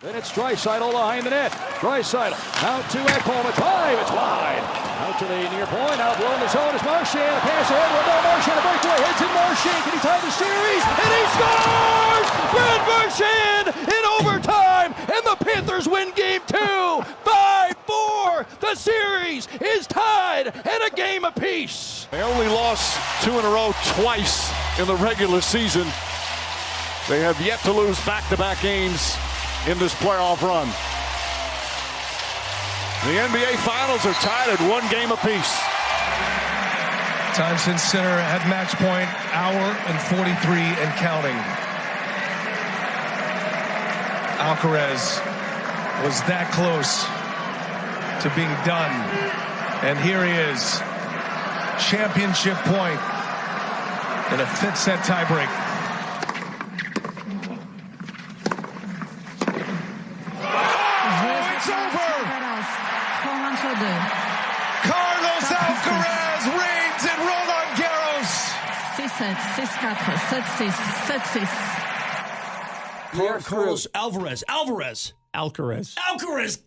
Then it's Draisaitl behind the net. Draisaitl out to Ekholm at 5. It's wide. Out to the near point. Out below the zone is Marchand. A pass ahead. No, Marchand. A breakaway. Hits in Marchand. Can he tie the series? And he scores! Brad Marchand in overtime. And the Panthers win game 2. 5-4. The series is tied and a game apiece. They only lost 2 in a row twice in the regular season. They have yet to lose back-to-back games in this playoff run. The NBA Finals are tied at 1 game apiece. Time since center at match point, hour and 43 and counting. Alcaraz was that close to being done. And here he is, championship point in a 5th set tiebreak. Carlos Alcaraz reigns in Roland Garros. 6-7, 6-4, 7-6, 7-6. Carlos Alcaraz.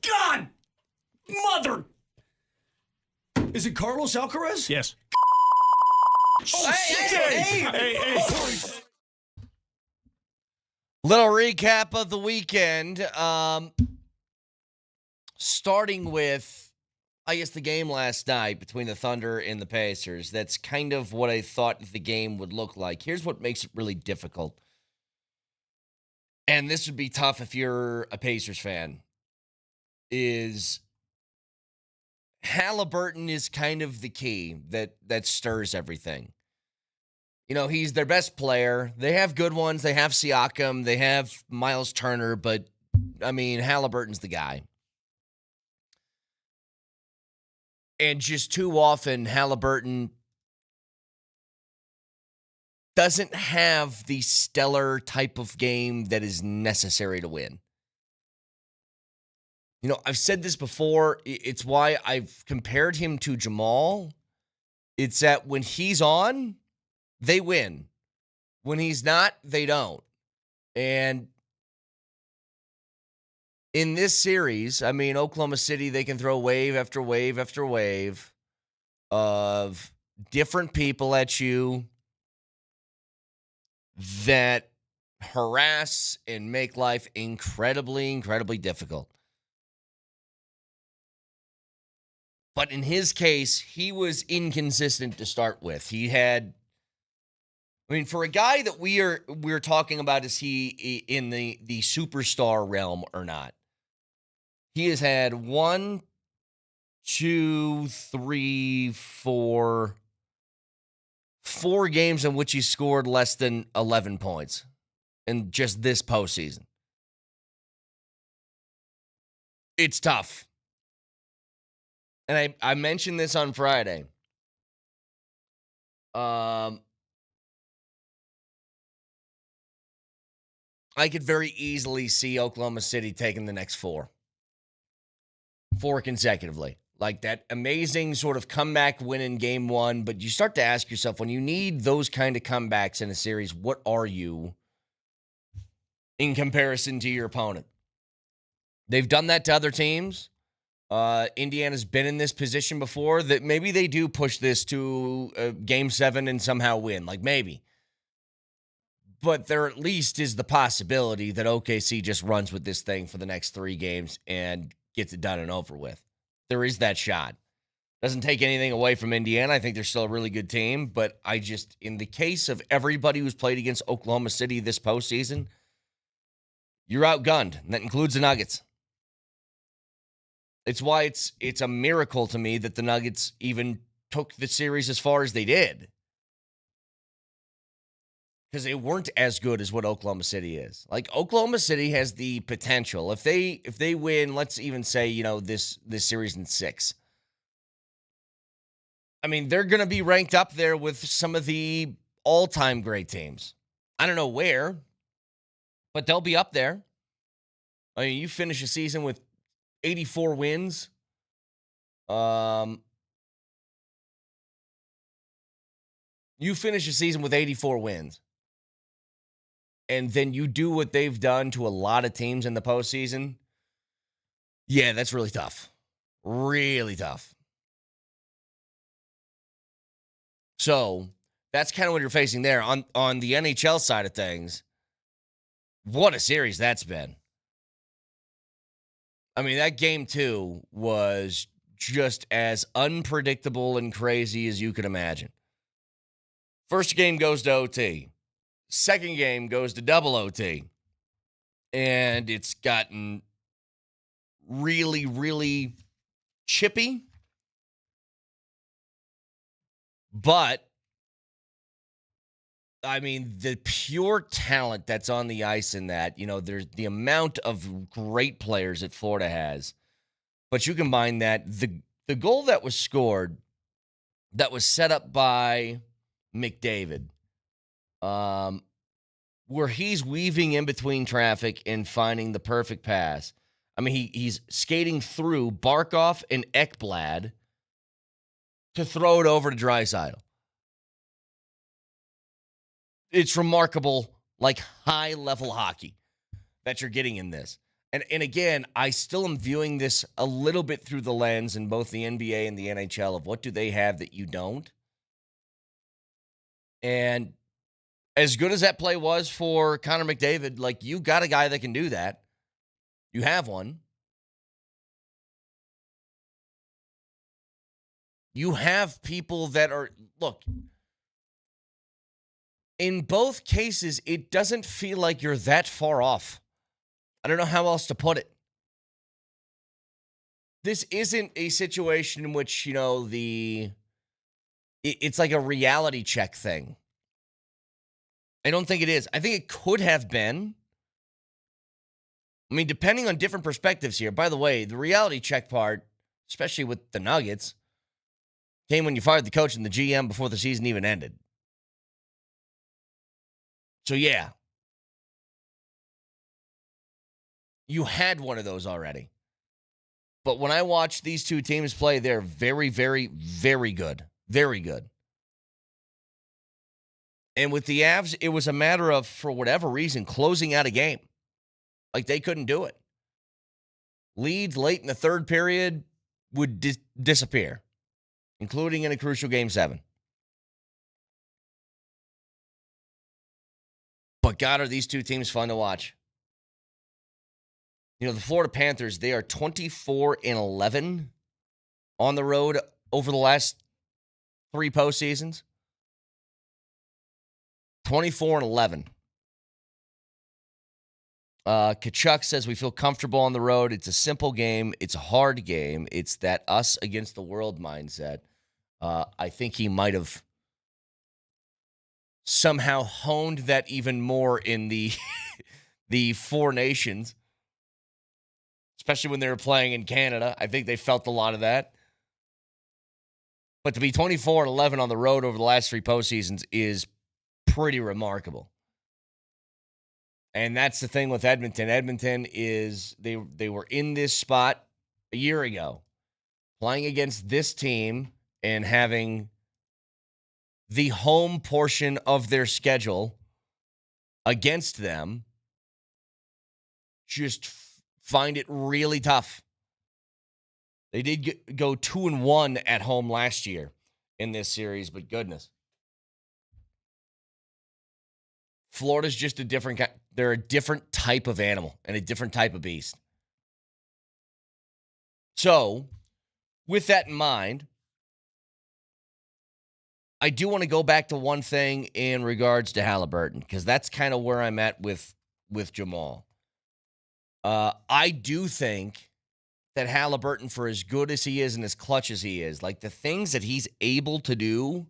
God! Mother! Is it Carlos Alcaraz? Yes. Oh, hey. Little recap of the weekend. Starting with, I guess, the game last night between the Thunder and the Pacers. That's kind of what I thought the game would look like. Here's what makes it really difficult. And this would be tough if you're a Pacers fan. Is Halliburton is kind of the key that stirs everything. You know, he's their best player. They have good ones. They have Siakam. They have Miles Turner. But, I mean, Halliburton's the guy. And just too often, Halliburton doesn't have the stellar type of game that is necessary to win. You know, I've said this before. It's why I've compared him to Jamal. It's that when he's on, they win. When he's not, they don't. And in this series, I mean, Oklahoma City, they can throw wave after wave after wave of different people at you that harass and make life incredibly, incredibly difficult. But in his case, he was inconsistent to start with. He had, I mean, for a guy that we're talking about, is he in the superstar realm or not? He has had 4 games in which he scored less than 11 points in just this postseason. It's tough. And I mentioned this on Friday. I could very easily see Oklahoma City taking the next 4 consecutively. Like that amazing sort of comeback win in game 1. But you start to ask yourself, when you need those kind of comebacks in a series, what are you in comparison to your opponent? They've done that to other teams. Indiana's been in this position before, that maybe they do push this to game 7 and somehow win. Like maybe. But there at least is the possibility that OKC just runs with this thing for the next 3 games and gets it done and over with. There is that shot. Doesn't take anything away from Indiana. I think they're still a really good team. But I just, in the case of everybody who's played against Oklahoma City this postseason, you're outgunned. And that includes the Nuggets. It's why it's a miracle to me that the Nuggets even took the series as far as they did. Because they weren't as good as what Oklahoma City is. Like, Oklahoma City has the potential. If they win, let's even say, you know, this series in 6. I mean, they're going to be ranked up there with some of the all-time great teams. I don't know where, but they'll be up there. I mean, you finish a season with 84 wins. You finish a season with 84 wins. and then you do what they've done to a lot of teams in the postseason, yeah, that's really tough. Really tough. So that's kind of what you're facing there. On the NHL side of things, what a series that's been. I mean, that game 2 was just as unpredictable and crazy as you could imagine. First game goes to OT. Second game goes to double OT. And it's gotten really, really chippy. But, I mean, the pure talent that's on the ice in that, there's the amount of great players that Florida has. But you combine that, the goal that was scored, that was set up by McDavid, where he's weaving in between traffic and finding the perfect pass. I mean, he's skating through Barkov and Ekblad to throw it over to Draisaitl. It's remarkable, like high-level hockey that you're getting in this. And again, I still am viewing this a little bit through the lens in both the NBA and the NHL of what do they have that you don't. And as good as that play was for Connor McDavid, like, you got a guy that can do that. You have one. You have people that are, look, in both cases, it doesn't feel like you're that far off. I don't know how else to put it. This isn't a situation in which, it's like a reality check thing. I don't think it is. I think it could have been. I mean, depending on different perspectives here. By the way, the reality check part, especially with the Nuggets, came when you fired the coach and the GM before the season even ended. So, yeah. You had one of those already. But when I watch these two teams play, they're very, very, very good. Very good. And with the Avs, it was a matter of, for whatever reason, closing out a game. Like, they couldn't do it. Leads late in the third period would disappear, including in a crucial Game 7. But, God, are these two teams fun to watch. The Florida Panthers, they are 24-11 on the road over the last 3 postseasons. 24-11. Kachuk says we feel comfortable on the road. It's a simple game. It's a hard game. It's that us against the world mindset. I think he might have somehow honed that even more in the the Four Nations, especially when they were playing in Canada. I think they felt a lot of that. But to be 24-11 on the road over the last 3 postseasons is pretty remarkable. And that's the thing with Edmonton. Edmonton is, they were in this spot a year ago, playing against this team and having the home portion of their schedule against them just find it really tough. They did go 2-1 at home last year in this series, but goodness. Florida's just a different kind. They're a different type of animal and a different type of beast. So, with that in mind, I do want to go back to one thing in regards to Halliburton, because that's kind of where I'm at with Jamal. I do think that Halliburton, for as good as he is and as clutch as he is, like, the things that he's able to do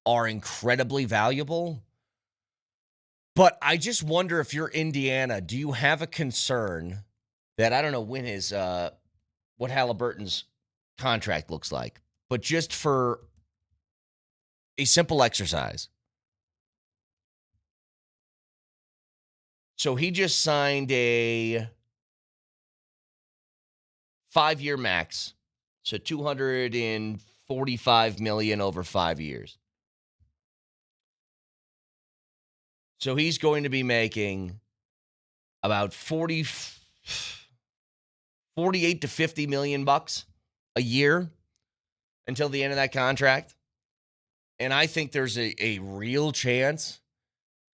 are incredibly valuable. But I just wonder, if you're Indiana, do you have a concern that, I don't know when his, what Halliburton's contract looks like, but just for a simple exercise. So he just signed a 5-year max, so $245 million over 5 years. So he's going to be making about 48 to 50 million bucks a year until the end of that contract. And I think there's a real chance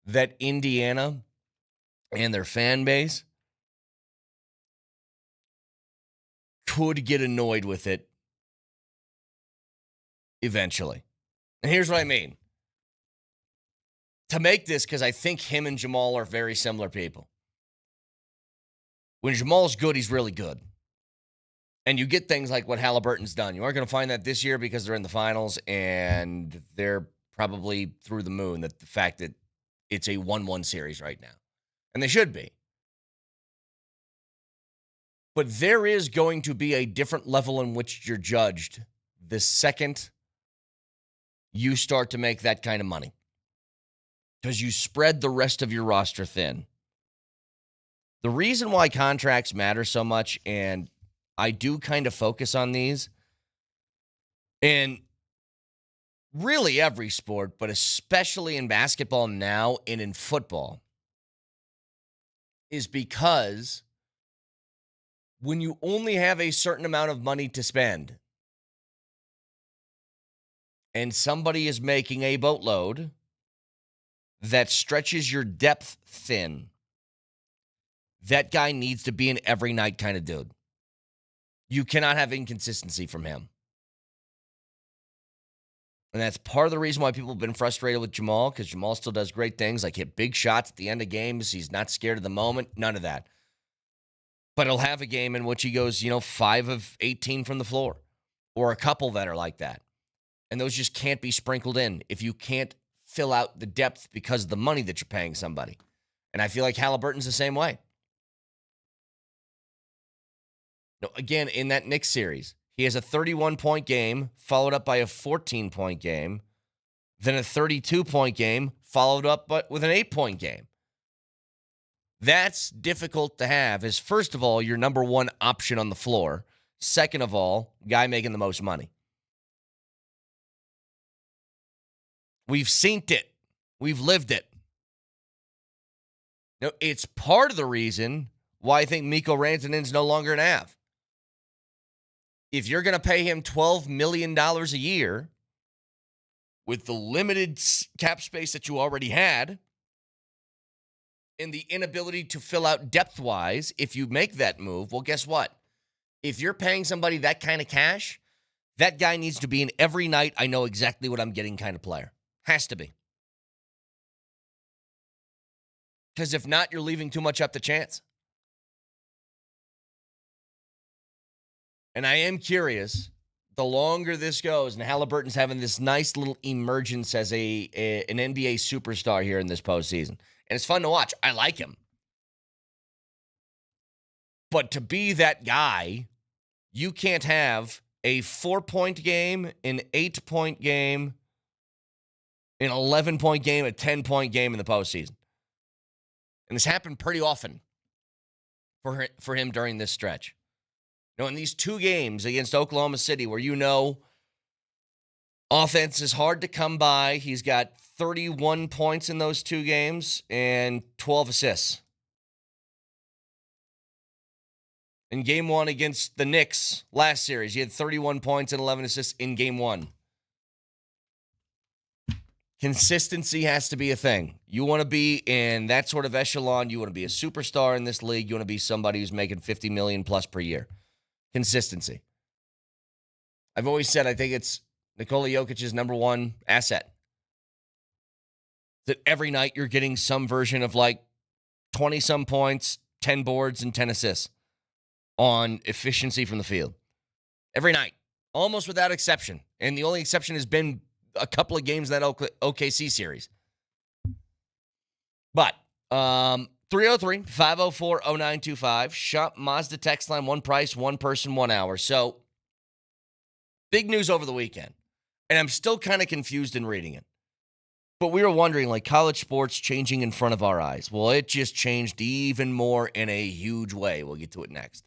that Indiana and their fan base could get annoyed with it eventually. And here's what I mean. To make this, because I think him and Jamal are very similar people. When Jamal's good, he's really good. And you get things like what Halliburton's done. You aren't going to find that this year because they're in the finals and they're probably through the moon, that the fact that it's a 1-1 series right now. And they should be. But there is going to be a different level in which you're judged the second you start to make that kind of money. Because you spread the rest of your roster thin. The reason why contracts matter so much, and I do kind of focus on these, and really every sport, but especially in basketball now and in football, is because when you only have a certain amount of money to spend and somebody is making a boatload that stretches your depth thin, that guy needs to be an every night kind of dude. You cannot have inconsistency from him. And that's part of the reason why people have been frustrated with Jamal, because Jamal still does great things, like hit big shots at the end of games. He's not scared of the moment. None of that. But he'll have a game in which he goes, 5 of 18 from the floor, or a couple that are like that. And those just can't be sprinkled in if you can't fill out the depth because of the money that you're paying somebody. And I feel like Halliburton's the same way. No, again, in that Knicks series, he has a 31-point game, followed up by a 14-point game, then a 32-point game, followed up with an 8-point game. That's difficult to have as, first of all, your number one option on the floor. Second of all, guy making the most money. We've seen it. We've lived it. Now, it's part of the reason why I think Mikko Rantanen's no longer an Av. If you're going to pay him $12 million a year with the limited cap space that you already had and the inability to fill out depth-wise, if you make that move, well, guess what? If you're paying somebody that kind of cash, that guy needs to be an every night, I know exactly what I'm getting kind of player. Has to be. Because if not, you're leaving too much up to chance. And I am curious, the longer this goes, and Halliburton's having this nice little emergence as an NBA superstar here in this postseason. And it's fun to watch. I like him. But to be that guy, you can't have a 4-point game, an 8-point game, an 11-point game, a 10-point game in the postseason. And this happened pretty often for him during this stretch. In these 2 games against Oklahoma City, where offense is hard to come by, he's got 31 points in those 2 games and 12 assists. In game 1 against the Knicks last series, he had 31 points and 11 assists in game 1. Consistency has to be a thing. You want to be in that sort of echelon. You want to be a superstar in this league. You want to be somebody who's making $50 million plus per year. Consistency. I've always said I think it's Nikola Jokic's number one asset. That every night you're getting some version of 20-some points, 10 boards, and 10 assists on efficiency from the field. Every night. Almost without exception. And the only exception has been a couple of games in that OKC series. But, 303-504-0925. Shop Mazda text line, one price, one person, 1 hour. So, big news over the weekend. And I'm still kind of confused in reading it. But we were wondering, college sports changing in front of our eyes. Well, it just changed even more in a huge way. We'll get to it next.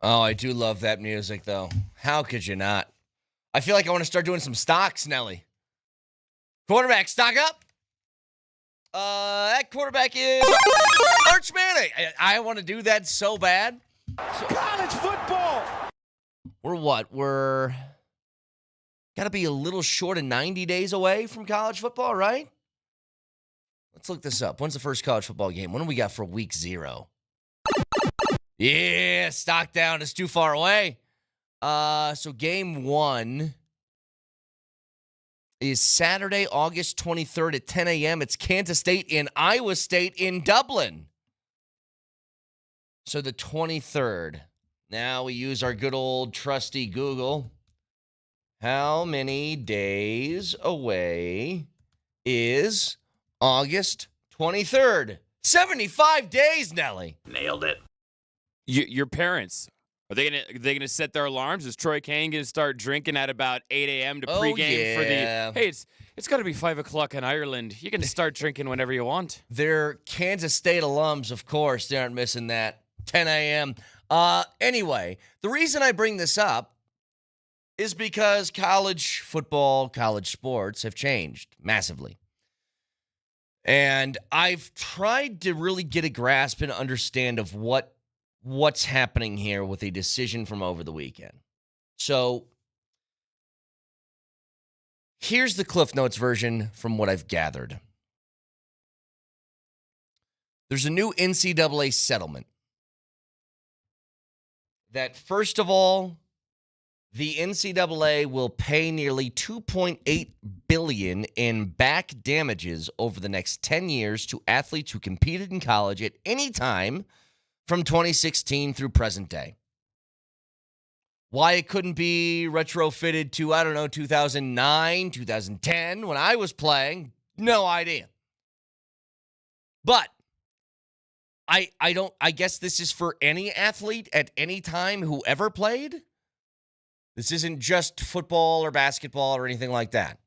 Oh, I do love that music, though. How could you not? I feel like I want to start doing some stocks, Nelly. Quarterback, stock up. That quarterback is Arch Manning. I want to do that so bad. College football. We're what? We're got to be a little short of 90 days away from college football, right? Let's look this up. When's the first college football game? When do we got for week 0? Yeah, stock down is too far away. So game 1 is Saturday, August 23rd at 10 a.m. It's Kansas State and Iowa State in Dublin. So the 23rd. Now we use our good old trusty Google. How many days away is August 23rd? 75 days, Nelly. Nailed it. Your parents, are they gonna set their alarms? Is Troy Kane gonna start drinking at about 8 a.m. to pregame for the? Hey, it's got to be 5 o'clock in Ireland. You can start drinking whenever you want. They're Kansas State alums, of course. They aren't missing that. 10 a.m. Anyway, the reason I bring this up is because college football, college sports have changed massively. And I've tried to really get a grasp and understand of what's happening here with a decision from over the weekend. So here's the Cliff Notes version from what I've gathered. There's a new NCAA settlement that, first of all, the NCAA will pay nearly $2.8 billion in back damages over the next 10 years to athletes who competed in college at any time from 2016 through present day. Why it couldn't be retrofitted to, 2009, 2010, when I was playing, no idea. But I guess this is for any athlete at any time who ever played. This isn't just football or basketball or anything like that.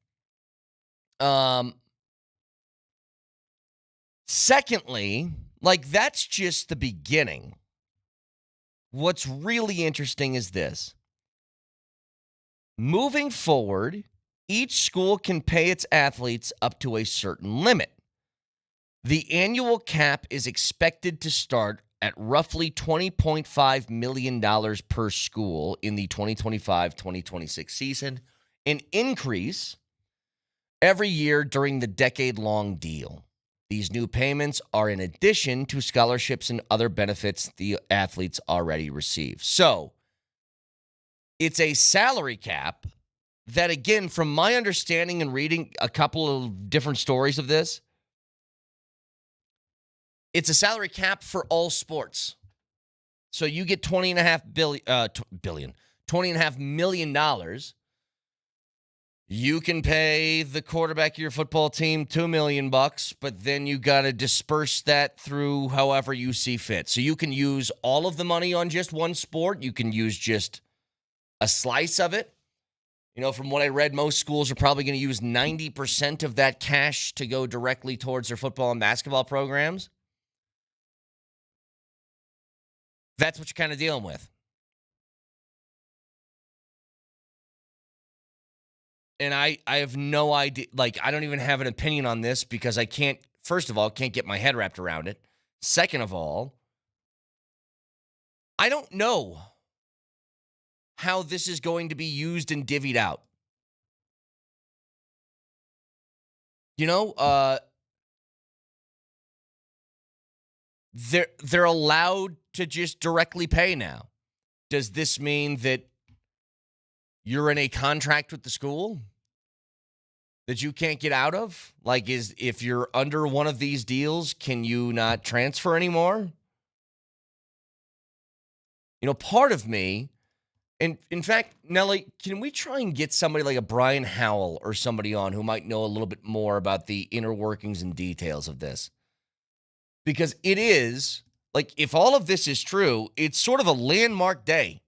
Secondly, that's just the beginning. What's really interesting is this. Moving forward, each school can pay its athletes up to a certain limit. The annual cap is expected to start at roughly $20.5 million per school in the 2025-2026 season, an increase every year during the decade-long deal. These new payments are in addition to scholarships and other benefits the athletes already receive. So, it's a salary cap that, again, from my understanding and reading a couple of different stories of this, it's a salary cap for all sports. So you get $20.5 million. You can pay the quarterback of your football team $2 million, but then you got to disperse that through however you see fit. So you can use all of the money on just one sport. You can use just a slice of it. From what I read, most schools are probably going to use 90% of that cash to go directly towards their football and basketball programs. That's what you're kind of dealing with. And I have no idea. I don't even have an opinion on this because I can't, first of all, can't get my head wrapped around it. Second of all, I don't know how this is going to be used and divvied out. They're allowed to just directly pay now. Does this mean that you're in a contract with the school that you can't get out of? If you're under one of these deals, can you not transfer anymore? Part of me, and in fact, Nelly, can we try and get somebody like a Brian Howell or somebody on who might know a little bit more about the inner workings and details of this? Because it is, if all of this is true, it's sort of a landmark day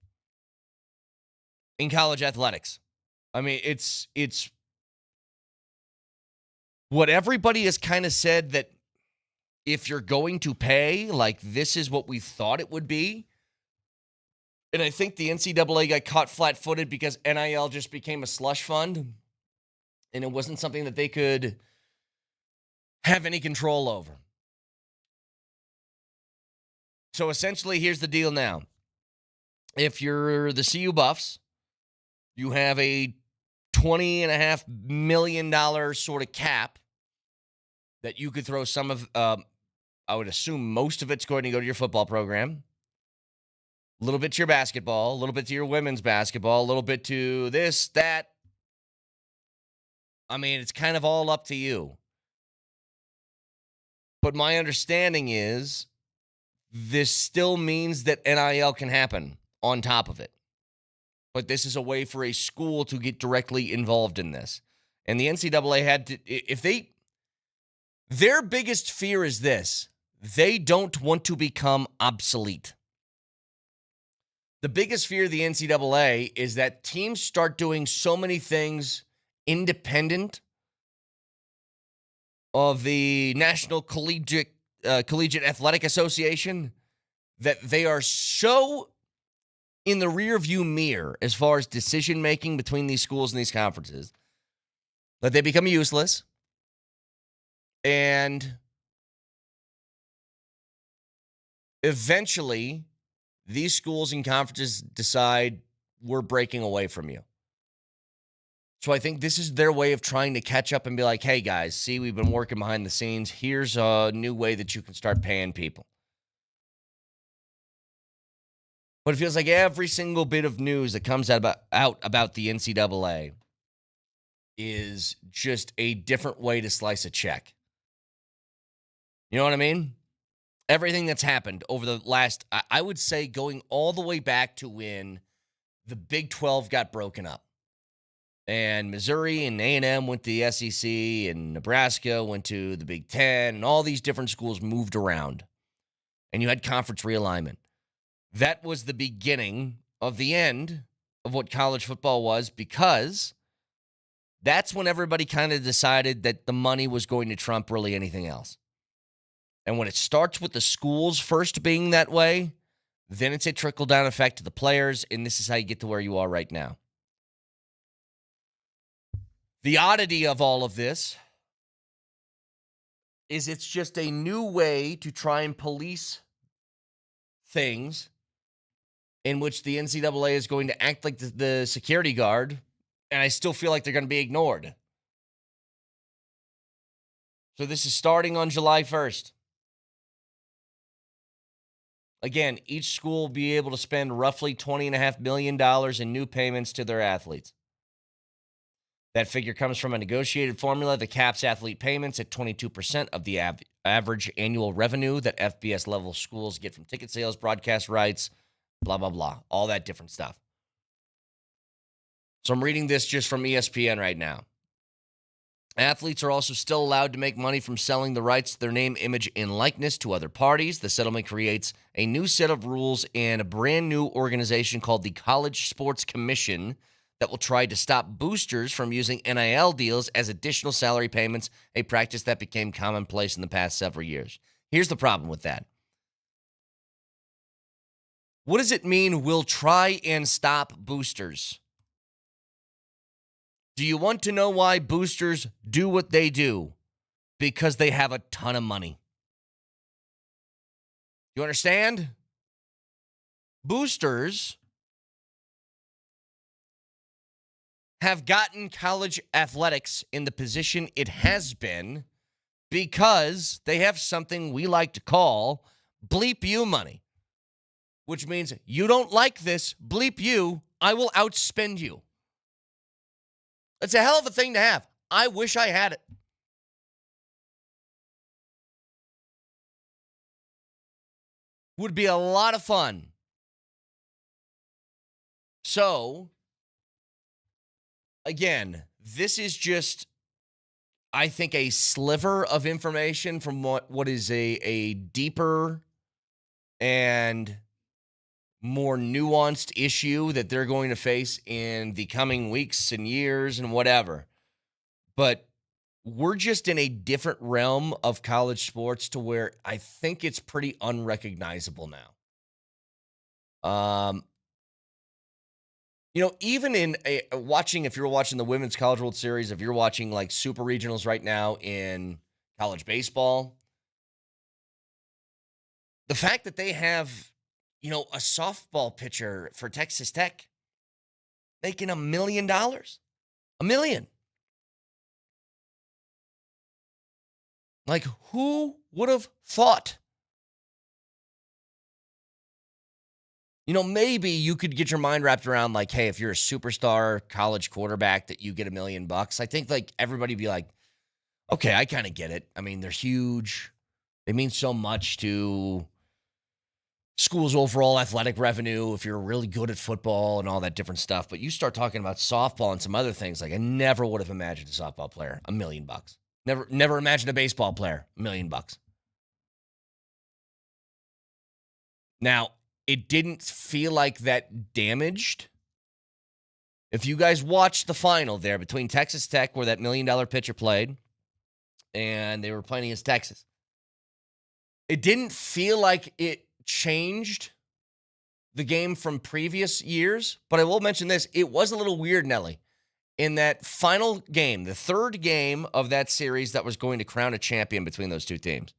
in college athletics. I mean, it's what everybody has kind of said, that if you're going to pay, this is what we thought it would be. And I think the NCAA got caught flat-footed because NIL just became a slush fund, and it wasn't something that they could have any control over. So essentially, here's the deal now. If you're the CU Buffs, you have a $20.5 million sort of cap that you could throw some of, I would assume most of it's going to go to your football program. A little bit to your basketball, a little bit to your women's basketball, a little bit to this, that. I mean, it's kind of all up to you. But my understanding is this still means that NIL can happen on top of it. But this is a way for a school to get directly involved in this. And the NCAA had to, their biggest fear is this: they don't want to become obsolete. The biggest fear of the NCAA is that teams start doing so many things independent of the National Collegiate Athletic Association that they are so in the rearview mirror as far as decision-making between these schools and these conferences that they become useless. And eventually, these schools and conferences decide we're breaking away from you. So I think this is their way of trying to catch up and be like, hey, guys, see, we've been working behind the scenes. Here's a new way that you can start paying people. But it feels like every single bit of news that comes out about the NCAA is just a different way to slice a check. You know what I mean? Everything that's happened over the last, I would say, going all the way back to when the Big 12 got broken up. And Missouri and A&M went to the SEC, and Nebraska went to the Big 10, and all these different schools moved around. And you had conference realignment. That was the beginning of the end of what college football was, because that's when everybody kind of decided that the money was going to trump really anything else. And when it starts with the schools first being that way, then it's a trickle-down effect to the players, and this is how you get to where you are right now. The oddity of all of this is it's just a new way to try and police things in which the NCAA is going to act like the security guard, and I still feel like they're going to be ignored. So this is starting on July 1st. Again, each school will be able to spend roughly $20.5 million in new payments to their athletes. That figure comes from a negotiated formula that caps athlete payments at 22% of the average annual revenue that FBS-level schools get from ticket sales, broadcast rights, blah, blah, blah, all that different stuff. So I'm reading this just from ESPN right now. Athletes are also still allowed to make money from selling the rights to their name, image, and likeness to other parties. The settlement creates a new set of rules and a brand new organization called the College Sports Commission that will try to stop boosters from using NIL deals as additional salary payments, a practice that became commonplace in the past several years. Here's the problem with that. What does it mean we'll try and stop boosters? Do you want to know why boosters do what they do? Because they have a ton of money. You understand? Boosters have gotten college athletics in the position it has been because they have something we like to call bleep you money, which means you don't like this, bleep you, I will outspend you. It's a hell of a thing to have. I wish I had it. Would be a lot of fun. So, again, this is just, I think, a sliver of information from what is a deeper and more nuanced issue that they're going to face in the coming weeks and years and whatever. But we're just in a different realm of college sports to where I think it's pretty unrecognizable now. Even in if you're watching the Women's College World Series, if you're watching like super regionals right now in college baseball, the fact that they have, a softball pitcher for Texas Tech making $1 million, $1 million. Like, who would have thought? Maybe you could get your mind wrapped around like, hey, if you're a superstar college quarterback that you get $1 million. I think like everybody be like, okay, I kind of get it. I mean, they're huge. They mean so much to schools' overall athletic revenue if you're really good at football and all that different stuff. But you start talking about softball and some other things, like I never would have imagined a softball player, $1 million. Never imagined a baseball player, $1 million. Now, it didn't feel like that damaged. If you guys watched the final there between Texas Tech, where that $1 million pitcher played, and they were playing against Texas, it didn't feel like it changed the game from previous years. But I will mention this. It was a little weird, Nelly, in that final game, the third game of that series that was going to crown a champion between those two teams.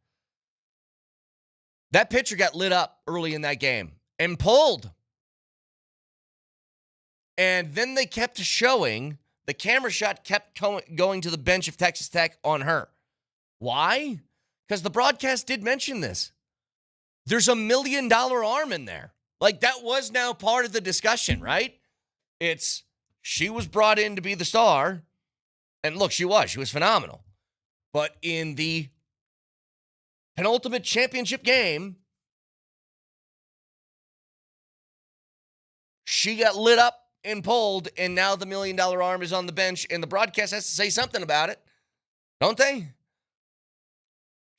That pitcher got lit up early in that game and pulled. And then they kept showing, the camera shot kept going to the bench of Texas Tech on her. Why? Because the broadcast did mention this. There's $1 million arm in there. Like, that was now part of the discussion, right? She was brought in to be the star. And look, she was phenomenal. But in the penultimate championship game, she got lit up and pulled, and now the $1 million arm is on the bench, and the broadcast has to say something about it. Don't they?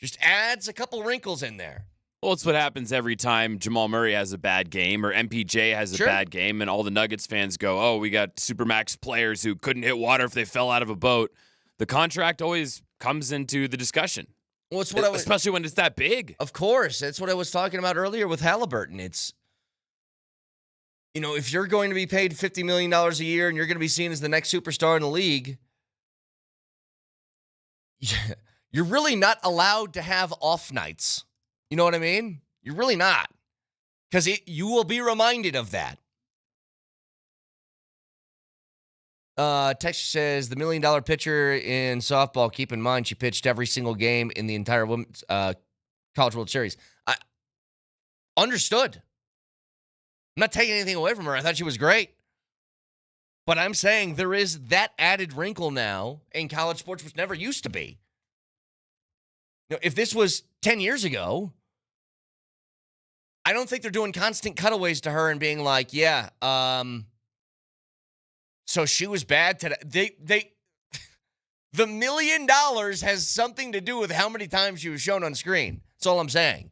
Just adds a couple wrinkles in there. Well, it's what happens every time Jamal Murray has a bad game or MPJ has a bad game, and all the Nuggets fans go, oh, we got Supermax players who couldn't hit water if they fell out of a boat. The contract always comes into the discussion. Well, it's especially when it's that big. Of course. That's what I was talking about earlier with Halliburton. It's, if you're going to be paid $50 million a year and you're going to be seen as the next superstar in the league, you're really not allowed to have off nights. You know what I mean? You're really not. Because you will be reminded of that. Texas says the $1 million pitcher in softball, keep in mind she pitched every single game in the entire Women's College World Series. I understood. I'm not taking anything away from her. I thought she was great. But I'm saying there is that added wrinkle now in college sports, which never used to be. If this was 10 years ago, I don't think they're doing constant cutaways to her and being like, yeah, so she was bad today. The $1 million has something to do with how many times she was shown on screen. That's all I'm saying.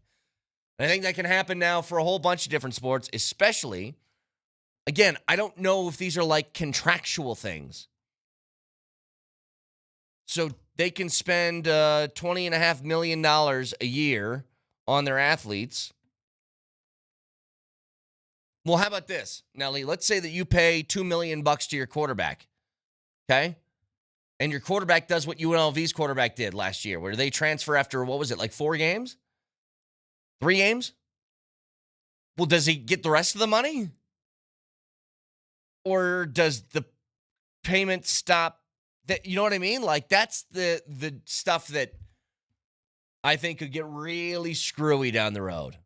And I think that can happen now for a whole bunch of different sports, especially, again, I don't know if these are like contractual things. So they can spend $20.5 million a year on their athletes. Well, how about this, Nelly? Let's say that you pay $2 million to your quarterback, okay? And your quarterback does what UNLV's quarterback did last year, where they transfer after, what was it, like 4 games? 3 games? Well, does he get the rest of the money? Or does the payment stop? That, you know what I mean? Like, that's the stuff that I think could get really screwy down the road.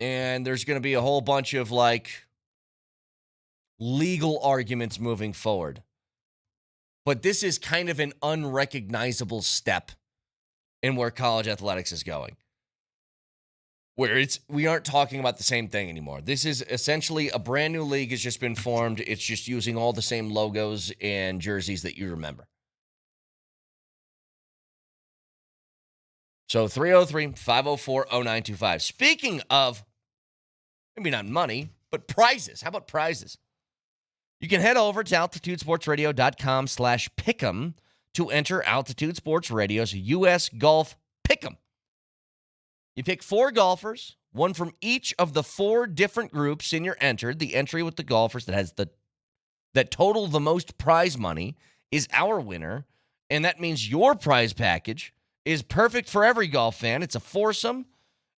And there's going to be a whole bunch of, like, legal arguments moving forward. But this is kind of an unrecognizable step in where college athletics is going. Where we aren't talking about the same thing anymore. This is essentially a brand new league has just been formed. It's just using all the same logos and jerseys that you remember. So 303-504-0925. Speaking of, maybe not money, but prizes. How about prizes? You can head over to altitudesportsradio.com/pick'em to enter Altitude Sports Radio's U.S. Golf Pick'em. You pick 4 golfers, One from each of the 4 different groups in your entered. The entry with the golfers that total the most prize money is our winner, and that means your prize package is perfect for every golf fan. It's a foursome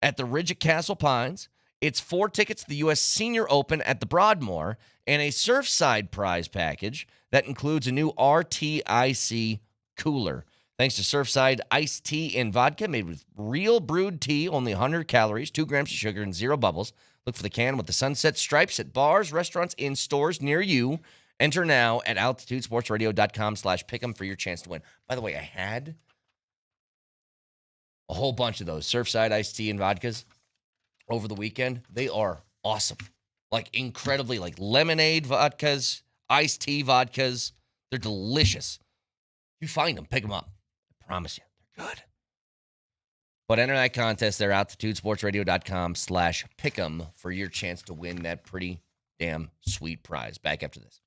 at the Ridge at Castle Pines. It's 4 tickets to the U.S. Senior Open at the Broadmoor and a Surfside prize package that includes a new RTIC cooler. Thanks to Surfside iced tea and vodka made with real brewed tea, only 100 calories, 2 grams of sugar, and 0 bubbles. Look for the can with the sunset stripes at bars, restaurants, in stores near you. Enter now at altitudesportsradio.com/pick'em for your chance to win. By the way, I had a whole bunch of those Surfside iced tea and vodkas over the weekend. They are awesome. Like incredibly, like lemonade vodkas, iced tea vodkas. They're delicious. You find them, pick them up. I promise you, they're good. But enter that contest there, altitudesportsradio.com/pick'em for your chance to win that pretty damn sweet prize. Back after this.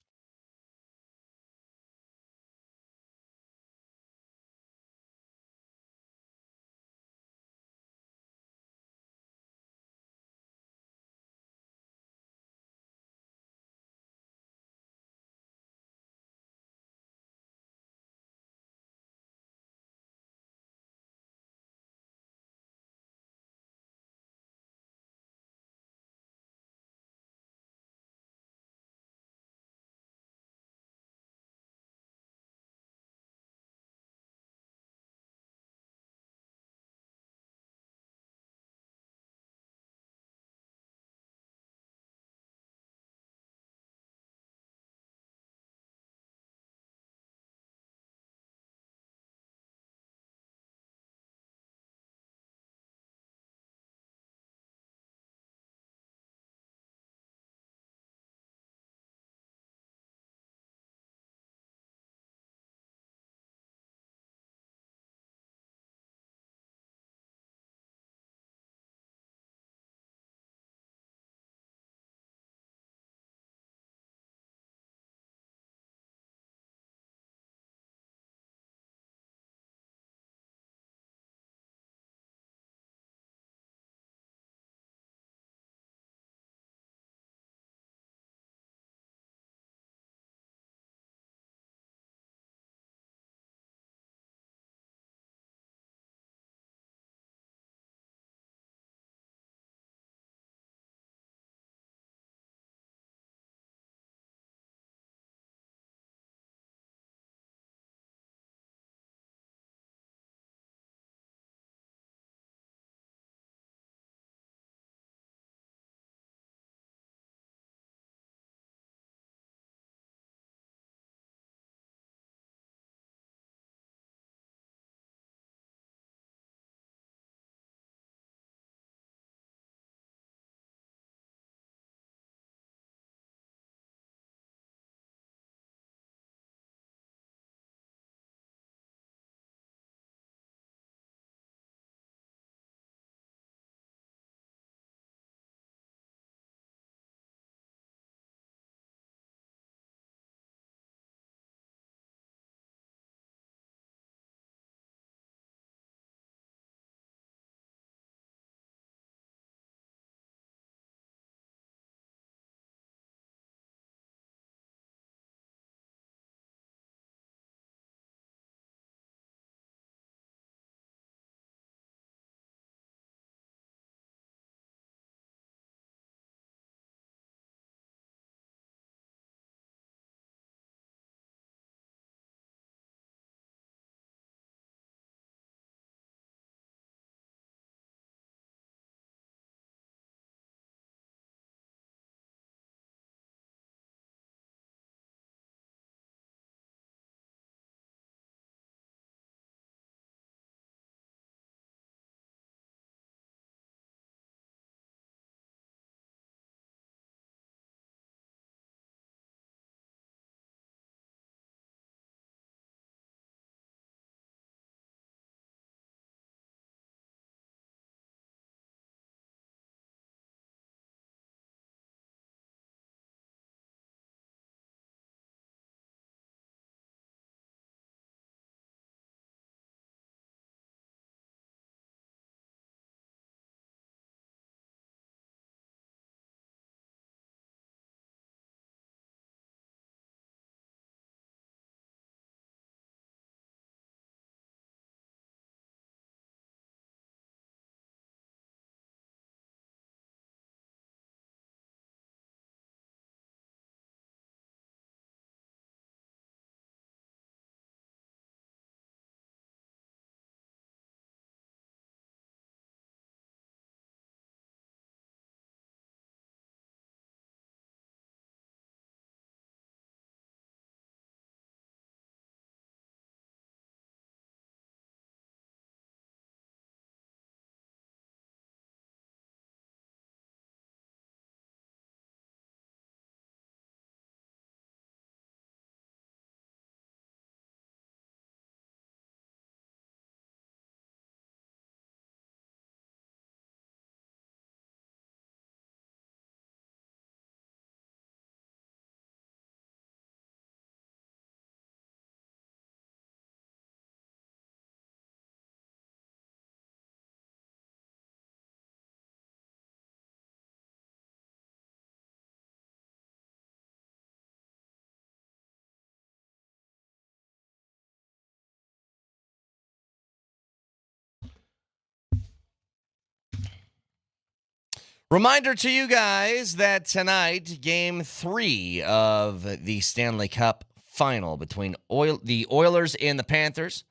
Reminder to you guys that tonight, Game 3 of the Stanley Cup Final between the Oilers and the Panthers.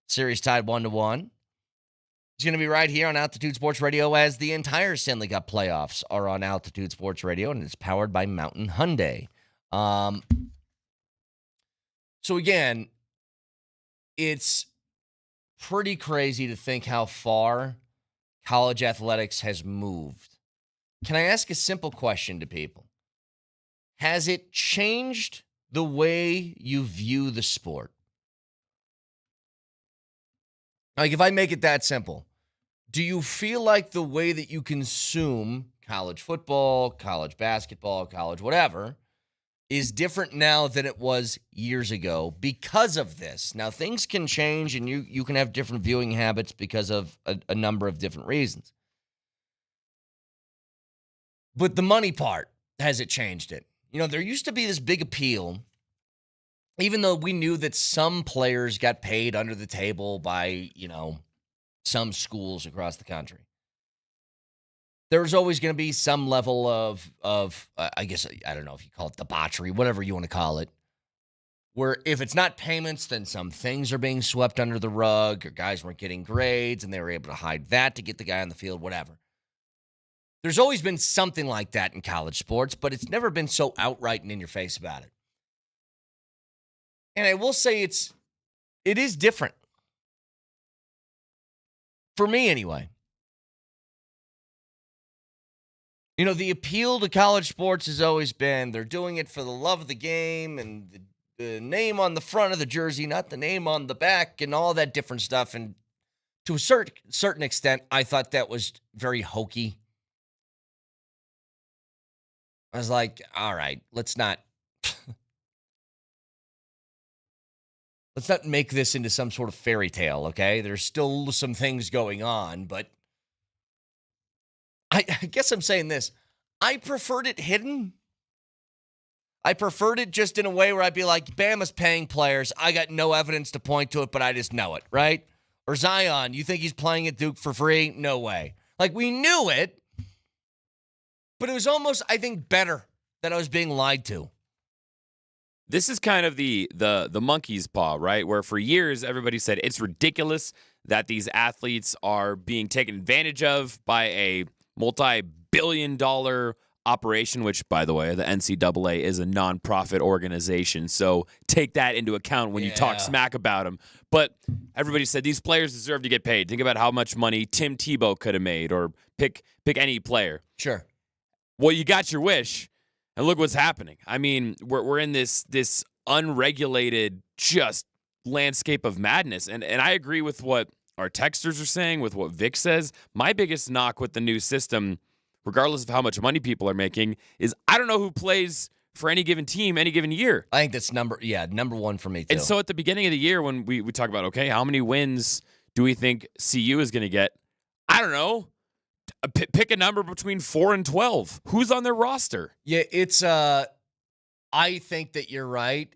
Series tied 1-1. It's going to be right here on Altitude Sports Radio, as the entire Stanley Cup playoffs are on Altitude Sports Radio, and it's powered by Mountain Hyundai. So again, it's pretty crazy to think how far college athletics has moved. Can I ask a simple question to people? Has it changed the way you view the sport? Like, if I make it that simple, do you feel like the way that you consume college football, college basketball, college whatever is different now than it was years ago because of this? Now, things can change, and you can have different viewing habits because of a number of different reasons. But the money part, has it changed it? You know, there used to be this big appeal, even though we knew that some players got paid under the table by, some schools across the country. There's always going to be some level of I guess, I don't know if you call it debauchery, whatever you want to call it, where if it's not payments, then some things are being swept under the rug, or guys weren't getting grades and they were able to hide that to get the guy on the field, whatever. There's always been something like that in college sports, but it's never been so outright and in your face about it. And I will say it is different. For me, anyway. You know, the appeal to college sports has always been they're doing it for the love of the game and the name on the front of the jersey, not the name on the back, and all that different stuff. And to a certain extent, I thought that was very hokey. I was like, all right, let's not make this into some sort of fairy tale, okay? There's still some things going on, but I guess I'm saying this. I preferred it hidden. I preferred it just in a way where I'd be like, Bama's paying players. I got no evidence to point to it, but I just know it, right? Or Zion, you think he's playing at Duke for free? No way. Like, we knew it, but it was almost, I think, better that I was being lied to. This is kind of the monkey's paw, right? Where for years, everybody said it's ridiculous that these athletes are being taken advantage of by a multi-billion-dollar operation, which, by the way, the NCAA is a nonprofit organization. So take that into account when you talk smack about them. But everybody said these players deserve to get paid. Think about how much money Tim Tebow could have made, or pick any player. Sure. Well, you got your wish, and look what's happening. I mean, we're in this unregulated just landscape of madness. And I agree with what our texters are saying, with what Vic says. My biggest knock with the new system, regardless of how much money people are making, is I don't know who plays for any given team any given year. I think that's number one for me, too. And so at the beginning of the year, when we talk about, okay, how many wins do we think CU is going to get? I don't know. Pick a number between 4 and 12. Who's on their roster? Yeah, it's I think that you're right.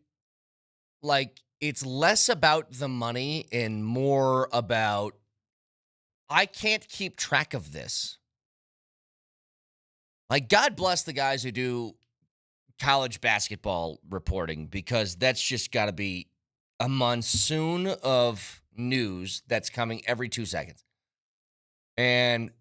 Like, it's less about the money and more about, I can't keep track of this. Like, God bless the guys who do college basketball reporting, because that's just got to be a monsoon of news that's coming every 2 seconds. And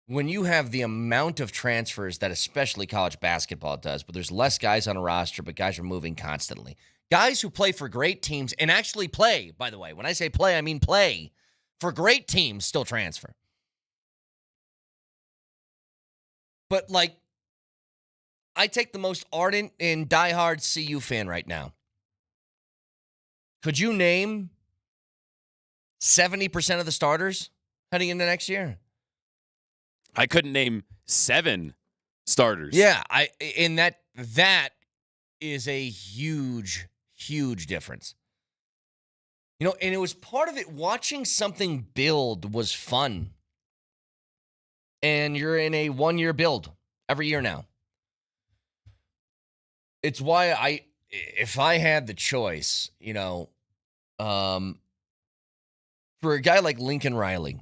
when you have the amount of transfers that especially college basketball does, but there's less guys on a roster, but guys are moving constantly. Guys who play for great teams and actually play, by the way. When I say play, I mean play for great teams, still transfer. But, like, I take the most ardent and diehard CU fan right now. Could you name 70% of the starters heading into next year? I couldn't name 7 starters. Yeah, and that is a huge, huge difference. You know, and it was part of it. Watching something build was fun. And you're in a 1-year build every year now. It's why if I had the choice, for a guy like Lincoln Riley,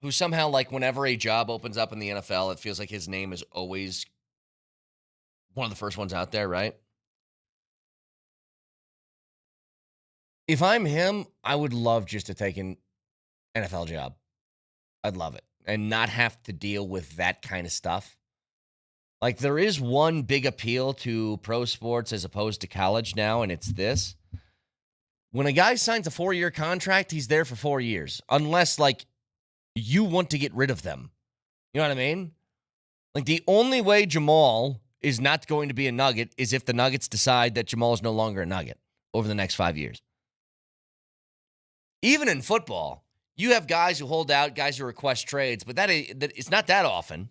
who somehow, like, whenever a job opens up in the NFL, it feels like his name is always one of the first ones out there, right? If I'm him, I would love just to take an NFL job. I'd love it. And not have to deal with that kind of stuff. Like, there is one big appeal to pro sports as opposed to college now, and it's this. When a guy signs a 4-year contract, he's there for 4 years. Unless, like, you want to get rid of them. You know what I mean? Like, the only way Jamal is not going to be a Nugget is if the Nuggets decide that Jamal is no longer a Nugget over the next 5 years. Even in football, you have guys who hold out, guys who request trades, but it's not that often.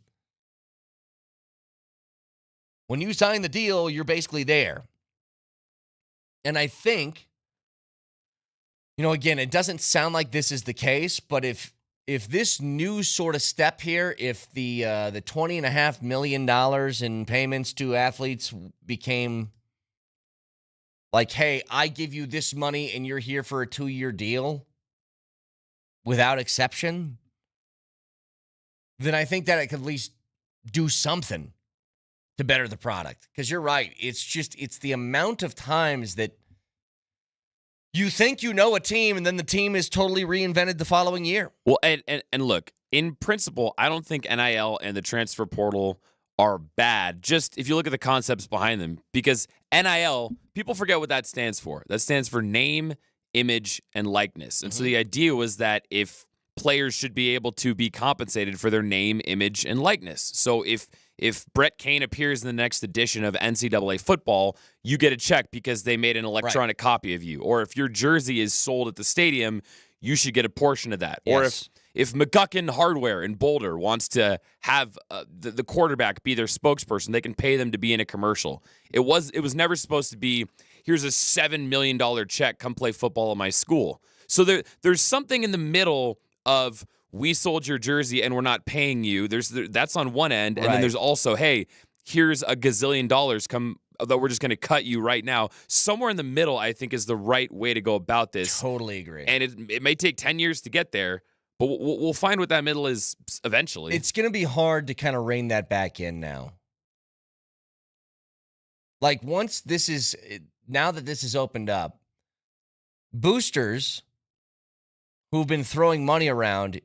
When you sign the deal, you're basically there. And I think, again, it doesn't sound like this is the case, but if this new sort of step here, if the $20.5 million in payments to athletes became like, hey, I give you this money and you're here for a 2-year deal without exception, then I think that it could at least do something to better the product. Because you're right. It's the amount of times that you think you know a team and then the team is totally reinvented the following year. Well, and look, in principle, I don't think NIL and the transfer portal are bad. Just if you look at the concepts behind them, because NIL, people forget what that stands for. That stands for name, image, and likeness. And so the idea was that if players should be able to be compensated for their name, image, and likeness. So if Brett Kane appears in the next edition of NCAA football, you get a check because they made an electronic copy of you. Or if your jersey is sold at the stadium, you should get a portion of that. Yes. Or if McGuckin Hardware in Boulder wants to have the quarterback be their spokesperson, they can pay them to be in a commercial. It was never supposed to be, here's a $7 million check, come play football at my school. So there's something in the middle of, we sold your jersey and we're not paying you. That's on one end. And then there's also, hey, here's a gazillion dollars that we're just going to cut you right now. Somewhere in the middle, I think, is the right way to go about this. Totally agree. And it may take 10 years to get there, but we'll find what that middle is eventually. It's going to be hard to kind of rein that back in now. Like, now that this is opened up, boosters who've been throwing money around,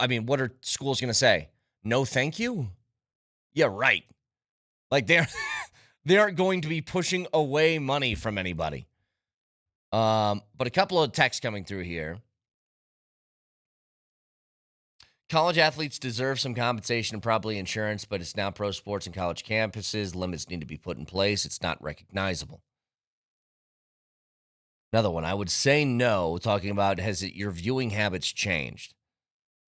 I mean, what are schools going to say? No, thank you? Yeah, right. Like, they aren't going to be pushing away money from anybody. But a couple of texts coming through here. College athletes deserve some compensation and probably insurance, but it's now pro sports and college campuses. Limits need to be put in place. It's not recognizable. Another one, I would say no, talking about your viewing habits changed?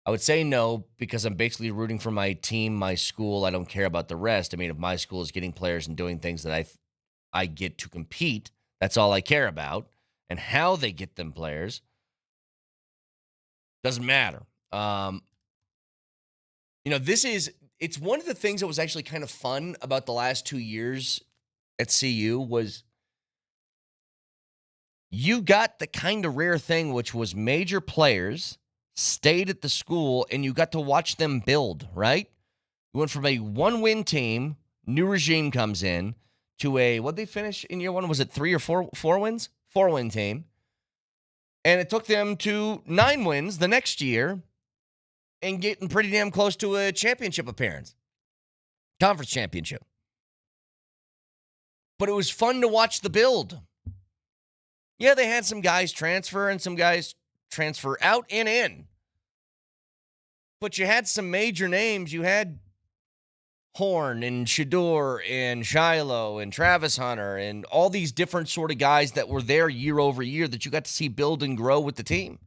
I would say no because I'm basically rooting for my team, my school. I don't care about the rest. I mean, if my school is getting players and doing things that I get to compete, that's all I care about. And how they get them players doesn't matter. It's one of the things that was actually kind of fun about the last 2 years at CU was you got the kind of rare thing, which was major players stayed at the school and you got to watch them build, right? You went from a 1-win team, new regime comes in, to what'd they finish in year one? Was it 3 or 4 wins? 4-win team. And it took them to 9 wins the next year and getting pretty damn close to a championship appearance. Conference championship. But it was fun to watch the build. Yeah, they had some guys transfer and some guys transfer out and in. But you had some major names. You had Horn and Shador and Shiloh and Travis Hunter and all these different sort of guys that were there year over year that you got to see build and grow with the team,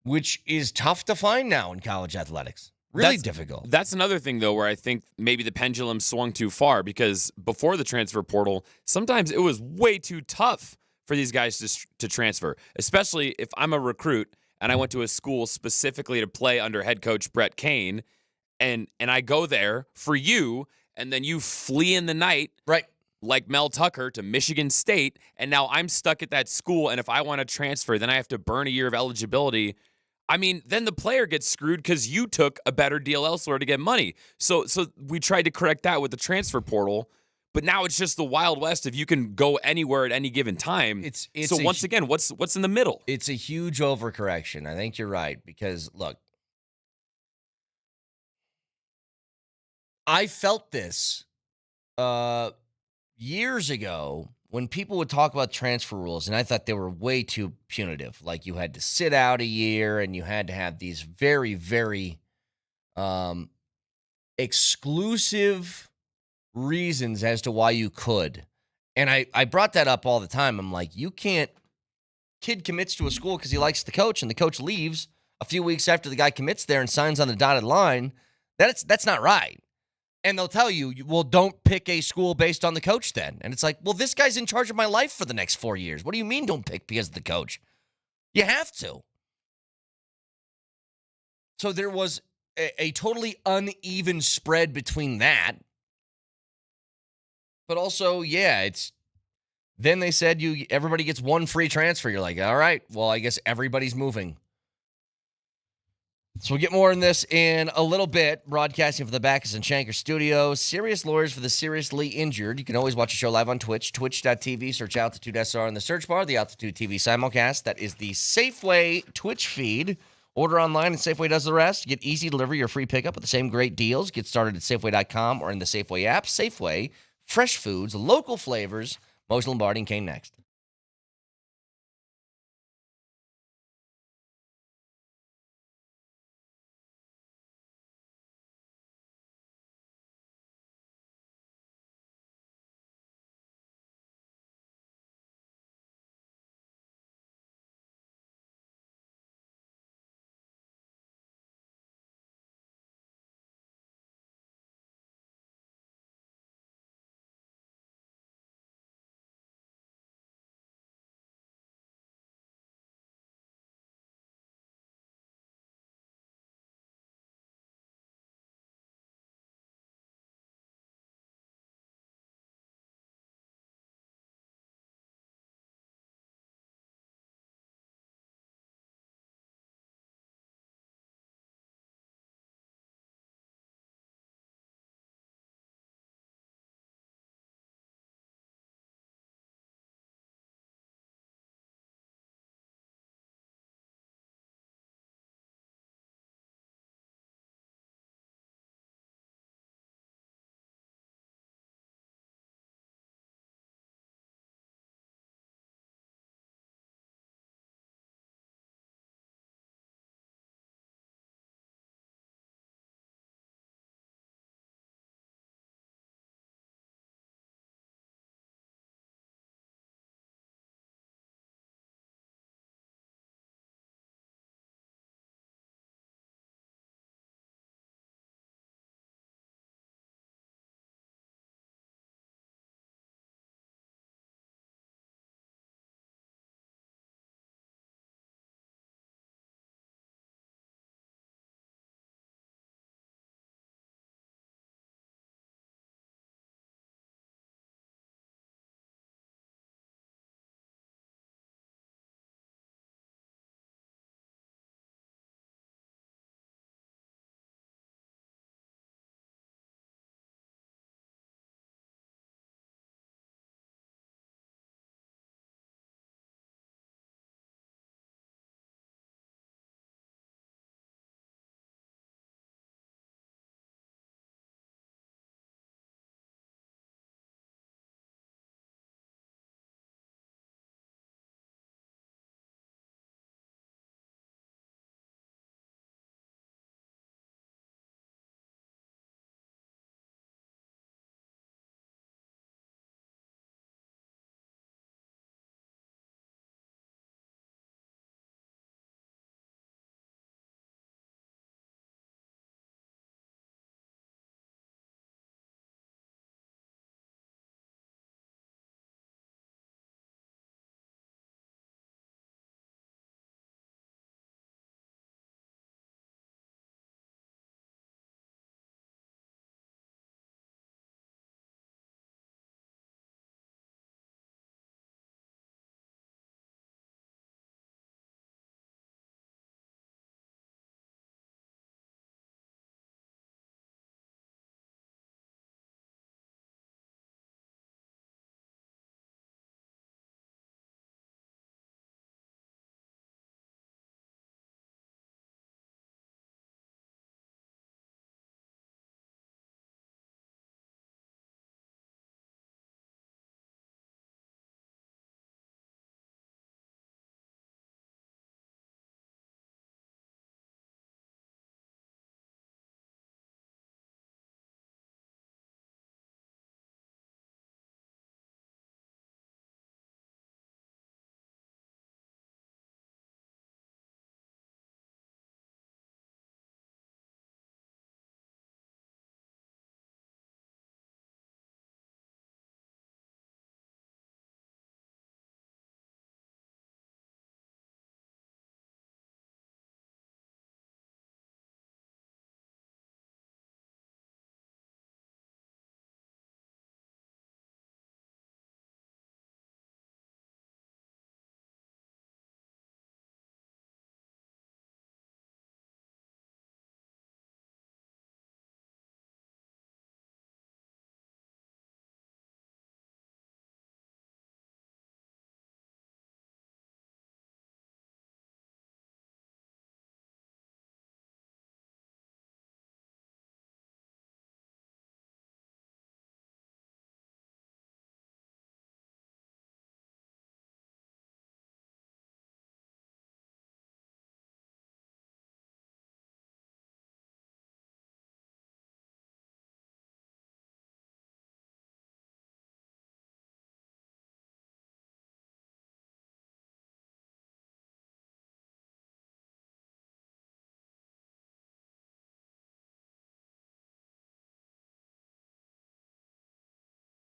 which is tough to find now in college athletics. Really difficult. That's another thing, though, where I think maybe the pendulum swung too far because before the transfer portal, sometimes it was way too tough for these guys to transfer, especially if I'm a recruit and I went to a school specifically to play under head coach Brett Kane, and I go there for you, and then you flee in the night, right? Like Mel Tucker to Michigan State, and now I'm stuck at that school, and if I want to transfer, then I have to burn a year of eligibility. I mean, then the player gets screwed because you took a better deal elsewhere to get money. So we tried to correct that with the transfer portal, but now it's just the Wild West if you can go anywhere at any given time. So once again, what's in the middle? It's a huge overcorrection. I think you're right because, look, I felt this years ago when people would talk about transfer rules, and I thought they were way too punitive. Like you had to sit out a year and you had to have these very, very exclusive reasons as to why you could. And I brought that up all the time. I'm like, you can't, kid commits to a school because he likes the coach and the coach leaves a few weeks after the guy commits there and signs on the dotted line. That's not right. And they'll tell you, well, don't pick a school based on the coach then. And it's like, well, this guy's in charge of my life for the next 4 years. What do you mean don't pick because of the coach? You have to. So there was a totally uneven spread between that. But also, yeah, then they said everybody gets one free transfer. You're like, all right, well, I guess everybody's moving. So we'll get more on this in a little bit. Broadcasting for the Backus and Shanker Studios. Serious Lawyers for the Seriously Injured. You can always watch the show live on Twitch. Twitch.tv. Search Altitude SR in the search bar. The Altitude TV simulcast. That is the Safeway Twitch feed. Order online and Safeway does the rest. Get easy delivery or free pickup with the same great deals. Get started at Safeway.com or in the Safeway app. Safeway, fresh foods, local flavors. Moser, Lombardi, and Kane next.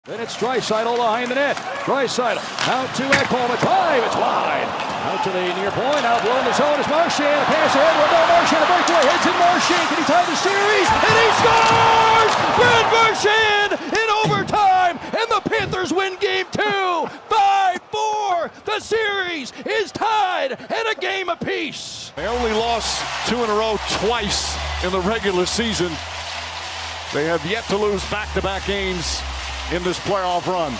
Then it's Draisaitl behind the net. Draisaitl out to Ekholm at 5. It's wide. Out to the near point. Out below the zone is Marchand. A pass ahead. Rondeau Marchand. A breakaway. Hits in Marchand. Can he tie the series? And he scores! Brad Marchand in overtime. And the Panthers win game 2. 5-4. The series is tied at a game apiece. They only lost 2 in a row twice in the regular season. They have yet to lose back-to-back games in this playoff run.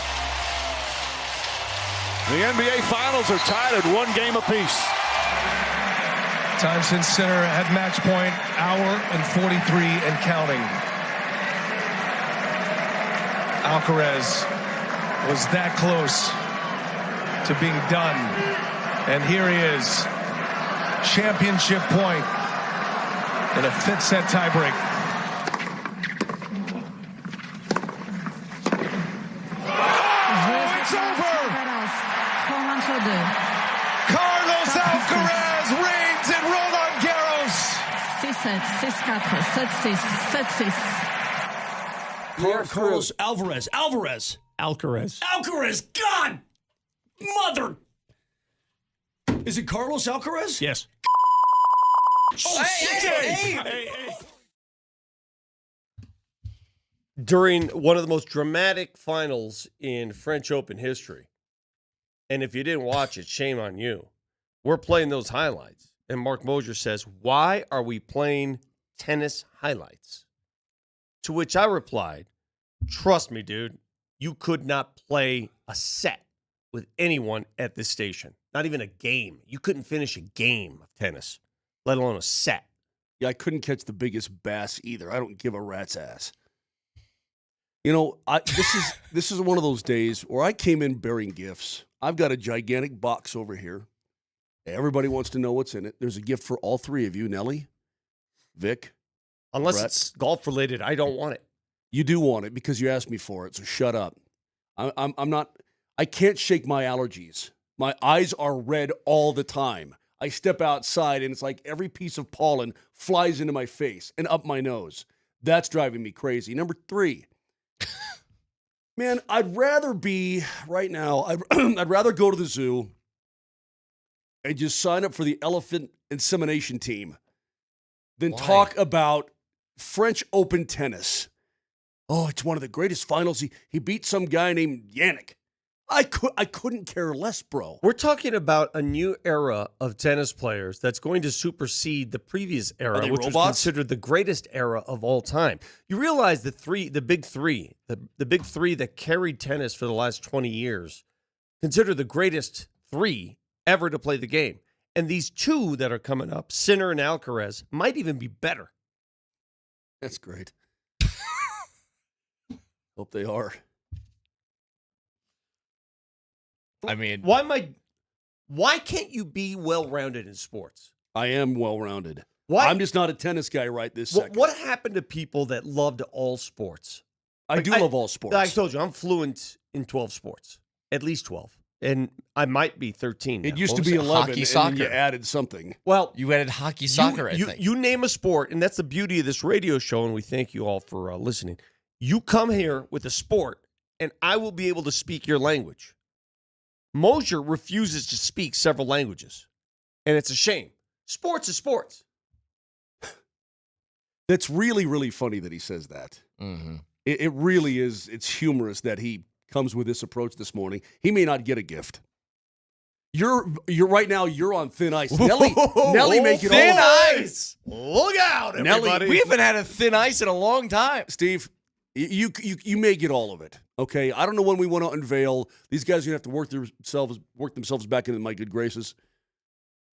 The NBA Finals are tied at 1 game apiece. Time since center at match point, hour and 43 and counting. Alcaraz was that close to being done. And here he is. Championship point in a 5th set tiebreak. Carlos Alcaraz reigns in Roland Garros. 6-7, 6-4, 7-6, 7-6. Carlos Alcaraz. God! Mother! Is it Carlos Alcaraz? Yes. Hey. During one of the most dramatic finals in French Open history. And if you didn't watch it, shame on you. We're playing those highlights. And Mark Moser says, why are we playing tennis highlights? To which I replied, trust me, dude, you could not play a set with anyone at this station. Not even a game. You couldn't finish a game of tennis, let alone a set. Yeah, I couldn't catch the biggest bass either. I don't give a rat's ass. You know, this is one of those days where I came in bearing gifts. I've got a gigantic box over here. Everybody wants to know what's in it. There's a gift for all 3 of you, Nelly, Vic. Unless Brett. it's golf related, I don't want it. You do want it because you asked me for it, so shut up. I'm not. I can't shake my allergies. My eyes are red all the time. I step outside and it's like every piece of pollen flies into my face and up my nose. That's driving me crazy. Number 3. Man, I'd rather be right now. I'd rather go to the zoo and just sign up for the elephant insemination team than talk about French Open tennis. Oh, it's one of the greatest finals. He beat some guy named Yannick. I couldn't care less, bro. We're talking about a new era of tennis players that's going to supersede the previous era, which was considered the greatest era of all time. You realize the big three that carried tennis for the last 20 years, considered the greatest 3 ever to play the game. And these 2 that are coming up, Sinner and Alcaraz, might even be better. That's great. Hope they are. I mean, why can't you be well-rounded in sports? I am well-rounded. Why? I'm just not a tennis guy right this second. What happened to people that loved all sports? I do love all sports. I told you, I'm fluent in 12 sports, at least 12. And I might be 13 now. It used to be 11, hockey, and soccer. then you added something. Well, you added hockey, soccer, I think. You name a sport, and that's the beauty of this radio show, and we thank you all for listening. You come here with a sport, and I will be able to speak your language. Moser refuses to speak several languages, and it's a shame. Sports is sports. That's really, really funny that he says that. Mm-hmm. It really is. It's humorous that he comes with this approach this morning. He may not get a gift. You're right now. You're on thin ice, Nelly. Nelly, make it thin all ice. Look out, everybody! Nelly, we haven't had a thin ice in a long time. Steve, you may get all of it. Okay, I don't know when we want to unveil. These guys are gonna have to work themselves back into my good graces.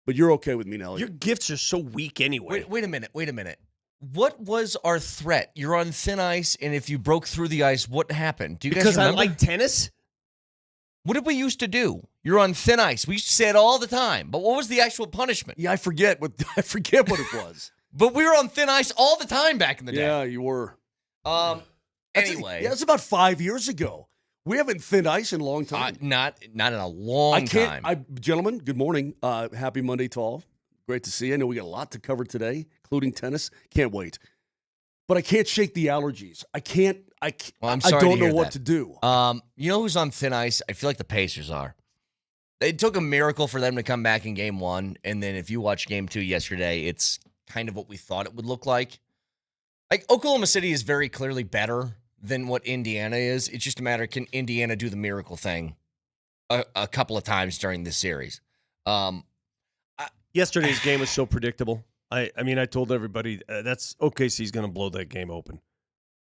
But you're okay with me, Nelly. Your gifts are so weak anyway. Wait a minute. What was our threat? You're on thin ice, and if you broke through the ice, what happened? Do you guys remember? I like tennis? What did we used to do? You're on thin ice. We used to say it all the time. But what was the actual punishment? Yeah, I forget what it was. But we were on thin ice all the time back in the day. Yeah, you were. Anyway. That's about 5 years ago. We haven't thinned ice in a long time. Not in a long time. Gentlemen, good morning. Happy Monday to all. Great to see you. I know we got a lot to cover today, including tennis. Can't wait. But I can't shake the allergies. I can't I'm I sorry to don't know hear what that. to do. You know who's on thin ice? I feel like the Pacers are. It took a miracle for them to come back in game 1, and then if you watch game 2 yesterday, it's kind of what we thought it would look like. Like, Oklahoma City is very clearly better than what Indiana is. It's just a matter, can Indiana do the miracle thing a couple of times during this series? Yesterday's game was so predictable. I mean, I told everybody that's OKC's going to blow that game open.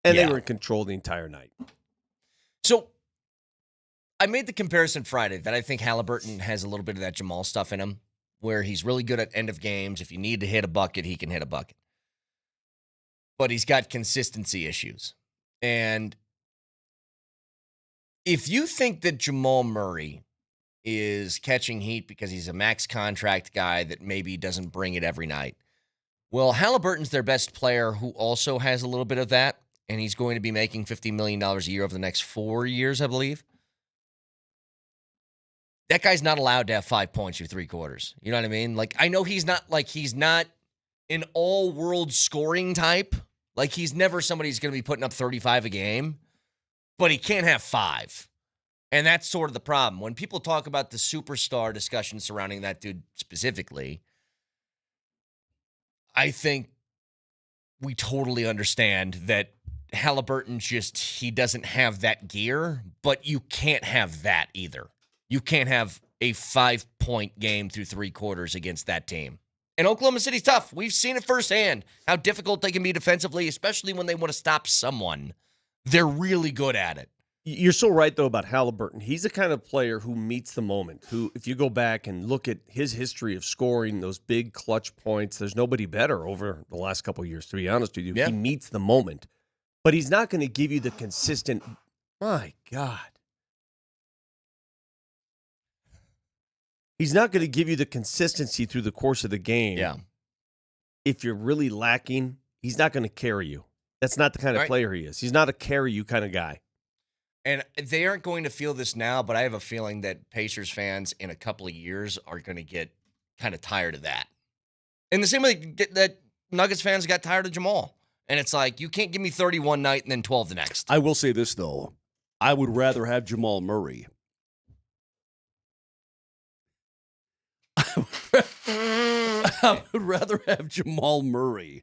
And they were in control the entire night. So I made the comparison Friday that I think Halliburton has a little bit of that Jamal stuff in him, where he's really good at end of games. If you need to hit a bucket, he can hit a bucket. But he's got consistency issues. And if you think that Jamal Murray is catching heat because he's a max contract guy that maybe doesn't bring it every night, well, Halliburton's their best player who also has a little bit of that, and he's going to be making $50 million a year over the next 4 years, I believe. That guy's not allowed to have 5 points through 3 quarters. You know what I mean? Like, I know he's not an all-world scoring type. Like, he's never somebody who's going to be putting up 35 a game, but he can't have 5. And that's sort of the problem. When people talk about the superstar discussion surrounding that dude specifically, I think we totally understand that Halliburton he doesn't have that gear, but you can't have that either. You can't have a 5-point game through 3 quarters against that team. And Oklahoma City's tough. We've seen it firsthand, how difficult they can be defensively, especially when they want to stop someone. They're really good at it. You're so right, though, about Halliburton. He's the kind of player who meets the moment, who, if you go back and look at his history of scoring those big clutch points, there's nobody better over the last couple of years, to be honest with you. Yeah. He meets the moment. But he's not going to give you the consistent, my God. He's not going to give you the consistency through the course of the game. Yeah. If you're really lacking, he's not going to carry you. That's not the kind of player he is. He's not a carry you kind of guy. And they aren't going to feel this now, but I have a feeling that Pacers fans in a couple of years are going to get kind of tired of that. In the same way that Nuggets fans got tired of Jamal. And it's like, you can't give me 30 one night and then 12 the next. I will say this, though. I would rather have Jamal Murray. I would rather have Jamal Murray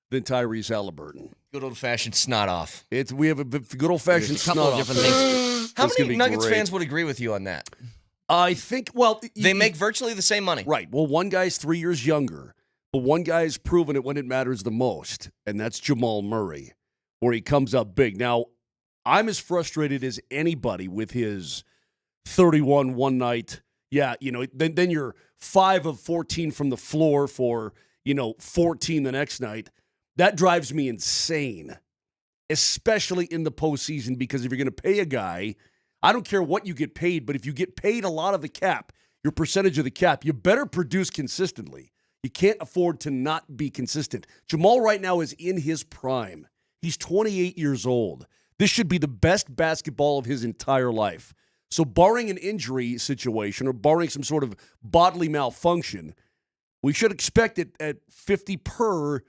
than Tyrese Halliburton. Good old-fashioned snot off. We have a good old-fashioned snot off. Different things. How many Nuggets fans would agree with you on that? I think, well... They make virtually the same money. Right. Well, one guy's 3 years younger, but one guy's proven it when it matters the most, and that's Jamal Murray, where he comes up big. Now, I'm as frustrated as anybody with his 31 one night. Yeah, then you're 5 of 14 from the floor for, 14 the next night. That drives me insane, especially in the postseason, because if you're going to pay a guy, I don't care what you get paid, but if you get paid a lot of the cap, your percentage of the cap, you better produce consistently. You can't afford to not be consistent. Jamal right now is in his prime. He's 28 years old. This should be the best basketball of his entire life. So barring an injury situation or barring some sort of bodily malfunction, we should expect it at 50 per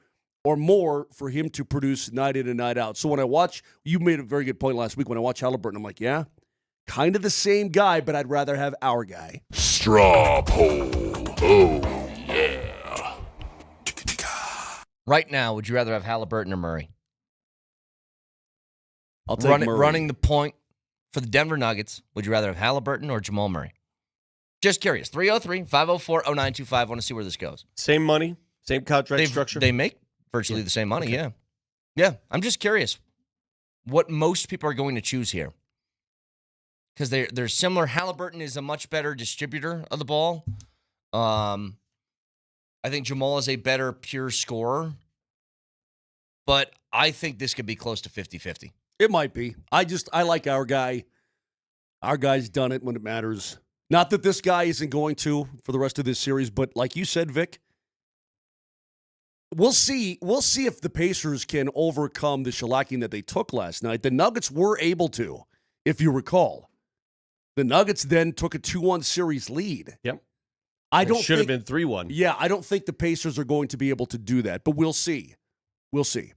or more for him to produce night in and night out. So when I watch, you made a very good point last week, when I watch Halliburton, I'm like, yeah, kind of the same guy, but I'd rather have our guy. Straw poll. Oh, yeah. Right now, would you rather have Halliburton or Murray? I'll take Murray. Running the point for the Denver Nuggets, would you rather have Halliburton or Jamal Murray? Just curious. 303-504-0925. I want to see where this goes. Same money, same contract structure. They make virtually the same money, okay. Yeah. I'm just curious what most people are going to choose here. Because they're similar. Halliburton is a much better distributor of the ball. I think Jamal is a better pure scorer. But I think this could be close to 50-50. It might be. I like our guy. Our guy's done it when it matters. Not that this guy isn't going to for the rest of this series, but like you said, Vic, we'll see. We'll see if the Pacers can overcome the shellacking that they took last night. The Nuggets were able to, if you recall. The Nuggets then took a 2-1 series lead. Yep. It should have been 3-1. Yeah, I don't think the Pacers are going to be able to do that, but we'll see. We'll see.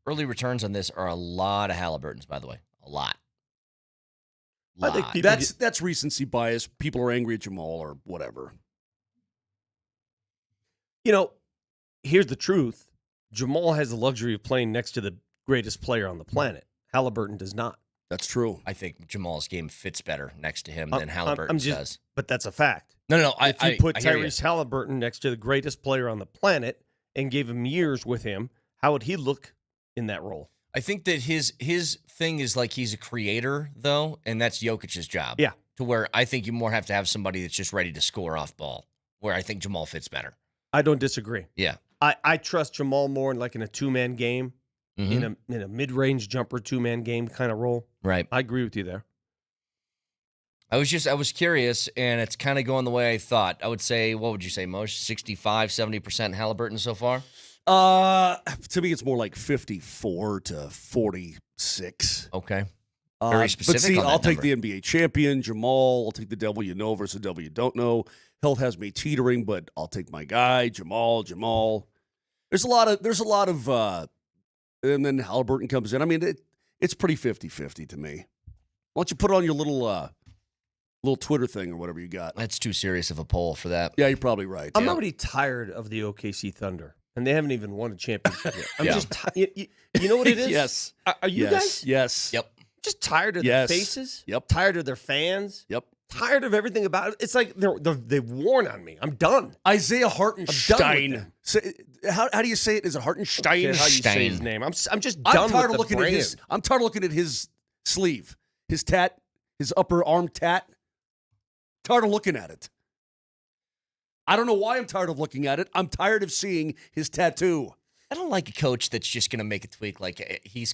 early returns on this are a lot of Halliburtons, by the way. A lot. I think that's recency bias. People are angry at Jamal or whatever. You know, here's the truth. Jamal has the luxury of playing next to the greatest player on the planet. Halliburton does not. That's true. I think Jamal's game fits better next to him than Halliburton does. But that's a fact. No. If you put Tyrese Halliburton next to the greatest player on the planet and gave him years with him, how would he look in that role? I think that his thing is like he's a creator, though, and that's Jokic's job. Yeah. To where I think you more have to have somebody that's just ready to score off ball, where I think Jamal fits better. I don't disagree. Yeah. I trust Jamal more in like in a two-man game, in a mid-range jumper two-man game kind of role. Right. I agree with you there. I was curious, and it's kind of going the way I thought. I would say, what would you say, most 65, 70% Halliburton so far? To me, it's more like 54 to 46. Okay. Very specific. But see, on that I'll take number. the NBA champion, Jamal. I'll take the devil you know versus the devil you don't know. Health has me teetering, but I'll take my guy, Jamal. There's a lot of, and then Halliburton comes in. I mean, it's pretty 50-50 to me. Why don't you put it on your little Twitter thing or whatever you got? That's too serious of a poll for that. Yeah, you're probably right. I'm already tired of the OKC Thunder, and they haven't even won a championship yet. I'm just you know what it is? Yes. Are you guys? Yes. Yep. Just tired of their faces? Yep. Tired of their fans? Yep. Tired of everything about it. It's like they've worn on me. I'm done. Isaiah I'm done Hartenstein. with them. So, how do you say it? Is it Hartenstein? I don't care how you say his name. I'm just done I'm tired with of looking the at brand. I'm tired of looking at his sleeve, his tat, his upper arm tat. Tired of looking at it. I don't know why I'm tired of looking at it. I'm tired of seeing his tattoo. I don't like a coach that's just going to make a tweak. Like he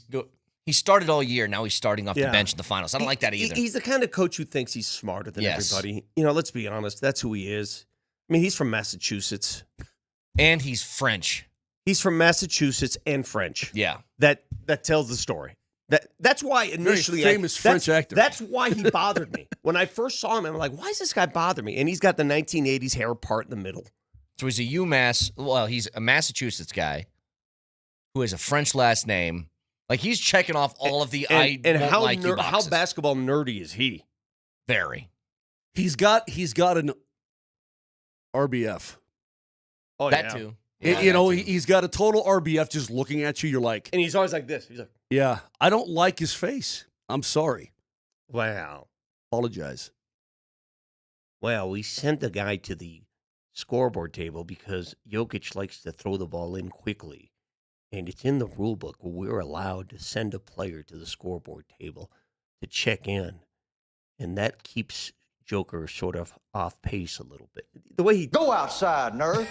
started all year. Now he's starting off the bench in the finals. I don't like that either. He's the kind of coach who thinks he's smarter than Yes. everybody. You know, let's be honest. That's who he is. I mean, he's from Massachusetts. And he's French. He's from Massachusetts and French. Yeah. That tells the story. That's why initially Very famous French actor. That's why he bothered me. When I first saw him, I'm like, why does this guy bother me? And he's got the 1980s hair part in the middle. So he's he's a Massachusetts guy who has a French last name. Like he's checking off all of the how basketball nerdy is he? Very. He's got an RBF. Oh, that yeah. too. He's got a total RBF just looking at you. You're like, And he's always like this. He's like, yeah, I don't like his face. I'm sorry. wow. Apologize. Well, we sent the guy to the scoreboard table because Jokic likes to throw the ball in quickly. And it's in the rule book where we're allowed to send a player to the scoreboard table to check in. And that keeps Joker sort of off pace a little bit. The way he... Go outside, nerd.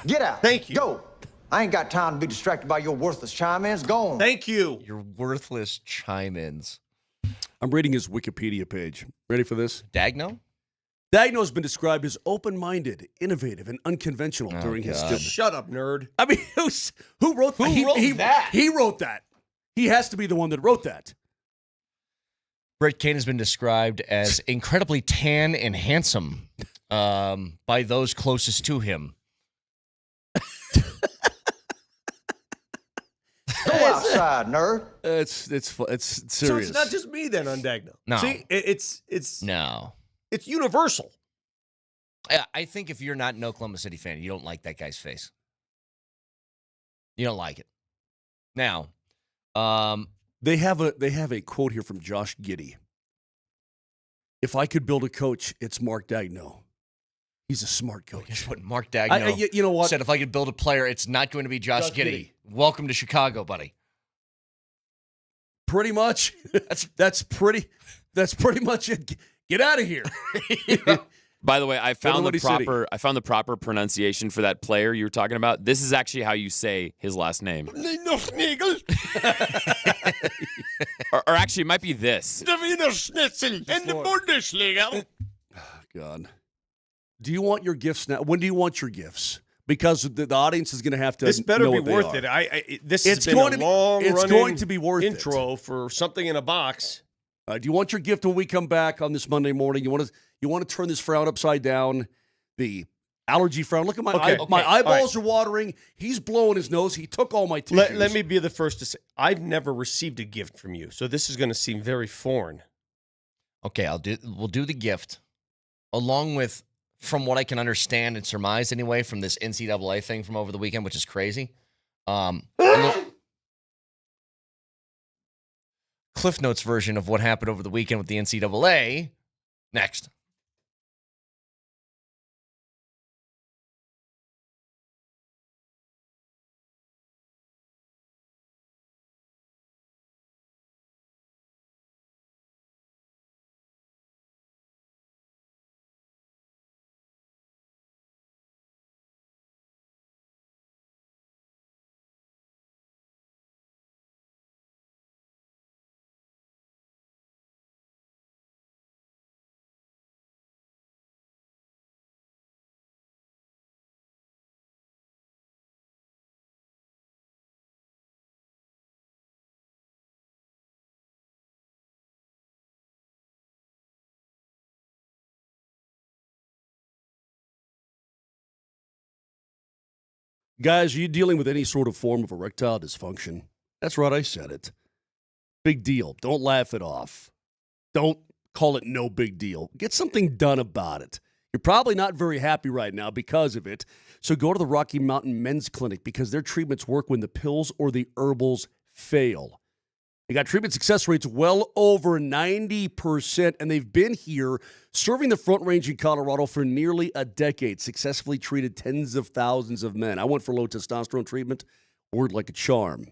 Get out. Thank you. Go. I ain't got time to be distracted by your worthless chime-ins. Go on. Thank you. Your worthless chime-ins. I'm reading his Wikipedia page. Ready for this? Dagno? Dagno has been described as open-minded, innovative, and unconventional during his stint. Shut up, nerd. I mean, who wrote that? He wrote that. He has to be the one that wrote that. Brett Kane has been described as incredibly tan and handsome by those closest to him. Go outside, nerd. It's serious. So it's not just me then on Dagno. No. See, it's No. It's universal. I think if you're not an Oklahoma City fan, you don't like that guy's face. You don't like it. Now, they have a quote here from Josh Giddey. If I could build a coach, it's Mark Dagno. He's a smart coach. Guess what? Mark Dagno you know what? said if I could build a player, it's not going to be Josh Giddey. Welcome to Chicago, buddy. Pretty much. That's pretty much it. Get out of here. By the way, I found Liberty City. the proper pronunciation for that player you were talking about. This is actually how you say his last name. or actually, it might be this. God. Do you want your gifts now? When do you want your gifts? Because the audience is going to have to. This better know be what they worth are. it. This has been a long It's running going to be worth intro it. for something in a box. Do you want your gift when we come back on this Monday morning? You want to turn this frown upside down? The allergy frown. Look at my Okay. my eyeballs All are watering. He's blowing his nose. He took all my tissues. Let me be the first to say, I've never received a gift from you, so this is going to seem very foreign. Okay, we'll do the gift, along with, from what I can understand and surmise anyway, from this NCAA thing from over the weekend, which is crazy. Cliff Notes version of what happened over the weekend with the NCAA. Next. Guys, are you dealing with any sort of form of erectile dysfunction? That's right, I said it. Big deal. Don't laugh it off. Don't call it no big deal. Get something done about it. You're probably not very happy right now because of it. So go to the Rocky Mountain Men's Clinic because their treatments work when the pills or the herbals fail. They got treatment success rates well over 90%, and they've been here serving the Front Range in Colorado for nearly a decade, successfully treated tens of thousands of men. I went for low testosterone treatment, worked like a charm.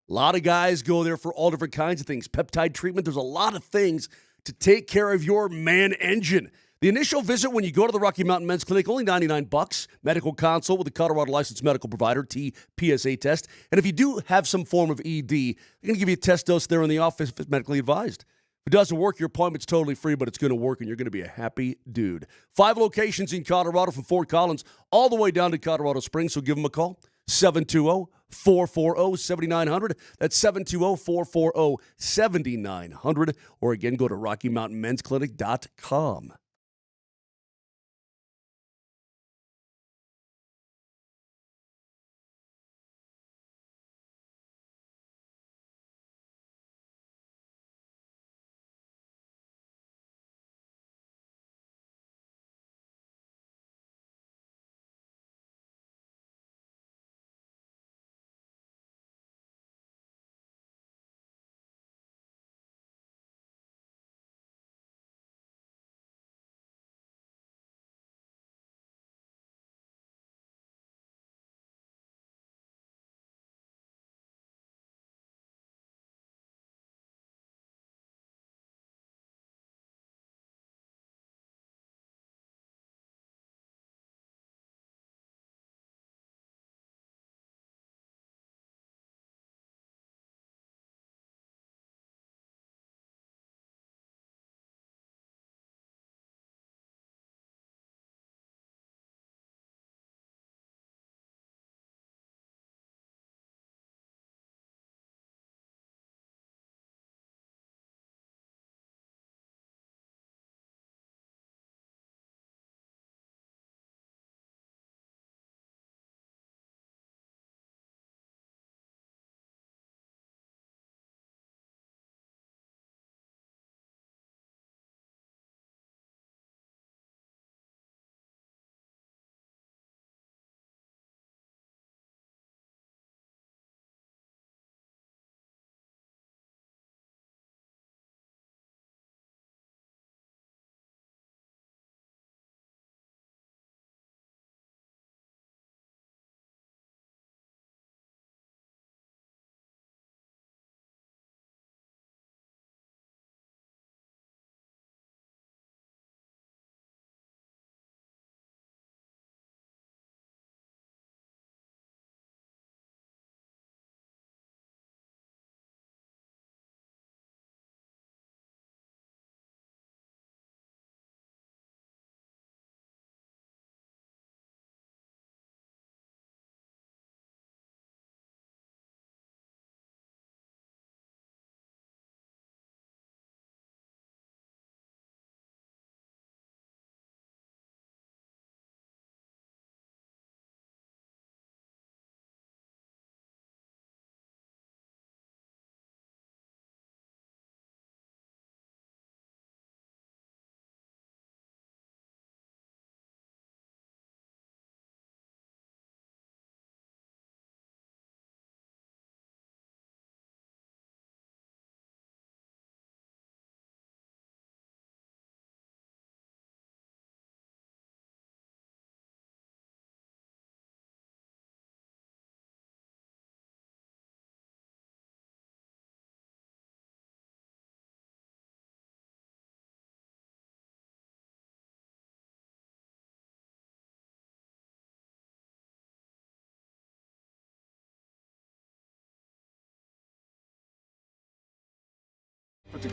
A lot of guys go there for all different kinds of things. Peptide treatment, there's a lot of things to take care of your man engine. The initial visit when you go to the Rocky Mountain Men's Clinic, only $99. Medical consult with a Colorado licensed medical provider, PSA test. And if you do have some form of ED, they're going to give you a test dose there in the office if it's medically advised. If it doesn't work, your appointment's totally free, but it's going to work, and you're going to be a happy dude. 5 locations in Colorado from Fort Collins all the way down to Colorado Springs, so give them a call. 720-440-7900. That's 720-440-7900. Or again, go to RockyMountainMen'sClinic.com.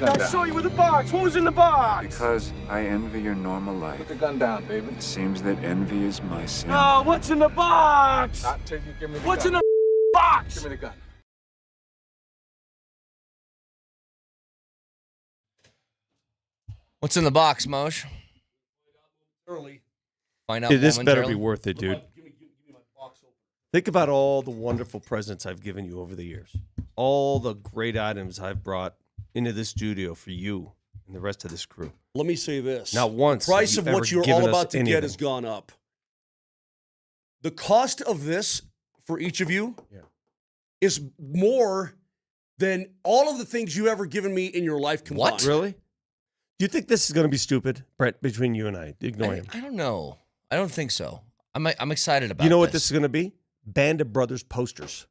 I saw you with the box. What was in the box? Because I envy your normal life. Put the gun down, baby. It seems that envy is my sin. No, what's in the box? Not till you give me the What's gun. in the box? Give me the gun. What's in the box, Mosh? Early. Find out. Dude, this better momentarily. be worth it, dude. Think about all the wonderful presents I've given you over the years. All the great items I've brought into this studio for you and the rest of this crew. Let me say this. Not once. The price have of you what ever you're given all us about to anything. get has gone up. The cost of this for each of you is more than all of the things you've ever given me in your life combined. What? Really? Do you think this is going to be stupid, Brett, between you and I? Ignore him. I don't know. I don't think so. I'm excited about You know what this is going to be? Band of Brothers posters.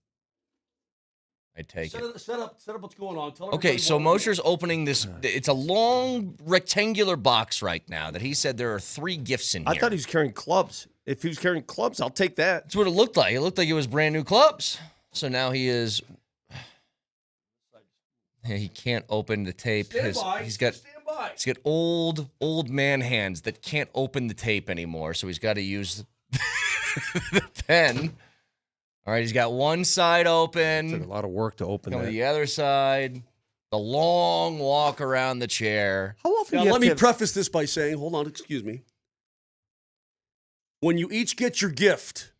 I take it. Set up what's going on. Tell Okay, everybody so what- Moser's opening this. It's a long rectangular box right now that he said there are 3 gifts in here. I thought he was carrying clubs. If he was carrying clubs, I'll take that. That's what it looked like. It looked like it was brand new clubs. So now he is. He can't open the tape. He's got old man hands that can't open the tape anymore. So he's got to use the pen. All right, he's got one side open. Took a lot of work to open Come that. to the other side. The long walk around the chair. How often? Now, do you let have me to have- preface this by saying, hold on, excuse me. When you each get your gift,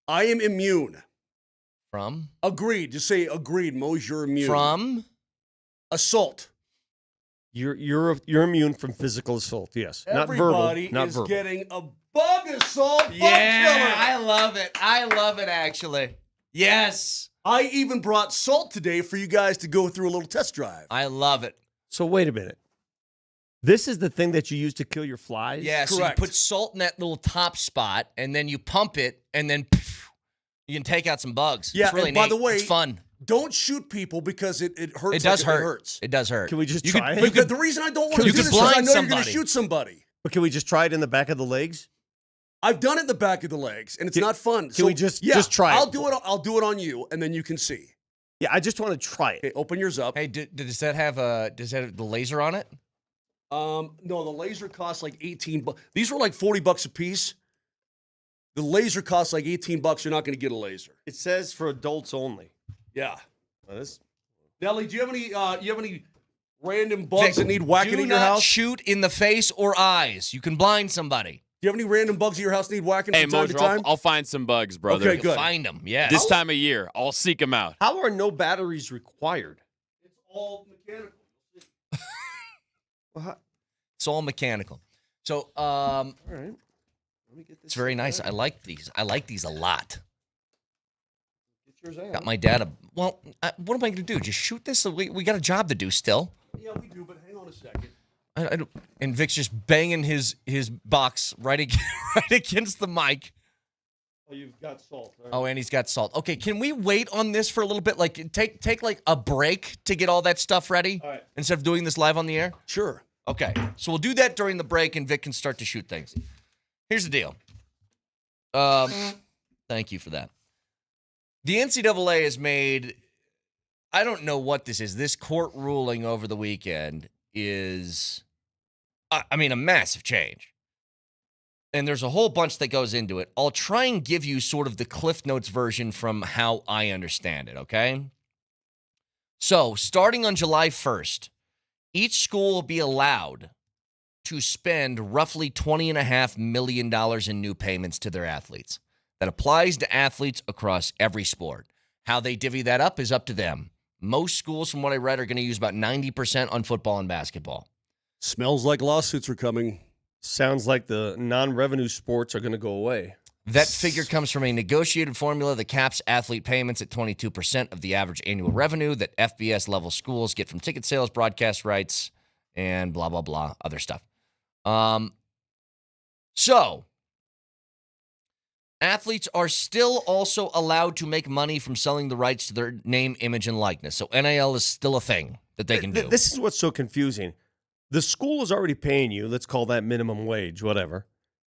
I am immune. From? Agreed. Just say agreed, Mose, you're immune. From? Assault. You're immune from physical assault. Yes, Everybody not is verbal. getting a bug assault. Bug Yeah, killer. I love it. I love it, actually. Yes. I even brought salt today for you guys to go through a little test drive. I love it. So wait a minute. This is the thing that you use to kill your flies? Yeah, so you Correct. put salt in that little top spot, and then you pump it, and then you can take out some bugs. Yeah, it's really and by neat. the way, it's fun. Don't shoot people because it hurts. It does like hurt. It hurts. It does hurt. Can we just You try could- it? you could- the reason I don't want to you do could this is I blind know you're going to somebody. shoot somebody. But can we just try it in the back of the legs? I've done it in the back of the legs, and it's not fun. Can we just try it? I'll do it. I'll do it on you, and then you can see. Yeah, I just want to try it. Okay, open yours up. Hey, does that have the laser on it? No, the laser costs like $18. These were like $40 a piece. The laser costs like $18. You're not going to get a laser. It says for adults only. Yeah. Well, this Nelly, do you have any random bugs that need whacking Do in your not house? shoot in the face or eyes. You can blind somebody. Do you have any random bugs in your house that need whacking Hey, from time to Moser, time? I'll find some bugs, brother. Okay, good. Find them. Yes. This time of year, I'll seek them out. How are no batteries required? It's all mechanical. It's all mechanical. So, All right. Let me get this. it's very nice. I like these. I like these a lot. Get yours out. Got my dad a. Well, what am I going to do? Just shoot this? We got a job to do still. Yeah, we do, but hang on a second. I don't, and Vic's just banging his box right against the mic. Oh, you've got salt. All right. Oh, and he's got salt. Okay, can we wait on this for a little bit? Like, take like a break to get all that stuff ready All right. instead of doing this live on the air? Sure. Okay, so we'll do that during the break, and Vic can start to shoot things. Here's the deal. Thank you for that. The NCAA has made, I don't know what this is. This court ruling over the weekend is, I mean, a massive change. And there's a whole bunch that goes into it. I'll try and give you sort of the Cliff Notes version from how I understand it, okay? So, starting on July 1st, each school will be allowed to spend roughly $20.5 million in new payments to their athletes. That applies to athletes across every sport. How they divvy that up is up to them. Most schools, from what I read, are going to use about 90% on football and basketball. Smells like lawsuits are coming. Sounds like the non-revenue sports are going to go away. That figure comes from a negotiated formula that caps athlete payments at 22% of the average annual revenue that FBS-level schools get from ticket sales, broadcast rights, and blah, blah, blah, other stuff. So, athletes are still also allowed to make money from selling the rights to their name, image, and likeness. So, NIL is still a thing that they can do. This is what's so confusing. The school is already paying you, let's call that minimum wage, whatever.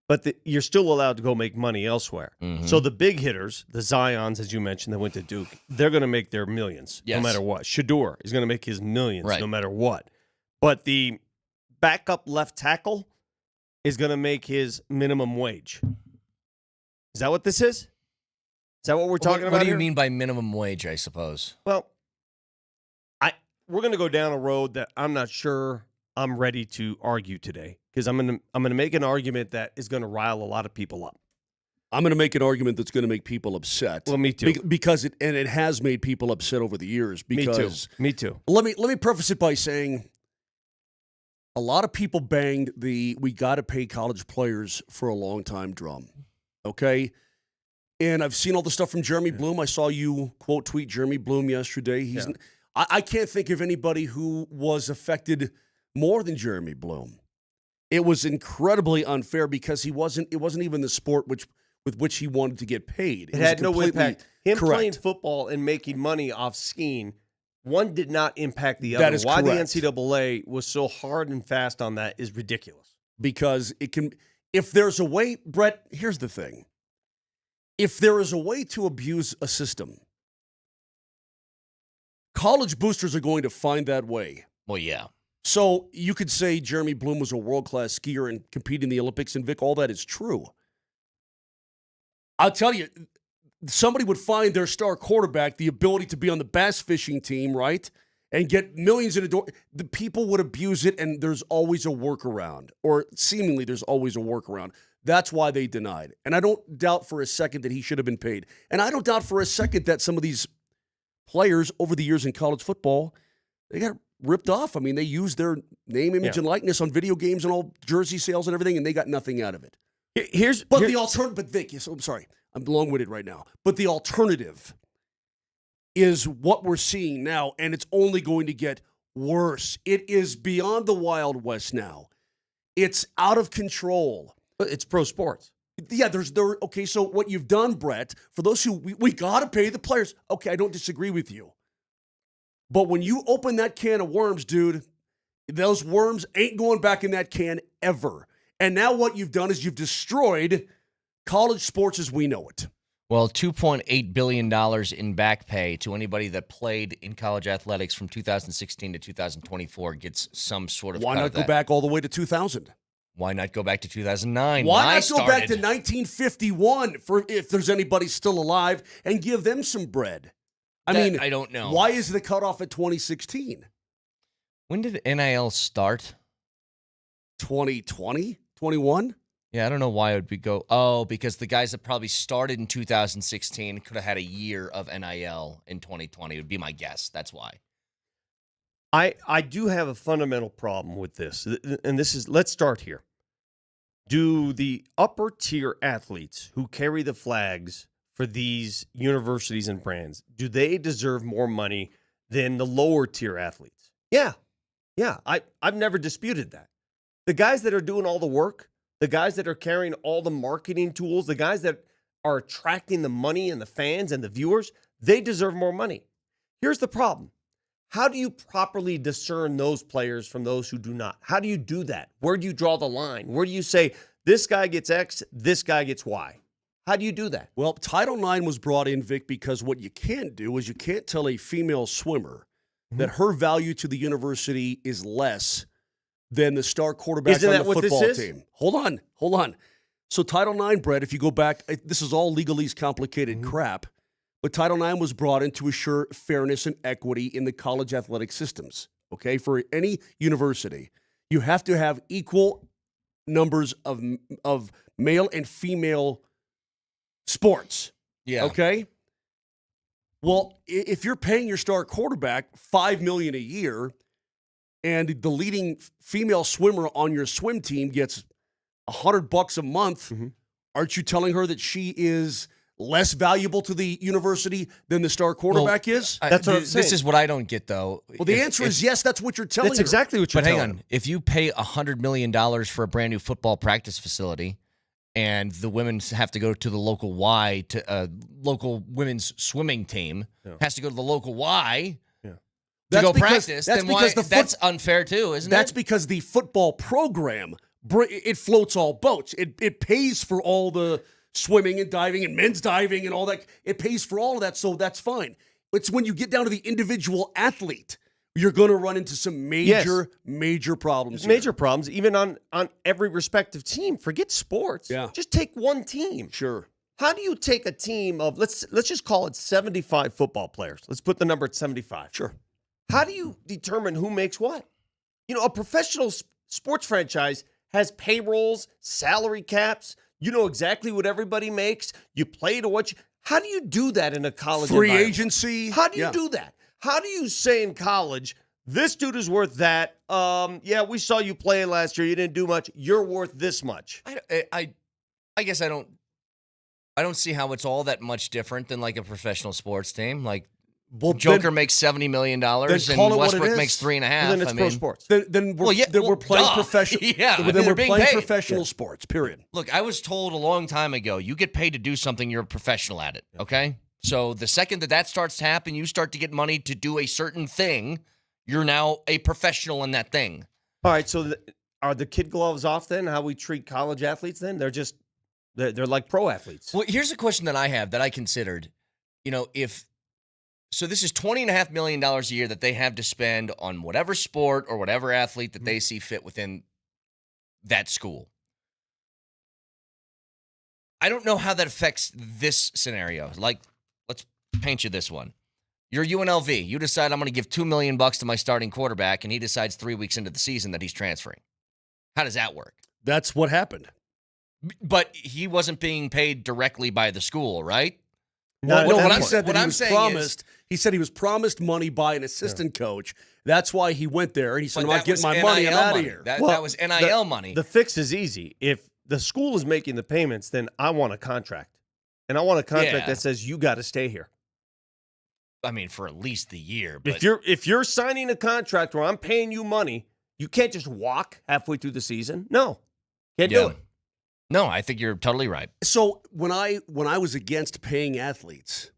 but you're still allowed to go make money elsewhere. So the big hitters, the Zions, as you mentioned, that went to Duke, they're going to make their millions no matter what. Shador is going to make his millions no matter what. But the backup left tackle is going to make his minimum wage. Is that what this is? Is that what we're talking about? What do you mean by minimum wage, I suppose? Well, we're going to go down a road that I'm not sure I'm ready to argue today, because I'm going to make an argument that is going to rile a lot of people up. I'm going to make an argument that's going to make people upset. Well, me too. Because it has made people upset over the years. Because me too. Let me preface it by saying a lot of people banged the "we got to pay college players for a long time" drum. Okay, and I've seen all the stuff from Jeremy Bloom. I saw you quote tweet Jeremy Bloom yesterday. I can't think of anybody who was affected more than Jeremy Bloom. It was incredibly unfair because it wasn't even the sport with which he wanted to get paid. It had no impact. Him playing football and making money off skiing, one did not impact the other. That is Why correct. the NCAA was so hard and fast on that is ridiculous. Because it can, if there's a way, Brett, here's the thing. If there is a way to abuse a system, college boosters are going to find that way. Well, yeah. So you could say Jeremy Bloom was a world-class skier and competed in the Olympics, and Vic, all that is true. I'll tell you, somebody would find their star quarterback the ability to be on the bass fishing team, right, and get millions in a door. The people would abuse it, and there's always a workaround, or seemingly there's always a workaround. That's why they denied. And I don't doubt for a second that he should have been paid. And I don't doubt for a second that some of these players over the years in college football, they got ripped off. I mean, they used their name, image, and likeness on video games and all jersey sales and everything, and they got nothing out of it. The alternative, but Vic, I'm sorry, I'm long-winded right now. But the alternative is what we're seeing now, and it's only going to get worse. It is beyond the Wild West now. It's out of control. But it's pro sports. Yeah, okay, so what you've done, Brett, for those who, we got to pay the players. Okay, I don't disagree with you. But when you open that can of worms, dude, those worms ain't going back in that can ever. And now what you've done is you've destroyed college sports as we know it. Well, $2.8 billion in back pay to anybody that played in college athletics from 2016 to 2024 gets some sort of Why not go back all the way to 2000? Why not go back to 2009? Why not go back to 1951 if there's anybody still alive and give them some bread? I mean, I don't know. Why is the cutoff at 2016? When did NIL start? 2020? 21? Yeah, I don't know why it would because the guys that probably started in 2016 could have had a year of NIL in 2020 would be my guess. That's why. I do have a fundamental problem with this. And let's start here. Do the upper tier athletes who carry the flags for these universities and brands, do they deserve more money than the lower tier athletes? Yeah. I've never disputed that. The guys that are doing all the work, the guys that are carrying all the marketing tools, the guys that are attracting the money and the fans and the viewers, they deserve more money. Here's the problem. How do you properly discern those players from those who do not? How do you do that? Where do you draw the line? Where do you say, this guy gets X, this guy gets Y? How do you do that? Well, Title IX was brought in, Vic, because what you can't do is you can't tell a female swimmer that her value to the university is less than the star quarterback on the football team. Hold on. So Title IX, Brett, if you go back, this is all legalese complicated crap, but Title IX was brought in to assure fairness and equity in the college athletic systems, okay? For any university, you have to have equal numbers of male and female sports, okay? Well, if you're paying your star quarterback $5 million a year and the leading female swimmer on your swim team gets $100 a month, aren't you telling her that she is less valuable to the university than the star quarterback is? That's what I'm saying. This is what I don't get, though. Well, the answer is yes. That's what you're telling her. That's exactly what you're telling her. But hang on. If you pay $100 million for a brand new football practice facility and the women have to go to the local Y, to local women's swimming team has to go to the local Y to go practice, then that's unfair too, isn't it? That's because the football program it floats all boats. It pays for all the swimming and diving and men's diving and all that. It pays for all of that, so that's fine. It's when you get down to the individual athlete, you're going to run into some major problems. Major problems, even on every respective team. Forget sports. Yeah. Just take one team. Sure. How do you take a team of, let's just call it 75 football players. Let's put the number at 75. Sure. How do you determine who makes what? A professional sports franchise has payrolls, salary caps. You know exactly what everybody makes. You play to what how do you do that in a college free environment? Agency? How do you do that? How do you say in college, this dude is worth that? We saw you play last year. You didn't do much. You're worth this much. I guess I don't see how it's all that much different than like a professional sports team. Like Joker makes $70 million and Westbrook makes $3.5 million. Well, then it's pro sports. Then we're playing professional. Yeah, then we're playing paid. professional sports. Period. Look, I was told a long time ago, you get paid to do something, you're a professional at it. Okay, so the second that starts to happen, you start to get money to do a certain thing. You're now a professional in that thing. All right, so are the kid gloves off then? How we treat college athletes then? They're like pro athletes. Well, here's a question that I have that I considered. So this is $20.5 million a year that they have to spend on whatever sport or whatever athlete that they see fit within that school. I don't know how that affects this scenario. Like, let's paint you this one. You're UNLV. You decide I'm going to give $2 million to my starting quarterback, and he decides 3 weeks into the season that he's transferring. How does that work? That's what happened. But he wasn't being paid directly by the school, right? He said he was promised money by an assistant coach. That's why he went there, and he said, I'm not getting my money, I'm out of here. That was NIL money. The fix is easy. If the school is making the payments, then I want a contract. And I want a contract that says you got to stay here. I mean, for at least the year. But If you're signing a contract where I'm paying you money, you can't just walk halfway through the season. No. Can't do it. No, I think you're totally right. So when I was against paying athletes,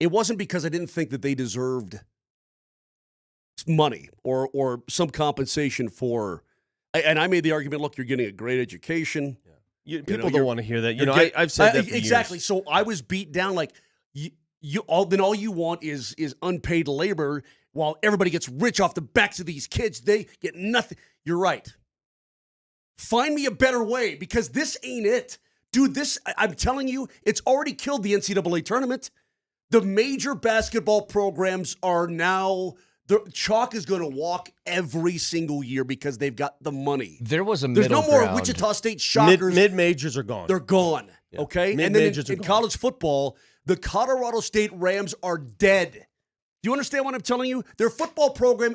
it wasn't because I didn't think that they deserved money or some compensation for. And I made the argument: look, you're getting a great education. People don't want to hear that. I've said that for exactly. years. So I was beat down like all you want is unpaid labor while everybody gets rich off the backs of these kids. They get nothing. You're right. Find me a better way because this ain't it. Dude, I'm telling you, it's already killed the NCAA tournament. The major basketball programs are now, chalk is going to walk every single year because they've got the money. There's no more Wichita State Shockers. Mid-majors are gone. They're gone, okay? And then in college football, the Colorado State Rams are dead. Do you understand what I'm telling you? Their football program,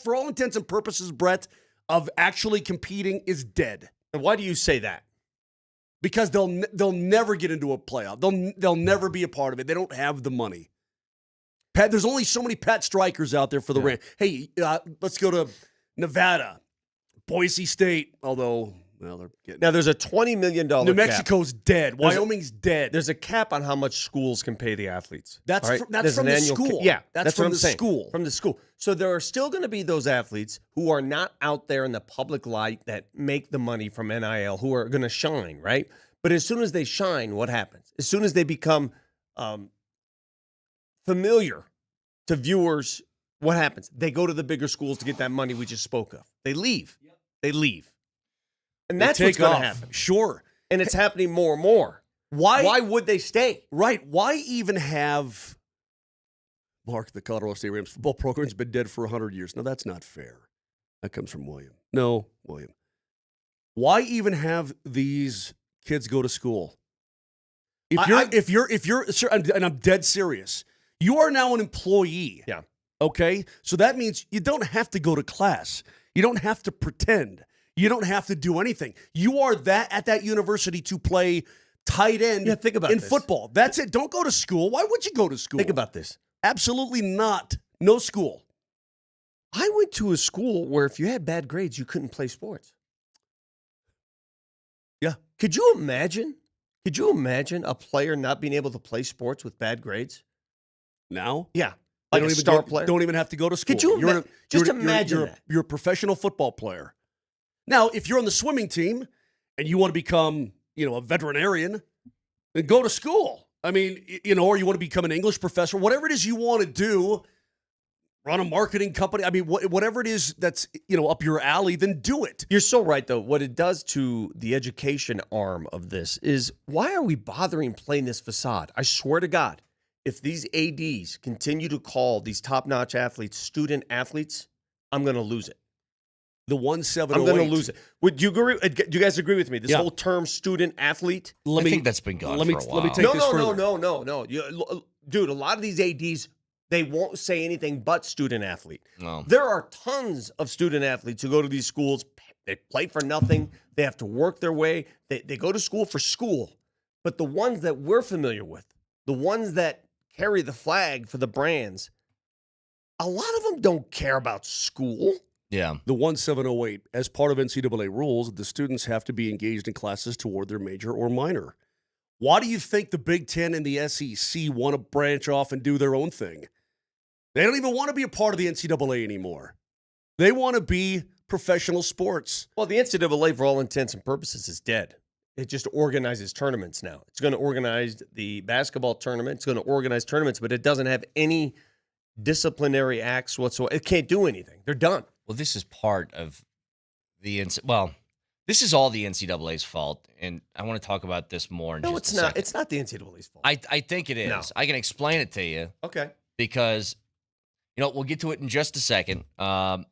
for all intents and purposes, Brett, of actually competing is dead. And why do you say that? Because they'll never get into a playoff. They'll never be a part of it. They don't have the money. Pat, there's only so many Pat Strikers out there for the Rams. Hey, let's go to Nevada, Boise State. Although, they're getting now there's a $20 million New Mexico's cap. dead. Wyoming's dead. There's a cap on how much schools can pay the athletes. That's from the school. That's from the school. From the school. So there are still going to be those athletes who are not out there in the public light that make the money from NIL who are going to shine, right? But as soon as they shine, what happens? As soon as they become familiar to viewers, what happens? They go to the bigger schools to get that money we just spoke of. They leave. They leave. And that's what's going to happen. Sure. And it's happening more and more. Why would they stay? Right. Why even have Mark, the Colorado State Rams football program's been dead for 100 years? No, that's not fair. That comes from William. No, William. Why even have these kids go to school? If you're, and I'm dead serious, you are now an employee. Yeah. Okay? So that means you don't have to go to class. You don't have to pretend. You don't have to do anything. You are at that university to play tight end in football. That's it. Don't go to school. Why would you go to school? Think about this. Absolutely not. No school. I went to a school where if you had bad grades, you couldn't play sports. Yeah. Could you imagine a player not being able to play sports with bad grades? Now? Yeah. Like a star player. Don't even have to go to school. Could you imagine that? You're a professional football player. Now, if you're on the swimming team and you want to become, a veterinarian, then go to school. I mean, or you want to become an English professor, whatever it is you want to do, run a marketing company. I mean, whatever it is that's, up your alley, then do it. You're so right, though. What it does to the education arm of this is, why are we bothering playing this facade? I swear to God, if these ADs continue to call these top-notch athletes student athletes, I'm going to lose it. The 1708. I'm going to lose it. Would you agree? Do you guys agree with me? This whole term student athlete? I think that's been gone for a while. Let me take this further. No. Dude, a lot of these ADs, they won't say anything but student athlete. No. There are tons of student athletes who go to these schools. They play for nothing. They have to work their way. They go to school for school. But the ones that we're familiar with, the ones that carry the flag for the brands, a lot of them don't care about school. Yeah. The 1708, as part of NCAA rules, the students have to be engaged in classes toward their major or minor. Why do you think the Big Ten and the SEC want to branch off and do their own thing? They don't even want to be a part of the NCAA anymore. They want to be professional sports. Well, the NCAA, for all intents and purposes, is dead. It just organizes tournaments now. It's going to organize the basketball tournament. It's going to organize tournaments, but it doesn't have any disciplinary acts whatsoever. It can't do anything. They're done. Well, this is part of the this is all the NCAA's fault, and I want to talk about this more in just a second. It's not the NCAA's fault. I think it is. No. I can explain it to you. Okay. Because, we'll get to it in just a second. You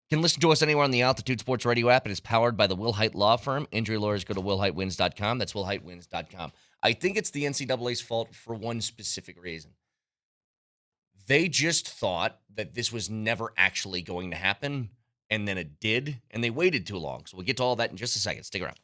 can listen to us anywhere on the Altitude Sports Radio app. It is powered by the Will Hite Law Firm. Injury lawyers go to willhitewins.com. That's willhitewins.com. I think it's the NCAA's fault for one specific reason. They just thought that this was never actually going to happen, and then it did, and they waited too long. So we'll get to all that in just a second. Stick around.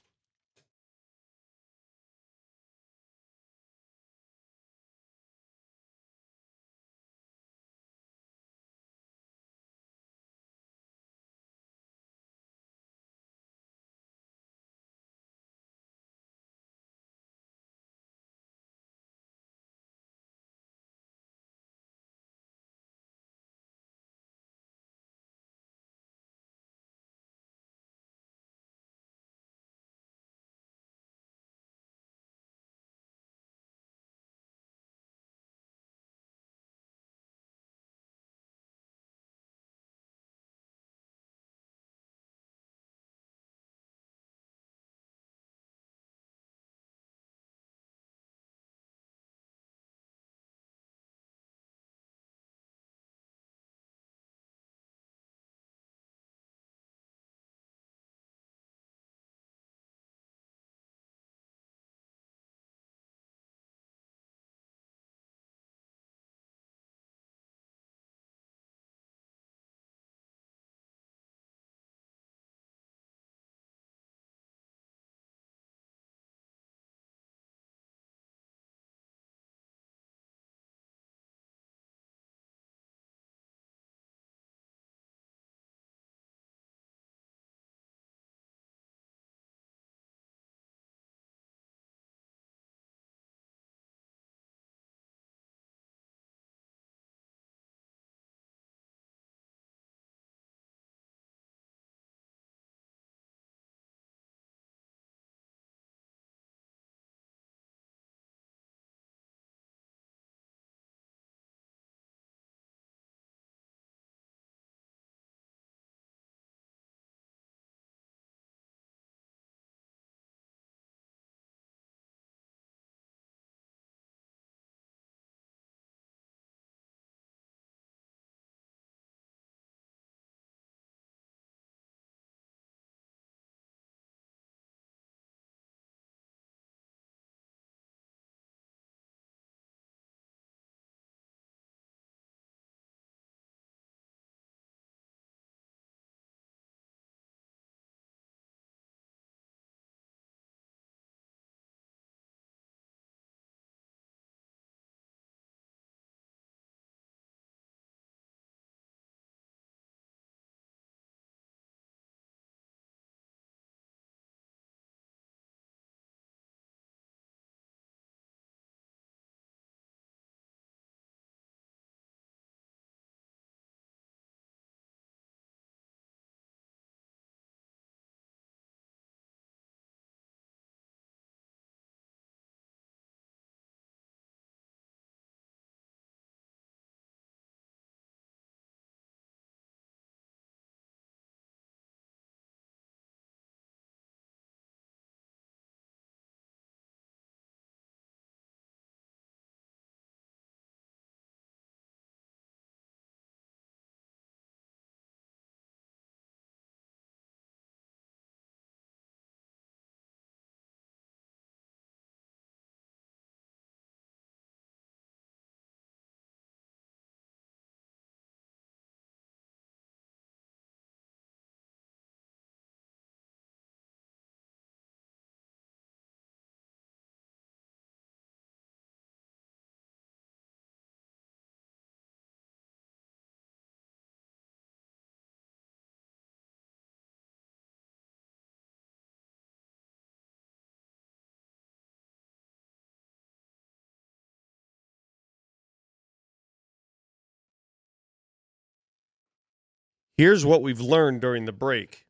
Here's what we've learned during the break.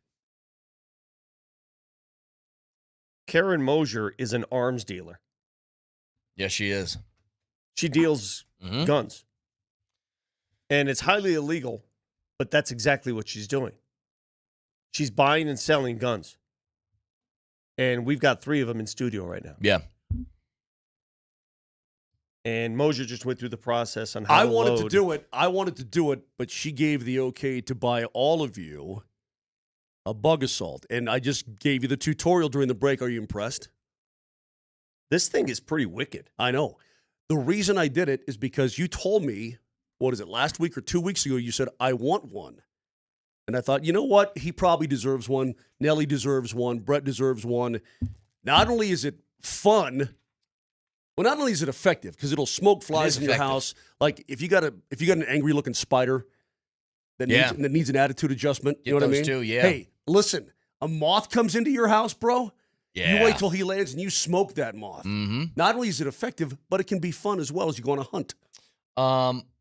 Karen Moser is an arms dealer. Yes, she is. She deals guns. And it's highly illegal, but that's exactly what she's doing. She's buying and selling guns. And we've got 3 of them in studio right now. Yeah. And Moser just went through the process on how I to wanted load. to do it. I wanted to do it, but she gave the okay to buy all of you a bug assault. And I just gave you the tutorial during the break. Are you impressed? This thing is pretty wicked. I know. The reason I did it is because you told me, what is it, last week or 2 weeks ago, you said, I want one. And I thought, you know what? He probably deserves one. Nelly deserves one. Brett deserves one. Not only is it fun, well, not only is it effective, because it'll smoke flies in your house. Like if you got an angry looking spider that needs an attitude adjustment, you know what I mean? Too, yeah. Hey, listen, a moth comes into your house, bro. Yeah. You wait till he lands and you smoke that moth. Mm-hmm. Not only is it effective, but it can be fun as well as you go on a hunt.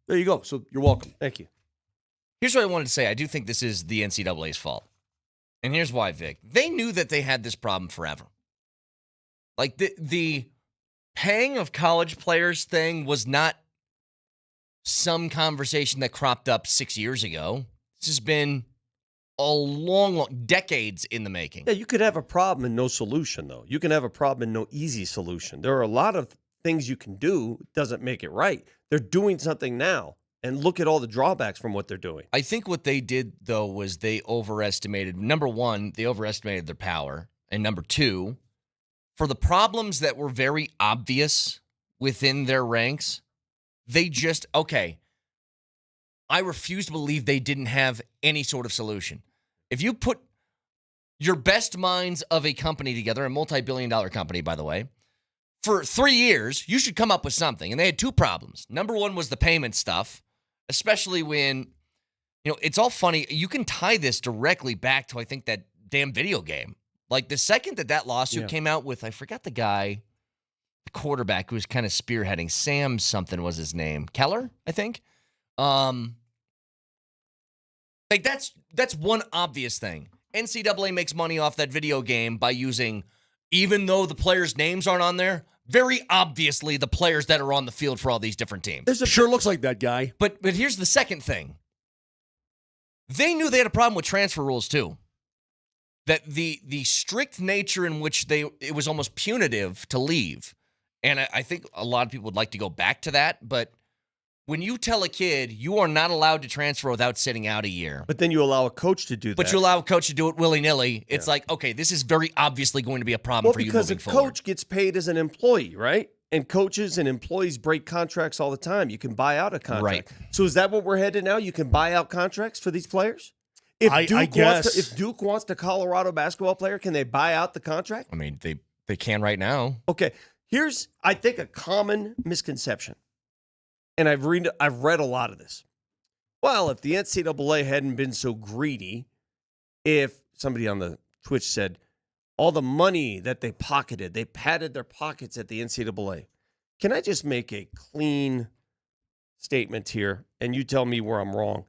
There you go. So you're welcome. Thank you. Here's what I wanted to say. I do think this is the NCAA's fault. And here's why, Vic. They knew that they had this problem forever. Like the paying of college players thing was not some conversation that cropped up 6 years ago. This has been a long decades in the making. Yeah, you could have a problem and no solution, though. You can have a problem and no easy solution. There are a lot of things you can do. It doesn't make it right. They're doing something now, and look at all the drawbacks from what they're doing. I think what they did, though, was they overestimated. Number one, they overestimated their power. And number two, for the problems that were very obvious within their ranks, they just, okay, I refuse to believe they didn't have any sort of solution. If you put your best minds of a company together, a multi-billion-dollar company, by the way, for 3 years, you should come up with something. And they had 2 problems. Number one was the payment stuff, especially when, it's all funny. You can tie this directly back to, I think, that damn video game. Like, the second that lawsuit came out with, I forgot the guy, the quarterback who was kind of spearheading, Sam something was his name. Keller, I think. Like, that's one obvious thing. NCAA makes money off that video game by using, even though the players' names aren't on there, very obviously the players that are on the field for all these different teams. Sure looks like that guy. But here's the second thing. They knew they had a problem with transfer rules, too. That the strict nature in which it was almost punitive to leave. And I think a lot of people would like to go back to that, but when you tell a kid you are not allowed to transfer without sitting out a year. But then you allow a coach to do that. But you allow a coach to do it willy-nilly. It's like, okay, this is very obviously going to be a problem for you moving forward. Because a coach gets paid as an employee, right? And coaches and employees break contracts all the time. You can buy out a contract. Right. So is that what we're headed now? You can buy out contracts for these players? I guess. If Duke wants a Colorado basketball player, can they buy out the contract? I mean, they can right now. Okay. Here's, I think, a common misconception. And I've read a lot of this. Well, if the NCAA hadn't been so greedy, if somebody on the Twitch said, all the money that they pocketed, they padded their pockets at the NCAA. Can I just make a clean statement here, and you tell me where I'm wrong?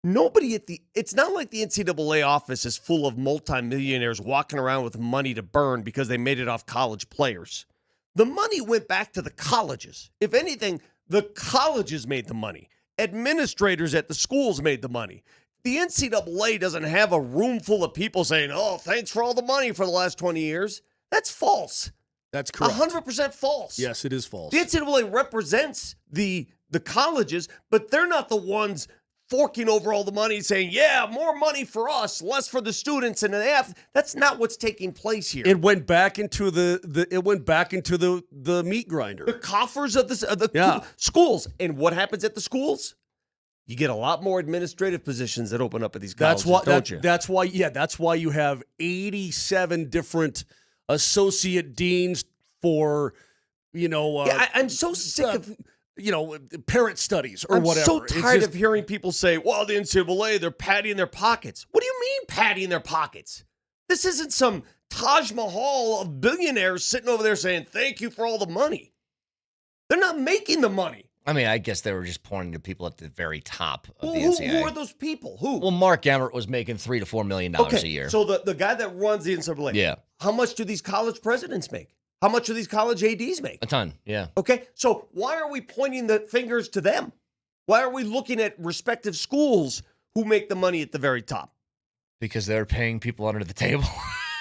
It's not like the NCAA office is full of multimillionaires walking around with money to burn because they made it off college players. The money went back to the colleges. If anything, the colleges made the money. Administrators at the schools made the money. The NCAA doesn't have a room full of people saying, oh, thanks for all the money for the last 20 years. That's false. That's correct. 100% false. Yes, it is false. The NCAA represents the colleges, but they're not the ones forking over all the money saying, yeah, more money for us, less for the students and the athletes. That's not what's taking place here. It went back into the meat grinder. The coffers of the schools. And what happens at the schools? You get a lot more administrative positions that open up at these colleges, don't you? That's why you have 87 different associate deans for, I'm so sick of parent studies or whatever. I'm so tired of hearing people say, well, the NCAA, they're padding their pockets. What do you mean padding their pockets? This isn't some Taj Mahal of billionaires sitting over there saying, thank you for all the money. They're not making the money. I mean, I guess they were just pointing to people at the very top of the Who NCAA. are those people? Who? Well, Mark Emmert was making $3 to $4 million a year. So the guy that runs the NCAA. Yeah. How much do these college presidents make? How much do these college ADs make? A ton, yeah. Okay, so why are we pointing the fingers to them? Why are we looking at respective schools who make the money at the very top? Because they're paying people under the table.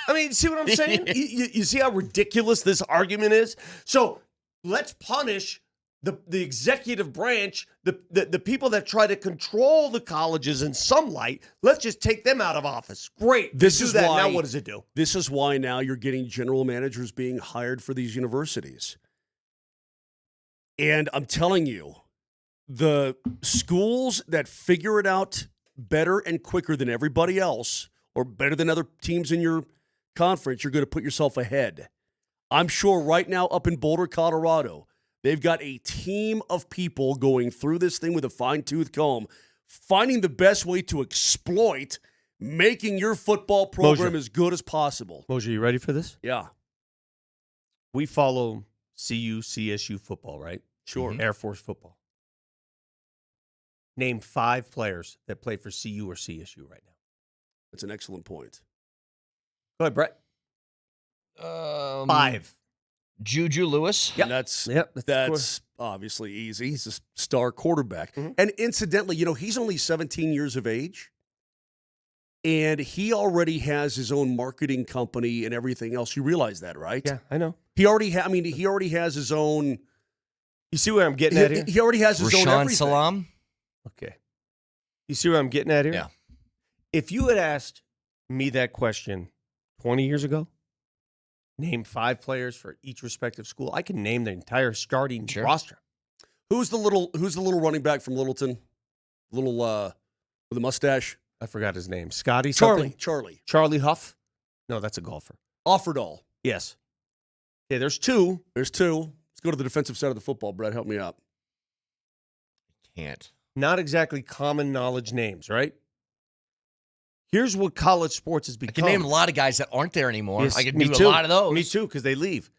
I mean, see what I'm saying? you see how ridiculous this argument is? So let's punish the executive branch, the people that try to control the colleges in some light. Let's just take them out of office. Great. This do is that. why, now what does it do? This is why now you're getting general managers being hired for these universities. And I'm telling you, the schools that figure it out better and quicker than everybody else, or better than other teams in your conference, you're going to put yourself ahead. I'm sure right now up in Boulder, Colorado, they've got a team of people going through this thing with a fine-tooth comb, finding the best way to exploit, making your football program as good as possible. Moser, you ready for this? Yeah. We follow CU, CSU football, right? Sure. Air Force football. Name 5 players that play for CU or CSU right now. That's an excellent point. Go ahead, Brett. 5. Juju Lewis. Yep. That's obviously easy. He's a star quarterback. Mm-hmm. And incidentally, he's only 17 years of age. And he already has his own marketing company and everything else. You realize that, right? Yeah, I know. He already has his own. You see where I'm getting at here? He already has his own everything. Salam. Okay. You see where I'm getting at here? Yeah. If you had asked me that question 20 years ago, name 5 players for each respective school, I can name the entire starting roster. Who's the little running back from Littleton? Little with a mustache? I forgot his name. Scotty something? Charlie Huff? No, that's a golfer. Offerdahl. Yes. Okay, there's 2. Let's go to the defensive side of the football. Brett, help me out. Can't. Not exactly common knowledge names, right? Here's what college sports has become. I can name a lot of guys that aren't there anymore. Yes, I can me do too. a lot of those. Me too, because they leave.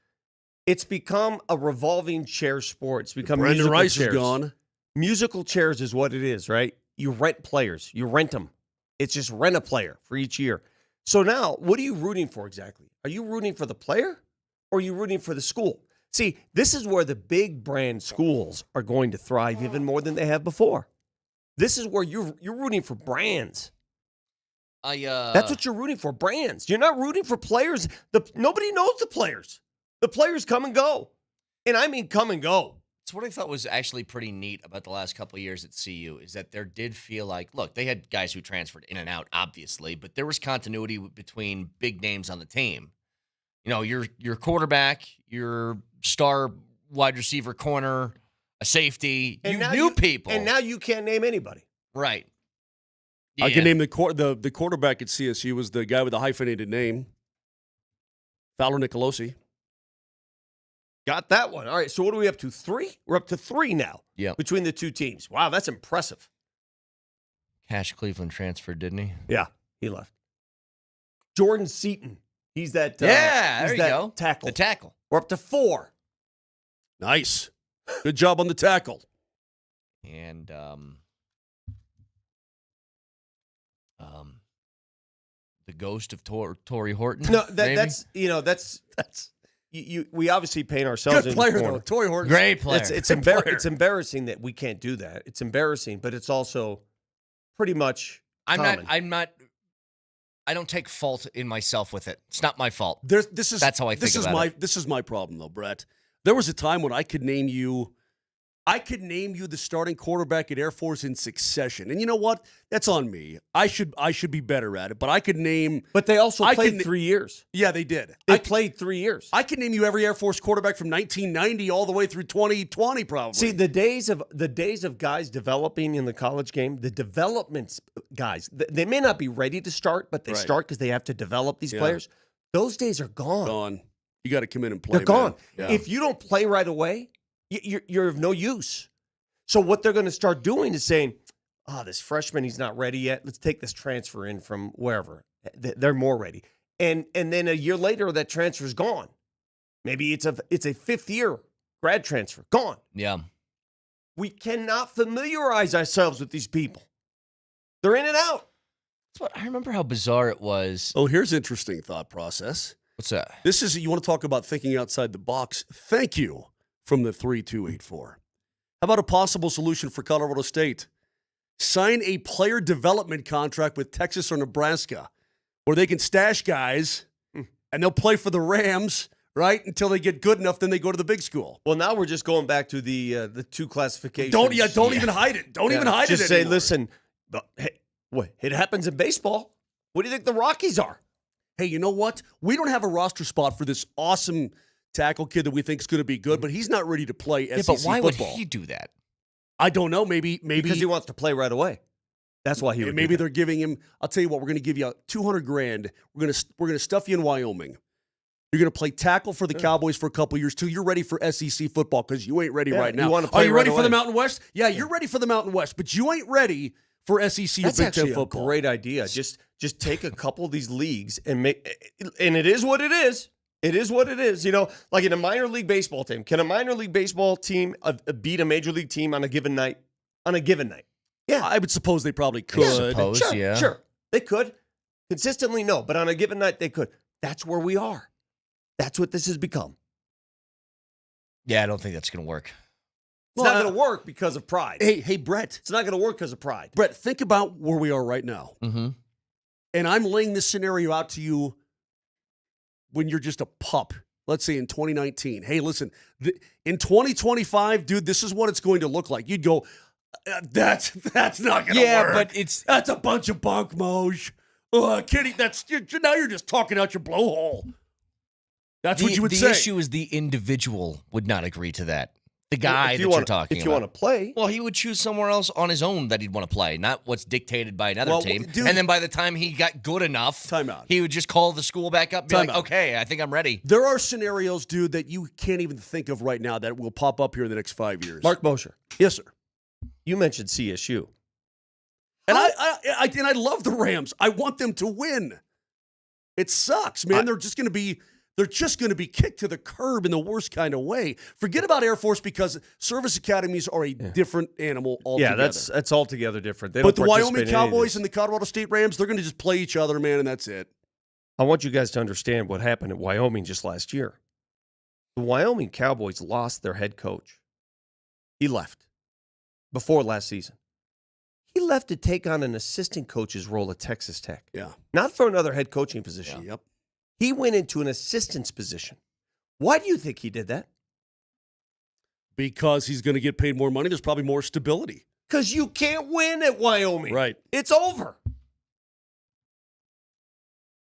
It's become a revolving chair sport. It's become Brandon musical Rice chairs. is gone. Musical chairs is what it is, right? You rent players. You rent them. It's just rent a player for each year. So now, what are you rooting for exactly? Are you rooting for the player or are you rooting for the school? See, this is where the big brand schools are going to thrive even more than they have before. This is where you're rooting for brands. That's what you're rooting for, brands. You're not rooting for players. Nobody knows the players. The players come and go. And I mean come and go. It's what I thought was actually pretty neat about the last couple of years at CU is that there did feel like, look, they had guys who transferred in and out, obviously, but there was continuity between big names on the team. Your quarterback, your star wide receiver corner, a safety, you knew people. And now you can't name anybody. Right. Yeah. I can name the quarterback at CSU was the guy with the hyphenated name, Fowler Nicolosi. Got that one. All right, so what are we up to? 3? We're up to 3 now. Yeah. Between the two teams. Wow, that's impressive. Cash Cleveland transferred, didn't he? Yeah, he left. Jordan Seaton. He's that. There you go. Tackle. The tackle. We're up to 4. Nice. Good job on the tackle. And the ghost of Torrey Horton. No, that's we obviously paint ourselves Good in player the corner. though. Torrey Horton. Great player. It's embarrassing that we can't do that. It's embarrassing, but it's also pretty much common. I don't take fault in myself with it. It's not my fault. That's how I think about it. This is my problem though, Brett. There was a time when I could name you the starting quarterback at Air Force in succession. And you know what? That's on me. I should be better at it, but I could name. But they also played 3 years. Yeah, they did. They played 3 years. I could name you every Air Force quarterback from 1990 all the way through 2020 probably. See, the days of guys developing in the college game, the development guys, they may not be ready to start, but they start because they have to develop these players. Those days are gone. You got to come in and play. They're gone. Yeah. If you don't play right away, you're of no use. So what they're going to start doing is saying, this freshman, he's not ready yet. Let's take this transfer in from wherever. They're more ready. And then a year later, that transfer is gone. Maybe it's a fifth-year grad transfer. Gone. Yeah. We cannot familiarize ourselves with these people. They're in and out. That's what I remember how bizarre it was. Oh, here's interesting thought process. What's that? This is, you want to talk about thinking outside the box. Thank you from the 3284. How about a possible solution for Colorado State? Sign a player development contract with Texas or Nebraska where they can stash guys and they'll play for the Rams, right, until they get good enough, then they go to the big school. Well, now we're just going back to the two classifications. Don't even hide it. Don't even hide it Just say, anymore. listen, hey, what? It happens in baseball. What do you think the Rockies are? Hey, you know what? We don't have a roster spot for this awesome tackle kid that we think is going to be good, but he's not ready to play SEC but why football. would he do that? I don't know. Maybe because he wants to play right away. That's why he would. Maybe they're giving him. I'll tell you what. We're going to give you $200,000. We're going to stuff you in Wyoming. You're going to play tackle for the Cowboys for a couple years till you're ready for SEC football because you ain't ready right now. You want to play Are you right ready away. for the Mountain West? Yeah, you're ready for the Mountain West, but you ain't ready for SEC That's or Big actually Ten football. a great idea. Just take a couple of these leagues and make. And it is what it is. It is what it is. You know, like in a minor league baseball team, can a minor league baseball team beat a major league team on a given night? On a given night. Yeah, I would suppose they probably could. Sure. They could. Consistently, no. But on a given night, they could. That's where we are. That's what this has become. Yeah, I don't think that's going to work. It's not going to work because of pride. Hey, Brett. It's not going to work because of pride. Brett, think about where we are right now. Mm-hmm. And I'm laying this scenario out to you when you're just a pup. Let's say in 2019. Hey, listen, in 2025, dude, this is what it's going to look like. You'd go, that's not going to work. Yeah, but that's a bunch of bunk, Moj. Kitty, now you're just talking out your blowhole. That's what you would say. The issue is the individual would not agree to that. The guy that you're talking about. If you want to play. Well, he would choose somewhere else on his own that he'd want to play, not what's dictated by another team. Dude, and then by the time he got good enough, timeout. He would just call the school back up and be like, okay, I think I'm ready. There are scenarios, dude, that you can't even think of right now that will pop up here in the next 5 years. Mark Moser. Yes, sir. You mentioned CSU. And I love the Rams. I want them to win. It sucks, man. They're just going to be kicked to the curb in the worst kind of way. Forget about Air Force because service academies are a different animal altogether. Yeah, that's altogether different. But the Wyoming Cowboys and the Colorado State Rams, they're going to just play each other, man, and that's it. I want you guys to understand what happened at Wyoming just last year. The Wyoming Cowboys lost their head coach. He left before last season. He left to take on an assistant coach's role at Texas Tech. Yeah. Not for another head coaching position. Yeah. Yep. He went into an assistant's position. Why do you think he did that? Because he's going to get paid more money. There's probably more stability. Because you can't win at Wyoming. Right. It's over.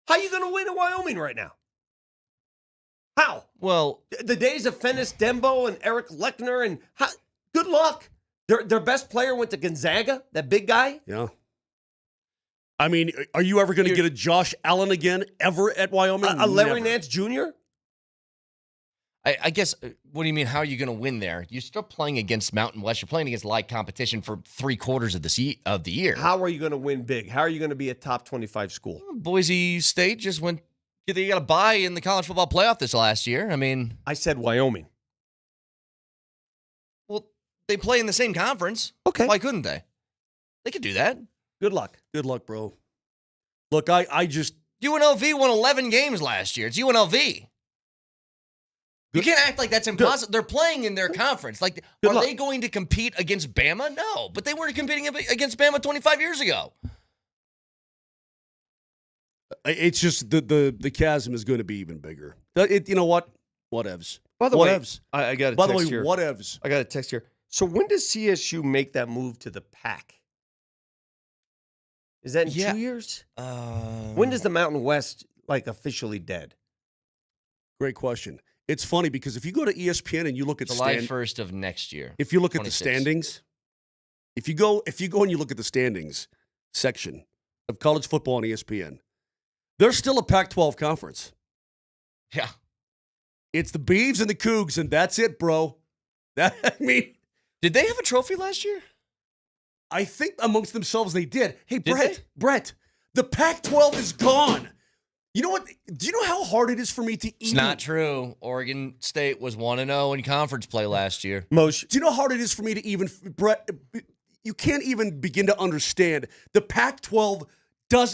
How are you going to win at Wyoming right now? How? Well, the days of Fennis Dembo and Eric Lechner and good luck. Their best player went to Gonzaga, that big guy. Yeah. I mean, are you ever going to get a Josh Allen again ever at Wyoming? A Larry Nance Jr.? I guess, what do you mean, how are you going to win there? You're still playing against Mountain West. You're playing against light competition for 3/4 of the year. How are you going to win big? How are you going to be a top 25 school? Boise State just went, they got a bye in the college football playoff this last year. I mean. I said Wyoming. Well, they play in the same conference. Okay. Why couldn't they? They could do that. Good luck. Good luck, bro. Look, I just... UNLV won 11 games last year. It's UNLV. You can't act like that's impossible. They're playing in their conference. Like, are they going to compete against Bama? No, but they weren't competing against Bama 25 years ago. It's just the chasm is going to be even bigger. You know what? Whatevs. By the way, I got a By the text way, here. whatevs. I got a text here. So when does CSU make that move to the PAC? Is that in 2 years? When does the Mountain West officially dead? Great question. It's funny because if you go to ESPN and you look at July 1st of next year. If you look 26. at the standings, if you go and you look at the standings section of college football on ESPN, there's still a Pac-12 conference. Yeah. It's the Beavs and the Cougs, and that's it, bro. Did they have a trophy last year? I think amongst themselves they did. Hey, Brett, the Pac-12 is gone. You know what? Do you know how hard it is for me to even? It's not true. Oregon State was 1-0 in conference play last year. Moshe, Do you know how hard it is for me to even, Brett? You can't even begin to understand. The Pac-12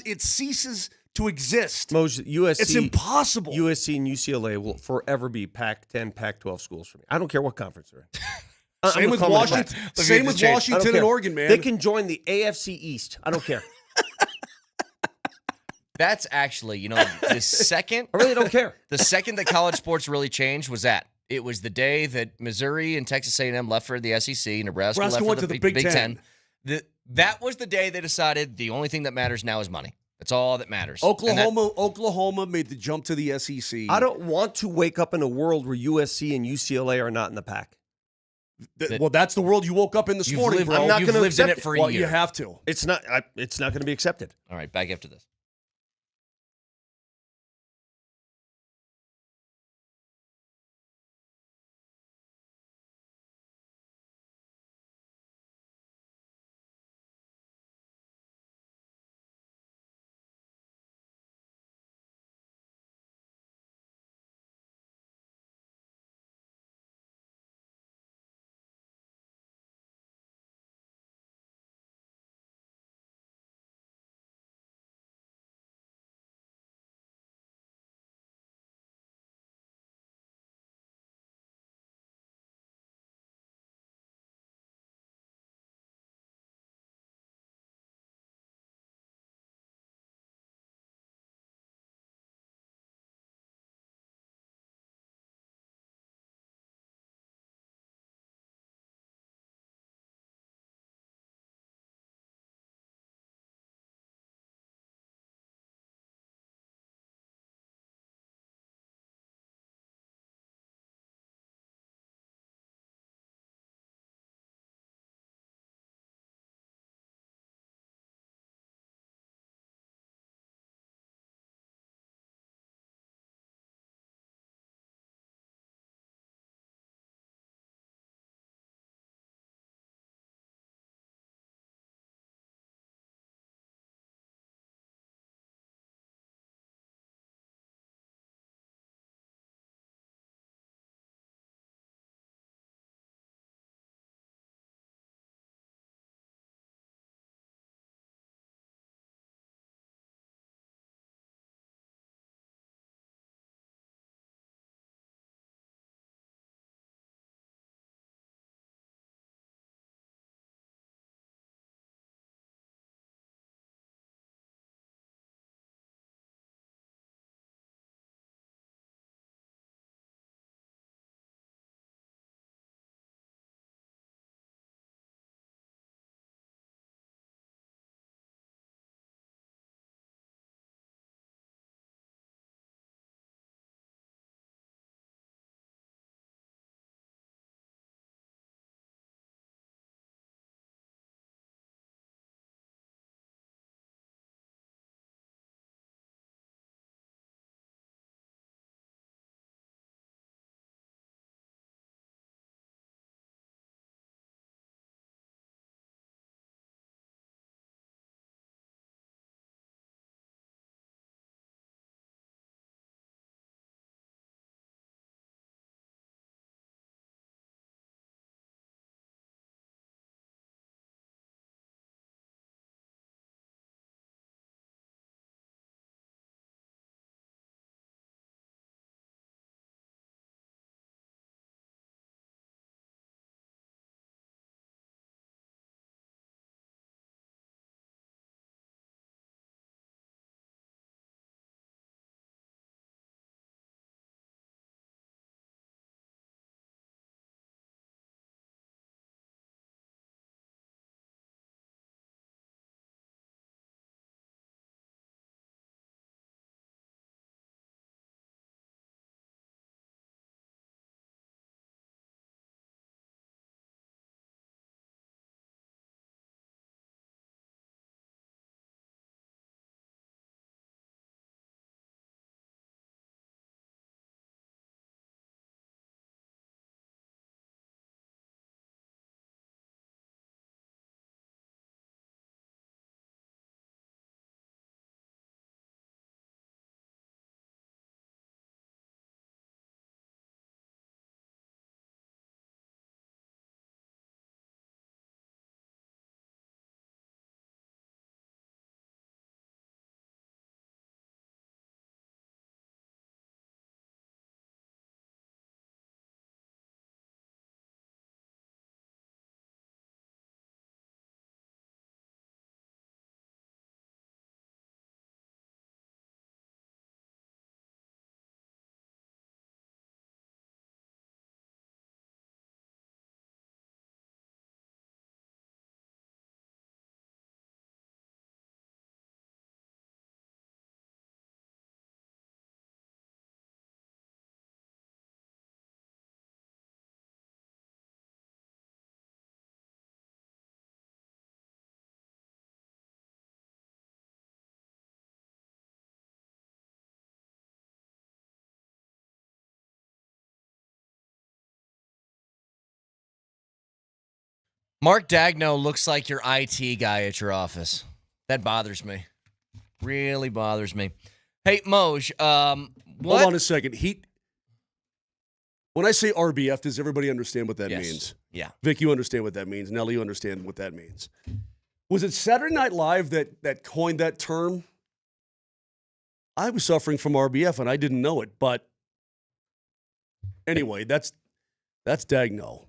it ceases to exist. Moshe, USC. It's impossible. USC and UCLA will forever be Pac-10, Pac-12 schools for me. I don't care what conference they're in. Same with Washington. Same with Washington and Oregon, man. They can join the AFC East. I don't care. That's actually, the second. I really don't care. The second that college sports really changed was that. It was the day that Missouri and Texas A&M left for the SEC, Nebraska left went for to the Big Ten. That was the day they decided the only thing that matters now is money. That's all that matters. Oklahoma made the jump to the SEC. I don't want to wake up in a world where USC and UCLA are not in the pack. Well, that's the world you woke up in this morning, bro. I'm not You've going to lived in accept it for a year. You have to. It's not going to be accepted. All right, back after this. Mark Dagno looks like your IT guy at your office. That bothers me. Really bothers me. Hey, Moj, Hold on a second. When I say RBF, does everybody understand what that means? Yeah. Vic, you understand what that means. Nelly, you understand what that means. Was it Saturday Night Live that coined that term? I was suffering from RBF, and I didn't know it. But anyway, that's Dagno.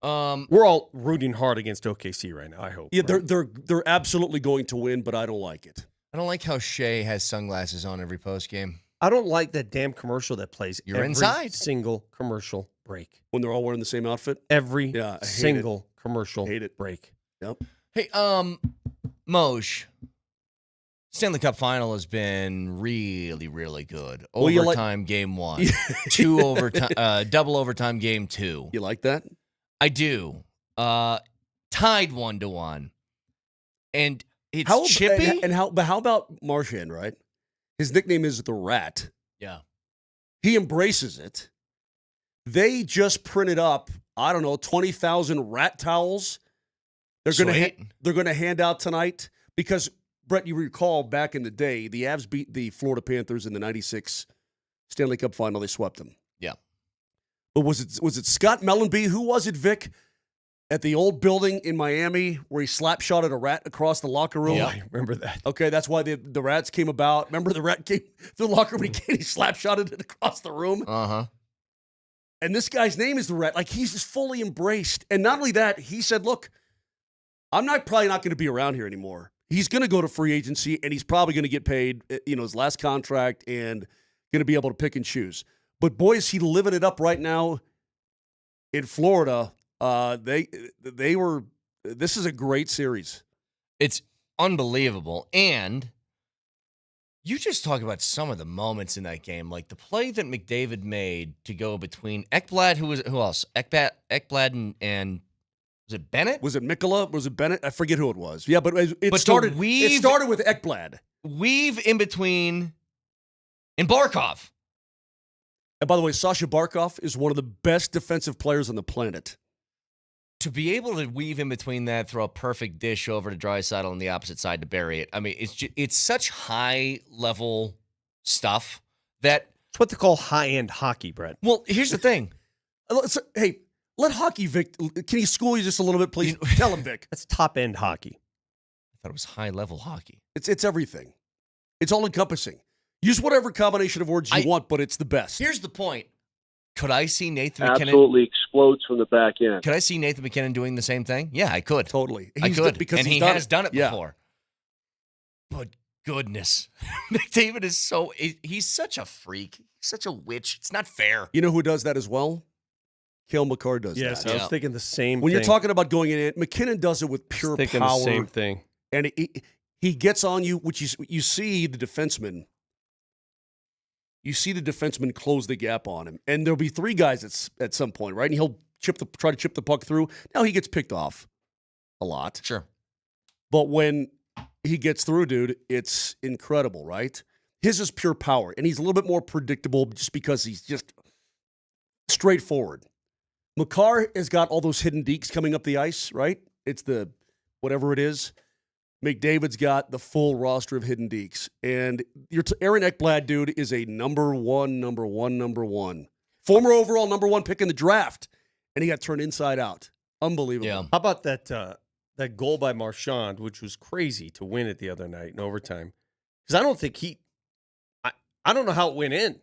We're all rooting hard against OKC right now, I hope. Yeah, right? they're absolutely going to win, but I don't like it. I don't like how Shea has sunglasses on every post game. I don't like that damn commercial that plays You're every inside. single commercial break. When they're all wearing the same outfit? Every single commercial break. Yep. Hey, Moj, Stanley Cup final has been really, really good. Overtime game 1, double overtime game 2. You like that? I do. Tied 1-1, and it's chippy. But how about Marchand? Right, his nickname is the Rat. Yeah, he embraces it. They just printed up, I don't know, 20,000 rat towels. They're gonna hand out tonight because Brett, you recall back in the day, the Avs beat the Florida Panthers in the '96 Stanley Cup final. They swept them. Yeah. But was it Scott Mellenby? Who was it, Vic? At the old building in Miami where he slap-shotted a rat across the locker room? Yeah, I remember that. Okay, that's why the rats came about. Remember the rat came through the locker room and he slap-shotted it across the room? Uh-huh. And this guy's name is the Rat. Like, he's just fully embraced. And not only that, he said, look, I'm probably not going to be around here anymore. He's going to go to free agency, and he's probably going to get paid, his last contract and going to be able to pick and choose. But, boy, is he living it up right now in Florida. This is a great series. It's unbelievable. And you just talk about some of the moments in that game, like the play that McDavid made to go between Ekblad, who else? Ekblad and was it Bennett? Was it Mikkola? Was it Bennett? I forget who it was. Yeah, but it started with Ekblad. Weave in between and Barkov. And by the way, Sasha Barkov is one of the best defensive players on the planet. To be able to weave in between that, throw a perfect dish over to Draisaitl on the opposite side to bury it. I mean, it's such high-level stuff that... It's what they call high-end hockey, Brett. Well, here's the thing. Hey, let Hockey Vic... Can he school you just a little bit, please? Tell him, Vic. That's top-end hockey. I thought it was high-level hockey. It's everything. It's all-encompassing. Use whatever combination of words you want, but it's the best. Here's the point. Could I see Nathan McKinnon? Absolutely explodes from the back end. Could I see Nathan McKinnon doing the same thing? Yeah, I could. Totally. I could. Because and he has done it before. But goodness. McDavid is he's such a freak. He's such a witch. It's not fair. You know who does that as well? Cale Makar does that. Yes, I was thinking the same thing. When you're talking about going in, McKinnon does it with pure power. The same thing. And he gets on you, which you see the defenseman. You see the defenseman close the gap on him. And there'll be 3 guys at some point, right? And he'll try to chip the puck through. Now he gets picked off a lot. Sure. But when he gets through, dude, it's incredible, right? His is pure power. And he's a little bit more predictable just because he's just straightforward. Makar has got all those hidden dekes coming up the ice, right? It's the whatever it is. McDavid's got the full roster of hidden dekes. And Aaron Ekblad, dude, is a number one. Former overall number 1 pick in the draft. And he got turned inside out. Unbelievable. Yeah. How about that goal by Marchand, which was crazy to win it the other night in overtime? Because I don't think I don't know how it went in.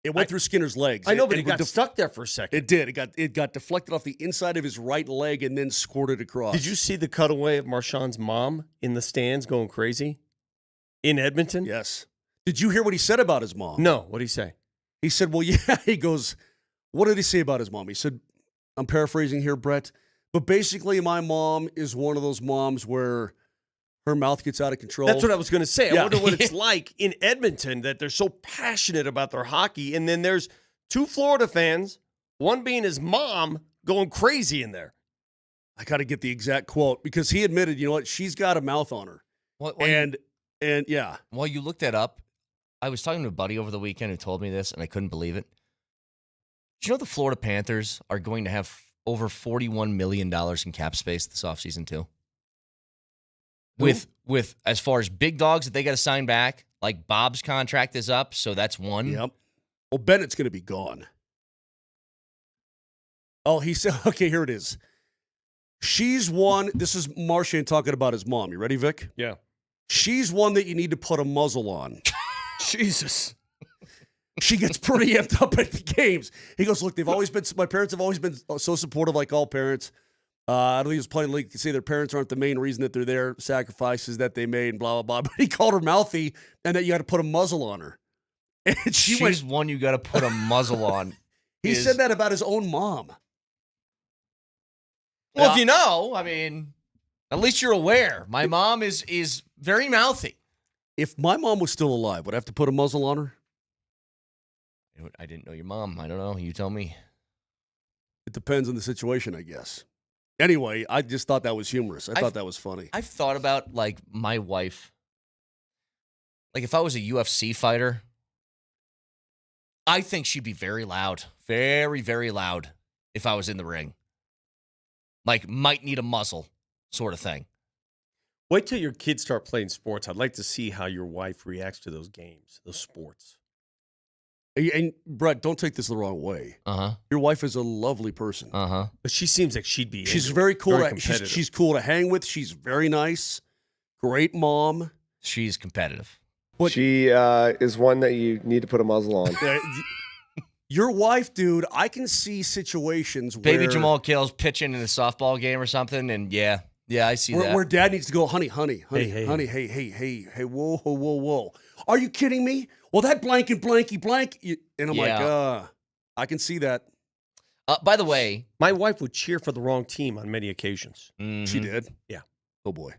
It went through Skinner's legs. I know, but it got stuck there for a second. It did. It got deflected off the inside of his right leg and then squirted across. Did you see the cutaway of Marchand's mom in the stands going crazy in Edmonton? Yes. Did you hear what he said about his mom? No. What did he say? He said, well, yeah. He goes, what did he say about his mom? He said, I'm paraphrasing here, Brett, but basically my mom is one of those moms where her mouth gets out of control. That's what I was going to say. I wonder what it's like in Edmonton that they're so passionate about their hockey. And then there's 2 Florida fans, one being his mom, going crazy in there. I got to get the exact quote because he admitted, you know what, she's got a mouth on her. And yeah. While you looked that up, I was talking to a buddy over the weekend who told me this, and I couldn't believe it. Did you know the Florida Panthers are going to have over $41 million in cap space this offseason, too. With as far as big dogs that they got to sign back, like Bob's contract is up, so that's one. Yep. Well, Bennett's going to be gone. Oh, he said, okay, here it is. She's one. This is Marchand talking about his mom. You ready, Vic? Yeah. She's one that you need to put a muzzle on. Jesus. She gets pretty amped up at the games. He goes, look, my parents have always been so supportive, like all parents. I don't think he was playing league to say their parents aren't the main reason that they're there, sacrifices that they made, and blah, blah, blah. But he called her mouthy, and that you got to put a muzzle on her. And She's one you got to put a muzzle on. He said that about his own mom. Well, if you know, I mean, at least you're aware. My mom is very mouthy. If my mom was still alive, would I have to put a muzzle on her? I didn't know your mom. I don't know. You tell me. It depends on the situation, I guess. Anyway, I just thought that was humorous. I thought that was funny. I've thought about, like, my wife. Like, if I was a UFC fighter, I think she'd be very loud. Very, very loud if I was in the ring. Like, might need a muzzle sort of thing. Wait till your kids start playing sports. I'd like to see how your wife reacts to those games, those sports. And Brett, don't take this the wrong way. Your wife is a lovely person. But she seems like she'd be. She's very cool. Very competitive. She's cool to hang with. She's very nice. Great mom. She's competitive. But She is one that you need to put a muzzle on. your wife, dude, I can see situations where Baby Jamal Kale's pitching in a softball game or something, and yeah, I see that. Where dad needs to go, honey, hey, whoa, whoa. Are you kidding me? Well, that blank and blanky blank. And I'm like, I can see that. By the way, my wife would cheer for the wrong team on many occasions. She did? Yeah. Oh, boy.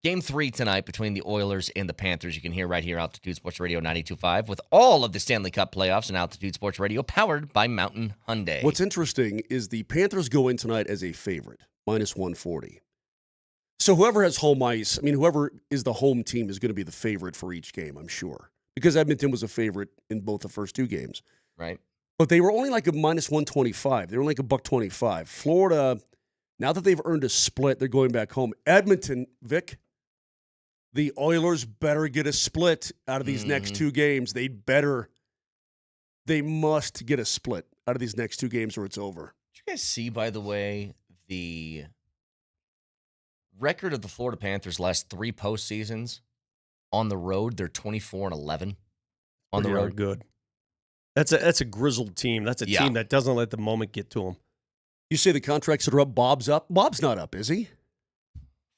Game 3 tonight between the Oilers and the Panthers. You can hear right here, Altitude Sports Radio 92.5, with all of the Stanley Cup playoffs and Altitude Sports Radio, powered by Mountain Hyundai. What's interesting is the Panthers go in tonight as a favorite, minus 140. So whoever has home ice, whoever is the home team is going to be the favorite for each game, I'm sure. Because Edmonton was a favorite in both the first two games. Right. But they were only like a minus 125. They were like a $1.25. Florida, now that they've earned a split, they're going back home. Edmonton, Vic, the Oilers better get a split out of these next two games. They must get a split out of these next two games or it's over. Did you guys see, by the way, the record of the Florida Panthers last 3 postseasons on the road? They're 24-11 on the road. Good. That's a grizzled team. That's a team that doesn't let the moment get to them. You say the contracts that are up, Bob's up. Bob's not up, is he?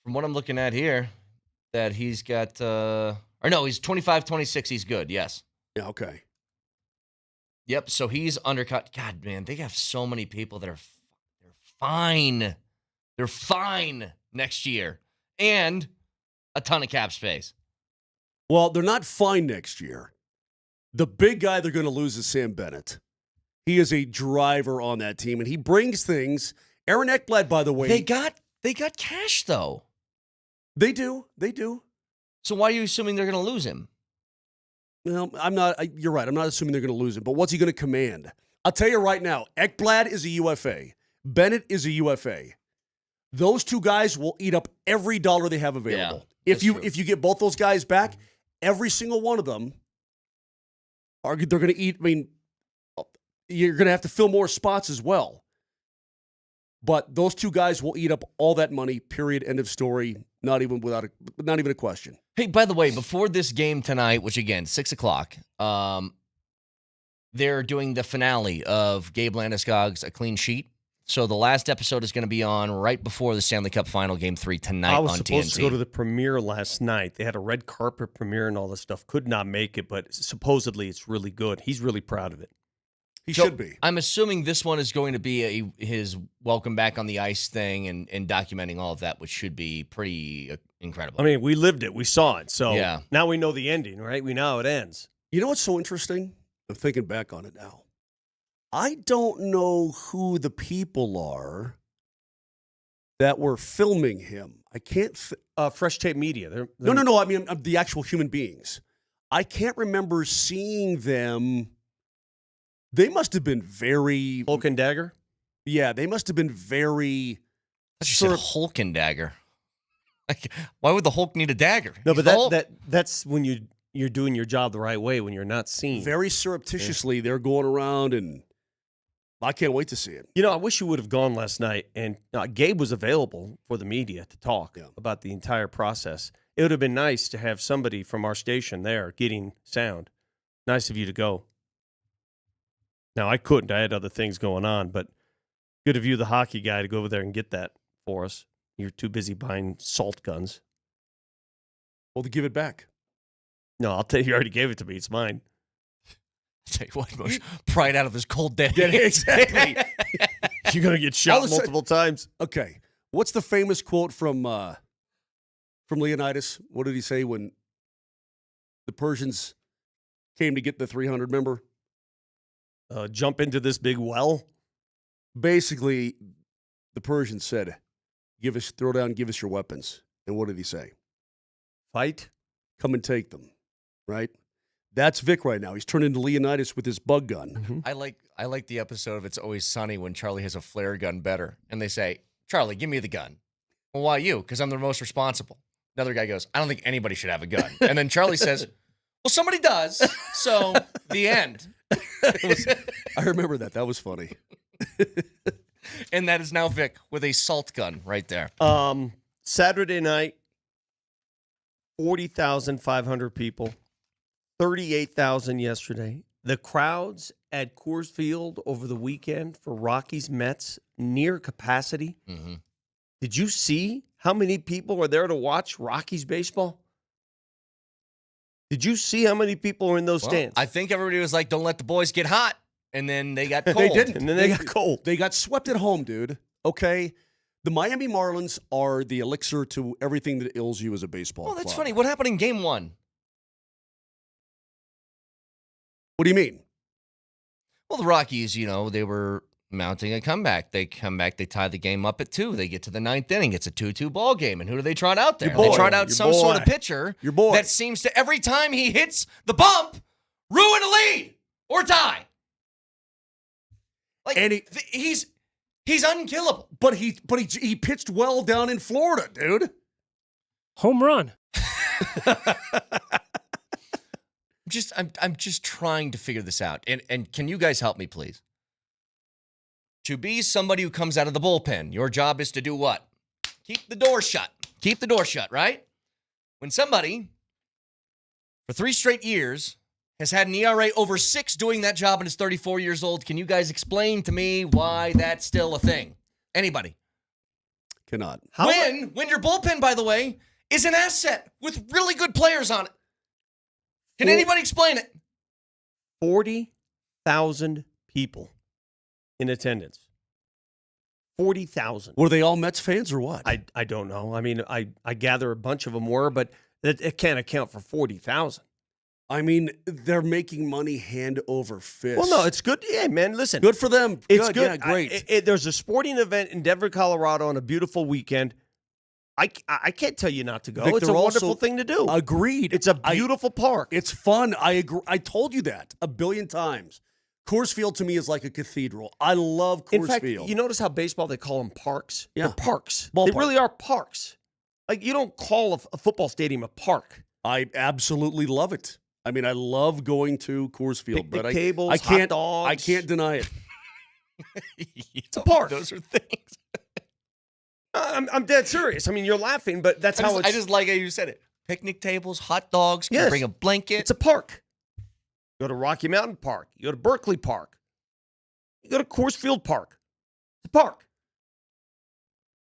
From what I'm looking at here, that he's got, he's 25-26. He's good, yes. Yeah, okay. Yep, so he's undercut. God, man, they have so many people that are they're fine. They're fine next year. And a ton of cap space. Well, they're not fine next year. The big guy they're going to lose is Sam Bennett. He is a driver on that team, and he brings things. Aaron Ekblad, by the way. They got cash, though. They do. So why are you assuming they're going to lose him? Well, you're right. I'm not assuming they're going to lose him. But what's he going to command? I'll tell you right now, Ekblad is a UFA. Bennett is a UFA. Those two guys will eat up every dollar they have available. Yeah, if you get both those guys back, every single one of them they're going to eat. You're going to have to fill more spots as well. But those two guys will eat up all that money. Period. End of story. Not even a question. Hey, by the way, before this game tonight, which again 6:00, they're doing the finale of Gabe Landeskog's A Clean Sheet. So the last episode is going to be on right before the Stanley Cup Final Game 3 tonight on TNT. I was supposed to go to the premiere last night. They had a red carpet premiere and all this stuff. Could not make it, but supposedly it's really good. He's really proud of it. He should be. I'm assuming this one is going to be his welcome back on the ice thing and documenting all of that, which should be pretty incredible. We lived it. We saw it. So now we know the ending, right? We know how it ends. You know what's so interesting? I'm thinking back on it now. I don't know who the people are that were filming him. I can't. Fresh Tape Media. No. I mean, the actual human beings. I can't remember seeing them. They must have been very Cloak and Dagger. Yeah, they must have been very. You said Hulk and dagger. Like, why would the Hulk need a dagger? No, He's but that's when you're doing your job the right way, when you're not seen. Very surreptitiously, they're going around, and I can't wait to see it. You know, I wish you would have gone last night, and Gabe was available for the media to talk about the entire process. It would have been nice to have somebody from our station there getting sound. Nice of you to go. Now, I couldn't. I had other things going on, but good of you, the hockey guy, to go over there and get that for us. You're too busy buying salt guns. Well, to give it back. No, I'll tell you, you already gave it to me. It's mine. I'll tell you what, Moser, pry it out of his cold dead Yeah, hands. exactly. You're going to get shot multiple times. Okay. What's the famous quote from Leonidas? What did he say when the Persians came to get the 300, remember? Jump into this big well? Basically, the Persians said, throw down, give us your weapons. And what did he say? Fight? Come and take them, right? That's Vic right now. He's turned into Leonidas with his bug gun. Mm-hmm. I like the episode of It's Always Sunny when Charlie has a flare gun better. And they say, Charlie, give me the gun. Well, why you? Because I'm the most responsible. Another guy goes, I don't think anybody should have a gun. And then Charlie says, well, somebody does. So the end. I remember that. That was funny. And that is now Vic with a salt gun right there. Saturday night, 40,500 people, 38,000 yesterday. The crowds at Coors Field over the weekend for Rockies Mets near capacity. Mm-hmm. Did you see how many people were there to watch Rockies baseball? Did you see how many people were in those stands? I think everybody was like, don't let the boys get hot. And then they got cold. They didn't. And then they got cold. They got swept at home, dude. Okay? The Miami Marlins are the elixir to everything that ails you as a baseball Well, that's club. funny. What happened in game one? What do you mean? Well, the Rockies, they were mounting a comeback. They come back. They tie the game up at 2. They get to the 9th inning. It's a 2-2 ball game. And who do they trot out there? They trot out some sort of pitcher that seems to, every time he hits the bump, ruin a lead or tie. Like, and he's unkillable. But he pitched well down in Florida, dude. Home run. I'm just trying to figure this out. And can you guys help me, please? To be somebody who comes out of the bullpen, your job is to do what? Keep the door shut. Keep the door shut, right? When somebody, for 3 straight years, has had an ERA over 6 doing that job and is 34 years old, can you guys explain to me why that's still a thing? Anybody? Cannot. When your bullpen, by the way, is an asset with really good players on it. Can anybody explain it? 40,000 people in attendance. 40,000. Were they all Mets fans or what? I don't know. I mean, I gather a bunch of them were, but it can't account for 40,000. I mean, they're making money hand over fist. Well, no, it's good. Yeah, man, listen. Good for them. It's good. Yeah, great. There's a sporting event in Denver, Colorado on a beautiful weekend. I can't tell you not to go. Vic, it's a wonderful thing to do. Agreed. It's a beautiful park. It's fun. I agree. I told you that a billion times. Coors Field to me is like a cathedral. I love Coors In fact, Field. you notice how baseball, they call them parks? Yeah. They're parks. Ballpark. They really are parks. Like, you don't call a football stadium a park. I absolutely love it. I mean, I love going to Coors Field, Picnic but tables, I can't. hot dogs. I can't deny it. It's a park. Those are things. I'm dead serious. I mean, you're laughing, but that's how it's. I just like how you said it. Picnic tables, hot dogs. Can you Yes. bring a blanket. It's a park. You go to Rocky Mountain Park. You go to Berkeley Park. You go to Coors Field Park. It's a park.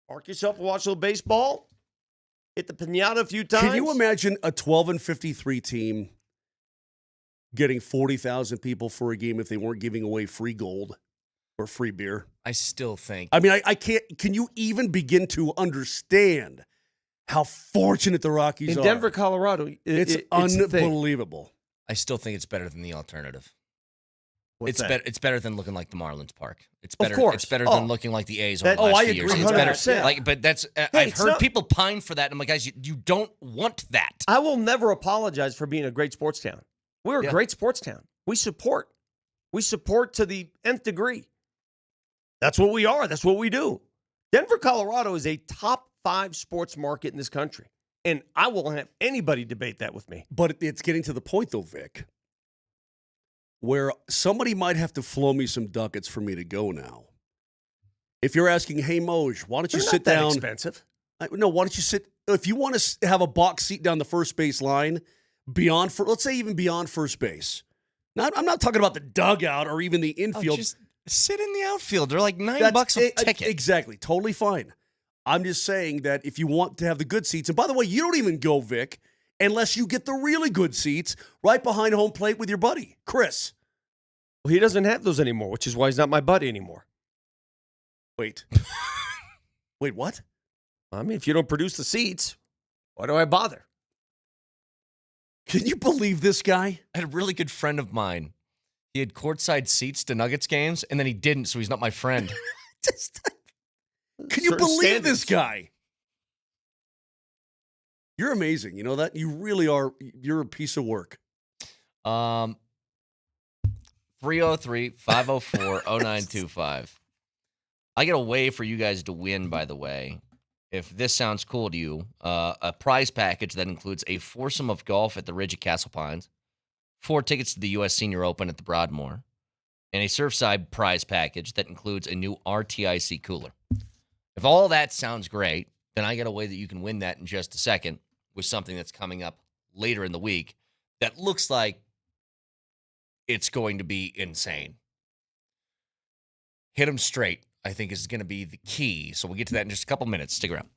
Park yourself and watch a little baseball. Hit the pinata a few times. Can you imagine a 12-53 team getting 40,000 people for a game if they weren't giving away free gold or free beer? I still think. I mean, I can't. Can you even begin to understand how fortunate the Rockies are? In Denver, Colorado, it's unbelievable. I still think it's better than the alternative. What's It's that? better. It's better than looking like the Marlins Park. It's better. Of course. It's better Oh. than looking like the A's over That- the last I few agree, years. It's better. 100%. Like, but that's. I've it's heard not- people pine for that. And I'm like, guys, you don't want that. I will never apologize for being a great sports town. We're a Yeah. great sports town. We support. We support to the nth degree. That's what we are. That's what we do. Denver, Colorado is a top 5 sports market in this country. And I won't have anybody debate that with me. But it's getting to the point, though, Vic, where somebody might have to flow me some ducats for me to go now. If you're asking, hey, Moj, why don't you sit down? Expensive. No, why don't you sit? If you want to have a box seat down the first base line, let's say even beyond first base. Now, I'm not talking about the dugout or even the infield. Just sit in the outfield. They're like $9 a ticket. Exactly. Totally fine. I'm just saying that if you want to have the good seats, and by the way, you don't even go, Vic, unless you get the really good seats right behind home plate with your buddy, Chris. Well, he doesn't have those anymore, which is why he's not my buddy anymore. Wait. Wait, what? I mean, if you don't produce the seats, why do I bother? Can you believe this guy? I had a really good friend of mine. He had courtside seats to Nuggets games, and then he didn't, so he's not my friend. Can you believe this guy? You're amazing. You know that? You really are. You're a piece of work. 303-504-0925. I get a way for you guys to win, by the way. If this sounds cool to you, a prize package that includes a foursome of golf at the Ridge at Castle Pines, 4 tickets to the U.S. Senior Open at the Broadmoor, and a Surfside prize package that includes a new RTIC cooler. If all that sounds great, then I get a way that you can win that in just a second with something that's coming up later in the week that looks like it's going to be insane. Hit them straight, I think, is going to be the key. So we'll get to that in just a couple minutes. Stick around.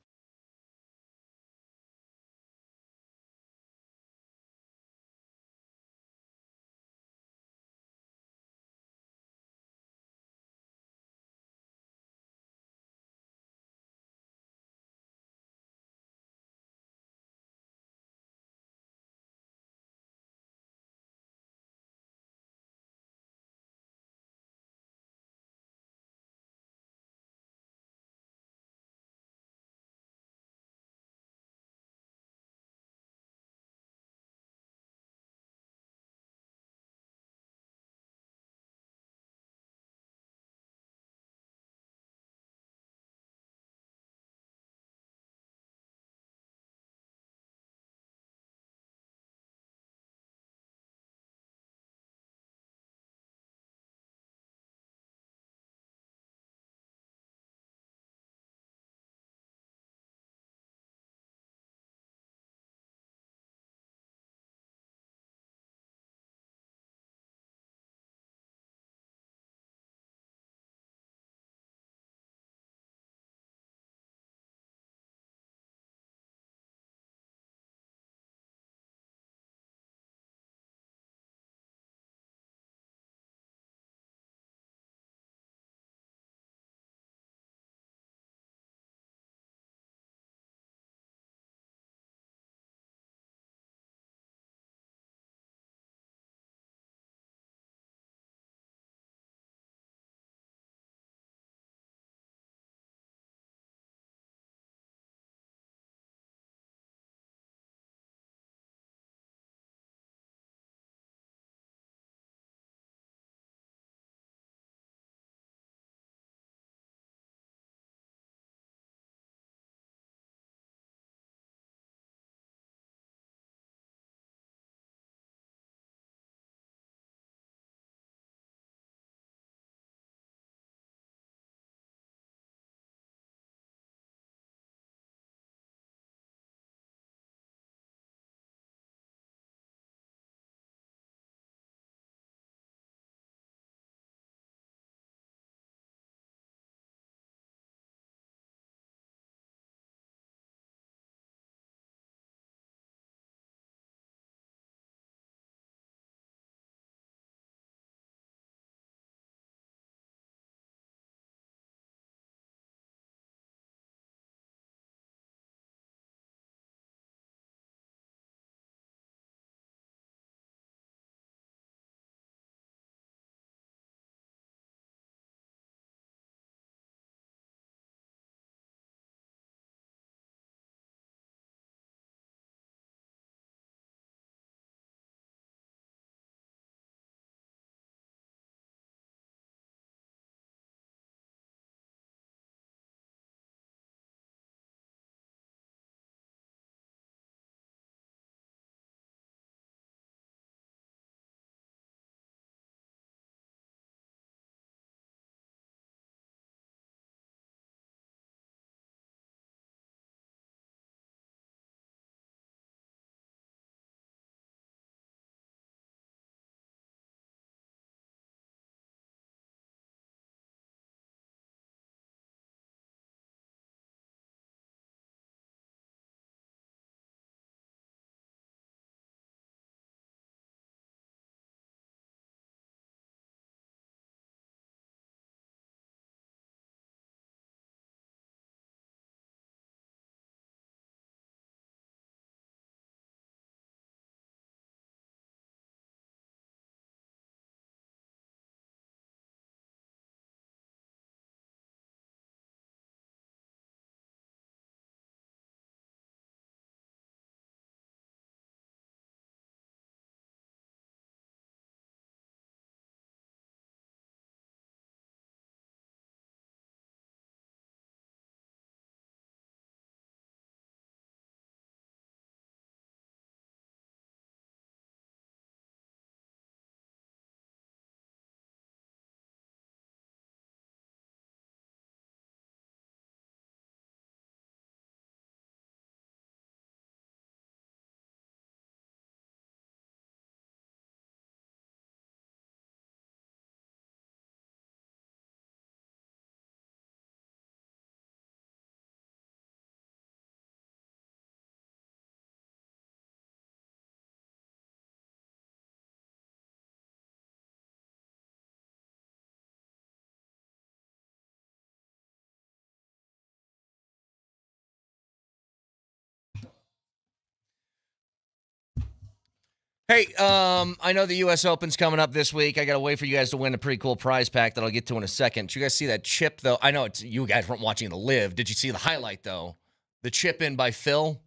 Hey, I know the U.S. Open's coming up this week. I got to wait for you guys to win a pretty cool prize pack that I'll get to in a second. Did you guys see that chip, though? I know you guys weren't watching the live. Did you see the highlight, though? The chip in by Phil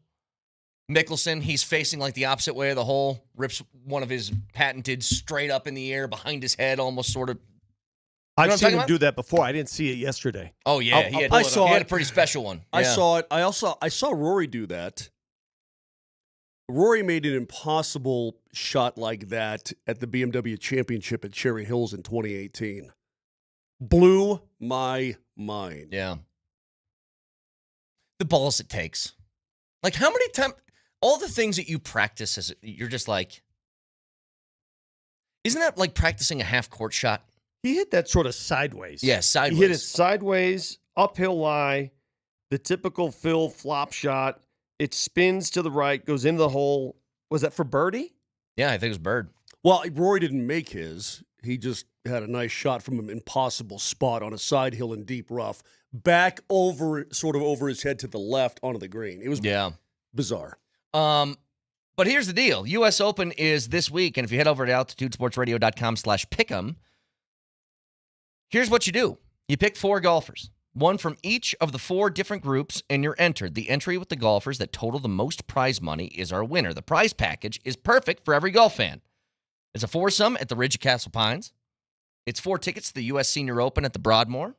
Mickelson. He's facing like the opposite way of the hole. Rips one of his patented straight up in the air behind his head, almost sort of. I've seen him do that before. I didn't see it yesterday. Oh, yeah. He had a pretty special one. I saw it. I saw Rory do that. Rory made an impossible shot like that at the BMW Championship at Cherry Hills in 2018. Blew my mind. Yeah. The balls it takes. Like, how many times, all the things that you practice, you're just like, isn't that like practicing a half-court shot? He hit that sort of sideways. Yeah, sideways. He hit it sideways, uphill lie, the typical Phil flop shot. It spins to the right, goes into the hole. Was that for birdie? Yeah, I think it was bird. Well, Rory didn't make his. He just had a nice shot from an impossible spot on a side hill in deep rough, back over, sort of over his head to the left onto the green. It was bizarre. But here's the deal. U.S. Open is this week, and if you head over to altitudesportsradio.com/pick'em, here's what you do. You pick 4 golfers. One from each of the 4 different groups, and you're entered. The entry with the golfers that total the most prize money is our winner. The prize package is perfect for every golf fan. It's a foursome at the Ridge of Castle Pines. It's 4 tickets to the U.S. Senior Open at the Broadmoor.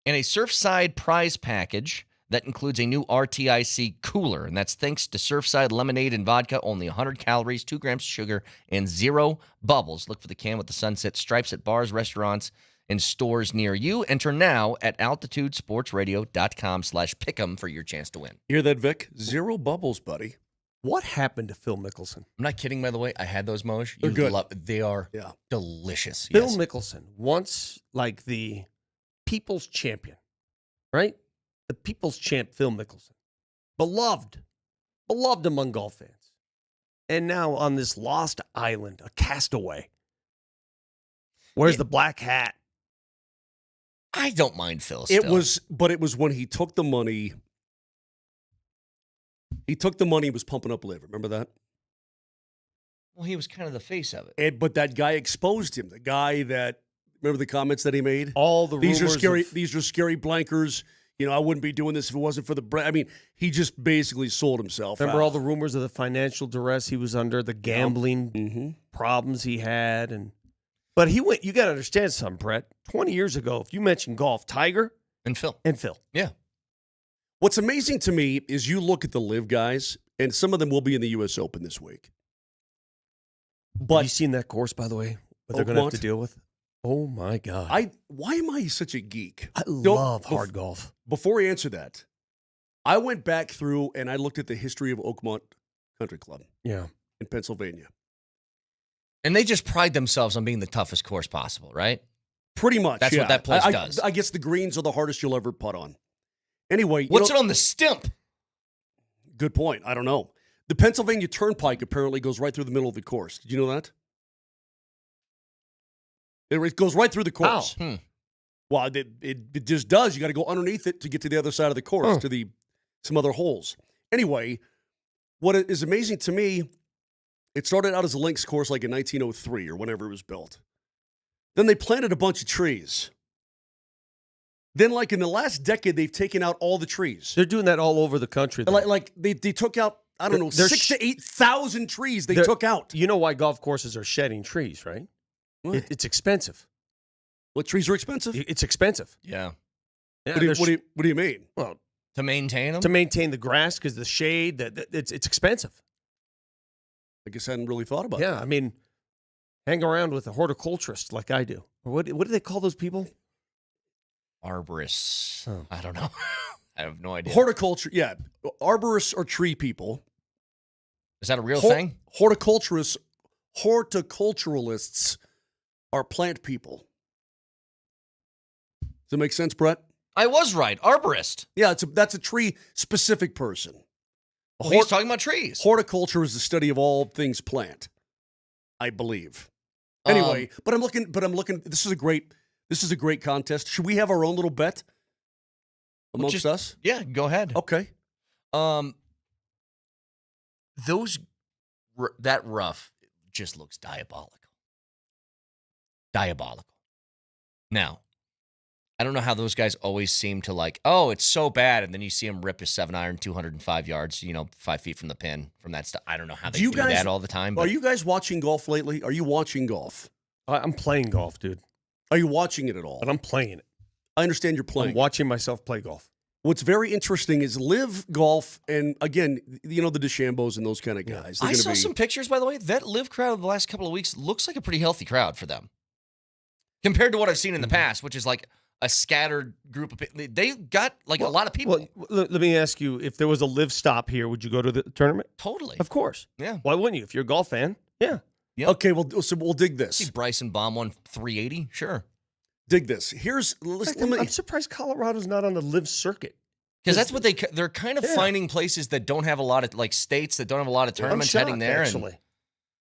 And a Surfside prize package that includes a new RTIC cooler. And that's thanks to Surfside lemonade and vodka, only 100 calories, 2 grams of sugar, and 0 bubbles. Look for the can with the sunset stripes at bars, restaurants, and stores near you. Enter now at altitudesportsradio.com/pick'em for your chance to win. Hear that, Vic? 0 bubbles, buddy. What happened to Phil Mickelson? I'm not kidding, by the way. I had those, Moj. They're good. They are delicious. Phil Mickelson, once like the people's champion, right? The people's champ, Phil Mickelson. Beloved among golf fans. And now on this lost island, a castaway. Where's the black hat? I don't mind Phil still. It was when he took the money. He took the money, he was pumping up live. Remember that? Well, he was kind of the face of it. But that guy exposed him. The guy that, remember the comments that he made? All the these are rumors scary. These are scary blankers. You know, I wouldn't be doing this if it wasn't for the brand. I mean, he just basically sold himself. Remember out. all the rumors of the financial duress he was under, the gambling problems he had, but he went. You got to understand something, Brett. 20 years ago, if you mentioned golf, Tiger and Phil, yeah. What's amazing to me is you look at the live guys, and some of them will be in the U.S. Open this week. But have you seen that course, by the way? What they're going to have to deal with? Oh my God! Why am I such a geek? I love hard golf. Before I answer that, I went back through and I looked at the history of Oakmont Country Club. Yeah, in Pennsylvania, and they just pride themselves on being the toughest course possible, right? Pretty much. That's what that place does. I guess the greens are the hardest you'll ever putt on. Anyway, what's it on the stump? Good point. I don't know. The Pennsylvania Turnpike apparently goes right through the middle of the course. Did you know that? It goes right through the course. Wow. Well, it just does. You got to go underneath it to get to the other side of the course, to some other holes. Anyway, what is amazing to me, it started out as a links course like in 1903 or whenever it was built. Then they planted a bunch of trees. Then, like in the last decade, they've taken out all the trees. They're doing that all over the country. Like they took out, I don't know, 6,000 to 8,000 trees they took out. You know why golf courses are shedding trees, right? It's expensive. What, trees are expensive? It's expensive. Yeah. What do you mean? Well, to maintain them? To maintain the grass, because the shade, it's expensive. I guess I hadn't really thought about that. Yeah, I mean, hang around with a horticulturist like I do. What do they call those people? Arborists. Oh. I don't know. I have no idea. Horticulture, yeah. Arborists are tree people. Is that a real thing? Horticulturalists are plant people. Does that make sense, Brett? I was right. Arborist. Yeah, that's a tree-specific person. He's talking about trees. Horticulture is the study of all things plant, I believe. Anyway, but I'm looking. This is a great contest. Should we have our own little bet amongst us? Yeah, go ahead. Okay. That rough, just looks diabolical. Diabolical. Now, I don't know how those guys always seem to like, oh, it's so bad, and then you see him rip his 7-iron 205 yards, 5 feet from the pin from that stuff. I don't know how they do that all the time. But are you guys watching golf lately? Are you watching golf? I'm playing golf, dude. Are you watching it at all? But I'm playing it. I understand you're playing. I'm watching myself play golf. What's very interesting is live golf, and again, the DeChambos and those kind of guys. I saw some pictures, by the way. That live crowd the last couple of weeks looks like a pretty healthy crowd for them. Compared to what I've seen in the past, which is like a scattered group of people. They got a lot of people. Well, let me ask you, if there was a live stop here, would you go to the tournament? Totally. Of course. Yeah. Why wouldn't you? If you're a golf fan, yeah. Yep. Okay, so we'll dig this. See Bryson Baum won 380? Sure. Dig this. I'm surprised Colorado's not on the live circuit. Because that's what they're kind of finding places that don't have a lot of, like states that don't have a lot of tournaments heading there. Actually.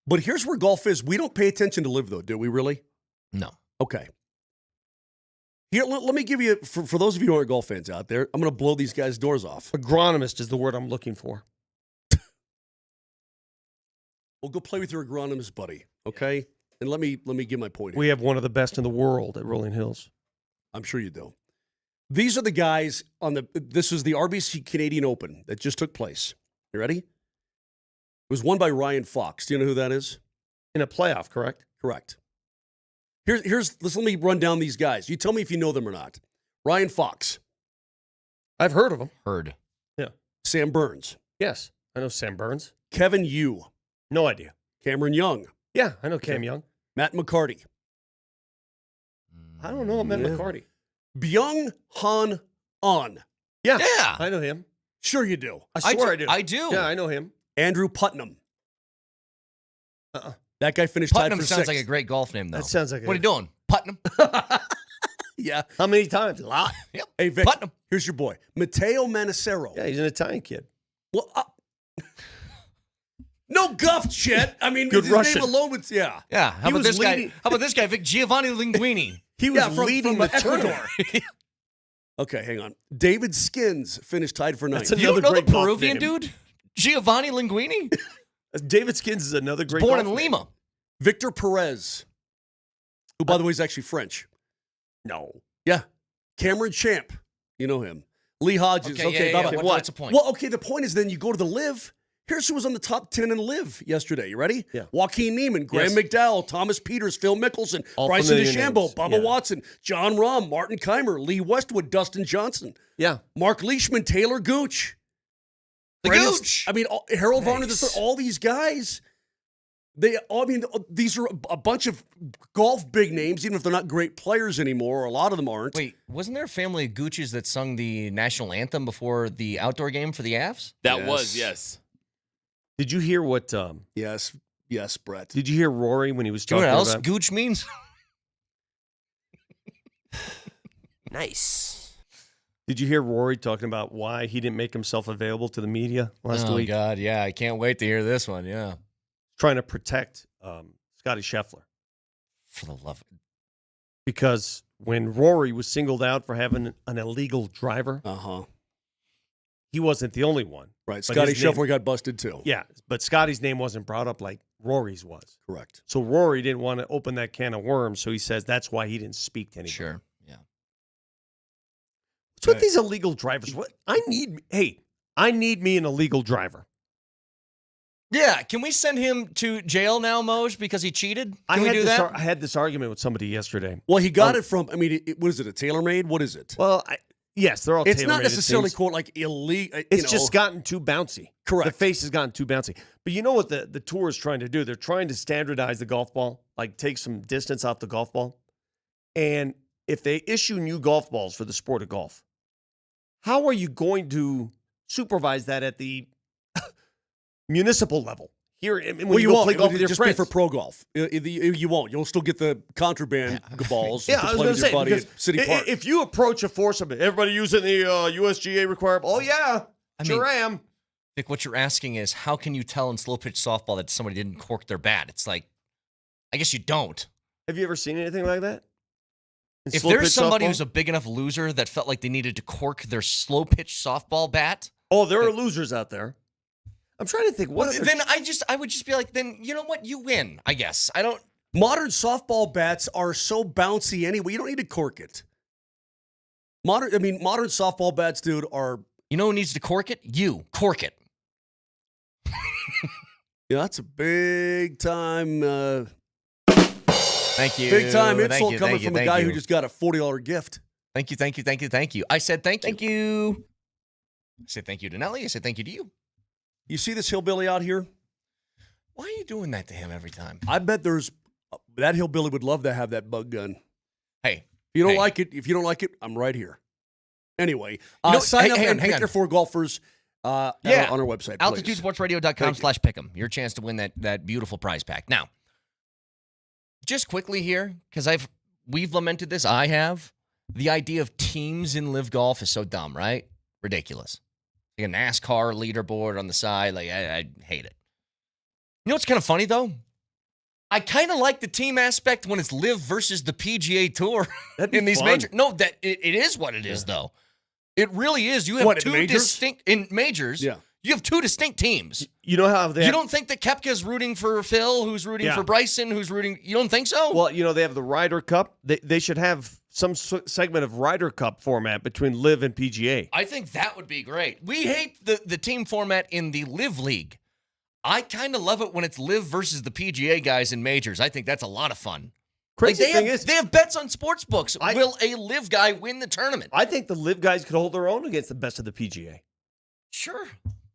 But here's where golf is. We don't pay attention to live, though, do we really? No. Okay. Here, let me give you, for those of you who aren't golf fans out there, I'm going to blow these guys' doors off. Agronomist is the word I'm looking for. Well, go play with your agronomist buddy, okay? And let me give my point here. We have one of the best in the world at Rolling Hills. I'm sure you do. These are the guys this is the RBC Canadian Open that just took place. You ready? It was won by Ryan Fox. Do you know who that is? In a playoff, correct? Correct. Let me run down these guys. You tell me if you know them or not. Ryan Fox. I've heard of him. Heard. Yeah. Sam Burns. Yes, I know Sam Burns. Kevin Yu. No idea. Cameron Young. Yeah, I know Cam Young. Matt McCarty. I don't know Matt McCarty. Byung Han An. Yeah. I know him. Sure you do. I swear I do. I do. Yeah, I know him. Andrew Putnam. That guy finished Putnam tied for sounds sixth. like a great golf name, though. That sounds like What are you doing? Putnam? Yeah. How many times? A lot. Yep. Hey, Vic, Putnam. here's your boy. Matteo Manacero. Yeah, he's an Italian kid. Well, no guff shit. I mean, Good his Russian. name alone was, yeah. Yeah. How about this guy? How about this guy, Vic Giovanni Linguini? He was from leading the Ecuador. tournament. Okay, hang on. David Skins finished tied for ninth. That's You don't know the great golf Peruvian name. dude? Giovanni Linguini? David Skins is another great Born golf in name. Lima. Victor Perez, who, by the way, is actually French. No. Yeah. Cameron Champ. You know him. Lee Hodges. Okay, bye-bye. What's the point? Well, okay, the point is then you go to the live. Here's who was on the top 10 in live yesterday. You ready? Yeah. Joaquin Neiman, Graham McDowell, Thomas Peters, Phil Mickelson, All Bryson familiar DeChambeau, names. Bubba Yeah. Watson, John Rahm, Martin Keimer, Lee Westwood, Dustin Johnson, Yeah. Mark Leishman, Taylor Gooch. The Brendan- Gooch. I mean, Harold Varner, Nice. all these guys. These are a bunch of golf big names, even if they're not great players anymore, or a lot of them aren't. Wait, wasn't there a family of Gooches that sung the national anthem before the outdoor game for the Avs? That was, yes. Did you hear what? Yes, Brett. Did you hear Rory when he was Do you talking know what else about? Gooch means? Nice. Did you hear Rory talking about why he didn't make himself available to the media last week? Oh, God, yeah. I can't wait to hear this one, yeah. Trying to protect Scotty Scheffler. For the love of... Because when Rory was singled out for having an illegal driver, he wasn't the only one. Right. But Scotty his name- Scheffler got busted too. Yeah, but Scotty's name wasn't brought up like Rory's was. Correct. So Rory didn't want to open that can of worms, so he says that's why he didn't speak to anybody. Sure, yeah. What's with these illegal drivers? What I need me an illegal driver. Yeah, can we send him to jail now, Moj, because he cheated? Can we do that? I had this argument with somebody yesterday. Well, he got it from, what is it, a TaylorMade? What is it? Well, yes, they're all It's not tailor-made, necessarily it seems. quote like illegal. It's just gotten too bouncy. Correct. The face has gotten too bouncy. But you know what the tour is trying to do? They're trying to standardize the golf ball, like take some distance off the golf ball. And if they issue new golf balls for the sport of golf, how are you going to supervise that at the municipal level? Here, when you go play golf with your just friends. be for pro golf. You won't. You'll still get the contraband balls. Yeah, to I was play going with to your say, buddy because at City Park. if you approach a foursome, everybody using the USGA requirement, oh, yeah, sure am. Nick, what you're asking is, how can you tell in slow pitch softball that somebody didn't cork their bat? It's like, I guess you don't. Have you ever seen anything like that? In If slow there's pitch somebody softball? who's a big enough loser that felt like they needed to cork their slow pitch softball bat, Oh, there are losers out there. I'm trying to think. Then I would just be like, then you know what? You win, I guess. I don't. Modern softball bats are so bouncy anyway. You don't need to cork it. Modern softball bats, dude, are. You know who needs to cork it? You cork it. Yeah, that's a big time. Thank you. Big time insult coming from a guy who just got a $40 gift. Thank you. I said thank you. Thank you. I said thank you to Nelly. I said thank you to you. You see this hillbilly out here? Why are you doing that to him every time? I bet that hillbilly would love to have that bug gun. Hey, if you don't like it, I'm right here. Anyway, sign up and pick your 4 golfers on our website. AltitudeSportsRadio.com/pick'em. Your chance to win that beautiful prize pack. Now, just quickly here, because we've lamented this. I have. The idea of teams in live golf is so dumb, right? Ridiculous. Like a NASCAR leaderboard on the side. Like I hate it. You know what's kind of funny though? I kind of like the team aspect when it's live versus the PGA Tour in these majors. No, that it is what it is though. It really is. You have two distinct in majors. Yeah. You have 2 distinct teams. You know how you don't think that Koepka's rooting for Phil, who's rooting for Bryson, who's rooting. You don't think so? Well, they have the Ryder Cup. They should have some segment of Ryder Cup format between Live and PGA. I think that would be great. We hate the team format in the Live League. I kind of love it when it's Live versus the PGA guys in majors. I think that's a lot of fun. Crazy thing is, they have bets on sports books. Will a Live guy win the tournament? I think the Live guys could hold their own against the best of the PGA. Sure.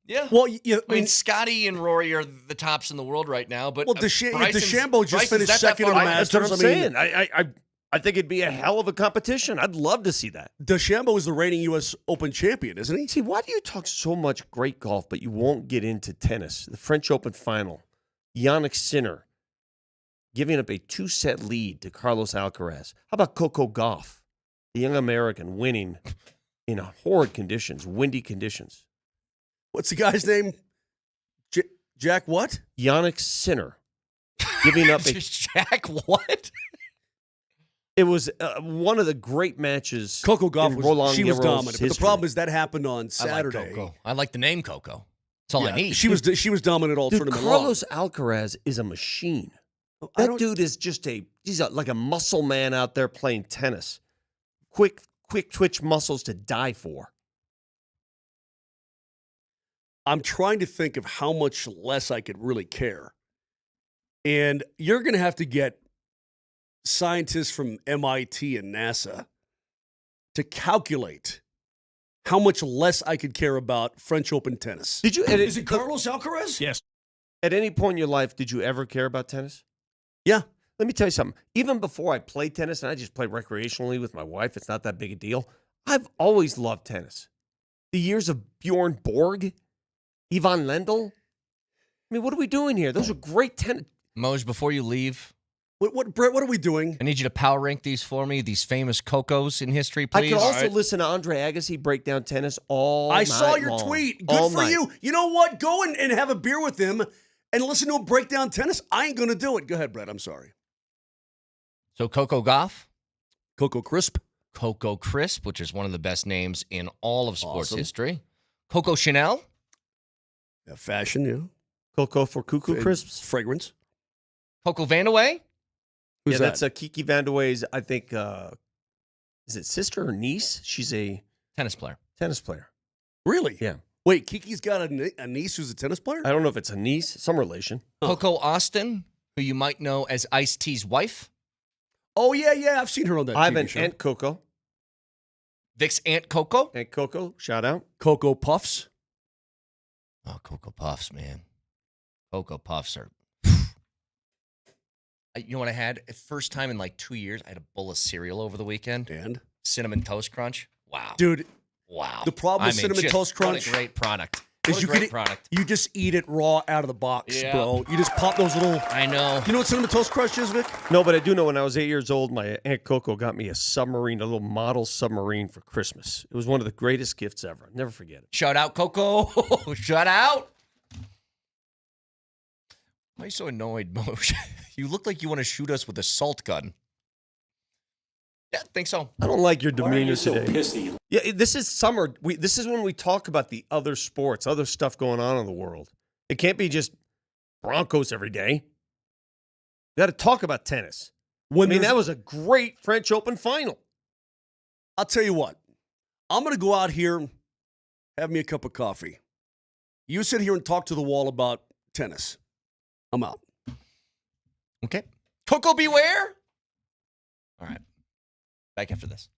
Yeah. Well, I mean, Scotty and Rory are the tops in the world right now, but DeChambeau just finished second in the Masters. That's what I'm saying. I think it'd be a hell of a competition. I'd love to see that. DeChambeau is the reigning U.S. Open champion, isn't he? See, why do you talk so much great golf, but you won't get into tennis? The French Open final, Yannick Sinner giving up a 2-set lead to Carlos Alcaraz. How about Coco Gauff, the young American, winning in horrid conditions, windy conditions? What's the guy's name? Jack what? Yannick Sinner. Giving up a... Jack what? It was one of the great matches. Coco Gauff was dominant. But the problem is that happened on Saturday. I like Coco. I like the name Coco. That's all I need. She was dominant all tournament long. Carlos Alcaraz is a machine. That dude is he's like a muscle man out there playing tennis. Quick twitch muscles to die for. I'm trying to think of how much less I could really care. And you're going to have to get scientists from MIT and NASA to calculate how much less I could care about French Open tennis. Is it Carlos Alcaraz? Yes. At any point in your life, did you ever care about tennis? Yeah. Let me tell you something. Even before I played tennis, and I just play recreationally with my wife, it's not that big a deal. I've always loved tennis. The years of Bjorn Borg, Ivan Lendl. I mean, what are we doing here? Those are great tennis. Moj, before you leave, Brett, what are we doing? I need you to power rank these for me, these famous Cocos in history, please. I could also listen to Andre Agassi break down tennis all night long. I saw your tweet. Good for you. You know what? Go and have a beer with him and listen to him break down tennis. I ain't going to do it. Go ahead, Brett. I'm sorry. So Coco Gauff? Coco Crisp. Coco Crisp, which is one of the best names in all of sports history. Coco Chanel? Yeah, fashion, yeah. Coco for Cuckoo Crisps. Fragrance. Coco Vandeweghe? Who's that? That's Kiki Vandeweghe's, I think, is it sister or niece? She's a tennis player. Really? Yeah. Wait, Kiki's got a niece who's a tennis player? I don't know if it's a niece, some relation. Coco Austin, who you might know as Ice-T's wife. Oh, yeah. I've seen her on that I have TV an show. Aunt Coco. Vic's Aunt Coco? Aunt Coco, shout out. Coco Puffs. Oh, Coco Puffs, man. Coco Puffs are... You know what I had? First time in like 2 years, I had a bowl of cereal over the weekend. And? Cinnamon Toast Crunch. Wow. Dude. Wow. The problem with Cinnamon Toast Crunch... What a great product. Is you just eat it raw out of the box, bro. You just pop those little... I know. You know what Cinnamon Toast Crunch is, Vic? No, but I do know when I was 8 years old, my Aunt Coco got me a submarine, a little model submarine for Christmas. It was one of the greatest gifts ever. I'll never forget it. Shout out, Coco. Shout out. Why are you so annoyed, Moshe? You look like you want to shoot us with a salt gun. Yeah, I think so. I don't like your demeanor today. Pissy? Yeah, this is summer. This is when we talk about the other sports, other stuff going on in the world. It can't be just Broncos every day. You got to talk about tennis. That was a great French Open final. I'll tell you what. I'm going to go out here, have me a cup of coffee. You sit here and talk to the wall about tennis. I'm out. Okay. Coco beware. All right. Back after this.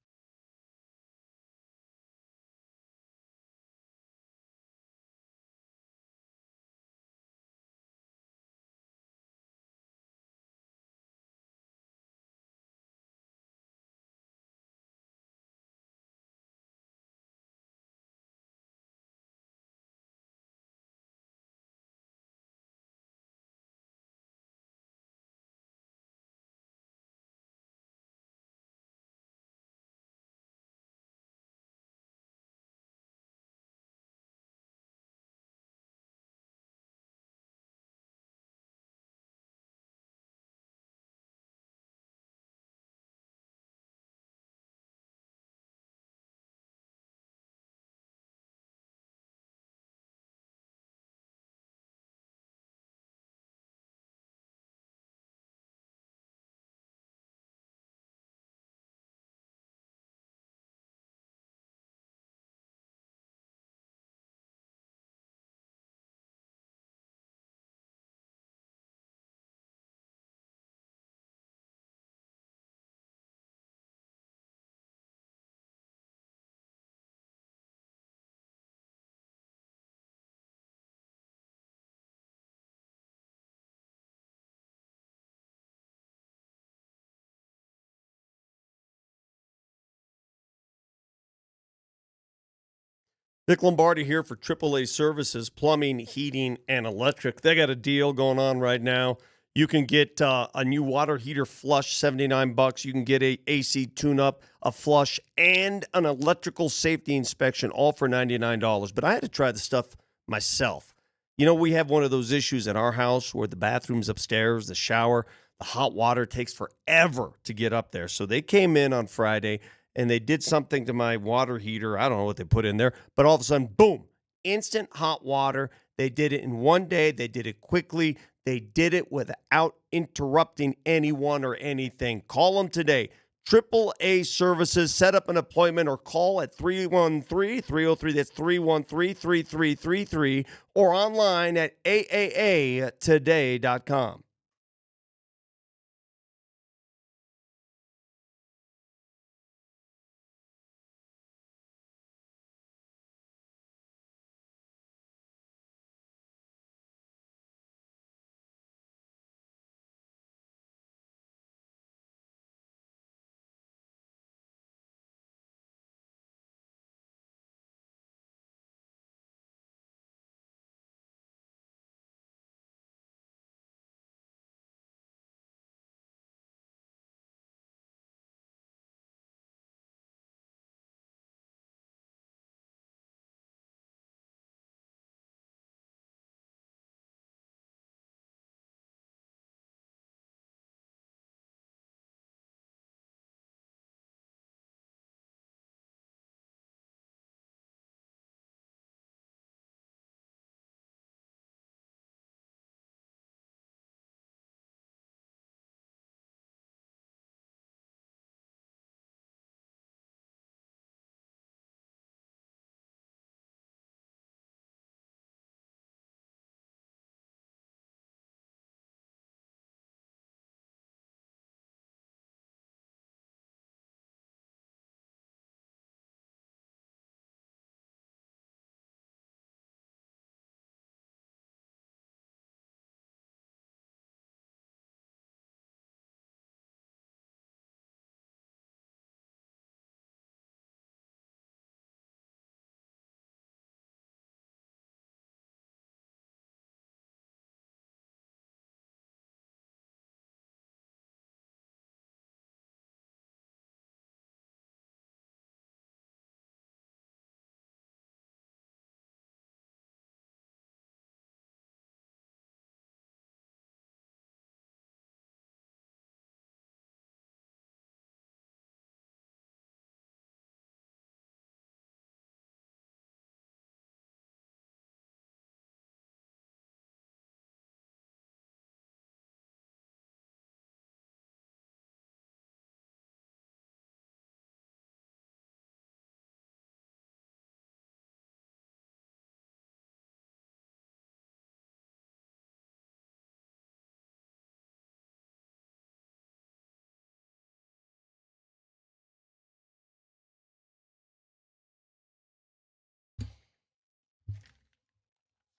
Vic Lombardi here for AAA Services, Plumbing, Heating, and Electric. They got a deal going on right now. You can get a new water heater flush, $79. You can get a AC tune-up, a flush, and an electrical safety inspection, all for $99. But I had to try the stuff myself. You know, we have one of those issues at our house where the bathroom's upstairs, the shower, the hot water takes forever to get up there. So they came in on Friday, and they did something to my water heater. I don't know what they put in there, but all of a sudden, boom, instant hot water. They did it in one day. They did it quickly. They did it without interrupting anyone or anything. Call them today. AAA Services. Set up an appointment or call at 313-303. That's 313-3333 or online at AAAtoday.com.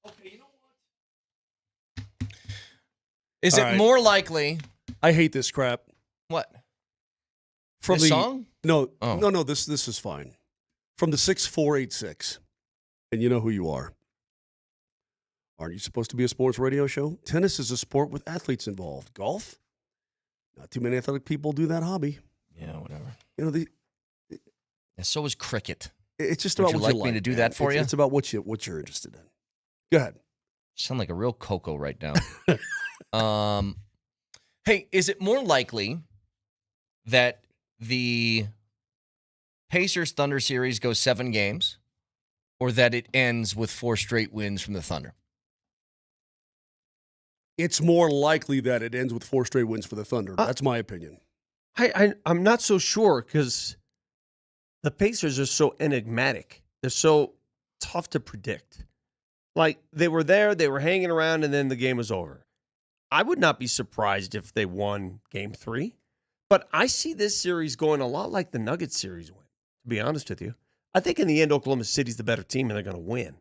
Okay, you know Is it more likely? I hate this crap. What? From This song? No, Oh. no. This is fine. From the 6486, and you know who you are. Aren't you supposed to be a sports radio show? Tennis is a sport with athletes involved. Golf? Not too many athletic people do that hobby. Yeah, whatever. You know, And so is cricket. it's just Would about you what like you me like. to do man. that for you? It's about what you're interested in. Go ahead. Sound like a real Coco right now. Hey, is it more likely that the Pacers Thunder series goes 7 games, or that it ends with 4 straight wins from the Thunder? It's more likely that it ends with 4 straight wins for the Thunder. That's my opinion. I'm not so sure because the Pacers are so enigmatic. They're so tough to predict. Like, they were there, they were hanging around, and then the game was over. I would not be surprised if they won Game 3. But I see this series going a lot like the Nuggets series went, to be honest with you. I think in the end, Oklahoma City's the better team, and they're going to win.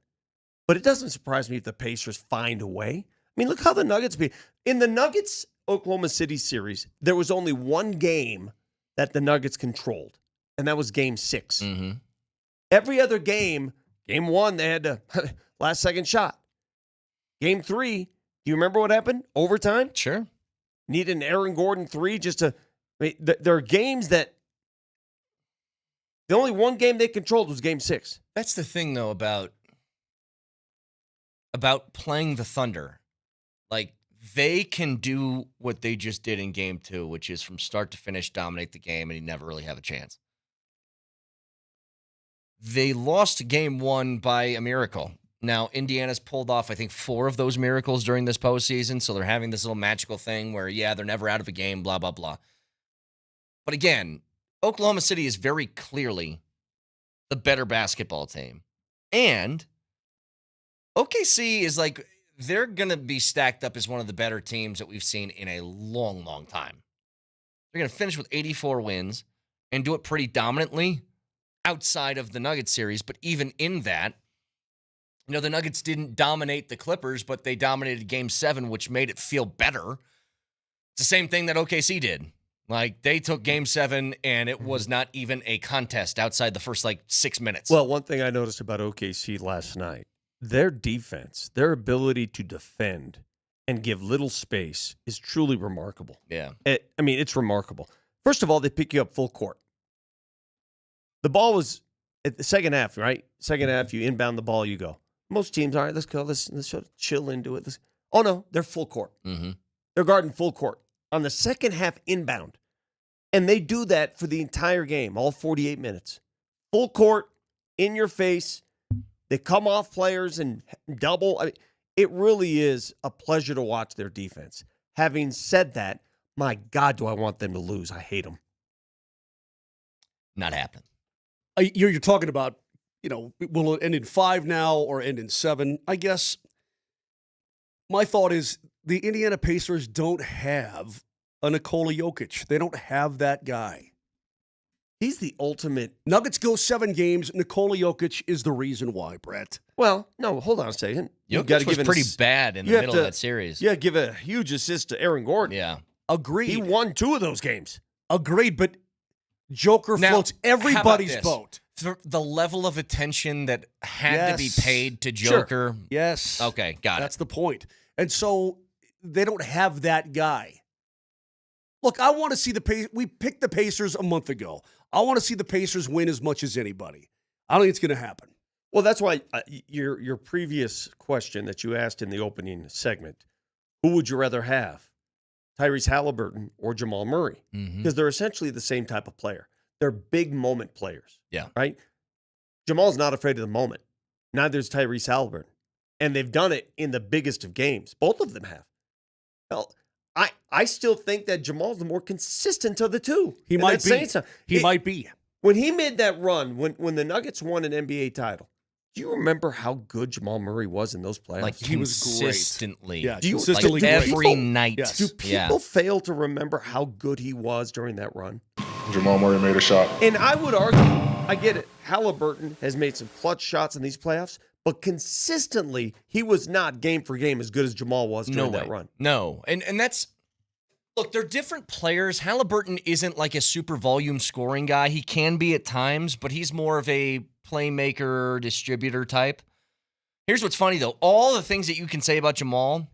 But it doesn't surprise me if the Pacers find a way. I mean, look how the Nuggets be. In the Nuggets-Oklahoma City series, there was only one game that the Nuggets controlled, and that was Game 6. Mm-hmm. Every other game, Game 1, they had to last-second shot. Game 3, do you remember what happened? Overtime? Sure. Needed an Aaron Gordon 3 just to – I mean, there are games that – the only one game they controlled was Game 6. That's the thing, though, about playing the Thunder. Like, they can do what they just did in Game 2, which is from start to finish dominate the game, and you never really have a chance. They lost Game 1 by a miracle. Now, Indiana's pulled off, I think, 4 of those miracles during this postseason, so they're having this little magical thing where, yeah, they're never out of a game, blah, blah, blah. But again, Oklahoma City is very clearly the better basketball team. And OKC is like, they're going to be stacked up as one of the better teams that we've seen in a long, long time. They're going to finish with 84 wins and do it pretty dominantly outside of the Nuggets series. But even in that, you know, the Nuggets didn't dominate the Clippers, but they dominated Game 7, which made it feel better. It's the same thing that OKC did. Like, they took Game 7, and it was not even a contest outside the first, 6 minutes. Well, one thing I noticed about OKC last night, their defense, their ability to defend and give little space is truly remarkable. Yeah. It's remarkable. First of all, they pick you up full court. The ball was at the second half, right? Second half, you inbound the ball, you go. Most teams, all right, let's go. Let's sort of chill into it. Oh, no, they're full court. Mm-hmm. They're guarding full court on the second half inbound. And they do that for the entire game, all 48 minutes. Full court, in your face. They come off players and double. I mean, it really is a pleasure to watch their defense. Having said that, my God, do I want them to lose. I hate them. Not happening. You're talking about, will it end in 5 now or end in 7? I guess my thought is the Indiana Pacers don't have a Nikola Jokic. They don't have that guy. He's the ultimate. Nuggets go 7 games. Nikola Jokic is the reason why, Brett. Well, no, hold on a second. Jokic was pretty bad in the middle of that series. Yeah, give a huge assist to Aaron Gordon. Yeah. Agreed. He won 2 of those games. Agreed, but Joker floats everybody's boat. The level of attention that had to be paid to Joker. Sure. Yes. Okay, got it. That's the point. And so they don't have that guy. Look, I want to see the Pacers. We picked the Pacers a month ago. I want to see the Pacers win as much as anybody. I don't think it's going to happen. Well, that's why your previous question that you asked in the opening segment, who would you rather have, Tyrese Halliburton or Jamal Murray? Because they're essentially the same type of player. They're big moment players. Yeah. Right? Jamal's not afraid of the moment. Neither is Tyrese Halliburton. And they've done it in the biggest of games. Both of them have. Well, I still think that Jamal's the more consistent of the two. He might be. He might be. When he made that run, when the Nuggets won an NBA title, do you remember how good Jamal Murray was in those playoffs? Like, he was consistently. Yeah, consistently great. every night. Yeah. Do people fail to remember how good he was during that run? Jamal Murray made a shot. And I would argue, I get it, Halliburton has made some clutch shots in these playoffs, but consistently, he was not game for game as good as Jamal was during that run. No. And that's, look, they're different players. Halliburton isn't like a super volume scoring guy. He can be at times, but he's more of a playmaker, distributor type. Here's what's funny, though. All the things that you can say about Jamal,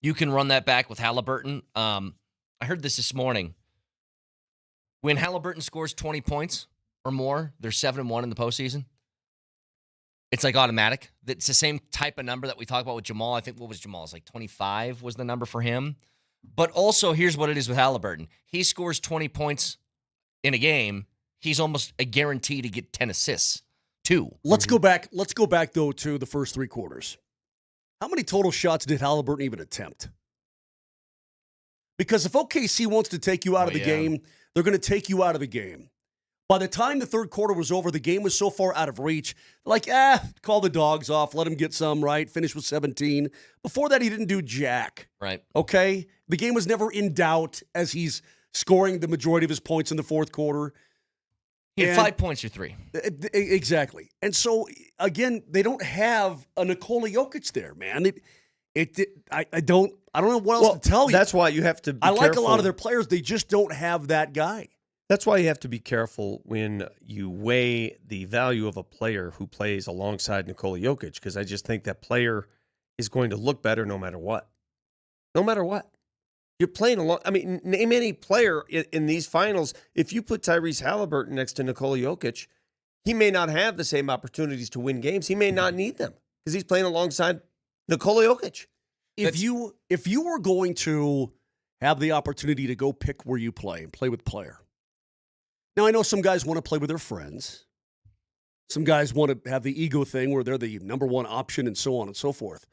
you can run that back with Halliburton. I heard this morning. When Halliburton scores 20 points or more, they're 7-1 in the postseason. It's like automatic. It's the same type of number that we talk about with Jamal. I think, what was Jamal's? Like 25 was the number for him. But also, here's what it is with Halliburton. He scores 20 points in a game. He's almost a guarantee to get 10 assists, too. Let's go back, though, to the first three quarters. How many total shots did Halliburton even attempt? Because if OKC wants to take you out of the game, they're going to take you out of the game. By the time the third quarter was over, the game was so far out of reach. Like, call the dogs off, let him get some, right? Finish with 17. Before that, he didn't do jack. Right. Okay? The game was never in doubt as he's scoring the majority of his points in the fourth quarter. He had 5 points or 3. Exactly. And so, again, they don't have a Nikola Jokic there, man. I don't know what else to tell you. That's why you have to be careful. Like a lot of their players. players, they just don't have that guy. That's why you have to be careful when you weigh the value of a player who plays alongside Nikola Jokic, because I just think that player is going to look better no matter what. No matter what. You're playing along. I mean, name any player in these finals. If you put Tyrese Halliburton next to Nikola Jokic, he may not have the same opportunities to win games. He may not need them because he's playing alongside Nikola Jokic. If you were going to have the opportunity to go pick where you play and play with a player. Now, I know some guys want to play with their friends. Some guys want to have the ego thing where they're the number one option and so on and so forth.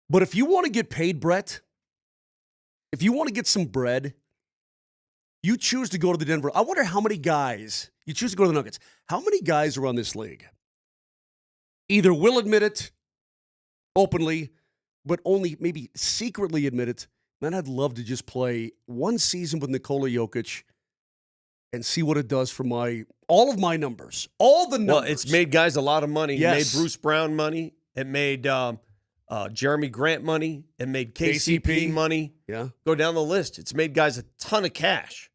But if you want to get paid, Brett, if you want to get some bread, you choose to go to the Denver. I wonder how many guys, you choose to go to the Nuggets. How many guys around this league either will admit it openly, but only maybe secretly admit it, man, I'd love to just play one season with Nikola Jokic and see what it does for all of my numbers. All the numbers. Well, it's made guys a lot of money. Yes. It made Bruce Brown money. It made Jeremy Grant money. It made KCP money. Yeah. Go down the list. It's made guys a ton of cash.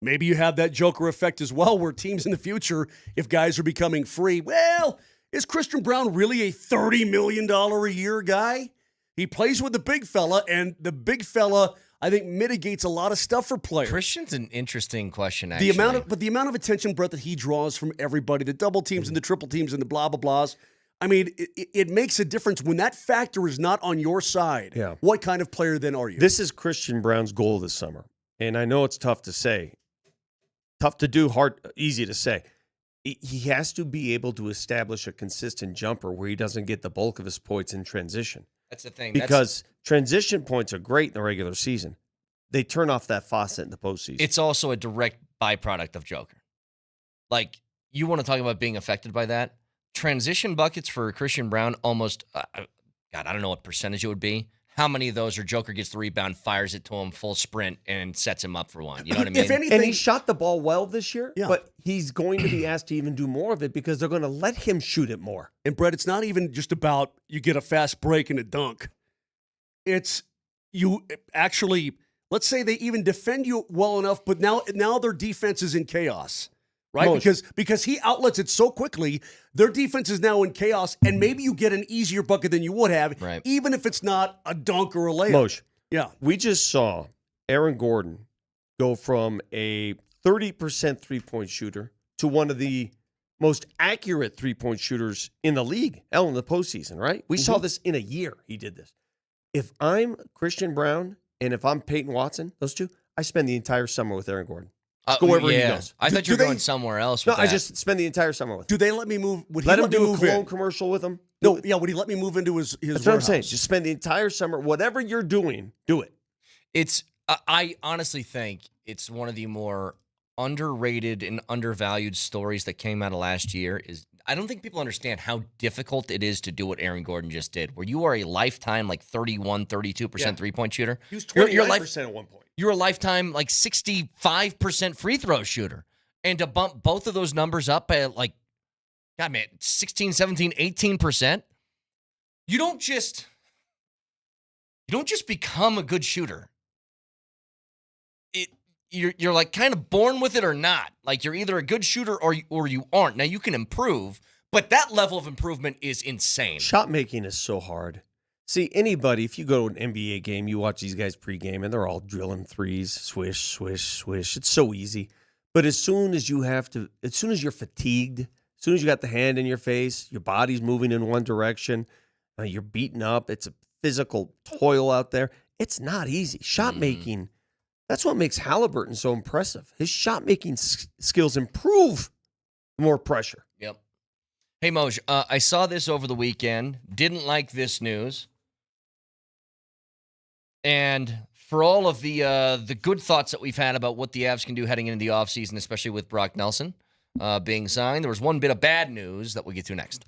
Maybe you have that Joker effect as well, where teams in the future, if guys are becoming free, well, is Christian Brown really a $30 million a year guy? He plays with the big fella, and the big fella, I think, mitigates a lot of stuff for players. Christian's an interesting question, actually. The amount of attention, Brett, that he draws from everybody, the double teams and the triple teams and the blah, blah, blahs, I mean, it makes a difference. When that factor is not on your side, what kind of player then are you? This is Christian Brown's goal this summer. And I know it's tough to say. Tough to do, easy to say. He has to be able to establish a consistent jumper where he doesn't get the bulk of his points in transition. That's the thing. Because transition points are great in the regular season. They turn off that faucet in the postseason. It's also a direct byproduct of Joker. Like, you want to talk about being affected by that? Transition buckets for Christian Brown almost, God, I don't know what percentage it would be. How many of those are Joker gets the rebound, fires it to him, full sprint, and sets him up for one? You know what I mean? If anything, and he shot the ball well this year, but he's going to be asked to even do more of it because they're going to let him shoot it more. And, Brett, it's not even just about you get a fast break and a dunk. It's you actually, let's say they even defend you well enough, but now their defense is in chaos. Right? Because he outlets it so quickly, their defense is now in chaos, and maybe you get an easier bucket than you would have, even if it's not a dunk or a layup. Moshe, yeah. We just saw Aaron Gordon go from a 30% three-point shooter to one of the most accurate three-point shooters in the league, in the postseason, right? We saw this in a year. He did this. If I'm Christian Brown and if I'm Peyton Watson, those two, I spend the entire summer with Aaron Gordon. Go wherever he goes. I thought you were going somewhere else. No, I just spend the entire summer with him. Do they let me move? Would let he him do a cologne commercial with him? No, yeah. Would he let me move into his That's what I'm saying. Just spend the entire summer. Whatever you're doing, do it. It's. I honestly think it's one of the more underrated and undervalued stories that came out of last year. I don't think people understand how difficult it is to do what Aaron Gordon just did, where you are a lifetime 31, 32% three-point shooter. He was 29% at one point. You're a lifetime 65% free throw shooter. And to bump both of those numbers up by God, man, 16, 17, 18%. You don't just become a good shooter. You're like kind of born with it or not. Like you're either a good shooter or you aren't. Now you can improve, but that level of improvement is insane. Shot making is so hard. See, anybody, if you go to an NBA game, you watch these guys pregame, and they're all drilling threes, swish, swish, swish. It's so easy. But as soon as you're fatigued, as soon as you got the hand in your face, your body's moving in one direction, you're beaten up, it's a physical toil out there. It's not easy. Shot making, that's what makes Halliburton so impressive. His shot making skills improve more pressure. Yep. Hey, Moj, I saw this over the weekend. Didn't like this news. And for all of the good thoughts that we've had about what the Avs can do heading into the offseason, especially with Brock Nelson being signed, there was one bit of bad news that we'll get to next.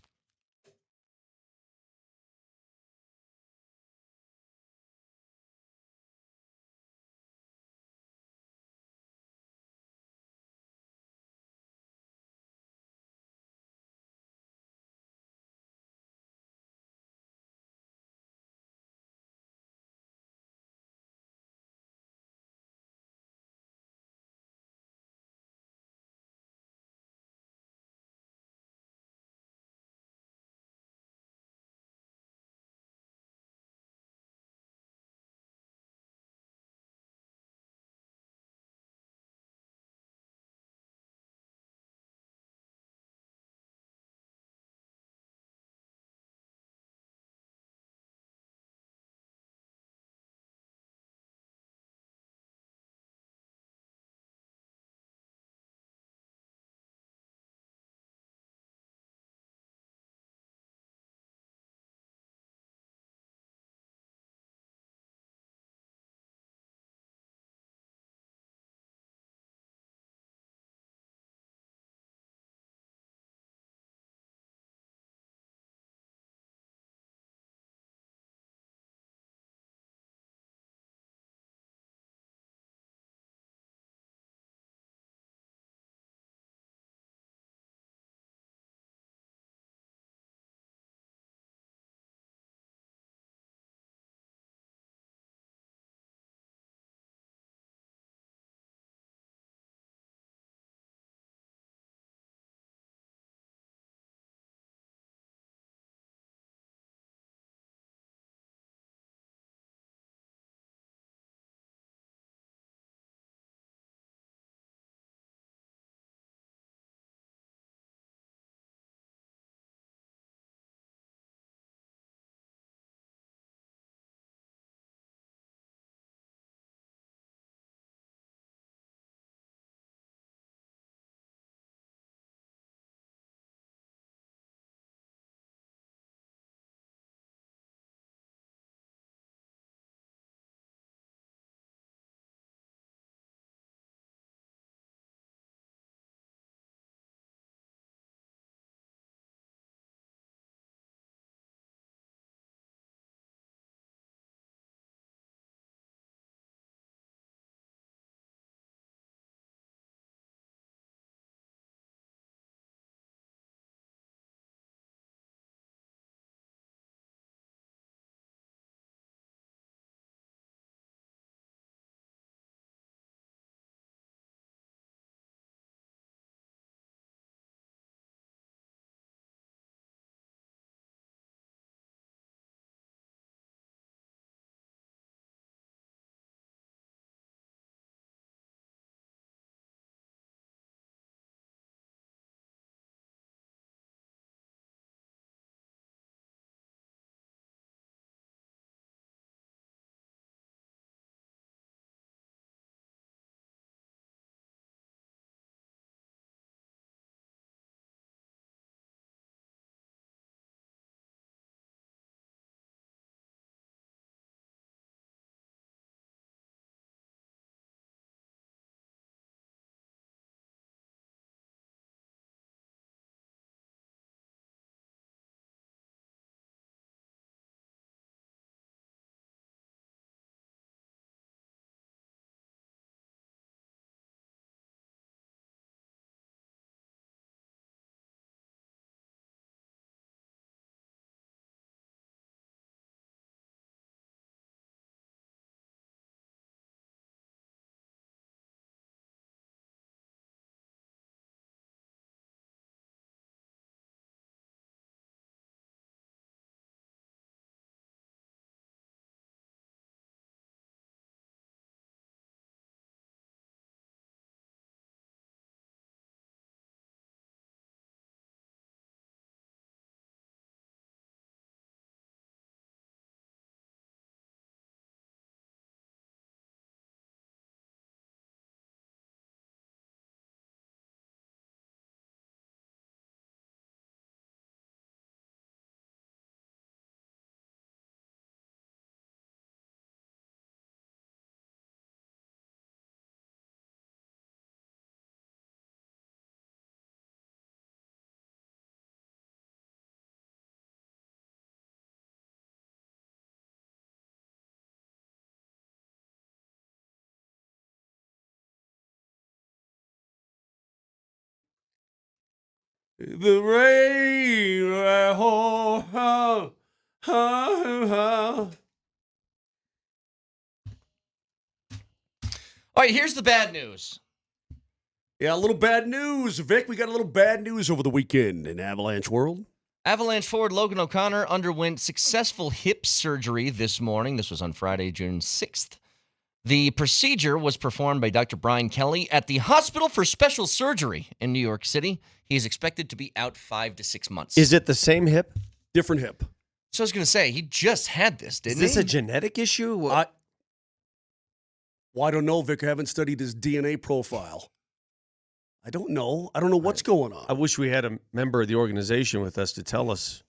The rain. Oh, oh, oh, oh. All right, here's the bad news. Yeah, a little bad news, Vic. We got a little bad news over the weekend in Avalanche World. Avalanche forward Logan O'Connor underwent successful hip surgery this morning. This was on Friday, June 6th. The procedure was performed by Dr. Brian Kelly at the Hospital for Special Surgery in New York City. He is expected to be out 5 to 6 months. Is it the same hip? Different hip. So I was going to say, he just had this, didn't he? Is this a genetic issue? Well, I don't know, Vic. I haven't studied his DNA profile. I don't know. I don't know what's going on. I wish we had a member of the organization with us to tell us.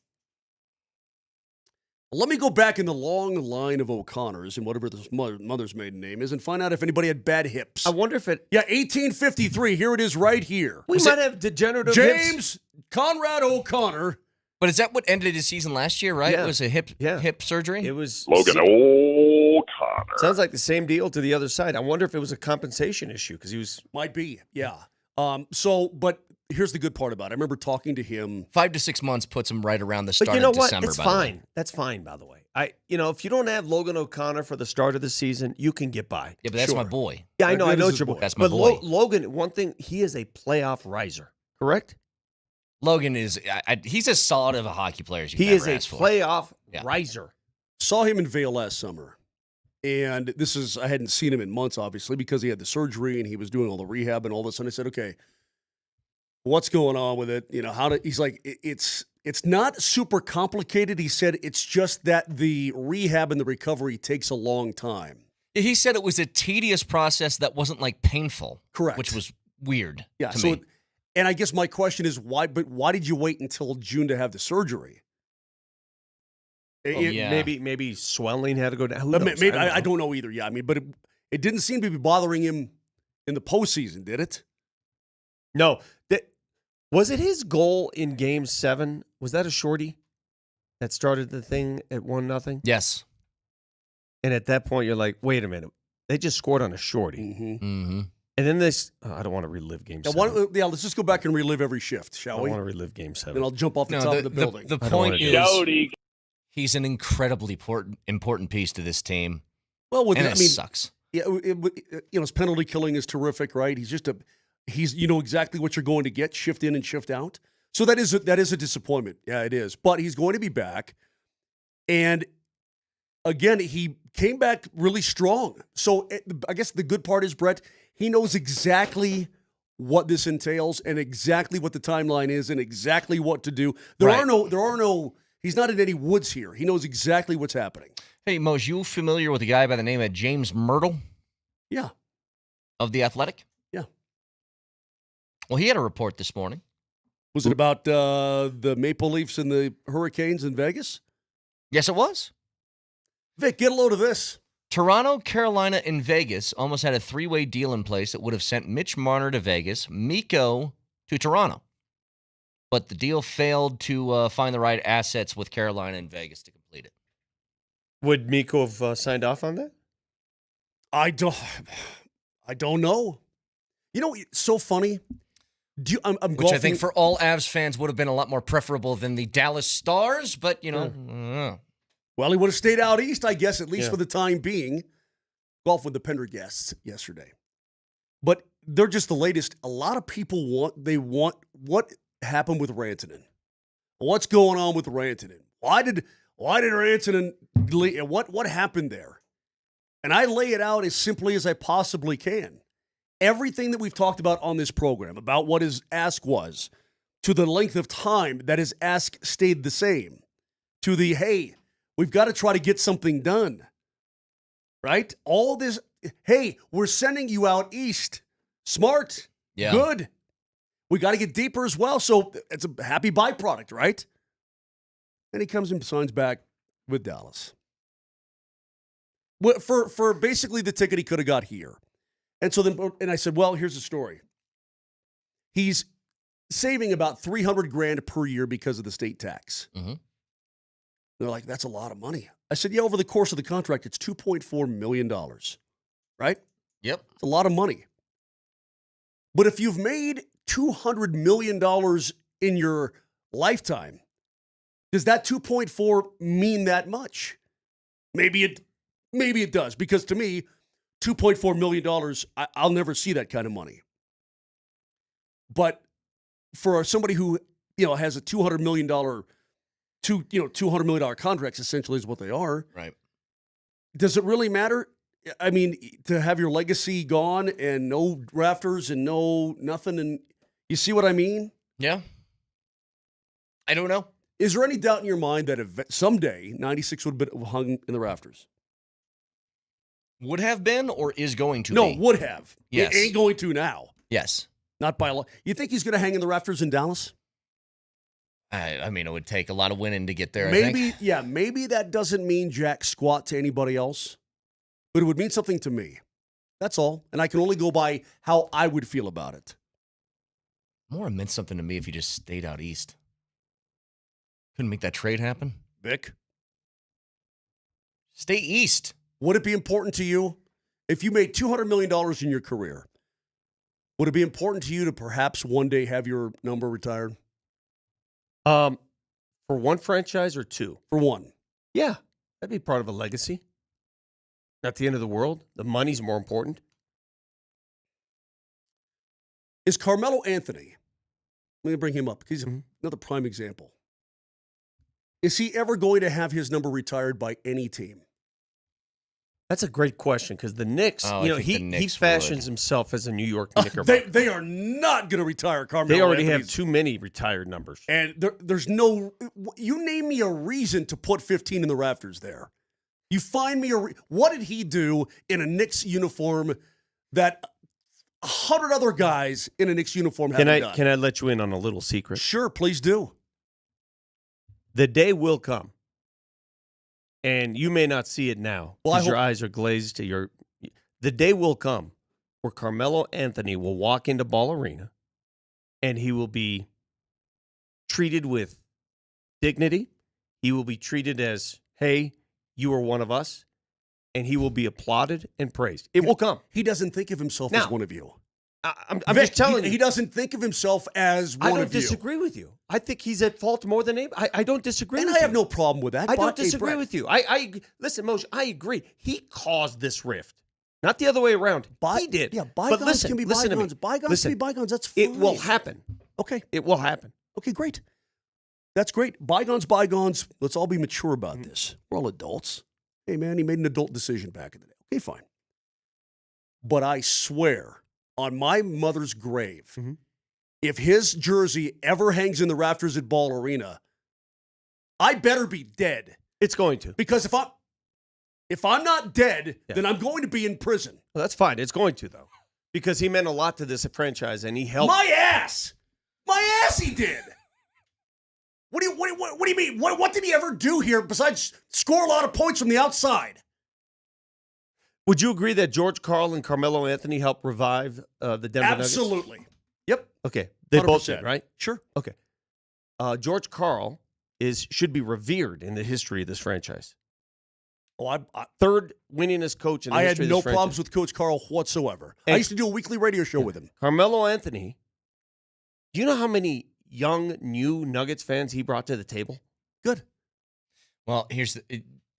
Let me go back in the long line of O'Connors and whatever this mother's maiden name is and find out if anybody had bad hips. I wonder if it... Yeah, 1853. Here it is right here. We might have degenerative James hips. Conrad O'Connor. But is that what ended his season last year, right? Yeah. It was a hip surgery? It was... Logan O'Connor. Sounds like the same deal to the other side. I wonder if it was a compensation issue because he was... Might be, yeah. But here's the good part about it. I remember talking to him. 5 to 6 months puts him right around the start But you know of what? December. It's by the way. fine. That's fine, by the way. If you don't have Logan O'Connor for the start of the season, you can get by. Yeah, but that's Sure. my boy. Yeah, I know. I know is it's your his boy. boy. That's my but boy. Logan, one thing, he is a playoff riser, correct? Logan is, he's as solid of a hockey player as you He can is ever a ask for. playoff riser. Saw him in Vail last summer. And I hadn't seen him in months, obviously, because he had the surgery and he was doing all the rehab and all this. And I said, okay, what's going on with it? He's like, it's not super complicated. He said it's just that the rehab and the recovery takes a long time. He said it was a tedious process that wasn't like painful. Correct. Which was weird. Yeah. To me. And I guess my question is why did you wait until June to have the surgery? Maybe swelling had to go down. Who knows? Maybe, I don't know either. Yeah. I mean, but it didn't seem to be bothering him in the postseason, did it? No. Was it his goal in Game 7? Was that a shorty that started the thing at 1-0? Yes. And at that point, you're like, wait a minute. They just scored on a shorty. Mm-hmm. And then this, I don't want to relive Game 7. Let's just go back and relive every shift, shall we? I want to relive Game 7. Then I'll jump off the top of the building. The point is, he's an incredibly important piece to this team. Well, it sucks. Yeah, his penalty killing is terrific, right? He's exactly what you're going to get, shift in and shift out. So that is a disappointment. Yeah, it is. But he's going to be back. And again, he came back really strong. So I guess the good part is, Brett, he knows exactly what this entails and exactly what the timeline is and exactly what to do. There are no, he's not in any woods here. He knows exactly what's happening. Hey, Mose, you familiar with a guy by the name of James Myrtle? Yeah. Of The Athletic? Yeah. Well, he had a report this morning. Was it about the Maple Leafs and the Hurricanes in Vegas? Yes, it was. Vic, get a load of this. Toronto, Carolina, and Vegas almost had a three-way deal in place that would have sent Mitch Marner to Vegas, Mikko to Toronto. But the deal failed to find the right assets with Carolina and Vegas to complete it. Would Mikko have signed off on that? I don't know. You know, it's so funny. I'm Which golfing. I think for all Avs fans would have been a lot more preferable than the Dallas Stars, but, Well, he would have stayed out east, I guess, at least for the time being. Golf with the Pendergasts yesterday. But they're just the latest. A lot of people want what happened with Rantanen. What's going on with Rantanen? Why did Rantanen leave? What happened there? And I lay it out as simply as I possibly can. Everything that we've talked about on this program, about what his ask was, to the length of time that his ask stayed the same, to the, hey, we've got to try to get something done, right? All this, hey, we're sending you out east. Smart. Yeah. Good. We got to get deeper as well. So it's a happy byproduct, right? And he comes and signs back with Dallas. For basically the ticket he could have got here. And so then I said, well, here's the story. He's saving about $300,000 per year because of the state tax. Mm-hmm. They're like, that's a lot of money. I said, yeah, over the course of the contract, it's $2.4 million, right? Yep. It's a lot of money. But if you've made $200 million in your lifetime, does that 2.4 mean that much? Maybe it does, because to me, $2.4 million, I'll never see that kind of money. But for somebody who, has a $200 million, $200 million contracts, essentially is what they are. Right. Does it really matter? I mean, to have your legacy gone and no rafters and no nothing, and you see what I mean? Yeah. I don't know. Is there any doubt in your mind that someday 96 would have been hung in the rafters? Would have been or is going to be? No, would have. Yes. It ain't going to now. Yes. Not by a lot. You think he's going to hang in the rafters in Dallas? I mean, it would take a lot of winning to get there, Maybe, I think. yeah, maybe that doesn't mean jack squat to anybody else, but it would mean something to me. That's all. And I can only go by how I would feel about it. More meant something to me if he just stayed out east. Couldn't make that trade happen. Vic? Stay east. Would it be important to you if you made $200 million in your career? Would it be important to you to perhaps one day have your number retired? For one franchise or two? For one. Yeah, that'd be part of a legacy. At the end of the world, the money's more important. Is Carmelo Anthony, let me bring him up, because he's another prime example. Is he ever going to have his number retired by any team? That's a great question, because the Knicks, he fashions himself as a New York Knickerbocker. They are not going to retire Carmelo. They already Anthony's. have too many retired numbers. And there's no, you name me a reason to put 15 in the rafters there. You find me what did he do in a Knicks uniform that 100 other guys in a Knicks uniform haven't done? Can I let you in on a little secret? Sure, please do. The day will come, and you may not see it now because your eyes are glazed to the day will come where Carmelo Anthony will walk into Ball Arena and he will be treated with dignity. He will be treated as, hey, you are one of us, and he will be applauded and praised. It will come. He doesn't think of himself as one of you. I'm just telling you. He doesn't think of himself as one of you. I don't disagree with you. I think he's at fault more than anybody. I don't disagree with you. And I have no problem with that. I don't disagree with you. Listen, Moshe, I agree. He caused this rift. Not the other way around. He did. Yeah, bygones can be bygones. Bygones can be bygones. That's fine. It will happen. Okay. It will happen. Okay, great. That's great. Bygones, bygones. Let's all be mature about this. We're all adults. Hey, man, he made an adult decision back in the day. Okay, fine. But I swear, on my mother's grave, if his jersey ever hangs in the rafters at Ball Arena, I better be dead. It's going to. Because if I'm not dead, then I'm going to be in prison. Well, that's fine. It's going to, though. Because he meant a lot to this franchise, and he helped. My ass! My ass he did! What do you mean? What did he ever do here besides score a lot of points from the outside? Would you agree that George Karl and Carmelo Anthony helped revive the Denver Nuggets? Absolutely. Yep. Okay. They 100%. both did, right? Sure. Okay. George Karl should be revered in the history of this franchise. Oh, third winningest coach in the history of this franchise. I had no problems with Coach Karl whatsoever. I used to do a weekly radio show with him. Carmelo Anthony, do you know how many young, new Nuggets fans he brought to the table? Good. Well,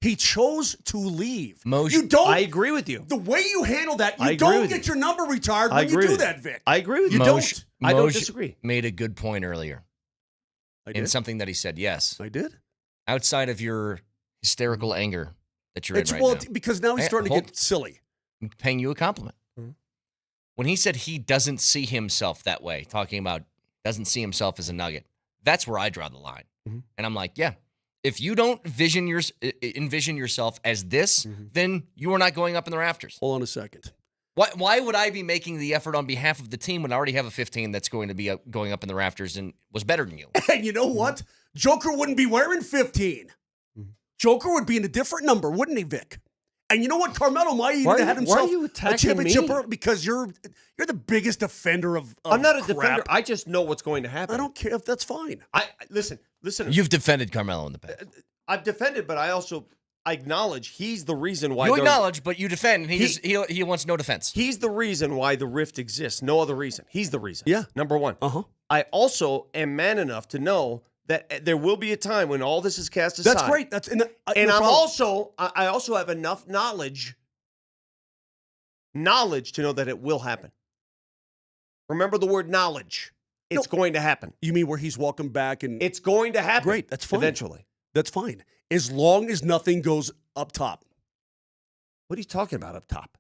he chose to leave. You don't. I agree with you. The way you handle that, you don't get your number retired when you do that, Vic. I agree with you. You don't. I don't disagree. Made a good point earlier. I did? In something that he said, yes. I did? Outside of your hysterical anger that you're in right now. Because now he's starting to get silly. I'm paying you a compliment. When he said he doesn't see himself that way, talking about doesn't see himself as a Nugget, that's where I draw the line. And I'm like, yeah, if you don't envision yourself as this, then you are not going up in the rafters. Hold on a second. Why would I be making the effort on behalf of the team when I already have a 15 that's going to be going up in the rafters and was better than you? And you know what? Joker wouldn't be wearing 15. Joker would be in a different number, wouldn't he, Vic? And you know what? Carmelo might even have himself a championship because you're the biggest defender of I'm not a crap. defender. I just know what's going to happen. I don't care if that's fine. Listen. You've defended Carmelo in the past. I've defended, but I acknowledge he's the reason why. You acknowledge, but you defend. And he wants no defense. He's the reason why the rift exists. No other reason. He's the reason. Yeah. Number one. I also am man enough to know that there will be a time when all this is cast aside. That's great. And I also have enough knowledge to know that it will happen. Remember the word knowledge. It's going to happen. You mean where he's welcome back and it's going to happen. Great, that's fine. Eventually. That's fine. As long as nothing goes up top. What are you talking about up top?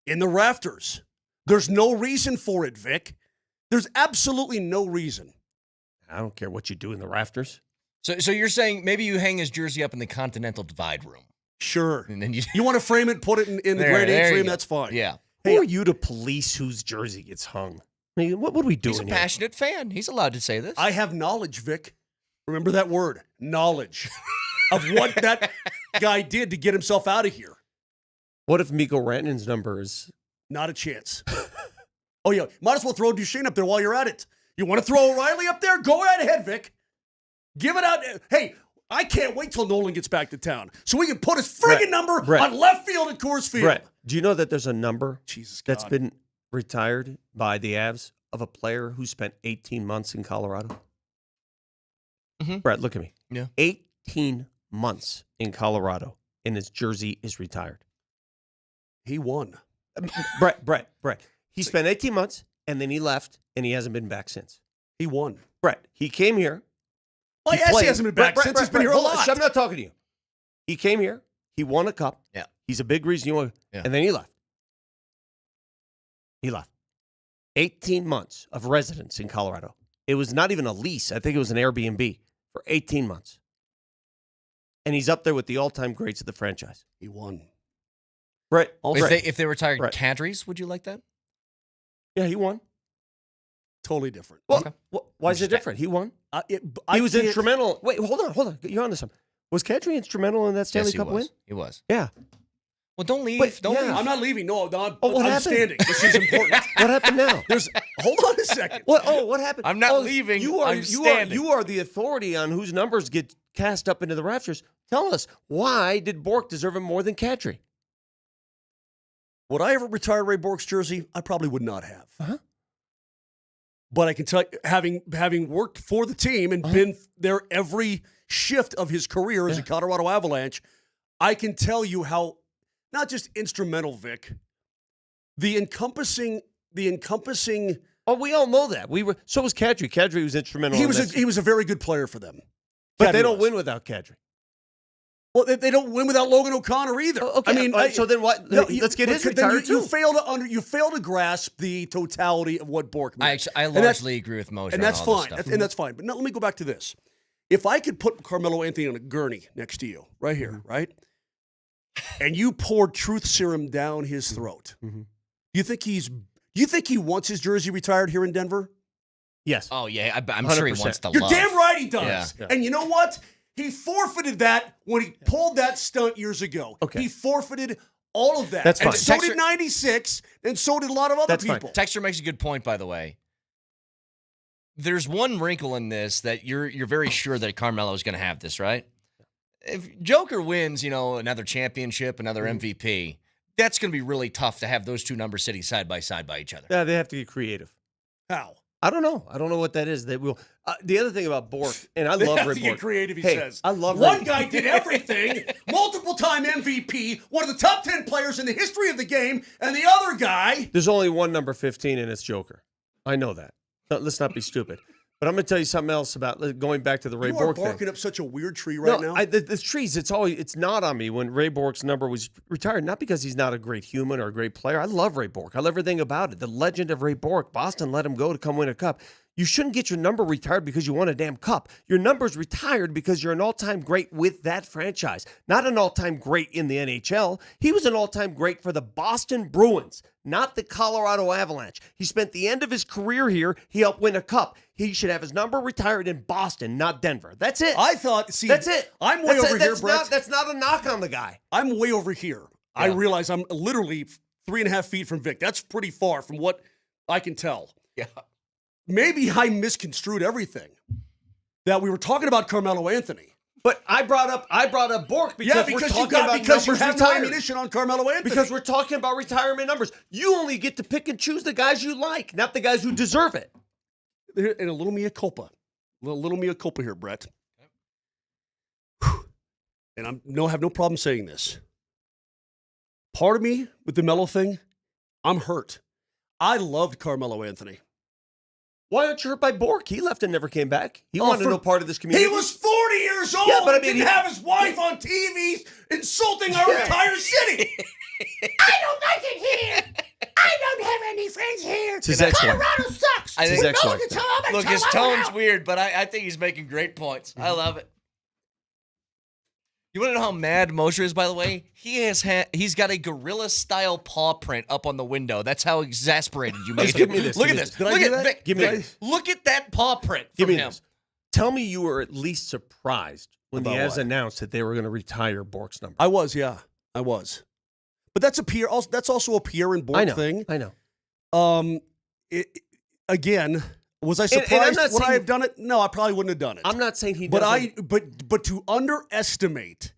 In the rafters. There's no reason for it, Vic. There's absolutely no reason. I don't care what you do in the rafters. So you're saying maybe you hang his jersey up in the Continental Divide room. Sure. And then you want to frame it, put it in the Great Atrium, that's fine. Yeah. Who are you to police whose jersey gets hung? I mean, what are we doing He's a here? passionate fan. He's allowed to say this. I have knowledge, Vic. Remember that word, knowledge, of what that guy did to get himself out of here. What if Mikko Rantanen's number is... Not a chance. Oh, yeah. Might as well throw Duchesne up there while you're at it. You want to throw O'Reilly up there? Go right ahead, Vic. Give it out. Hey, I can't wait till Nolan gets back to town so we can put his friggin' number on left field at Coors Field. Brett, do you know that there's a number that's God. been retired by the Avs of a player who spent 18 months in Colorado? Mm-hmm. Brett, look at me. Yeah. 18 months in Colorado, and his jersey is retired. He won. Brett. He spent 18 months, and then he left, and he hasn't been back since. He won. Brett, he came here. Well, yes, he hasn't been back since. He's been here a lot. I'm not talking to you. He came here. He won a cup. Yeah. He's a big reason you won. Yeah. And then he left. 18 months of residence in Colorado. It was not even a lease. I think it was an Airbnb for 18 months. And he's up there with the all-time greats of the franchise. He won. Brett. If they retired Kadris, would you like that? Yeah, he won. Totally different. Well, why is it different? He won. He was instrumental. Wait, hold on. You're on to something. Was Kadri instrumental in that Stanley Cup win? He was. Yeah. Well, don't leave. Don't leave. I'm not leaving. No, what I'm happened? standing. This is important. What happened now? Hold on a second. What happened? I'm not leaving. I'm standing. You are the authority on whose numbers get cast up into the rafters. Tell us, why did Bork deserve him more than Kadri? Would I ever retire Ray Bork's jersey? I probably would not have. Uh-huh. But I can tell you, having worked for the team and been there every shift of his career as a Colorado Avalanche, I can tell you how not just instrumental, Vic, the encompassing. Oh, we all know that. So was Kadri. Kadri was instrumental. He was a very good player for them. But they don't win without Kadri. Well, they don't win without Logan O'Connor either. Okay, I mean, so then what? Let's get his retired too. You fail to grasp the totality of what Bork meant. I largely agree with Moser. And that's on all fine. this stuff. And that's fine. But now let me go back to this. If I could put Carmelo Anthony on a gurney next to you, right here, right? And you poured truth serum down his throat. Mm-hmm. You think he wants his jersey retired here in Denver? Yes. Oh, yeah. I'm sure he wants the You're love. damn right he does. Yeah. And you know what? He forfeited that when he pulled that stunt years ago. Okay. He forfeited all of that. That's fine. And so did 96, and so did a lot of other people. Texter makes a good point, by the way. There's one wrinkle in this that you're very sure that Carmelo is going to have this, right? If Joker wins, another championship, another MVP, that's going to be really tough to have those two numbers sitting side by each other. Yeah, they have to get creative. How? I don't know. I don't know what that is. They will. The other thing about Bork, and I love Ray Bork. Get creative, he says. I love one guy did everything, multiple-time MVP, one of the top 10 players in the history of the game, and the other guy. There's only one number 15, and it's Joker. I know that. Let's not be stupid. But I'm going to tell you something else about going back to the Ray Bork thing. You are barking up such a weird tree right now. The trees, it's not on me when Ray Bork's number was retired. Not because he's not a great human or a great player. I love Ray Bork. I love everything about it. The legend of Ray Bork. Boston let him go to come win a cup. You shouldn't get your number retired because you won a damn cup. Your number's retired because you're an all-time great with that franchise. Not an all-time great in the NHL. He was an all-time great for the Boston Bruins, not the Colorado Avalanche. He spent the end of his career here. He helped win a cup. He should have his number retired in Boston, not Denver. That's it. I thought, that's it. I'm way over here, Brett. That's not a knock on the guy. I'm way over here. Yeah. I realize I'm literally 3.5 feet from Vic. That's pretty far from what I can tell. Yeah. Maybe I misconstrued everything. That we were talking about Carmelo Anthony. But I brought up Bork because we're talking about because you numbers have retired. ammunition on Carmelo Anthony. Because we're talking about retirement numbers. You only get to pick and choose the guys you like, not the guys who deserve it. and a little mea culpa. A little mea culpa here, Brett. And have no problem saying this. Part of me with the Melo thing, I'm hurt. I loved Carmelo Anthony. Why aren't you hurt by Bork? He left and never came back. He wanted no part of this community. He was 40 years old. Yeah, but I mean, didn't have his wife on TV insulting our entire city. I don't like it here. I don't have any friends here. It's his ex-wife. Colorado sucks. I think, his ex-wife. look, his tone's weird, but I think he's making great points. I love it. You want to know how mad Moser is, by the way? He's got a gorilla-style paw print up on the window. That's how exasperated you made him. Give me this. Look at this. Did I do that? Vic, Give me Vic, this. look at that paw print Give from me him. this. Tell me you were at least surprised when the About Avs what? announced that they were going to retire Bork's number. I was, yeah. I was. But that's that's also a Pierre and Bork thing. I know. Again, was I And I'm surprised not would I saying- have done it? No, I probably wouldn't have done it. I'm not saying he But doesn't. but to underestimate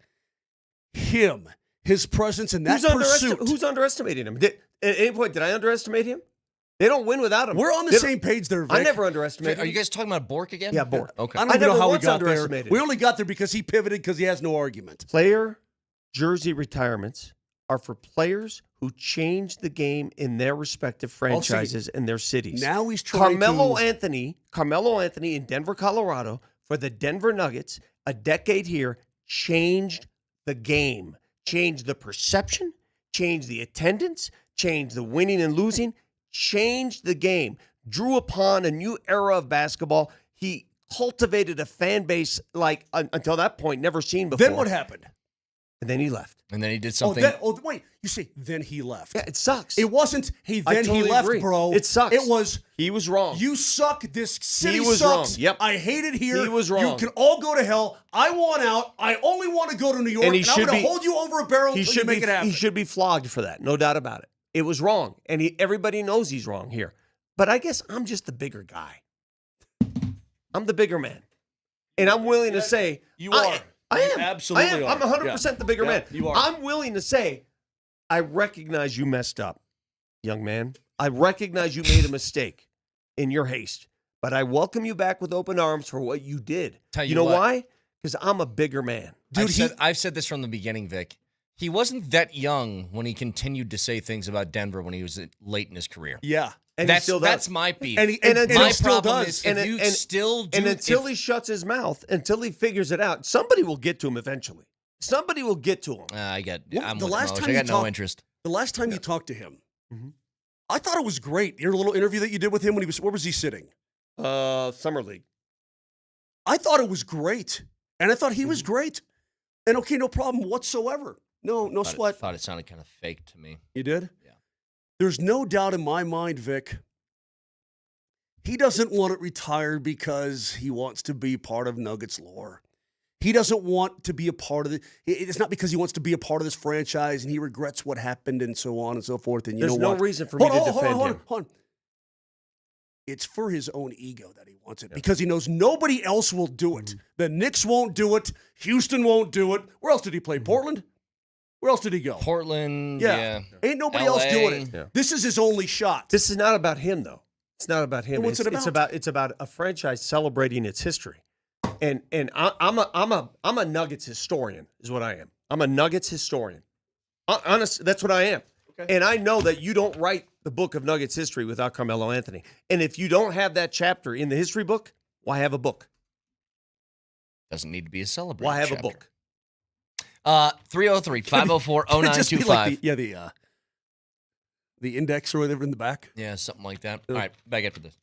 him, his presence in that pursuit. Who's underestimating him? At any point, did I underestimate him? They don't win without him. We're on the same page there, Vic. I never underestimated Are you him. guys talking about Bork again? Yeah, Bork. Okay. I don't even know never how we once got there. underestimated We him. only got there because he pivoted because he has no argument. Player jersey retirements are for players who changed the game in their respective franchises and their cities. Now he's trying Carmelo Anthony in Denver, Colorado, for the Denver Nuggets, a decade here, changed the game, changed the perception, changed the attendance, changed the winning and losing, changed the game, drew upon a new era of basketball. He cultivated a fan base like until that point never seen before. Then what happened? And then he left. And then he did something. Wait, you say then he left. Yeah, it sucks. It wasn't, hey, I then totally he left, agree. bro. It sucks. It was, he was wrong. you suck, this city He was sucks. wrong. Yep. I hate it here. He was wrong. You can all go to hell. I want out. I only want to go to New York, And and, he I'm should going to be- hold you over a barrel until you make it happen. He should be flogged for that, no doubt about it. It was wrong, and everybody knows he's wrong here. But I guess I'm just the bigger guy. I'm the bigger man, and I'm willing to say You are. I am. You absolutely I am. are. I'm 100% the bigger man. You are. I'm willing to say, I recognize you messed up, young man. I recognize you made a mistake in your haste, but I welcome you back with open arms for what you did. Tell you you know what. why? Because I'm a bigger man. Dude, I've said this from the beginning, Vic. He wasn't that young when he continued to say things about Denver when he was late in his career. Yeah. And he That's still does. that's my beef. And my still problem does. is if you still do. And until he shuts his mouth, until he figures it out, somebody will get to him eventually. Somebody will get to him. I'm the with last Moj. time I you got no talked- interest. The last time you talked to him, Mm-hmm. I thought it was great. Your little interview that you did with him when he was, where was he sitting? Summer League. I thought it was great. And I thought he Mm-hmm. was great. And okay, no problem whatsoever. No sweat. Thought it sounded kind of fake to me. You did? Yeah. There's no doubt in my mind, Vic, he doesn't want it retired because he wants to be part of Nuggets lore. He doesn't want to be a part of it. It's not because he wants to be a part of this franchise and he regrets what happened and so on and so forth. And There's know no what? reason for me to defend him. Hold on. It's for his own ego that he wants it because he knows nobody else will do it. The Knicks won't do it. Houston won't do it. Where else did he play? Portland? Where else did he go? Portland, Yeah. Ain't nobody else LA. doing it. Yeah. This is his only shot. This is not about him, though. It's not about him. Then what's it about? It's about a franchise celebrating its history. And I'm a Nuggets historian, is what I am. I'm a Nuggets historian. Honest, that's what I am. Okay. And I know that you don't write the book of Nuggets history without Carmelo Anthony. And if you don't have that chapter in the history book, why have a book? Doesn't need to be a celebration. Why have chapter. a book? 303-504-0925. The index or whatever in the back. Yeah, something like that. All right, back after this.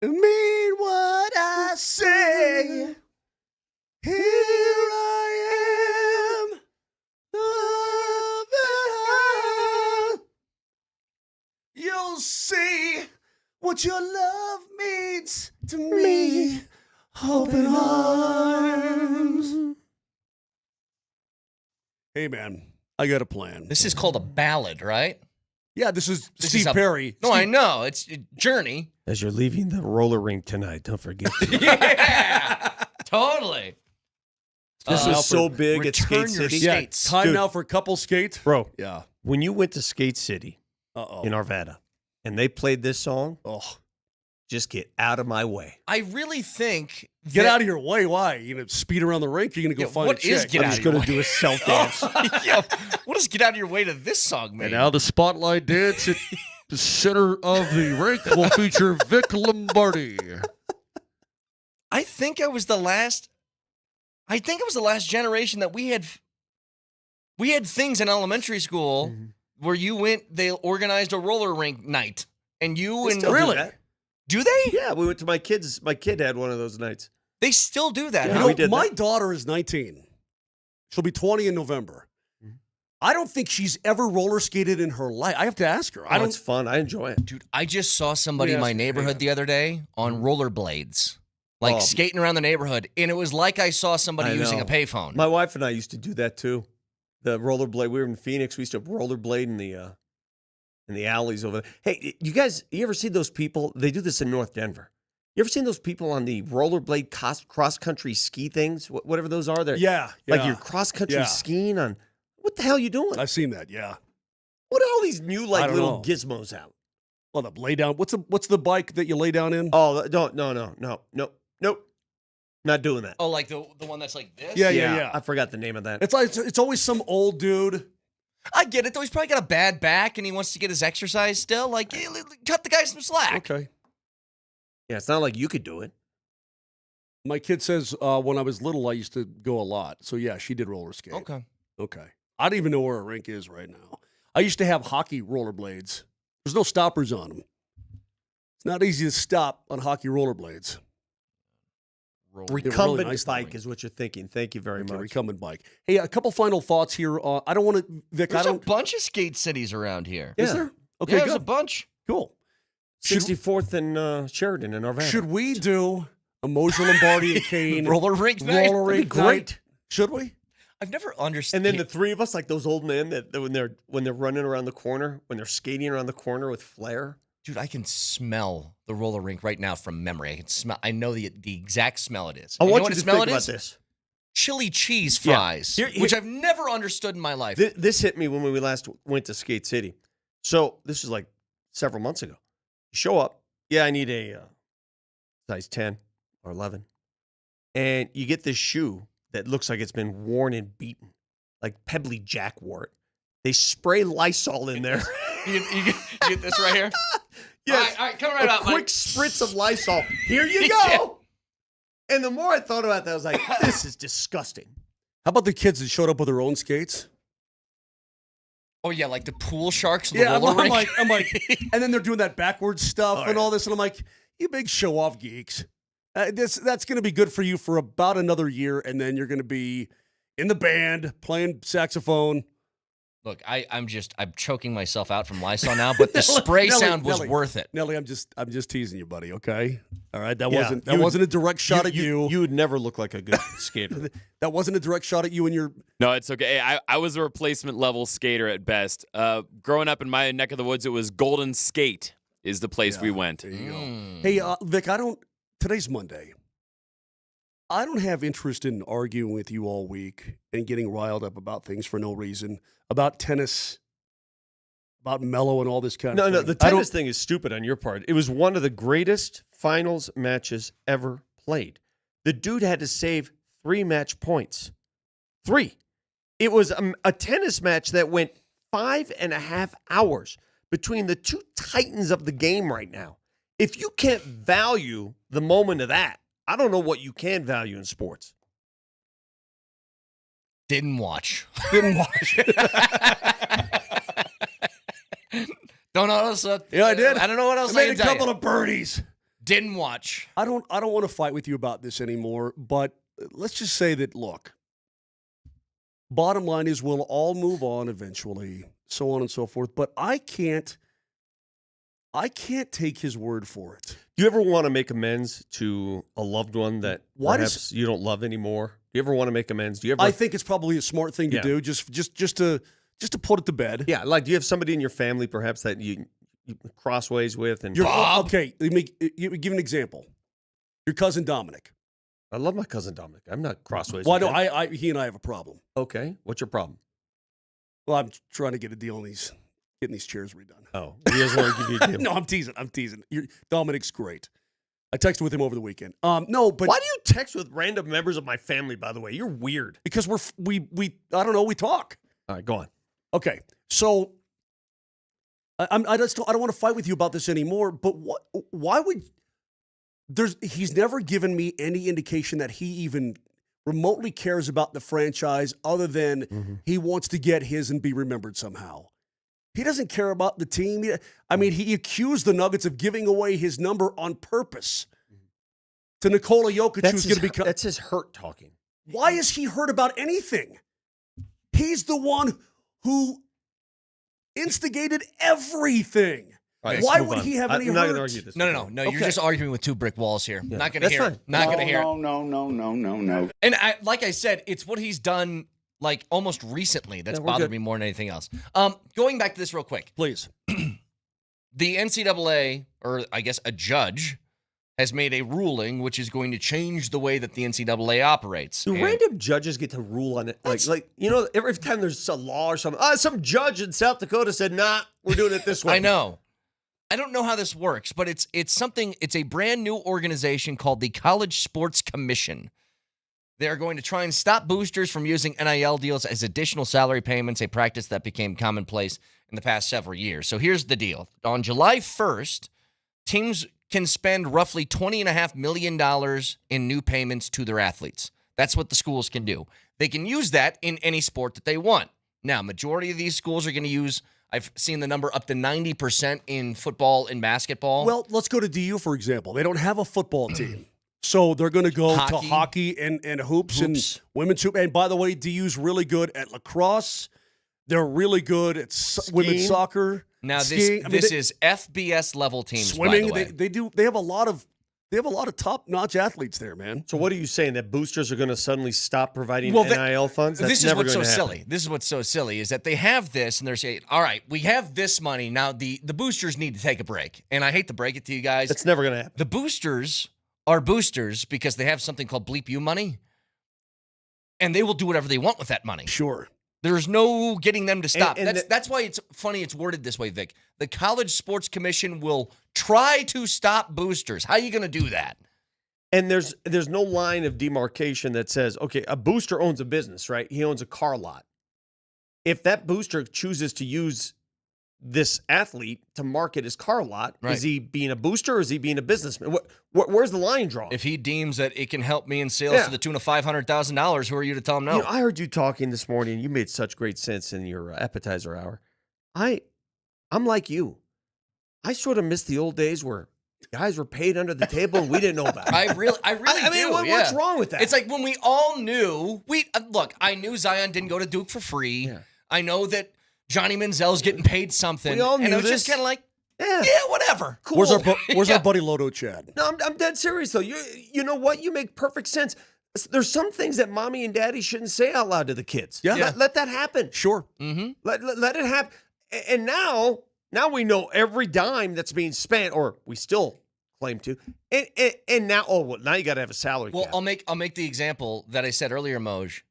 mean what I say. Here I am. You'll see what your love means to me. Open arms. Hey, man, I got a plan. This is called a ballad, right? Yeah, this is Steve Perry. No, I know. It's Journey. As you're leaving the roller rink tonight, don't forget. Yeah, totally. This was so big at Skate City. Yeah, time now for couple skate. Bro, yeah. When you went to Skate City in Arvada and they played this song, just get out of my way. I really think Get out of your way. Why? You gonna speed around the rink? You're gonna go find what a chick. is get I'm out just of your going way? to do a self dance. Yeah, what does get out of your way to this song, man? And now the spotlight dance at the center of the rink will feature Vic Lombardi. I think I was the last generation that we had things in elementary school where you went. They organized a roller rink night, and you and Really? Do they? Yeah, we went to my kids. My kid had one of those nights. They still do that. Yeah, huh? we did My that. daughter is 19. She'll be 20 in November. I don't think she's ever roller skated in her life. I have to ask her. Oh, it's fun. I enjoy it. Dude, I just saw somebody in my neighborhood the other day on rollerblades, Oh. skating around the neighborhood, and it was like I saw somebody using a payphone. My wife and I used to do that too. The rollerblade. We were in Phoenix. We used to rollerblade in the alleys over there. Hey, you guys, you ever see those people? They do this in North Denver. You ever seen those people on the rollerblade cross-country ski things? Whatever those are. They're, Yeah. Like you're cross-country skiing on. What the hell are you doing? I've seen that, yeah. What are all these new I like don't little know. gizmos out? Well, the lay down. What's the bike that you lay down in? Oh, no. Nope. Not doing that. Oh, like the one that's like this? Yeah. I forgot the name of that. It's like it's always some old dude. I get it, though. He's probably got a bad back, and he wants to get his exercise still. Like, cut the guy some slack. Okay. Yeah, it's not like you could do it. My kid says when I was little, I used to go a lot. So, yeah, she did roller skate. Okay. I don't even know where a rink is right now. I used to have hockey rollerblades. There's no stoppers on them. It's not easy to stop on hockey rollerblades. Recumbent nice bike is what you're thinking. Thank you very much. Recumbent bike. Hey, a couple final thoughts here. I don't want to, Vic. There's a bunch of skate cities around here. Is there? Okay, yeah, there's good. a bunch. Cool. 64th and Sheridan in Arvada. Should we do a Moser, Lombardi, and Kane roller rink night? Roller That'd rink be great. night? Should we? I've never understood. And then the three of us, like those old men that when they're running around the corner, when they're skating around the corner with flair. Dude, I can smell the roller rink right now from memory. I can smell. I know the exact smell it is. I And want know you what to smell think it about is? this. Chili cheese fries, Here- which I've never understood in my life. This hit me when we last went to Skate City. So this was like several months ago. You show up. Yeah, I need a size 10 or 11. And you get this shoe that looks like it's been worn and beaten. Like Pebbly Jack wore it. They spray Lysol in there. You get this right here? Yes. All right, come right a out, quick Mike. spritz of Lysol. Here you go. And the more I thought about that, I was like, this is disgusting. How about the kids that showed up with their own skates? Oh yeah, like the pool sharks. The Yeah, roller I'm rink. like, and then they're doing that backwards stuff and all this, and I'm like, you big show off geeks. That's going to be good for you for about another year, and then you're going to be in the band playing saxophone. Look, I'm choking myself out from Lysol now, but the spray sound was worth it. Nelly, I'm just teasing you, buddy. Okay, all right. That Yeah, wasn't a direct shot at you. You would never look like a good skater. That wasn't a direct shot at you and your. No, it's okay. I was a replacement level skater at best. Growing up in my neck of the woods, it was Golden Skate is the place we went. There you go. Hey, Vic, today's Monday. I don't have interest in arguing with you all week and getting riled up about things for no reason, about tennis, about Melo and all this kind of thing. No, the tennis thing is stupid on your part. It was one of the greatest finals matches ever played. The dude had to save 3 match points. 3. It was a tennis match that went 5.5 hours between the two titans of the game right now. If you can't value the moment of that, I don't know what you can value in sports. Didn't watch. Didn't watch. Don't know what else. Yeah, I did. I don't know what else I I made can a tell couple you. of birdies. Didn't watch. I don't want to fight with you about this anymore, but let's just say that, look, bottom line is we'll all move on eventually, so on and so forth, but I can't take his word for it. Do you ever want to make amends to a loved one that perhaps you don't love anymore? Do you ever want to make amends? Do you ever? I think it's probably a smart thing to do, just to put it to bed. Yeah, like do you have somebody in your family perhaps that you crossways with? And Okay, let me give an example. Your cousin Dominic. I love my cousin Dominic. I'm not crossways. Well, with him. he and I have a problem. Okay, what's your problem? Well, I'm trying to get a deal on getting these chairs redone. Oh, he doesn't want to give you a deal. No, I'm teasing. Dominic's great. I texted with him over the weekend. No, but why do you text with random members of my family? By the way, you're weird. Because we I don't know, we talk. All right, go on. Okay, so I don't want to fight with you about this anymore. But why would he's never given me any indication that he even remotely cares about the franchise other than he wants to get his and be remembered somehow. He doesn't care about the team. He accused the Nuggets of giving away his number on purpose to Nikola Jokic, who's going to become. That's his hurt talking. Why is he hurt about anything? He's the one who instigated everything. Right, why would he have any hurt? I'm not going to argue this. No. Okay. You're just arguing with two brick walls here. Yeah. Not going to hear it. Not going to hear it. No. And like I said, it's what he's done like almost recently that's bothered me more than anything else. Going back to this real quick. Please. The NCAA, or I guess a judge, has made a ruling which is going to change the way that the NCAA operates. Do random judges get to rule on it? Like every time there's a law or something, some judge in South Dakota said, nah, we're doing it this way. I know. I don't know how this works, but it's a brand new organization called the College Sports Commission. They're going to try and stop boosters from using NIL deals as additional salary payments, a practice that became commonplace in the past several years. So here's the deal. On July 1st, teams can spend roughly $20.5 million in new payments to their athletes. That's what the schools can do. They can use that in any sport that they want. Now, majority of these schools are going to use, I've seen the number up to 90% in football and basketball. Well, let's go to DU, for example. They don't have a football team. So they're going to go to hockey and hoops and women's hoop. And by the way, DU's really good at lacrosse. They're really good at women's soccer. Now this is FBS level teams. Swimming. By the way. They have a lot of top-notch athletes there, man. So what are you saying, that boosters are going to suddenly stop providing NIL funds? This is what's so silly. This is what's so silly is that they have this and they're saying, all right, we have this money. Now the boosters need to take a break. And I hate to break it to you guys. It's never going to happen. The boosters are boosters because they have something called bleep you money. And they will do whatever they want with that money. Sure. There's no getting them to stop. And that's why it's funny it's worded this way, Vic. The College Sports Commission will try to stop boosters. How are you going to do that? And there's no line of demarcation that says, okay, a booster owns a business, right? He owns a car lot. If that booster chooses to use this athlete to market his car lot, is he being a booster or is he being a businessman? Where's the line drawn? If he deems that it can help me in sales to the tune of $500,000, who are you to tell him no? I heard you talking this morning. You made such great sense in your appetizer hour. I'm like you. I sort of miss the old days where guys were paid under the table and we didn't know about it. I really do. What's wrong with that? It's like when we all knew. Look, I knew Zion didn't go to Duke for free. Yeah. I know that Johnny Manziel's getting paid something. We all knew and it was this. just kind of like, yeah, whatever. Cool. Where's our buddy Lodo Chad? No, I'm dead serious though. You know what? You make perfect sense. There's some things that mommy and daddy shouldn't say out loud to the kids. Yeah. Let that happen. Sure. Mm-hmm. Let it happen. And now we know every dime that's being spent, or we still claim to. And now, now you got to have a salary cap. I'll make the example that I said earlier, Moj.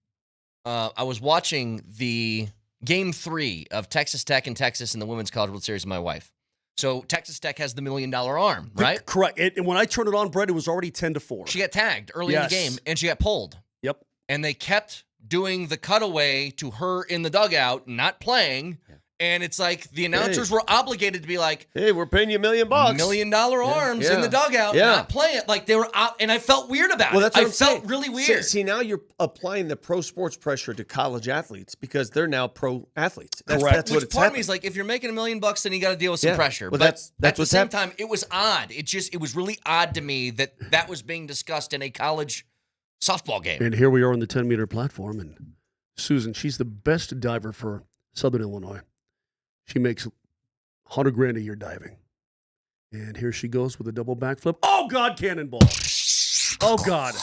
I was watching the Game 3 of Texas Tech and Texas in the Women's College World Series with my wife. So Texas Tech has the $1 million arm, right? Correct. And when I turned it on, Brett, it was already 10-4. She got tagged early in the game, and she got pulled. Yep. And they kept doing the cutaway to her in the dugout, not playing, And it's like the announcers were obligated to be like, "Hey, we're paying you $1 million. $1 million arms in the dugout, not playing it." Like they were out, and I felt weird about it. I felt really weird. See, now you're applying the pro sports pressure to college athletes because they're now pro athletes. That's what it's part of me is like, if you're making $1 million, then you got to deal with some pressure. Well, but that's at the same time, it was odd. It was really odd to me that was being discussed in a college softball game. And here we are on the 10-meter platform, and Susan, she's the best diver for Southern Illinois. She makes $100,000 a year diving. And here she goes with a double backflip. Oh, God, cannonball. Oh, God.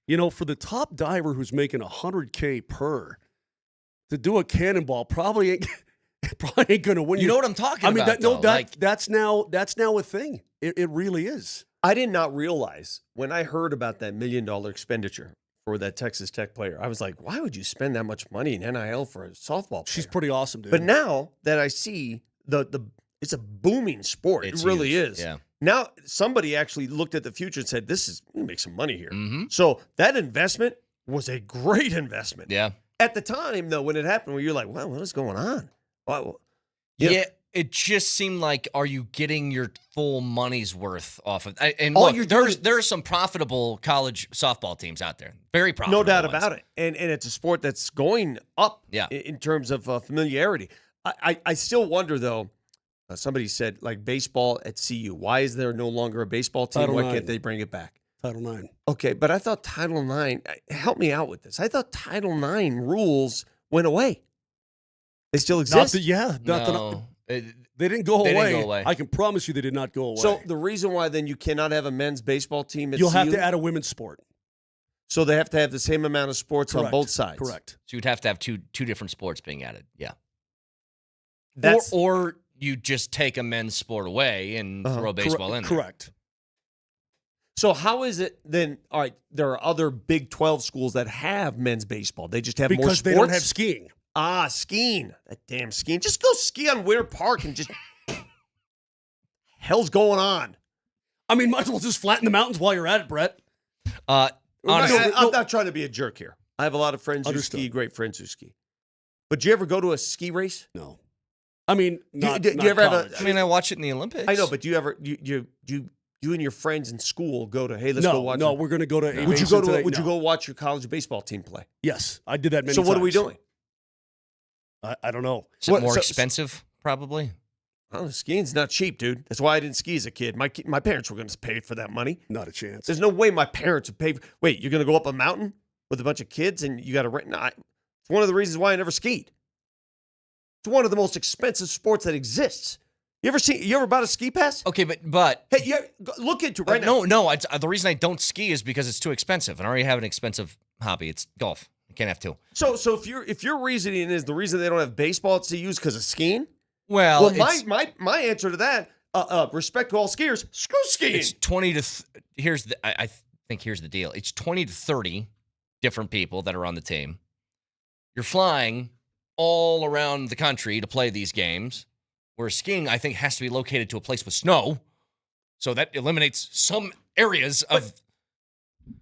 You know, for the top diver who's making $100K per, to do a cannonball probably ain't going to win. You know what I'm talking about? That's now a thing. It really is. I did not realize when I heard about that $1 million expenditure for that Texas Tech player. I was like, why would you spend that much money in NIL for a softball player? She's pretty awesome, dude. But now that I see it's a booming sport. It really is. Yeah. Now somebody actually looked at the future and said, we make some money here. Mm-hmm. So that investment was a great investment. Yeah. At the time, though, when it happened, where you're like, well, what is going on? Well, yeah. It just seemed like, are you getting your full money's worth off of it? And All look, you're doing there are some profitable college softball teams out there. Very profitable. No doubt ones. about it. And it's a sport that's going up in terms of familiarity. I still wonder, though, somebody said, like, baseball at CU. Why is there no longer a baseball team? Why can't they bring it back? Title IX. Okay, but I thought Title IX, help me out with this. I thought Title IX rules went away. They still exist? They didn't go away. I can promise you they did not go away. So the reason why then you cannot have a men's baseball team at You'll CU? have to add a women's sport. So they have to have the same amount of sports on both sides. Correct. So you'd have to have two different sports being added. Yeah. That's, or you just take a men's sport away and throw baseball in there. Correct. So how is it then? All right, there are other Big 12 schools that have men's baseball. They just have more sports. Because they don't have skiing. Ah, skiing. That damn skiing. Just go ski on Winter Park and just hell's going on. I mean, might as well just flatten the mountains while you're at it, Brett. Honestly, I'm not trying to be a jerk here. I have a lot of friends who ski, great friends who ski. But do you ever go to a ski race? No. I mean, do you ever have I mean, I watch it in the Olympics. I know, but do you ever you and your friends in school go to, hey, let's go watch? No, we're going to go to. Would you go to? Would you go watch your college baseball team play? Yes, I did that many So times. what are we doing? I don't know. Is it more expensive? Probably. Oh, skiing's not cheap, dude. That's why I didn't ski as a kid. My parents were going to pay for that money. Not a chance. There's no way my parents would pay. Wait, you're going to go up a mountain with a bunch of kids and you got to rent? It's one of the reasons why I never skied. It's one of the most expensive sports that exists. You ever bought a ski pass? Okay, but hey, look into it right now. No. The reason I don't ski is because it's too expensive, and I already have an expensive hobby. It's golf. I can't have two. So if your reasoning is the reason they don't have baseball at CU is because of skiing, well my answer to that, respect to all skiers, screw skiing. It's 20 to I think here's the deal. It's 20 to 30 different people that are on the team. You're flying all around the country to play these games. Where skiing, I think, has to be located to a place with snow. So that eliminates some areas of.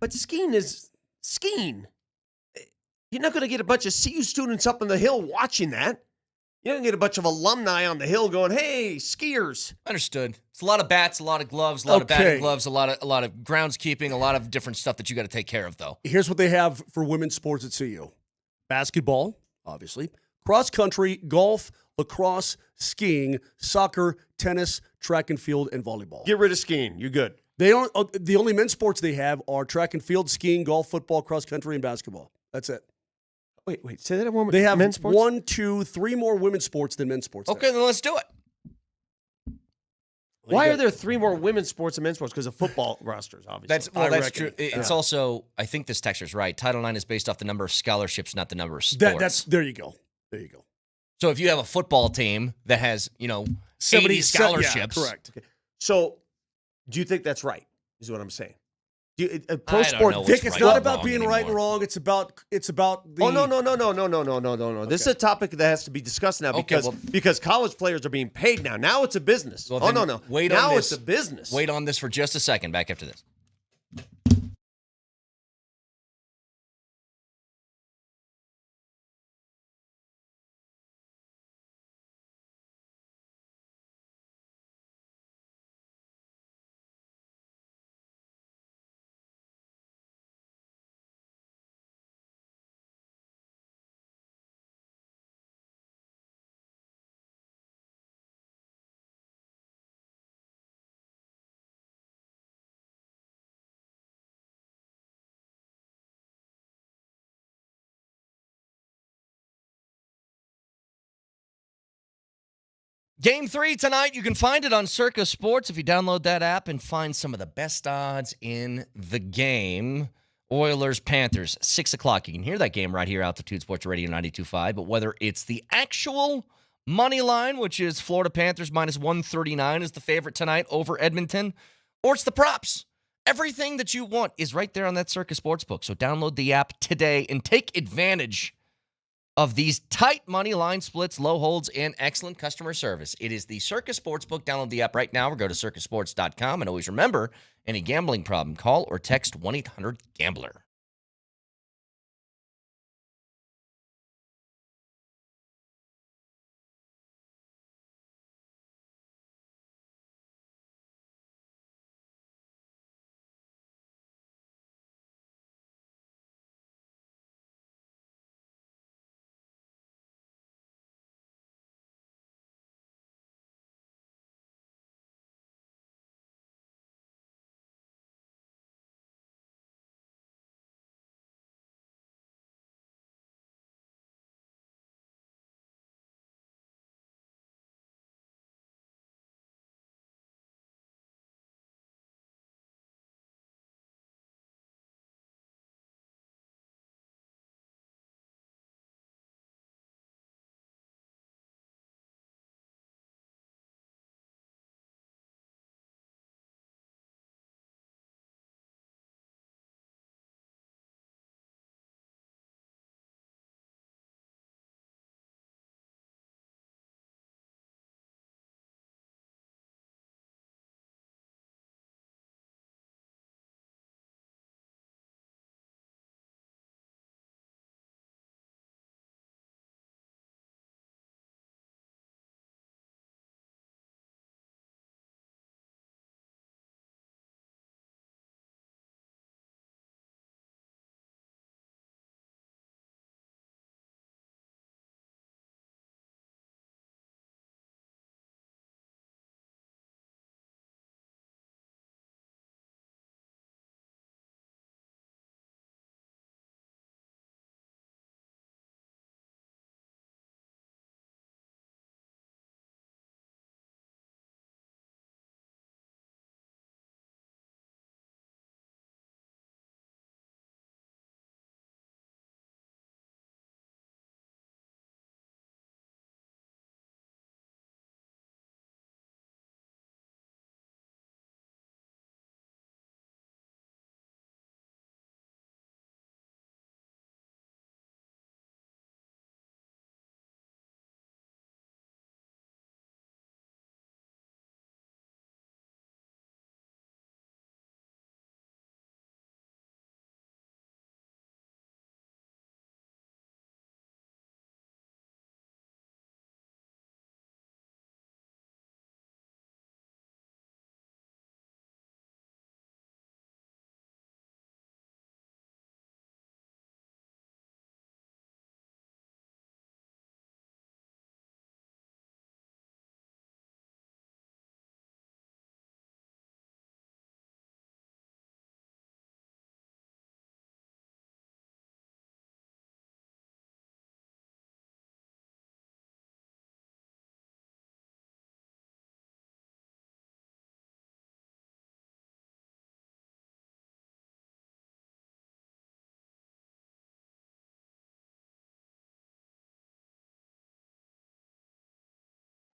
But skiing is skiing. You're not going to get a bunch of CU students up on the hill watching that. You're going to get a bunch of alumni on the hill going, hey, skiers. Understood. It's a lot of bats, a lot of gloves, a lot of batting gloves, a lot of groundskeeping, a lot of different stuff that you got to take care of, though. Here's what they have for women's sports at CU. Basketball, obviously. Cross country, golf, lacrosse, skiing, soccer, tennis, track and field, and volleyball. Get rid of skiing. You're good. The only men's sports they have are track and field, skiing, golf, football, cross country, and basketball. That's it. Wait. Say that one more. They have men's sports? 1, 2, 3 more women's sports than men's sports. Okay, then let's do it. Why are there 3 more women's sports than men's sports? Because of football rosters, obviously. That's true. It's also, I think this texter's right. Title IX is based off the number of scholarships, not the number of sports. There you go. So if you have a football team that has, 70 scholarships. Yeah, correct. Okay. So do you think that's right, is what I'm saying? Pro sport, Dick, it's not about being right and wrong. It's about the. Oh, no. This is a topic that has to be discussed now because college players are being paid now. Now it's a business. Well, no. Now it's a business. Wait on this for just a second. Back after this. Game 3 tonight. You can find it on Circa Sports if you download that app and find some of the best odds in the game. Oilers, Panthers, 6 o'clock. You can hear that game right here, Altitude Sports Radio 92.5. But whether it's the actual money line, which is Florida Panthers minus 139 is the favorite tonight over Edmonton, or it's the props, everything that you want is right there on that Circa Sportsbook. So download the app today and take advantage of these tight money line splits, low holds, and excellent customer service. It is the Circa Sportsbook. Download the app right now or go to circasports.com. And always remember, any gambling problem, call or text 1-800-GAMBLER.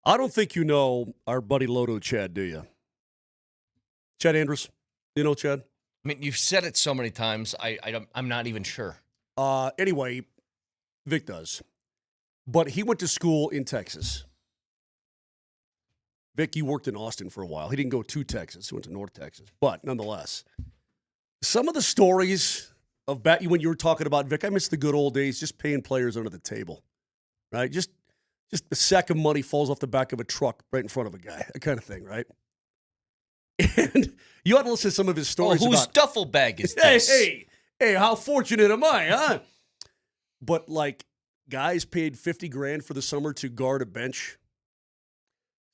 I don't think you know our buddy Lodo Chad, do you? Chad Andrews. You know Chad? I mean, you've said it so many times, I'm not even sure. Anyway, Vic does. But he went to school in Texas. Vic, you worked in Austin for a while. He didn't go to Texas. He went to North Texas. But nonetheless, some of the stories of when you were talking about, Vic, I miss the good old days, just paying players under the table, right? Just a sack of money falls off the back of a truck right in front of a guy, that kind of thing, right? And you ought to listen to some of his stories. Whose duffel bag is this? Hey, how fortunate am I, huh? But like, guys paid $50,000 for the summer to guard a bench.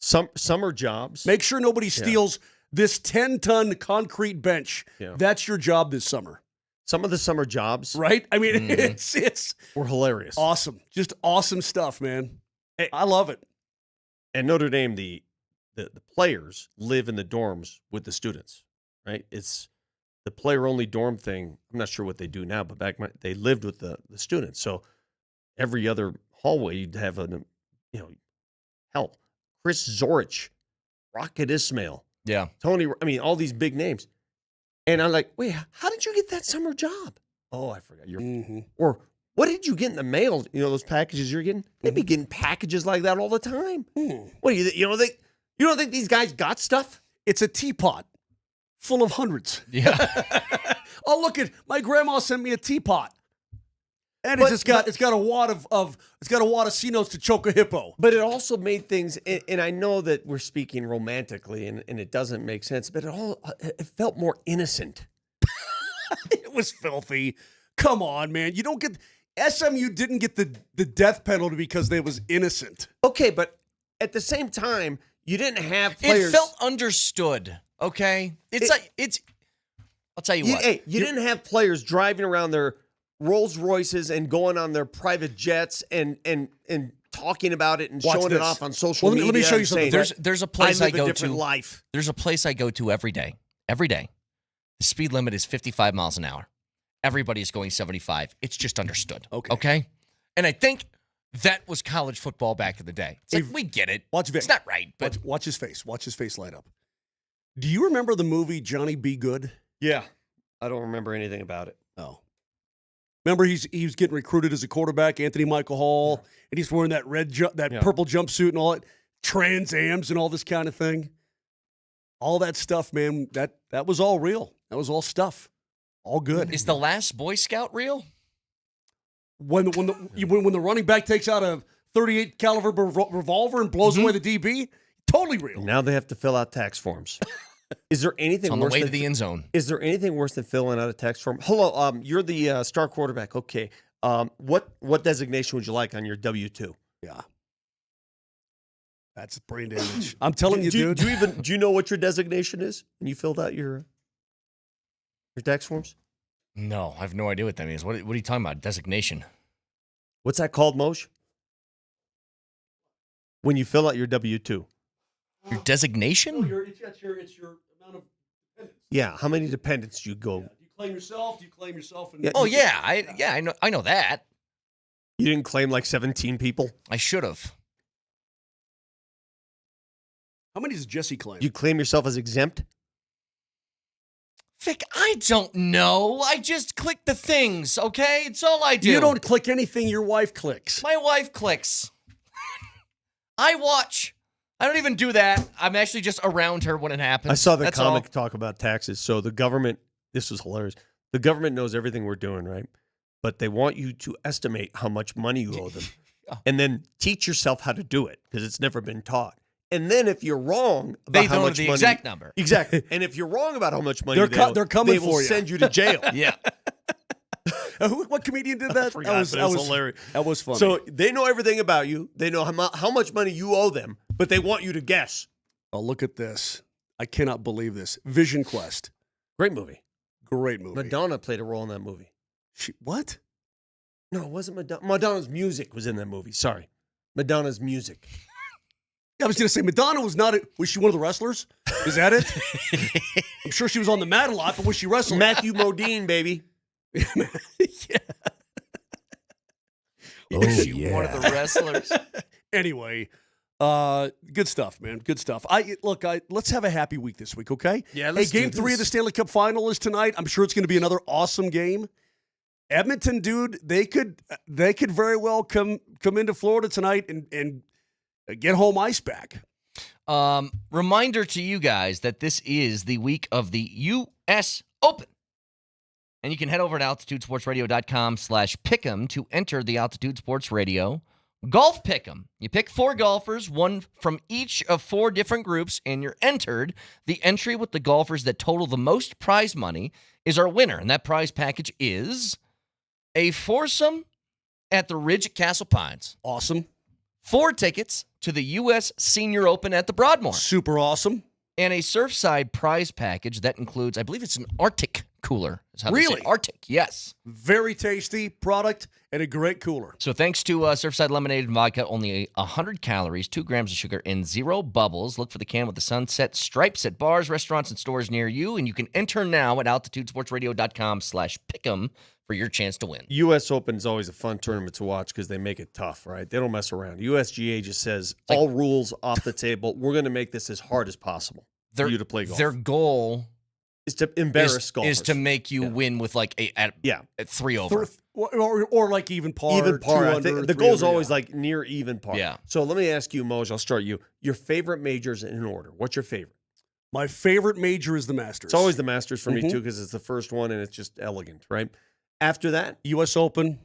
Summer jobs. Make sure nobody steals this 10-ton concrete bench. Yeah. That's your job this summer. Some of the summer jobs, right? I mean, it's were hilarious. Awesome, just awesome stuff, man. I love it. At Notre Dame, the players live in the dorms with the students, right? It's the player-only dorm thing. I'm not sure what they do now, but they lived with the students. So every other hallway, you'd have Chris Zorich, Rocket Ismail. Yeah. Tony, all these big names. And I'm like, wait, how did you get that summer job? Oh, I forgot. Or what did you get in the mail? Those packages you're getting? They'd be getting packages like that all the time. What do you don't think these guys got stuff? It's a teapot full of hundreds. Yeah. Oh, look at my grandma sent me a teapot. And it's got a wad of C-notes to choke a hippo. But it also made things, and I know that we're speaking romantically, and it doesn't make sense, but it felt more innocent. It was filthy. Come on, man. You don't get SMU didn't get the death penalty because they was innocent. Okay, but at the same time, you didn't have players. It felt understood. Okay, I'll tell you what. Hey, you didn't have players driving around their Rolls Royces and going on their private jets and talking about it and showing it off on social media. Let me show you something. There's a place I go to. Life. There's a place I go to every day. Every day, the speed limit is 55 miles an hour. Everybody is going 75. It's just understood. Okay. And I think that was college football back in the day. It's like, we get it. Watch Vic. It's not right, but watch his face. Watch his face light up. Do you remember the movie Johnny Be Good? Yeah. I don't remember anything about it. Oh. Remember, he was getting recruited as a quarterback, Anthony Michael Hall, and he's wearing that purple jumpsuit and all that, Trans Ams and all this kind of thing. All that stuff, man, that was all real. That was all stuff. All good. Is the last Boy Scout real? When the running back takes out a 38 caliber revolver and blows away the DB, totally real. Now they have to fill out tax forms. Is there anything it's on worse the way than, to the end zone? Is there anything worse than filling out a tax form? Hello, you're the star quarterback. Okay. What designation would you like on your W-2? Yeah. That's brain damage. I'm telling you, dude. Do you know what your designation is when you filled out your tax forms? No, I have no idea what that means. What are you talking about? Designation. What's that called, Moshe? When you fill out your W-2. Your designation? No, it's your amount of dependents. Yeah, how many dependents do you go? Yeah. Do you claim yourself? Do you claim yourself? I know that. You didn't claim like 17 people? I should have. How many does Jesse claim? You claim yourself as exempt? Vic, I don't know. I just click the things, okay? It's all I do. You don't click anything your wife clicks. My wife clicks. I watch. I don't even do that. I'm actually just around her when it happens. I saw the comic talk about taxes. So the government, this was hilarious. The government knows everything we're doing, right? But they want you to estimate how much money you owe them. And then teach yourself how to do it because it's never been taught. And then if you're wrong about how much money, exact number. Exactly. And if you're wrong about how much money they're coming they will for you. send you to jail. Yeah. What comedian did that? That was hilarious. That was funny. So they know everything about you. They know how much money you owe them, but they want you to guess. Oh, look at this. I cannot believe this. Vision Quest. Great movie. Great movie. Madonna played a role in that movie. What? No, it wasn't Madonna. Madonna's music was in that movie. Sorry. Madonna's music. I was going to say, Madonna was she one of the wrestlers? Is that it? I'm sure she was on the mat a lot, but was she wrestling? Matthew Modine, baby. Yeah. Was she one of the wrestlers? Anyway, good stuff, man. Good stuff. Let's have a happy week this week, okay? Yeah, let's Game do 3 this. of the Stanley Cup Final is tonight. I'm sure it's going to be another awesome game. Edmonton, dude, they could very well come into Florida tonight and get home ice back. Reminder to you guys that this is the week of the U.S. Open. And you can head over to altitudesportsradio.com/pick'em to enter the Altitude Sports Radio Golf Pick'em. You pick 4 golfers, one from each of 4 different groups, and you're entered. The entry with the golfers that total the most prize money is our winner. And that prize package is a foursome at the Ridge at Castle Pines. Awesome. 4 tickets to the U.S. Senior Open at the Broadmoor. Super awesome. And a Surfside prize package that includes, I believe it's an Arctic cooler. Is how they say Really? it. Arctic, yes. Very tasty product and a great cooler. So thanks to Surfside Lemonade and Vodka, only 100 calories, 2 grams of sugar, and 0 bubbles. Look for the can with the sunset stripes at bars, restaurants, and stores near you. And you can enter now at altitudesportsradio.com/pick'em for your chance to win. U.S. Open is always a fun tournament to watch because they make it tough, right? They don't mess around. USGA just says all rules off the table. We're going to make this as hard as possible for you to play golf. Their goal is to embarrass golfers. Is to make you win with like at 3 over. Or like even par. Even par. I 200, think the 300, goal is always like near even par. Yeah. So let me ask you, Moj, I'll start you. Your favorite majors in order. What's your favorite? My favorite major is the Masters. It's always the Masters for me, too, because it's the first one and it's just elegant, right? After that? U.S. Open,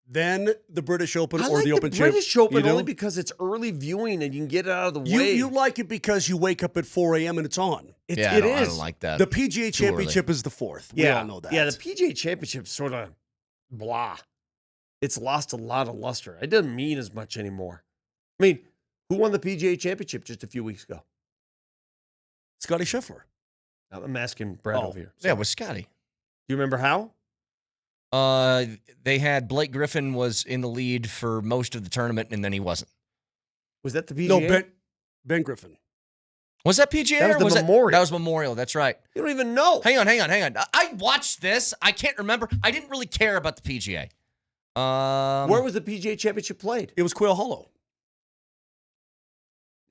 then the British Open I or like the Open British Open you only because it's early viewing and you can get it out of the You, way. you like it because you wake up at 4 a.m. and it's on. It I don't like that. The PGA Too Championship is the fourth. We all know that. Yeah, the PGA Championship sort of blah. It's lost a lot of luster. It doesn't mean as much anymore. I mean, who won the PGA Championship just a few weeks ago? Scotty Scheffler. I'm asking Brad over here. Yeah, it was Scotty. Do you remember how? They had Blake Griffin was in the lead for most of the tournament, and then he wasn't. Was that the PGA? No, Ben Griffin. Was that PGA? That was or the was Memorial. That was Memorial. That's right. You don't even know. Hang on. I watched this. I can't remember. I didn't really care about the PGA. Where was the PGA Championship played? It was Quail Hollow.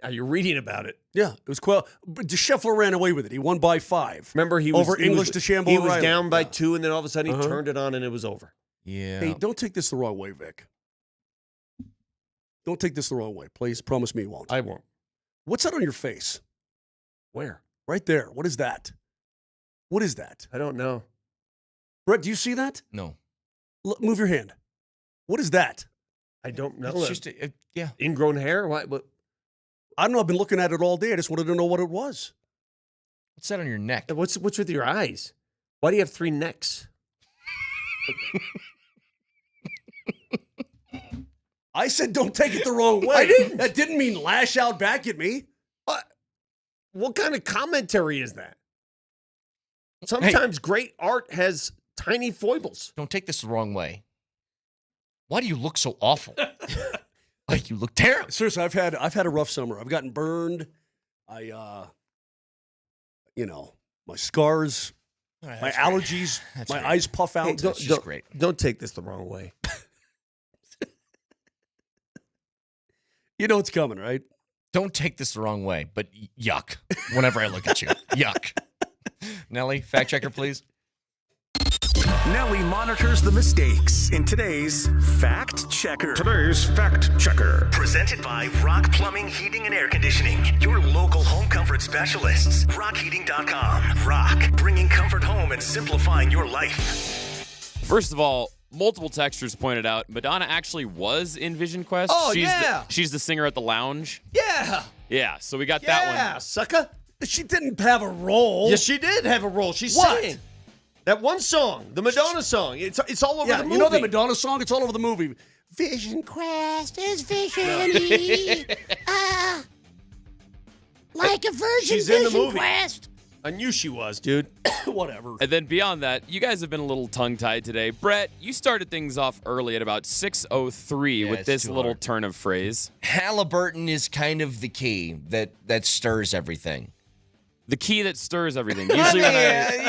Now you're reading about it. Yeah, it was Quail. But Scheffler ran away with it. He won by 5. Remember, he was over English DeChambeau. He was Riley. down by 2, and then all of a sudden he turned it on, and it was over. Yeah. Hey, don't take this the wrong way, Vic. Don't take this the wrong way. Please promise me you won't. I won't. What's that on your face? Where? Right there. What is that? What is that? I don't know. Brett, do you see that? No. Move your hand. What is that? I don't know. It's just ingrown hair. What? I don't know. I've been looking at it all day. I just wanted to know what it was. What's that on your neck? What's with your eyes? Why do you have 3 necks? I said don't take it the wrong way. I didn't. That didn't mean lash out back at me. What kind of commentary is that? Sometimes great art has tiny foibles. Don't take this the wrong way. Why do you look so awful? Like you look terrible. Seriously, I've had a rough summer. I've gotten burned. My scars, my allergies, my eyes puff out. Hey, just great. Don't take this the wrong way. You know it's coming, right? Don't take this the wrong way, but yuck. Whenever I look at you, yuck. Nelly, fact checker, please. Nelly monitors the mistakes in today's Fact Checker. Presented by Rock Plumbing, Heating, and Air Conditioning. Your local home comfort specialists. RockHeating.com. Rock, bringing comfort home and simplifying your life. First of all, multiple textures pointed out Madonna actually was in Vision Quest. Oh, She's the singer at the lounge. Yeah. Yeah, so we got that one. Yeah, sucker. She didn't have a role. Yes, she did have a role. She's singing. That one song, the Madonna song. It's all over the movie. You know the Madonna song? It's all over the movie. Vision Quest is vision-y. Like a virgin She's Vision in the movie. Quest. I knew she was, dude. Whatever. And then beyond that, you guys have been a little tongue-tied today. Brett, you started things off early at about 6:03 with this little turn of phrase. Halliburton is kind of the key that stirs everything. The key that stirs everything. Usually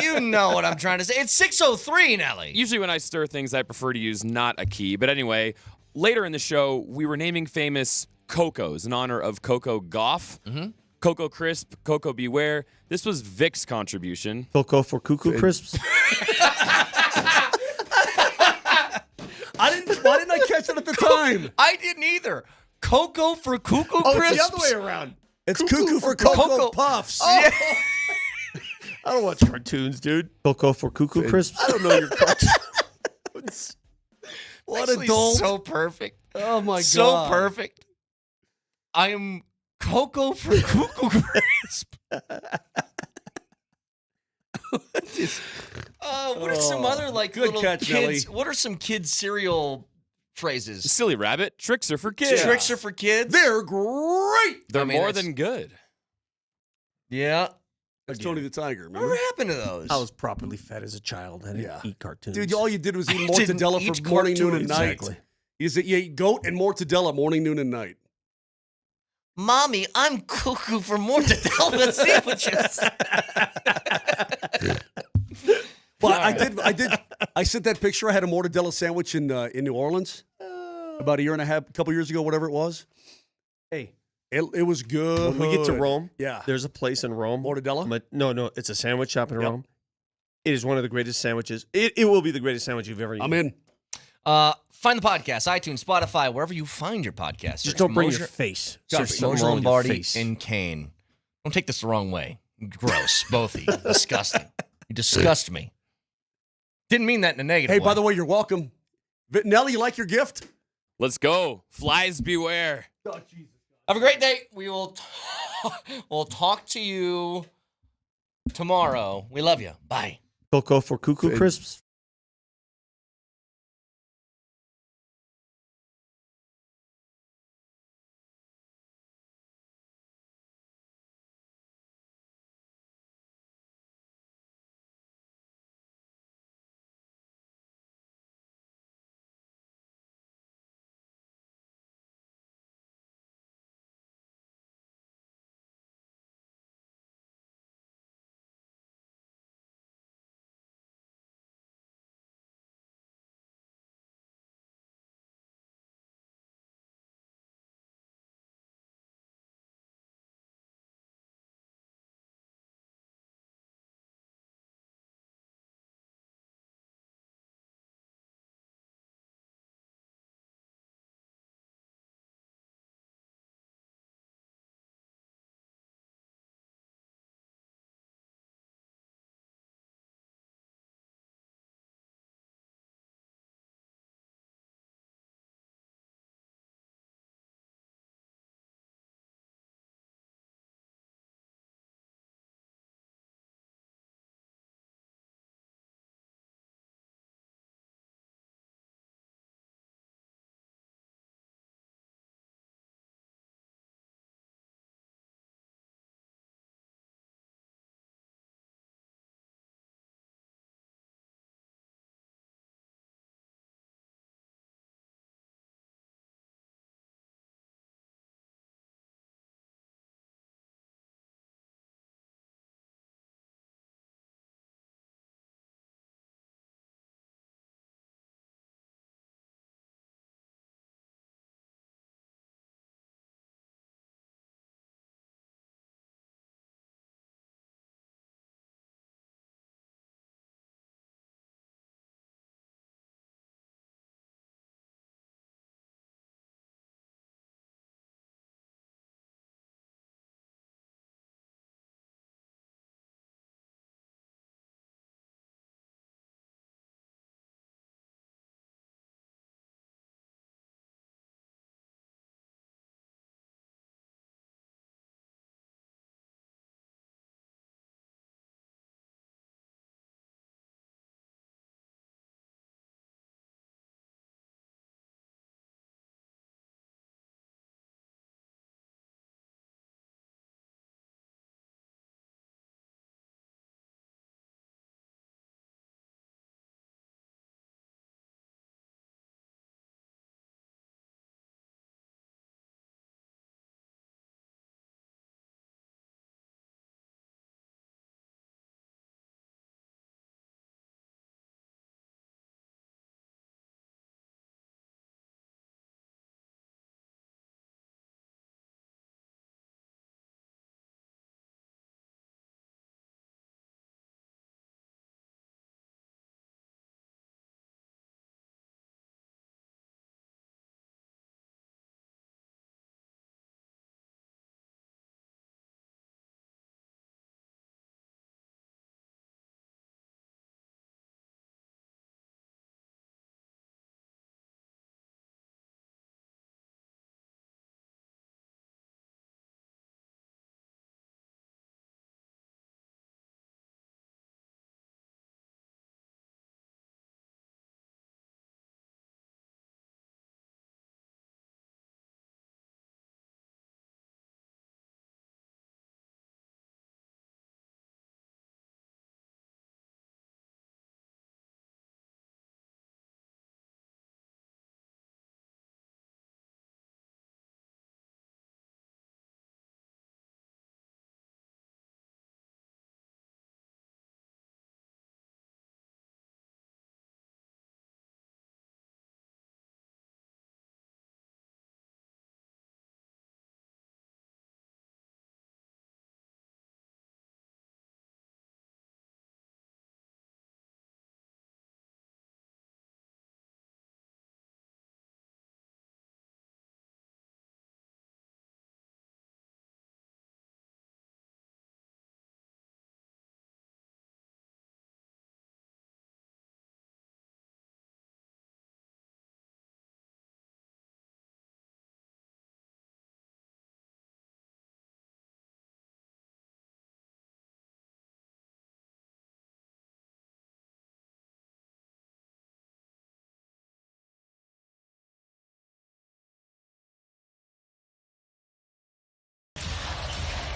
you know what I'm trying to say. It's 6:03, Nelly. Usually when I stir things, I prefer to use not a key. But anyway, later in the show, we were naming famous Cocos in honor of Coco Gauff. Mm-hmm. Coco Crisp, Coco Beware. This was Vic's contribution. Coco for Cuckoo Crisps. Why didn't I catch it at the time? I didn't either. Coco for Cuckoo Oh, Crisps? it's the other way around. It's Cuckoo for Cocoa Puffs. Oh. Yeah. I don't watch cartoons, dude. Coco for Cuckoo Crisps. I don't know your cartoons. What Actually, adult? so perfect. Oh, my God. So perfect. I am Coco for Cuckoo Crisp. What are some other good little catch, kids? Nelly. What are some kids cereal phrases? Silly Rabbit. Tricks are for kids. Tricks are for kids. They're great. They're I mean, more it's- than good. Yeah. That's Tony the Tiger. Remember? Whatever happened to those? I was properly fed as a child. I didn't eat cartoons. Dude, all you did was eat didn't mortadella eat for morning, noon, and cartoons. night. You ate goat and mortadella morning, noon, and night. Mommy, I'm cuckoo for mortadella sandwiches. Well, I sent that picture. I had a mortadella sandwich in New Orleans about a couple years ago, whatever it was. Hey, it was good. When we get to Rome, yeah, there's a place in Rome. Mortadella? No, it's a sandwich shop in Rome. It is one of the greatest sandwiches. It will be the greatest sandwich you've ever eaten. I'm in. Find the podcast, iTunes, Spotify, wherever you find your podcast. Just don't bring your face. Search Moser, Lombardi, and Kane. Don't take this the wrong way. Gross, both of you. Disgusting. You disgust me. Didn't mean that in a negative way. Hey, by the way, you're welcome. Nelly, you like your gift? Let's go. Flies beware. Oh, Jesus. Have a great day. We will we'll talk to you tomorrow. We love you. Bye. Cocoa for Cuckoo Crisps.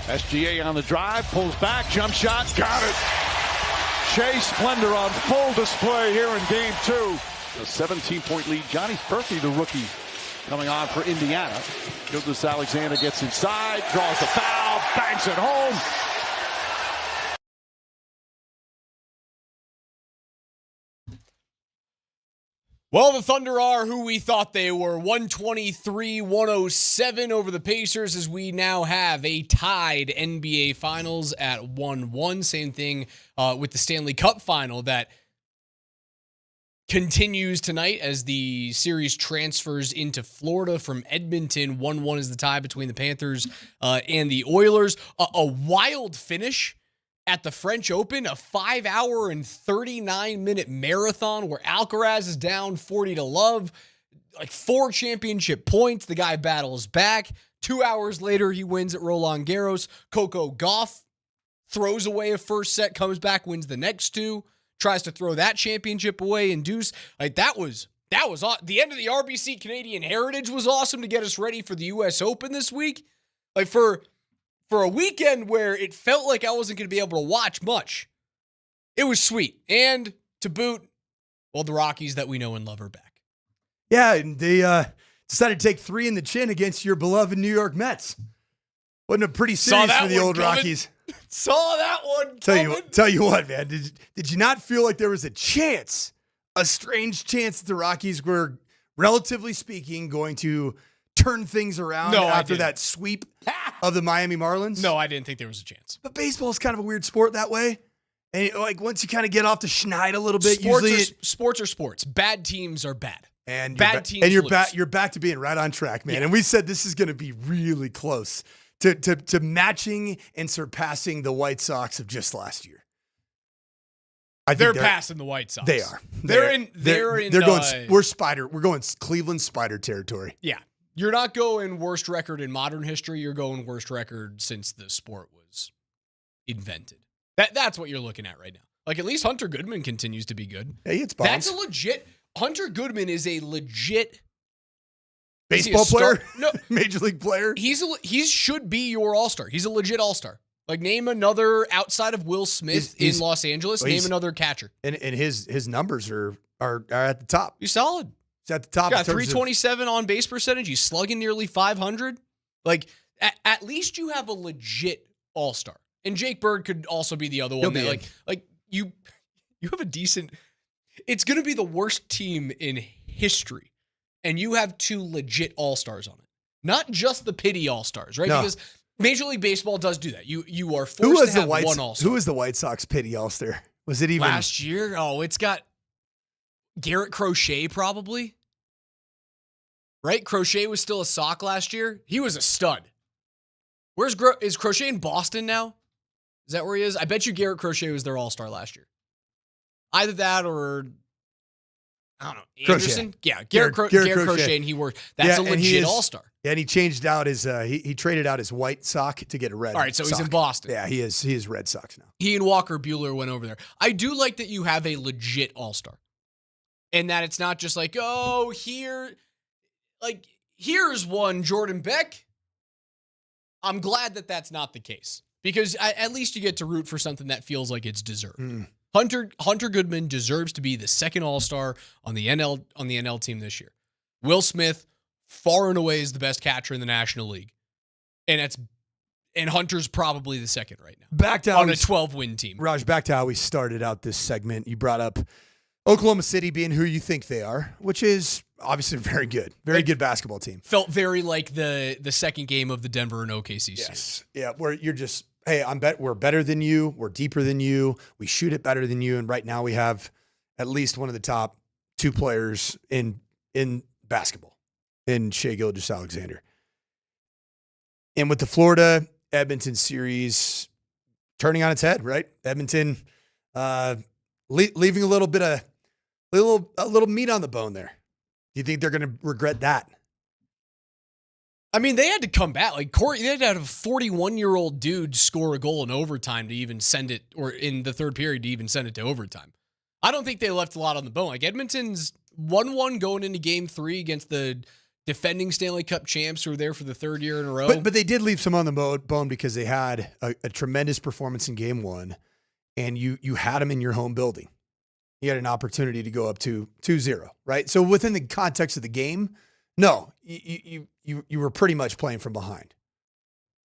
SGA on the drive, pulls back, jump shot, got it. Shea Splendor on full display here in game 2. A 17-point lead. Johnny Furphy, the rookie, coming on for Indiana. Gilgeous-Alexander gets inside, draws the foul, banks it home. Well, the Thunder are who we thought they were. 123-107 over the Pacers, as we now have a tied NBA Finals at 1-1. Same thing with the Stanley Cup Final that continues tonight as the series transfers into Florida from Edmonton. 1-1 is the tie between the Panthers and the Oilers. A wild finish at the French Open, a 5-hour and 39-minute marathon where Alcaraz is down 40-love, like 4 championship points. The guy battles back. 2 hours later, he wins at Roland Garros. Coco Gauff throws away a first set, comes back, wins the next 2, tries to throw that championship away and deuce. Like that was the end of the RBC Canadian Heritage was awesome to get us ready for the U.S. Open this week. Like for a weekend where it felt like I wasn't going to be able to watch much, it was sweet. And to boot, well, the Rockies that we know and love are back. Yeah, and they decided to take 3 in the chin against your beloved New York Mets. Wasn't a pretty series for the old coming. Rockies. Saw that one Tell you what, man. Did you not feel like there was a strange chance that the Rockies were, relatively speaking, going to turn things around after that sweep of the Miami Marlins? No, I didn't think there was a chance. But baseball is kind of a weird sport that way. And like once you kind of get off the schneid a little bit, sports are sports. Bad teams are bad. And bad teams and you're lose. You're back to being right on track, man. Yeah. And we said this is going to be really close to matching and surpassing the White Sox of just last year. They're passing the White Sox. They are. They're going. We're going Cleveland Spider territory. Yeah. You're not going worst record in modern history. You're going worst record since the sport was invented. That's what you're looking at right now. Like, at least Hunter Goodman continues to be good. Yeah, he hits bombs. That's a legit. Hunter Goodman is a legit baseball player. No, major league player. He should be your all-star. He's a legit all-star. Like, name another outside of Will Smith in Los Angeles. Name another catcher. And his numbers are at the top. He's solid. He's at the top. Got 327 on base percentage. He's slugging nearly 500. Like, at least you have a legit all-star. And Jake Bird could also be the other one. Like you have a decent. It's going to be the worst team in history, and you have 2 legit all-stars on it. Not just the pity all-stars, right? No. Because Major League Baseball does do that. You are forced to have one all-star. Who was the White Sox pity all-star? Was it even last year? Oh, it's got Garrett Crochet probably. Right? Crochet was still a Sock last year. He was a stud. Is Crochet in Boston now? Is that where he is? I bet you Garrett Crochet was their all-star last year. Either that or, I don't know, Anderson? Crochet. Yeah, Garrett Crochet, and he worked. That's a legit all-star. Yeah, and he changed out his, he traded out his white sock to get a red All right, so sock. He's in Boston. Yeah, he is Red Sox now. He and Walker Buehler went over there. I do like that you have a legit all-star. And that it's not just like, oh, here's one Jordan Beck. I'm glad that that's not the case. Because at least you get to root for something that feels like it's deserved. Hunter Goodman deserves to be the second all-star on the NL team this year. Will Smith, far and away, is the best catcher in the National League. And Hunter's probably the second right now. Back to on a 12-win team. Raj, back to how we started out this segment. You brought up Oklahoma City being who you think they are, which is obviously very good. Very good basketball team. Felt very like the second game of the Denver and OKC series. Yeah, where you're just, hey, we're better than you. We're deeper than you. We shoot it better than you. And right now we have at least one of the top 2 players in basketball in Shai Gilgeous-Alexander. And with the Florida Edmonton series turning on its head, right? Edmonton leaving a little meat on the bone there. Do you think they're going to regret that? I mean, they had to come back. Like Corey, they had to have a 41-year-old dude score a goal in overtime to even send it, or in the third period to even send it to overtime. I don't think they left a lot on the bone. Like Edmonton's 1-1 going into game 3 against the defending Stanley Cup champs who are there for the third year in a row. But they did leave some on the bone because they had a tremendous performance in game one, and you had them in your home building. You had an opportunity to go up to 2-0, right? So within the context of the game, no, you were pretty much playing from behind.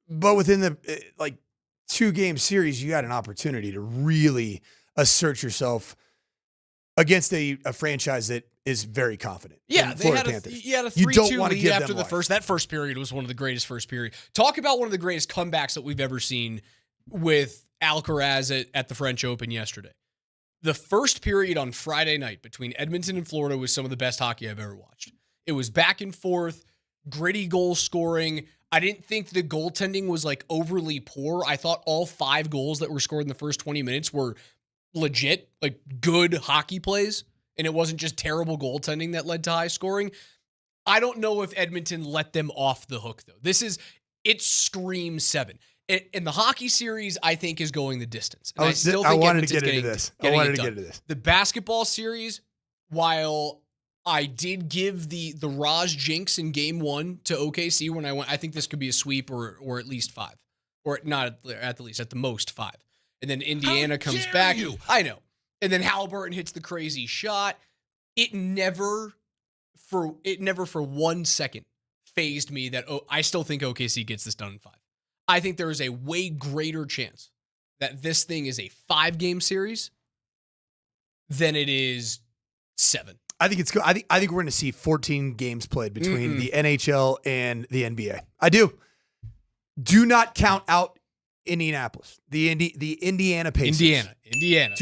But within the 2-game series, you had an opportunity to really assert yourself against a franchise that is very confident. Yeah, they had a 3-2 lead after the first. That first period was one of the greatest first period. Talk about one of the greatest comebacks that we've ever seen with Alcaraz at the French Open yesterday. The first period on Friday night between Edmonton and Florida was some of the best hockey I've ever watched. It was back and forth, gritty goal scoring. I didn't think the goaltending was overly poor. I thought all 5 goals that were scored in the first 20 minutes were legit, good hockey plays. And it wasn't just terrible goaltending that led to high scoring. I don't know if Edmonton let them off the hook, though. It screams 7. And the hockey series, I think, is going the distance. And I wanted to get into this. The basketball series, while I did give the Raj jinx in game 1 to OKC when I went, I think this could be a sweep or at least 5. Or not at the least, at the most 5. And then Indiana comes back. I know. And then Halliburton hits the crazy shot. It never for 1 second fazed me that I still think OKC gets this done in 5. I think there is a way greater chance that this thing is a 5-game series than it is 7. I think it's good. I think we're going to see 14 games played between the NHL and the NBA. I do. Do not count out Indianapolis, the Indiana Pacers. Indiana.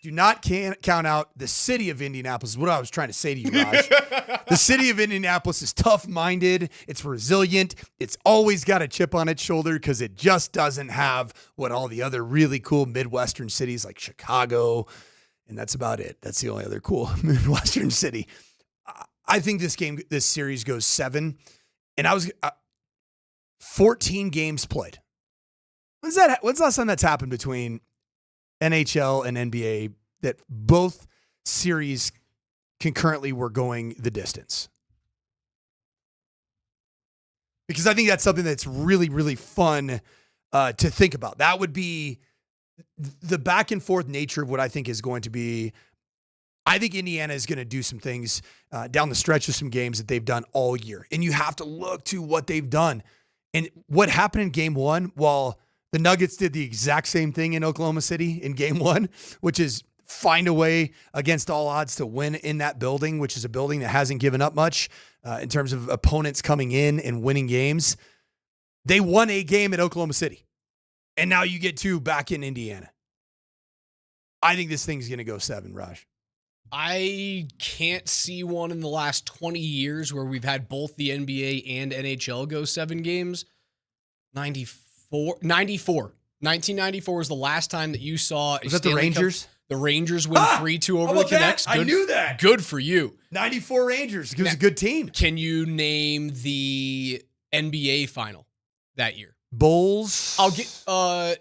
Do not count out the city of Indianapolis, is what I was trying to say to you, Raj. The city of Indianapolis is tough-minded. It's resilient. It's always got a chip on its shoulder because it just doesn't have what all the other really cool Midwestern cities like Chicago, and that's about it. That's the only other cool Midwestern city. I think this series goes 7, and I was 14 games played. When's the last time that's happened between NHL and NBA that both series concurrently were going the distance? Because I think that's something that's really, really fun to think about. That would be the back and forth nature of what I think is going to be. I think Indiana is going to do some things down the stretch of some games that they've done all year. And you have to look to what they've done. And what happened in game 1, while the Nuggets did the exact same thing in Oklahoma City in game 1, which is find a way against all odds to win in that building, which is a building that hasn't given up much in terms of opponents coming in and winning games. They won a game at Oklahoma City, and now you get 2 back in Indiana. I think this thing's going to go 7, Raj. I can't see one in the last 20 years where we've had both the NBA and NHL go 7 games. 1994 was the last time that you saw. Was that the Rangers? The Rangers win 3-2 over the Canucks. I knew that. Good for you. 94 Rangers. It was a good team. Can you name the NBA final that year? Bulls?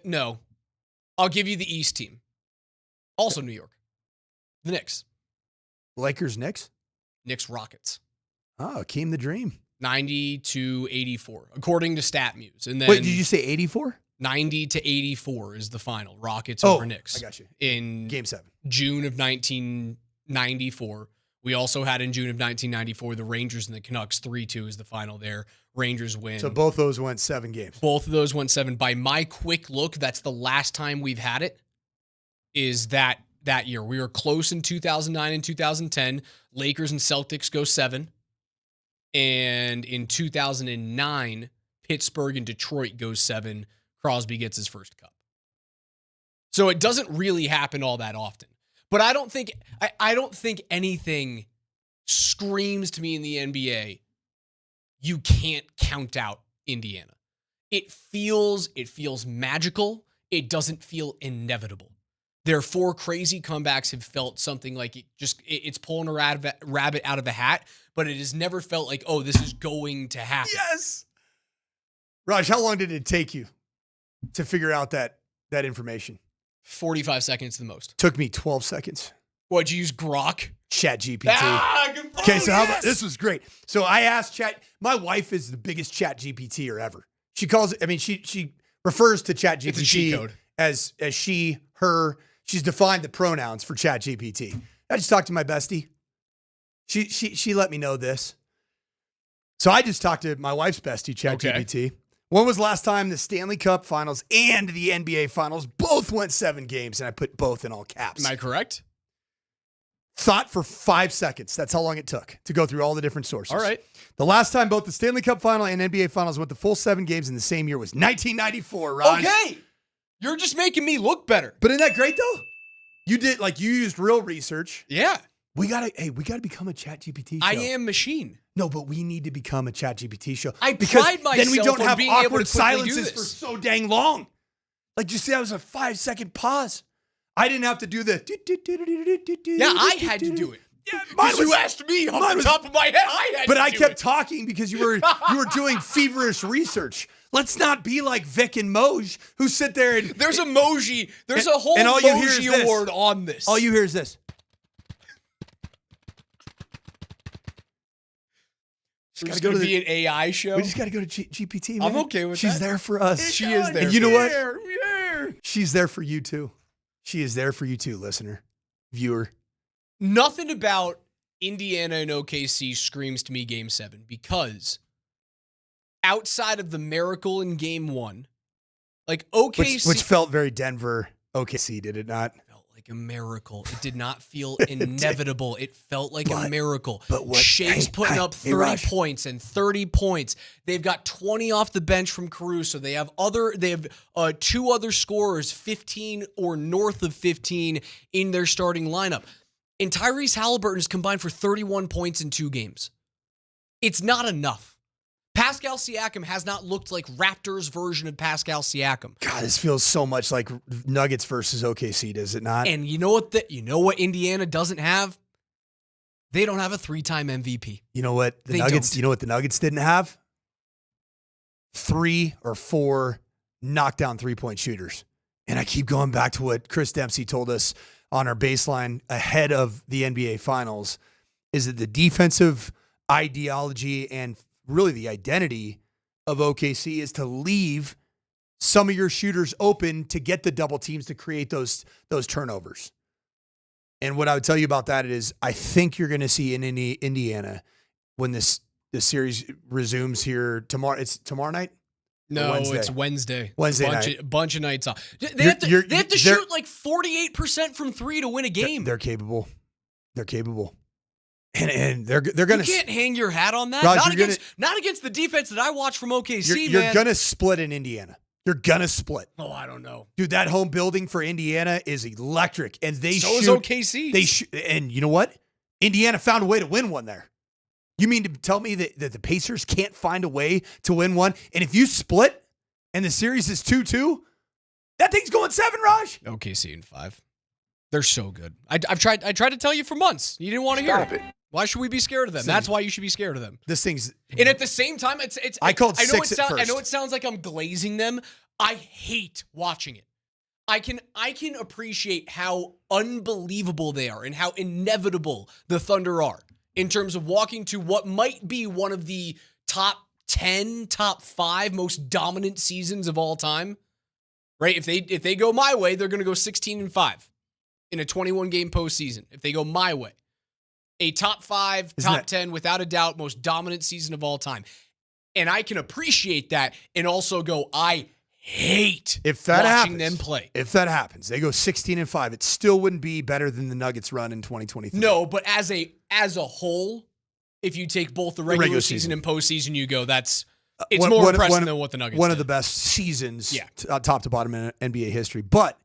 No. I'll give you the East team. Also New York. The Knicks. Lakers, Knicks? Knicks, Rockets. Oh, Akeem the Dream. 90-84, according to StatMuse. And then wait, did you say 84? 90-84 is the final. Rockets over Knicks. I got you. In game 7. June of 1994. We also had in June of 1994 the Rangers and the Canucks. 3-2 is the final there. Rangers win. So both those went 7 games. Both of those went 7. By my quick look, that's the last time we've had it, is that year. We were close in 2009 and 2010. Lakers and Celtics go 7. And in 2009, Pittsburgh and Detroit goes 7. Crosby gets his first cup. So it doesn't really happen all that often. But I don't think anything screams to me in the NBA, you can't count out Indiana. It feels magical. It doesn't feel inevitable. Their 4 crazy comebacks have felt something like it's pulling a rabbit out of a hat, but it has never felt like, oh, this is going to happen. Yes. Raj, how long did it take you to figure out that information? 45 seconds the most. Took me 12 seconds. What'd you use, Grok? ChatGPT. Good for Okay, so how about this was great. So I asked Chat. My wife is the biggest Chat GPTer ever. She calls it. I mean, she refers to Chat GPT It's a cheat code. as she, her. She's defined the pronouns for Chat GPT. I just talked to my bestie. She let me know this. So I just talked to my wife's bestie, Chat GPT. When was the last time the Stanley Cup Finals and the NBA Finals both went 7 games? And I put both in all caps. Am I correct? Thought for 5 seconds. That's how long it took to go through all the different sources. All right. The last time both the Stanley Cup Final and NBA Finals went the full 7 games in the same year was 1994, Raj. Okay. You're just making me look better. But isn't that great, though? You used real research. Yeah. We gotta become a Chat GPT show. I am machine. No, but we need to become a Chat GPT show. I because pride myself then we don't on have being able to awkward quickly silences do for this. so dang long. Like, you see, that was a 5-second pause. I didn't have to do the. Yeah, I had to do it. Yeah, Because you asked me off the top of my head. I had But to I do kept it. talking because you were doing feverish research. Let's not be like Vic and Moj, who sit there and There's a Moji. There's a whole and all you hear is Moji this. award on this. All you hear is this. It's going to be an AI show. We just got to go to GPT, man. I'm okay with She's that. there for us. She is there. And you know for what? us. She's there for you too. She is there for you too, listener, viewer. Nothing about Indiana and OKC screams to me Game 7 because outside of the miracle in Game 1, like OKC... Which felt very Denver OKC, did it not? Felt like a miracle. It did not feel inevitable. It felt like a miracle. But what? Shea's putting up 30 Raj. points and 30 points. They've got 20 off the bench from Caruso. They have 2 other scorers, 15 or north of 15 in their starting lineup. And Tyrese Halliburton is combined for 31 points in 2 games. It's not enough. Pascal Siakam has not looked like Raptors' version of Pascal Siakam. God, this feels so much like Nuggets versus OKC, does it not? And you know what Indiana doesn't have? They don't have a 3-time MVP. You know what the They Nuggets? don't. You know what the Nuggets didn't have? 3 or 4 knockdown 3-point shooters. And I keep going back to what Chris Dempsey told us on our baseline ahead of the NBA Finals, is that the defensive ideology and really the identity of OKC is to leave some of your shooters open to get the double teams to create those turnovers. And what I would tell you about that is I think you're going to see in Indiana when this series resumes here tomorrow. It's tomorrow night? No, Wednesday? it's Wednesday. Wednesday night. Bunch of nights off. They You're- have to they're- shoot like 48% from 3 to win a game. They're capable. They're capable. And they're going to... You can't hang your hat on that. Raj, Not against the defense that I watch from OKC, You're man. going to split in Indiana. You're going to split. Oh, I don't know. Dude, that home building for Indiana is electric. And they So is shoot... OKC. And you know what? Indiana found a way to win one there. You mean to tell me that the Pacers can't find a way to win one? And if you split and the series is 2-2, that thing's going 7, Raj. OKC in 5. They're so good. I tried to tell you for months. You didn't want to hear it. Why should we be scared of them? That's why you should be scared of them. This thing's... And at the same time, it's I called 6 at first. I know it sounds like I'm glazing them. I hate watching it. I can appreciate how unbelievable they are and how inevitable the Thunder are in terms of walking to what might be one of the top 10, top 5 most dominant seasons of all time. Right? If they go my way, they're going to go 16-5 in a 21-game postseason. If they go my way. A top 5, top 10, without a doubt, most dominant season of all time. And I can appreciate that and also go, I hate watching them play. If that happens, they go 16-5. It still wouldn't be better than the Nuggets run in 2023. No, but as a whole, if you take both the regular season and postseason, you go, it's more impressive than what the Nuggets One did. of the best seasons, top to bottom in NBA history. But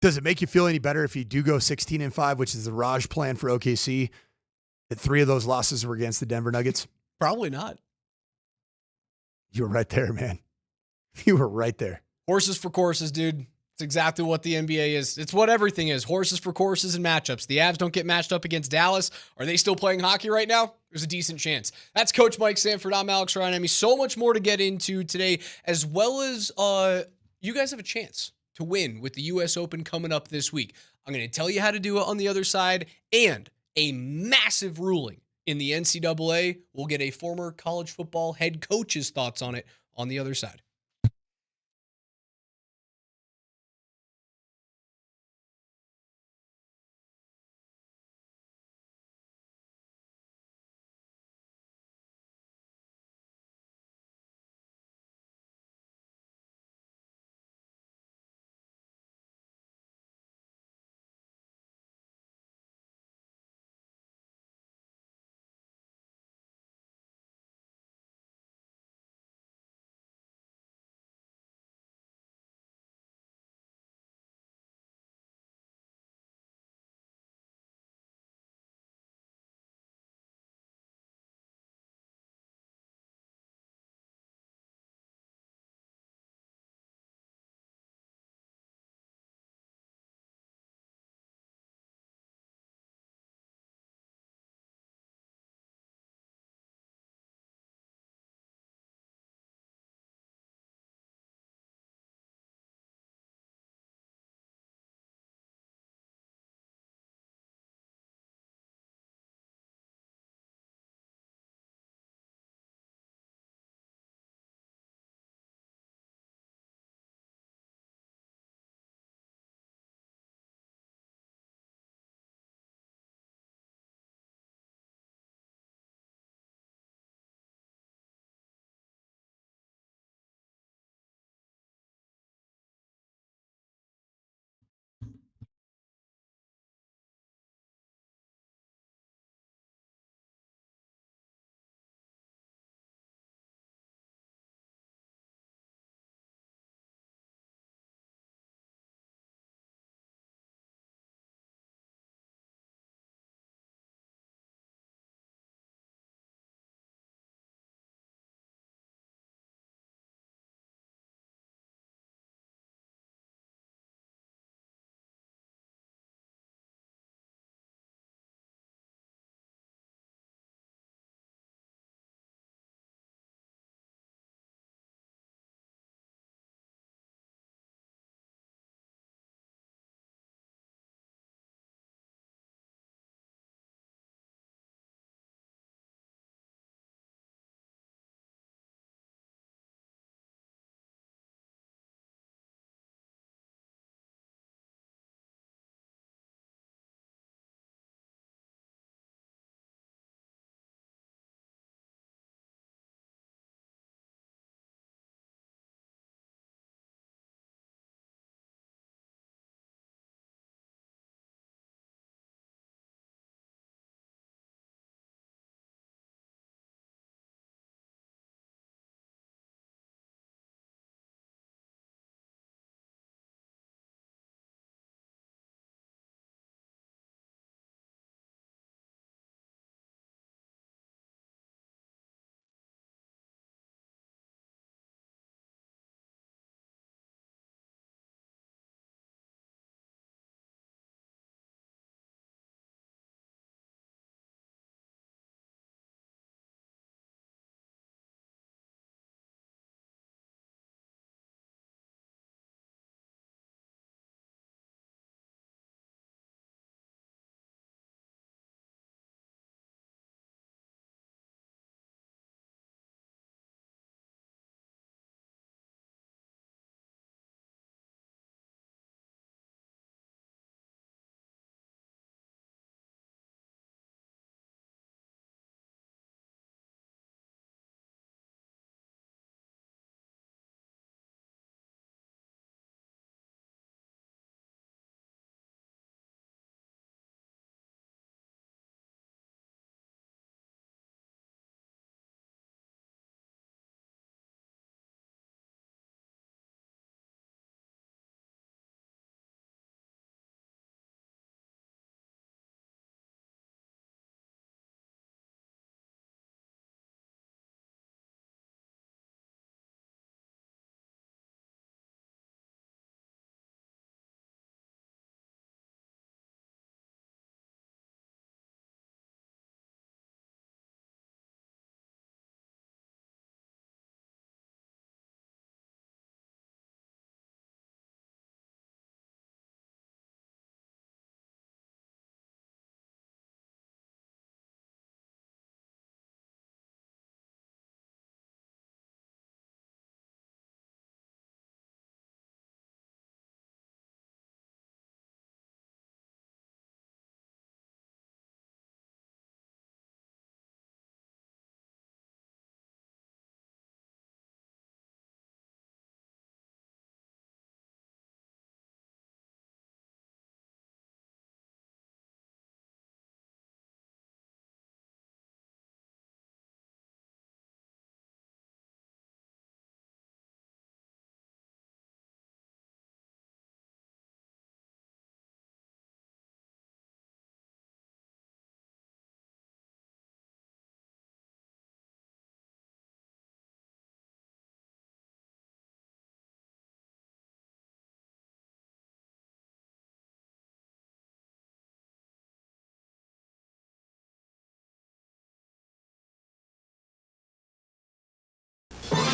does it make you feel any better if you do go 16-5, which is the Raj plan for OKC? That 3 of those losses were against the Denver Nuggets? Probably not. You were right there, man. You were right there. Horses for courses, dude. It's exactly what the NBA is. It's what everything is. Horses for courses and matchups. The Avs don't get matched up against Dallas. Are they still playing hockey right now? There's a decent chance. That's Coach Mike Sanford. I'm Alex Ryan. So much more to get into today, as well as you guys have a chance to win with the U.S. Open coming up this week. I'm going to tell you how to do it on the other side, and a massive ruling in the NCAA. We'll get a former college football head coach's thoughts on it on the other side.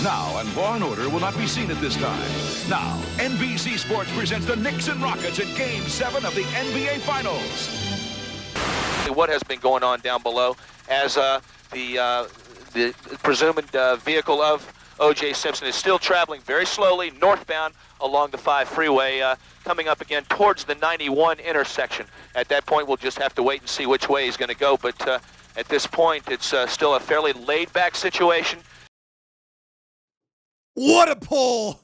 Now, and Law & Order will not be seen at this time. Now, NBC Sports presents the Knicks and Rockets in Game 7 of the NBA Finals. What has been going on down below as the presumed vehicle of O.J. Simpson is still traveling very slowly northbound along the 5 freeway, coming up again towards the 91 intersection. At that point, we'll just have to wait and see which way he's going to go, but at this point, it's still a fairly laid-back situation. What a pull!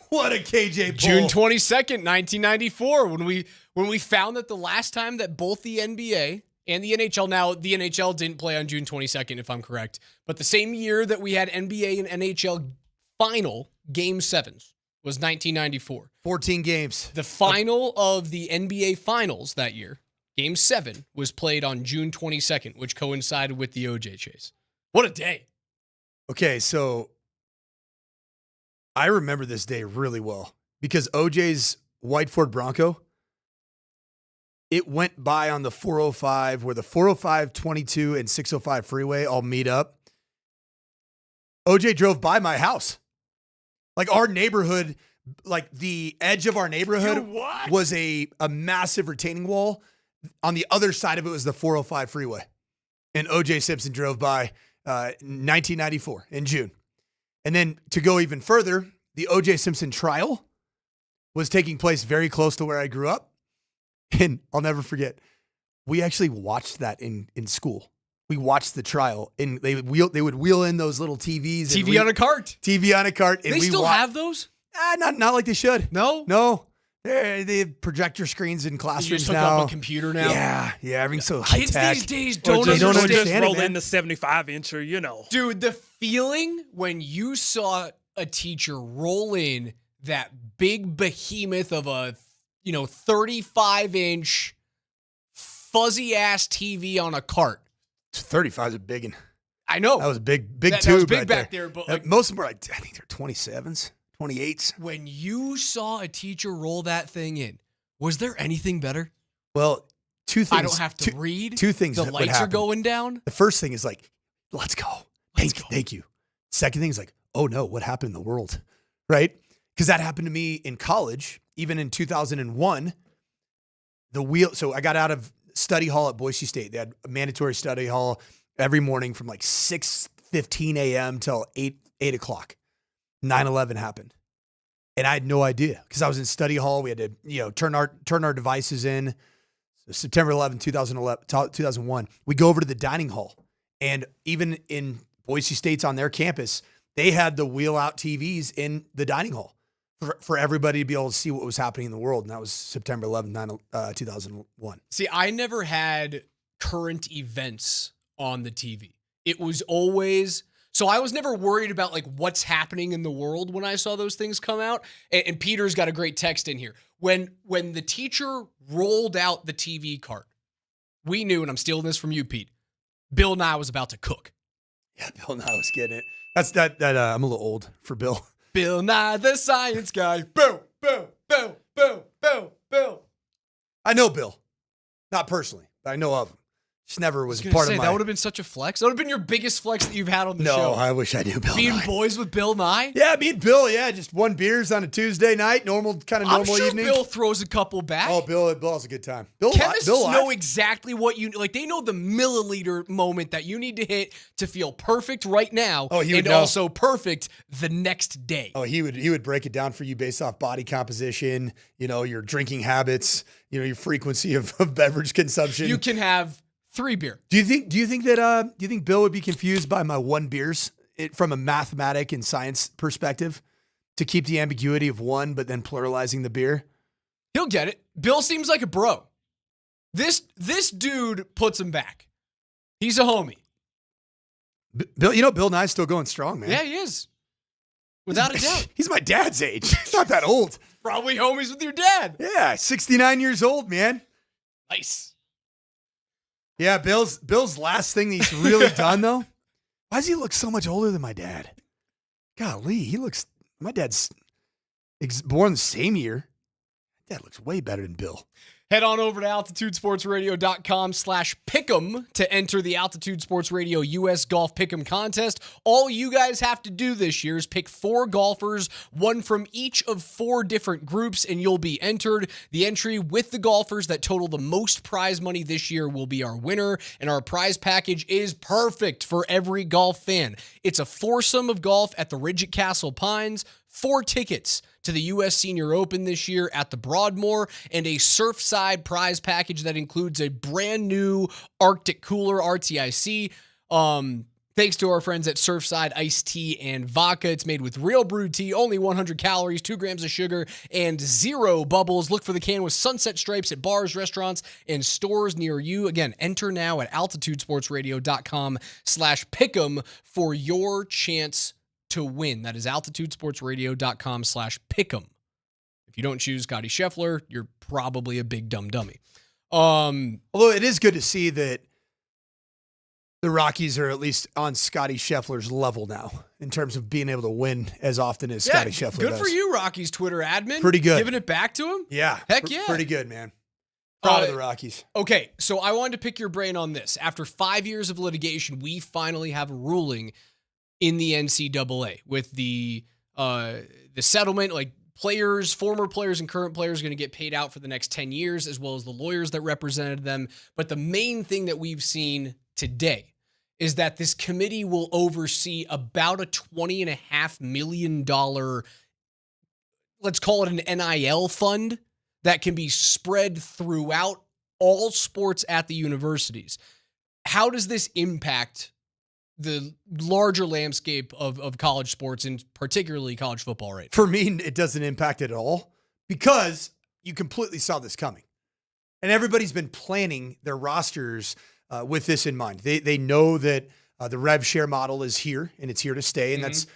What a KJ pull! June 22nd, 1994, when we found that the last time that both the NBA and the NHL, now the NHL didn't play on June 22nd, if I'm correct, but the same year that we had NBA and NHL final Game 7s was 1994. 14 games. The final of the NBA Finals that year, Game 7, was played on June 22nd, which coincided with the OJ chase. What a day. Okay, so I remember this day really well because OJ's white Ford Bronco, it went by on the 405 where the 405, 22, and 605 freeway all meet up. OJ drove by my house. Like our neighborhood, like the edge of our neighborhood was a massive retaining wall. On the other side of it was the 405 freeway. And OJ Simpson drove by 1994 in June. And then to go even further, the OJ Simpson trial was taking place very close to where I grew up. And I'll never forget, we actually watched that in school. We watched the trial, and they would wheel in those little TVs. TV on a cart. TV on a cart. And they still have those? Not like they should. No? They have projector screens in classrooms you just hook now. up a computer now? Yeah, everything's so high tech. Kids these days Don't understand just roll it, in the 75-incher, you know. Dude, the feeling when you saw a teacher roll in that big behemoth of a 35-inch fuzzy-ass TV on a cart. 35 is a big one. I know. That was big that tube was big right back there. But like, most of them are I think they're 27s, 28s. When you saw a teacher roll that thing in, was there anything better? Well, two things. I don't have to read. Two things. The that would lights are happen. going down. The first thing is like, let's go. Thank you. Second thing is like, oh no, what happened in the world? Right? Because that happened to me in college, even in 2001. So I got out of study hall at Boise State. They had a mandatory study hall every morning from like 6:15 a.m. till 8 o'clock. 9/11 happened. And I had no idea because I was in study hall. We had to, turn our devices in. So September 11, 2001, we go over to the dining hall. And even in Boise State's on their campus, they had the wheel out TVs in the dining hall for everybody to be able to see what was happening in the world. And that was September 11, 2001. See, I never had current events on the TV. It was always... So I was never worried about like what's happening in the world when I saw those things come out. And Peter's got a great text in here. When the teacher rolled out the TV cart, we knew, and I'm stealing this from you, Pete, Bill Nye was about to cook. Yeah, Bill Nye was getting it. That's that. I'm a little old for Bill. Bill Nye the Science Guy. Boom, boom, boom, boom, boom, boom. I know Bill, not personally, but I know of him. Just never was part of my... That would have been such a flex. That would have been your biggest flex that you've had on the show. No, I wish I knew Bill Being Nye. boys with Bill Nye? Yeah, me and Bill, just 1 beers on a Tuesday night, normal evening. I'm sure Bill throws a couple back. Oh, Bill has a good time. Chemists know exactly what you... Like, they know the milliliter moment that you need to hit to feel perfect right now and also perfect the next day. Oh, he would break it down for you based off body composition, your drinking habits, your frequency of beverage consumption. You can have 3 beer. Do you think Bill would be confused by my 1 beers from a mathematic and science perspective to keep the ambiguity of 1, but then pluralizing the beer? He'll get it. Bill seems like a bro. This dude puts him back. He's a homie. Bill, Bill Nye's still going strong, man. Yeah, he is. Without a doubt. He's my dad's age. He's not that old. Probably homies with your dad. Yeah, 69 years old, man. Nice. Yeah, Bill's last thing he's really done, though. Why does he look so much older than my dad? Golly, my dad's born the same year. Dad looks way better than Bill. Head on over to altitudesportsradio.com/pick'em to enter the Altitude Sports Radio US Golf Pick'em contest. All you guys have to do this year is pick 4 golfers, one from each of 4 different groups, and you'll be entered. The entry with the golfers that total the most prize money this year will be our winner, and our prize package is perfect for every golf fan. It's a foursome of golf at the Ridge at Castle Pines, 4 tickets to the U.S. Senior Open this year at the Broadmoor, and a Surfside prize package that includes a brand new Arctic Cooler RTIC. Thanks to our friends at Surfside Iced Tea and Vodka. It's made with real brewed tea, only 100 calories, 2 grams of sugar, and 0 bubbles. Look for the can with sunset stripes at bars, restaurants, and stores near you. Again, enter now at altitudesportsradio.com/pick'em for your chance to win. That is altitudesportsradio.com/pick'em. If you don't choose Scotty Scheffler, you're probably a big dumb dummy. Although it is good to see that the Rockies are at least on Scotty Scheffler's level now in terms of being able to win as often as Scotty Scheffler good does. for you, Rockies Twitter admin. Pretty good. Giving it back to him? Yeah. Heck yeah. Pretty good, man. Proud of the Rockies. Okay, so I wanted to pick your brain on this. After 5 years of litigation, we finally have a ruling in the NCAA with the settlement, like players, former players and current players are going to get paid out for the next 10 years, as well as the lawyers that represented them. But the main thing that we've seen today is that this committee will oversee about a $20.5 million, let's call it an NIL fund, that can be spread throughout all sports at the universities. How does this impact the larger landscape of college sports, and particularly college football right now? For me, it doesn't impact it at all because you completely saw this coming. And everybody's been planning their rosters with this in mind. They know that the rev share model is here and it's here to stay. And that's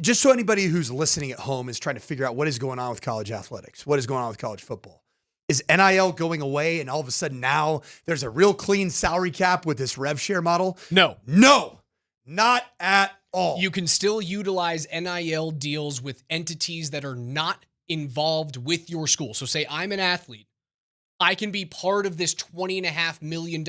just so anybody who's listening at home is trying to figure out what is going on with college athletics, what is going on with college football. Is NIL going away and all of a sudden now there's a real clean salary cap with this rev share model? No. Not at all. You can still utilize NIL deals with entities that are not involved with your school. So say I'm an athlete. I can be part of this $20.5 million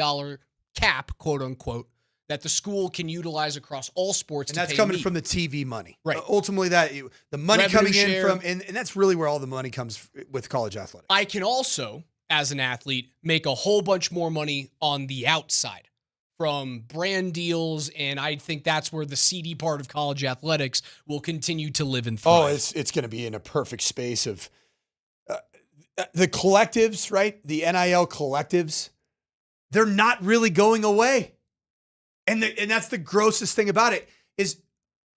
cap, quote unquote, that the school can utilize across all sports. And that's coming from the TV money. Right. Ultimately, the money Revenue coming share. in from, and that's really where all the money comes with college athletics. I can also, as an athlete, make a whole bunch more money on the outside from brand deals, and I think that's where the seedy part of college athletics will continue to live and thrive. Oh, it's going to be in a perfect space of the collectives, right? The NIL collectives, they're not really going away. And that's the grossest thing about it is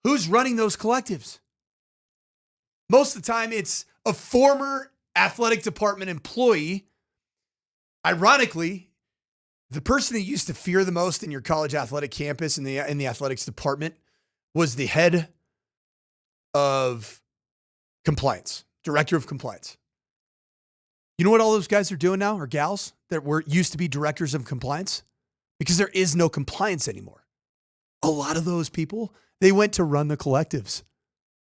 who's running those collectives? Most of the time, it's a former athletic department employee. Ironically, the person that you used to fear the most in your college athletic campus in the athletics department was the head of compliance, director of compliance. You know what all those guys are doing now, or gals that used to be directors of compliance? Because there is no compliance anymore. A lot of those people, they went to run the collectives.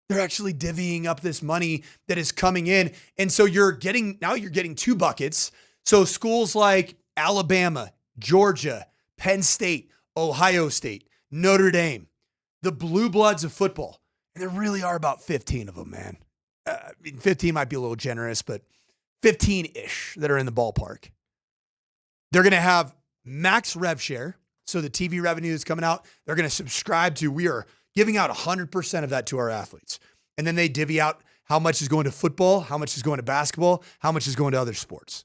They're actually divvying up this money that is coming in. And so you're getting 2 buckets. So schools like Alabama, Georgia, Penn State, Ohio State, Notre Dame, the blue bloods of football. And there really are about 15 of them, man. 15 might be a little generous, but 15-ish that are in the ballpark. They're going to have max rev share. So the TV revenue is coming out. They're going to subscribe to, we are giving out 100% of that to our athletes. And then they divvy out how much is going to football, how much is going to basketball, how much is going to other sports.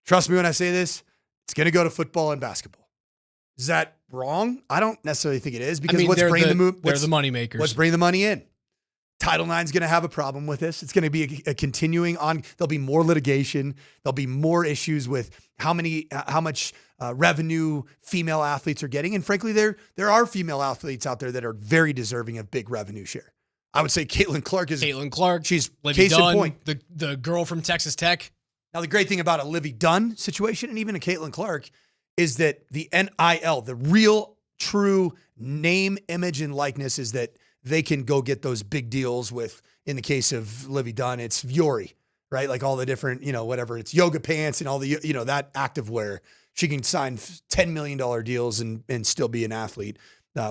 Trust me when I say this, it's going to go to football and basketball. Is that wrong? I don't necessarily think it is because they're the money makers. Let's bring the money in. Title IX is going to have a problem with this. It's going to be a continuing on. There'll be more litigation. There'll be more issues with how much revenue female athletes are getting. And frankly, there are female athletes out there that are very deserving of big revenue share. I would say Caitlin Clark. She's Livy case Dunn, in point. The girl from Texas Tech. Now, the great thing about a Livy Dunn situation and even a Caitlin Clark is that the NIL, the real, true name, image, and likeness is that they can go get those big deals with, in the case of Livy Dunn, it's Viore. right? Like all the different, whatever, it's yoga pants and all the, that active wear. She can sign $10 million deals and still be an athlete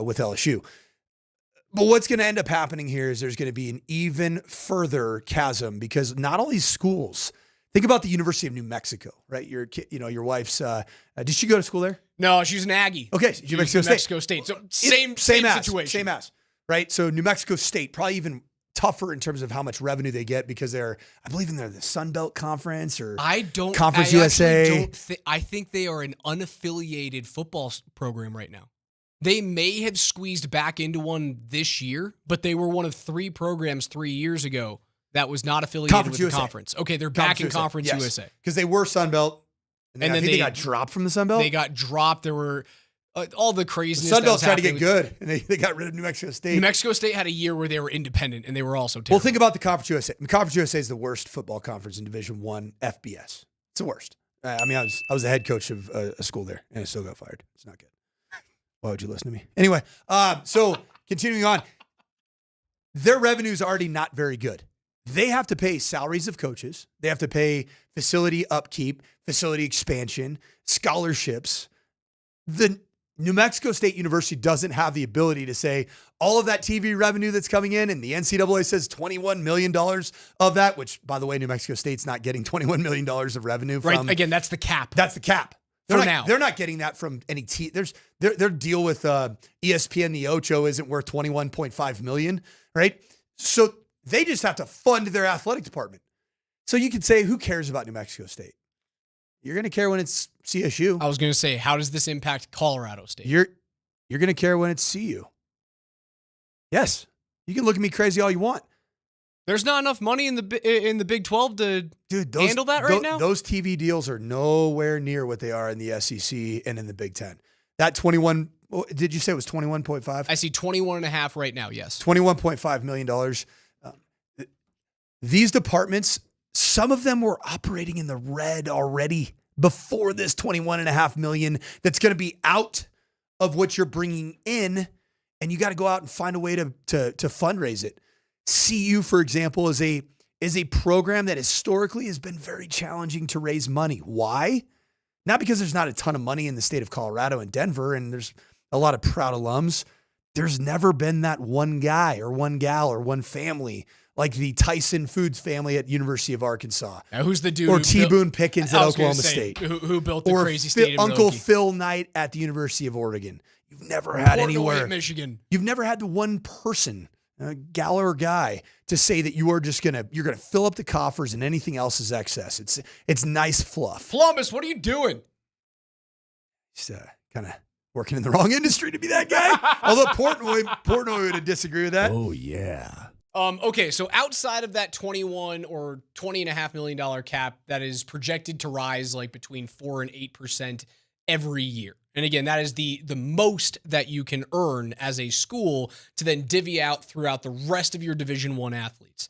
with LSU. But what's going to end up happening here is there's going to be an even further chasm because not all these schools. Think about the University of New Mexico, right? Your wife's. Did she go to school there? No, she's an Aggie. Okay, New Mexico State. So same situation. Same ass, right? So New Mexico State probably even tougher in terms of how much revenue they get because I believe they're the Sun Belt Conference or Conference USA. I think they are an unaffiliated football program right now. They may have squeezed back into one this year, but they were one of 3 programs 3 years ago that was not affiliated with the conference. Okay, they're back in Conference USA. Because they were Sun Belt, and then I think they got dropped from the Sun Belt. They got dropped. There were all the craziness. Sun Belt tried to get good, and they got rid of New Mexico State. New Mexico State had a year where they were independent, and they were also terrible. Well, think about the Conference USA. The Conference USA is the worst football conference in Division I FBS. It's the worst. I was the head coach of a school there, and I still got fired. It's not good. Why would you listen to me? Anyway, so continuing on, their revenue is already not very good. They have to pay salaries of coaches. They have to pay facility upkeep, facility expansion, scholarships. The New Mexico State University doesn't have the ability to say all of that TV revenue that's coming in, and the NCAA says $21 million of that, which, by the way, New Mexico State's not getting $21 million of revenue from. Right, again, that's the cap. That's the cap. They're not getting that from any team. Their deal with ESPN, the Ocho, isn't worth $21.5 million, right? So they just have to fund their athletic department. So you could say, who cares about New Mexico State? You're going to care when it's CSU. I was going to say, how does this impact Colorado State? You're going to care when it's CU. Yes, you can look at me crazy all you want. There's not enough money in the Big 12 to handle that right now? Those TV deals are nowhere near what they are in the SEC and in the Big 10. That 21, did you say it was 21.5? I see 21.5 right now, yes. $21.5 million. These departments, some of them were operating in the red already before this $21.5 million that's going to be out of what you're bringing in, and you got to go out and find a way to fundraise it. CU, for example, is a program that historically has been very challenging to raise money. Why? Not because there's not a ton of money in the state of Colorado and Denver, and there's a lot of proud alums. There's never been that one guy or one gal or one family like the Tyson Foods family at University of Arkansas. Now, who's the dude? Or T. Boone Pickens at Oklahoma State. Who built the crazy stadium? Uncle Phil Knight at the University of Oregon. You've never had anywhere. Michigan. You've never had the one person, gal or guy, to say that you're gonna fill up the coffers and anything else is excess. It's nice fluff. Polumbus, what are you doing? Just kind of working in the wrong industry to be that guy. Although Portnoy would disagree with that. Oh yeah. Okay, so outside of that $21 or $20.5 million cap that is projected to rise like between 4% and 8% every year. And again, that is the most that you can earn as a school to then divvy out throughout the rest of your Division I athletes.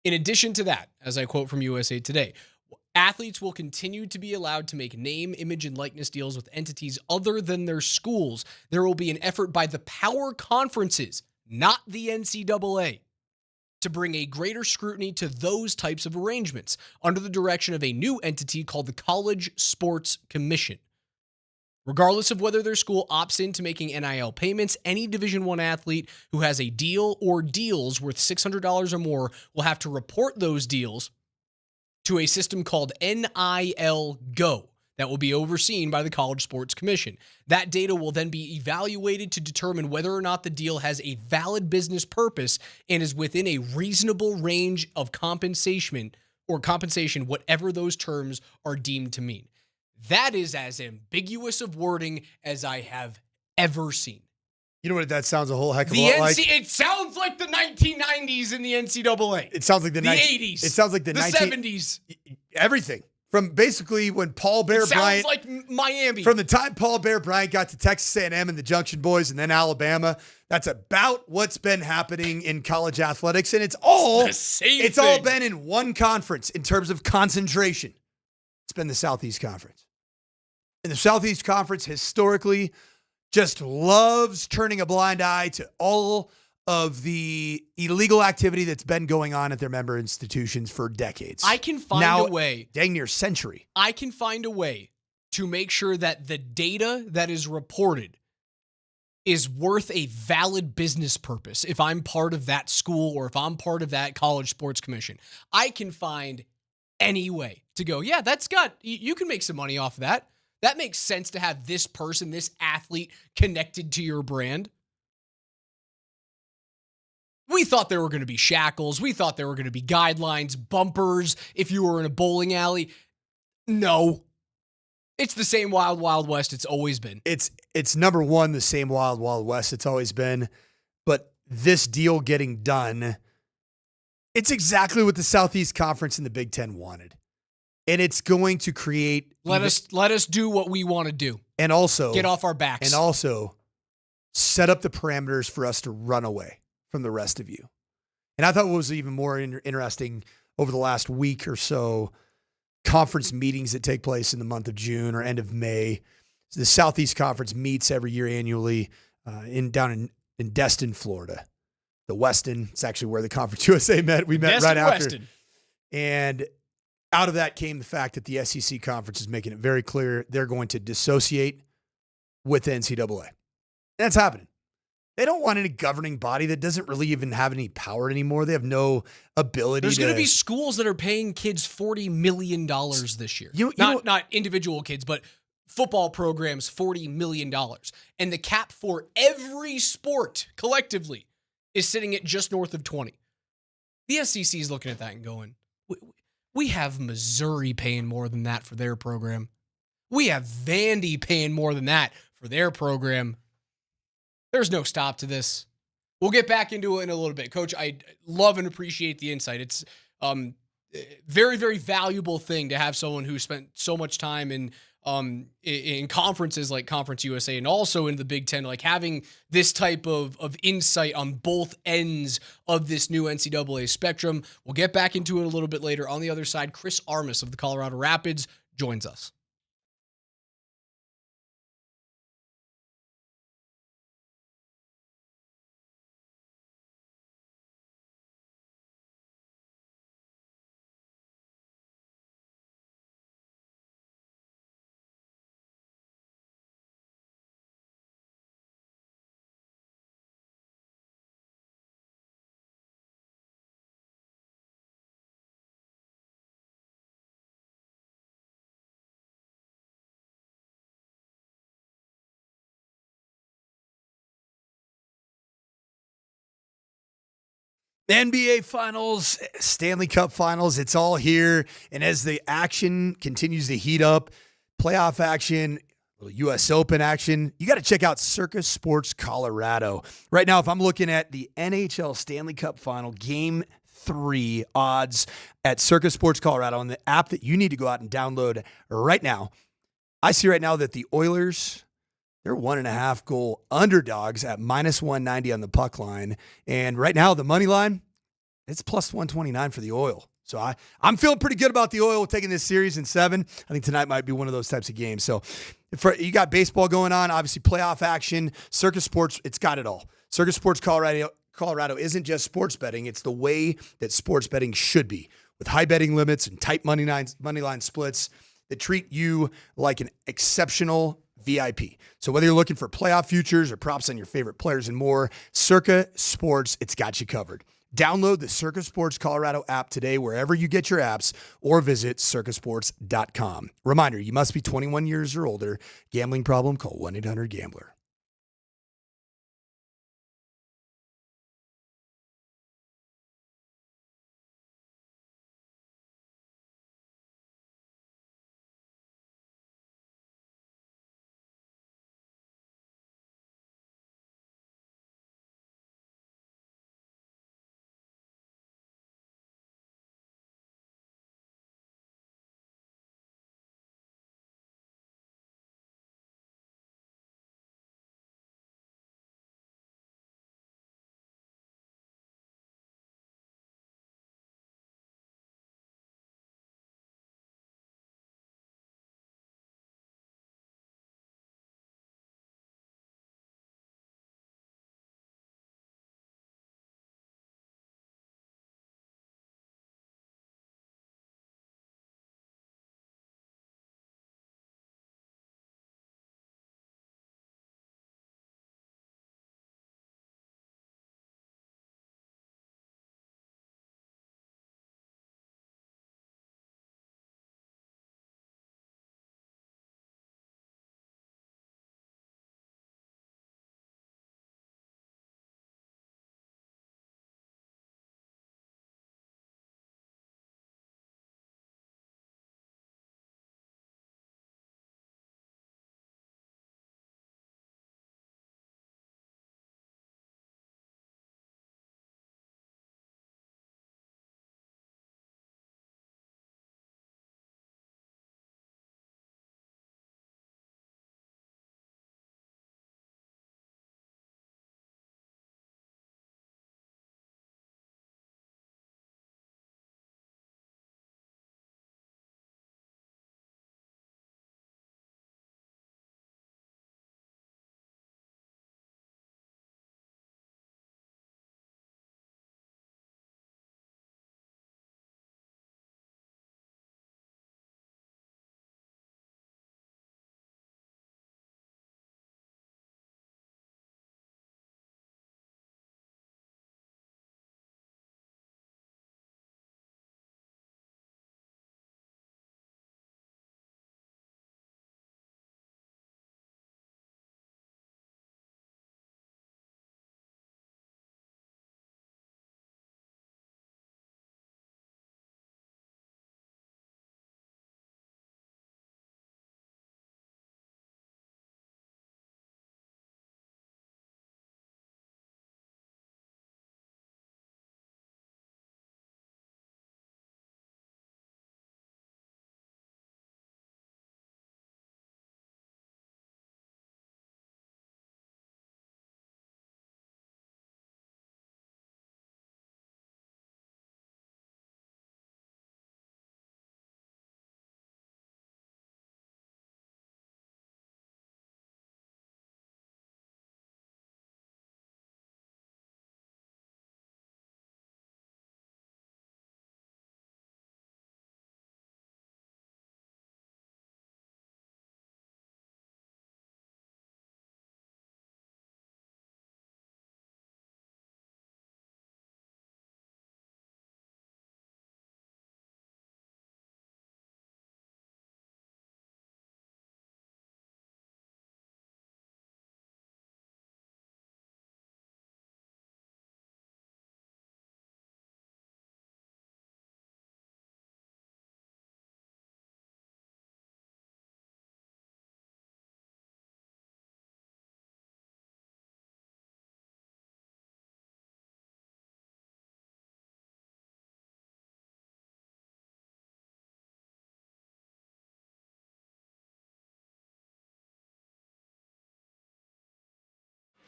In addition to that, as I quote from USA Today, athletes will continue to be allowed to make name, image, and likeness deals with entities other than their schools. There will be an effort by the power conferences, not the NCAA, to bring a greater scrutiny to those types of arrangements under the direction of a new entity called the College Sports Commission. Regardless of whether their school opts into making NIL payments, any Division I athlete who has a deal or deals worth $600 or more will have to report those deals to a system called NIL Go that will be overseen by the College Sports Commission. That data will then be evaluated to determine whether or not the deal has a valid business purpose and is within a reasonable range of compensation, whatever those terms are deemed to mean. That is as ambiguous of wording as I have ever seen. You know what? That sounds a whole heck of a lot like. It sounds like the 1990s in the NCAA. It sounds like the 80s. It sounds like the 70s. Everything. From basically when Paul Bear Bryant. Sounds like Miami. From the time Paul Bear Bryant got to Texas A&M and the Junction Boys and then Alabama, that's about what's been happening in college athletics. And it's all been in one conference in terms of concentration. It's been the Southeast Conference. And the Southeast Conference historically just loves turning a blind eye to all of the illegal activity that's been going on at their member institutions for decades. I can find a way. Dang near century. I can find a way to make sure that the data that is reported is worth a valid business purpose if I'm part of that school or if I'm part of that college sports commission. I can find any way to go, yeah, you can make some money off of that. That makes sense to have this person, this athlete connected to your brand. We thought there were going to be shackles. We thought there were going to be guidelines, bumpers if you were in a bowling alley. No. It's the same Wild Wild West it's always been. It's number one, the same Wild Wild West it's always been. But this deal getting done, it's exactly what the Southeast Conference and the Big Ten wanted. And it's going to create... Let us do what we want to do. And also... Get off our backs. And also set up the parameters for us to run away from the rest of you. And I thought what was even more interesting over the last week or so, conference meetings that take place in the month of June or end of May. The Southeast Conference meets every year annually down in Destin, Florida. The Westin, it's actually where the Conference USA met. We met Destin, right after. Westin. And out of that came the fact that the SEC Conference is making it very clear they're going to dissociate with the NCAA. And that's happening. They don't want any governing body that doesn't really even have any power anymore. They have no ability. There's going to be schools that are paying kids $40 million this year. Not individual kids, but football programs, $40 million. And the cap for every sport collectively is sitting at just north of 20. The SEC is looking at that and going, we have Missouri paying more than that for their program. We have Vandy paying more than that for their program. There's no stop to this. We'll get back into it in a little bit. Coach, I love and appreciate the insight. It's very, very valuable thing to have someone who spent so much time in conferences like Conference USA and also in the Big Ten, like having this type of insight on both ends of this new NCAA spectrum. We'll get back into it a little bit later. On the other side, Chris Armas of the Colorado Rapids joins us. NBA Finals, Stanley Cup Finals, it's all here. And as the action continues to heat up, playoff action, U.S. Open action, you got to check out Circus Sports Colorado. Right now, if I'm looking at the NHL Stanley Cup Final Game 3 odds at Circus Sports Colorado on the app that you need to go out and download right now, I see right now that the Oilers... they're 1.5 goal underdogs at -190 on the puck line. And right now, the money line, it's +129 for the Oil. So I'm feeling pretty good about the Oil taking this series in 7. I think tonight might be one of those types of games. So you got baseball going on, obviously playoff action, Circus Sports, it's got it all. Circus Sports Colorado isn't just sports betting. It's the way that sports betting should be, with high betting limits and tight money line splits that treat you like an exceptional VIP. So whether you're looking for playoff futures or props on your favorite players and more, Circa Sports, it's got you covered. Download the Circa Sports Colorado app today wherever you get your apps or visit circasports.com. Reminder, you must be 21 years or older. Gambling problem? Call 1-800-GAMBLER.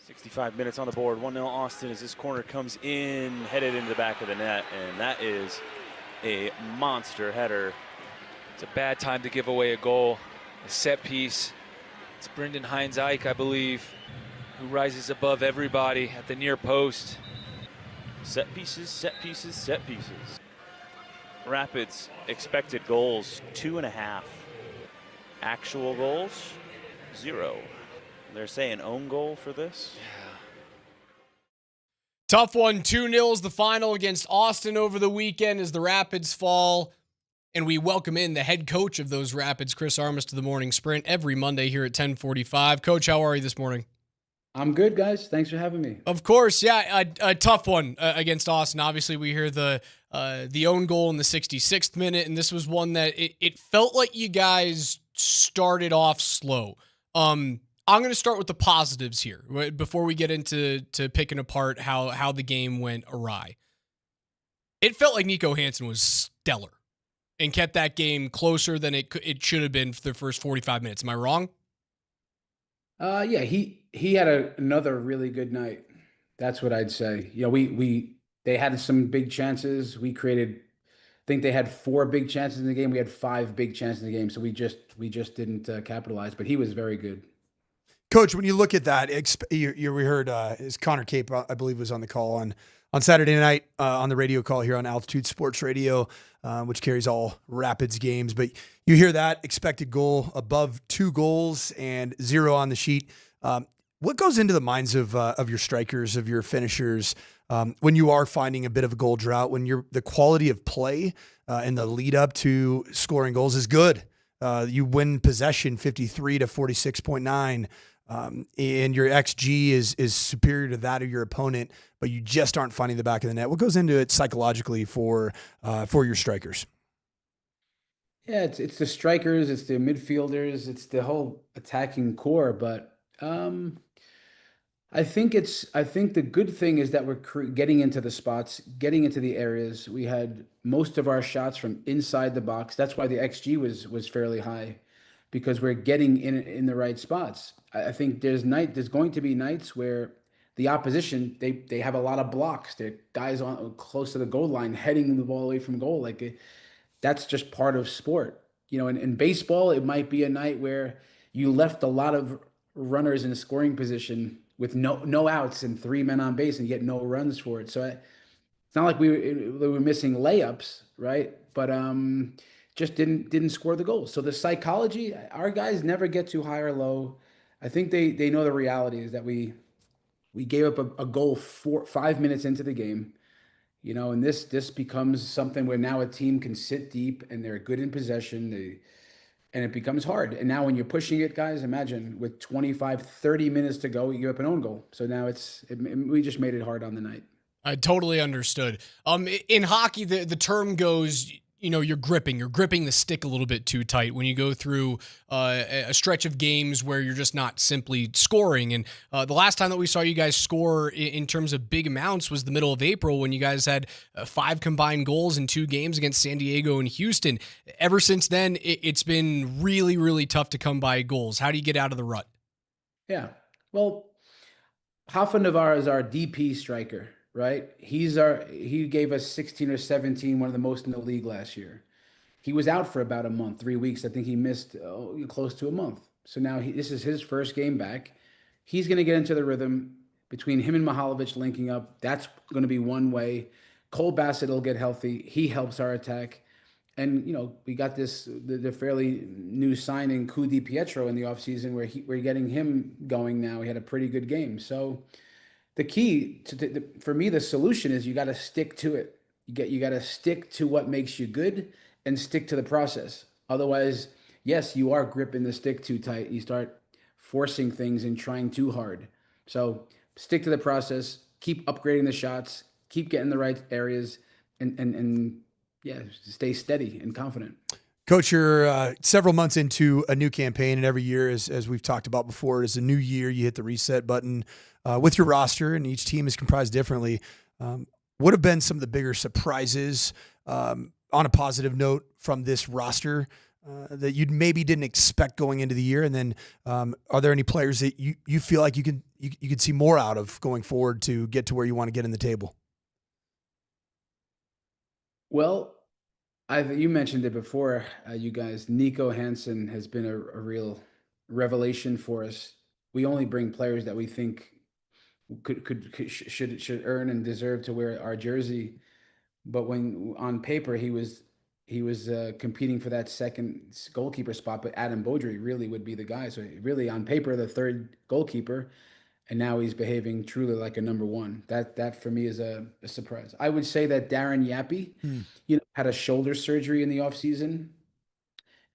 65 minutes on the board. 1-0 Austin as this corner comes in, headed into the back of the net, and that is a monster header. It's a bad time to give away a goal. A set piece. It's Brendan Hines-Ike, I believe, who rises above everybody at the near post. Set pieces, set pieces, set pieces. Rapids expected goals 2.5. Actual goals 0. They're saying own goal for this. Tough one. 2-0 the final against Austin over the weekend as the Rapids fall. And we welcome in the head coach of those Rapids, Chris Armas, to the Morning Sprint every Monday here at 10:45. Coach, how are you this morning? I'm good, guys. Thanks for having me. Of course, yeah, a tough one against Austin. Obviously, we hear the own goal in the 66th minute, and this was one that it felt like you guys started off slow. I'm going to start with the positives here before we get into picking apart how the game went awry. It felt like Nico Hansen was stellar and kept that game closer than it should have been for the first 45 minutes. Am I wrong? Yeah, he had another really good night. That's what I'd say. You know, they had some big chances. We created, I think they had 4 big chances in the game. We had 5 big chances in the game, so we just didn't capitalize. But he was very good. Coach, when you look at that, we heard his Connor Cape, I believe, was on the call on Saturday night on the radio call here on Altitude Sports Radio, which carries all Rapids games. But you hear that expected goal above 2 goals and 0 on the sheet. What goes into the minds of your strikers, of your finishers, when you are finding a bit of a goal drought, when the quality of play and the lead up to scoring goals is good? You win possession 53 to 46.9. And your XG is superior to that of your opponent, but you just aren't finding the back of the net. What goes into it psychologically for your strikers? Yeah, it's the strikers, it's the midfielders, it's the whole attacking core. But I think the good thing is that we're getting into the spots, getting into the areas. We had most of our shots from inside the box. That's why the XG was fairly high, because we're getting in the right spots. I think there's going to be nights where the opposition, they have a lot of blocks. They're guys on close to the goal line heading the ball away from goal. That's just part of sport. You know, in baseball, it might be a night where you left a lot of runners in scoring position with no outs and 3 men on base and get no runs for it. So it's not like we were missing layups, right? But just didn't score the goals. So the psychology, our guys never get too high or low. I think they know the reality is that we gave up a goal 5 minutes into the game, you know, and this becomes something where now a team can sit deep and they're good in possession, and it becomes hard. And now when you're pushing it, guys, imagine with 25, 30 minutes to go, you give up an own goal. So now we just made it hard on the night. I totally understood. In hockey, the term goes, you know, you're gripping the stick a little bit too tight when you go through a stretch of games where you're just not simply scoring. And the last time that we saw you guys score in terms of big amounts was the middle of April, when you guys had 5 combined goals in 2 games against San Diego and Houston. Ever since then, it's been really, really tough to come by goals. How do you get out of the rut? Yeah, well, Hafa Navarro is our DP striker. Right? He gave us 16 or 17, one of the most in the league last year. He was out for about a month, 3 weeks. I think he missed close to a month. So now this is his first game back. He's going to get into the rhythm between him and Mihalovic linking up. That's going to be one way. Cole Bassett will get healthy. He helps our attack. And, you know, we got the fairly new signing, Ku Di Pietro, in the offseason where we're getting him going now. He had a pretty good game. So the key for me, the solution is you got to stick to it. You got to stick to what makes you good and stick to the process. Otherwise, yes, you are gripping the stick too tight. You start forcing things and trying too hard. So stick to the process, keep upgrading the shots, keep getting the right areas, and stay steady and confident. Coach, you're several months into a new campaign, and every year, as we've talked about before, is a new year. You hit the reset button with your roster, and each team is comprised differently. What have been some of the bigger surprises on a positive note from this roster that you maybe didn't expect going into the year? And then are there any players that you feel like you could see more out of going forward to get to where you want to get in the table? Well, you mentioned it before, you guys. Nico Hansen has been a real revelation for us. We only bring players that we think should earn and deserve to wear our jersey. But when on paper he was competing for that second goalkeeper spot, but Adam Beaudry really would be the guy. So really on paper the third goalkeeper, and now he's behaving truly like a number one. That for me is a surprise. I would say that Darren Yappy, had a shoulder surgery in the offseason,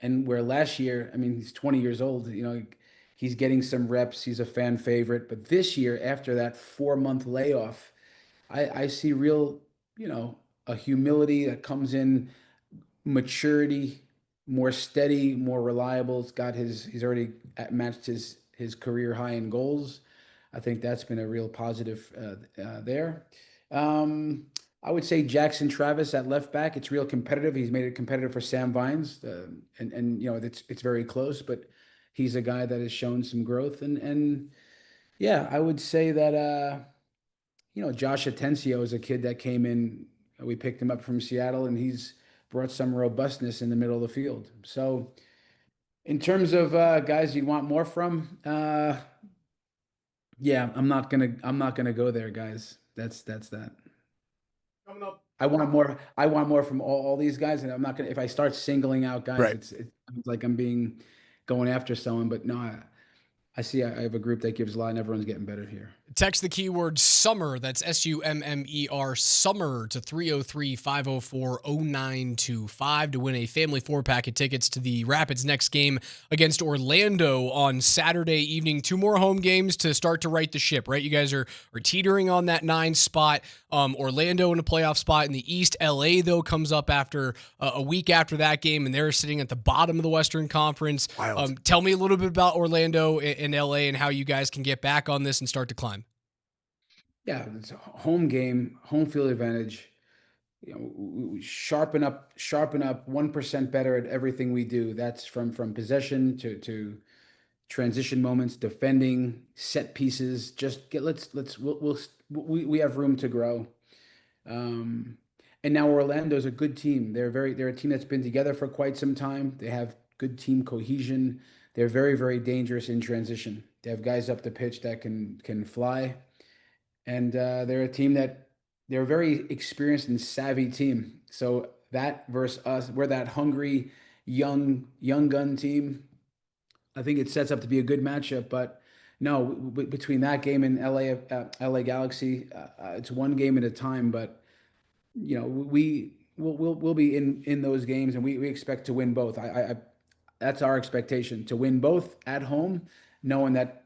and where last year, I mean, he's 20 years old, he's getting some reps, he's a fan favorite, but this year after that 4-month layoff, I see real, a humility that comes in, maturity, more steady, more reliable. He's already matched his career high in goals. I think that's been a real positive there. I would say Jackson Travis at left back. It's real competitive. He's made it competitive for Sam Vines, and it's very close. But he's a guy that has shown some growth. And yeah, I would say that Josh Atencio is a kid that came in. We picked him up from Seattle, and he's brought some robustness in the middle of the field. So, in terms of guys you want more from, yeah, I'm not gonna go there, guys. That's that. Coming up. I want more from all these guys, and I'm not gonna. If I start singling out guys, Right. it's like I'm going after someone. But no, I see I have a group that gives a lot, and everyone's getting better here. Text the keyword SUMMER, that's SUMMER, SUMMER, to 303-504-0925 to win a family 4-pack of tickets to the Rapids' next game against Orlando on Saturday evening. 2 more home games to start to right the ship, right? You guys are teetering on that 9 spot. Orlando in a playoff spot in the East. LA, though, comes up after a week after that game, and they're sitting at the bottom of the Western Conference. Tell me a little bit about Orlando and LA and how you guys can get back on this and start to climb. Yeah, it's a home game, home field advantage. We sharpen up 1% better at everything we do. That's from possession to transition moments, defending, set pieces. Just we have room to grow. And now Orlando's a good team. They're a team that's been together for quite some time. They have good team cohesion. They're very, very dangerous in transition. They have guys up the pitch that can fly. And they're a team they're a very experienced and savvy team. So that versus us, we're that hungry, young gun team. I think it sets up to be a good matchup. But no, between that game and LA Galaxy, it's one game at a time. But we'll be in those games, and we expect to win both. That's our expectation, to win both at home, knowing that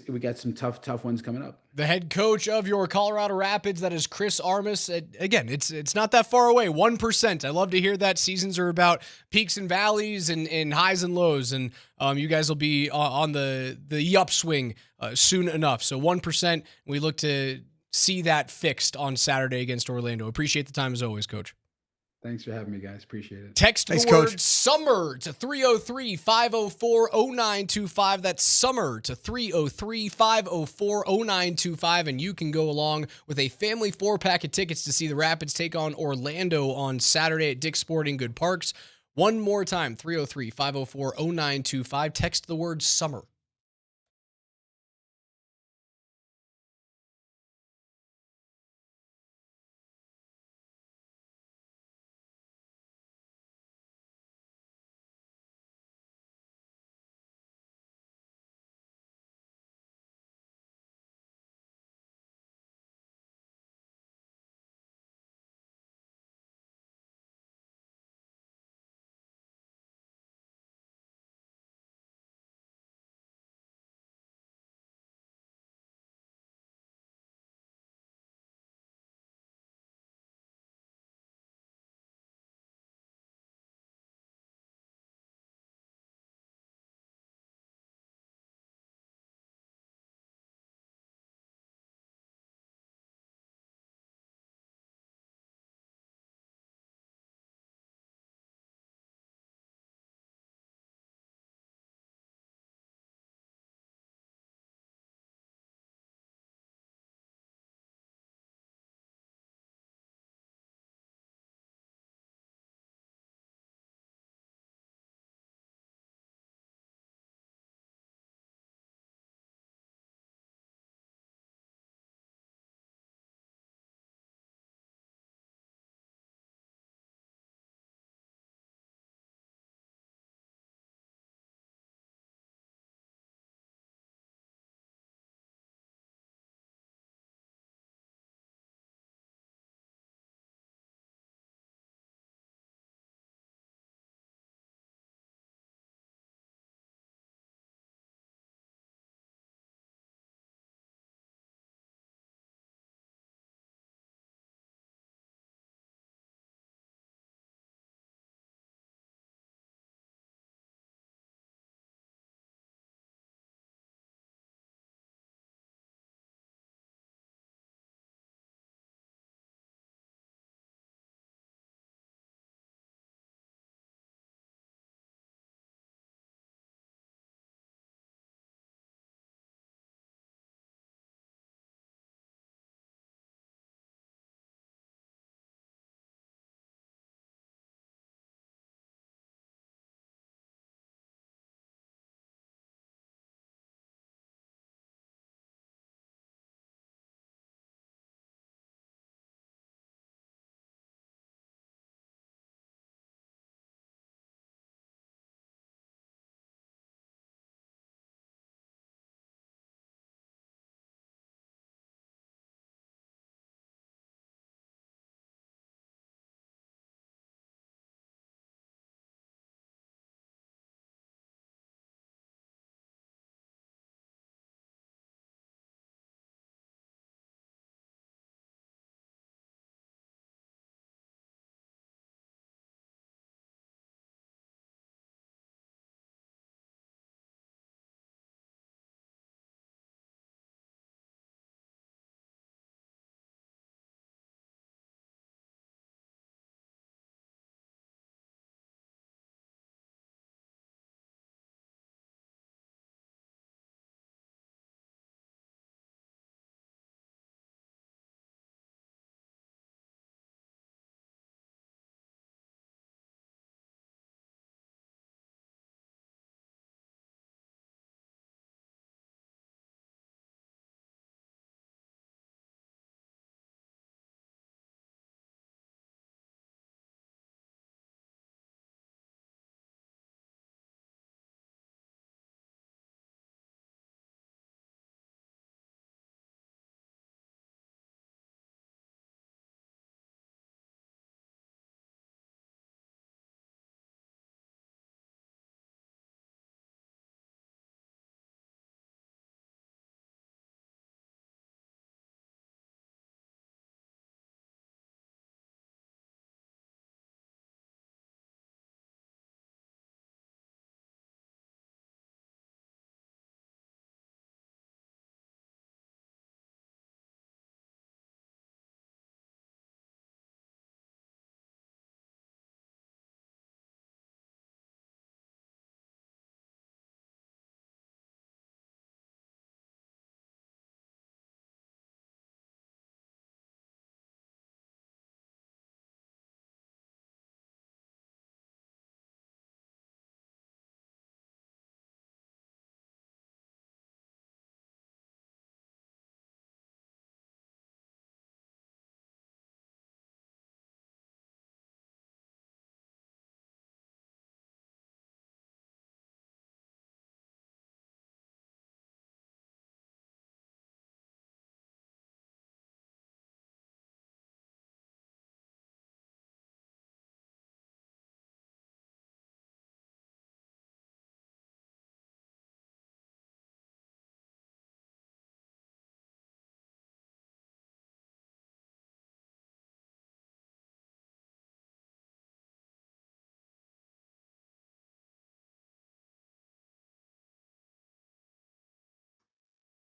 we got some tough ones coming up. The head coach of your Colorado Rapids, that is Chris Armas. Again, it's not that far away, 1%. I love to hear that. Seasons are about peaks and valleys and highs and lows, and you guys will be on the upswing soon enough. So 1%, we look to see that fixed on Saturday against Orlando. Appreciate the time as always, Coach. Thanks for having me, guys. Appreciate it. Text the word SUMMER to 303-504-0925. That's SUMMER to 303-504-0925. And you can go along with a family 4-pack of tickets to see the Rapids take on Orlando on Saturday at Dick's Sporting Good Parks. One more time, 303-504-0925. Text the word SUMMER.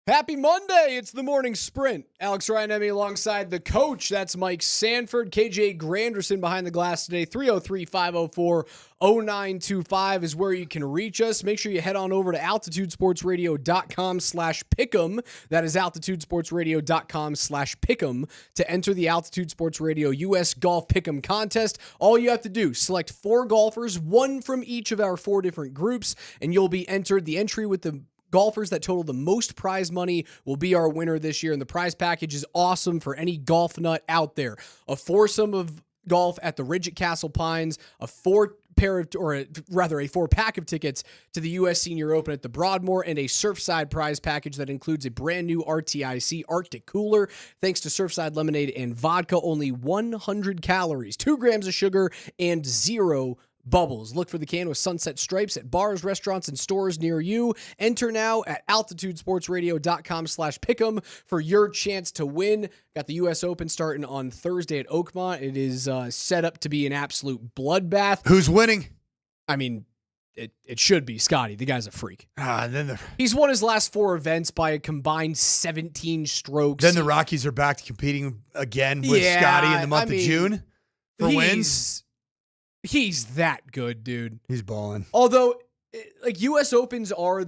Happy Monday. It's the morning sprint. Alex Ryan Emmy alongside the coach. That's Mike Sanford. KJ Granderson behind the glass today. 303-504-0925 is where you can reach us. Make sure you head on over to altitudesportsradio.com/pick'em. That is altitudesportsradio.com/pick'em to enter the Altitude Sports Radio US Golf Pick'em contest. All you have to do, select 4 golfers, 1 from each of our 4 different groups, and you'll be entered. The entry with the golfers that total the most prize money will be our winner this year, and the prize package is awesome for any golf nut out there. A foursome of golf at the Ridge at Castle Pines, a 4-pack of tickets to the U.S. Senior Open at the Broadmoor, and a Surfside prize package that includes a brand new RTIC Arctic cooler. Thanks to Surfside Lemonade and Vodka, only 100 calories, 2 grams of sugar, and 0 bubbles. Look for the can with sunset stripes at bars, restaurants, and stores near you. Enter now at altitudesportsradio.com/pick'em for your chance to win. Got the U.S. Open starting on Thursday at Oakmont. It is set up to be an absolute bloodbath. Who's winning? I mean, it should be Scotty. The guy's a freak. Then He's won his last 4 events by a combined 17 strokes. Then the Rockies are back to competing again with Scotty in the month of June for wins. He's that good, dude. He's balling. Although, like, U.S. Opens are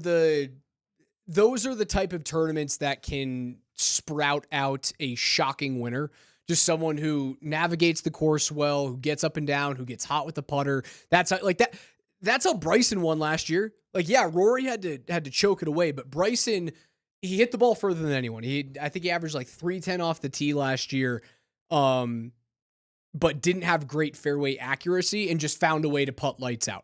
those are the type of tournaments that can sprout out a shocking winner. Just someone who navigates the course well, who gets up and down, who gets hot with the putter. That's how Bryson won last year. Like, yeah, Rory had to choke it away, but Bryson, he hit the ball further than anyone. I think he averaged like 310 off the tee last year. But didn't have great fairway accuracy and just found a way to putt lights out.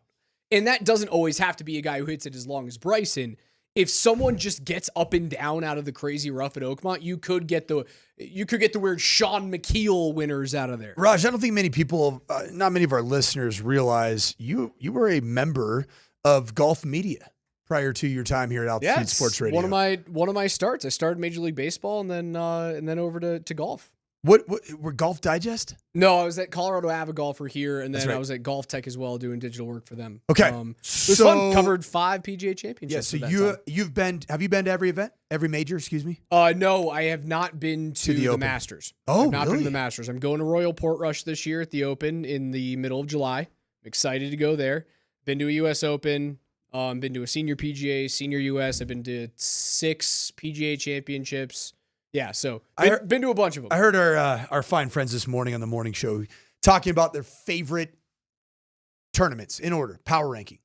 And that doesn't always have to be a guy who hits it as long as Bryson. If someone just gets up and down out of the crazy rough at Oakmont, you could get the weird Sean McKeel winners out of there. Raj, I don't think many people, not many of our listeners realize you were a member of Golf Media prior to your time here at Altitude Sports Radio. One of my starts. I started Major League Baseball and then over to golf. What were Golf Digest? No, I was at Colorado Ava Golfer here, and then right. I was at Golf Tech as well, doing digital work for them. Okay, it was fun. Covered 5 PGA championships. Yeah, so have you been to every event, every major? Excuse me. No, I have not been to the Open. Masters. Oh, I've not really? been to the Masters. I'm going to Royal Portrush this year at the Open in the middle of July. I'm excited to go there. Been to a U.S. Open. Been to a senior PGA, senior U.S. I've been to 6 PGA championships. Yeah, so been to a bunch of them. I heard our fine friends this morning on the morning show talking about their favorite tournaments in order, power ranking.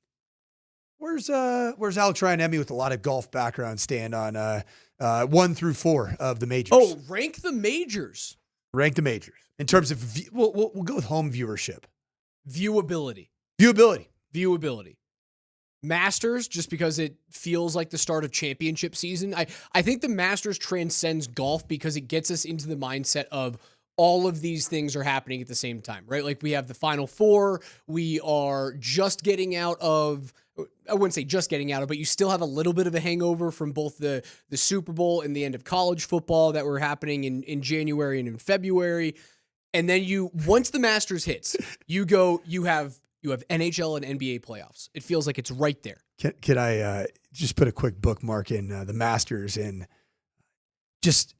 Where's Alex Ryan Emmy with a lot of golf background stand on 1 through 4 of the majors? Oh, rank the majors. Rank the majors in terms of we'll go with home viewership, viewability. Masters, just because it feels like the start of championship season. I think the Masters transcends golf because it gets us into the mindset of all of these things are happening at the same time, right? Like we have the Final Four. We are just getting out of, I wouldn't say just getting out of, but you still have a little bit of a hangover from both the Super Bowl and the end of college football that were happening in January and in February. And then once the Masters hits, you have NHL and NBA playoffs. It feels like it's right there. Can I just put a quick bookmark in the Masters and just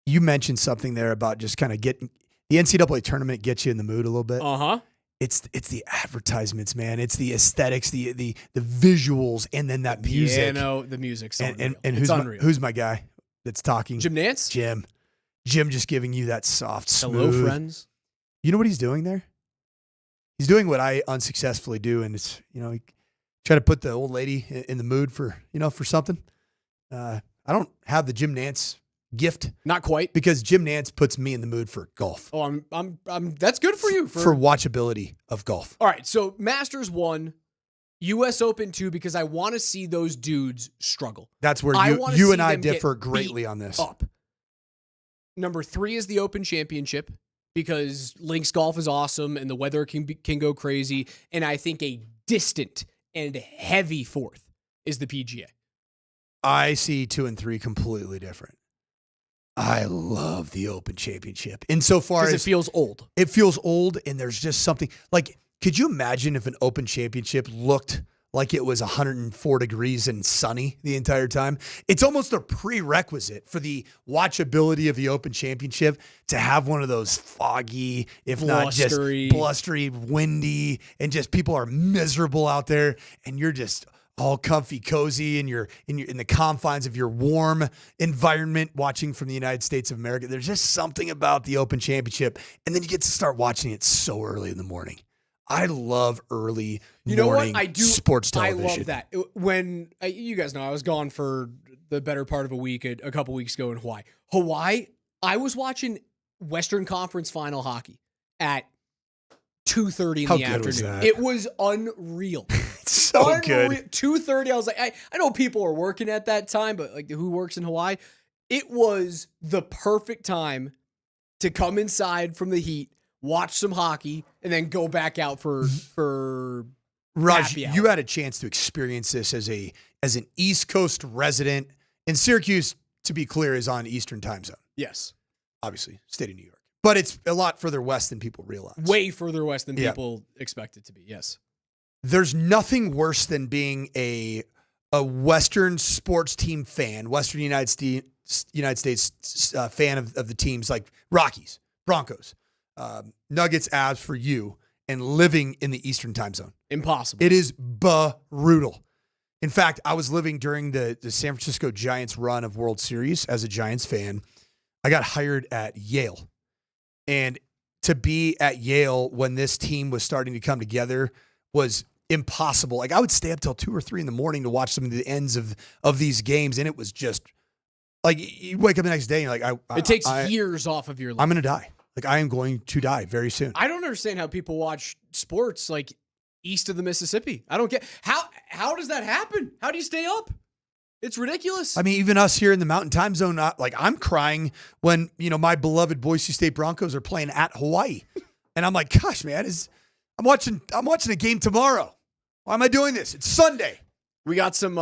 you mentioned something there about just kind of getting the NCAA tournament gets you in the mood a little bit. It's the advertisements, man. It's the aesthetics, the visuals, and then that music. The music's and who's my guy that's talking? Jim Nance. Jim just giving you that soft, smooth. Hello, friends. You know what he's doing there? He's doing what I unsuccessfully do, and it's, he try to put the old lady in the mood for something. I don't have the Jim Nance gift. Not quite. Because Jim Nance puts me in the mood for golf. Oh, I'm that's good for you. For watchability of golf. All right, so Masters 1, U.S. Open 2, because I want to see those dudes struggle. That's where you and I differ greatly on this. Up. Number 3 is the Open Championship, because links golf is awesome and the weather can go crazy. And I think a distant and heavy 4th is the PGA. I see 2 and 3 completely different. I love the Open Championship insofar as it feels old. It feels old, and there's just something like, could you imagine if an Open Championship looked like it was 104 degrees and sunny the entire time. It's almost a prerequisite for the watchability of the Open Championship to have one of those foggy, if not just blustery, windy, and just people are miserable out there, and you're just all comfy, cozy, and you're in the confines of your warm environment watching from the United States of America. There's just something about the Open Championship, and then you get to start watching it so early in the morning. I love early morning sports television. I love that. When you guys know, I was gone for the better part of a week, a couple weeks ago in Hawaii. I was watching Western Conference Final hockey at 2:30 in the afternoon. Was that? It was unreal. So good. 2:30. I was like, I know people are working at that time, but like who works in Hawaii? It was the perfect time to come inside from the heat, watch some hockey, and then go back out for Raj, happy hour. you had a chance to experience this as an East Coast resident. And Syracuse, to be clear, is on Eastern time zone. Yes. Obviously, state of New York. But it's a lot further west than people realize. Way further west than people expect it to be, yes. There's nothing worse than being a Western sports team fan, Western United States fan of the teams like Rockies, Broncos, Nuggets, Avs for you, and living in the Eastern time zone. Impossible. It is brutal. In fact, I was living during the San Francisco Giants run of World Series as a Giants fan. I got hired at Yale. And to be at Yale when this team was starting to come together was impossible. Like I would stay up till 2 or 3 in the morning to watch some of the ends of these games. And it was just like, you wake up the next day and you're like, it takes years off of your life. I'm going to die. Like I am going to die very soon. I don't understand how people watch sports like east of the Mississippi. I don't get how does that happen? How do you stay up? It's ridiculous. I mean, even us here in the Mountain Time Zone, like I'm crying when, my beloved Boise State Broncos are playing at Hawaii. And I'm like, gosh, man, I'm watching a game tomorrow. Why am I doing this? It's Sunday. We got some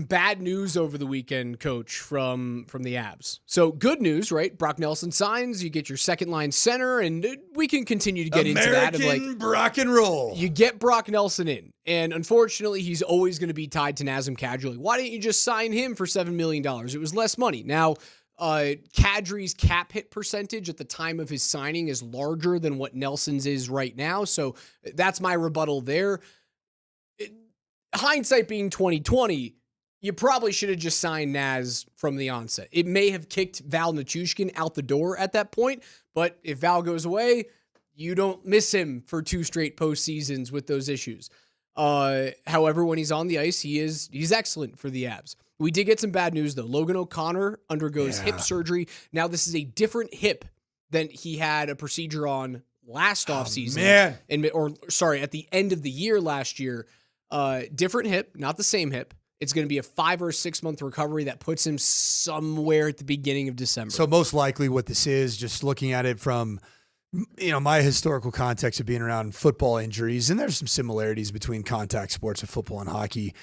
bad news over the weekend, Coach, from the Avs. So good news, right? Brock Nelson signs. You get your second line center, and we can continue to get into that. American Brock and roll. You get Brock Nelson in, and unfortunately, he's always going to be tied to Nazem Kadri. Why didn't you just sign him for $7 million? It was less money. Now, Kadri's cap hit percentage at the time of his signing is larger than what Nelson's is right now, so that's my rebuttal there. Hindsight being 2020, you probably should have just signed Naz from the onset. It may have kicked Val Nichushkin out the door at that point, but if Val goes away, you don't miss him for 2 straight postseasons with those issues. However, when he's on the ice, he's excellent for the Avs. We did get some bad news, though. Logan O'Connor undergoes hip surgery. Now, this is a different hip than he had a procedure on last offseason. Man. At the end of the year last year. Different hip, not the same hip. It's going to be a 5 or 6 month recovery that puts him somewhere at the beginning of December. So most likely what this is, just looking at it from, my historical context of being around football injuries, and there's some similarities between contact sports of football and hockey.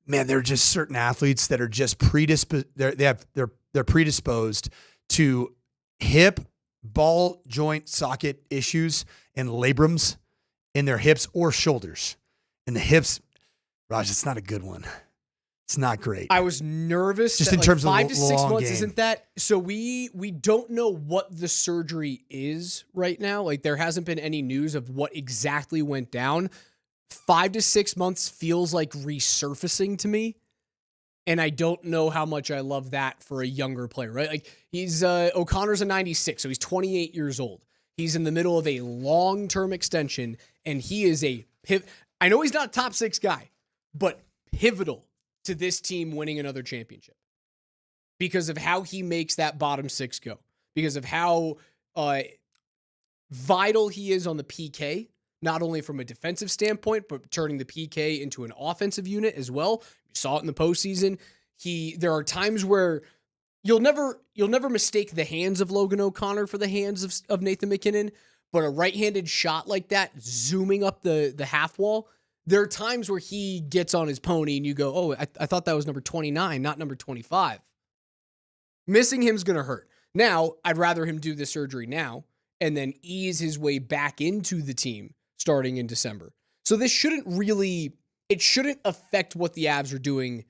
Man, there are just certain athletes that are just predisposed. They're predisposed to hip, ball joint socket issues and labrums in their hips or shoulders. And the hips, Raj, it's not a good one. It's not great. I was nervous. Just in terms of 5 to 6 months game. isn't that? So we don't know what the surgery is right now. Like there hasn't been any news of what exactly went down. 5 to 6 months feels like resurfacing to me. And I don't know how much I love that for a younger player, right? Like he's O'Connor's a 96, so he's 28 years old. He's in the middle of a long-term extension, and he is I know he's not a top 6 guy, but pivotal to this team winning another championship because of how he makes that bottom 6 go, because of how vital he is on the PK, not only from a defensive standpoint, but turning the PK into an offensive unit as well. You saw it in the postseason. There are times where you'll never mistake the hands of Logan O'Connor for the hands of Nathan McKinnon. But a right-handed shot like that, zooming up the half wall, there are times where he gets on his pony and you go, oh, I thought that was number 29, not number 25. Missing him's going to hurt. Now, I'd rather him do the surgery now and then ease his way back into the team starting in December. So this shouldn't really it shouldn't affect what the Avs are doing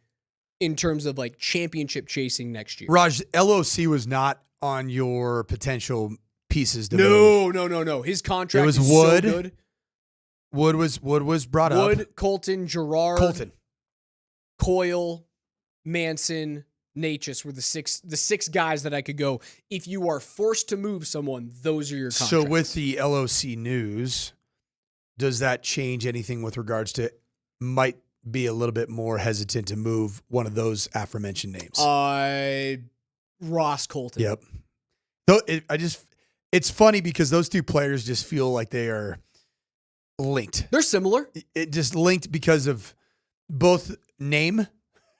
in terms of like championship chasing next year. Raj, LOC was not on your potential pieces to move. No. His contract it was is Wood. so good. Wood was brought up. Wood, Colton, Girard, Coyle, Manson, Natchez were the six guys that I could go. If you are forced to move someone, those are your contracts. So with the LOC news, does that change anything with regards to might be a little bit more hesitant to move one of those aforementioned names? Ross Colton. Yep. So it's funny because those two players just feel like they are linked. They're similar. It just linked because of both name,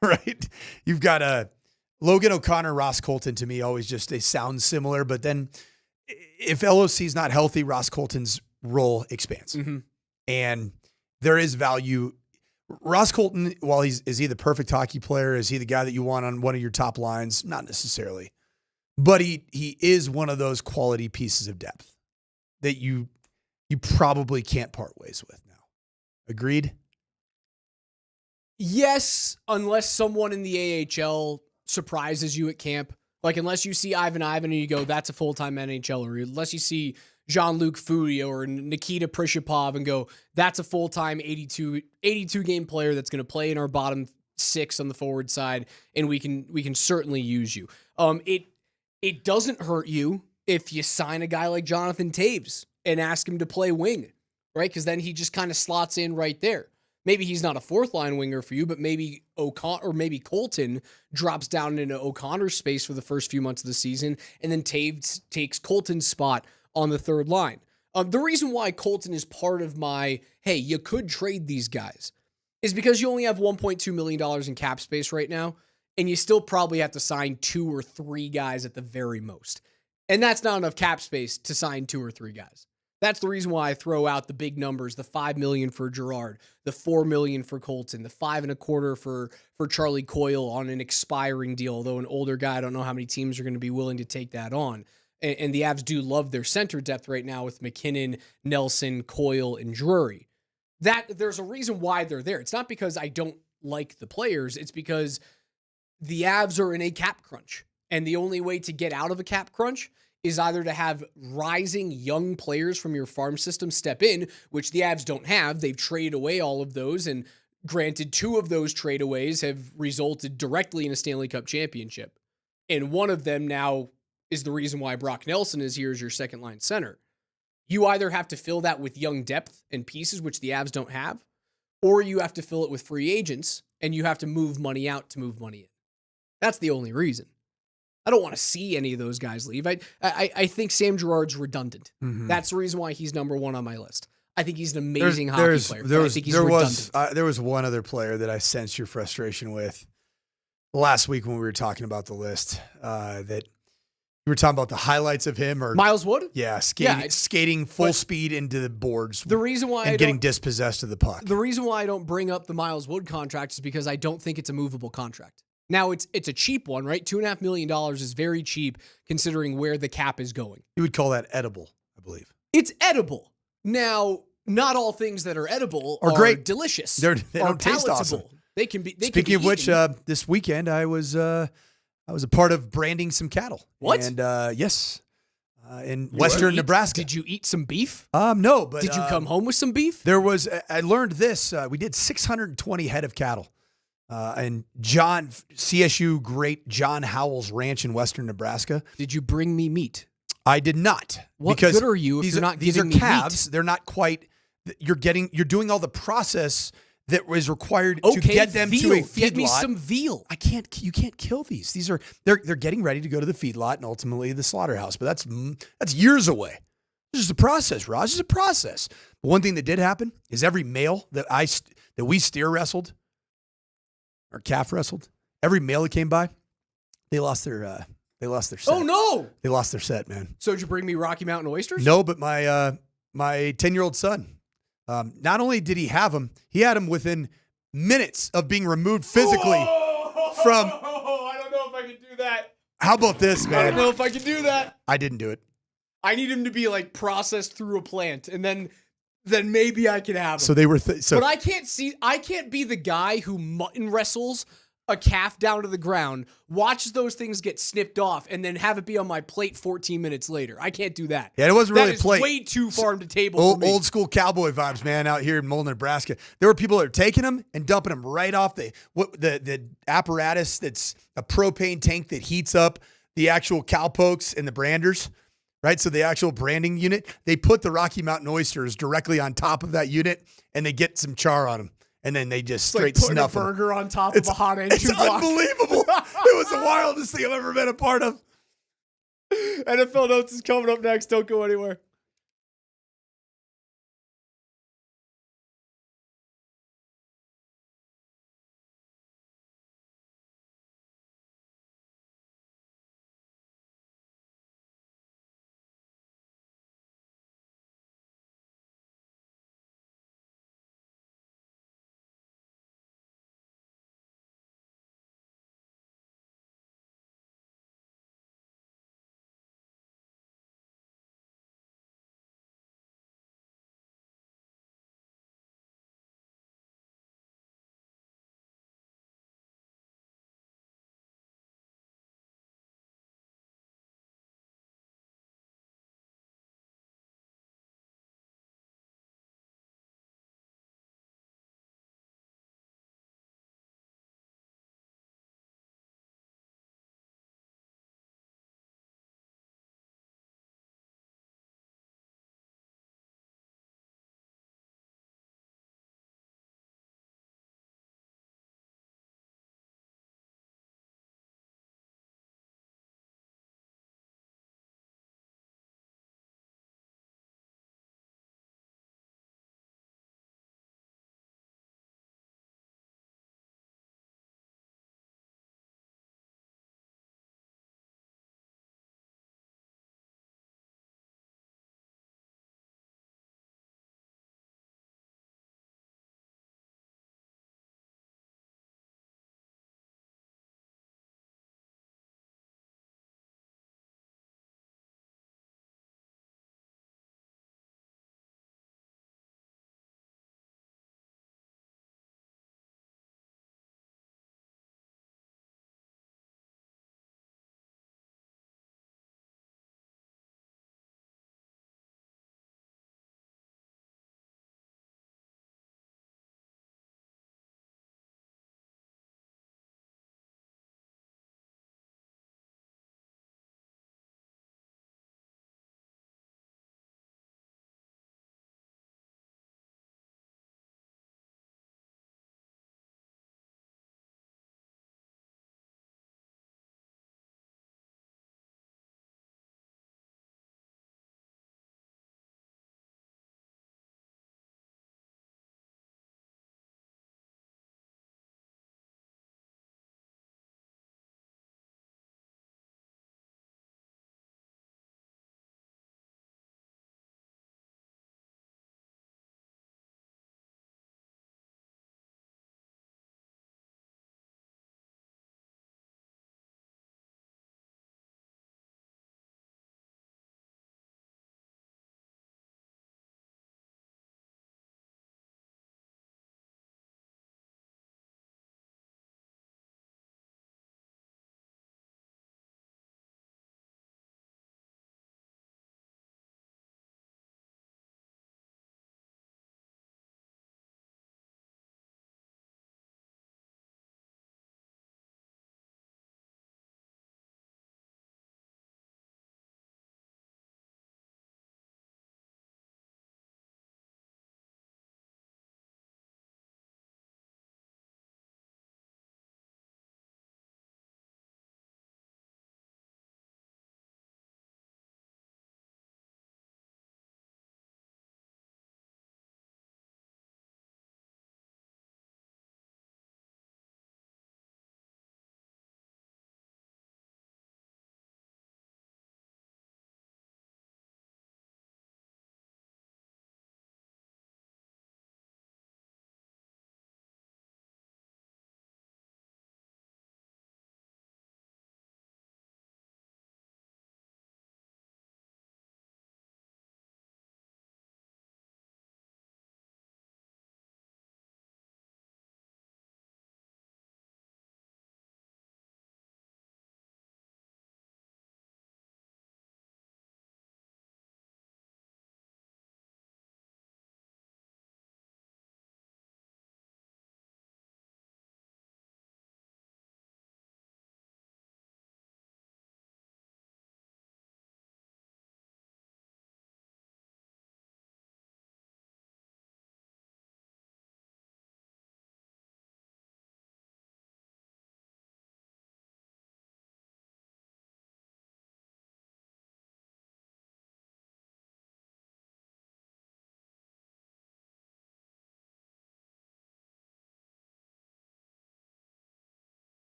right? You've got Logan O'Connor, Ross Colton. To me, always just they sound similar, but then if LOC is not healthy, Ross Colton's role expands, and there is value. Ross Colton, while is he the perfect hockey player? Is he the guy that you want on one of your top lines? Not necessarily, but he is one of those quality pieces of depth that you probably can't part ways with now. Agreed? Yes, unless someone in the AHL surprises you at camp. Like, unless you see Ivan and you go, that's a full-time NHLer. Or unless you see Jean-Luc Fouillé or Nikita Prishapov and go, that's a full-time 82-game player that's going to play in our bottom six on the forward side, and we can certainly use you. It doesn't hurt you if you sign a guy like Jonathan Taves and ask him to play wing, right? Because then he just kind of slots in right there. Maybe he's not a fourth-line winger for you, but maybe maybe Colton drops down into O'Connor's space for the first few months of the season, and then Taves takes Colton's spot on the third line. The reason why Colton is part of my, hey, you could trade these guys, is because you only have $1.2 million in cap space right now, and you still probably have to sign 2 or 3 guys at the very most. And that's not enough cap space to sign 2 or 3 guys. That's the reason why I throw out the big numbers, the $5 million for Girard, the $4 million for Colton, the $5.25 for Charlie Coyle on an expiring deal, although an older guy, I don't know how many teams are going to be willing to take that on. And the Avs do love their center depth right now with McKinnon, Nelson, Coyle, and Drury. There's a reason why they're there. It's not because I don't like the players. It's because the Avs are in a cap crunch. And the only way to get out of a cap crunch is either to have rising young players from your farm system step in, which the Avs don't have. They've traded away all of those, and granted, 2 of those tradeaways have resulted directly in a Stanley Cup championship. And one of them now is the reason why Brock Nelson is here as your second-line center. You either have to fill that with young depth and pieces, which the Avs don't have, or you have to fill it with free agents, and you have to move money out to move money in. That's the only reason. I don't want to see any of those guys leave. I think Sam Girard's redundant. That's the reason why he's number 1 on my list. I think he's an amazing hockey player. There was one other player that I sensed your frustration with last week when we were talking about the list. That you were talking about the highlights of him, or Miles Wood. Yeah, skating full speed into the boards. The reason why and getting dispossessed of the puck. The reason why I don't bring up the Miles Wood contract is because I don't think it's a movable contract. Now, it's a cheap one, right? $2.5 million is very cheap considering where the cap is going. You would call that edible, I believe. It's edible. Now, not all things that are edible are great. Delicious. They don't taste awesome. They can be. Speaking of which, this weekend I was a part of branding some cattle. What? And yes, in western Nebraska. Did you eat some beef? No, but did you come home with some beef? There was. I learned this. We did 620 head of cattle. And CSU great John Howell's ranch in western Nebraska. Did you bring me meat? I did not. What because good are you if you're not giving me calves. Meat? They're not quite. You're doing all the process that was required to get them to a feedlot. Give me some veal. You can't kill these. They're getting ready to go to the feedlot and ultimately the slaughterhouse. But that's years away. It's just a process, Raj. It's a process. But one thing that did happen is every male that we steer wrestled or calf wrestled, every male that came by, they lost their set. Oh no! They lost their set, man. So did you bring me Rocky Mountain oysters? No, but my 10-year-old son, not only did he have them, he had them within minutes of being removed physically from. I don't know if I can do that. How about this, man? I don't know if I can do that. I didn't do it. I need him to be like processed through a plant and then then maybe I can have them. So they were. But I can't be the guy who mutton wrestles a calf down to the ground, watches those things get snipped off, and then have it be on my plate 14 minutes later. I can't do that. Yeah, it wasn't really a plate. That is way too farm to table for me. Old school cowboy vibes, man, out here in Mullen, Nebraska. There were people that are taking them and dumping them right off the apparatus that's a propane tank that heats up the actual cowpokes and the branders, right? So the actual branding unit, they put the Rocky Mountain oysters directly on top of that unit, and they get some char on them. And then they just straight like putting snuff a burger them. on top of a hot engine It's block. unbelievable. It was the wildest thing I've ever been a part of. NFL Notes is coming up next. Don't go anywhere.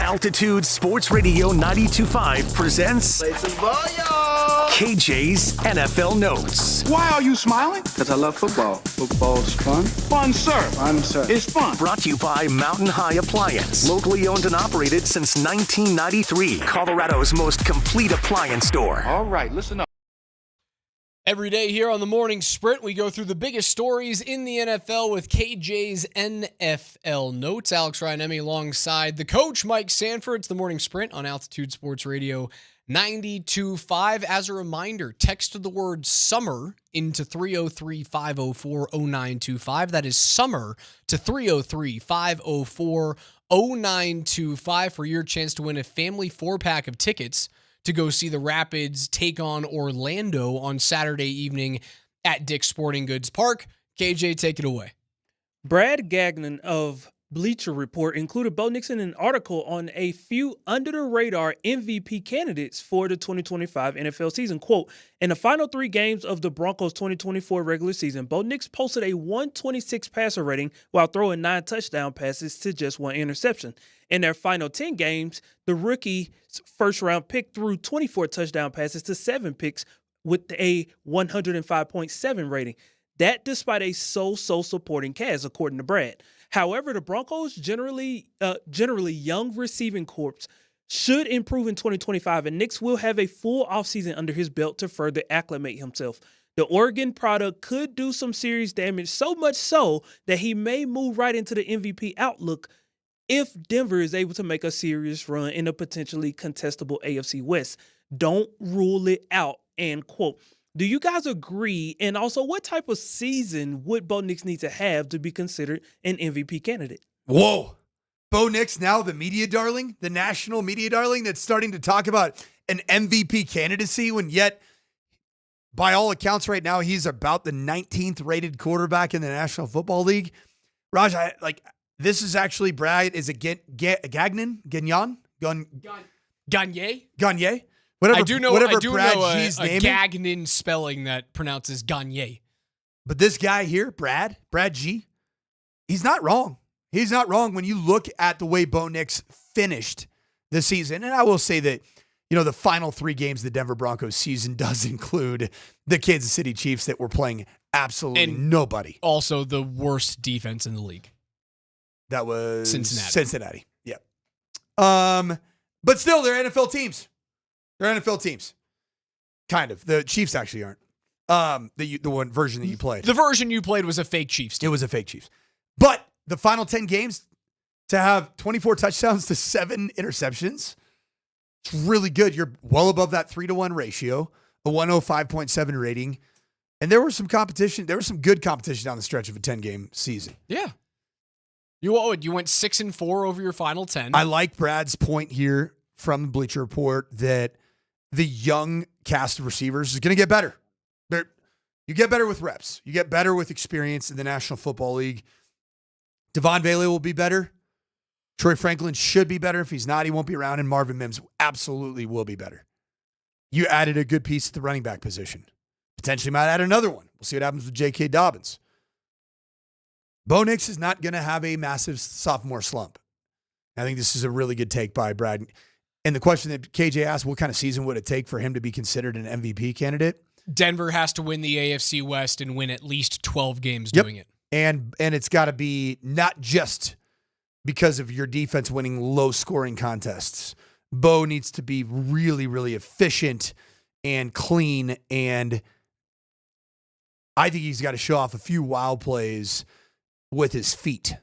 Altitude Sports Radio 92.5 presents KJ's NFL Notes. Why are you smiling? Because I love football. Football's fun. Fun, sir. Fun, sir. It's fun. Brought to you by Mountain High Appliance. Locally owned and operated since 1993. Colorado's most complete appliance store. All right, listen up. Every day here on the Morning Sprint, we go through the biggest stories in the NFL with KJ's NFL Notes. Alex Ryan-Emmy alongside the coach, Mike Sanford. It's the Morning Sprint on Altitude Sports Radio 92.5. As a reminder, text the word summer into 303-504-0925. That is summer to 303-504-0925 for your chance to win a family 4-pack of tickets to go see the Rapids take on Orlando on Saturday evening at Dick's Sporting Goods Park. KJ, take it away. Brad Gagnon of Bleacher Report included Bo Nix in an article on a few under-the-radar MVP candidates for the 2025 NFL season. Quote, in the final 3 games of the Broncos' 2024 regular season, Bo Nix posted a 126 passer rating while throwing 9 touchdown passes to just 1 interception. In their final 10 games, the rookie first-round pick threw 24 touchdown passes to 7 picks with a 105.7 rating. That despite a so-so supporting cast, according to Brad. However, the Broncos' generally young receiving corps should improve in 2025, and Nix will have a full offseason under his belt to further acclimate himself. The Oregon product could do some serious damage, so much so that he may move right into the MVP outlook if Denver is able to make a serious run in a potentially contestable AFC West. Don't rule it out, end quote. Do you guys agree? And also, what type of season would Bo Nix need to have to be considered an MVP candidate? Whoa. Bo Nix now the media darling, the national media darling that's starting to talk about an MVP candidacy when yet, by all accounts right now, he's about the 19th rated quarterback in the National Football League. Raj, this is actually Brad. Is it Gagnon? Gagnon? Gagne? Gagne? Whatever, I do know Brad a G's name Gagnon spelling that pronounces Gagne. But this guy here, Brad G, he's not wrong. He's not wrong when you look at the way Bo Nix finished the season. And I will say that, the final 3 games of the Denver Broncos season does include the Kansas City Chiefs that were playing absolutely nobody. Also the worst defense in the league. That was Cincinnati. Yeah. But still, they're NFL teams. They're NFL teams. Kind of. The Chiefs actually aren't. The one version that you played. The version you played was a fake Chiefs team. It was a fake Chiefs. But the final 10 games to have 24 touchdowns to 7 interceptions, it's really good. You're well above that 3-to-1 ratio, a 105.7 rating. And there was some competition. There was some good competition down the stretch of a 10-game season. Yeah. You went 6-4 over your final 10. I like Brad's point here from Bleacher Report that the young cast of receivers is going to get better. You get better with reps. You get better with experience in the National Football League. Devon Bailey will be better. Troy Franklin should be better. If he's not, he won't be around. And Marvin Mims absolutely will be better. You added a good piece at the running back position. Potentially might add another one. We'll see what happens with J.K. Dobbins. Bo Nix is not going to have a massive sophomore slump. I think this is a really good take by Brad. And the question that KJ asked, what kind of season would it take for him to be considered an MVP candidate? Denver has to win the AFC West and win at least 12 games doing it. And it's got to be not just because of your defense winning low-scoring contests. Bo needs to be really, really efficient and clean, and I think he's got to show off a few wild plays with his feet.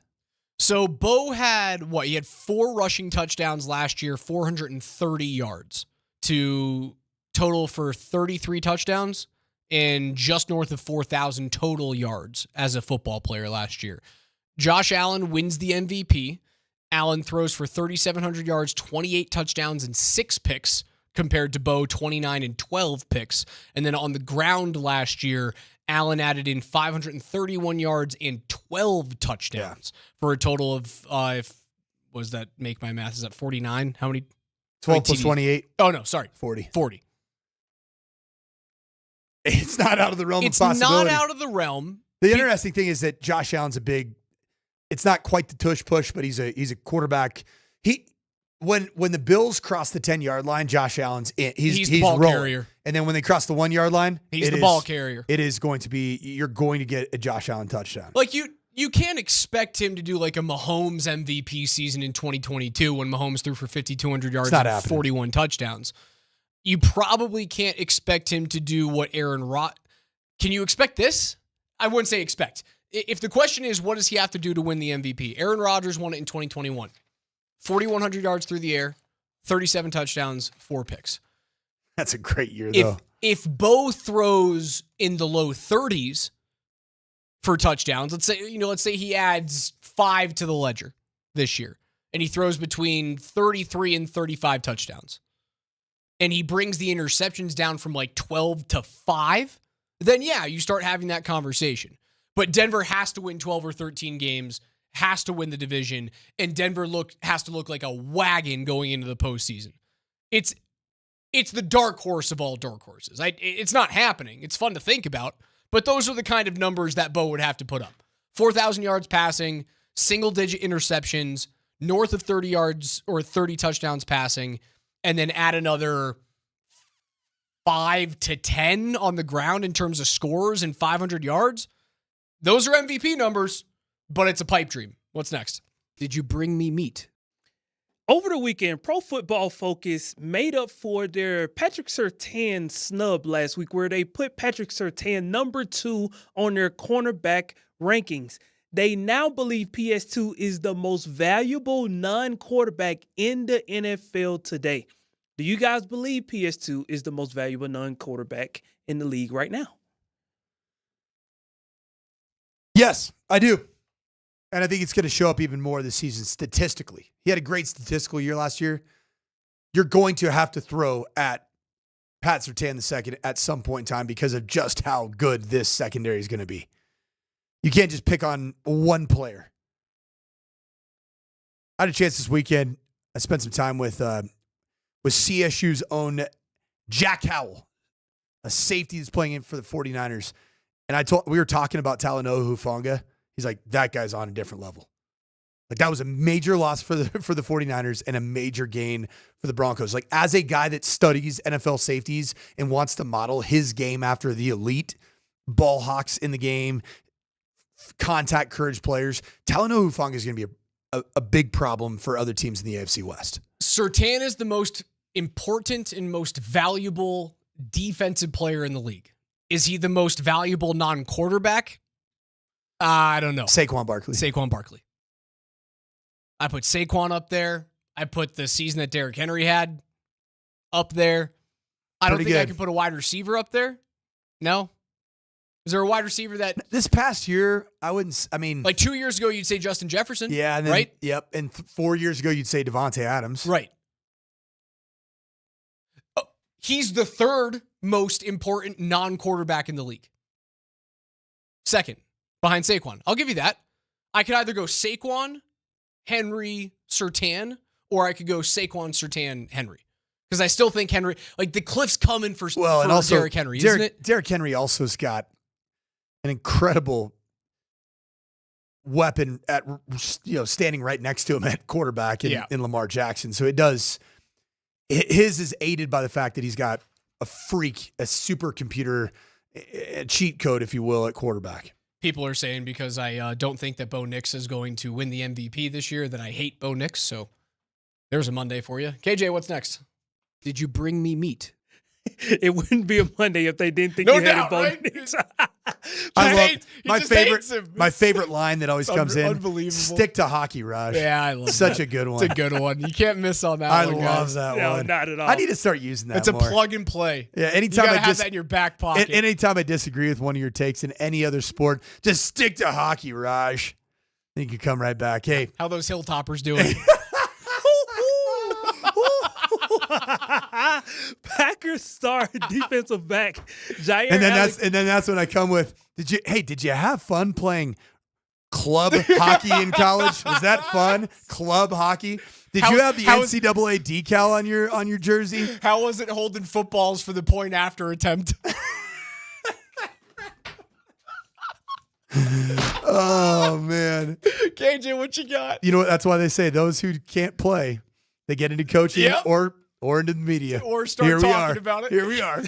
So Bo had, he had 4 rushing touchdowns last year, 430 yards to total for 33 touchdowns and just north of 4,000 total yards as a football player last year. Josh Allen wins the MVP. Allen throws for 3,700 yards, 28 touchdowns, and 6 picks compared to Bo, 29 and 12 picks. And then on the ground last year, Allen added in 531 yards and 12 touchdowns for a total of, was that, make my math, is that 49? How many? 12 plus 28. Oh, no, sorry. 40. It's not out of the realm of possibility. It's not out of the realm. The interesting thing is that Josh Allen's it's not quite the tush push, but he's a quarterback. when the Bills cross the 10-yard line, Josh Allen's in. He's the ball rolling. carrier. And then when they cross the 1-yard line, He's the ball carrier. It is going to be, you're going to get a Josh Allen touchdown. Like you can't expect him to do like a Mahomes MVP season in 2022 when Mahomes threw for 5,200 yards and 41 touchdowns. You probably can't expect him to do what Aaron Rodgers. Can you expect this? I wouldn't say expect. If the question is, what does he have to do to win the MVP? Aaron Rodgers won it in 2021. 4,100 yards through the air, 37 touchdowns, 4 picks. That's a great year, though. If Bo throws in the low 30s for touchdowns, let's say he adds 5 to the ledger this year, and he throws between 33 and 35 touchdowns, and he brings the interceptions down from like 12 to 5, then yeah, you start having that conversation. But Denver has to win 12 or 13 games, has to win the division, and Denver has to look like a wagon going into the postseason. It's the dark horse of all dark horses. It's not happening. It's fun to think about, but those are the kind of numbers that Bo would have to put up. 4,000 yards passing, single-digit interceptions, north of 30 yards or 30 touchdowns passing, and then add another 5 to 10 on the ground in terms of scores and 500 yards. Those are MVP numbers, but it's a pipe dream. What's next? Did you bring me meat? Over the weekend, Pro Football Focus made up for their Patrick Surtain snub last week, where they put Patrick Surtain number 2 on their cornerback rankings. They now believe PS2 is the most valuable non-quarterback in the NFL today. Do you guys believe PS2 is the most valuable non-quarterback in the league right now? Yes, I do. And I think it's going to show up even more this season statistically. He had a great statistical year last year. You're going to have to throw at Pat Surtain II at some point in time because of just how good this secondary is going to be. You can't just pick on one player. I had a chance this weekend. I spent some time with CSU's own Jack Howell, a safety that's playing in for the 49ers. And we were talking about Talanoa Hufanga. He's like, that guy's on a different level. Like, that was a major loss for the 49ers and a major gain for the Broncos. Like, as a guy that studies NFL safeties and wants to model his game after the elite ball hawks in the game, contact courage players, Talanoa Hufanga is going to be a big problem for other teams in the AFC West. Surtain is the most important and most valuable defensive player in the league. Is he the most valuable non-quarterback? I don't know. Saquon Barkley. I put Saquon up there. I put the season that Derrick Henry had up there. I don't think I can put a wide receiver up there. No? Is there a wide receiver that... This past year, like 2 years ago, you'd say Justin Jefferson. Yeah. And then, right? Yep. And 4 years ago, you'd say Devontae Adams. Right. Oh, he's the third most important non-quarterback in the league. Second, behind Saquon. I'll give you that. I could either go Saquon, Henry, Surtain, or I could go Saquon, Surtain, Henry. Because I still think Henry, like the cliff's coming for and also Derrick Henry, isn't it? Derrick Henry also has got an incredible weapon at standing right next to him at quarterback in Lamar Jackson. So his is aided by the fact that he's got a supercomputer, a cheat code, if you will, at quarterback. People are saying because I don't think that Bo Nix is going to win the MVP this year that I hate Bo Nix. So there's a Monday for you. KJ, what's next? Did you bring me meat? It wouldn't be a Monday if they didn't think you hated Bo Nix. My favorite line that always comes in. Unbelievable. Stick to hockey, Raj. Yeah, I love Such that. a good one. It's a good one. You can't miss on that I one, love that one. Not at all. I need to start using that It's more. a plug and play. Yeah, anytime you gotta have that in your back pocket. Anytime I disagree with one of your takes in any other sport, just stick to hockey, Raj. Then you can come right back. Hey. How those Hilltoppers doing? Packers star defensive back Jair and then that's when I come with, did you have fun playing club hockey in college? Was that fun? Club hockey? Did you have the NCAA decal on your jersey? How was it holding footballs for the point after attempt? Oh man. KJ, what you got? You know what? That's why they say those who can't play, They get into coaching Yep. or into the media. Or start talking about it. Here we are.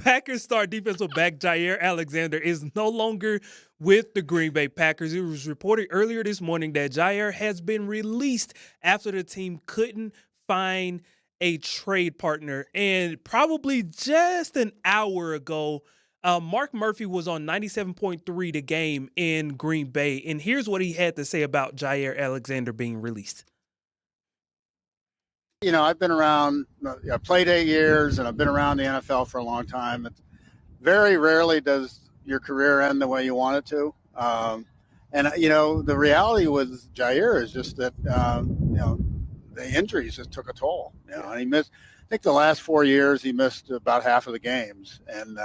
Packers star defensive back Jair Alexander is no longer with the Green Bay Packers. It was reported earlier this morning that Jair has been released after the team couldn't find a trade partner. And probably just an hour ago, Mark Murphy was on 97.3 The Game in Green Bay. And here's what he had to say about Jair Alexander being released. You know, I've been around, I played 8 years, and I've been around the NFL for a long time. Very rarely does your career end the way you want it to. And, you know, the reality with Jair is just that, you know, the injuries just took a toll. You know, and he missed, I think the last 4 years, he missed about half of the games. And,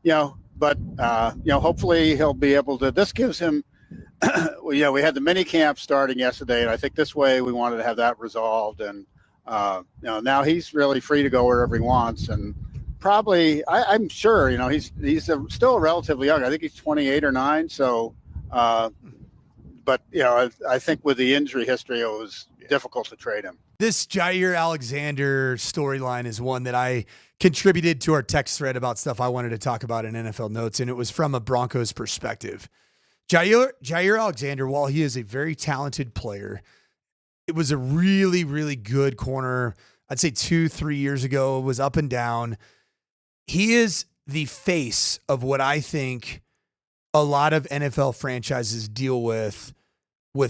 you know, but, you know, hopefully he'll be able to, this gives him, well, you know, we had the mini camp starting yesterday, and I think this way we wanted to have that resolved. And, you know, now he's really free to go wherever he wants. And probably, I'm sure, you know, he's still relatively young. I think he's 28 or 9. So, but, you know, I think with the injury history, it was difficult to trade him. This Jair Alexander storyline is one that I contributed to our text thread about stuff I wanted to talk about in NFL Notes, and it was from a Broncos perspective. Jair Alexander, while he is a very talented player, it was a really, really good corner. I'd say 2-3 years ago, was up and down. He is the face of what I think a lot of NFL franchises deal with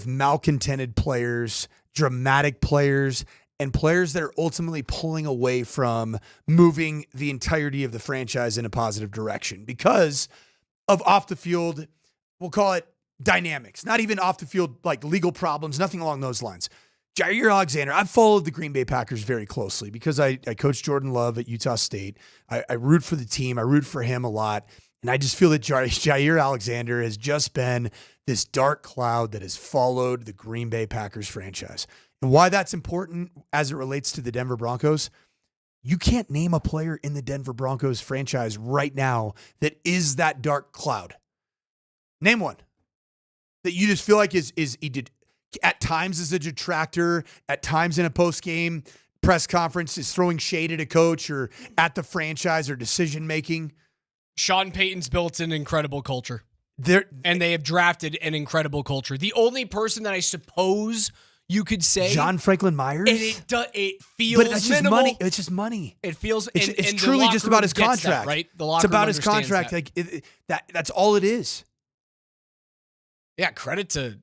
malcontented players, dramatic players, and players that are ultimately pulling away from moving the entirety of the franchise in a positive direction because of off the field, we'll call it dynamics, not even off the field, like legal problems, nothing along those lines. Jair Alexander, I've followed the Green Bay Packers very closely because I coached Jordan Love at Utah State. I root for the team. I root for him a lot. And I just feel that Jair Alexander has just been this dark cloud that has followed the Green Bay Packers franchise. And why that's important as it relates to the Denver Broncos, you can't name a player in the Denver Broncos franchise right now that is that dark cloud. Name one that you just feel like is he did at times as a detractor, at times in a post-game press conference is throwing shade at a coach or at the franchise or decision-making. Sean Payton's built an incredible culture. And they have drafted an incredible culture. The only person that I suppose you could say John Franklin Myers. And it feels but it's minimal. Just money. It's just money. It feels it's and truly just about his contract, right? The it's about his contract. That. Like that's all it is. Yeah, credit to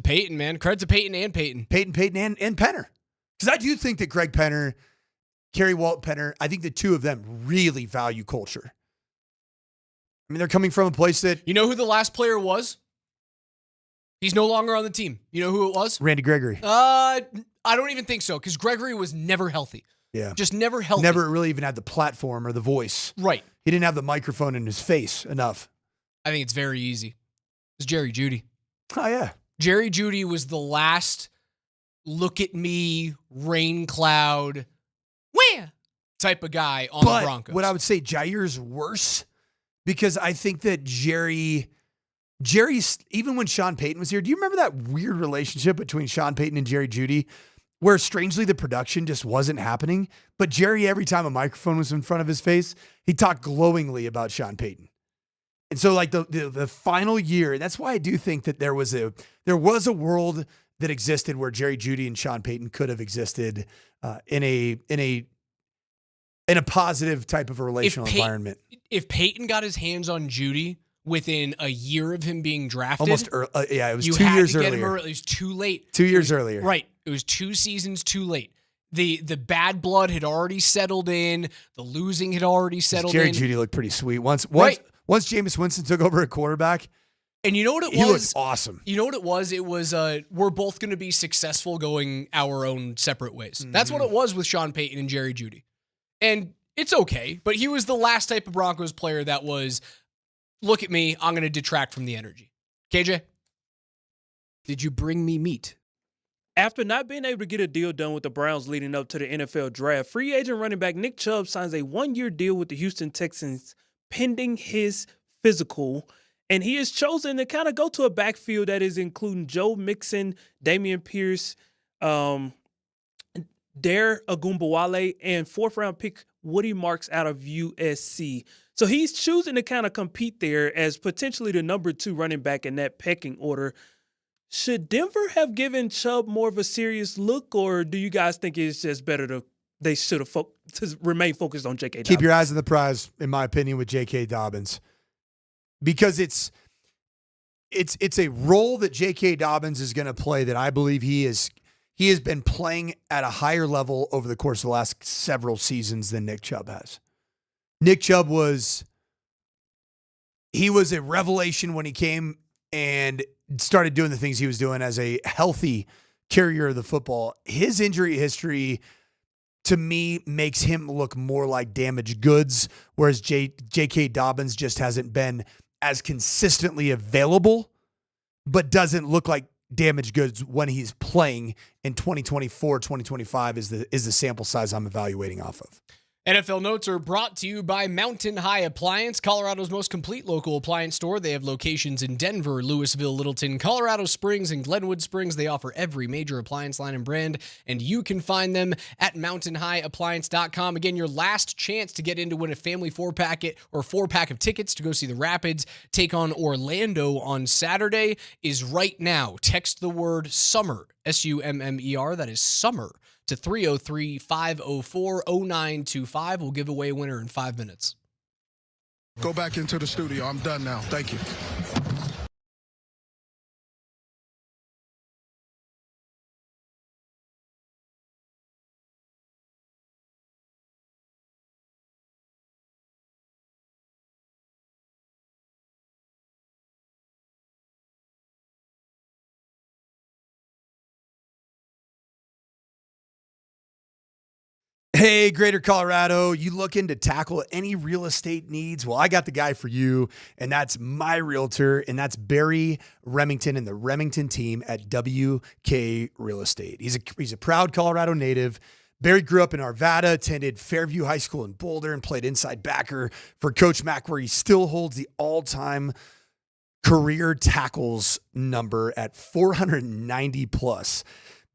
Peyton, man. Credit to Peyton and Peyton. Peyton and Penner. Because I do think that Greg Penner, Kerry Walt Penner, I think the two of them really value culture. I mean, they're coming from a place that... You know who the last player was? He's no longer on the team. You know who it was? Randy Gregory. I don't even think so, because Gregory was never healthy. Yeah. Just never healthy. Never really even had the platform or the voice. Right. He didn't have the microphone in his face enough. I think it's very easy. It's Jerry Jeudy. Oh, yeah. Jerry Jeudy was the last look at me, rain cloud, wham type of guy on the Broncos. What I would say, Jair's worse because I think that Jerry's, even when Sean Payton was here, do you remember that weird relationship between Sean Payton and Jerry Jeudy where strangely the production just wasn't happening? But Jerry, every time a microphone was in front of his face, he talked glowingly about Sean Payton. And so like the final year, and that's why I do think that there was a world that existed where Jerry Jeudy and Sean Payton could have existed in a positive type of a relational environment. If Payton got his hands on Jeudy within a year of him being drafted, almost it was 2 years earlier. It was too late. 2 years earlier, right? It was 2 seasons too late. The bad blood had already settled in. The losing had already settled in. Jerry Jeudy looked pretty sweet once Jameis Winston took over at quarterback. And you know what it was? He looked awesome. You know what it was? It was, we're both going to be successful going our own separate ways. Mm-hmm. That's what it was with Sean Payton and Jerry Jeudy. And it's okay, but he was the last type of Broncos player that was, look at me, I'm going to detract from the energy. KJ? Did you bring me meat? After not being able to get a deal done with the Browns leading up to the NFL draft, free agent running back Nick Chubb signs a 1-year deal with the Houston Texans pending his physical, and he is chosen to kind of go to a backfield that is including Joe Mixon, Dameon Pierce, Um, Dare Agumbawale, and 4th-round pick Woody Marks out of USC. So he's choosing to kind of compete there as potentially the number 2 running back in that pecking order. Should Denver have given Chubb more of a serious look, or do you guys think it's just better they should have to remain focused on J.K. Dobbins? Keep your eyes on the prize, in my opinion, with J.K. Dobbins, because it's a role that J.K. Dobbins is going to play that I believe he has been playing at a higher level over the course of the last several seasons than Nick Chubb has. Nick Chubb was a revelation when he came and started doing the things he was doing as a healthy carrier of the football. His injury history, to me, makes him look more like damaged goods, whereas J.K. Dobbins just hasn't been as consistently available, but doesn't look like damaged goods when he's playing in 2024, 2025 is the sample size I'm evaluating off of. NFL Notes are brought to you by Mountain High Appliance, Colorado's most complete local appliance store. They have locations in Denver, Louisville, Littleton, Colorado Springs, and Glenwood Springs. They offer every major appliance line and brand, and you can find them at mountainhighappliance.com. Again, your last chance to get in to win a family 4-pack of tickets to go see the Rapids take on Orlando on Saturday is right now. Text the word SUMMER, SUMMER, that is SUMMER, to 303-504-0925. We'll give away a winner in 5 minutes. Go back into the studio. I'm done now. Thank you. Hey, Greater Colorado, you looking to tackle any real estate needs? Well, I got the guy for you, and that's my realtor, and that's Barry Remington and the Remington team at WK Real Estate. He's a proud Colorado native. Barry grew up in Arvada, attended Fairview High School in Boulder, and played inside backer for Coach Mack, where he still holds the all-time career tackles number at 490 plus.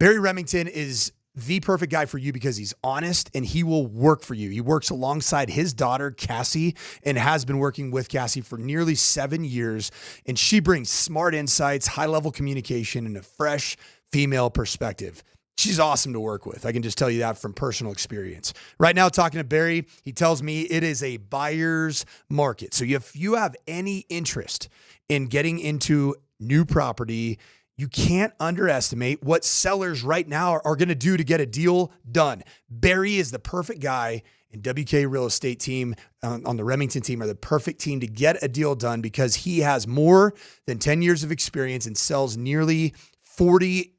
Barry Remington is the perfect guy for you because he's honest and he will work for you. He works alongside his daughter, Cassie, and has been working with Cassie for nearly 7 years. And she brings smart insights, high-level communication, and a fresh female perspective. She's awesome to work with. I can just tell you that from personal experience. Right now, talking to Barry, he tells me it is a buyer's market. So if you have any interest in getting into new property, you can't underestimate what sellers right now are going to do to get a deal done. Barry is the perfect guy, and WK Real Estate team on the Remington team are the perfect team to get a deal done because he has more than 10 years of experience and sells nearly 40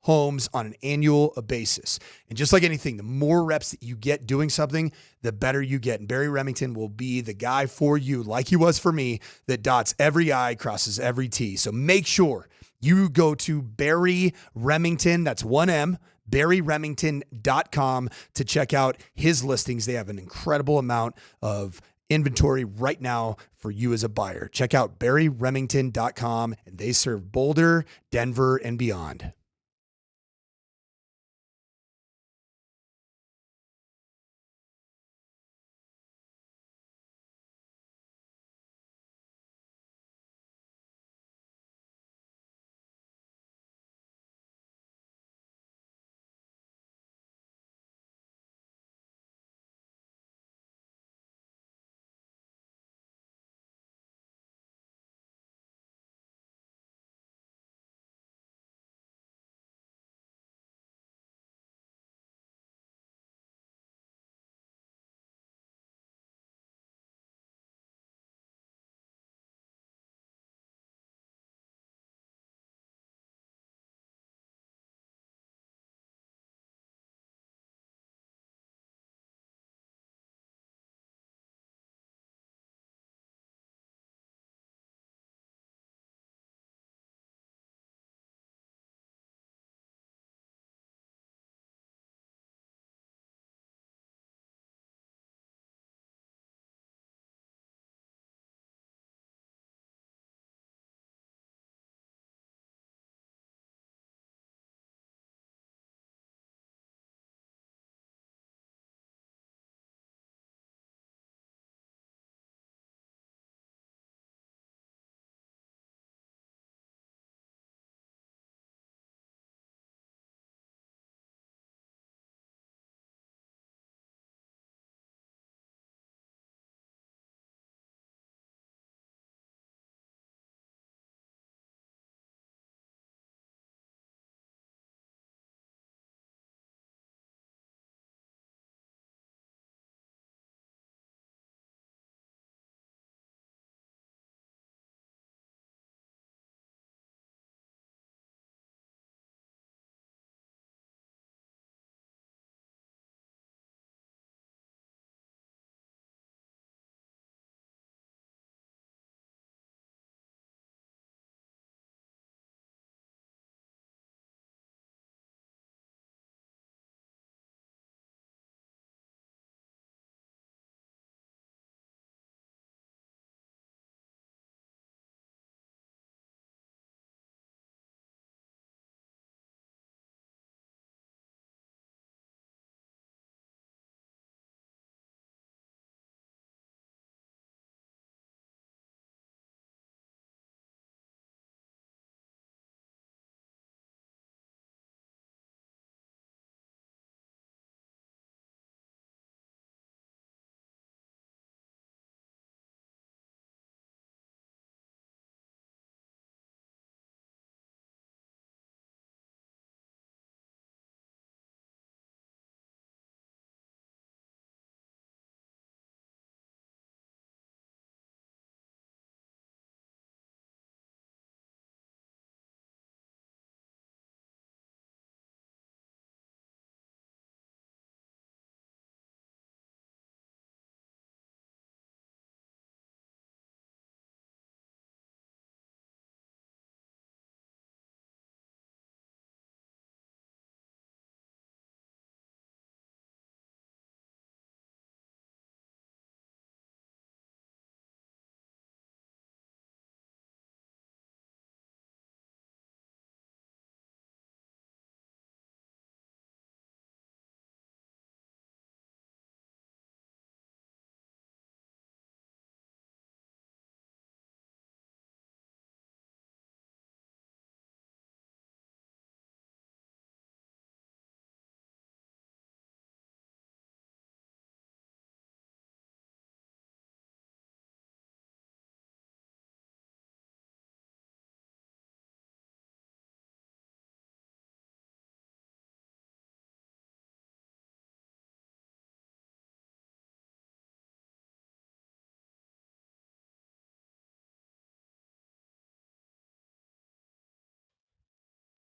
homes on an annual basis. And just like anything, the more reps that you get doing something, the better you get. And Barry Remington will be the guy for you, like he was for me, that dots every I, crosses every T. So make sure you go to Barry Remington, that's 1M, BarryRemington.com to check out his listings. They have an incredible amount of inventory right now for you as a buyer. Check out BarryRemington.com, and they serve Boulder, Denver, and beyond.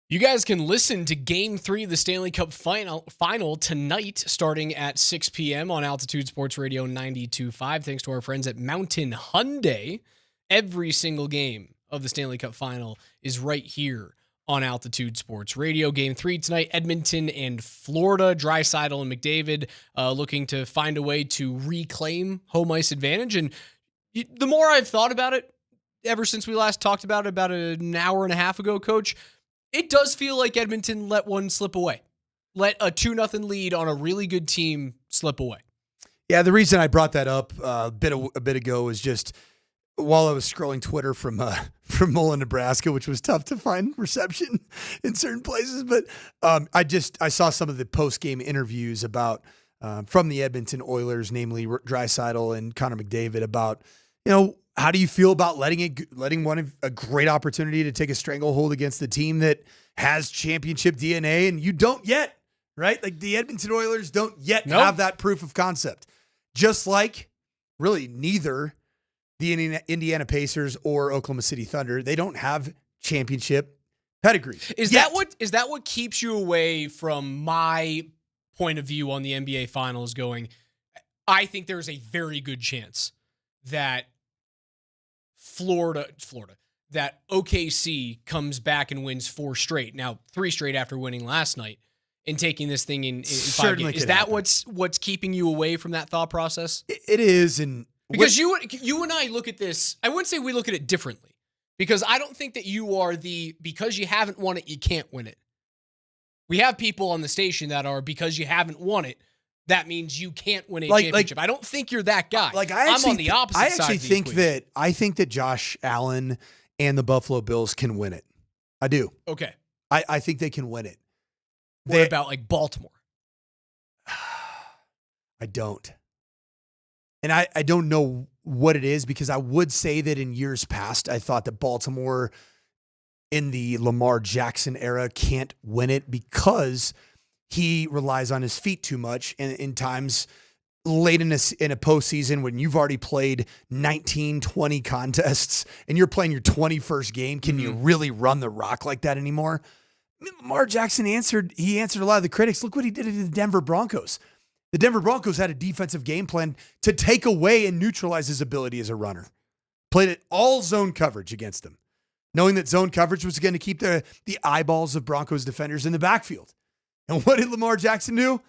You guys can listen to Game 3 of the Stanley Cup final tonight, starting at 6 p.m. on Altitude Sports Radio 92.5. Thanks to our friends at Mountain Hyundai. Every single game of the Stanley Cup final is right here on Altitude Sports Radio. Game 3 tonight, Edmonton and Florida. Draisaitl and McDavid looking to find a way to reclaim home ice advantage. And the more I've thought about it, ever since we last talked about it about an hour and a half ago, Coach, it does feel like Edmonton let one slip away. Let a 2-0 lead on a really good team slip away. Yeah, the reason I brought that up a bit ago is just while I was scrolling Twitter from Mullen, Nebraska, which was tough to find reception in certain places, but I saw some of the post-game interviews about from the Edmonton Oilers, namely Draisaitl and Connor McDavid, about, how do you feel about letting a great opportunity to take a stranglehold against the team that has championship DNA and you don't yet, right? Like the Edmonton Oilers don't yet have that proof of concept. Just like really neither the Indiana Pacers or Oklahoma City Thunder, they don't have championship pedigree. Is that what keeps you away from my point of view on the NBA Finals going, I think there's a very good chance that that OKC comes back and wins 4 straight. Now, 3 straight after winning last night and taking this thing in 5 games. Is that what's keeping you away from that thought process? It is. And because you and I look at this, I wouldn't say we look at it differently, because I don't think that you are because you haven't won it, you can't win it. We have people on the station that are, because you haven't won it, that means you can't win a championship. I don't think you're that guy. I'm on the opposite side. I think that Josh Allen and the Buffalo Bills can win it. I do. Okay. I think they can win it. What about like Baltimore? I don't. And I don't know what it is, because I would say that in years past, I thought that Baltimore in the Lamar Jackson era can't win it because he relies on his feet too much. And in times late in a postseason, when you've already played 19, 20 contests and you're playing your 21st game, can you really run the rock like that anymore? I mean, Lamar Jackson answered a lot of the critics. Look what he did to the Denver Broncos. The Denver Broncos had a defensive game plan to take away and neutralize his ability as a runner. Played it all zone coverage against them, knowing that zone coverage was going to keep the eyeballs of Broncos defenders in the backfield. And what did Lamar Jackson do?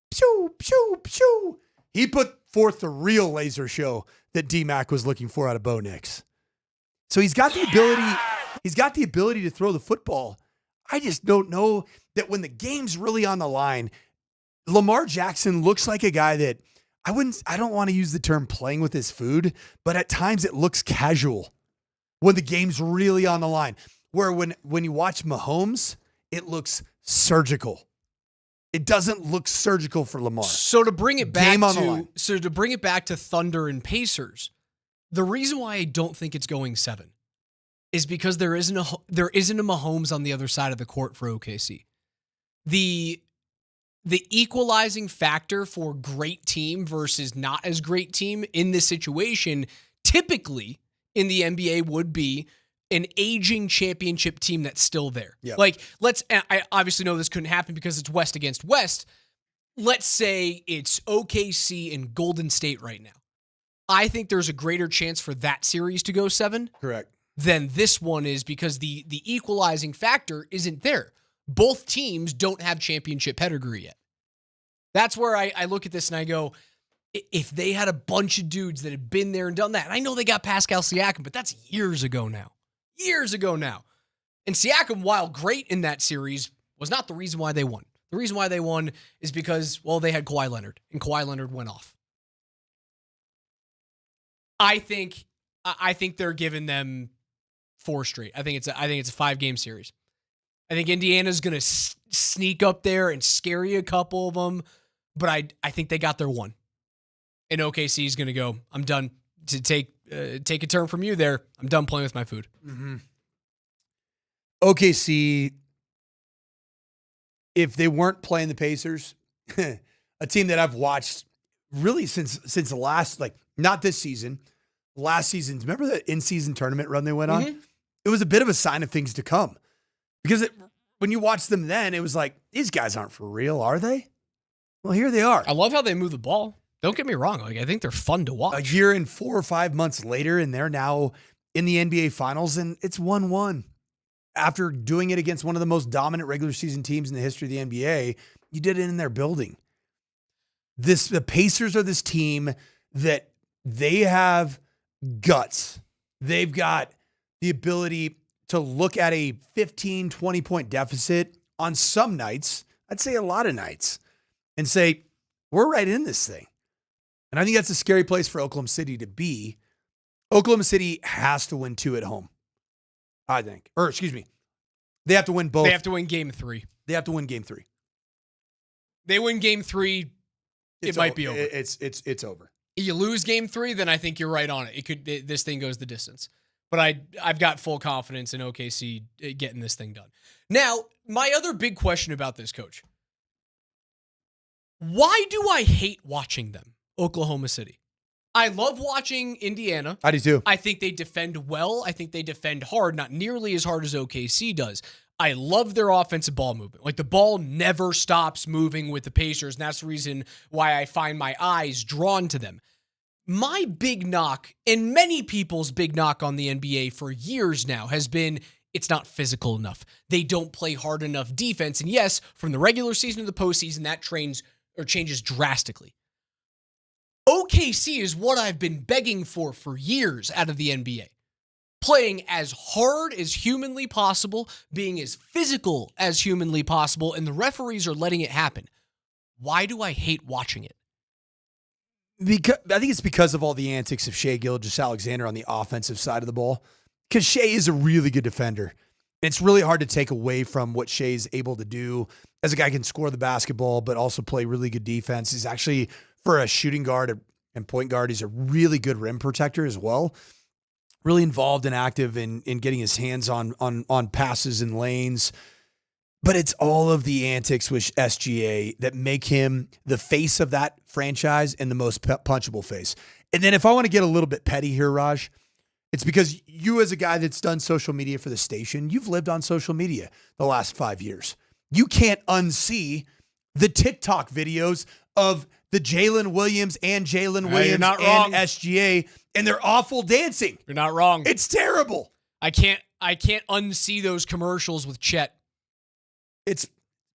Pew, pew, pew. He put forth the real laser show that DMac was looking for out of Bo Nix. So he's got the ability to throw the football. I just don't know that when the game's really on the line, Lamar Jackson looks like a guy that I don't want to use the term playing with his food, but at times it looks casual when the game's really on the line. Where when you watch Mahomes, it looks surgical. It doesn't look surgical for Lamar. So to bring it back to Thunder and Pacers, the reason why I don't think it's going 7 is because there isn't a Mahomes on the other side of the court for OKC. The equalizing factor for great team versus not as great team in this situation, typically in the NBA, would be an aging championship team that's still there. Yep. I obviously know this couldn't happen because it's West against West. Let's say it's OKC and Golden State right now. I think there's a greater chance for that series to go 7. Correct. Than this one is, because the equalizing factor isn't there. Both teams don't have championship pedigree yet. That's where I look at this and I go, if they had a bunch of dudes that had been there and done that, and I know they got Pascal Siakam, but that's years ago now. And Siakam, while great in that series, was not the reason why they won. The reason why they won is because, well, they had Kawhi Leonard, and Kawhi Leonard went off. I think they're giving them 4 straight. I think it's a 5-game series. I think Indiana's going to sneak up there and scary a couple of them, but I think they got their one. And OKC is going to go, I'm done. To take a turn from you there, I'm done playing with my food. Mm-hmm. OKC, if they weren't playing the Pacers, a team that I've watched really since the last, not this season, last season. Remember the in-season tournament run they went on? It was a bit of a sign of things to come, because when you watch them then, it was like, these guys aren't for real, are they? Well, here they are. I love how they move the ball. Don't get me wrong. Like, I think they're fun to watch. A year and 4 or 5 months later, and they're now in the NBA Finals, and it's 1-1. After doing it against one of the most dominant regular season teams in the history of the NBA, you did it in their building. The Pacers are this team that they have guts. They've got the ability to look at a 15, 20-point deficit on some nights, I'd say a lot of nights, and say, we're right in this thing. And I think that's a scary place for Oklahoma City to be. Oklahoma City has to win 2 at home, I think. Or, excuse me, they have to win both. They have to win game 3. They have to win game 3. They win game 3, it might be over. It's over. You lose game 3, then I think you're right on it. This thing goes the distance. But I've got full confidence in OKC getting this thing done. Now, my other big question about this, Coach. Why do I hate watching them, Oklahoma City? I love watching Indiana. I do too. I think they defend well. I think they defend hard, not nearly as hard as OKC does. I love their offensive ball movement. Like, the ball never stops moving with the Pacers, and that's the reason why I find my eyes drawn to them. My big knock, and many people's big knock on the NBA for years now, has been it's not physical enough. They don't play hard enough defense. And yes, from the regular season to the postseason, that changes drastically. OKC is what I've been begging for years out of the NBA. Playing as hard as humanly possible, being as physical as humanly possible, and the referees are letting it happen. Why do I hate watching it? Because I think it's because of all the antics of Shai Gilgeous-Alexander on the offensive side of the ball. Because Shai is a really good defender. And it's really hard to take away from what Shai's able to do as a guy who can score the basketball, but also play really good defense. He's actually, for a shooting guard and point guard, he's a really good rim protector as well. Really involved and active in getting his hands on passes and lanes. But it's all of the antics with SGA that make him the face of that franchise and the most punchable face. And then if I want to get a little bit petty here, Raj, it's because you, as a guy that's done social media for the station, you've lived on social media the last 5 years. You can't unsee the TikTok videos of the Jalen Williams and SGA and their awful dancing. You're not wrong. It's terrible. I can't unsee those commercials with Chet. It's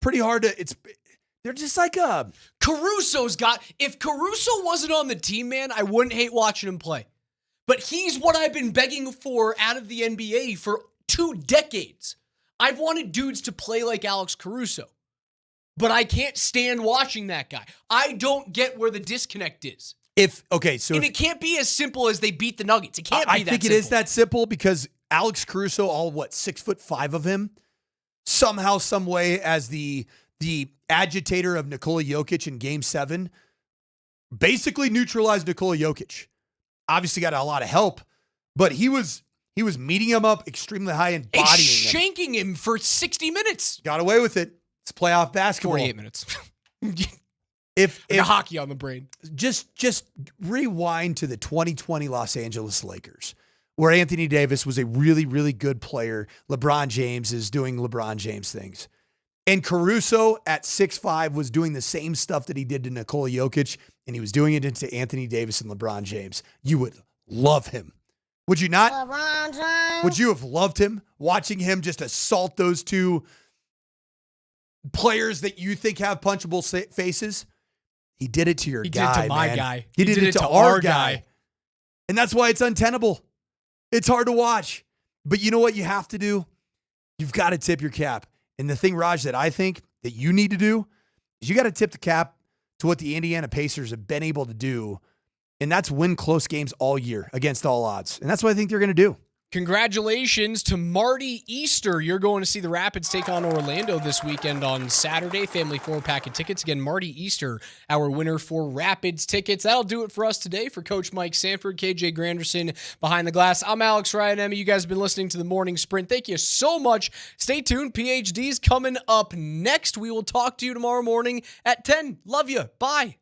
pretty hard to, they're just like if Caruso wasn't on the team, man, I wouldn't hate watching him play. But he's what I've been begging for out of the NBA for 2 decades. I've wanted dudes to play like Alex Caruso, but I can't stand watching that guy. I don't get where the disconnect is. It can't be as simple as they beat the Nuggets. It can't be that simple. I think it is that simple because Alex Caruso, 6'5" of him, somehow, some way, as the agitator of Nikola Jokic in Game 7, basically neutralized Nikola Jokic. Obviously got a lot of help, but he was meeting him up extremely high and bodying shanking him for 60 minutes. Got away with it. It's playoff basketball. 48 minutes. If hockey on the brain. Just rewind to the 2020 Los Angeles Lakers, where Anthony Davis was a really, really good player. LeBron James is doing LeBron James things. And Caruso at 6'5" was doing the same stuff that he did to Nikola Jokic, and he was doing it into Anthony Davis and LeBron James. You would love him. Would you not? LeBron James. Would you have loved him, watching him just assault those two players that you think have punchable faces? He did it to your guy, He did it to my man. guy. He did it to our guy. And that's why it's untenable. It's hard to watch. But you know what you have to do? You've got to tip your cap. And the thing, Raj, that I think that you need to do is you got to tip the cap to what the Indiana Pacers have been able to do, and that's win close games all year against all odds. And that's what I think they're going to do. Congratulations to Marty Easter. You're going to see the Rapids take on Orlando this weekend on Saturday. Family 4-pack of tickets. Again, Marty Easter, our winner for Rapids tickets. That'll do it for us today. For Coach Mike Sanford, KJ Granderson behind the glass, I'm Alex Ryan. You guys have been listening to the Morning Sprint. Thank you so much. Stay tuned. PhD's coming up next. We will talk to you tomorrow morning at 10. Love you. Bye.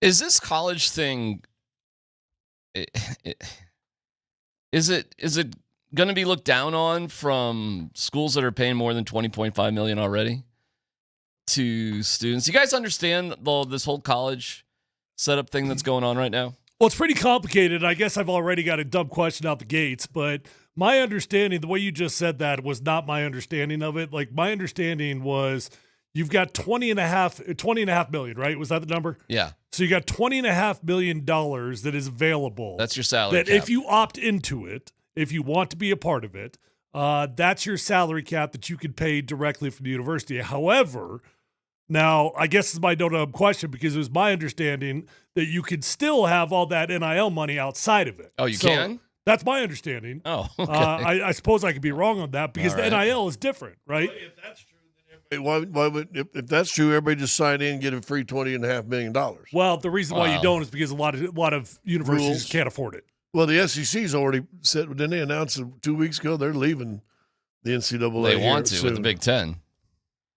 Is this college thing? Is it going to be looked down on from schools that are paying more than $20.5 million already to students? You guys understand this whole college setup thing that's going on right now? Well, it's pretty complicated. I guess I've already got a dumb question out the gates, but my understanding, the way you just said that was not my understanding of it. Like, my understanding was you've got $20.5 million, right? Was that the number? Yeah. So you got $20.5 million that is available. That's your salary that cap. If you opt into it, if you want to be a part of it, that's your salary cap that you can pay directly from the university. However, now, I guess it's my dumb question, because it was my understanding that you could still have all that NIL money outside of it. Oh, you can? That's my understanding. Oh, okay. I suppose I could be wrong on that, because the NIL is different, right? If that's true, if that's true, everybody just sign in and get a free $20.5 million. Well, the reason why you don't is because a lot of universities Rules. can't afford it. Well, the SEC's already said, didn't they announce it 2 weeks ago? They're leaving the NCAA. They want to with the Big Ten.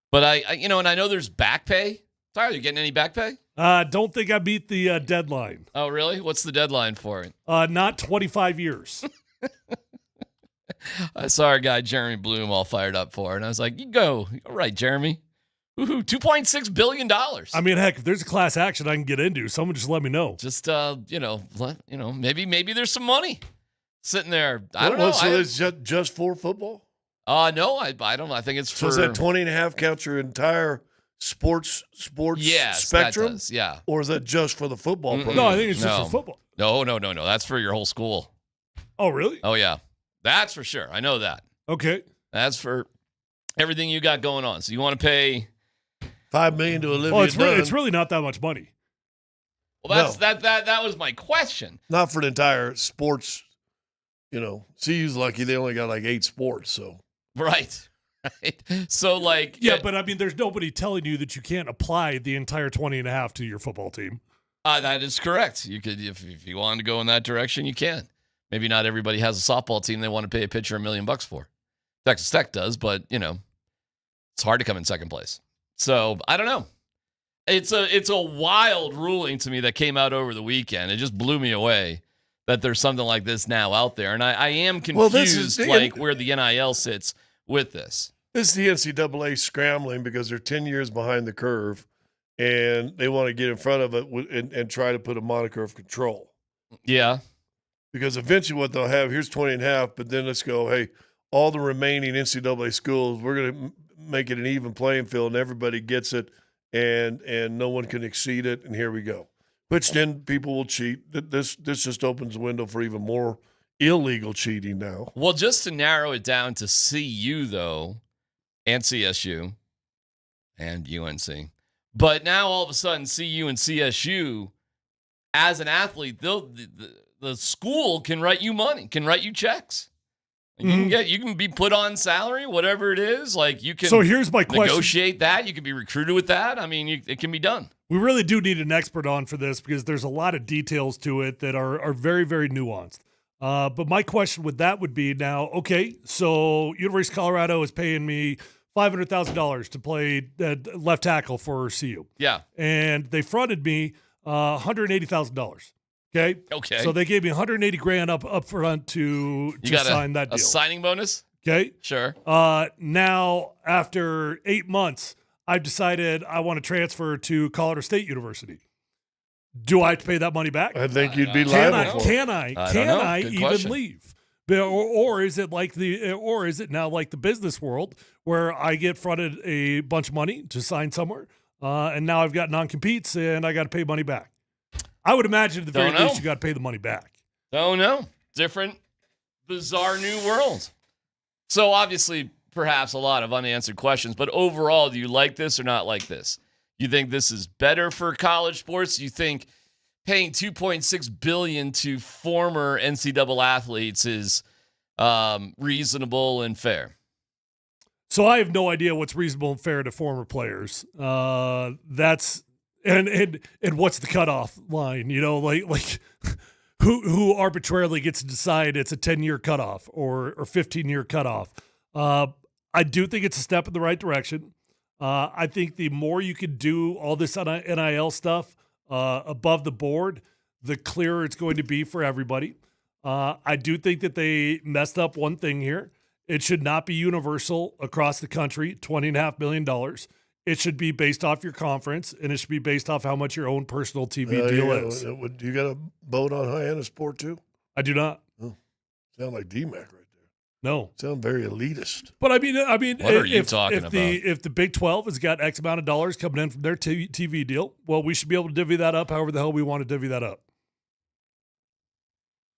But I and I know there's back pay. Tyler, you getting any back pay? Don't think I beat the deadline. Oh, really? What's the deadline for it? Not 25 years. I saw our guy Jeremy Bloom all fired up for it, and I was like, "You go, all right, Jeremy. Woohoo! $2.6 billion. I mean, heck, if there's a class action I can get into, someone just let me know. Just maybe there's some money sitting there. I don't know. So it's just for football? No, I don't. I think it's for. So is that 20.5 counts your entire sports yes, spectrum? That does, yeah. Or is that just for the football program? No, I think it's just for football. No. That's for your whole school. Oh, really? Oh, yeah. That's for sure. I know that. Okay. That's for everything you got going on. So you want to pay $5 million to Olivia Dunn. It's really not that much money. Well, that was my question. Not for the entire sports. CU's lucky they only got like 8 sports. So right. So but I mean, there's nobody telling you that you can't apply the entire 20.5 to your football team. That is correct. You could, if you wanted to go in that direction, you can. Maybe not everybody has a softball team they want to pay a pitcher $1 million for. Texas Tech does, but it's hard to come in second place. So I don't know. It's a wild ruling to me that came out over the weekend. It just blew me away that there's something like this now out there, and I am confused where the NIL sits with this. This is the NCAA scrambling because they're 10 years behind the curve, and they want to get in front of it and try to put a moniker of control. Yeah. Because eventually what they'll have, here's 20.5, but then let's go, hey, all the remaining NCAA schools, we're going to make it an even playing field, and everybody gets it, and no one can exceed it, and here we go. Which then people will cheat. This just opens the window for even more illegal cheating now. Well, just to narrow it down to CU, though, and CSU, and UNC. But now all of a sudden, CU and CSU, as an athlete, the school can write you money, can write you checks. You can be put on salary, whatever it is. Like you can. So here's my question: negotiate that. You can be recruited with that. I mean, it can be done. We really do need an expert on for this because there's a lot of details to it that are very, very nuanced. But my question with that would be now, okay, so University of Colorado is paying me $500,000 to play left tackle for CU. Yeah, and they fronted me $180,000. Okay. So they gave me $180,000 up front to sign that deal. A signing bonus? Okay. Sure. Now, after 8 months, I've decided I want to transfer to Colorado State University. Do I have to pay that money back? I think you'd be liable for it. Can I even question. leave? Or is it now like the business world where I get fronted a bunch of money to sign somewhere, and now I've got non-competes and I got to pay money back? I would imagine at the very least you got to pay the money back. Don't know. Different, bizarre new world. So obviously, perhaps a lot of unanswered questions, but overall, do you like this or not like this? You think this is better for college sports? You think paying $2.6 billion to former NCAA athletes is reasonable and fair? So I have no idea what's reasonable and fair to former players. That's and what's the cutoff line? Like who arbitrarily gets to decide it's a 10-year cutoff or 15-year cutoff? I do think it's a step in the right direction. I think the more you can do all this NIL stuff, above the board, the clearer it's going to be for everybody. I do think that they messed up one thing here. It should not be universal across the country, $20.5 million. It should be based off your conference, and it should be based off how much your own personal TV deal is. You got a boat on Hyannis Sport too? I do not. Oh, sound like DMac right there. No. Sound very elitist. But I mean, what are you talking about? If the Big 12 has got X amount of dollars coming in from their TV deal, well, we should be able to divvy that up however the hell we want to divvy that up.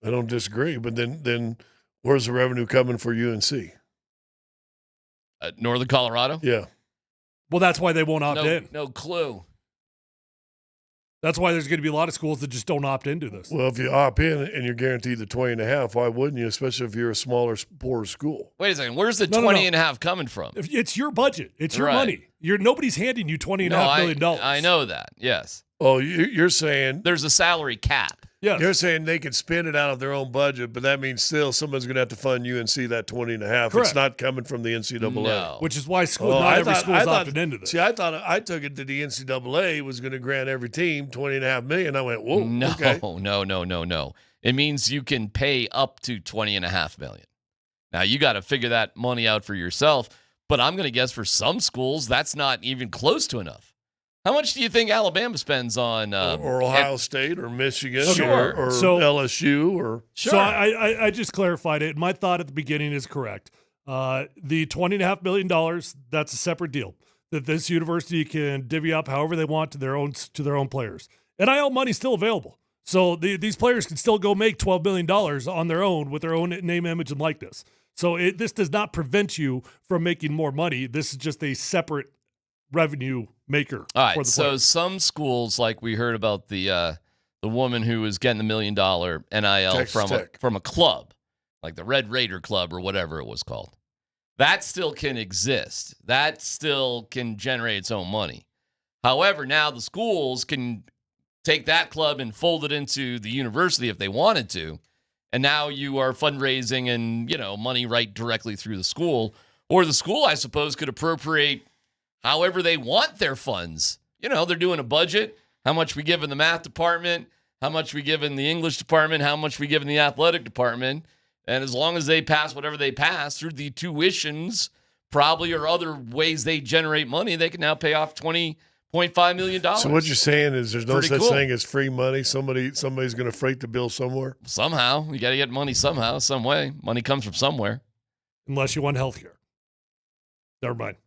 I don't disagree, but then where's the revenue coming for UNC? Northern Colorado? Yeah. Well, that's why they won't opt in. No clue. That's why there's going to be a lot of schools that just don't opt into this. Well, if you opt in and you're guaranteed the 20.5, why wouldn't you, especially if you're a smaller, poorer school? Wait a second. Where's the 20.5 coming from? It's your budget. It's your money. Nobody's handing you $20.5 million. I know that, yes. Oh, you're saying there's a salary cap. Yes. You're saying they could spend it out of their own budget, but that means still someone's going to have to fund UNC that 20.5. Correct. It's not coming from the NCAA. No. Which is why not every school's opted into this. See, I thought I took it that the NCAA was going to grant every team $20.5 million. I went, whoa, no, okay. No. It means you can pay up to $20.5 million. Now you got to figure that money out for yourself. But I'm going to guess for some schools that's not even close to enough. How much do you think Alabama spends on or Ohio State or Michigan Sure. or LSU or So I just clarified it. My thought at the beginning is correct. The $20.5 million, that's a separate deal that this university can divvy up however they want to their own players. NIL money's still available. So these players can still go make $12 million on their own with their own name, image, and likeness. So this does not prevent you from making more money. This is just a separate revenue maker. All right, for the so players. some schools, like we heard about the woman who was getting the $1 million NIL Texas from a club, like the Red Raider Club or whatever it was called. That still can exist. That still can generate its own money. However, now the schools can take that club and fold it into the university if they wanted to, and now you are fundraising and money right directly through the school, or the school, I suppose, could appropriate however they want their funds. They're doing a budget, how much we give in the math department, how much we give in the English department, how much we give in the athletic department. And as long as they pass whatever they pass through the tuitions, probably, or other ways they generate money, they can now pay off $20.5 million. So what you're saying is there's no Pretty such cool. thing as free money. Somebody's going to freight the bill somewhere. Somehow. You got to get money somehow, some way. Money comes from somewhere. Unless you want healthcare. Never mind.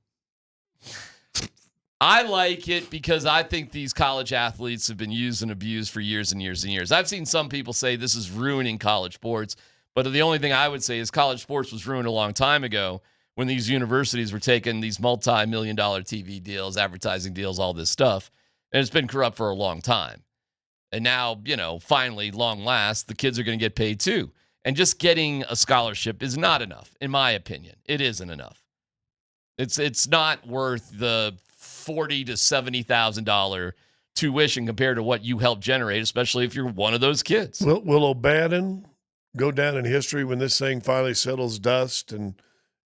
I like it because I think these college athletes have been used and abused for years and years and years. I've seen some people say this is ruining college sports, but the only thing I would say is college sports was ruined a long time ago when these universities were taking these multi-million-dollar TV deals, advertising deals, all this stuff, and it's been corrupt for a long time. And now, finally, long last, the kids are going to get paid too. And just getting a scholarship is not enough, in my opinion. It isn't enough. It's not worth the $40,000 to $70,000 tuition compared to what you help generate, especially if you're one of those kids. Will O'Bannon go down in history when this thing finally settles dust and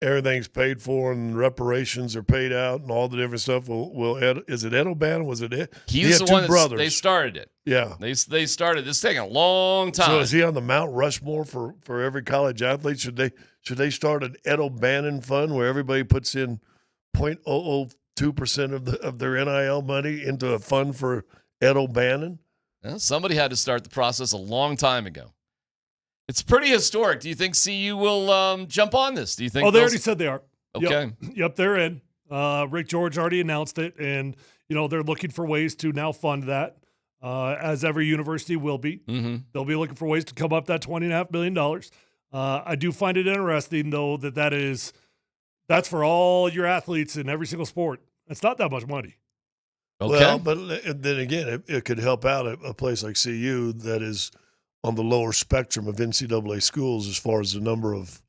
everything's paid for and reparations are paid out and all the different stuff? Is it Ed O'Bannon? Was it Ed? He's the one that they started it. Yeah. They started this taking a long time. So is he on the Mount Rushmore for every college athlete? Should they start an Ed O'Bannon fund where everybody puts in 0.002% of their NIL money into a fund for Ed O'Bannon? Well, somebody had to start the process a long time ago. It's pretty historic. Do you think CU will jump on this? Do you think? They already said they are. Okay. Yep, they're in. Rick George already announced it, and they're looking for ways to now fund that, as every university will be. Mm-hmm. They'll be looking for ways to come up that $20.5 million. I do find it interesting, though, that's for all your athletes in every single sport. It's not that much money. Okay. Well, but then again, it could help out a place like CU that is on the lower spectrum of NCAA schools as far as the number of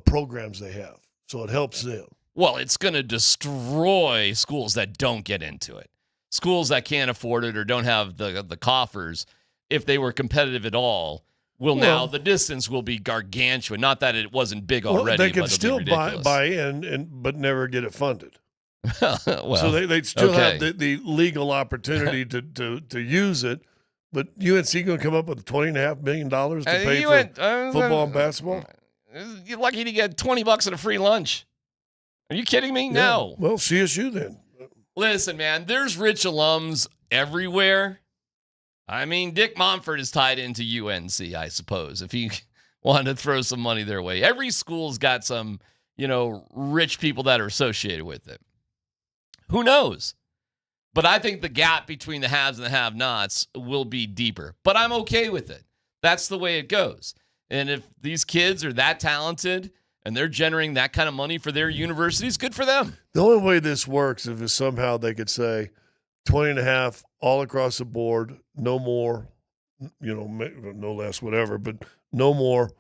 programs they have. So it helps them. Well, it's going to destroy schools that don't get into it. Schools that can't afford it or don't have the coffers, if they were competitive at all, now the distance will be gargantuan. Not that it wasn't big already. They can but still it'll be ridiculous. buy in, but never get it funded. Well, so they still okay. have the legal opportunity to use it. But UNC going to come up with $20.5 million to pay for football and basketball? You're lucky to get $20 and a free lunch. Are you kidding me? Yeah. No. Well, CSU then. Listen, man, there's rich alums everywhere. I mean, Dick Monfort is tied into UNC, I suppose, if he wanted to throw some money their way. Every school's got some, rich people that are associated with it. Who knows? But I think the gap between the haves and the have-nots will be deeper. But I'm okay with it. That's the way it goes. And if these kids are that talented and they're generating that kind of money for their universities, good for them. The only way this works is if somehow they could say 20.5 all across the board, no more, no less, whatever, but no more.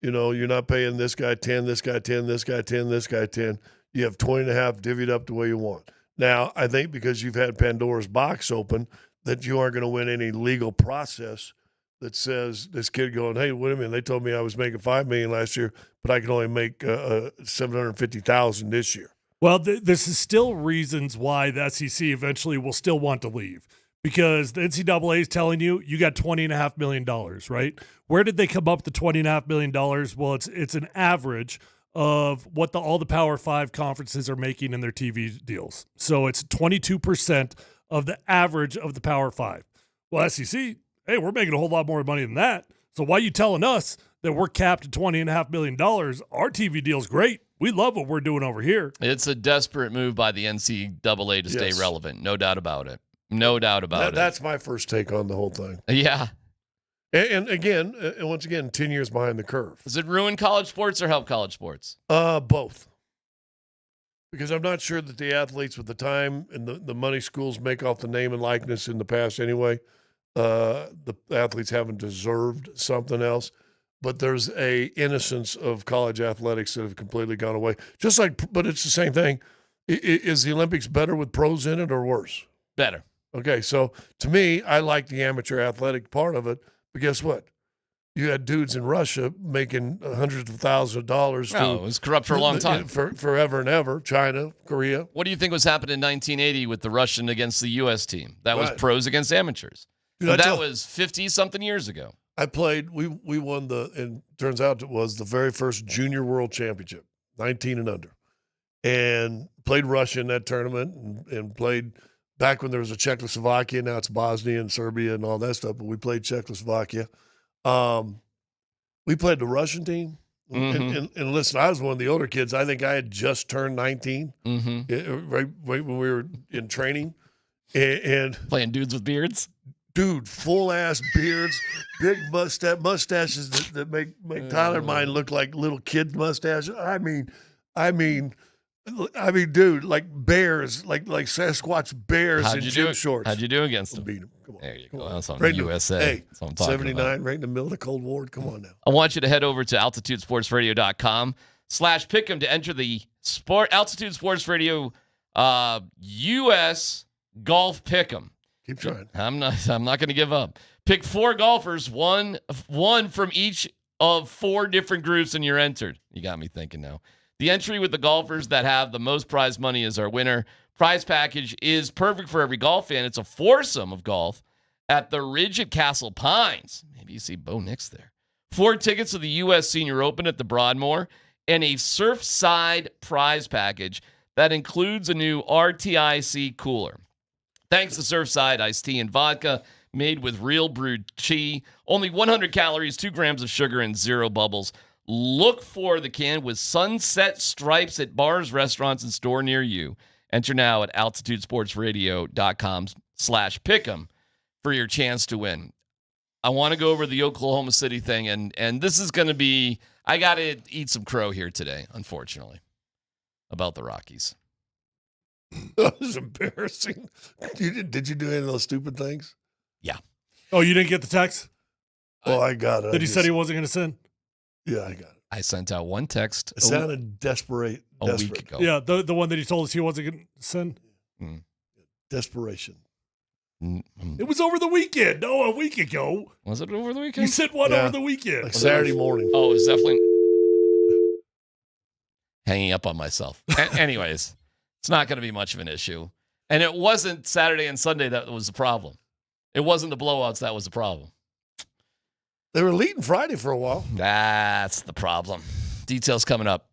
You're not paying this guy 10, this guy 10, this guy 10, this guy 10. You have 20.5 divvied up the way you want. Now, I think because you've had Pandora's box open, that you aren't going to win any legal process that says this kid going, hey, wait a minute, they told me I was making $5 million last year, but I can only make $750,000 this year. Well, this is still reasons why the SEC eventually will still want to leave, because the NCAA is telling you got $20.5 million, right? Where did they come up with the $20.5 million? Well, it's an average of what all the Power 5 conferences are making in their TV deals. So it's 22% of the average of the Power 5. Well, SEC, hey, we're making a whole lot more money than that. So why are you telling us that we're capped at $20.5 million? Our TV deal's great. We love what we're doing over here. It's a desperate move by the NCAA to stay relevant. No doubt about it. No doubt about it. That's my first take on the whole thing. Yeah. And again, once again, 10 years behind the curve. Does it ruin college sports or help college sports? Both. Because I'm not sure that the athletes with the time and the money schools make off the name and likeness in the past anyway, the athletes haven't deserved something else. But there's a innocence of college athletics that have completely gone away. But it's the same thing. Is the Olympics better with pros in it or worse? Better. Okay, so to me, I like the amateur athletic part of it. But guess what? You had dudes in Russia making hundreds of thousands of dollars. No, it was corrupt for a long time. Forever and ever. China, Korea. What do you think was happening in 1980 with the Russian against the U.S. team? That was pros against amateurs. Dude, that was 50-something years ago. I played, we won and turns out it was the very first junior world championship, 19 and under. And played Russia in that tournament and played back when there was a Czechoslovakia. Now it's Bosnia and Serbia and all that stuff, but we played Czechoslovakia. We played the Russian team. Mm-hmm. And listen, I was one of the older kids. I think I had just turned 19 right when we were in training. And playing dudes with beards? Dude, full-ass beards, big mustaches that make Tyler and mine look like little kid mustaches. I mean, dude, like bears, like Sasquatch bears in gym shorts. How'd you do against them? Beat them. Come on. There you go. That's on right USA. Hey, That's what I'm talking 79, about. right in the middle of the Cold War. Come on now. I want you to head over to altitudesportsradio.com/pick'em to enter the Altitude Sports Radio U.S. Golf Pick'em. Keep trying. I'm not going to give up. Pick 4 golfers, one from each of 4 different groups, and you're entered. You got me thinking now. The entry with the golfers that have the most prize money is our winner. Prize package is perfect for every golf fan. It's a foursome of golf at the Ridge at Castle Pines. Maybe you see Bo Nix there. 4 tickets to the U.S. Senior Open at the Broadmoor, and a Surfside prize package that includes a new RTIC cooler. Thanks to Surfside iced tea and vodka made with real brewed tea. Only 100 calories, 2 grams of sugar, and 0 bubbles. Look for the can with sunset stripes at bars, restaurants, and store near you. Enter now at altitudesportsradio.com/pick'em for your chance to win. I want to go over the Oklahoma City thing, and this is going to be, I got to eat some crow here today, unfortunately, about the Rockies. That was embarrassing. Did you do any of those stupid things? Yeah. Oh, you didn't get the text? Oh, I got it. That he said he wasn't going to send? Yeah, I got it. I sent out one text. It sounded desperate. A week ago. Yeah, the one that he told us he wasn't going to send? Desperation. It was over the weekend. No, a week ago. Was it over the weekend? You sent one over the weekend. Like Saturday morning. Oh, it was definitely hanging up on myself. Anyways. It's not going to be much of an issue. And it wasn't Saturday and Sunday that was the problem. It wasn't the blowouts that was the problem. They were leading Friday for a while. That's the problem. Details coming up.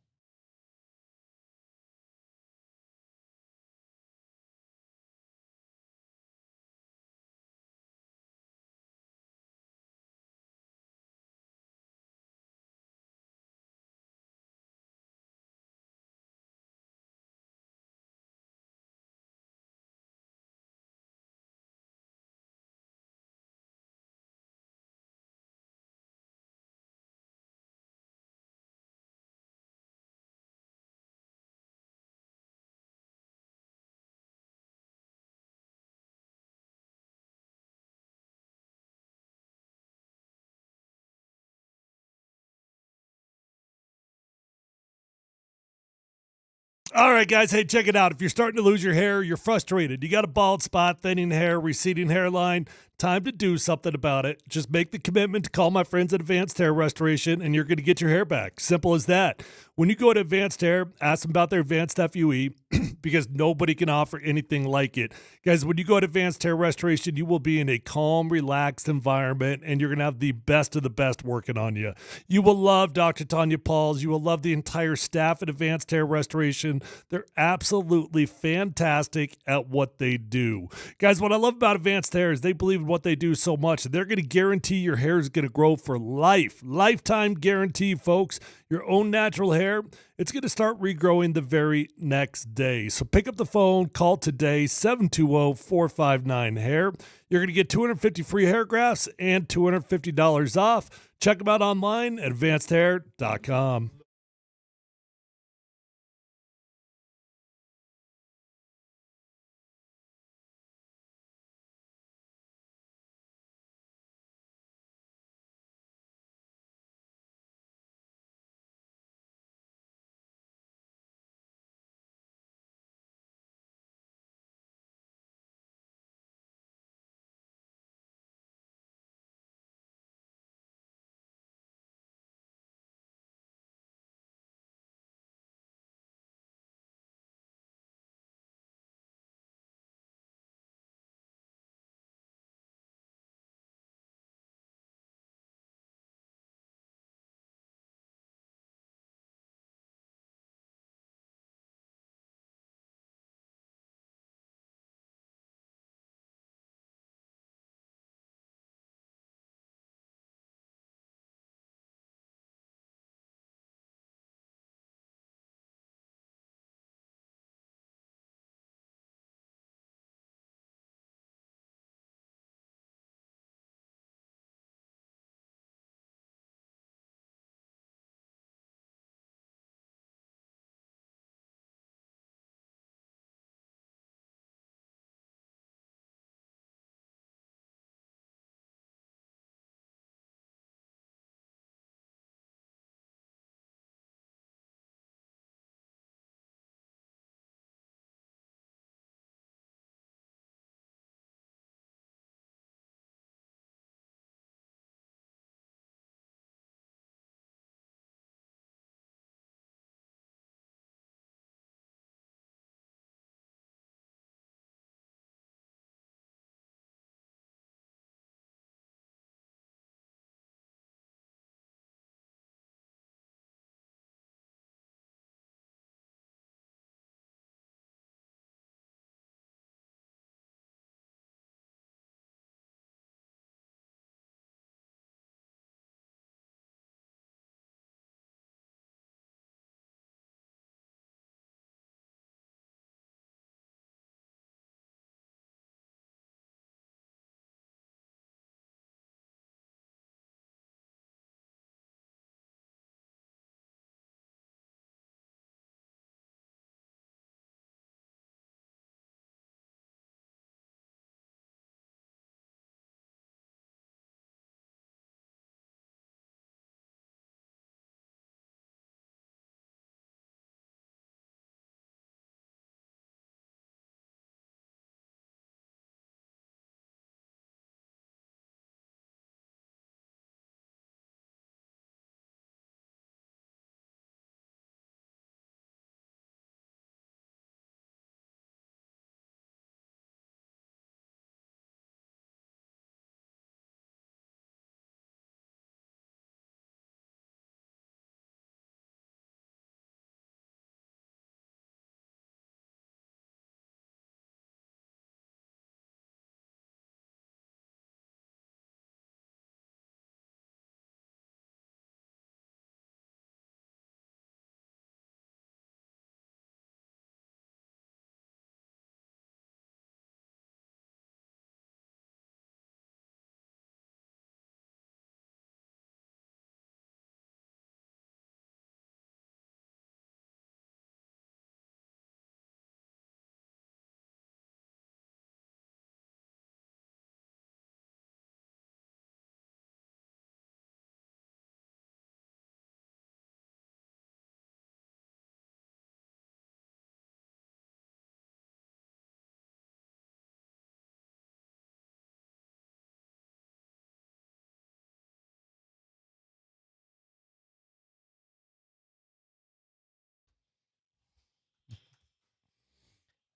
All right, guys. Hey, check it out. If you're starting to lose your hair, you're frustrated, you got a bald spot, thinning hair, receding hairline, time to do something about it. Just make the commitment to call my friends at Advanced Hair Restoration, and you're going to get your hair back. Simple as that. When you go to Advanced Hair, ask them about their Advanced FUE because nobody can offer anything like it. Guys, when you go to Advanced Hair Restoration, you will be in a calm, relaxed environment, and you're going to have the best of the best working on you. You will love Dr. Tanya Pauls. You will love the entire staff at Advanced Hair Restoration. They're absolutely fantastic at what they do. Guys, what I love about Advanced Hair is they believe in what they do so much. They're going to guarantee your hair is going to grow for life. Lifetime guarantee, folks. Your own natural hair, it's going to start regrowing the very next day. So pick up the phone, call today, 720-459-HAIR. You're going to get 250 free hair grafts and $250 off. Check them out online at advancedhair.com.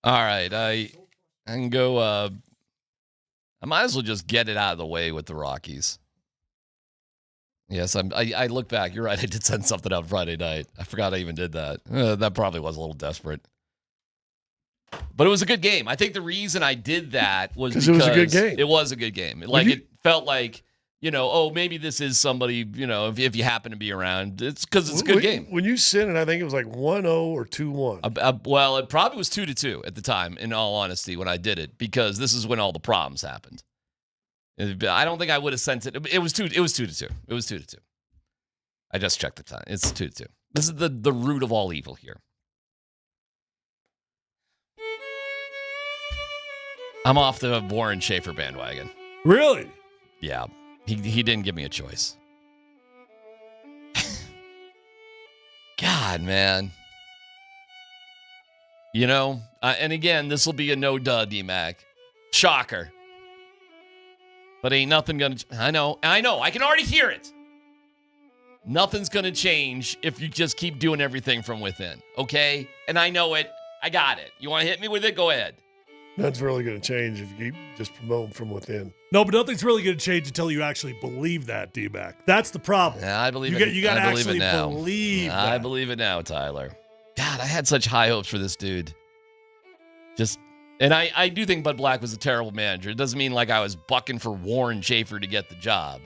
All right, I can go. I might as well just get it out of the way with the Rockies. Yes, I look back. You're right. I did send something out Friday night. I forgot I even did that. That probably was a little desperate. But it was a good game. I think the reason I did that was because it was a good game. It was a good game. It felt like, maybe this is somebody, if you happen to be around. It's because it's a good game. When you sent it, I think it was like 1-0 or 2-1. Well, it probably was 2-2 at the time, in all honesty, when I did it, because this is when all the problems happened. I don't think I would have sent it. It was 2-2. It was 2-2. I just checked the time. It's 2-2. This is the root of all evil here. I'm off the Warren Schaefer bandwagon. Really? Yeah. He didn't give me a choice. God, man. And again, this will be a no-duh, DMac. Shocker. But ain't nothing gonna... I know. I can already hear it. Nothing's gonna change if you just keep doing everything from within, okay? And I know it. I got it. You want to hit me with it? Go ahead. Nothing's really going to change if you keep just promoting from within. No, but nothing's really going to change until you actually believe that, D-Mac. That's the problem. Yeah, I believe it. You got to actually now. believe that. I believe it now, Tyler. God, I had such high hopes for this dude. And I do think Bud Black was a terrible manager. It doesn't mean like I was bucking for Warren Schaefer to get the job.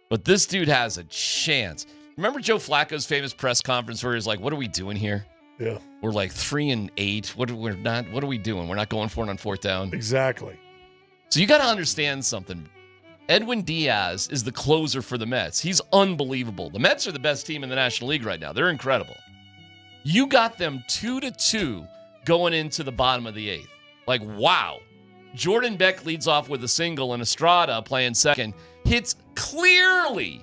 But this dude has a chance. Remember Joe Flacco's famous press conference where he was like, what are we doing here? Yeah. We're like 3-8. What are we doing? We're not going for it on fourth down. Exactly. So you got to understand something. Edwin Diaz is the closer for the Mets. He's unbelievable. The Mets are the best team in the National League right now. They're incredible. You got them 2-2 going into the bottom of the eighth. Like, wow. Jordan Beck leads off with a single, and Estrada playing second hits clearly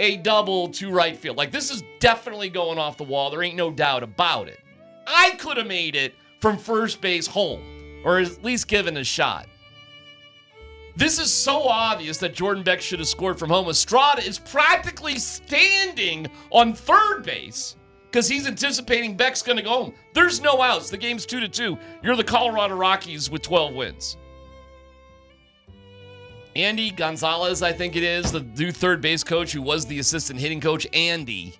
a double to right field. Like, this is definitely going off the wall. There ain't no doubt about it. I could have made it from first base home, or at least given a shot. This is so obvious that Jordan Beck should have scored from home. Estrada is practically standing on third base because he's anticipating Beck's going to go home. There's no outs. The game's 2-2. You're the Colorado Rockies with 12 wins. Andy Gonzalez, I think it is, the new third base coach who was the assistant hitting coach, Andy,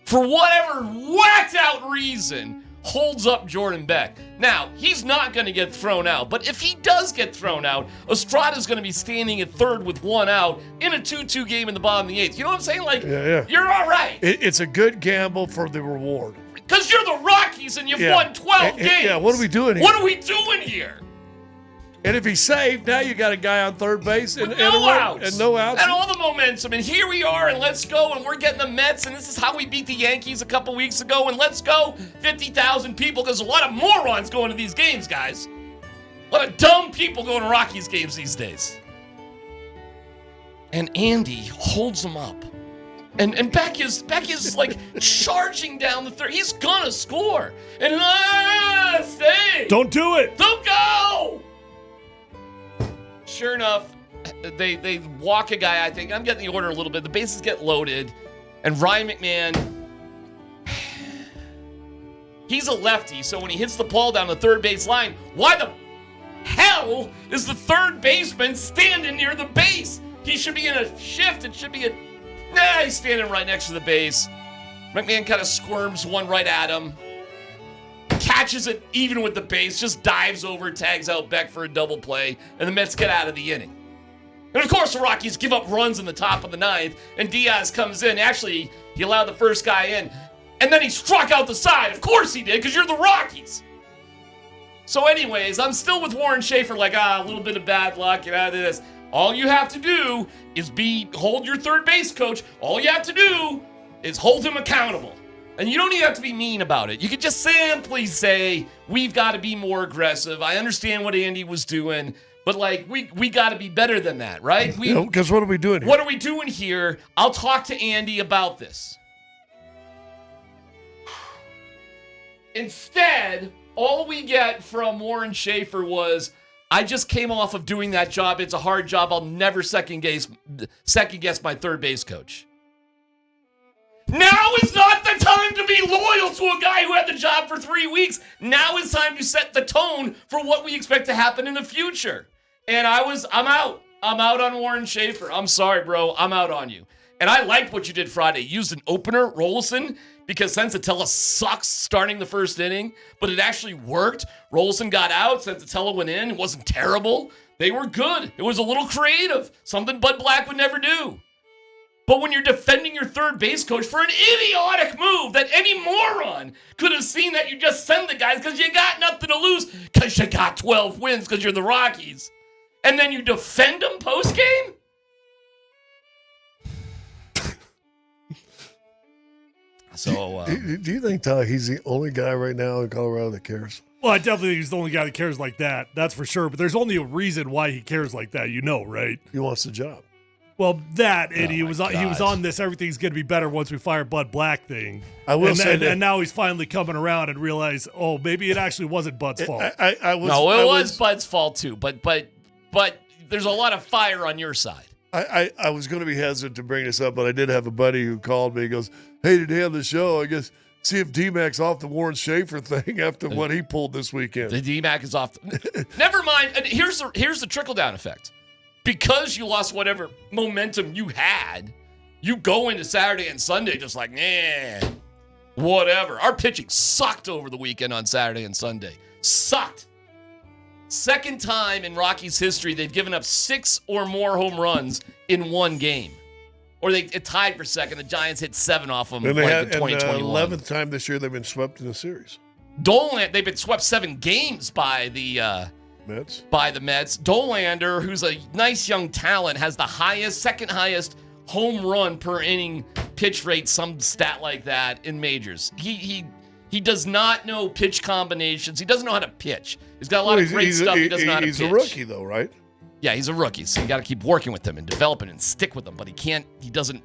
for whatever whacked out reason, holds up Jordan Beck. Now, he's not going to get thrown out, but if he does get thrown out, Estrada's going to be standing at third with one out in a 2-2 game in the bottom of the eighth. You know what I'm saying? Like, yeah. You're all right. It's a good gamble for the reward. Because you're the Rockies and you've won 12 games. Yeah, what are we doing here? What are we doing here? And if he's saved, now you got a guy on third base and no outs. And no outs. And all the momentum. And here we are, and let's go. And we're getting the Mets, and this is how we beat the Yankees a couple weeks ago. And let's go. 50,000 people, because a lot of morons going to these games, guys. A lot of dumb people going to Rockies games these days. And Andy holds them up. And Beck is like charging down the third. He's gonna score. And stay. Don't do it. Don't go. Sure enough, they walk a guy, I think. I'm getting the order a little bit. The bases get loaded. And Ryan McMahon, he's a lefty, so when he hits the ball down the third base line, why the hell is the third baseman standing near the base? He should be in a shift. It should be he's standing right next to the base. McMahon kind of squirms one right at him. Catches it even with the base, just dives over, tags out Beck for a double play, and the Mets get out of the inning. And of course, the Rockies give up runs in the top of the ninth, and Diaz comes in. Actually, he allowed the first guy in, and then he struck out the side. Of course he did, because you're the Rockies. So anyways, I'm still with Warren Schaefer, like, a little bit of bad luck, get out of this. All you have to do is hold your third base coach. All you have to do is hold him accountable. And you don't even have to be mean about it. You could just simply say, we've got to be more aggressive. I understand what Andy was doing, but like we got to be better than that, right? Because what are we doing here? What are we doing here? I'll talk to Andy about this. Instead, all we get from Warren Schaefer was, I just came off of doing that job. It's a hard job. I'll never second guess my third base coach. Now is not the time to be loyal to a guy who had the job for 3 weeks. Now it's time to set the tone for what we expect to happen in the future. And I'm out. I'm out on Warren Schaefer. I'm sorry, bro. I'm out on you. And I liked what you did Friday. You used an opener, Rolson, because Sensatella sucks starting the first inning, but it actually worked. Rolson got out. Sensatella went in. It wasn't terrible. They were good. It was a little creative, something Bud Black would never do. But when you're defending your third base coach for an idiotic move that any moron could have seen that you just send the guys because you got nothing to lose because you got 12 wins because you're the Rockies, and then you defend them post-game? So, do you think, Ty, he's the only guy right now in Colorado that cares? Well, I definitely think he's the only guy that cares like that. That's for sure. But there's only a reason why he cares like that, right? He wants the job. Well, that and he was on this everything's going to be better once we fire Bud Black thing. I will say that. And now he's finally coming around and realize, oh, maybe it actually wasn't Bud's fault. It was Bud's fault too. But there's a lot of fire on your side. I was going to be hesitant to bring this up, but I did have a buddy who called me. He goes, "Hey, today on the show, I guess see if DMac's off the Warren Schaefer thing after what he pulled this weekend." The DMac is off. Never mind. And here's the trickle down effect. Because you lost whatever momentum you had, you go into Saturday and Sunday just like, whatever. Our pitching sucked over the weekend on Saturday and Sunday. Sucked. Second time in Rockies history they've given up 6 or more home runs in one game. Or it tied for second. The Giants hit 7 off them in 2021. 11th time this year they've been swept in the series. Dolan, they've been swept 7 games by the Mets. Dolander, who's a nice young talent, has the second highest home run per inning pitch rate, some stat like that in majors. He does not know pitch combinations. He doesn't know how to pitch. He's got a lot of great stuff. He doesn't know how to pitch. He's a rookie, though, right? Yeah, he's a rookie, so you got to keep working with him and developing and stick with him. But he doesn't.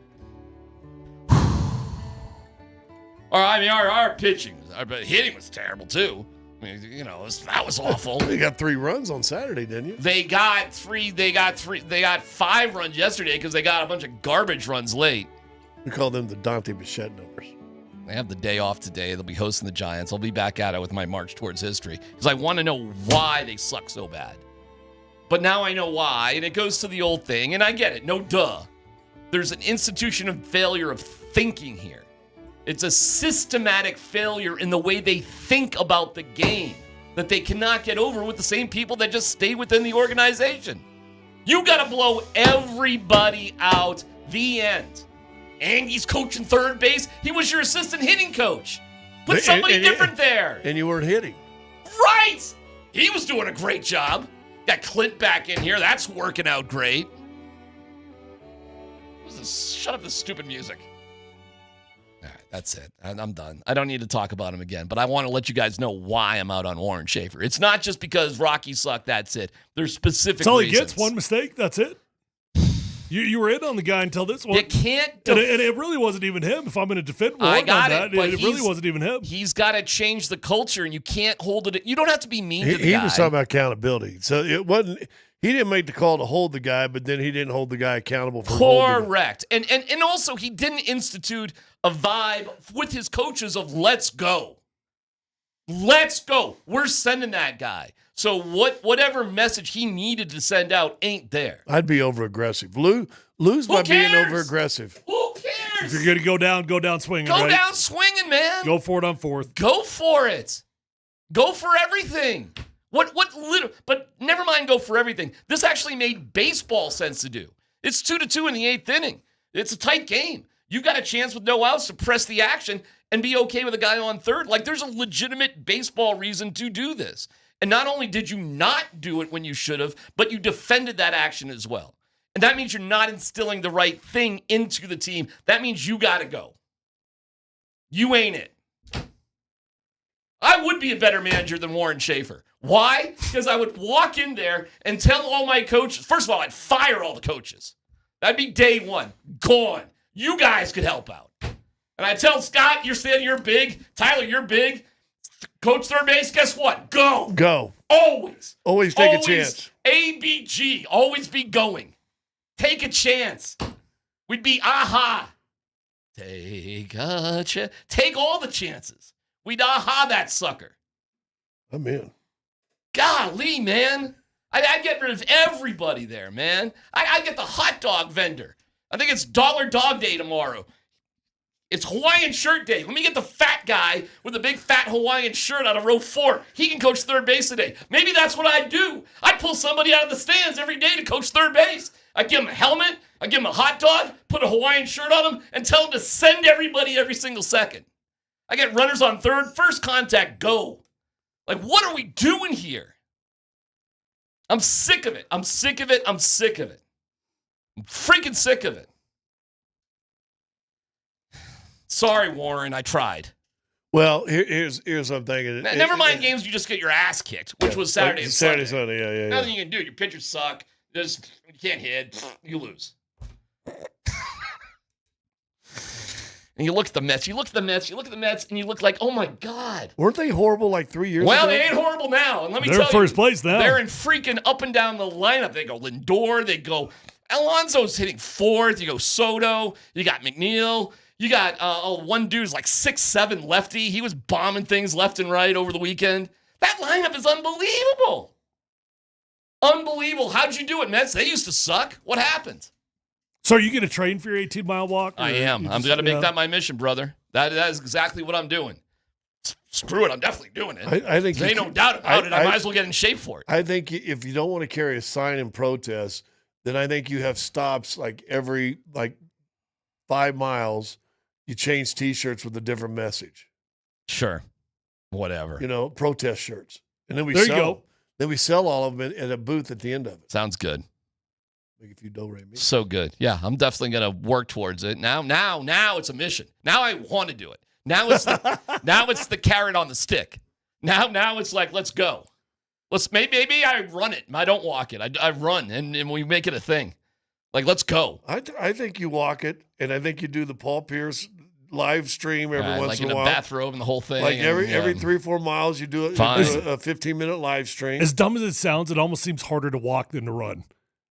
Our pitching, our hitting was terrible too. I mean, that was awful. They got 3 runs on Saturday, didn't you? They got 5 runs yesterday because they got a bunch of garbage runs late. We call them the Dante Bichette numbers. They have the day off today. They'll be hosting the Giants. I'll be back at it with my march towards history because I want to know why they suck so bad. But now I know why, and it goes to the old thing, and I get it. No duh. There's an institution of failure of thinking here. It's a systematic failure in the way they think about the game that they cannot get over with the same people that just stay within the organization. You got to blow everybody out. The end. Angie's coaching third base. He was your assistant hitting coach. Put somebody different there. And you weren't hitting. Right. He was doing a great job. Got Clint back in here. That's working out great. Shut up this stupid music. All right, that's it. I'm done. I don't need to talk about him again, but I want to let you guys know why I'm out on Warren Schaefer. It's not just because Rockies suck. That's it. There's specific That's all reasons. he gets. One mistake. That's it. You were in on the guy until this one. You can't. And it really wasn't even him. If I'm going to defend Warren on that, it really wasn't even him. He's got to change the culture, and you can't hold it. You don't have to be mean to the guy. He was talking about accountability. So it wasn't. He didn't make the call to hold the guy, but then he didn't hold the guy accountable for holding him. Correct. And also he didn't institute a vibe with his coaches of let's go. Let's go. We're sending that guy. So whatever message he needed to send out ain't there. I'd be over-aggressive. Lose by being over-aggressive. Who cares? If you're going to go down swinging, Go right? down swinging, man. Go for it on fourth. Go for it. Go for everything. But never mind go for everything. This actually made baseball sense to do. It's 2-2 in the 8th inning. It's a tight game. You got a chance with no outs to press the action and be okay with a guy on third. Like, there's a legitimate baseball reason to do this. And not only did you not do it when you should have, but you defended that action as well. And that means you're not instilling the right thing into the team. That means you got to go. You ain't it. I would be a better manager than Warren Schaefer. Why? Because I would walk in there and tell all my coaches. First of all, I'd fire all the coaches. That'd be day one. Gone. You guys could help out. And I tell Scott, you're big. Tyler, you're big. Coach third base, guess what? Go. Go. Always. Always take a chance. ABG. Always be going. Take a chance. We'd be aha. Take a chance. Take all the chances. We'd aha that sucker. I'm in. Golly, man. I'd get rid of everybody there, man. I'd get the hot dog vendor. I think it's Dollar Dog Day tomorrow. It's Hawaiian Shirt Day. Let me get the fat guy with the big fat Hawaiian shirt out of row 4. He can coach third base today. Maybe that's what I'd do. I'd pull somebody out of the stands every day to coach third base. I'd give him a helmet. I'd give him a hot dog, put a Hawaiian shirt on him, and tell him to send everybody every single second. I get runners on third, first contact, go. Like, what are we doing here? I'm sick of it. I'm sick of it. I'm sick of it. I'm freaking sick of it. Sorry, Warren, I tried. Well, here's what I'm thinking. Never mind games you just get your ass kicked, which was Saturday and Sunday. Sunday, yeah. Nothing you can do. Your pitchers suck. You can't hit. You lose. And you look at the Mets. You look at the Mets, and you look like, oh, my God. Weren't they horrible like 3 years ago? Well, they ain't horrible now. And let me tell you. They're in first place now. They're in freaking up and down the lineup. They go Lindor. They go Alonso's hitting fourth. You go Soto. You got McNeil. You got one dude's like 6'7" lefty. He was bombing things left and right over the weekend. That lineup is unbelievable. Unbelievable. How'd you do it, Mets? They used to suck. What happened? So are you going to train for your 18-mile walk? I am. I'm going to make that my mission, brother. That is exactly what I'm doing. Screw it. I'm definitely doing it. I think there's no doubt about it. I might as well get in shape for it. I think if you don't want to carry a sign in protest, then I think you have stops like every 5 miles. You change T-shirts with a different message. Sure. Whatever. Protest shirts. And then we there sell you go. them. Then we sell all of them at a booth at the end of it. Sounds good. Like if you do-re me. So good. Yeah, I'm definitely going to work towards it. Now it's a mission. Now I want to do it. Now it's the carrot on the stick. Now it's like, let's go. Maybe I run it. I don't walk it. I run and we make it a thing. Like, let's go. I think you walk it, and I think you do the Paul Pierce live stream every once in a while. Like in a bathrobe and the whole thing. Like every 3 or 4 miles, you do a 15-minute live stream. As dumb as it sounds, it almost seems harder to walk than to run.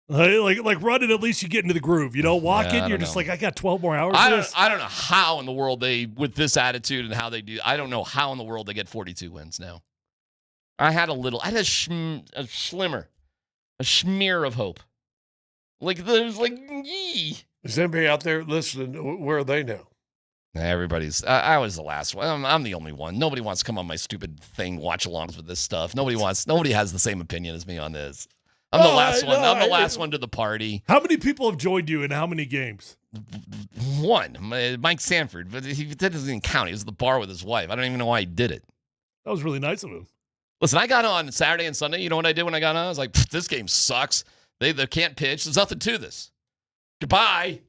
Like running, at least you get into the groove. Walking, you're just like, I got 12 more hours. I don't know how in the world they, with this attitude and how they do, I don't know how in the world they get 42 wins now. I had a smear of hope. Yee. Is anybody out there listening? Where are they now? Everybody's. I was the last one. I'm the only one. Nobody wants to come on my stupid thing, watch alongs with this stuff. Nobody has the same opinion as me on this. I'm the last one. I'm the last one to the party. How many people have joined you in how many games? One. Mike Sanford. But that doesn't even count. He was at the bar with his wife. I don't even know why he did it. That was really nice of him. Listen, I got on Saturday and Sunday. You know what I did when I got on? I was like, this game sucks. They can't pitch. There's nothing to this. Goodbye.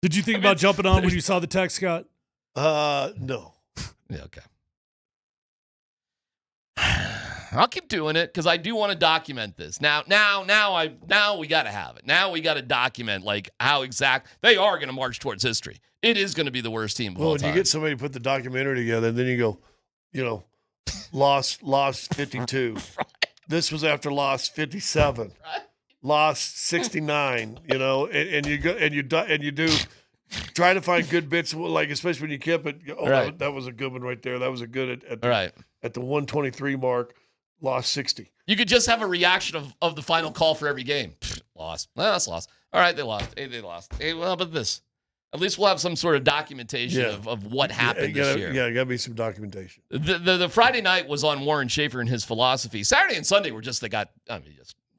Did you think about jumping on when you saw the text, Scott? No. Yeah, okay. I'll keep doing it because I do want to document this. Now we got to have it. Now we got to document how they are going to march towards history. It is going to be the worst team of all time. Well, you get somebody to put the documentary together, and then you go, lost 52. Right. This was after lost 57. Right. Lost 69. And you go and you do try to find good bits, especially when you keep it. Right. That was a good one right there. That was a good at the 123 mark. Lost 60. You could just have a reaction of the final call for every game. Lost. Well, that's lost. All right, they lost. Hey, they lost. Hey, well, how about this? At least we'll have some sort of documentation of what happened this year. Yeah, got to be some documentation. The Friday night was on Warren Schaefer and his philosophy. Saturday and Sunday were just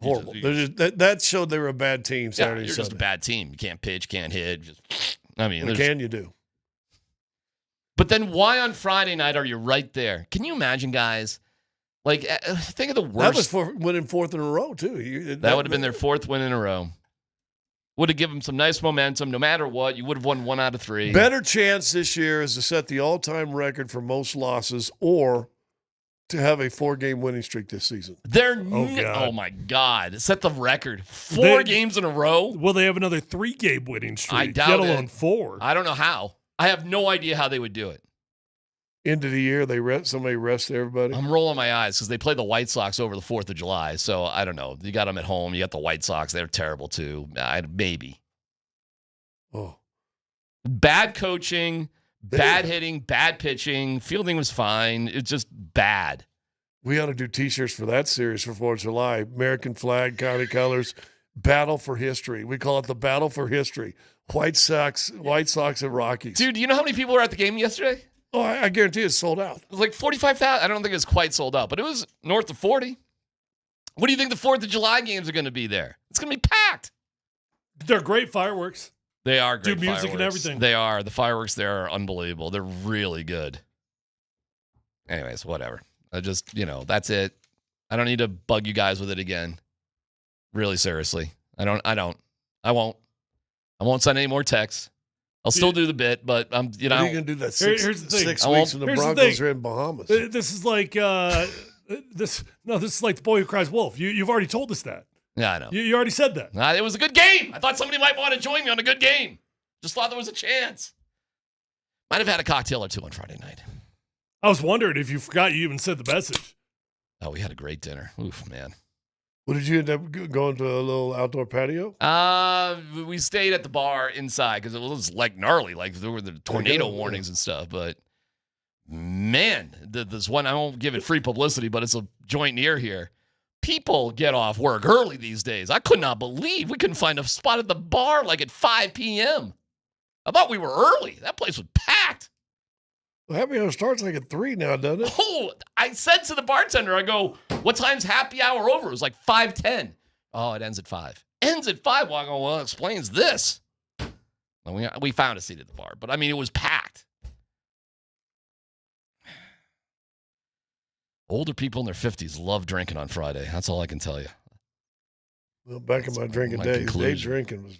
horrible. That showed they were a bad team. Saturday, you're just a bad team. You can't pitch, can't hit. You do. But then why on Friday night are you right there? Can you imagine, guys? Think of the worst. That was for winning fourth in a row, too. That would have been their fourth win in a row. Would have given them some nice momentum. No matter what, you would have won 1 out of 3. Better chance this year is to set the all-time record for most losses or to have a 4-game winning streak this season. Oh my God. Set the record. 4 games in a row? Will they have another 3-game winning streak? I doubt let alone 4. I don't know how. I have no idea how they would do it. End of the year, somebody rest everybody. I'm rolling my eyes because they play the White Sox over the 4th of July. So I don't know. You got them at home. You got the White Sox. They're terrible too. Maybe. Oh. Bad coaching, bad hitting, bad pitching. Fielding was fine. It's just bad. We ought to do T-shirts for that series for 4th of July. American flag, county colors, battle for history. We call it the battle for history. White Sox and Rockies. Dude, do you know how many people were at the game yesterday? Oh, I guarantee it's sold out. It was like 45,000. I don't think it's quite sold out, but it was north of 40. What do you think the 4th of July games are going to be there? It's going to be packed. They're great fireworks. They are great do music fireworks. and everything. They are. The fireworks there are unbelievable. They're really good. Anyways, whatever. I just, that's it. I don't need to bug you guys with it again. Really, seriously. I won't send any more texts. I'll still do the bit, but I'm, Are you going to do that here's the thing. 6 weeks when the Broncos are in Bahamas? This is like this is like the boy who cries wolf. You've already told us that. Yeah, I know. You already said that. It was a good game. I thought somebody might want to join me on a good game. Just thought there was a chance. Might have had a cocktail or two on Friday night. I was wondering if you forgot you even said the message. Oh, we had a great dinner. Oof, man. What did you end up going to a little outdoor patio? We stayed at the bar inside because it was like gnarly, like there were the tornado warnings and stuff. But man, this one, I won't give it free publicity, but it's a joint near here. People get off work early these days. I could not believe we couldn't find a spot at the bar like at 5 p.m. I thought we were early. That place was packed. Well, happy hour starts like at 3 now, doesn't it? Oh, I said to the bartender, I go, what time's happy hour over? It was like 5:10. Oh, it ends at 5. Ends at 5? Well, I go, well, it explains this. Well, we found a seat at the bar, but I mean, it was packed. Older people in their 50s love drinking on Friday. That's all I can tell you. Well, back in my drinking days, day drinking was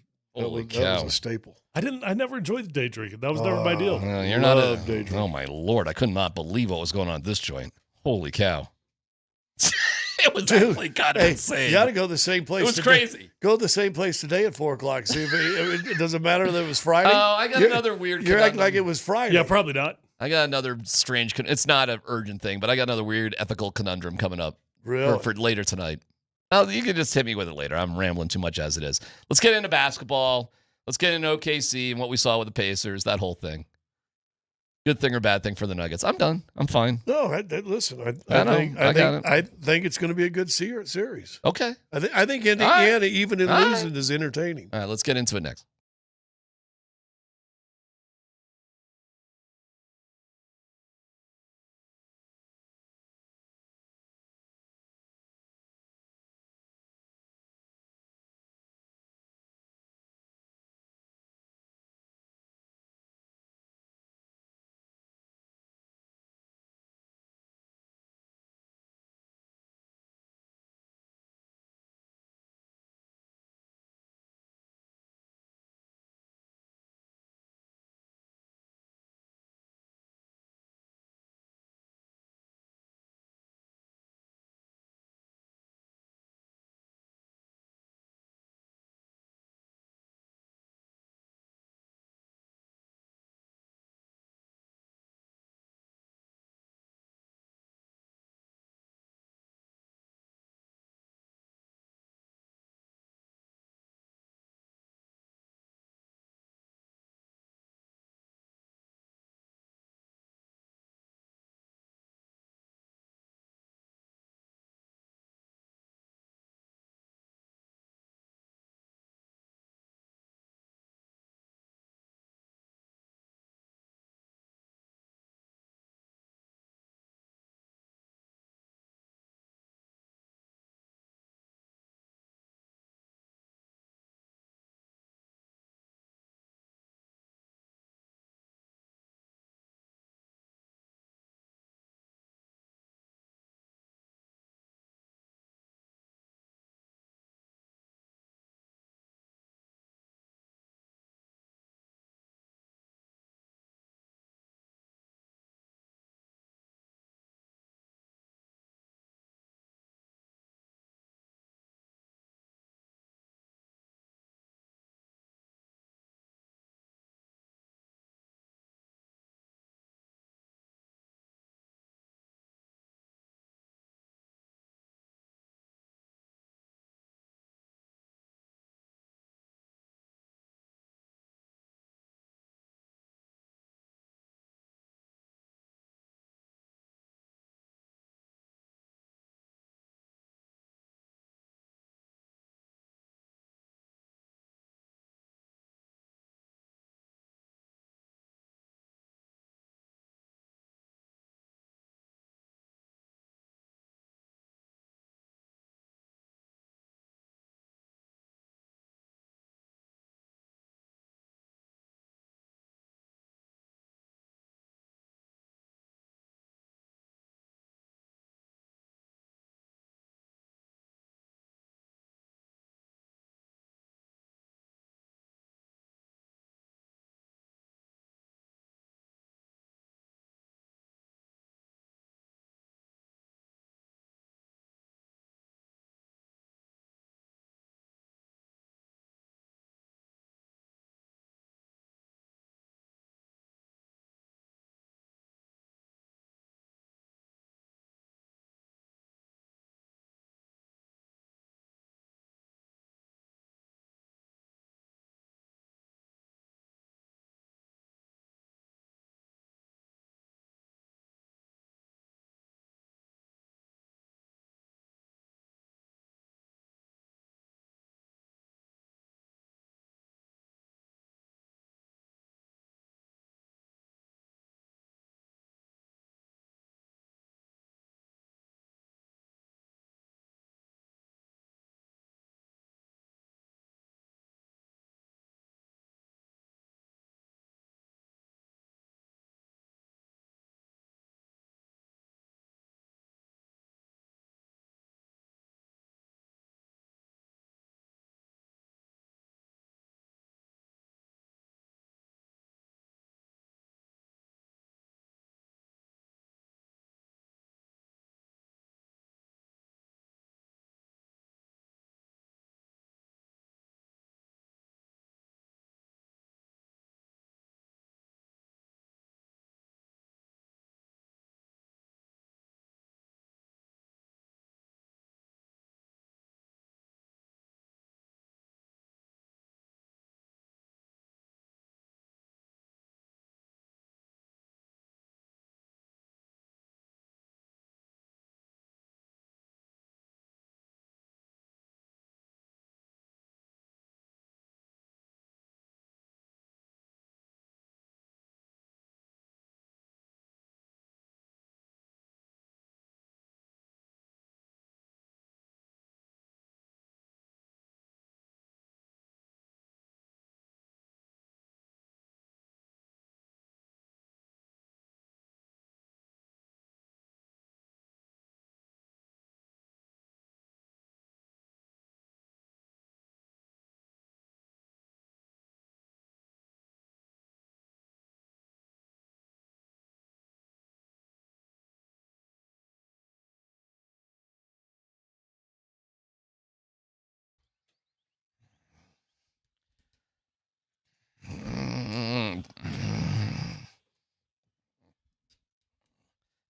a staple. I never enjoyed the day drinking. That was never my deal. You're not a day drinking. Oh my Lord, I could not believe what was going on at this joint. Holy cow. It was actually kind of insane. You got to go to the same place. It was today. crazy. Go to the same place today at 4 o'clock. See if it doesn't matter that it was Friday. Oh, I got another weird. You're acting like it was Friday. Yeah, probably not. I got another strange. It's not an urgent thing, but I got another weird ethical conundrum coming up. Really? For later tonight. Oh, you can just hit me with it later. I'm rambling too much as it is. Let's get into basketball. Let's get into OKC and what we saw with the Pacers. That whole thing. Good thing or bad thing for the Nuggets? I'm done. I'm fine. No, listen. I think it's going to be a good series. Okay. I think Indiana, even in losing, is entertaining. All right, let's get into it next.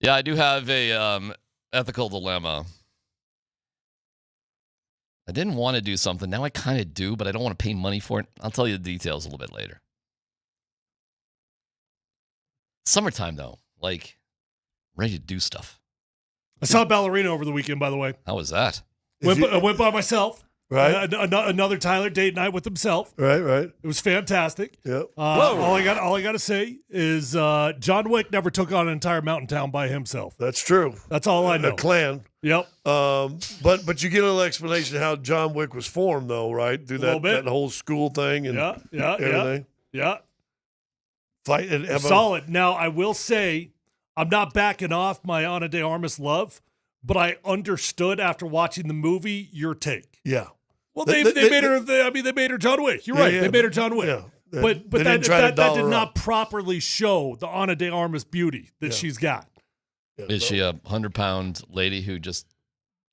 Yeah, I do have a ethical dilemma. I didn't want to do something. Now I kind of do, but I don't want to pay money for it. I'll tell you the details a little bit later. Summertime, though. Like, ready to do stuff. I saw Ballerina over the weekend, by the way. How was that? I went by myself. Right. Another Tyler date night with himself. Right. It was fantastic. Yep. All I got to say is John Wick never took on an entire mountain town by himself. That's true. That's all I know. A clan. Yep. But you get a little explanation of how John Wick was formed, though, right? Through that whole school thing and everything. Yeah. Fight and solid. Now I will say, I'm not backing off my Ana de Armas love, but I understood after watching the movie your take. Yeah. Well, they made her John Wick. You're right. They made her John Wick. Yeah. But that did not properly show the Ana de Armas beauty that she's got. Yeah, Is she a 100-pound lady who just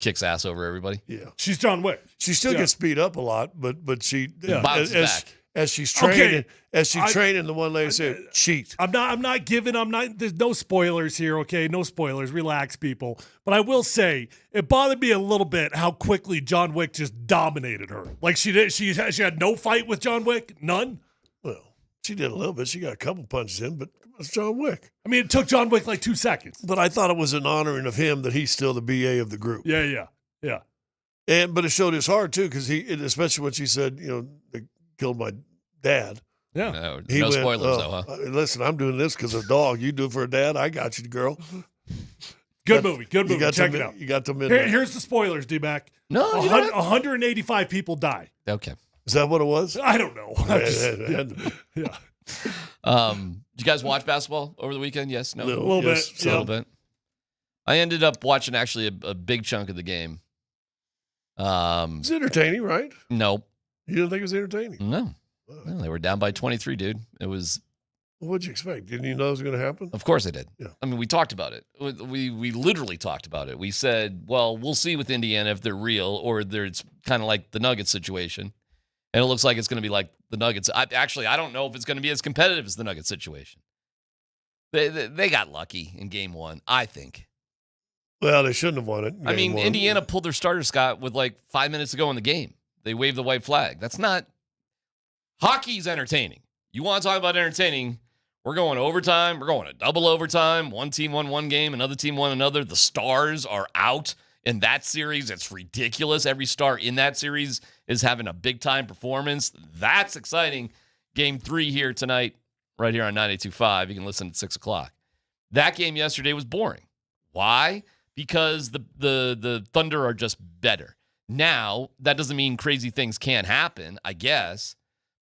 kicks ass over everybody? Yeah. She's John Wick. She still gets beat up a lot, but she bounces back. As she's training, the one lady said, cheat. There's no spoilers here, okay? No spoilers. Relax, people. But I will say, it bothered me a little bit how quickly John Wick just dominated her. Like she had no fight with John Wick? None? Well, she did a little bit. She got a couple punches in, but it's John Wick. I mean, it took John Wick like 2 seconds. But I thought it was an honoring of him that he's still the BA of the group. Yeah. But it showed his heart, too, because especially when she said, they killed my dad. Yeah. No spoilers, though, huh? Listen, I'm doing this because of a dog. You do it for a dad. I got you, girl. Good movie. Check it out. You got to midnight. Here's the spoilers, D-Mac. No, 185 people die. Okay. Is that what it was? I don't know. Did you guys watch basketball over the weekend? Yes? No? A little bit. A little bit. I ended up watching actually a big chunk of the game. It's entertaining, right? No. You didn't think it was entertaining? No. No, they were down by 23, dude. It was. Well, what'd you expect? Didn't you know it was going to happen? Of course I did. Yeah. I mean, we talked about it. We literally talked about it. We said, well, we'll see with Indiana if they're real or it's kind of like the Nuggets situation. And it looks like it's going to be like the Nuggets. I don't know if it's going to be as competitive as the Nuggets situation. They got lucky in game one, I think. Well, they shouldn't have won it. I mean, Indiana pulled their starter, Scott, with like 5 minutes to go in the game. They waved the white flag. That's not. Hockey's entertaining. You want to talk about entertaining? We're going overtime. We're going to double overtime. One team won one game. Another team won another. The stars are out in that series. It's ridiculous. Every star in that series is having a big-time performance. That's exciting. Game 3 here tonight, right here on 92.5. You can listen at 6 o'clock. That game yesterday was boring. Why? Because the Thunder are just better. Now, that doesn't mean crazy things can't happen, I guess.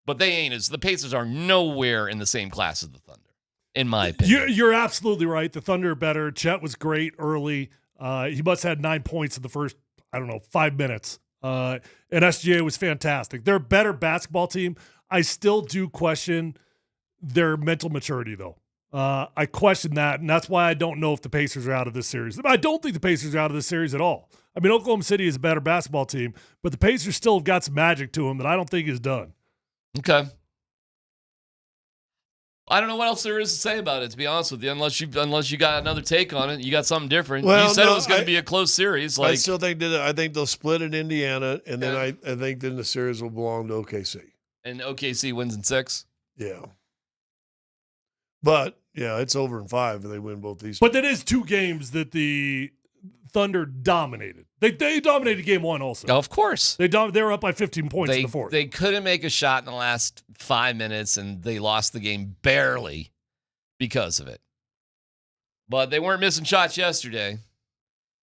But they ain't the Pacers are nowhere in the same class as the Thunder, in my opinion. You're absolutely right. The Thunder are better. Chet was great early. He must have had 9 points in the first, 5 minutes. And SGA was fantastic. They're a better basketball team. I still do question their mental maturity, though. I question that, and that's why I don't know if the Pacers are out of this series. I don't think the Pacers are out of this series at all. I mean, Oklahoma City is a better basketball team, but the Pacers still have got some magic to them that I don't think is done. Okay. I don't know what else there is to say about it, to be honest with you, unless you got another take on it. You got something different. Well, you said it was going to be a close series. I still think I think they'll split in Indiana, and then I think then the series will belong to OKC. And OKC wins in 6? Yeah. But, yeah, it's over in 5 if they win both these. But that is 2 games that the Thunder dominated. They dominated game 1 also. Of course. They were up by 15 points in the fourth. They couldn't make a shot in the last 5 minutes, and they lost the game barely because of it. But they weren't missing shots yesterday.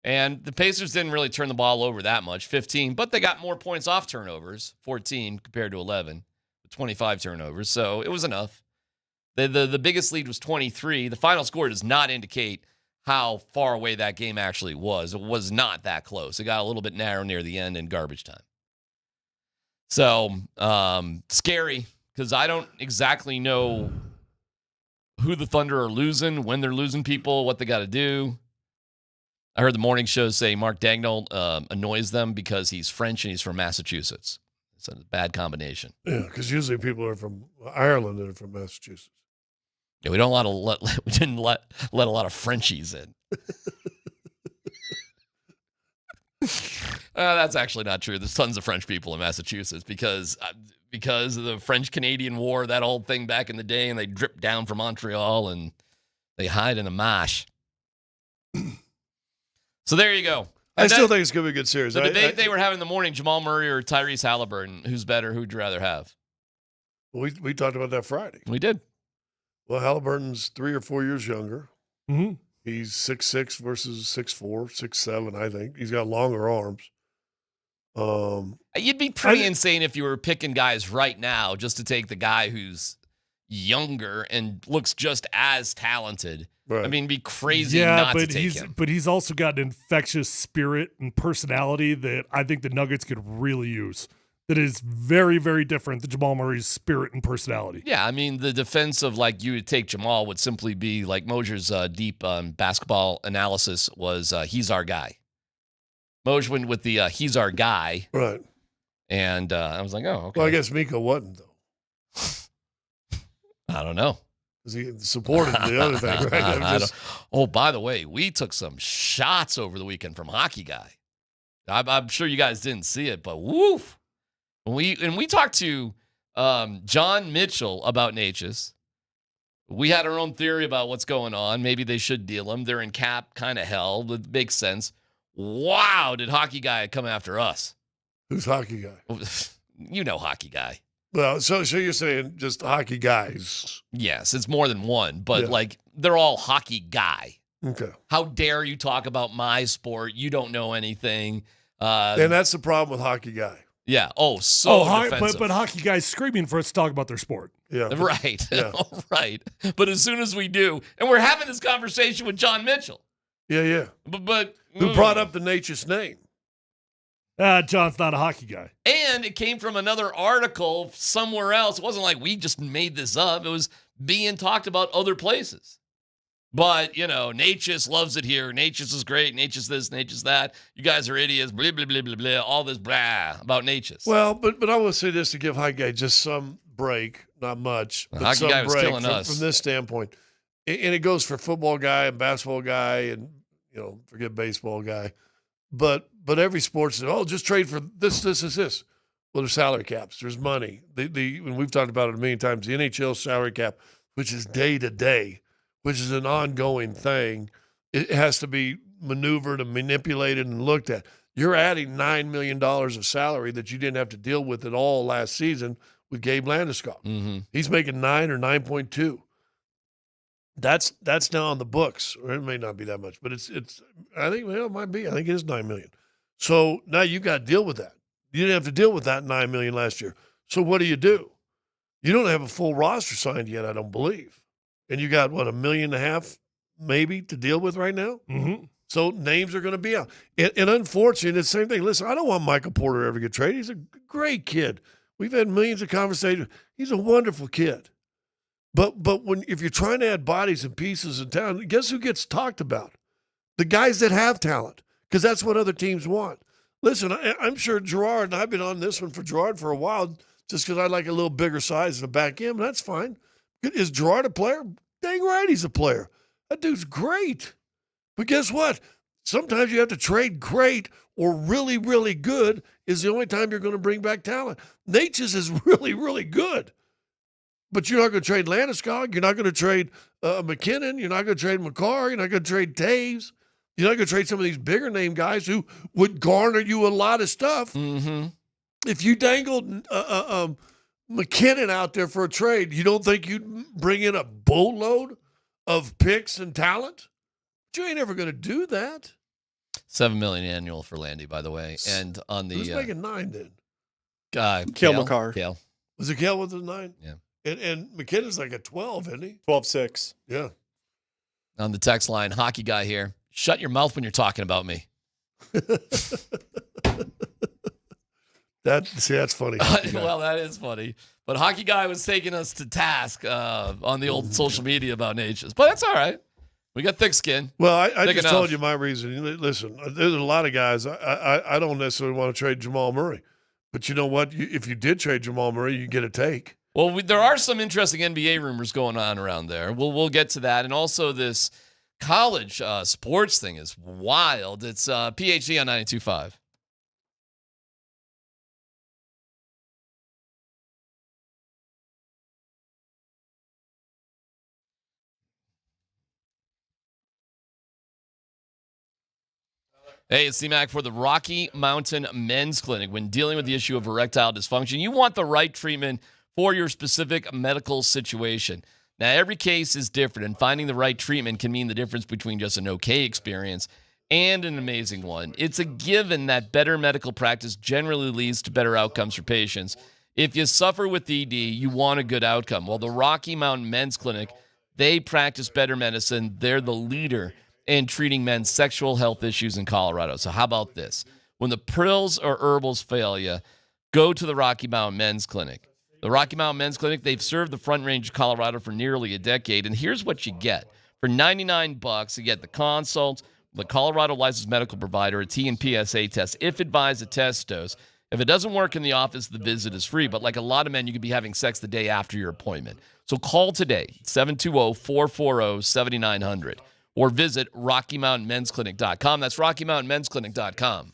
And the Pacers didn't really turn the ball over that much, 15, but they got more points off turnovers, 14 compared to 11, 25 turnovers, so it was enough. The biggest lead was 23. The final score does not indicate how far away that game actually was. It was not that close. It got a little bit narrow near the end in garbage time. So, scary, because I don't exactly know who the Thunder are losing, when they're losing people, what they got to do. I heard the morning show say Mark Dagnall annoys them because he's French and he's from Massachusetts. It's a bad combination. Yeah, because usually people are from Ireland and are from Massachusetts. Yeah, we didn't let a lot of Frenchies in. That's actually not true. There's tons of French people in Massachusetts because of the French-Canadian War, that old thing back in the day, and they dripped down from Montreal and they hide in the marsh. So there you go. I still think it's going to be a good series. The debate they were having in the morning, Jamal Murray or Tyrese Halliburton, who's better? Who'd you rather have? We talked about that Friday. We did. Well, Halliburton's 3 or 4 years younger. Mm-hmm. He's 6'6" versus 6'4", 6'7", I think. He's got longer arms. You'd be pretty insane if you were picking guys right now just to take the guy who's younger and looks just as talented. Right. I mean, it'd be crazy not to take him. But he's also got an infectious spirit and personality that I think the Nuggets could really use. That is very, very different than Jamal Murray's spirit and personality. Yeah, I mean, the defense of, like, you would take Jamal would simply be, like, Moser's deep basketball analysis was he's our guy. Moser went with the he's our guy. Right. And I was like, oh, okay. Well, I guess Miko wasn't, though. I don't know. Because he supported the other thing, right? Oh, by the way, we took some shots over the weekend from Hockey Guy. I'm sure you guys didn't see it, but woof. We talked to John Mitchell about Natchez. We had our own theory about what's going on. Maybe they should deal him. They're in cap kind of hell. It makes sense. Wow, did Hockey Guy come after us? Who's Hockey Guy? You know Hockey Guy. Well, so you're saying just hockey guys? Yes, it's more than one, but like they're all Hockey Guy. Okay. How dare you talk about my sport? You don't know anything. And that's the problem with Hockey Guy. Yeah. Defensive. But Hockey Guy's screaming for us to talk about their sport. Yeah. Right. Yeah. Right. But as soon as we do, and we're having this conversation with John Mitchell. Yeah. But who brought up the Natchez name? John's not a hockey guy. And it came from another article somewhere else. It wasn't like we just made this up. It was being talked about other places. But, Natchez loves it here. Natchez is great. Natchez this, Natchez that. You guys are idiots. Blah, blah, blah, blah, blah. All this blah about Natchez. Well, but I will say this to give Hockey Guy just some break. Not much. But Hockey some Guy was break killing us. From this standpoint. And it goes for football guy and basketball guy and, forget baseball guy. But every sport says, just trade for this. Well, there's salary caps. There's money. And we've talked about it a million times. The NHL salary cap, which is day to day, which is an ongoing thing, it has to be maneuvered and manipulated and looked at. You're adding $9 million of salary that you didn't have to deal with at all last season with Gabe Landeskog. Mm-hmm. He's making 9 or 9.2. That's now on the books, or it may not be that much, but it's. I think it might be. I think it is $9 million. So now you got to deal with that. You didn't have to deal with that $9 million last year. So what do? You don't have a full roster signed yet, I don't believe, and you got $1.5 million maybe to deal with right now. Mm-hmm. So names are going to be out, and unfortunately, it's the same thing. Listen, I don't want Michael Porter to ever get traded. He's a great kid. We've had millions of conversations. He's a wonderful kid. But if you're trying to add bodies and pieces and talent, guess who gets talked about? The guys that have talent, because that's what other teams want. Listen, I'm sure Gerard, and I've been on this one for Gerard for a while, just because I like a little bigger size in the back end. That's fine. Is Gerard a player? Dang right he's a player. That dude's great. But guess what? Sometimes you have to trade great or really, really good is the only time you're going to bring back talent. Natchez is really, really good. But you're not going to trade Landeskog. You're not going to trade McKinnon. You're not going to trade McCarr. You're not going to trade Taves. You're not going to trade some of these bigger name guys who would garner you a lot of stuff. Mm-hmm. If you dangled McKinnon out there for a trade, you don't think you'd bring in a boatload of picks and talent? But you ain't ever going to do that. $7 million annual for Landy, by the way. And on the who's making 9 then? Cale McCarr. Cale. Was it Cale with the 9? Yeah. And McKinnon's like a 12, isn't he? 12.6. Yeah. On the text line, Hockey Guy here. Shut your mouth when you're talking about me. That's funny. Well, that is funny. But Hockey Guy was taking us to task on the old social media about Natchez. But that's all right. We got thick skin. Well, I just told you my reason. Listen, there's a lot of guys. I don't necessarily want to trade Jamal Murray. But you know what? If you did trade Jamal Murray, you get a take. Well, there are some interesting NBA rumors going on around there. We'll get to that. And also this college sports thing is wild. It's PhD on 92.5. Hey, it's DMac for the Rocky Mountain Men's Clinic. When dealing with the issue of erectile dysfunction, you want the right treatment for your specific medical situation. Now, every case is different, and finding the right treatment can mean the difference between just an okay experience and an amazing one. It's a given that better medical practice generally leads to better outcomes for patients. If you suffer with ED, you want a good outcome. Well, the Rocky Mountain Men's Clinic, they practice better medicine. They're the leader in treating men's sexual health issues in Colorado. So how about this? When the pills or herbals fail you, go to the Rocky Mountain Men's Clinic. The Rocky Mountain Men's Clinic, they've served the Front Range of Colorado for nearly a decade, and here's what you get. For $99, you get the consult, the Colorado licensed medical provider, a T and PSA test, if advised, a test dose. If it doesn't work in the office, the visit is free, but like a lot of men, you could be having sex the day after your appointment. So call today, 720-440-7900. Or visit RockyMountainMen'sClinic.com. That's RockyMountainMen'sClinic.com.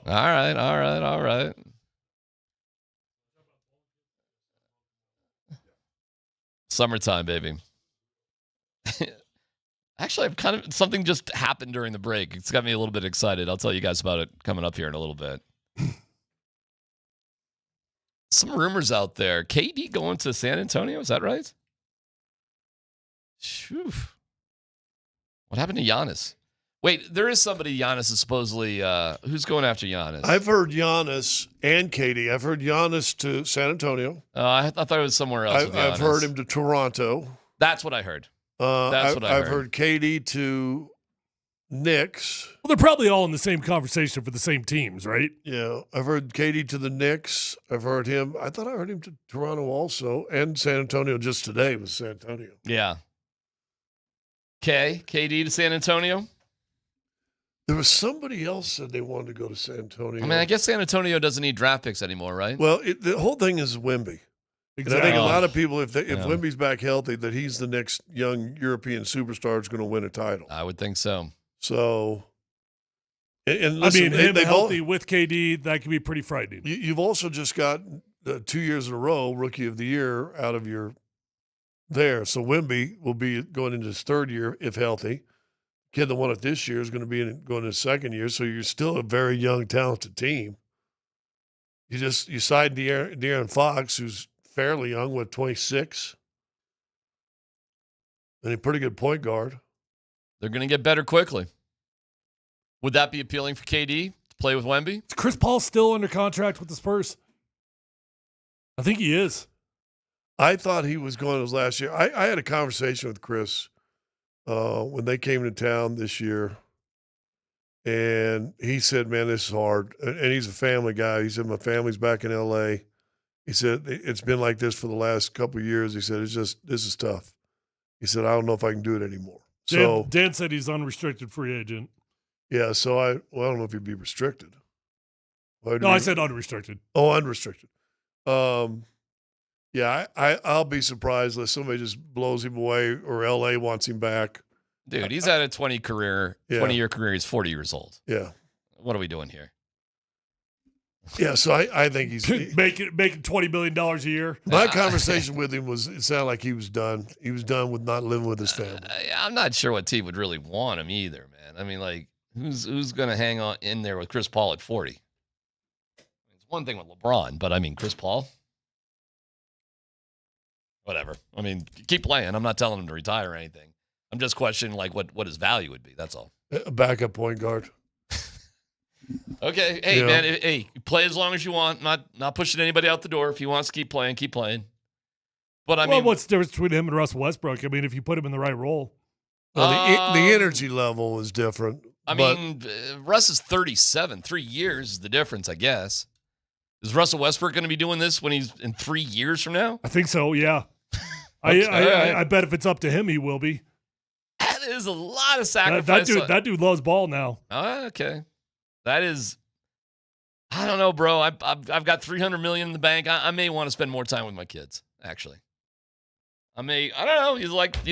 All right. Summertime, baby. Actually, something just happened during the break. It's got me a little bit excited. I'll tell you guys about it coming up here in a little bit. Some rumors out there. KD going to San Antonio, is that right? Phew. What happened to Giannis? Wait, there is somebody Giannis is supposedly who's going after Giannis? I've heard Giannis and KD. I've heard Giannis to San Antonio. I thought it was somewhere else. I've heard him to Toronto. That's what I heard. I've heard KD to Knicks. Well, they're probably all in the same conversation for the same teams, right? Yeah, I've heard KD to the Knicks. I've heard him. I thought I heard him to Toronto also, and San Antonio just today was San Antonio. Yeah. KD to San Antonio. There was somebody else said they wanted to go to San Antonio. I mean, I guess San Antonio doesn't need draft picks anymore, right? Well, the whole thing is Wemby. Exactly. And I think a lot of people, if Wemby's back healthy, that he's the next young European superstar who's going to win a title. I would think so. So, and listen, him healthy with KD, that could be pretty frightening. You've also just got 2 years in a row Rookie of the Year out of your there. So Wemby will be going into his third year if healthy. Kid that won it this year is going to be going into his second year. So you're still a very young, talented team. You signed De'Aaron Fox, who's fairly young, 26, and a pretty good point guard. They're going to get better quickly. Would that be appealing for KD to play with Wemby? Is Chris Paul still under contract with the Spurs? I think he is. I thought he was going his last year. I had a conversation with Chris when they came to town this year, and he said, man, this is hard. And he's a family guy. He said, my family's back in L.A., he said, it's been like this for the last couple of years. He said, this is tough. He said, I don't know if I can do it anymore. Dan said he's unrestricted free agent. Yeah, so I don't know if he'd be restricted. I said unrestricted. Oh, unrestricted. Yeah, I'll be surprised if somebody just blows him away or L.A. wants him back. Dude, he's had a 20-year career. He's 40 years old. Yeah. What are we doing here? Yeah, so I think he's making $20 billion a year. My conversation with him it sounded like he was done. He was done with not living with his family. I'm not sure what team would really want him either, man. I mean, like, who's going to hang on in there with Chris Paul at 40? It's one thing with LeBron, but I mean, Chris Paul? Whatever. I mean, keep playing. I'm not telling him to retire or anything. I'm just questioning, like, what his value would be. That's all. A backup point guard. Okay, hey, man, hey, play as long as you want. Not pushing anybody out the door. If he wants to keep playing, keep playing. But I mean, what's the difference between him and Russell Westbrook? I mean, if you put him in the right role. Well, the energy level is different. I mean, Russ is 37. 3 years is the difference, I guess. Is Russell Westbrook going to be doing this when he's in 3 years from now? I think so, yeah. I bet if it's up to him, he will be. That is a lot of sacrifice. That dude loves ball now. Okay. That is, I don't know, bro. I've got $300 million in the bank. I may want to spend more time with my kids, actually. I don't know. You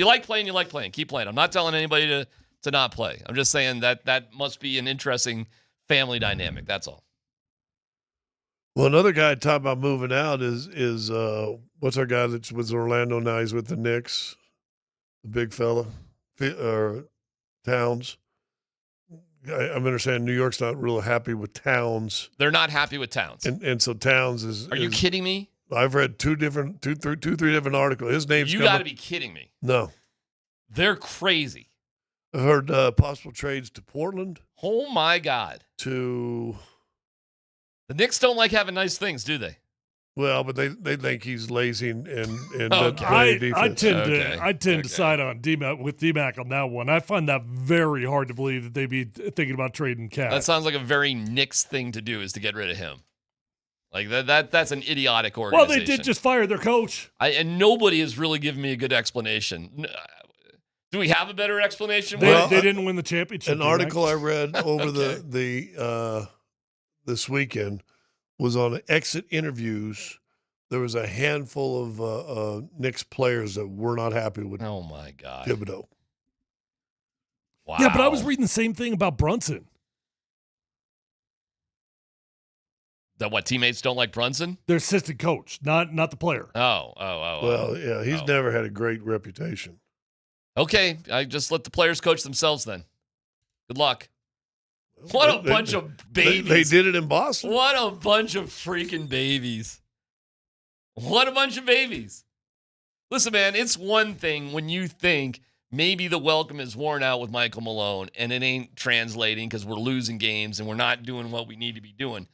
like playing. Keep playing. I'm not telling anybody to not play. I'm just saying that must be an interesting family dynamic. That's all. Well, another guy talking about moving out is what's our guy that's with Orlando now? He's with the Knicks, the big fella, Towns. I'm understanding New York's not really happy with Towns. They're not happy with Towns, and so Towns is. Are you kidding me? I've read three different articles. His name's. You got to be kidding me. No, they're crazy. I heard possible trades to Portland. Oh my God. To. The Knicks don't like having nice things, do they? Well, but they think he's lazy and I tend to side on DMac on that one. I find that very hard to believe that they'd be thinking about trading Cat. That sounds like a very Knicks thing to do, is to get rid of him. Like that's an idiotic organization. Well, they did just fire their coach. And nobody has really given me a good explanation. Do we have a better explanation? They didn't win the championship. An article I read over this weekend was on exit interviews. There was a handful of Knicks players that were not happy with. Oh my God, Thibodeau. Wow. Yeah, but I was reading the same thing about Brunson. That what, teammates don't like Brunson? Their assistant coach, not the player. Well, yeah, he's never had a great reputation. Okay, I just let the players coach themselves then. Good luck. What a bunch of babies. They did it in Boston. What a bunch of freaking babies. What a bunch of babies. Listen, man, it's one thing when you think maybe the welcome is worn out with Michael Malone and it ain't translating because we're losing games and we're not doing what we need to be doing.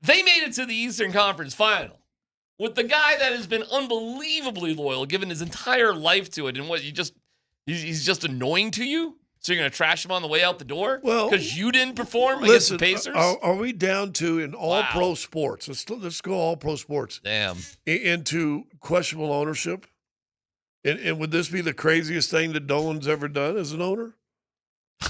They made it to the Eastern Conference Final with the guy that has been unbelievably loyal, given his entire life to it. And what, he's just annoying to you? So you're going to trash him on the way out the door? Well, because you didn't perform against the Pacers? Are we down to in all pro sports? Let's go all pro sports. Damn. Into questionable ownership? And would this be the craziest thing that Dolan's ever done as an owner?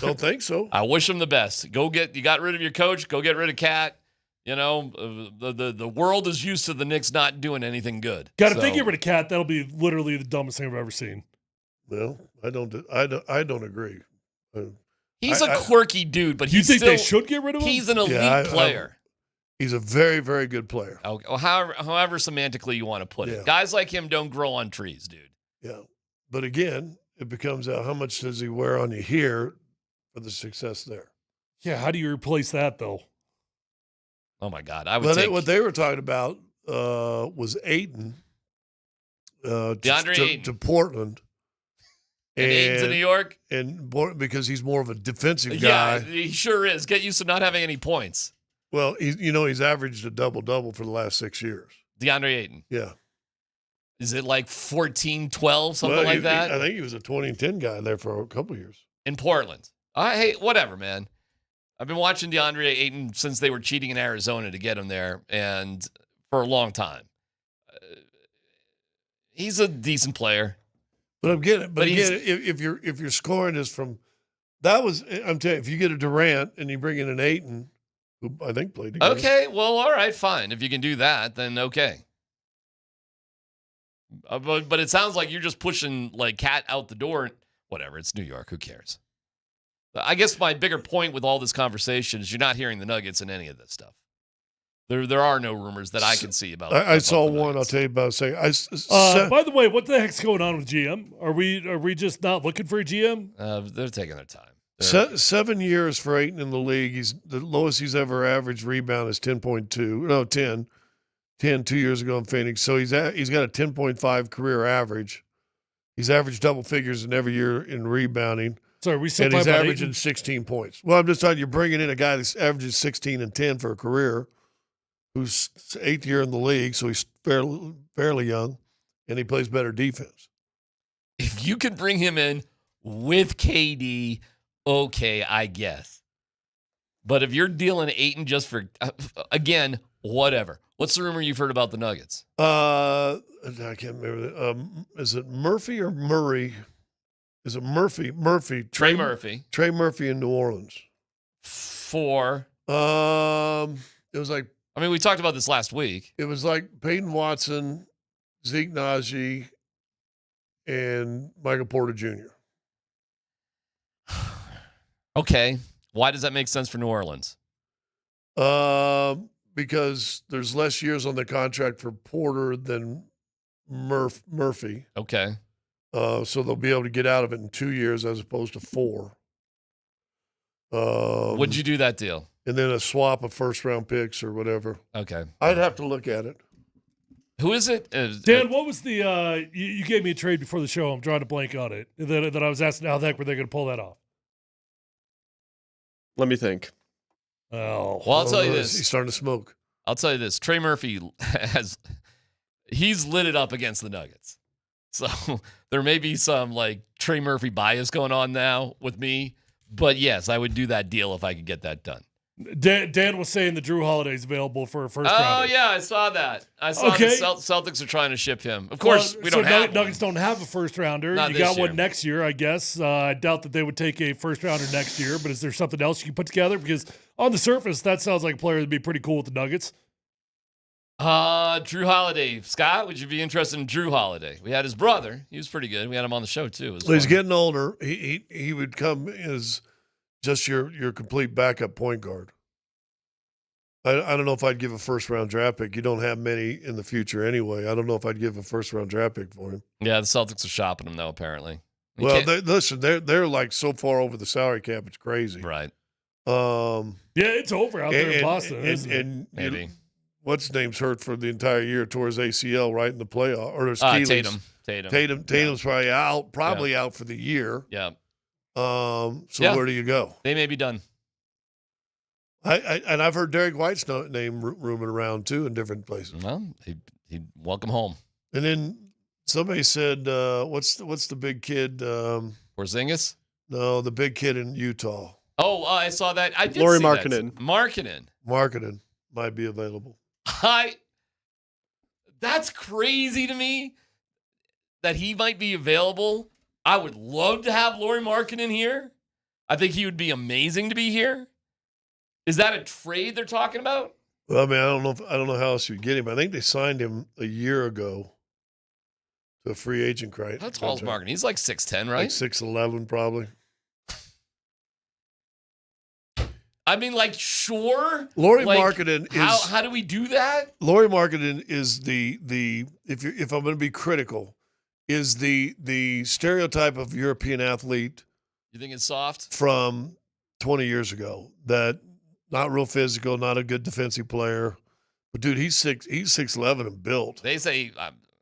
Don't think so. I wish him the best. You got rid of your coach. Go get rid of Cat. You know, the world is used to the Knicks not doing anything good. God, if they get rid of Cat, that'll be literally the dumbest thing I've ever seen. Well, I don't agree. He's a quirky dude, but you think they should get rid of him? He's an elite player. He's a very, very good player. Okay. Well, however semantically you want to put it. Guys like him don't grow on trees, dude. Yeah. But again, it becomes how much does he wear on you here for the success there? Yeah, how do you replace that, though? Oh, my God. What they were talking about was Ayton. DeAndre Ayton. To Portland. And Ayton to New York? And because he's more of a defensive guy. Yeah, he sure is. Get used to not having any points. Well, he's averaged a double-double for the last 6 years. DeAndre Ayton. Yeah. Is it like 14-12, something like that? I think he was a 20-10 guy there for a couple of years. In Portland. Hey, whatever, man. I've been watching DeAndre Ayton since they were cheating in Arizona to get him there, and for a long time. He's a decent player. But I'm getting. But again, if you're scoring is from, I'm telling you, if you get a Durant and you bring in an Ayton, who I think played together. Okay, well, all right, fine. If you can do that, then okay. But it sounds like you're just pushing like Cat out the door. Whatever, it's New York. Who cares? I guess my bigger point with all this conversation is you're not hearing the Nuggets in any of this stuff. There are no rumors that I can see about. I saw one. I'll tell you about. By the way, what the heck's going on with GM? Are we just not looking for a GM? They're taking their time. 7 years for Ayton in the league. The lowest he's ever averaged rebound is 10.2. No, 10. 2 years ago in Phoenix. So he's got a 10.5 career average. He's averaged double figures in every year in rebounding. Sorry, we still and he's averaging 16 points. Well, I'm just telling you, you're bringing in a guy that's averaging 16 and 10 for a career, who's 8th year in the league, so he's fairly young, and he plays better defense. If you could bring him in with KD, okay, I guess. But if you're dealing Ayton just for, again, whatever. What's the rumor you've heard about the Nuggets? I can't remember. Is it Murphy or Murray? Is it Murphy? Trey Murphy. Trey Murphy in New Orleans. For? It was like. I mean, we talked about this last week. It was like Peyton Watson, Zeke Naji, and Michael Porter Jr. Okay. Why does that make sense for New Orleans? Because there's less years on the contract for Porter than Murphy. Okay. So they'll be able to get out of it in 2 years as opposed to 4. Would you do that deal? And then a swap of first-round picks or whatever. Okay. I'd have to look at it. Who is it? Dan, what was the you gave me a trade before the show. I'm drawing a blank on it. That I was asking how the heck were they going to pull that off? Let me think. Oh. Well, I'll tell you this. He's starting to smoke. I'll tell you this. Trey Murphy he's lit it up against the Nuggets. So there may be some like Trey Murphy bias going on now with me. But yes, I would do that deal if I could get that done. Dan was saying the Drew Holiday's available for a first round. Oh, yeah, I saw that. I saw the Celtics are trying to ship him. Of course, we don't have Nuggets don't have a first rounder. Not you got this year. one next year, I guess. I doubt that they would take a first rounder next year, but is there something else you can put together? Because on the surface, that sounds like a player that'd be pretty cool with the Nuggets. Drew Holiday. Scott, would you be interested in Drew Holiday? We had his brother. He was pretty good. We had him on the show, too. Well, he's getting older. He would come as just your complete backup point guard. I don't know if I'd give a first-round draft pick. You don't have many in the future anyway. I don't know if I'd give a first-round draft pick for him. Yeah, the Celtics are shopping him, though, apparently. Well, they're like so far over the salary cap, it's crazy. Right. Yeah, it's over out there in Boston, isn't it? And maybe. What's his name's hurt for the entire year, tore his ACL right in the playoff. Or his Achilles. Tatum's probably out for the year. Yeah. So where do you go? They may be done. And I've heard Derek White's name rooming around too in different places. Well, he'd welcome home. And then somebody said, "What's the big kid?" Porzingis? No, the big kid in Utah. Oh, I saw that. I did Lauri see Markkanen. That. Markkanen might be available. That's crazy to me that he might be available. I would love to have Lauri Markkanen here. I think he would be amazing to be here. Is that a trade they're talking about? Well, I mean, I don't know how else you get him. I think they signed him a year ago to a free agent, right? How tall is Markkanen? He's like 6'10", right? Like 6'11", probably. I mean, like, sure. Lauri Markkanen is. How do we do that? Lauri Markkanen is the if I'm going to be critical, is the stereotype of European athlete. You think it's soft? From 20 years ago, that not real physical, not a good defensive player, but dude, he's 6'11" and built. They say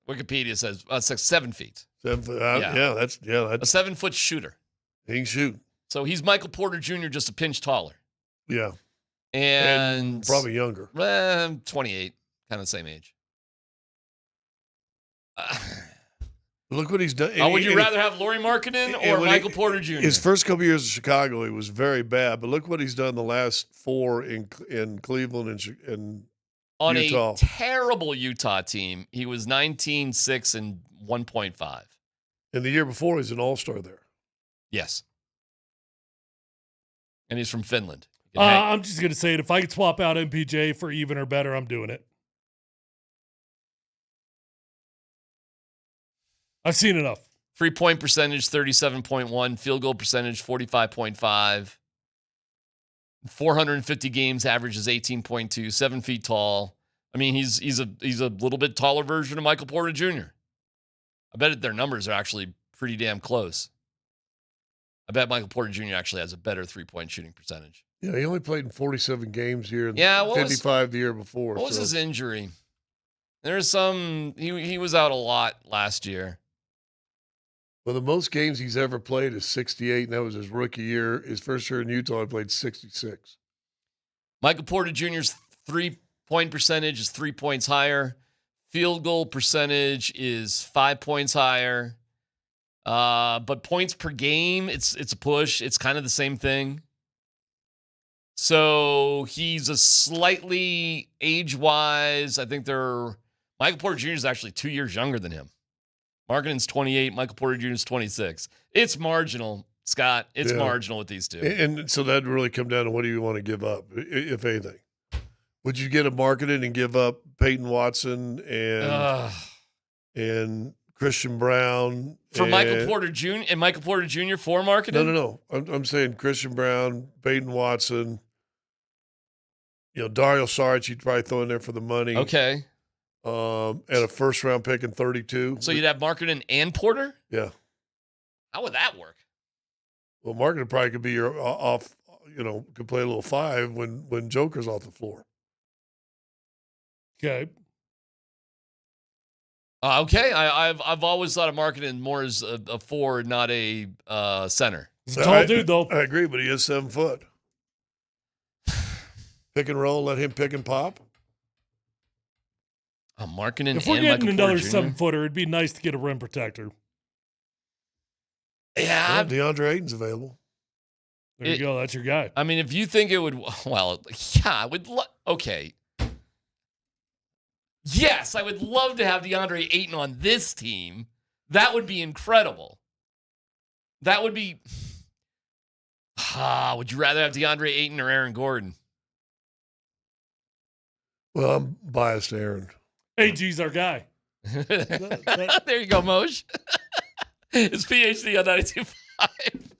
Wikipedia says 7 feet. 7 foot. That's a 7-foot shooter. He can shoot. So he's Michael Porter Jr. just a pinch taller. Yeah, and probably younger. 28, kind of the same age. Look what he's done. Would you rather have Lauri Markkanen or Michael Porter Jr.? His first couple years in Chicago, he was very bad. But look what he's done the last 4 in Cleveland and on Utah. A terrible Utah team, he was 19-6 and 1.5. And the year before, he's an all-star there. Yes. And he's from Finland. I'm just going to say it. If I could swap out MPJ for even or better, I'm doing it. I've seen enough. 3-point percentage, 37.1. Field goal percentage, 45.5. 450 games, averages 18.2. 7 feet tall. I mean, he's a little bit taller version of Michael Porter Jr. I bet their numbers are actually pretty damn close. I bet Michael Porter Jr. actually has a better 3-point shooting percentage. Yeah, he only played in 47 games here. Yeah, 55 the year before. What was his injury? There's some. He was out a lot last year. Well, the most games he's ever played is 68, and that was his rookie year. His first year in Utah, he played 66. Michael Porter Jr.'s 3-point percentage is 3 points higher. Field goal percentage is 5 points higher. But points per game, it's a push. It's kind of the same thing. So he's a slightly age-wise, I think Michael Porter Jr. is actually 2 years younger than him. Markkanen's 28, Michael Porter Jr. is 26. It's marginal, Scott. It's marginal with these two. And so that'd really come down to what do you want to give up, if anything. Would you get a Markkanen and give up Peyton Watson and Christian Brown for Michael Porter Jr. and Michael Porter Jr. for Markkanen? No. I'm saying Christian Brown, Peyton Watson, Dario Saric, you'd probably throw in there for the money. Okay. And a first-round pick in 32. So you'd have Markkanen and Porter? Yeah. How would that work? Well, Markkanen probably could be your off, could play a little 5 when Joker's off the floor. Okay. Okay. I've always thought of Markkanen more as a forward, not a center. He's a tall dude, though. I agree, but he is 7 foot. Pick and roll, let him pick and pop. Markkanen. If we're getting another 7-footer, it'd be nice to get a rim protector. Yeah. DeAndre Ayton's available. There you go. That's your guy. I mean, if you think it would, well, yeah, I would. Okay. Yes, I would love to have DeAndre Ayton on this team. That would be incredible. That would be. Would you rather have DeAndre Ayton or Aaron Gordon? Well, I'm biased to Aaron. AG's our guy. There you go, Moj. His PhD on 92.5.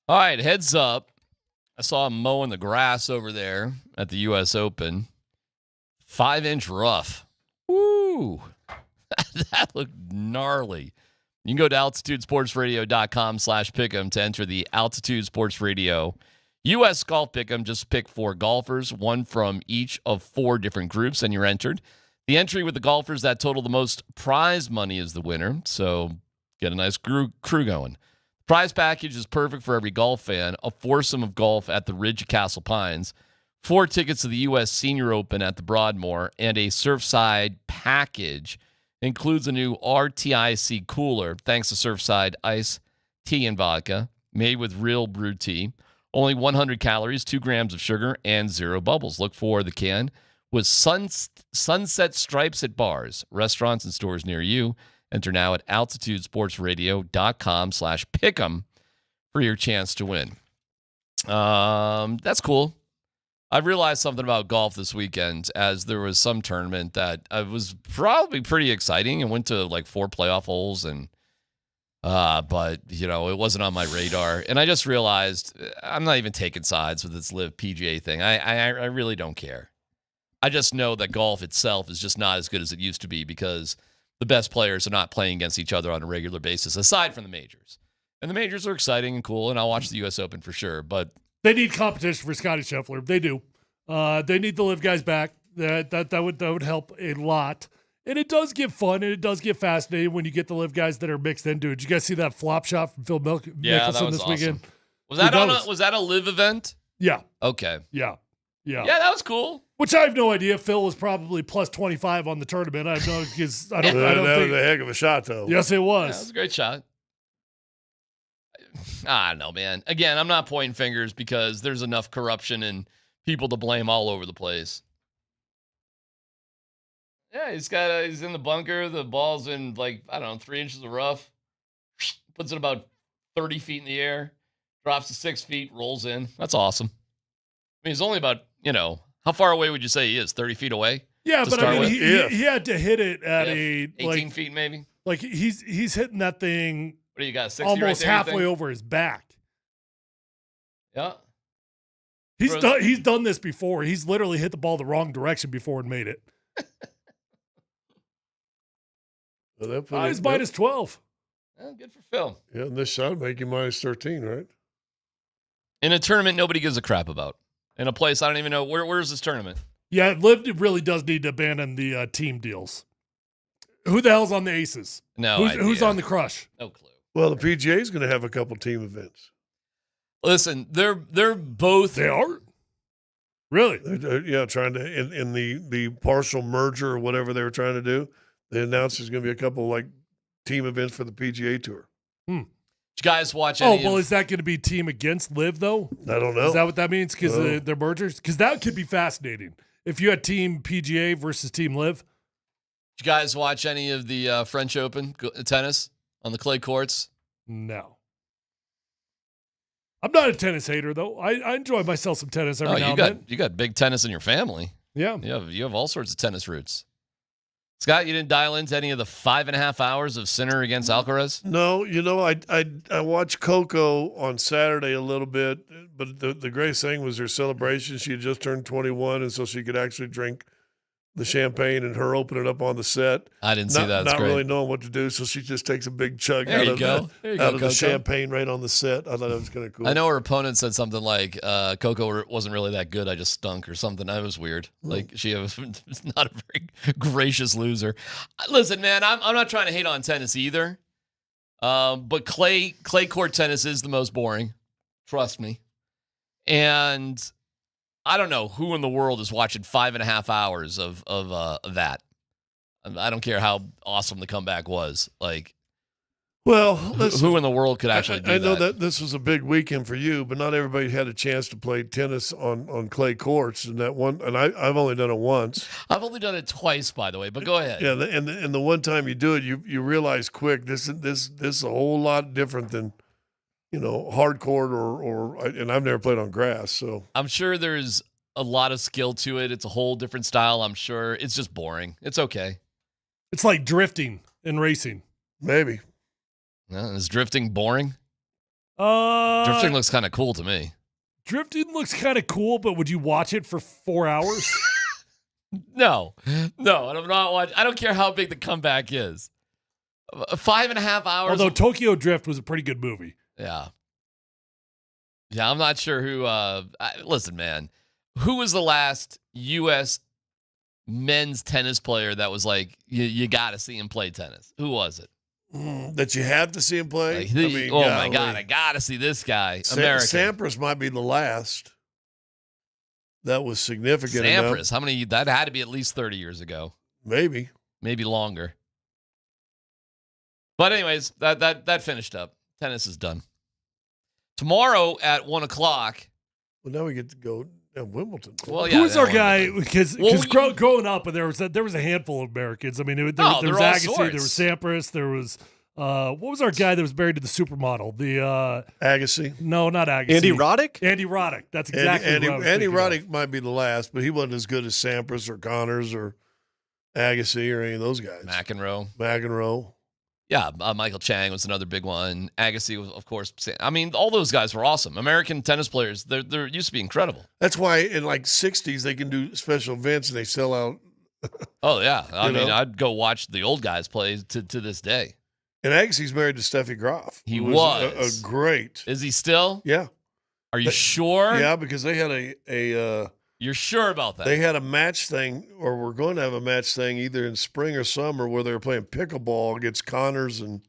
All right, heads up. I saw him mowing the grass over there at the U.S. Open. 5-inch rough. Woo! That looked gnarly. You can go to altitudesportsradio.com/pick'em to enter the Altitude Sports Radio U.S. Golf Pick'em. Just pick 4 golfers, one from each of 4 different groups, and you're entered. The entry with the golfers that total the most prize money is the winner, so get a nice crew going. Prize package is perfect for every golf fan. A foursome of golf at the Ridge of Castle Pines, 4 tickets to the U.S. Senior Open at the Broadmoor, and a Surfside package. Includes a new RTIC cooler, thanks to Surfside Ice, Tea, and Vodka, made with real brewed tea. Only 100 calories, 2 grams of sugar, and 0 bubbles. Look for the can with sunset stripes at bars, restaurants, and stores near you. Enter now at altitudesportsradio.com/pick'em for your chance to win. That's cool. I realized something about golf this weekend as there was some tournament that was probably pretty exciting and went to like 4 playoff holes, and but it wasn't on my radar. And I just realized I'm not even taking sides with this Live PGA thing. I really don't care. I just know that golf itself is just not as good as it used to be because the best players are not playing against each other on a regular basis, aside from the majors. And the majors are exciting and cool, and I'll watch the U.S. Open for sure, but they need competition for Scotty Scheffler. They do. They need the Live guys back. That would help a lot. And it does get fun, and it does get fascinating when you get the Live guys that are mixed into it. Did you guys see that flop shot from Phil Mickelson this awesome. weekend? Was that a Live event? Yeah. Okay. Yeah. Yeah, that was cool. Which I have no idea. Phil was probably plus 25 on the tournament. I have no because I don't. That think was a heck of a shot, though. Yes, it was. Yeah, that was a great shot. I don't know, man. Again, I'm not pointing fingers because there's enough corruption and people to blame all over the place. Yeah, he's in the bunker. The ball's in 3 inches of rough. Puts it about 30 feet in the air. Drops to 6 feet. Rolls in. That's awesome. I mean, he's only about, how far away would you say he is? 30 feet away? Yeah, but I mean, he had to hit it at 18 feet maybe? Like he's hitting that thing. What do you got? 60 almost right there, halfway over his back. Yeah. He's done this before. He's literally hit the ball the wrong direction before and made it. He's minus 12. Good for Phil. Yeah, and this shot make you minus 13, right? In a tournament nobody gives a crap about. In a place I don't even know. Where's this tournament? Yeah, Liv really does need to abandon the team deals. Who the hell's on the Aces? Who's on the Crush? No clue. Well, the PGA is going to have a couple team events. Listen, they're both. They are? Really? They're trying to in the partial merger or whatever they were trying to do. They announced there's going to be a couple team events for the PGA Tour. Did you guys watch? Is that going to be team against Liv though? I don't know. Is that what that means? Because they're mergers? Because that could be fascinating. If you had team PGA versus team Liv. Did you guys watch any of the French Open tennis on the clay courts? No. I'm not a tennis hater though. I enjoy myself some tennis every now and then. You got big tennis in your family. Yeah. You have all sorts of tennis roots. Scott, you didn't dial into any of the 5.5 hours of Sinner against Alcaraz? No, I watched Coco on Saturday a little bit, but the greatest thing was her celebration. She had just turned 21, and so she could actually drink the champagne and her open it up on the set. I didn't see that. Not great. really knowing what to do, so she just takes a big chug out of Coco. the champagne right on the set. I thought it was kind of cool. I know her opponent said something like, Coco wasn't really that good. I just stunk or something. That was weird. Like she was not a very gracious loser. Listen, man, I'm not trying to hate on tennis either. But clay court tennis is the most boring. Trust me. And I don't know who in the world is watching 5.5 hours of that. I don't care how awesome the comeback was. Well, who in the world could actually do that? I know that this was a big weekend for you, but not everybody had a chance to play tennis on clay courts. And I've only done it once. I've only done it twice, by the way. But go ahead. Yeah, and the one time you do it, you realize quick this is a whole lot different than hard court and I've never played on grass, so I'm sure there's a lot of skill to it. It's a whole different style. I'm sure it's just boring. It's okay. It's like drifting and racing. Maybe. Is drifting boring? Drifting looks kind of cool to me. Drifting looks kind of cool, but would you watch it for 4 hours? No, I'm not watching. I don't care how big the comeback is. 5.5 hours. Although Tokyo Drift was a pretty good movie. Yeah, I'm not sure who. Listen, man, who was the last U.S. men's tennis player that was like you got to see him play tennis? Who was it? That you have to see him play? Like, my God, I got to see this guy. American. Sampras might be the last. That was significant Sampras, enough. how many? That had to be at least 30 years ago. Maybe longer. But anyways, that finished up. Tennis is done. Tomorrow at 1:00. Well, now we get to go to Wimbledon. Well, yeah. Who's our guy? Because growing up, there was a handful of Americans. I mean, there was Agassi, there was Sampras, there was what was our guy that was married to the supermodel? The Agassi? No, not Agassi. Andy Roddick? Andy Roddick. That's exactly what I was Andy thinking Roddick might be the last, but he wasn't as good as Sampras or Connors or Agassi or any of those guys. McEnroe. Yeah, Michael Chang was another big one. Agassi was, of course. I mean, all those guys were awesome. American tennis players, they're used to be incredible. That's why in like 60s they can do special events and they sell out. Oh yeah, I mean, I'd go watch the old guys play to this day. And Agassi's married to Steffi Graf. He was a great. Is he still? Yeah. Are you sure? Yeah, because they had a You're sure about that? They had a match thing, or we're going to have a match thing either in spring or summer where they were playing pickleball against Connors and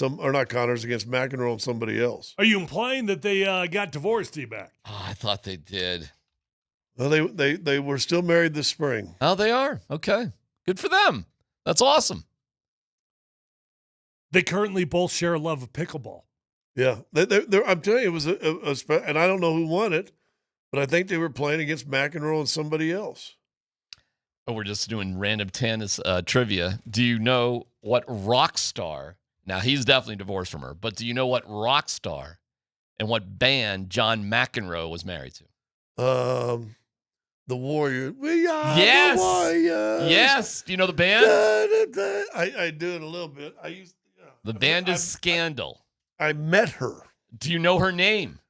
not Connors, against McEnroe and somebody else. Are you implying that they got divorced, DMac? Oh, I thought they did. Well, they were still married this spring. Oh, they are? Okay. Good for them. That's awesome. They currently both share a love of pickleball. Yeah. I'm telling you, it was and I don't know who won it, but I think they were playing against McEnroe and somebody else. Oh, we're just doing random tennis trivia. Do you know what rock star, now he's definitely divorced from her, but do you know what rock star and what band John McEnroe was married to? The Warrior. We are yes. the Warriors. Yes. Do you know the band? I do it a little bit. The band is Scandal. I met her. Do you know her name?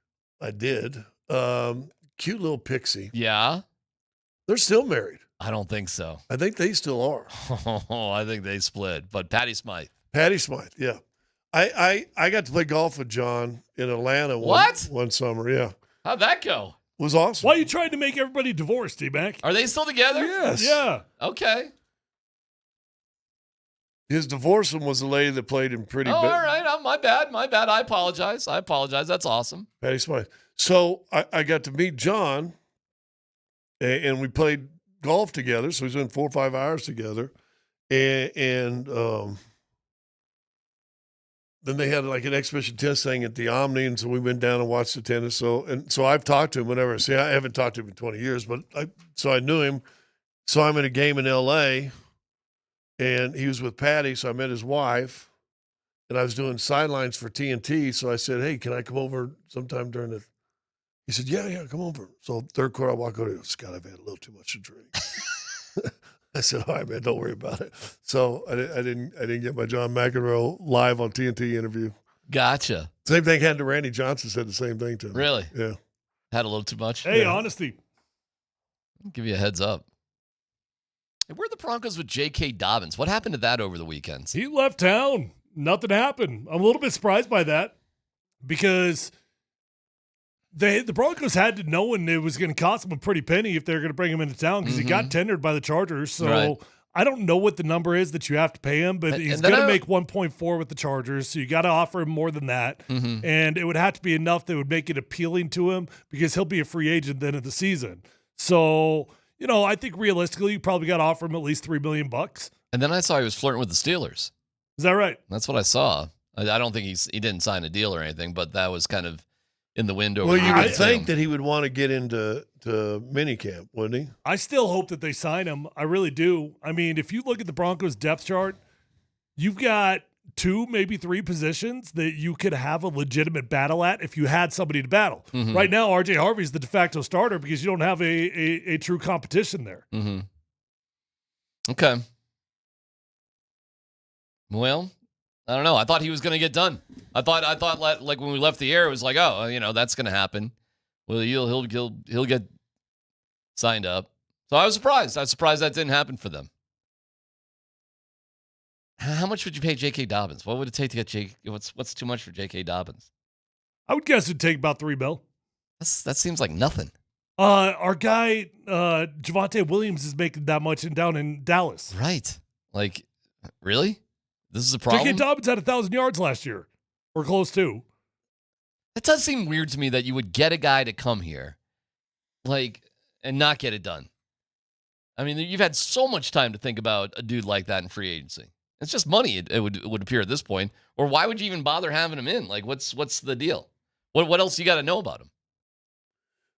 I did. Cute little pixie. Yeah. They're still married. I don't think so. I think they still are. Oh, I think they split. But Patty Smythe. Yeah. I got to play golf with John in Atlanta one summer. Yeah. How'd that go? It was awesome. Why are you trying to make everybody divorced, D-Mac? Are they still together? Yes. Yeah. Okay. His divorce was the lady that played him pretty bad. All right. My bad. I apologize. That's awesome. Patty Smythe. So I got to meet John, and we played golf together. So we spent 4 or 5 hours together. And then they had like an exhibition tennis thing at the Omni, and so we went down and watched the tennis. So I've talked to him whenever. See, I haven't talked to him in 20 years, but I knew him. So I'm in a game in L.A., and he was with Patty, so I met his wife, and I was doing sidelines for TNT. So I said, "Hey, can I come over sometime during the?" He said, "Yeah, come over." So third quarter, I walk over. Scott, I've had a little too much to drink. I said, "All right, man, don't worry about it." So I didn't get my John McEnroe live on TNT interview. Gotcha. Same thing happened to Randy Johnson. Said the same thing to him. Really? Yeah. Had a little too much. Hey, honesty. I'll give you a heads up. Hey, where are the Broncos with J.K. Dobbins? What happened to that over the weekends? He left town. Nothing happened. I'm a little bit surprised by that because the Broncos had to know and it was going to cost them a pretty penny if they're going to bring him into town because he got tendered by the Chargers. So right. I don't know what the number is that you have to pay him, but he's going to make 1.4 with the Chargers. So you got to offer him more than that. Mm-hmm. And it would have to be enough that would make it appealing to him because he'll be a free agent then of the season. So, I think realistically, you probably got to offer him at least $3 million. And then I saw he was flirting with the Steelers. Is that right? That's what I saw. I don't think he didn't sign a deal or anything, but that was kind of in the window. Well, you would think that he would want to get into minicamp, wouldn't he? I still hope that they sign him. I really do. I mean, if you look at the Broncos depth chart, you've got 2, maybe 3 positions that you could have a legitimate battle at if you had somebody to battle. Mm-hmm. Right now, RJ Harvey's the de facto starter because you don't have a true competition there. Mm-hmm. Okay. Well, I don't know. I thought he was going to get done. I thought like when we left the air, it was like, oh, that's going to happen. Well, he'll get signed up. So I was surprised. That didn't happen for them. How much would you pay J.K. Dobbins? What would it take to get what's too much for J.K. Dobbins? I would guess it'd take about $3 million. That seems like nothing. Our guy Javonte Williams is making that much down in Dallas. Right? Like, really? This is a problem. J.K. Dobbins had 1,000 yards last year, or close to. It does seem weird to me that you would get a guy to come here, and not get it done. I mean, you've had so much time to think about a dude like that in free agency. It's just money. It would appear at this point. Or why would you even bother having him in? Like, what's the deal? What else you got to know about him?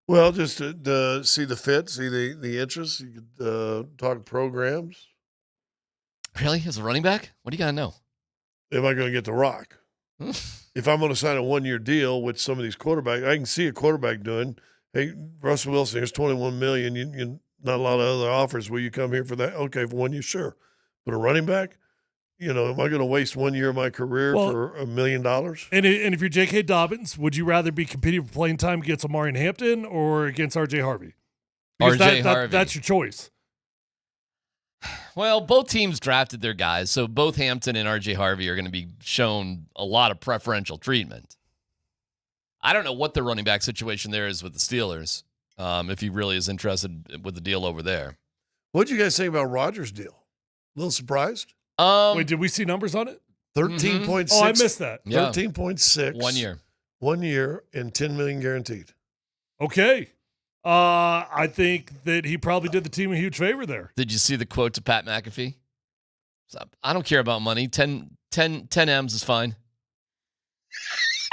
Well, just to see the fit, see the interest. You could talk programs. Really? As a running back? What do you got to know? Am I going to get the rock? If I'm going to sign a 1-year deal with some of these quarterbacks, I can see a quarterback doing, hey, Russell Wilson, here's $21 million. You not a lot of other offers. Will you come here for that? Okay, for 1 year, sure. But a running back, am I going to waste 1 year of my career for $1 million? And if you're J.K. Dobbins, would you rather be competing for playing time against Amari Hampton or against R.J. Harvey? Because Harvey. That's your choice. Well, both teams drafted their guys, so both Hampton and R.J. Harvey are going to be shown a lot of preferential treatment. I don't know what the running back situation there is with the Steelers, if he really is interested with the deal over there. What did you guys think about Rodgers' deal? A little surprised? Wait, did we see numbers on it? 13.6. Oh, I missed that. Yeah. 13.6. 1 year. 1 year and $10 million guaranteed. Okay. I think that he probably did the team a huge favor there. Did you see the quote to Pat McAfee? I don't care about money. 10 M's is fine.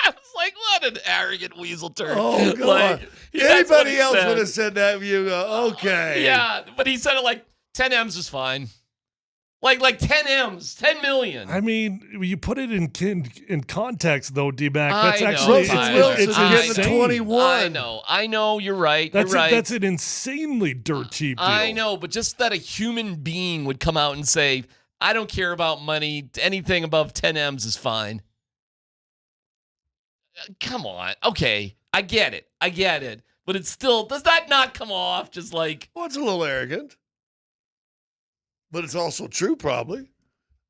I was like, what an arrogant weasel turd. Oh, God. Anybody else would have said that, you go, okay. Yeah, but he said it like 10 M's is fine. Like 10 M's, 10 million. I mean, you put it in context, though, DMac. That's I actually know, it's insane. 21. I know. You're right. That's an insanely dirt cheap deal. I know, but just that a human being would come out and say, I don't care about money. Anything above 10 M's is fine. Come on. Okay, I get it. But it's still, does that not come off just like... Well, it's a little arrogant. But it's also true, probably.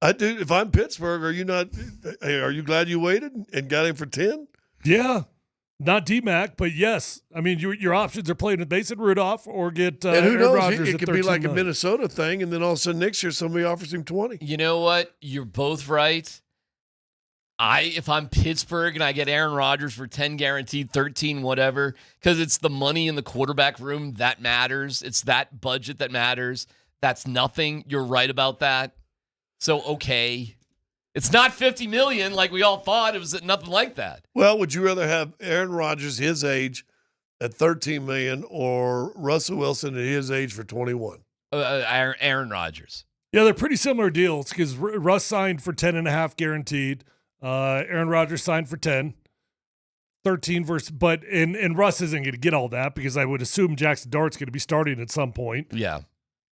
I do. If I'm Pittsburgh, are you glad you waited and got him for 10? Yeah. Not DMac, but yes. I mean, your options are playing with Mason Rudolph or get and who knows? Rodgers It could be like a Minnesota thing, and then all of a sudden next year somebody offers him 20. You know what? You're both right. If I'm Pittsburgh and I get Aaron Rodgers for 10 guaranteed, 13 whatever, because it's the money in the quarterback room that matters. It's that budget that matters. That's nothing. You're right about that. So, okay. It's not $50 million like we all thought. It was nothing like that. Well, would you rather have Aaron Rodgers, his age, at $13 million or Russell Wilson at his age for 21? Aaron Rodgers. Yeah, they're pretty similar deals because Russ signed for 10.5 guaranteed. Aaron Rodgers signed for 10. 13 versus, but Russ isn't going to get all that because I would assume Jackson Dart's going to be starting at some point. Yeah.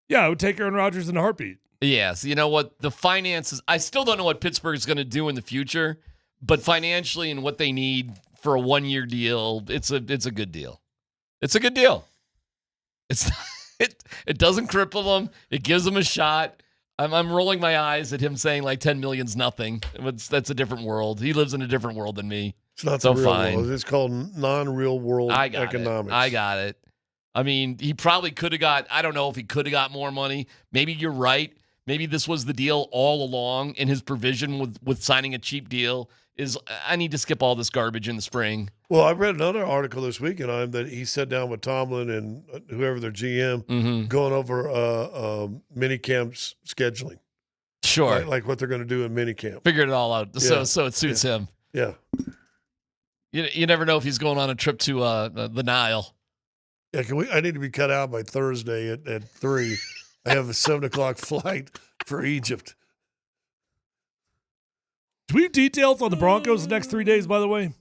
Yeah, I would take Aaron Rodgers in a heartbeat. Yes. You know what? The finances, I still don't know what Pittsburgh is going to do in the future, but financially and what they need for a 1 year deal, it's a good deal. It's a good deal. It doesn't cripple them. It gives them a shot. I'm rolling my eyes at him saying like 10 million's nothing. That's a different world. He lives in a different world than me. It's not so the real fine. world. It's called non-real world economics. I got it. I mean, he probably could have got, I don't know if he could have got more money. Maybe you're right. Maybe this was the deal all along, and his provision with signing a cheap deal is, I need to skip all this garbage in the spring. Well, I read another article this weekend on him that he sat down with Tomlin and whoever their GM going over minicamp scheduling. Sure. Like what they're going to do in minicamp. Figured it all out. Yeah. So it suits him. Yeah. You never know if he's going on a trip to the Nile. Yeah, I need to be cut out by Thursday at 3. I have a 7:00 flight for Egypt. Do we have details on the Broncos the next 3 days, by the way?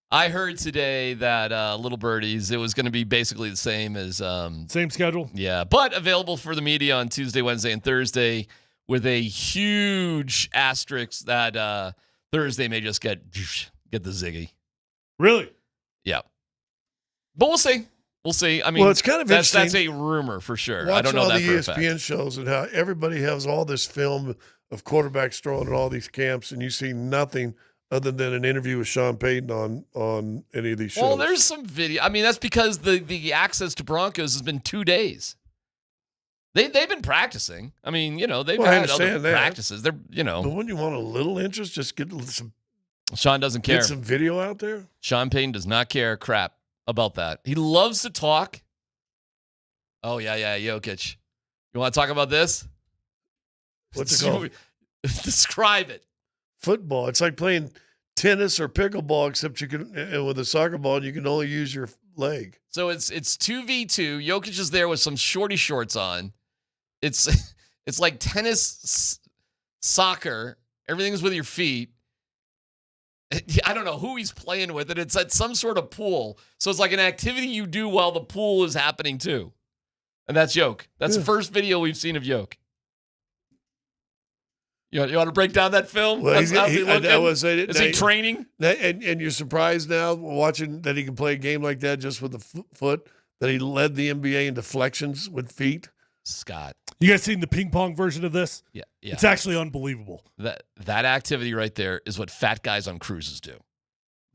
I heard today that Little Birdies, it was going to be basically the same as... same schedule? Yeah, but available for the media on Tuesday, Wednesday, and Thursday with a huge asterisk that Thursday may just get the ziggy. Really? Yeah. But we'll see. We'll see. I mean, well, it's kind of that's interesting. a rumor for sure. Watch I don't know all that the for a ESPN fact. shows and how everybody has all this film of quarterbacks throwing at all these camps, and you see nothing other than an interview with Sean Payton on any of these shows. Well, there's some video. I mean, that's because the access to Broncos has been 2 days. They've been practicing. I mean, they've had other practices. They're, But wouldn't you want a little interest? Just get some. Sean doesn't care. Get some video out there. Sean Payton does not care crap about that. He loves to talk. Oh, yeah, Jokic. You want to talk about this? What's it called? Describe it. Football. It's like playing tennis or pickleball, except you can with a soccer ball, you can only use your leg. So it's 2v2. Jokic is there with some shorty shorts on. It's like tennis, soccer. Everything's with your feet. I don't know who he's playing with, and it's at some sort of pool. So it's like an activity you do while the pool is happening too. And that's Yoke. That's the first video we've seen of Yoke. You want to break down that film? Well, How's he looking? Is he training? And you're surprised now watching that he can play a game like that just with the foot, that he led the NBA in deflections with feet? Scott. You guys seen the ping pong version of this? Yeah. It's actually unbelievable. That activity right there is what fat guys on cruises do.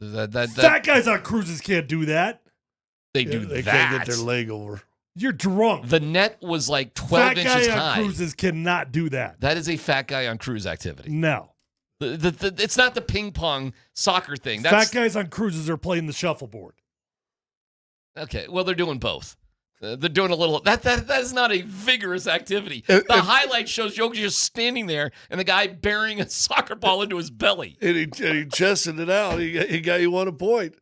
Fat guys on cruises can't do that. They do They that. can't get their leg over. You're drunk. The net was like 12 inches Fat guy high. on cruises cannot do that. That is a fat guy on cruise activity. No. It's not the ping pong soccer thing. Fat guys on cruises are playing the shuffleboard. Okay, well, they're doing both. They're doing a little. That is not a vigorous activity. The highlight shows Jokic just standing there and the guy burying a soccer ball into his belly. And he chested it out. He got you 1 point.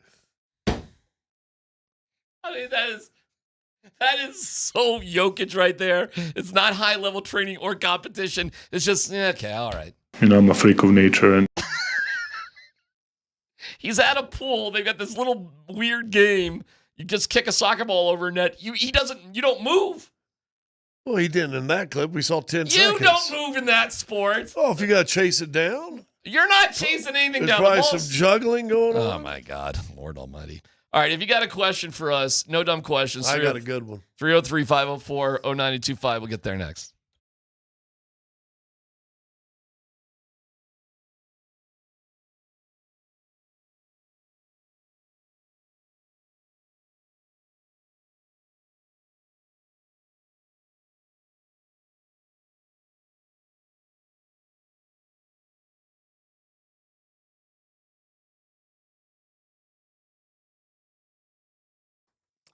I mean, that is so Jokic right there. It's not high level training or competition. It's just okay, all right. I'm a freak of nature, and he's at a pool. They've got this little weird game. You just kick a soccer ball over a net. You don't move. Well, he didn't in that clip. We saw 10 seconds. You don't move in that sport. Oh, if you got to chase it down. You're not chasing anything There's down. probably The ball. some juggling going on. Oh, my God. Lord almighty. All right, if you got a question for us, no dumb questions. I got a good one. 303-504-0925. We'll get there next.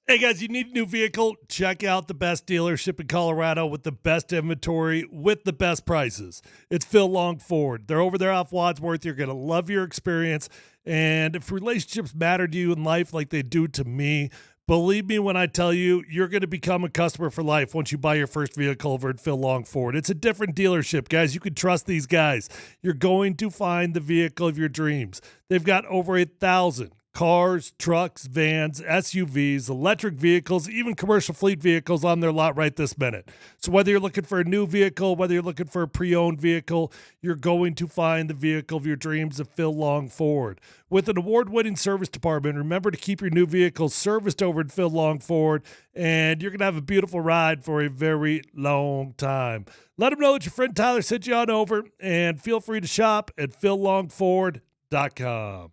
Hey guys, you need a new vehicle? Check out the best dealership in Colorado with the best inventory with the best prices. It's Phil Long Ford. They're over there off Wadsworth. You're going to love your experience. And if relationships matter to you in life like they do to me, believe me when I tell you, you're going to become a customer for life once you buy your first vehicle over at Phil Long Ford. It's a different dealership, guys. You can trust these guys. You're going to find the vehicle of your dreams. They've got over 1,000 cars, trucks, vans, SUVs, electric vehicles, even commercial fleet vehicles on their lot right this minute. So whether you're looking for a new vehicle, whether you're looking for a pre-owned vehicle, you're going to find the vehicle of your dreams at Phil Long Ford. With an award-winning service department, remember to keep your new vehicle serviced over at Phil Long Ford, and you're going to have a beautiful ride for a very long time. Let them know that your friend Tyler sent you on over, and feel free to shop at phillongford.com.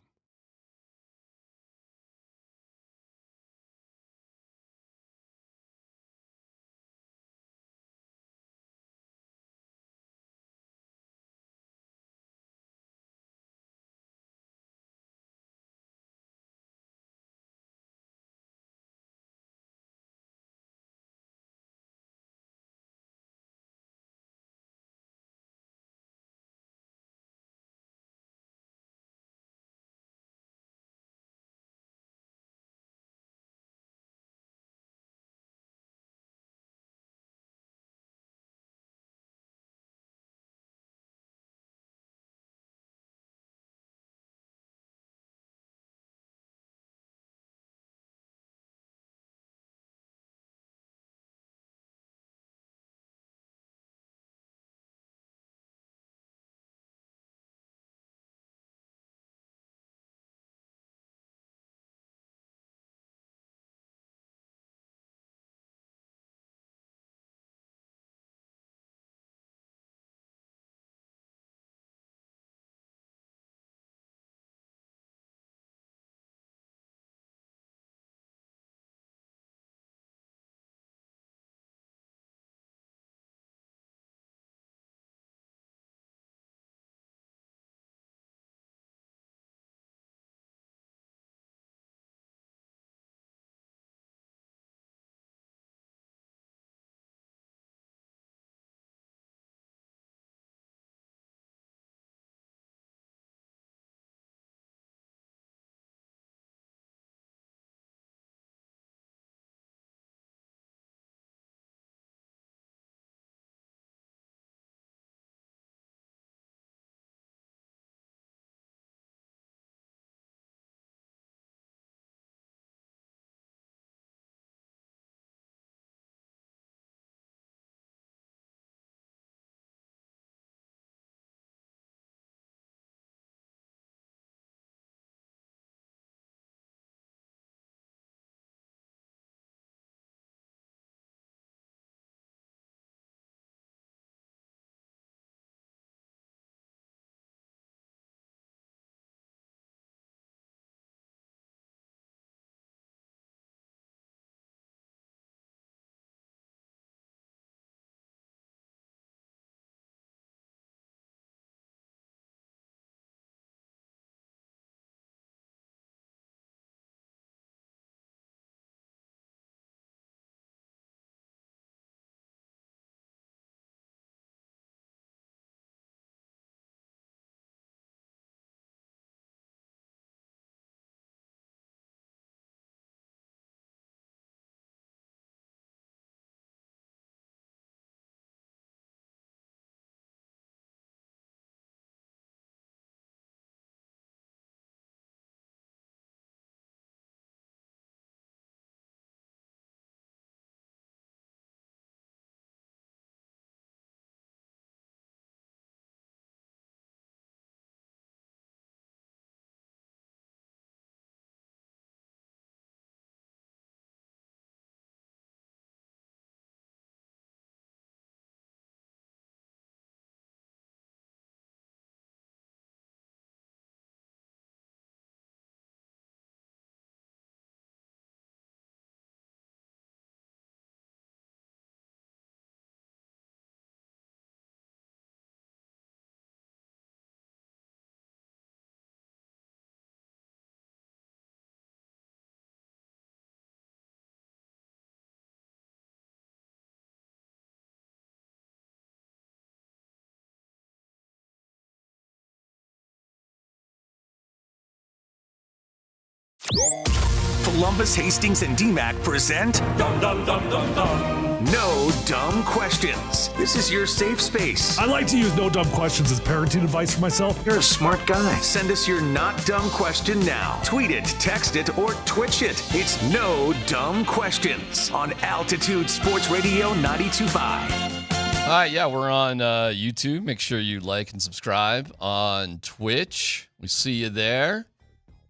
Polumbus, Hastings, and DMac present Dum Dum Dum Dum Dum. No Dumb Questions. This is your safe space. I like to use no dumb questions as parenting advice for myself. You're a smart guy. Send us your not dumb question now. Tweet it, text it, or Twitch it. It's No Dumb Questions on Altitude Sports Radio 92.5. All right, yeah, we're on YouTube. Make sure you like and subscribe. On Twitch, we see you there.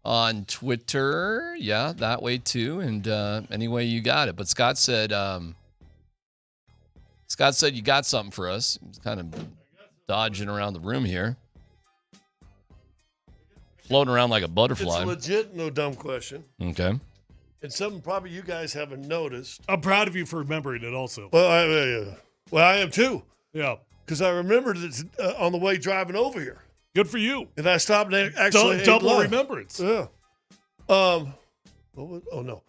On Twitter, yeah, that way too. And any way you got it. But Scott said you got something for us. He's kind of dodging around the room here. Floating around like a butterfly. It's a legit no dumb question. Okay. And something probably you guys haven't noticed. I'm proud of you for remembering it also. Well, I am too. Yeah. Because I remembered it on the way driving over here. Good for you. And I stopped and actually double remembrance. Yeah. Oh no.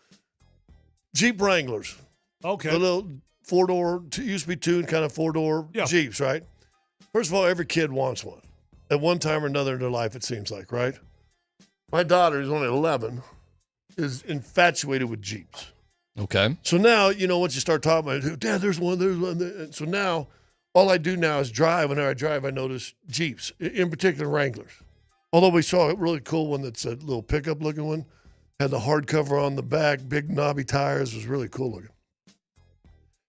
Jeep Wranglers. Okay. The little four-door, used to be tuned kind of four-door Jeeps, right? First of all, every kid wants one. At one time or another in their life, it seems like, right? My daughter, who's only 11, is infatuated with Jeeps. Okay. So now, once you start talking about it, Dad, there's one. So now, all I do now is drive. Whenever I drive, I notice Jeeps, in particular Wranglers. Although we saw a really cool one that's a little pickup-looking one. Had the hardcover on the back, big knobby tires. Was really cool looking.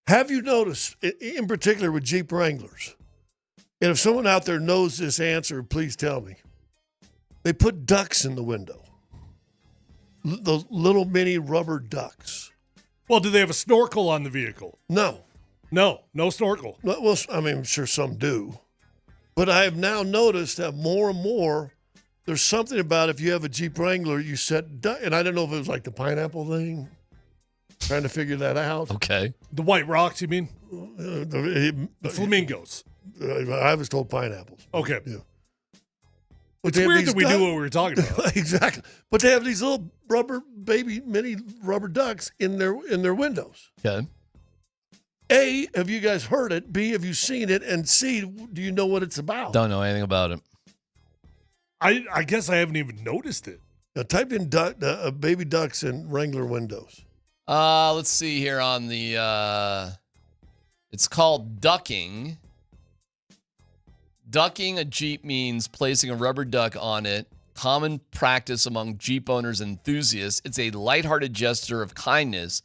Have you noticed, in particular with Jeep Wranglers, and if someone out there knows this answer, please tell me, they put ducks in the window. Those little mini rubber ducks. Well, do they have a snorkel on the vehicle? No. No snorkel. Well, I mean, I'm sure some do. But I have now noticed that more and more, there's something about if you have a Jeep Wrangler, you set, and I don't know if it was like the pineapple thing, trying to figure that out. Okay. The white rocks, you mean? The flamingos. I was told pineapples. Okay. Yeah. It's weird that we knew what we were talking about. Exactly. But they have these little mini rubber ducks in their windows. Okay. A, have you guys heard it? B, have you seen it? And C, do you know what it's about? Don't know anything about it. I guess I haven't even noticed it. Now type in baby ducks in Wrangler windows. Let's see here on the, it's called ducking. Ducking a Jeep means placing a rubber duck on it. Common practice among Jeep owners and enthusiasts. It's a lighthearted gesture of kindness,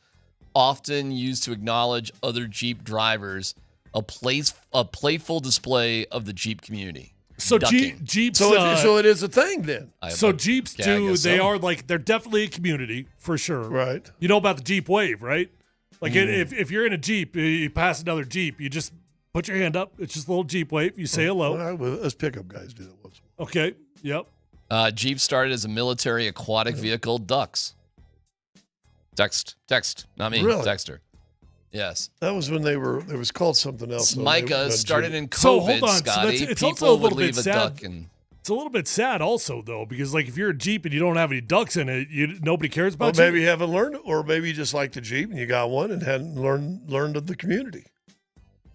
often used to acknowledge other Jeep drivers. A playful display of the Jeep community. So Ducking. Jeeps. So it is a thing then. So Jeeps they're definitely a community for sure. Right. You know about the Jeep Wave, right? Like if you're in a Jeep, you pass another Jeep, you just put your hand up. It's just a little Jeep wave. You say hello. Well, us pickup guys do that once. Okay. Yep. Jeep started as a military aquatic vehicle, ducks. Text, not me. Really? Texter. Yes. That was when it was called something else. Micah started in COVID, so hold on. Scotty. So it's People also a would little leave bit a sad. duck and It's a little bit sad also though, because like if you're a Jeep and you don't have any ducks in it, nobody cares about maybe you haven't learned, or maybe you just like the Jeep and you got one and hadn't learned of the community.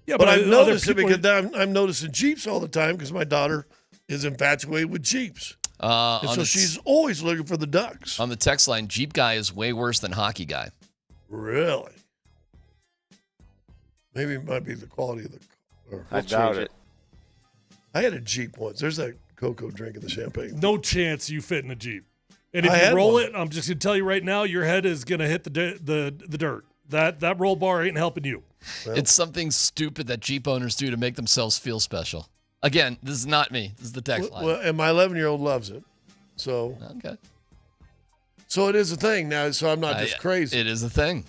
Yeah, but I've noticed it because I'm noticing Jeeps all the time because my daughter is infatuated with Jeeps. And so she's always looking for the ducks. On the text line, Jeep guy is way worse than hockey guy. Really? Maybe it might be the quality of the car. I doubt it. I had a Jeep once. There's that Cocoa drinking the champagne. No chance you fit in a Jeep. And if you roll it, I'm just going to tell you right now, your head is going to hit the dirt. That roll bar ain't helping you. Well, it's something stupid that Jeep owners do to make themselves feel special. Again, this is not me. This is the text line. Well, and my 11-year-old loves it. So okay. So it is a thing now. So I'm not just crazy. It is a thing.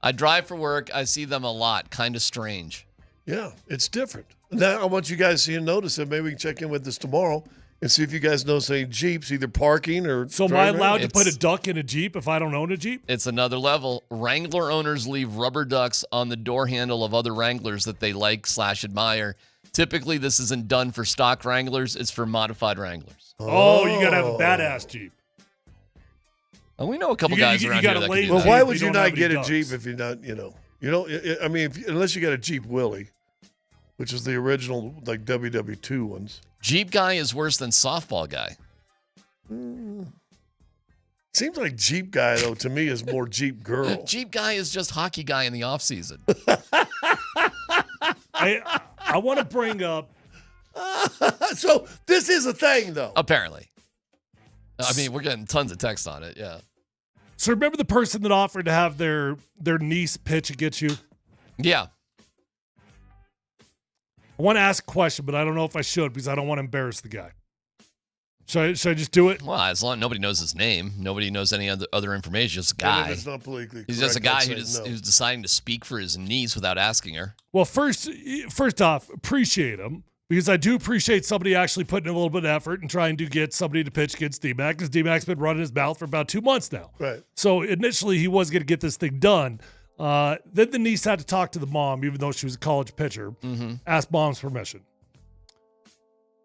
I drive for work. I see them a lot. Kind of strange. Yeah, it's different. Now I want you guys to notice it. Maybe we can check in with this tomorrow and see if you guys notice any Jeeps either parking or. So am I allowed to put a duck in a Jeep if I don't own a Jeep? It's another level. Wrangler owners leave rubber ducks on the door handle of other Wranglers that they like/admire. Typically, this isn't done for stock Wranglers. It's for modified Wranglers. Oh, you got to have a badass Jeep. Oh, we know a couple guys around here that can do that. Well, why would you not get a Jeep if you're not, I mean, unless you got a Jeep Willie, which is the original, like, WW2 ones. Jeep guy is worse than softball guy. Seems like Jeep guy, though, to me is more Jeep girl. Jeep guy is just hockey guy in the offseason. I want to bring up. So this is a thing, though. Apparently. I mean, we're getting tons of text on it, yeah. So remember the person that offered to have their niece pitch against you? Yeah. I want to ask a question, but I don't know if I should because I don't want to embarrass the guy. Should I just do it? Well, as long as nobody knows his name, nobody knows any other information, just a guy. It's not politically He's just a correct, guy I'd say no. who's deciding to speak for his niece without asking her. Well, first off, appreciate him because I do appreciate somebody actually putting a little bit of effort and trying to get somebody to pitch against DMac because DMac's been running his mouth for about 2 months now. Right. So initially he was going to get this thing done. Then the niece had to talk to the mom, even though she was a college pitcher, ask mom's permission.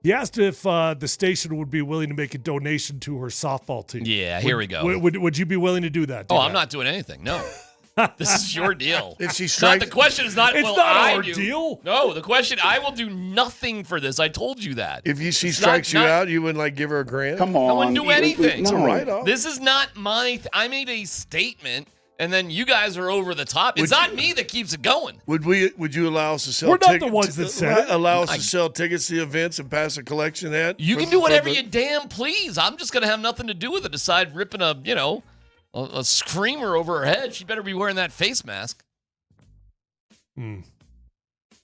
He asked if the station would be willing to make a donation to her softball team. Yeah, here we go. Would you be willing to do that? Oh, I'm not doing anything. No. This is your deal. If she strikes, the question is not, it's will not I our do? deal. No, the question, I will do nothing for this. I told you that. If she It's strikes not- you out, you wouldn't give her a grand? Come on. I wouldn't do anything. It's a write-off. This is not my. I made a statement, and then you guys are over the top. It's not me that keeps it going. Would you allow us to sell? We're not the ones that said it. Allow us to sell tickets to events and pass a collection hat. You can do whatever you damn please. I'm just gonna have nothing to do with it. Decide ripping a screamer over her head. She better be wearing that face mask.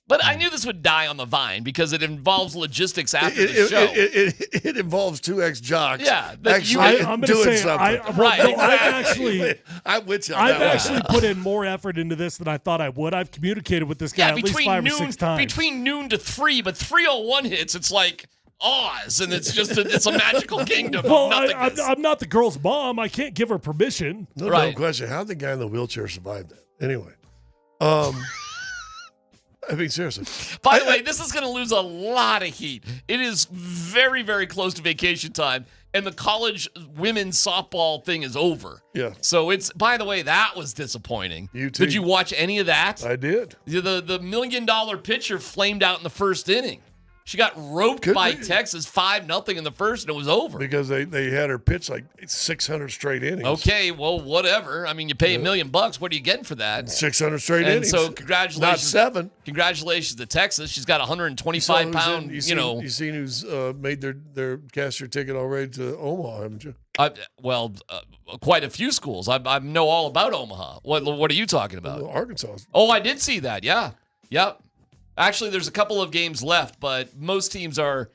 But I knew this would die on the vine because it involves logistics after the show. It involves two ex-jocks. Yeah, actually I'm gonna doing say, something. I'm with you on I've that one. actually put in more effort into this than I thought I would. I've communicated with this guy at least 5 or 6 times. Between noon to 3, but 3:01 hits, it's like Oz, and it's just it's a magical kingdom. Well, of nothingness. I'm not the girl's mom. I can't give her permission. No question. How did the guy in the wheelchair survive that? Anyway, I mean, seriously. By the way, this is going to lose a lot of heat. It is very, very close to vacation time, and the college women's softball thing is over. Yeah. So it's, by the way, that was disappointing. Did you watch any of that? I did. The $1 million pitcher flamed out in the first inning. She got roped by Texas 5-0 in the first, and it was over. Because they had her pitch like 600 straight innings. Okay, well, whatever. I mean, you pay $1 million. What are you getting for that? 600 straight innings. And so, congratulations. Not 7. Congratulations to Texas. She's got 125 pound. You seen who's made their cash ticket already to Omaha, haven't you? Quite a few schools. I know all about Omaha. What are you talking about? Arkansas. Oh, I did see that. Yeah. Yep. Actually, there's a couple of games left, but most teams are,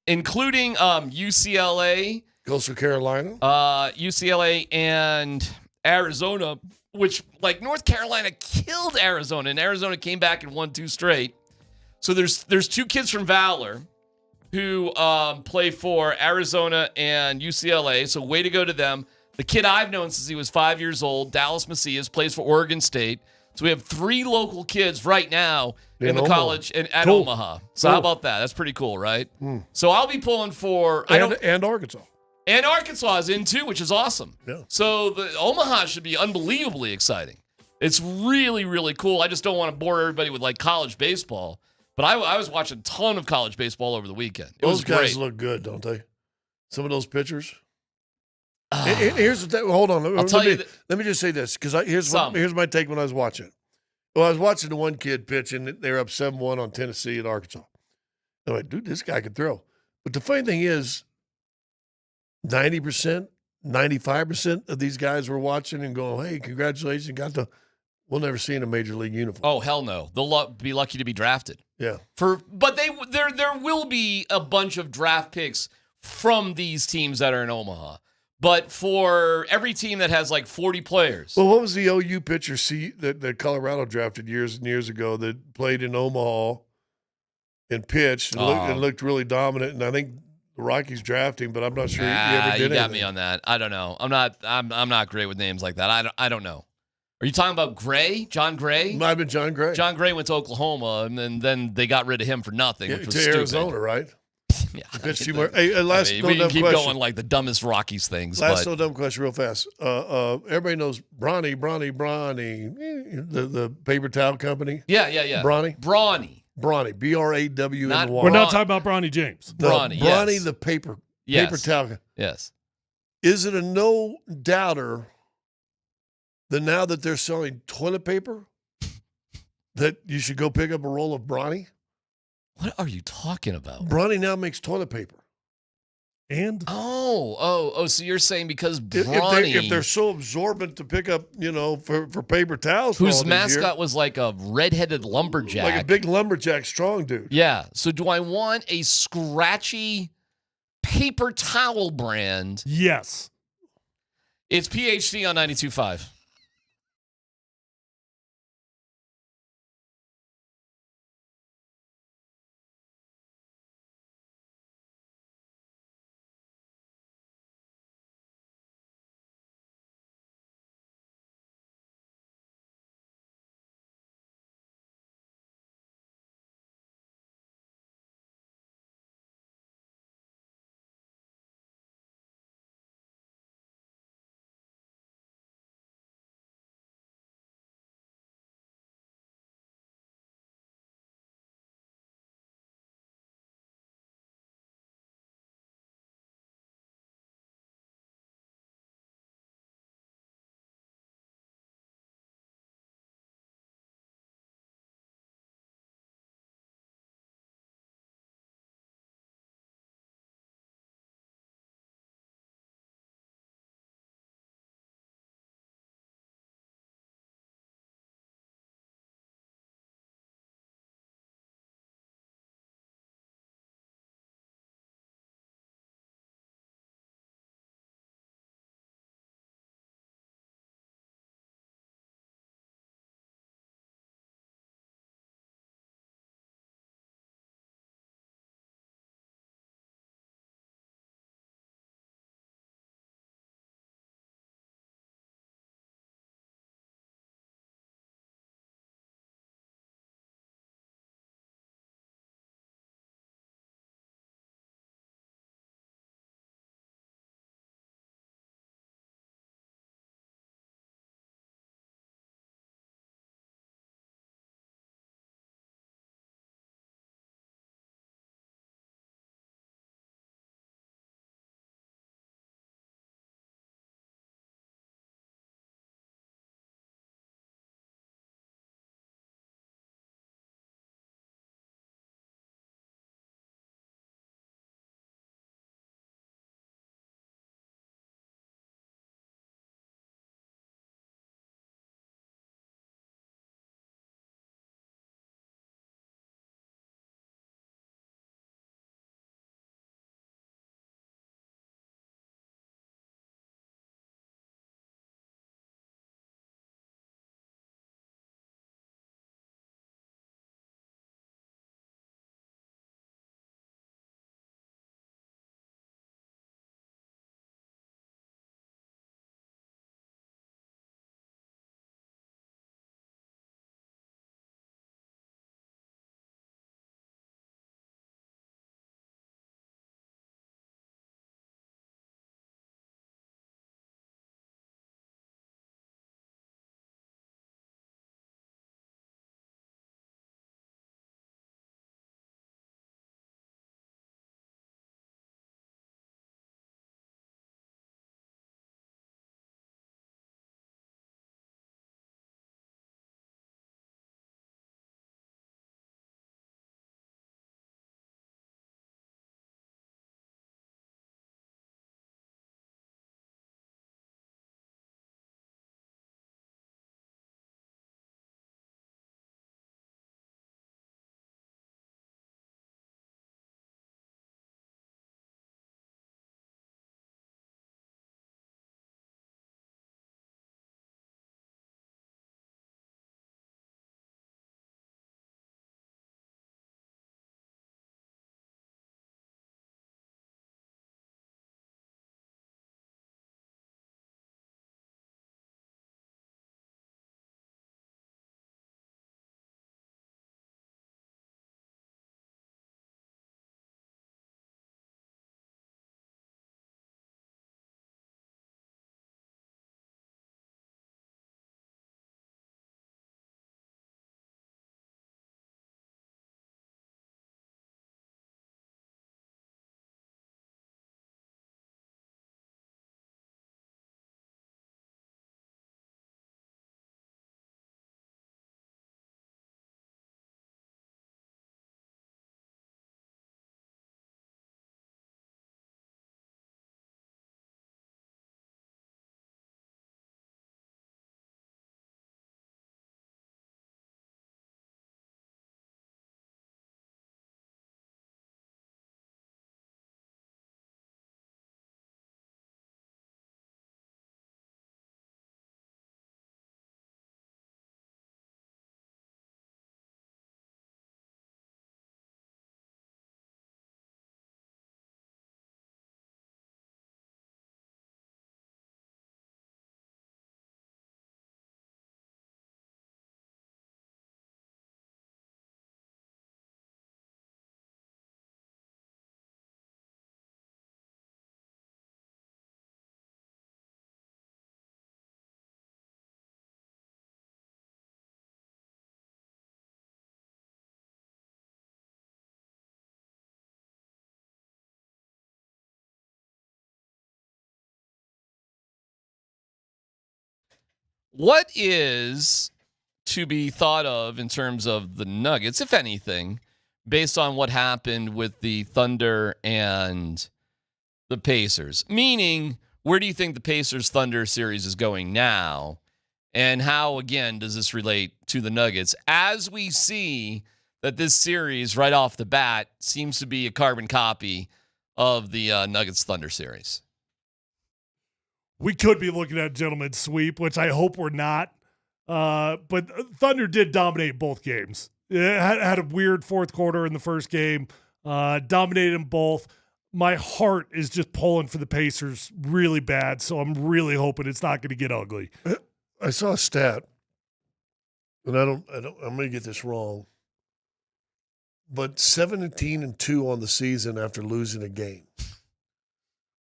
including UCLA, Coastal Carolina, UCLA, and Arizona, which, like, North Carolina killed Arizona, and Arizona came back and won 2 straight. So there's 2 kids from Valor who play for Arizona and UCLA, so way to go to them. The kid I've known since he was 5 years old, Dallas Macias, plays for Oregon State. So we have 3 local kids right now in the Omaha. college at Cool. Omaha. So how about that? That's pretty cool, right? So I'll be pulling for and Arkansas. And Arkansas is in too, which is awesome. Yeah. So the Omaha should be unbelievably exciting. It's really, really cool. I just don't want to bore everybody with like college baseball. But I was watching a ton of college baseball over the weekend. It Those was guys great. look good, don't they? Some of those pitchers. And here's the thing. Hold on. Let me just say this because here's my take when I was watching it. Well, I was watching the one kid pitch, and they were up 7-1 on Tennessee at Arkansas. I'm like, dude, this guy can throw. But the funny thing is, 90%, 95% of these guys were watching and going, hey, congratulations, we'll never see in a major league uniform. Oh, hell no. They'll be lucky to be drafted. Yeah. But there will be a bunch of draft picks from these teams that are in Omaha. But for every team that has like 40 players. Well, what was the OU pitcher that Colorado drafted years and years ago that played in Omaha and pitched and looked really dominant? And I think the Rockies drafted him, but I'm not sure he ever did You got anything. me on that. I don't know. I'm not great with names like that. I don't know. Are you talking about Gray? John Gray? Might have been John Gray. John Gray went to Oklahoma, and then they got rid of him for nothing, which was to stupid. Arizona, right? Yeah, Hey, we can keep going like the dumbest Rockies things. Last no dumb question real fast. Everybody knows Brawny, the paper towel company. Yeah. Brawny. Brawny. BRAWNY. We're not talking about Bronny James. Brawny, the paper towel. Yes. Is it a no doubter that now that they're selling toilet paper, that you should go pick up a roll of Bronny? What are you talking about? Bronny now makes toilet paper. And so you're saying because Bronny, if they're so absorbent to pick up, for paper towels, for whose all these mascot years, was like a redheaded lumberjack, like a big lumberjack strong dude. Yeah. So do I want a scratchy paper towel brand? Yes. It's PhD on 92.5. What is to be thought of in terms of the Nuggets, if anything, based on what happened with the Thunder and the Pacers? Meaning, where do you think the Pacers-Thunder series is going now? And how, again, does this relate to the Nuggets? As we see that this series, right off the bat, seems to be a carbon copy of the Nuggets-Thunder series. We could be looking at a gentleman's sweep, which I hope we're not. But Thunder did dominate both games. It had a weird fourth quarter in the first game, dominated them both. My heart is just pulling for the Pacers really bad, so I'm really hoping it's not going to get ugly. I saw a stat, and I'm going to get this wrong, but 17-2 on the season after losing a game,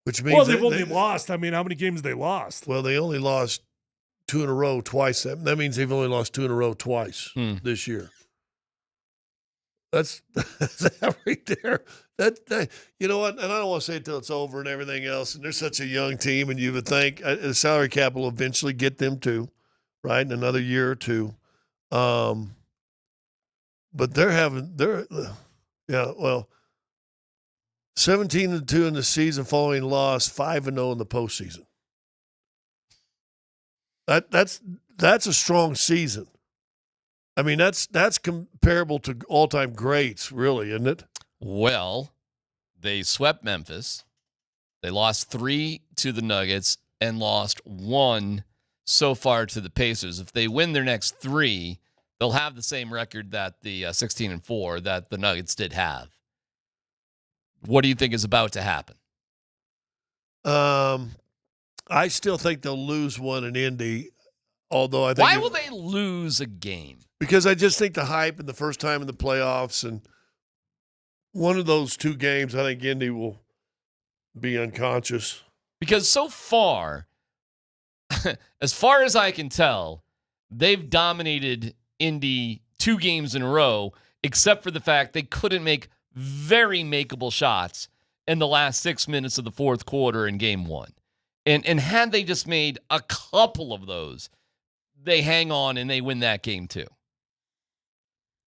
which means they've only lost. I mean, how many games they lost? Well, they only lost 2 in a row twice. That means they've only lost 2 in a row twice this year. That's that right there. That you know what? And I don't want to say it till it's over and everything else. And they're such a young team, and you would think the salary cap will eventually get them to, right, in another year or two. But they're 17-2 in the season following loss, 5-0 in the postseason. That's a strong season. I mean, that's comparable to all-time greats, really, isn't it? Well, they swept Memphis. They lost 3 to the Nuggets and lost 1 so far to the Pacers. If they win their next 3, they'll have the same record that the 16-4 that the Nuggets did have. What do you think is about to happen? I still think they'll lose one in Indy, although I think Why will they lose a game? Because I just think the hype and the first time in the playoffs, and one of those 2 games, I think Indy will be unconscious. Because so far, as far as I can tell, they've dominated Indy 2 games in a row, except for the fact they couldn't make very makeable shots in the last 6 minutes of the fourth quarter in game 1. And had they just made a couple of those, they hang on and they win that game too.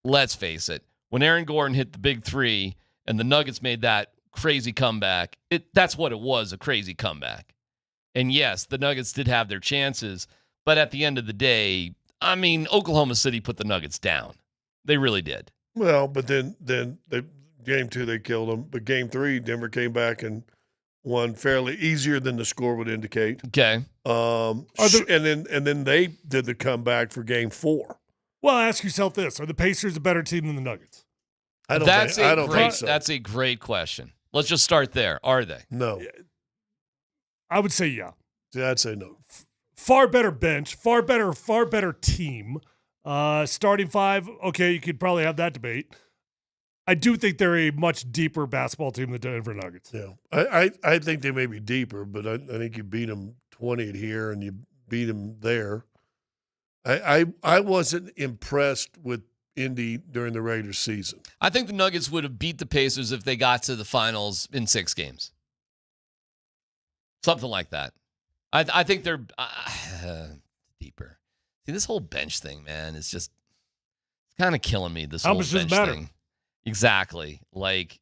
Let's face it. When Aaron Gordon hit the big 3 and the Nuggets made that crazy comeback, that's what it was, a crazy comeback. And yes, the Nuggets did have their chances, but at the end of the day, I mean, Oklahoma City put the Nuggets down. They really did. Well, but then game 2, they killed them. But game 3, Denver came back and won fairly easier than the score would indicate. Okay. And then they did the comeback for game 4. Well, ask yourself this: are the Pacers a better team than the Nuggets? I don't think so. That's a great question. Let's just start there. Are they? No. I would say yeah. Yeah, I'd say no. Far better bench, far better team. Starting 5, okay, you could probably have that debate. I do think they're a much deeper basketball team than the Denver Nuggets. Yeah, I think they may be deeper, but I think you beat them 20 here and you beat them there. I wasn't impressed with Indy during the regular season. I think the Nuggets would have beat the Pacers if they got to the finals in 6 games. Something like that. I think they're deeper. See, this whole bench thing, man, is just kind of killing me. This How whole much does bench it matter? thing. Exactly. Like,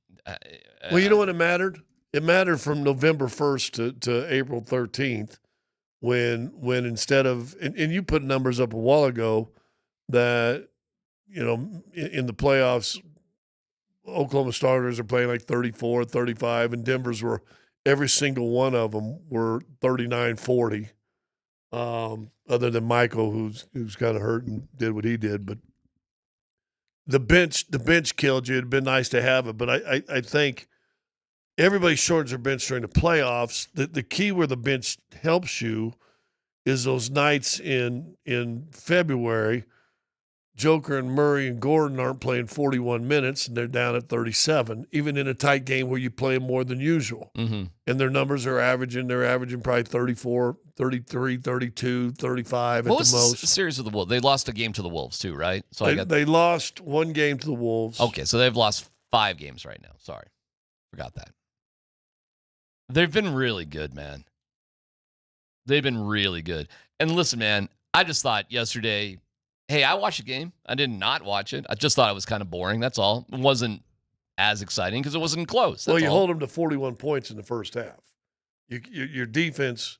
Well, you know what it mattered? It mattered from November 1st to April 13th when instead of – and you put numbers up a while ago that, you know, in the playoffs, Oklahoma starters are playing like 34, 35, and Denver's were – every single one of them were 39, 40, other than Michael, who's kind of hurt and did what he did. But the bench killed you. It'd been nice to have it, but I think everybody shortens their bench during the playoffs. The key where the bench helps you is those nights in February. Joker and Murray and Gordon aren't playing 41 minutes, and they're down at 37, even in a tight game where you play them more than usual. Mm-hmm. And their numbers are averaging probably 34, 33, 32, 35 what at was the most. The series with the Wolves? They lost a game to the Wolves too, right? So They lost 1 game to the Wolves. Okay, so they've lost 5 games right now. Sorry. Forgot that. They've been really good, man. They've been really good. And listen, man, I just thought yesterday, hey, I watched the game. I did not watch it. I just thought it was kind of boring. That's all. It wasn't as exciting because it wasn't close. Well, That's you all. hold them to 41 points in the first half. Your defense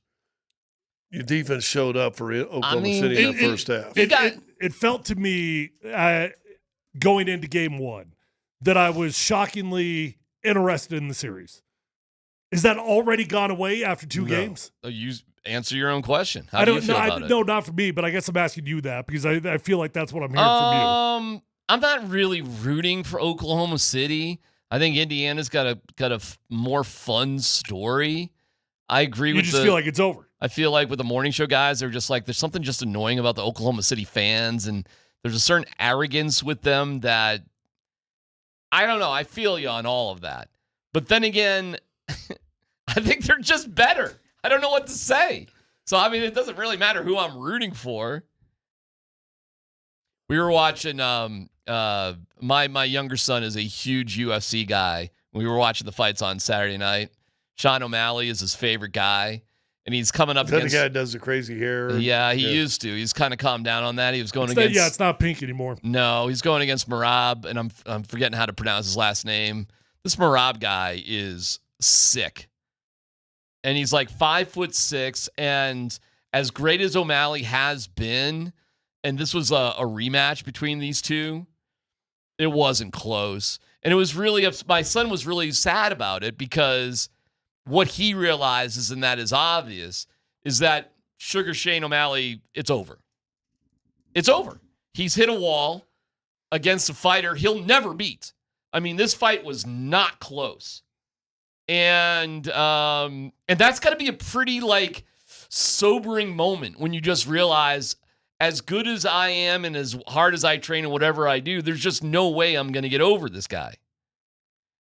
showed up for Oklahoma City in the first half. It felt to me going into game one that I was shockingly interested in the series. Is that already gone away after two games? You answer your own question. How do you feel about it? No, not for me, but I guess I'm asking you that because I feel like that's what I'm hearing from you. I'm not really rooting for Oklahoma City. I think Indiana's got a more fun story. I agree with you just feel like it's over. I feel like with the morning show guys, they're just like, there's something just annoying about the Oklahoma City fans, and there's a certain arrogance with them that, I don't know, I feel you on all of that. But then again, I think they're just better. I don't know what to say. So, I mean, it doesn't really matter who I'm rooting for. We were watching, my younger son is a huge UFC guy. We were watching the fights on Saturday night. Sean O'Malley is his favorite guy, and he's coming up against... the guy that does the crazy hair? Yeah, he used to. He's kind of calmed down on that. He was going against... it's not pink anymore. No, he's going against Merab, and I'm forgetting how to pronounce his last name. This Merab guy is sick. And he's like 5'6", and as great as O'Malley has been, and this was a rematch between these two, it wasn't close. And it was really... My son was really sad about it because... what he realizes, and that is obvious, is that Sugar Shane O'Malley, it's over. It's over. He's hit a wall against a fighter he'll never beat. I mean, this fight was not close. And that's got to be a pretty, sobering moment when you just realize, as good as I am and as hard as I train and whatever I do, there's just no way I'm going to get over this guy.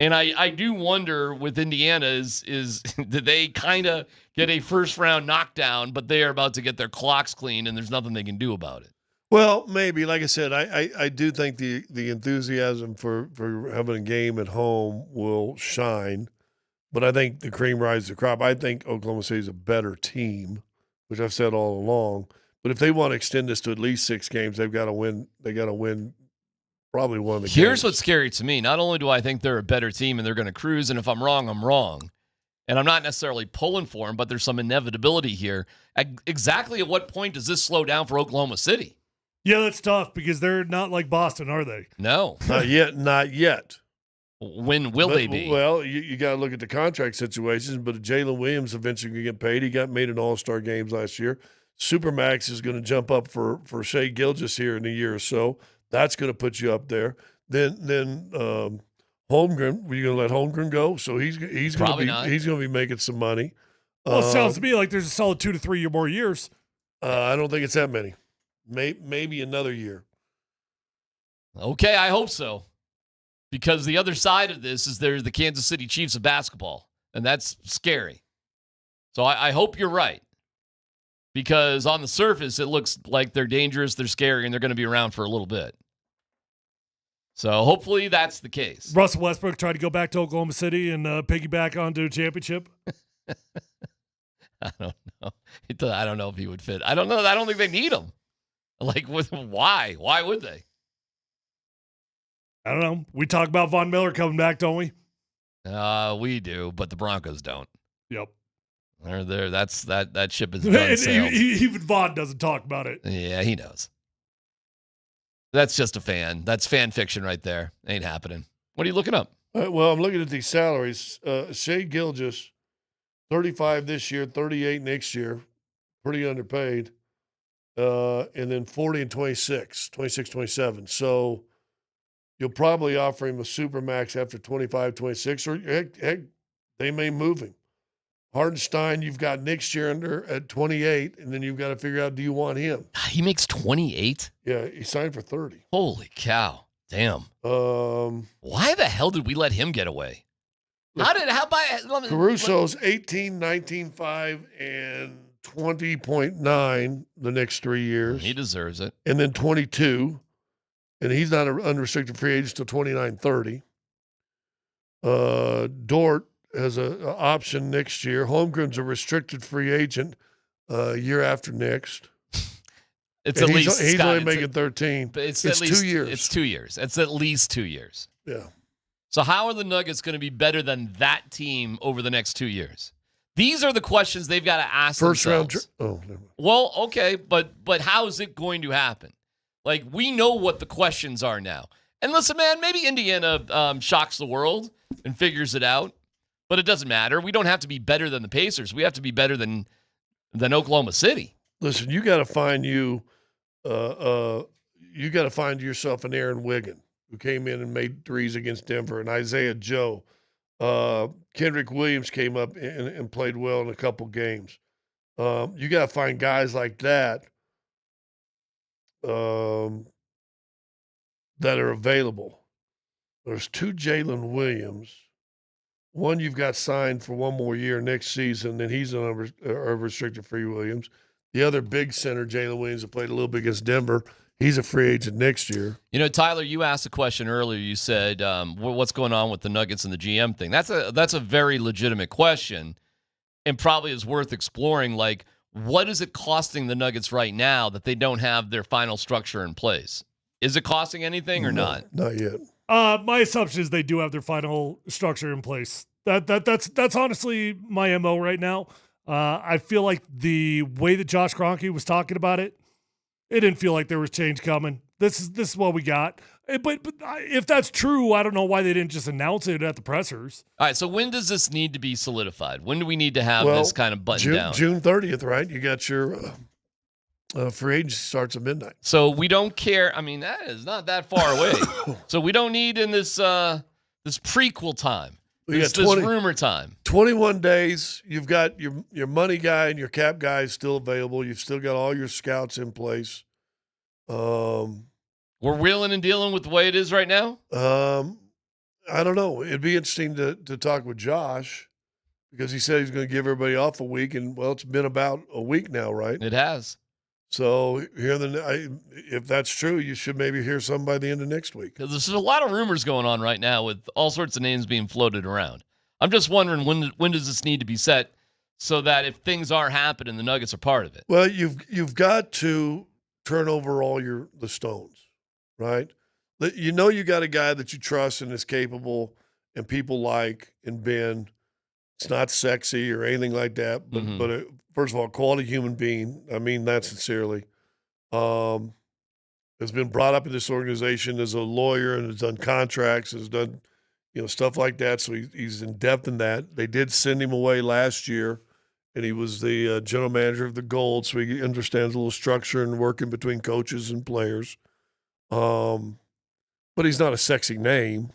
And I do wonder with Indiana is did they kind of get a first-round knockdown, but they are about to get their clocks clean, and there's nothing they can do about it. Well, maybe. Like I said, I do think the enthusiasm for having a game at home will shine, but I think the cream rises the crop. I think Oklahoma City is a better team, which I've said all along. But if they want to extend this to at least 6 games, they've got to win. They got to win. Probably one of the Here's games. what's scary to me. Not only do I think they're a better team and they're going to cruise, and if I'm wrong, I'm wrong. And I'm not necessarily pulling for them, but there's some inevitability here. Exactly at what point does this slow down for Oklahoma City? Yeah, that's tough because they're not like Boston, are they? No. Not yet. Not yet. When will they be? Well, you got to look at the contract situations, but Jalen Williams eventually going to get paid. He got made in All-Star games last year. Supermax is going to jump up for Shea Gilgeous here in a year or so. That's going to put you up there. Then Holmgren, were you going to let Holmgren go? So he's going to be making some money. Well, it sounds to me like there's a solid 2 to 3 more years. I don't think it's that many. Maybe another year. Okay, I hope so. Because the other side of this is there's the Kansas City Chiefs of basketball, and that's scary. So I hope you're right. Because on the surface, it looks like they're dangerous, they're scary, and they're going to be around for a little bit. So hopefully that's the case. Russell Westbrook tried to go back to Oklahoma City and piggyback onto a championship. I don't know. I don't know if he would fit. I don't know. I don't think they need him. Why? Why would they? I don't know. We talk about Von Miller coming back, don't we? We do, but the Broncos don't. Yep. They're there. That ship is done sailed. Even Von doesn't talk about it. Yeah, he knows. That's just a fan. That's fan fiction right there. Ain't happening. What are you looking up? Well, I'm looking at these salaries. Shea Gilgeous, 35 this year, 38 next year. Pretty underpaid. And then 40 and 26, 27. So you'll probably offer him a supermax after 25, 26, or heck, they may move him. Hardenstein, you've got next year at 28, and then you've got to figure out, do you want him? He makes 28? Yeah, he signed for 30. Holy cow. Damn. Why the hell did we let him get away? Caruso's 18, 19.5, and 20.9 the next 3 years. He deserves it. And then 22, and he's not an unrestricted free agent till 29-30. Dort has an option next year. Holmgren's a restricted free agent year after next. He's only making 13. But it's at least 2 years. It's 2 years. It's at least 2 years. Yeah. So how are the Nuggets going to be better than that team over the next 2 years? These are the questions they've got to ask themselves. Never mind. Well, okay, but how is it going to happen? Like, we know what the questions are now. And listen, man, maybe Indiana shocks the world and figures it out, but it doesn't matter. We don't have to be better than the Pacers. We have to be better than Oklahoma City. Listen, you got to find yourself an Aaron Wiggin who came in and made threes against Denver, and Isaiah Joe. Kendrick Williams came up and played well in a couple games. You got to find guys like that that are available. There's 2 Jalen Williams. One you've got signed for 1 more year next season, and he's an unrestricted free Williams. The other big center, Jalen Williams, that played a little bit against Denver, he's a free agent next year. You know, Tyler, you asked a question earlier. You said, what's going on with the Nuggets and the GM thing? That's a very legitimate question and probably is worth exploring. Like, what is it costing the Nuggets right now that they don't have their final structure in place? Is it costing anything or not? Not yet. My assumption is they do have their final structure in place. That's honestly my MO right now. I feel like the way that Josh Kroenke was talking about it didn't feel like there was change coming. This is what we got. But if that's true, I don't know why they didn't just announce it at the pressers. All right, so when does this need to be solidified? When do we need to have this kind of buttoned down? June 30th, right? You got your free agency starts at midnight. So we don't care. I mean, that is not that far away. So we don't need in this this prequel time. This rumor time. 21 days. You've got your money guy and your cap guy is still available. You've still got all your scouts in place. We're wheeling and dealing with the way it is right now? I don't know. It'd be interesting to talk with Josh because he said he's going to give everybody off a week. And, well, it's been about a week now, right? It has. So if that's true, you should maybe hear something by the end of next week. Because there's a lot of rumors going on right now with all sorts of names being floated around. I'm just wondering when does this need to be set so that if things are happening, the Nuggets are part of it. Well, you've got to turn over all the stones, right? You know you got a guy that you trust and is capable and people like and Ben. It's not sexy or anything like that, but first of all, quality human being. I mean that sincerely. Has been brought up in this organization as a lawyer and has done contracts, has done stuff like that. So he's in depth in that. They did send him away last year, and he was the general manager of the Gold, so he understands a little structure and working between coaches and players. But he's not a sexy name.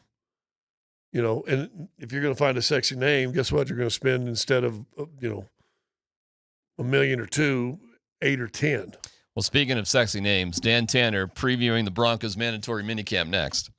And if you're going to find a sexy name, guess what? You're going to spend instead of, $1 million or $2 million, 8 or 10. Well, speaking of sexy names, Dan Tanner previewing the Broncos mandatory minicamp next.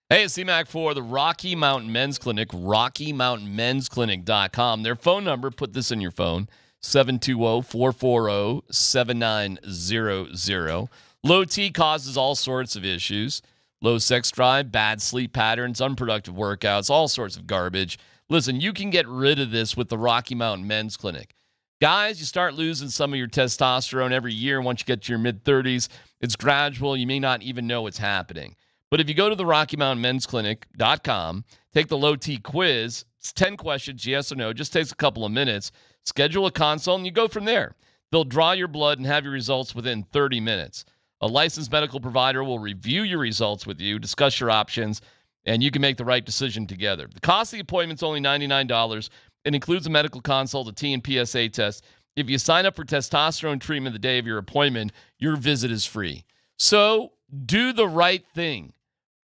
Hey, it's DMac for the Rocky Mountain Men's Clinic, RockyMountainMen'sClinic.com. Their phone number, put this in your phone, 720-440-7900. Low T causes all sorts of issues. Low sex drive, bad sleep patterns, unproductive workouts, all sorts of garbage. Listen, you can get rid of this with the Rocky Mountain Men's Clinic. Guys, you start losing some of your testosterone every year. Once you get to your mid-30s, it's gradual. You may not even know what's happening. But if you go to the RockyMountainMen'sClinic.com, take the Low T quiz, it's 10 questions, yes or no, just takes a couple of minutes, schedule a consult, and you go from there. They'll draw your blood and have your results within 30 minutes. A licensed medical provider will review your results with you, discuss your options, and you can make the right decision together. The cost of the appointment's only $99. It includes a medical consult, a T and PSA test. If you sign up for testosterone treatment the day of your appointment, your visit is free. So do the right thing.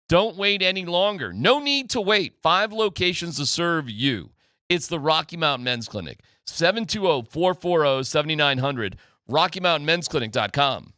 Don't wait any longer. No need to wait. 5 locations to serve you. It's the Rocky Mountain Men's Clinic. 720-440-7900. RockyMountainMen'sClinic.com.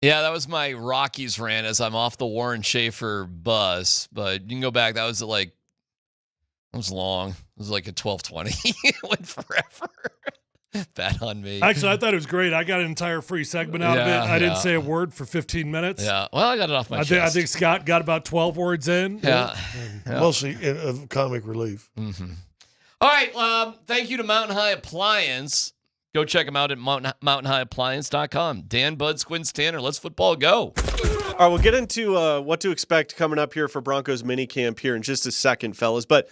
Yeah, that was my Rockies rant as I'm off the Warren Schaefer bus. But you can go back. That was like, it was long. It was like at 12:20. It went forever. Bad on me. Actually, I thought it was great. I got an entire free segment out of it. I didn't say a word for 15 minutes. Yeah. Well, I got it off my chest. I think Scott got about 12 words in. Yeah. Mostly of comic relief. Mm-hmm. All right. Thank you to Mountain High Appliance. Go check them out at mountainhighappliance.com. Dan, Bud, Squints, Tanner, let's football go. All right, we'll get into what to expect coming up here for Broncos minicamp here in just a second, fellas. But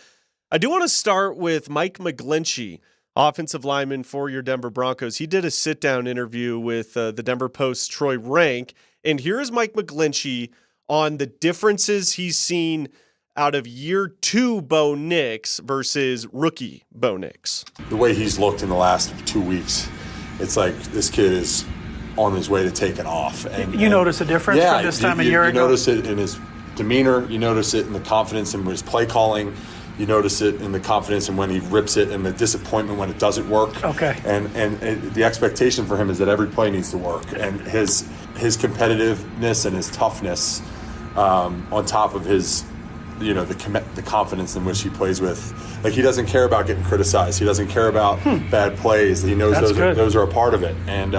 I do want to start with Mike McGlinchey, offensive lineman for your Denver Broncos. He did a sit-down interview with the Denver Post's Troy Rank, and here is Mike McGlinchey on the differences he's seen out of year 2 Bo Nix versus rookie Bo Nix. The way he's looked in the last 2 weeks, it's like this kid is on his way to taking off. And you notice a difference from this time a year ago? You notice it in his demeanor. You notice it in the confidence in his play calling. You notice it in the confidence and when he rips it and the disappointment when it doesn't work. Okay. And the expectation for him is that every play needs to work. And his competitiveness and his toughness on top of his the confidence in which he plays with. Like, he doesn't care about getting criticized. He doesn't care about bad plays. He knows those are a part of it. And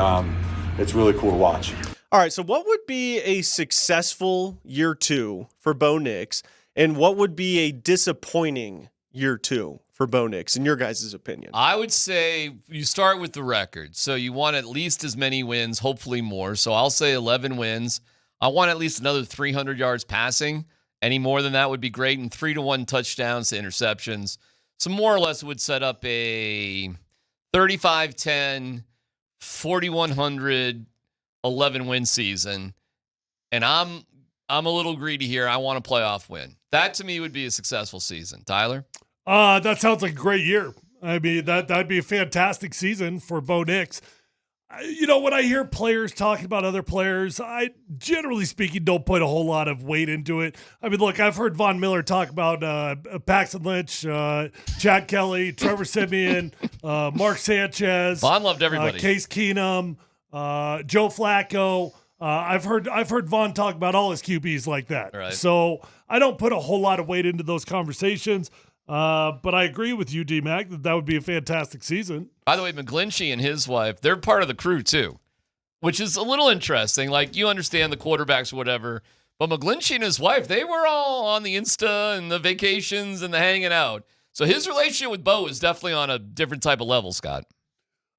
it's really cool to watch. All right, so what would be a successful year 2 for Bo Nix, and what would be a disappointing year 2 for Bo Nix, in your guys' opinion? I would say you start with the record. So you want at least as many wins, hopefully more. So I'll say 11 wins. I want at least another 300 yards passing. Any more than that would be great. And 3-1 touchdowns to interceptions. So more or less would set up a 35-10, 4,100, 11-win season. And I'm a little greedy here. I want a playoff win. That to me would be a successful season. Tyler? That sounds like a great year. I mean, that'd be a fantastic season for Bo Nix. When I hear players talking about other players, I, generally speaking, don't put a whole lot of weight into it. I mean, look, I've heard Von Miller talk about Paxton Lynch, Chad Kelly, Trevor Siemian, Mark Sanchez. Von loved everybody. Case Keenum, Joe Flacco. I've heard Von talk about all his QBs like that. Right. So I don't put a whole lot of weight into those conversations. But I agree with you, DMac, that would be a fantastic season. By the way, McGlinchey and his wife, they're part of the crew too, which is a little interesting. Like, you understand the quarterbacks or whatever, but McGlinchey and his wife, they were all on the Insta and the vacations and the hanging out. So his relationship with Bo is definitely on a different type of level, Scott.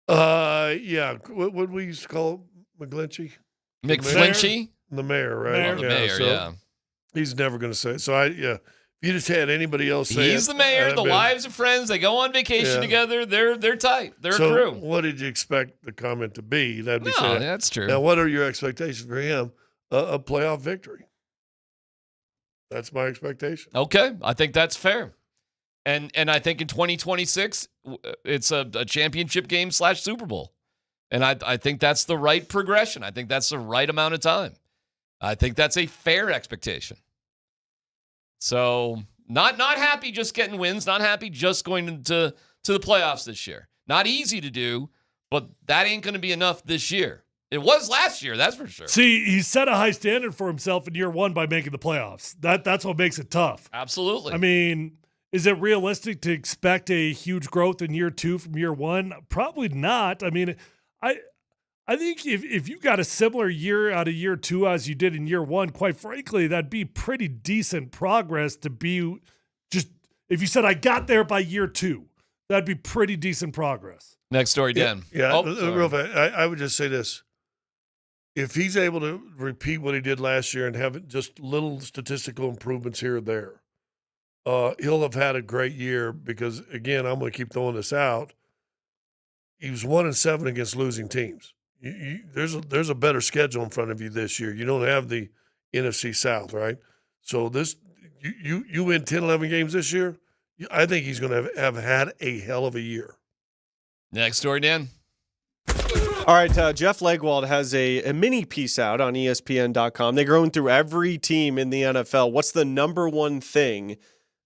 Yeah. What we used to call McGlinchey? McFlinchy? The mayor, right? The mayor, yeah. He's never going to say it. So, If you just had anybody else say He's the mayor. The wives are friends. They go on vacation together. They're tight. They're a crew. What did you expect the comment to be? That'd be that's true. Now, what are your expectations for him? A playoff victory. That's my expectation. Okay, I think that's fair. And I think in 2026, it's a championship game / Super Bowl. And I think that's the right progression. I think that's the right amount of time. I think that's a fair expectation. So not happy just getting wins, not happy just going to the playoffs this year. Not easy to do, but that ain't going to be enough this year. It was last year, that's for sure. See, he set a high standard for himself in year 1 by making the playoffs. That's what makes it tough. Absolutely. I mean, is it realistic to expect a huge growth in year 2 from year 1? Probably not. I mean, I think if you got a similar year out of year 2 as you did in year 1, quite frankly, that'd be pretty decent progress to be just, if you said I got there by year 2, that'd be pretty decent progress. Next story, Dan. Yeah, real fast. I would just say this. If he's able to repeat what he did last year and have just little statistical improvements here or there, he'll have had a great year because, again, I'm going to keep throwing this out. He was 1-7 against losing teams. There's a better schedule in front of you this year. You don't have the NFC South, right? So you win 10, 11 games this year, I think he's going to have had a hell of a year. Next story, Dan. All right, Jeff Legwold has a mini piece out on ESPN.com. They're going through every team in the NFL. What's the number one thing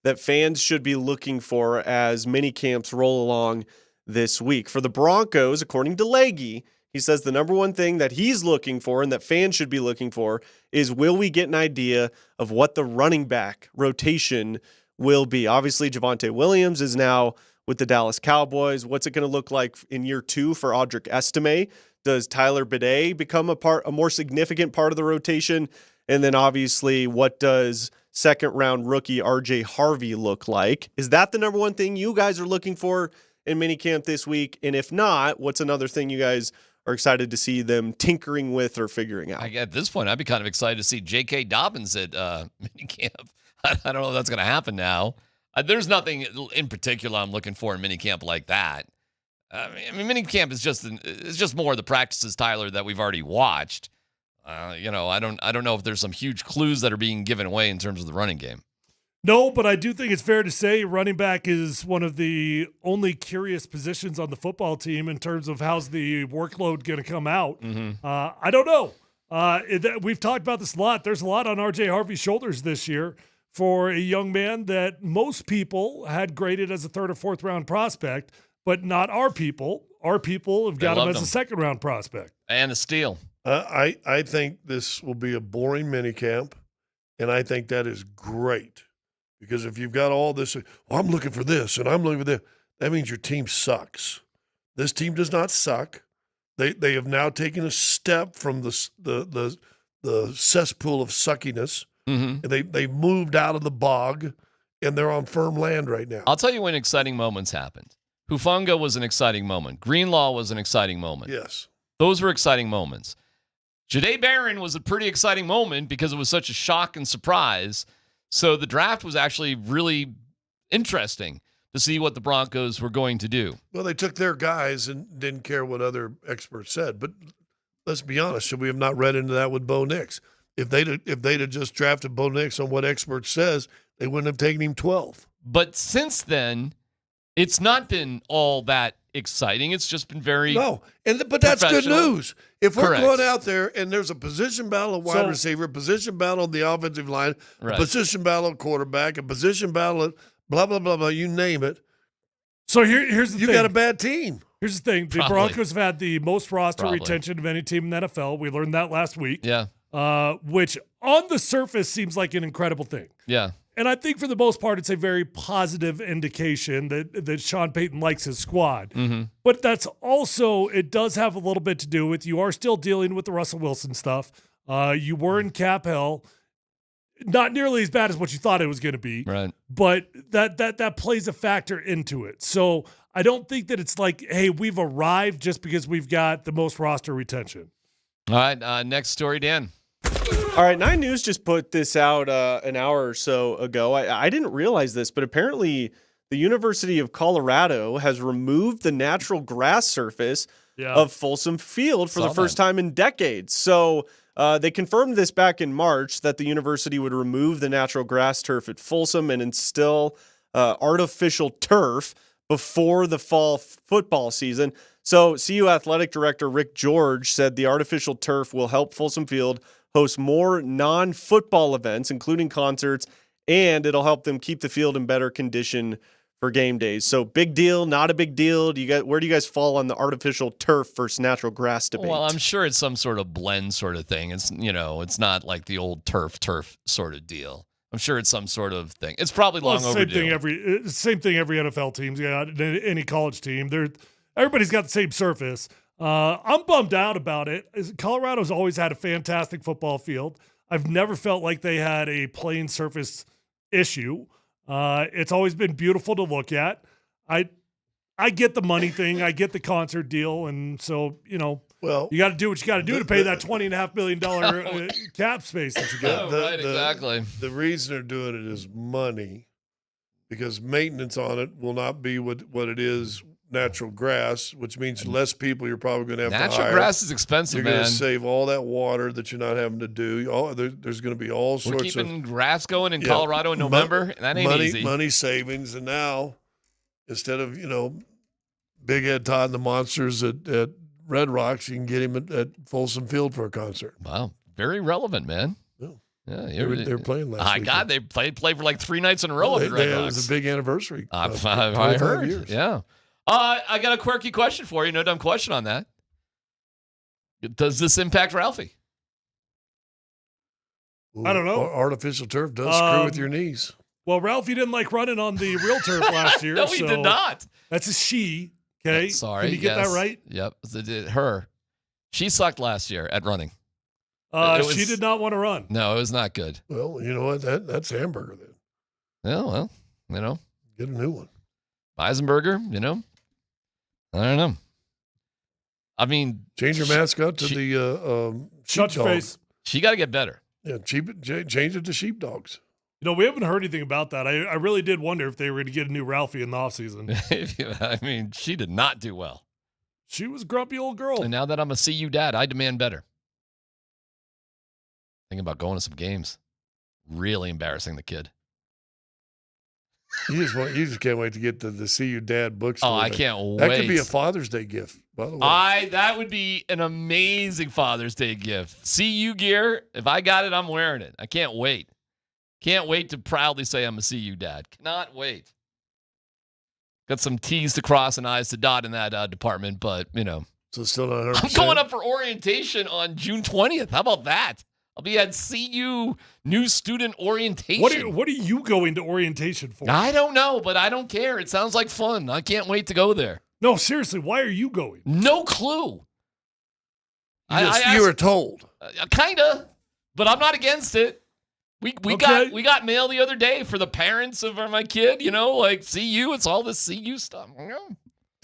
that fans should be looking for as mini camps roll along this week. For the Broncos, according to Leahy, he says the number one thing that he's looking for and that fans should be looking for is, will we get an idea of what the running back rotation will be? Obviously, Javonte Williams is now with the Dallas Cowboys. What's it going to look like in year 2 for Audric Estime? Does Tyler Bidet become a more significant part of the rotation? And then obviously, what does second-round rookie RJ Harvey look like? Is that the number one thing you guys are looking for in minicamp this week? And if not, what's another thing you guys are excited to see them tinkering with or figuring out? At this point, I'd be kind of excited to see J.K. Dobbins at minicamp. I don't know if that's going to happen now. There's nothing in particular I'm looking for in minicamp like that. I mean, minicamp is just more of the practices, Tyler, that we've already watched. I don't know if there's some huge clues that are being given away in terms of the running game. No, but I do think it's fair to say running back is one of the only curious positions on the football team in terms of how's the workload going to come out. Mm-hmm. I don't know. We've talked about this a lot. There's a lot on RJ Harvey's shoulders this year for a young man that most people had graded as a 3rd or 4th round prospect, but not our people. Our people have got him as a 2nd round prospect. And a steal. I think this will be a boring minicamp, and I think that is great. Because if you've got all this, well, I'm looking for this and I'm looking for that, that means your team sucks. This team does not suck. They have now taken a step from the cesspool of suckiness. Mm-hmm. And they've moved out of the bog, and they're on firm land right now. I'll tell you when exciting moments happened. Hufanga was an exciting moment. Greenlaw was an exciting moment. Yes. Those were exciting moments. Jahdae Barron was a pretty exciting moment because it was such a shock and surprise. So the draft was actually really interesting to see what the Broncos were going to do. Well, they took their guys and didn't care what other experts said. But let's be honest, should we have not read into that with Bo Nix? If they'd have just drafted Bo Nix on what experts says, they wouldn't have taken him 12. But since then, it's not been all that exciting. It's just been very but that's good news. If we're Correct. going out there and there's a position battle of wide receiver, a position battle on the offensive line, Right. a position battle of quarterback, a position battle of blah, blah, blah, blah, you name it. So here's the thing. You got a bad team. Here's the thing. The Probably. Broncos have had the most roster Probably. retention of any team in the NFL. We learned that last week. Yeah. Which on the surface seems like an incredible thing. Yeah. And I think for the most part, it's a very positive indication that Sean Payton likes his squad. Mm-hmm. But that's also, it does have a little bit to do with, you are still dealing with the Russell Wilson stuff. You were in cap hell. Not nearly as bad as what you thought it was going to be. Right. But that plays a factor into it. So I don't think that it's like, hey, we've arrived just because we've got the most roster retention. All right. Next story, Dan. All right, 9 News just put this out an hour or so ago. I didn't realize this, but apparently the University of Colorado has removed the natural grass surface of Folsom Field for the first time in decades. So they confirmed this back in March that the university would remove the natural grass turf at Folsom and instill artificial turf before the fall football season. So CU Athletic Director Rick George said the artificial turf will help Folsom Field host more non-football events, including concerts, and it'll help them keep the field in better condition for game days. So big deal, not a big deal. Where do you guys fall on the artificial turf versus natural grass debate? Well, I'm sure it's some sort of blend sort of thing. It's it's not like the old turf sort of deal. I'm sure it's some sort of thing. It's probably long overdue. Same thing every NFL team's got, any college team. Everybody's got the same surface. I'm bummed out about it. Colorado's always had a fantastic football field. I've never felt like they had a playing surface issue. It's always been beautiful to look at. I get the money thing. I get the concert deal. And so, well, you got to do what you got to do to pay that $20.5 million cap space that you got. Right, exactly. The reason they're doing it is money, because maintenance on it will not be what it is natural grass, which means less people you're probably going to have to hire. Natural grass is expensive, You're man. going to save all that water that you're not having to do. There's going to be all sorts of... We're keeping grass going in Colorado in November. That ain't easy. Money savings. And now, instead of, Big Ed Todd and the Monsters at Red Rocks, you can get him at Folsom Field for a concert. Wow. Very relevant, man. Yeah, they were playing last week. God, they played for like 3 nights in a row at Red Rocks. It was a big anniversary. I heard. Years. Yeah. I got a quirky question for you. No dumb question on that. Does this impact Ralphie? I don't know. Artificial turf does screw with your knees. Well, Ralphie didn't like running on the real turf last year. No, he did not. That's a she. Okay. Sorry. Can you get that right? Yep. Her. She sucked last year at running. She did not want to run. No, it was not good. Well, you know what? That's hamburger then. Yeah, well, Get a new one. Eisenberger, I don't know. I mean, change your mascot to the sheepdog. Face. She got to get better. Yeah, change it to sheepdogs. We haven't heard anything about that. I really did wonder if they were going to get a new Ralphie in the offseason. I mean, she did not do well. She was a grumpy old girl. And now that I'm a CU dad, I demand better. Thinking about going to some games. Really embarrassing the kid. You just can't wait to get to the See You Dad bookstore. Oh, I can't wait. That could be a Father's Day gift, by the way. That would be an amazing Father's Day gift. CU gear. If I got it, I'm wearing it. I can't wait. Can't wait to proudly say I'm a CU dad. Cannot wait. Got some T's to cross and I's to dot in that department, but, So still not 100%. I'm going up for orientation on June 20th. How about that? I'll be at CU new student orientation. What are you going to orientation for? I don't know, but I don't care. It sounds like fun. I can't wait to go there. No, seriously, why are you going? No clue. You were told. Kinda, but I'm not against it. We got mail the other day for the parents of my kid. CU. It's all this CU stuff.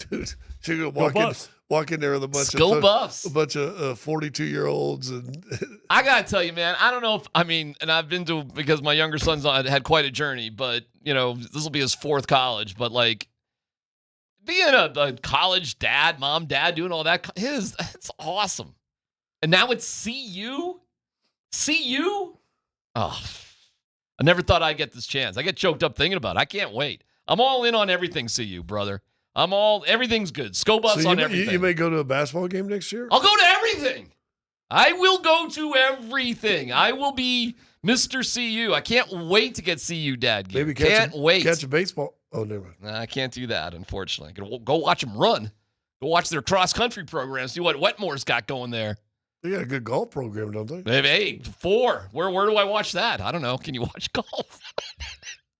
Dude, you're gonna walk in there with a bunch Skull buffs. A bunch of 42-year-olds, and I gotta tell you, man. I don't know and I've been to, because my younger son's had quite a journey, but this will be his 4th college. But being a college dad, mom, dad, doing all that, it's awesome. And now it's CU. Oh, I never thought I'd get this chance. I get choked up thinking about it. I can't wait. I'm all in on everything, CU, brother. Everything's good. Skull buffs on everything. You may go to a basketball game next year? I'll go to everything. I will go to everything. I will be Mr. CU. I can't wait to get CU dad gear. Maybe can't wait. Catch a baseball. Oh, never mind. Nah, I can't do that, unfortunately. Go watch them run. Go watch their cross-country program. See what Wetmore's got going there. They got a good golf program, don't they? Hey, 4. Where do I watch that? I don't know. Can you watch golf?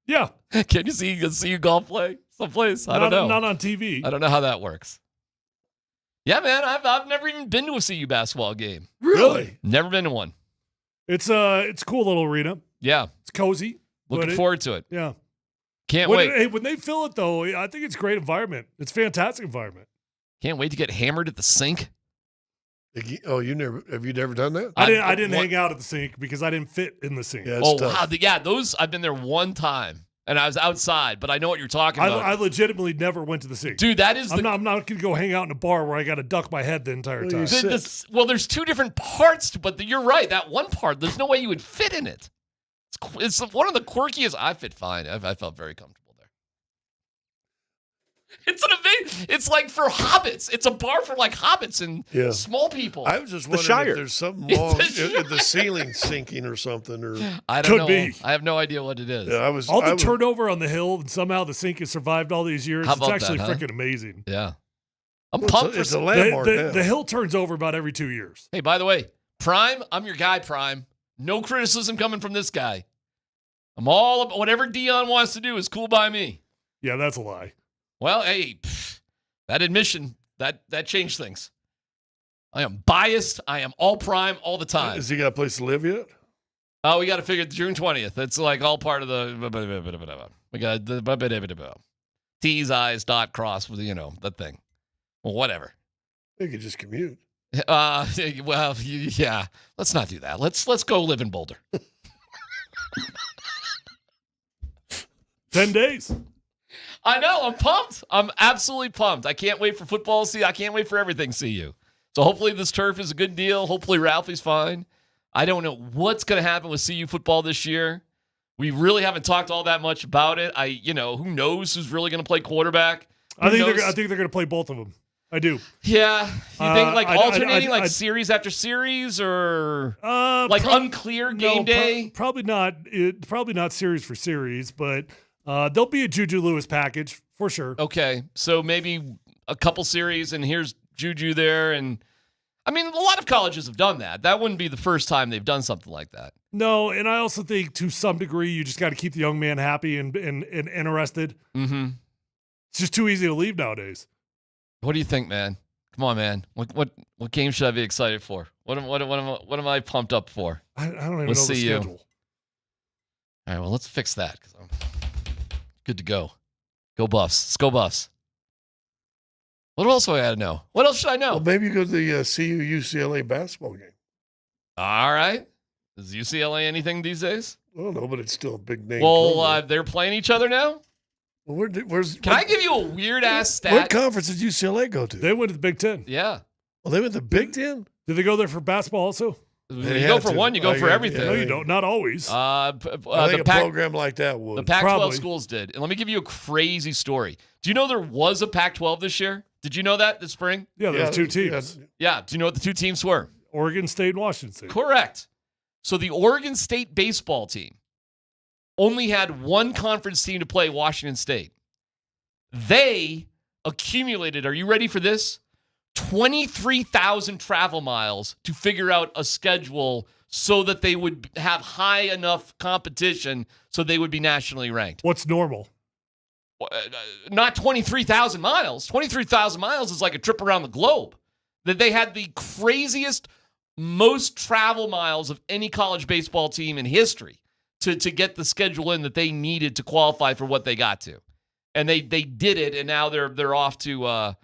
Yeah. Can you see golf play someplace? I don't know. Not on TV. I don't know how that works. Yeah, man. I've never even been to a CU basketball game. Really? Never been to one. It's a cool little arena. Yeah. It's cozy. Looking forward to it. Yeah. Can't wait. When they fill it, though, I think it's a great environment. It's a fantastic environment. Can't wait to get hammered at the sink. Oh, have you never done that? I didn't hang out at the sink because I didn't fit in the sink. Yeah, wow. Those, I've been there one time and I was outside, but I know what you're talking about. I legitimately never went to the sink. Dude, that is I'm not going to go hang out in a bar where I got to duck my head the entire time. There's 2 different parts, but you're right. That one part, there's no way you would fit in it. It's one of the quirkiest. I fit fine. I felt very comfortable. It's like for hobbits. It's a bar for hobbits and small people. I was just wondering if there's something wrong with the ceiling sinking or something. Or I don't know. Be. I have no idea what it is. Yeah, all the turnover on the hill, and somehow the sink has survived all these years. It's actually freaking amazing. Yeah. I'm pumped it's a landmark now. The hill turns over about every 2 years. Hey, by the way, Prime, I'm your guy, Prime. No criticism coming from this guy. I'm all about whatever Dion wants to do is cool by me. Yeah, that's a lie. Well, hey, that admission, that changed things. I am biased. I am all Prime all the time. Has he got a place to live yet? Oh, we got to figure June 20th. It's all part of the. We got the T's, I's, dot, cross with that thing. Well, whatever. They could just commute. Well, yeah. Let's not do that. Let's go live in Boulder. 10 days. I know. I'm pumped. I'm absolutely pumped. I can't wait for football. I can't wait for everything. CU. So hopefully this turf is a good deal. Hopefully Ralphie's fine. I don't know what's going to happen with CU football this year. We really haven't talked all that much about it. Who knows who's really going to play quarterback? I think they're going to play both of them. I do. Yeah. You think alternating series after series or unclear game day? Probably not. Probably not series for series, but There'll be a Juju Lewis package for sure. Okay, so maybe a couple series, and here's Juju there, and I mean, a lot of colleges have done that. That wouldn't be the first time they've done something like that. No, and I also think to some degree you just got to keep the young man happy and interested. Mm-hmm. It's just too easy to leave nowadays. What do you think, man? Come on, man. What game should I be excited for? What am I pumped up for? I don't even Let's know the see you. schedule. All right, well, let's fix that because I'm good to go. Go Buffs. Let's go Buffs. What else do I got to know? What else should I know? Well, maybe you go to the CU UCLA basketball game. All right. Is UCLA anything these days? I don't know, but it's still a big name. Well, they're playing each other now? Well, Can I give you a weird-ass stat? What conference did UCLA go to? They went to the Big Ten. Yeah. Well, they went to the Big Ten? Did they go there for basketball also? You go for one, you go for everything. No, you don't. Not always. I think a program like that would. The Pac-12 Probably. schools did. And let me give you a crazy story. Do you know there was a Pac-12 this year? Did you know that this spring? Yeah, there's two teams. Yeah. Do you know what the two teams were? Oregon State and Washington State. Correct. So the Oregon State baseball team only had one conference team to play, Washington State. They accumulated, are you ready for this? 23,000 travel miles to figure out a schedule so that they would have high enough competition so they would be nationally ranked. What's normal? Not 23,000 miles. 23,000 miles is like a trip around the globe. That they had the craziest, most travel miles of any college baseball team in history to get the schedule in that they needed to qualify for what they got to. And they did it, and now they're off to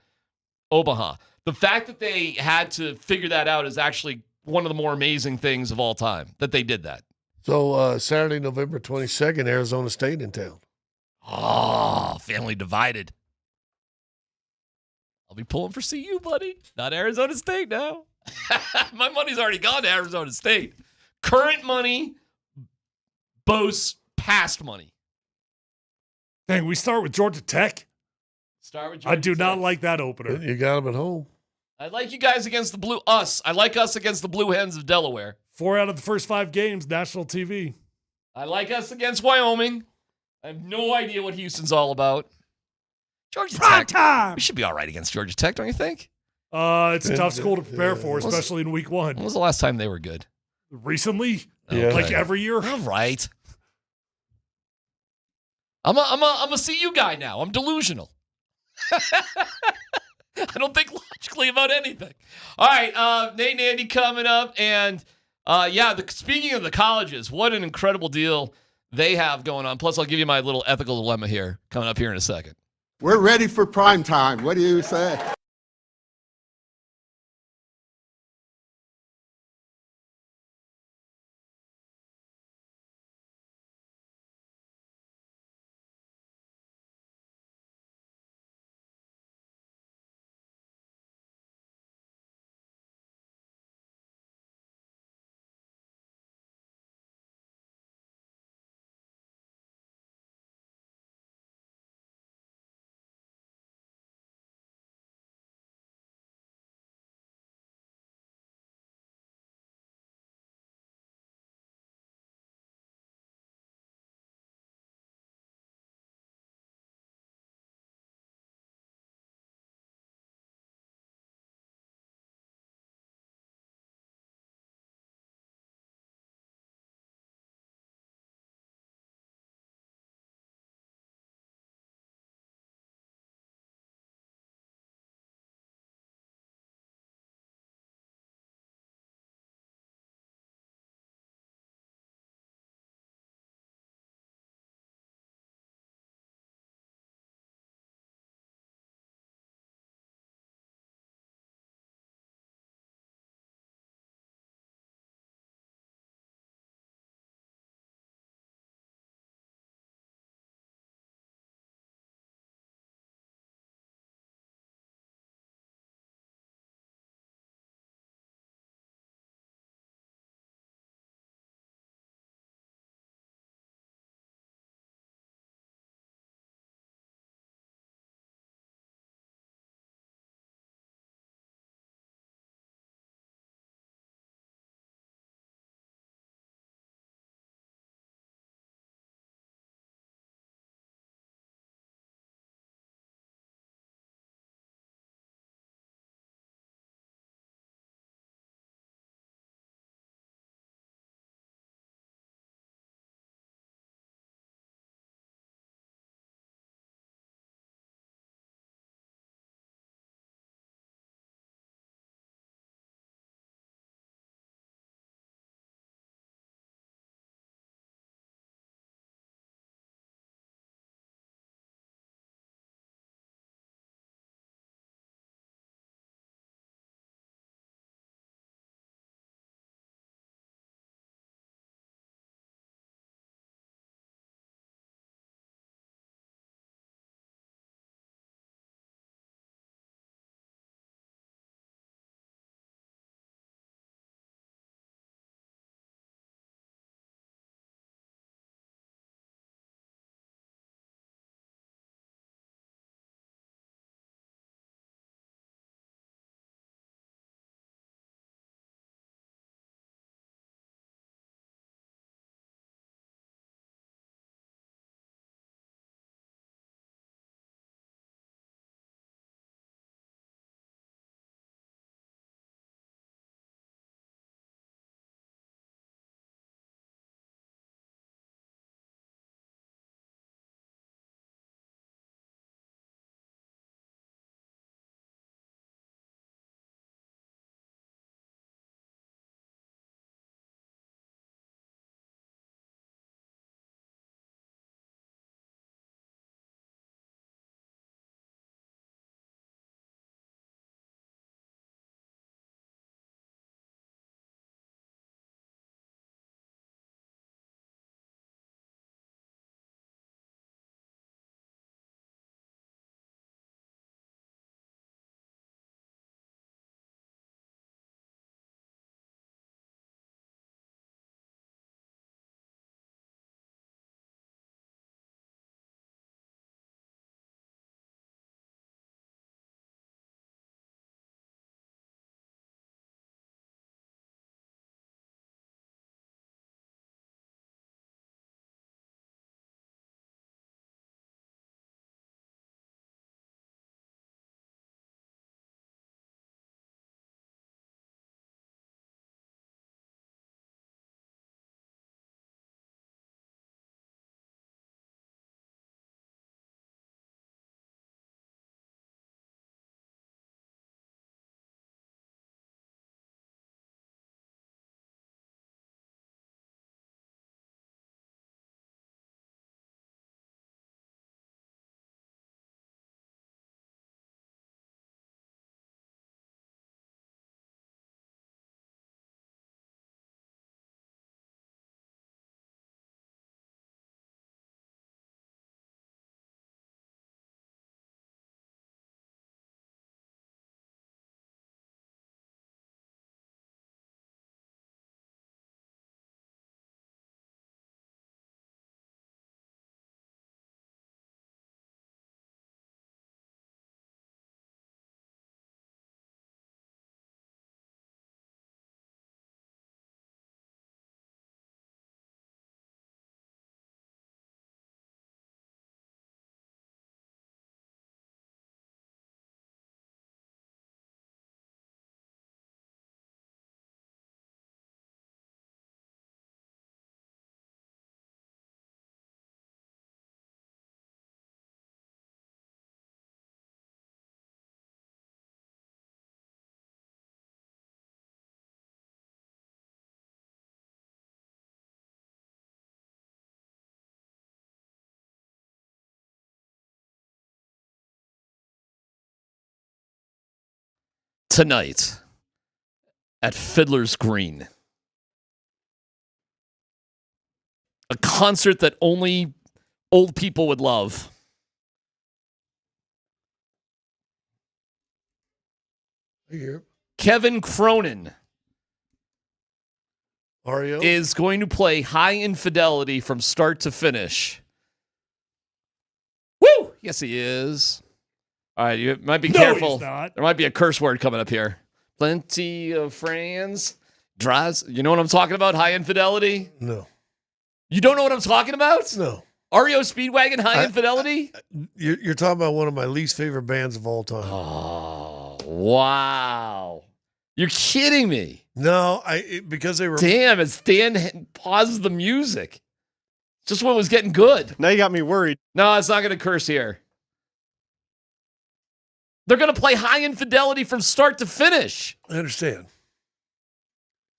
Omaha. The fact that they had to figure that out is actually one of the more amazing things of all time, that they did that. So Saturday, November 22nd, Arizona State in town. Oh, family divided. I'll be pulling for CU, buddy. Not Arizona State now. My money's already gone to Arizona State. Current money boasts past money. Dang, we start with Georgia Tech? Start with Georgia I do Tech. not like that opener. You got them at home. I like you guys against the Blue... I like us against the Blue Hens of Delaware. 4 out of the first 5 games, national TV. I like us against Wyoming. I have no idea what Houston's all about. Georgia Tech. Time! We should be all right against Georgia Tech, don't you think? It's a tough school to prepare for, especially in week 1. When was the last time they were good? Recently? Yeah. Like every year? All right. I'm a CU guy now. I'm delusional. I don't think logically about anything. All right, Nate and Andy coming up. And, speaking of the colleges, what an incredible deal they have going on. Plus, I'll give you my little ethical dilemma here coming up here in a second. We're ready for prime time. What do you say? tonight at Fiddler's Green. A concert that only old people would love. Here. Kevin Cronin REO is going to play High Infidelity from start to finish. Woo! Yes, he is. All right, you might be careful. He's not. There might be a curse word coming up here. Plenty of friends. Draws. You know what I'm talking about? High Infidelity? No. You don't know what I'm talking about? No. REO Speedwagon, High Infidelity? You're talking about one of my least favorite bands of all time. Oh, wow. You're kidding me. No, because they were. Damn, as Dan pauses the music. Just when it was getting good. Now you got me worried. No, it's not going to curse here. They're going to play High Infidelity from start to finish. I understand.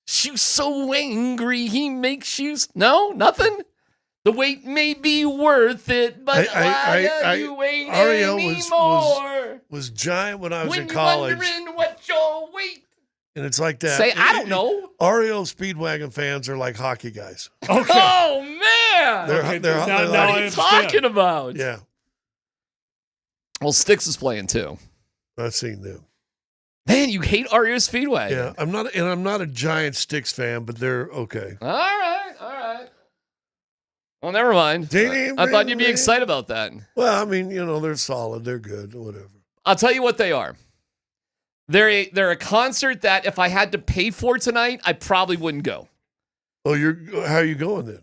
She's so angry, he makes you... No? Nothing? The wait may be worth it, but you ain't REO anymore. was giant when I was when in college. When you're wondering what your weight... And it's like that. Say, I don't know. REO Speedwagon fans are like hockey guys. Okay. Oh, man! They're now like, I what are you talking about? Yeah. Well, Styx is playing, too. I've seen them. Man, you hate REO Speedwagon. Yeah, I'm not a giant Styx fan, but they're okay. All right. Well, never mind. I thought you'd be excited about that. Well, I mean, they're solid. They're good. Whatever. I'll tell you what they are. They're a concert that if I had to pay for tonight, I probably wouldn't go. Oh, how are you going then?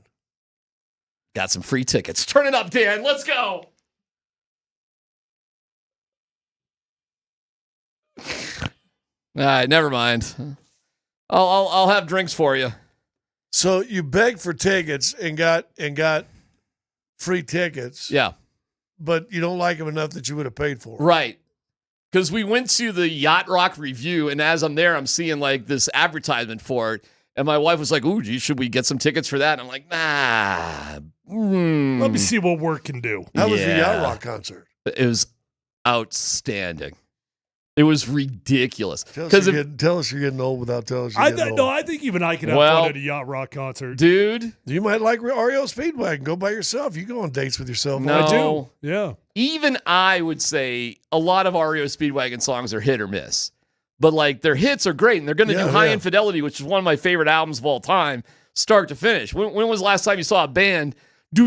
Got some free tickets. Turn it up, Dan. Let's go. All right, never mind. I'll have drinks for you. So you begged for tickets and got free tickets. Yeah. But you don't like them enough that you would have paid for them. Right. Because we went to the Yacht Rock review, and as I'm there, I'm seeing like this advertisement for it. And my wife was like, ooh, geez, should we get some tickets for that? And I'm like, nah. Let me see what work can do. How was the Yacht Rock concert? It was outstanding. It was ridiculous. Tell us you're getting old without telling us you're getting old. No, I think even I can have fun at a Yacht Rock concert. Dude. You might like REO Speedwagon. Go by yourself. You go on dates with yourself. No. I do. Yeah. Even I would say a lot of REO Speedwagon songs are hit or miss. But like their hits are great, and they're going to do High Infidelity, which is one of my favorite albums of all time, start to finish. When was the last time you saw a band do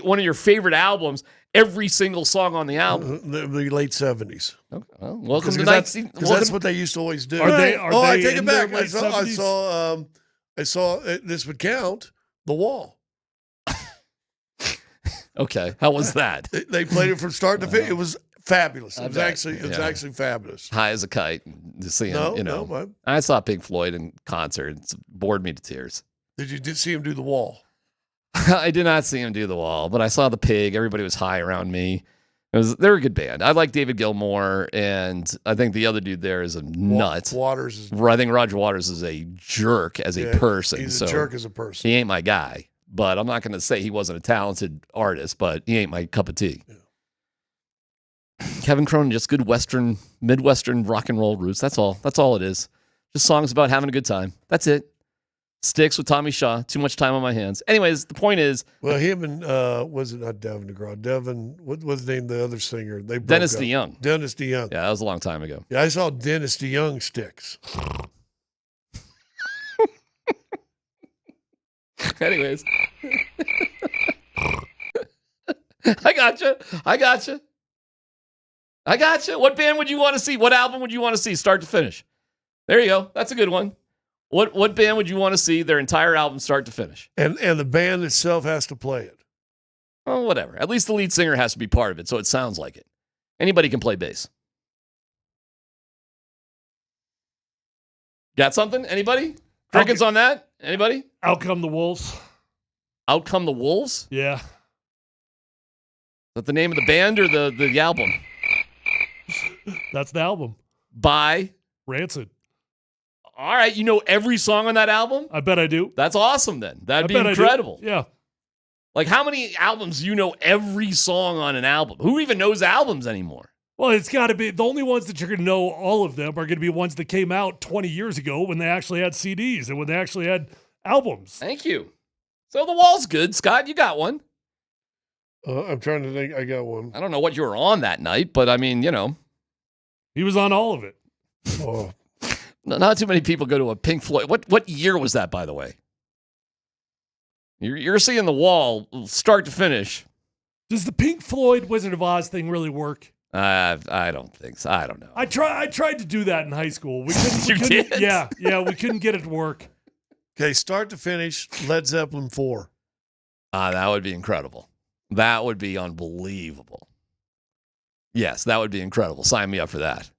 one of your favorite albums, every single song on the album? The late 70s. Okay. Well, welcome to that's what they used to always do. I take it back. I saw this would count, The Wall. Okay, how was that? They played it from start to finish. It was fabulous. It was actually fabulous. High as a kite. To see him, I saw Pink Floyd in concert. It bored me to tears. Did you see him do The Wall? I did not see him do The Wall, but I saw the Pig. Everybody was high around me. They're a good band. I like David Gilmour, and I think the other dude there is a nut. I think Roger Waters is a jerk as a person. He's a jerk as a person. He ain't my guy, but I'm not going to say he wasn't a talented artist, but he ain't my cup of tea. Yeah. Kevin Cronin, just good Midwestern rock and roll roots. That's all. That's all it is. Just songs about having a good time. That's it. Sticks with Tommy Shaw. Too much time on my hands. Anyways, the point is... Well, him and, was it not Devin DeGraw? Devin, what was the name of the other singer? They Dennis DeYoung. Dennis DeYoung. Yeah, that was a long time ago. Yeah, I saw Dennis DeYoung Sticks. Anyways. I gotcha. What band would you want to see? What album would you want to see start to finish? There you go. That's a good one. What band would you want to see their entire album start to finish? And the band itself has to play it. Well, whatever. At least the lead singer has to be part of it, so it sounds like it. Anybody can play bass. Got something? Anybody? Crickets on that? Anybody? Out Come the Wolves. Out Come the Wolves? Yeah. Is that the name of the band or the album? That's the album. By? Rancid. All right, you know every song on that album? I bet I do. That's awesome then. That'd be incredible. Yeah. Like how many albums do you know every song on an album? Who even knows albums anymore? Well, it's got to be the only ones that you're going to know all of them are going to be ones that came out 20 years ago when they actually had CDs and when they actually had albums. Thank you. So The Wall's good. Scott, you got one. I'm trying to think. I got one. I don't know what you were on that night, but I mean, he was on all of it. Oh, not too many people go to a Pink Floyd. What year was that, by the way? You're seeing The Wall start to finish. Does the Pink Floyd Wizard of Oz thing really work? I don't think so. I don't know. I tried to do that in high school. We couldn't. Did? Yeah. We couldn't get it to work. okay, start to finish, Led Zeppelin 4. That would be incredible. That would be unbelievable. Yes, that would be incredible. Sign me up for that.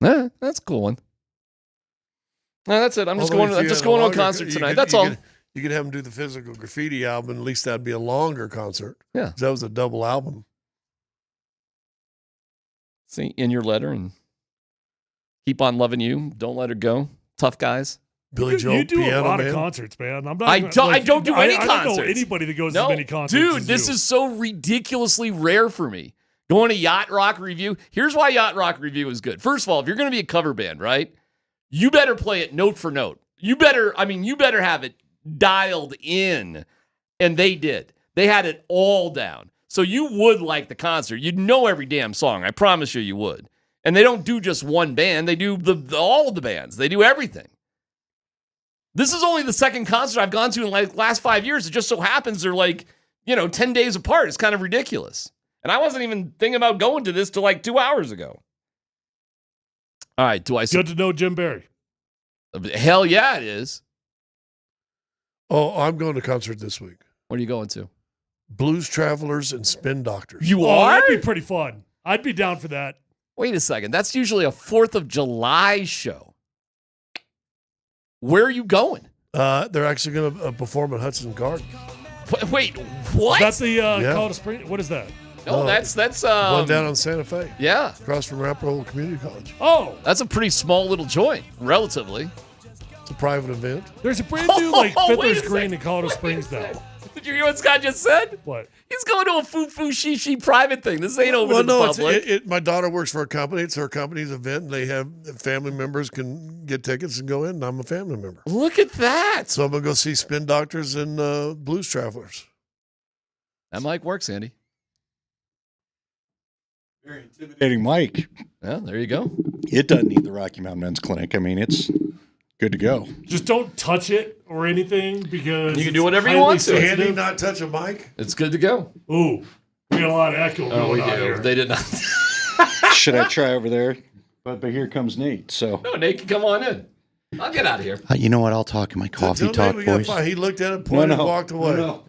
Yeah. That's a cool one. No, that's it. I'm just going to a concert tonight. That's all. You could have them do the Physical Graffiti album. At least that'd be a longer concert. Yeah. 'Cause that was a double album. See, In Your Letter and Keep on Loving You. Don't Let Her Go. Tough Guys. Billy Joel, you do Piano a lot Man. of concerts, man. I don't do any I concerts. don't know anybody that goes to No, as many concerts. dude, as this you. is so ridiculously rare for me. Going to Yacht Rock Review. Here's why Yacht Rock Review is good. First of all, if you're going to be a cover band, right, you better play it note for note. You better have it dialed in. And they did. They had it all down. So you would like the concert. You'd know every damn song. I promise you would. And they don't do just one band. They do all of the bands. They do everything. This is only the second concert I've gone to in like the last 5 years. It just so happens they're 10 days apart. It's kind of ridiculous. And I wasn't even thinking about going to this till like 2 hours ago. All right, Good to know Jim Barry. Hell yeah, it is. Oh, I'm going to concert this week. What are you going to? Blues Travelers and Spin Doctors. You are? That'd be pretty fun. I'd be down for that. Wait a second. That's usually a 4th of July show. Where are you going? They're actually going to perform at Hudson Garden. Wait, what? Is that the Colorado Springs? What is that? No, that's one down on Santa Fe. Yeah, across from Arapahoe Community College. Oh, that's a pretty small little joint, relatively. It's a private event. There's a brand new Fiddler's Green in Colorado Springs now. Did you hear what Scott just said? What? He's going to a foo-foo she private thing. This ain't open to the public. My daughter works for a company. It's her company's event, and they have family members can get tickets and go in, and I'm a family member. Look at that. So I'm going to go see Spin Doctors and Blues Travelers. That mic works, Andy. Very intimidating mic. Yeah, there you go. It doesn't need the Rocky Mountain Men's Clinic. I mean, it's good to go. Just don't touch it or anything because you can do whatever you want to. Can he not touch a mic? It's good to go. Ooh, we got a lot of echo going on here. They did not. Should I try over there? But here comes Nate. So no, Nate can come on in. I'll get out of here. You know what? I'll talk in my coffee talk voice. He looked at it, pointed, and walked away. No.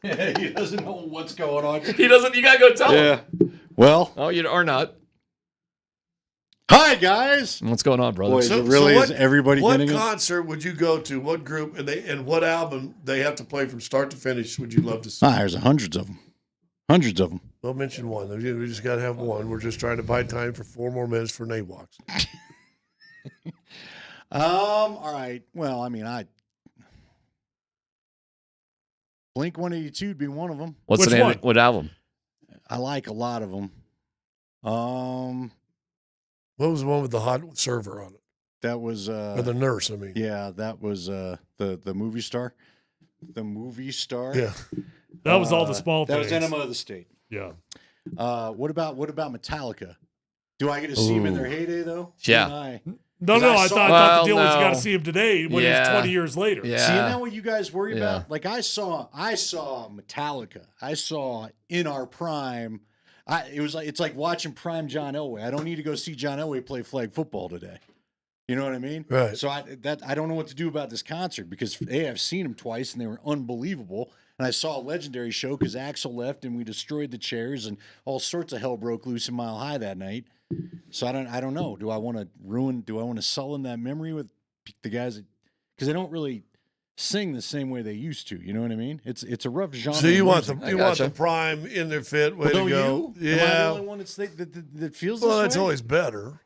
He doesn't know what's going on. He doesn't. You gotta go tell him. Well. Oh, you are not. Hi guys. What's going on, brother? Boy, is everybody getting it? What concert would you go to? What group and what album they have to play from start to finish would you love to see? There's hundreds of them. Hundreds of them. Well, mention one. We just got to have one. We're just trying to buy time for 4 more minutes for Nate walks. All right. Well, I mean, Blink 182 would be one of them. What's the name? What album? I like a lot of them. What was the one with the hot server on it? That was or the nurse. I mean, yeah, that was the movie star. The movie star. Yeah, that was all the small that things. That was Enema of the State. Yeah. What about Metallica? Do I get to see them in their heyday though? Yeah. No. I thought the deal was you got to see him today when it's 20 years later. Yeah. See, isn't that what you guys worry about? Like I saw Metallica. I saw In Our Prime. It's like watching prime John Elway. I don't need to go see John Elway play flag football today. You know what I mean? Right. So I don't know what to do about this concert because I've seen them twice and they were unbelievable. And I saw a legendary show because Axl left and we destroyed the chairs and all sorts of hell broke loose in Mile High that night. So I don't know. Do I want to sullen that memory with the guys because they don't really sing the same way they used to? You know what I mean? It's a rough genre. So you want the prime in their fit way to go? You? Yeah. Am I the only one that feels this way? Well, it's always better.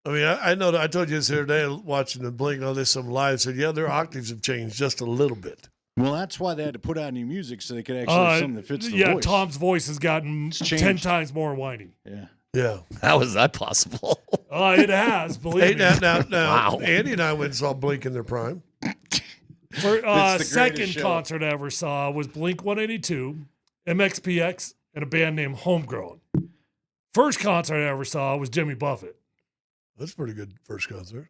I mean, I know that I told you this the other day watching the Blink on this some live. Said, yeah, their octaves have changed just a little bit. Well, that's why they had to put out new music so they could actually have something that fits the voice. Tom's voice has gotten 10 times more whiny. Yeah. Yeah. How is that possible? It has, believe me. Now, Wow. Andy and I went and saw Blink in their prime. Second concert I ever saw was Blink-182, MXPX, and a band named Homegrown. First concert I ever saw was Jimmy Buffett. That's a pretty good first concert.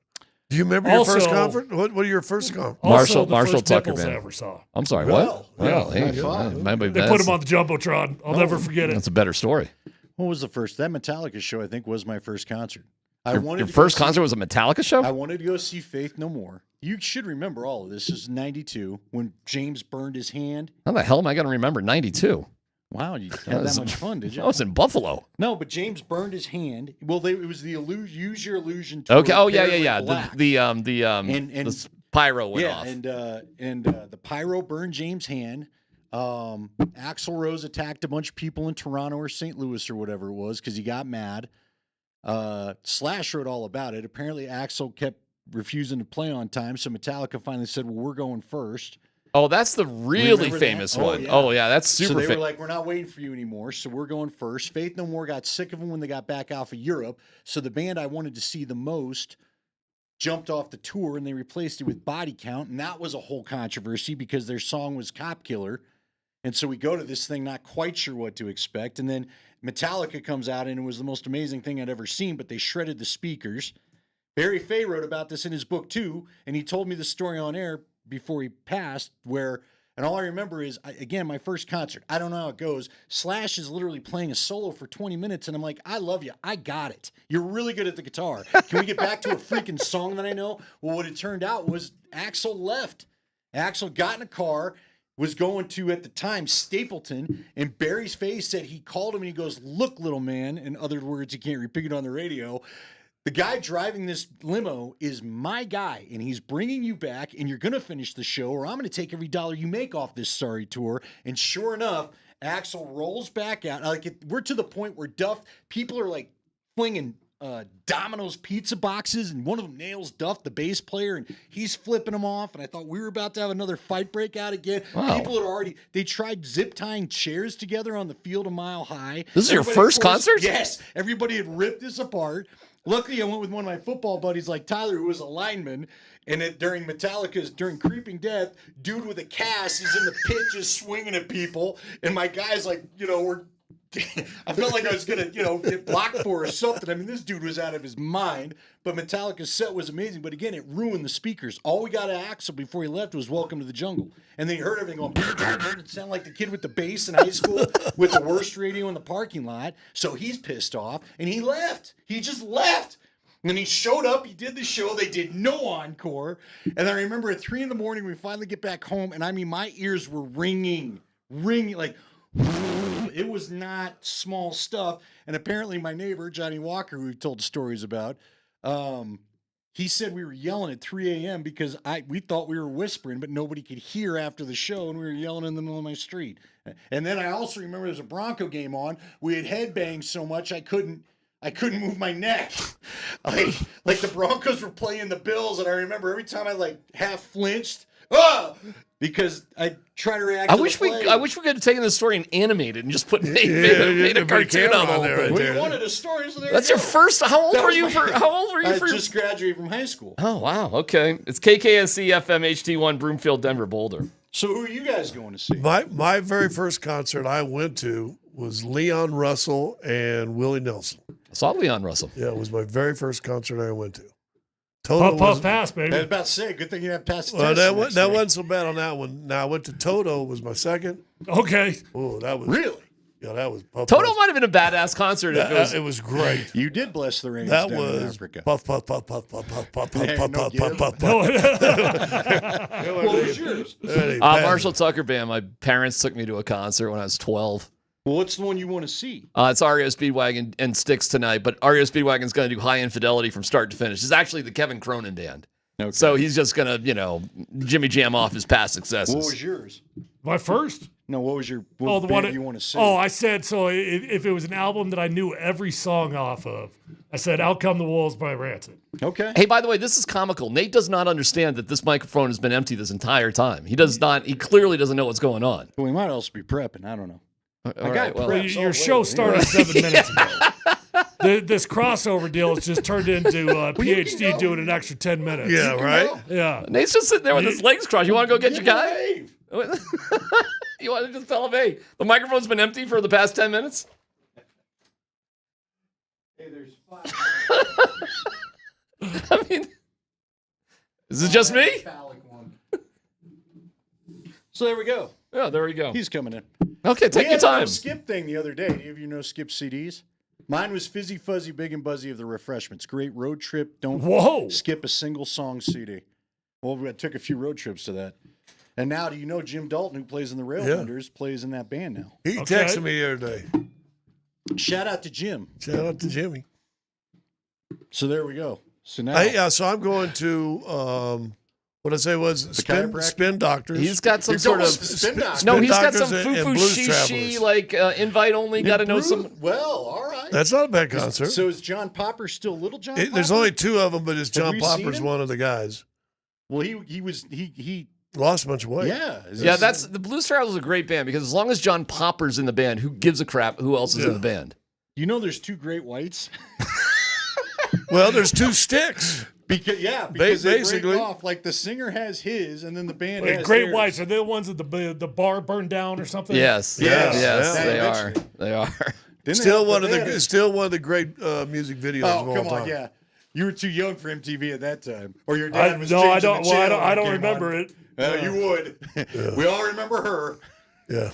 Do you remember your first concert? What are your first concert? Marshall Tucker Nipples I band. ever saw. I'm sorry, Well, what? Well, yeah, hey, high five. They put him on the Jumbotron. I'll never forget it. That's a better story. What was the first? That Metallica show, I think, was my first concert. Your first concert was a Metallica show? I wanted to go see Faith No More. You should remember all of this. This is 92 when James burned his hand. How the hell am I going to remember 92? Wow, you had that much fun, did you? I was in Buffalo. No, but James burned his hand. Well, it was the Use Your Illusion tour. Okay. Oh, yeah. Black. The pyro went off. and the pyro burned James' hand. Axl Rose attacked a bunch of people in Toronto or St. Louis or whatever it was because he got mad. Slash wrote all about it. Apparently, Axl kept refusing to play on time, so Metallica finally said, "Well, we're going first." Oh, that's the really famous one. Oh, yeah, that's super famous. So they were like, we're not waiting for you anymore, so we're going first. Faith No More got sick of them when they got back off of Europe, so the band I wanted to see the most jumped off the tour, and they replaced it with Body Count, and that was a whole controversy because their song was Cop Killer. And so we go to this thing not quite sure what to expect, and then Metallica comes out, and it was the most amazing thing I'd ever seen, but they shredded the speakers. Barry Fay wrote about this in his book, too, and he told me the story on air before he passed, and all I remember is, again, my first concert. I don't know how it goes. Slash is literally playing a solo for 20 minutes, and I'm like, I love you. I got it. You're really good at the guitar. Can we get back to a freaking song that I know? Well, what it turned out was Axl left. Axl got in a car, was going to, at the time, Stapleton, and Barry's face said he called him, and he goes, "Look, little man," in other words, he can't repeat it on the radio. The guy driving this limo is my guy, and he's bringing you back, and you're going to finish the show, or I'm going to take every dollar you make off this sorry tour. And sure enough, Axl rolls back out. We're to the point where people are like flinging Domino's pizza boxes, and one of them nails Duff, the bass player, and he's flipping them off. And I thought we were about to have another fight break out again. Wow. People had they tried zip tying chairs together on the field a mile high. This is your first concert? Yes. Everybody had ripped this apart. Luckily, I went with one of my football buddies like Tyler, who was a lineman, and during Creeping Death, dude with a cast is in the pit just swinging at people, and my guy's like, I felt like I was going to, get blocked for or something. I mean, this dude was out of his mind, but Metallica's set was amazing, but again, it ruined the speakers. All we got to Axl before he left was Welcome to the Jungle, and then you heard everything going, it sounded like the kid with the bass in high school with the worst radio in the parking lot, so he's pissed off, and he left. He just left. And then he showed up, he did the show, they did no encore, and I remember at 3 a.m, we finally get back home, and I mean, my ears were ringing, like, it was not small stuff. And apparently my neighbor, Johnny Walker, who we told stories about, he said we were yelling at 3 a.m. because we thought we were whispering, but nobody could hear after the show, and we were yelling in the middle of my street. And then I also remember there's a Bronco game on. We had headbanged so much I couldn't move my neck. like the Broncos were playing the Bills, and I remember every time I half flinched, because I try to react. I wish we could have taken this story and animated and just made a cartoon out of it. We wanted a story, so that's your first. How old were you? I just graduated from high school. Oh wow, okay. It's KKSC FM HD1 Broomfield, Denver, Boulder. So who are you guys going to see? My very first concert I went to was Leon Russell and Willie Nelson. I saw Leon Russell. Yeah, it was my very first concert I went to. Puff pass, baby. I was about to say, good thing you have passed the well, test. that wasn't so bad on that one. Now I went to Toto, was my second. Okay. Oh, that was really. Yeah, that was Puff. Toto might have been a badass concert. It was great. You did bless the rains. That down was in Africa. Puff, puff, puff, puff, puff, puff, puff, puff, Hey, puff, no puff, give. puff, puff, puff. What was yours? Marshall Tucker Band. My parents took me to a concert when I was 12. Well, what's the one you want to see? It's REO Speedwagon and Styx tonight, but REO Speedwagon's going to do High Infidelity from start to finish. It's actually the Kevin Cronin band. Okay. So he's just going to, Jimmy Jam off his past successes. What was yours? My first? No, what was your the band one you want to sing? Oh, I said, so if it was an album that I knew every song off of, I said Out Come the Wolves by Rancid. Okay. Hey, by the way, this is comical. Nate does not understand that this microphone has been empty this entire time. He clearly doesn't know what's going on. Well, we might also be prepping. I don't know. Your show started 7 minutes ago. This crossover deal has just turned into PhD doing an extra 10 minutes. Yeah, right? Yeah. Nate's just sitting there with his legs crossed. You want to go get your guy? You want to just tell him, hey, the microphone's been empty for the past 10 minutes? Hey, there's 5. I mean, is it just me? So there we go. Yeah, there we go. He's coming in. Okay, take your We had time. a Skip thing the other day. Any of you know Skip CDs? Mine was Fizzy Fuzzy Big and Buzzy of the Refreshments. Great road trip. Don't skip a single song CD. Well, I took a few road trips to that. And now, do you know Jim Dalton, who plays in the Railhunters, plays in that band now? He texted me the other day. Shout out to Jim. Shout out to Jimmy. So there we go. So now, so I'm going to what I say was spin doctors. He's got some sort of spin doctors. No, he's got some and foo-foo blues shishi, travelers. like invite only. Got to know some. Well, all right. That's not a bad concert. So is John Popper still Little John Popper? There's only 2 of them, but it's Have John we seen Popper's him? one of the guys. Well, he lost a bunch of weight. Yeah, that's the Blues Travelers is a great band because as long as John Popper's in the band, who gives a crap who else is in the band? You know, there's 2 great whites. Well, there's 2 sticks. Because they basically break off. Like the singer has his, and then the band Wait, has Great theirs. Whites, are they the ones that the bar burned down or something? Yes, they are. They are. Still one of the great music videos of all come time. on, yeah. You were too young for MTV at that time, or your dad was. I changing don't. the Well, channel I when don't it came remember on. it. You would. We all remember her. Yeah.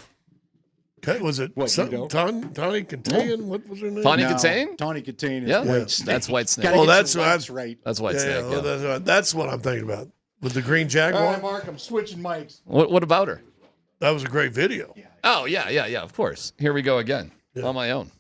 Was it Tawny Katane? What was her name? Tawny Katane? Tawny Katane is Yeah, White Snake. that's White Snake. Gotta Well, get that's some what whites right. That's White Snake. Yeah. That's what I'm thinking about with the green All Jaguar. right, Mark, I'm switching mics. What about her? That was a great video. Oh yeah. Of course. Here we go again on my own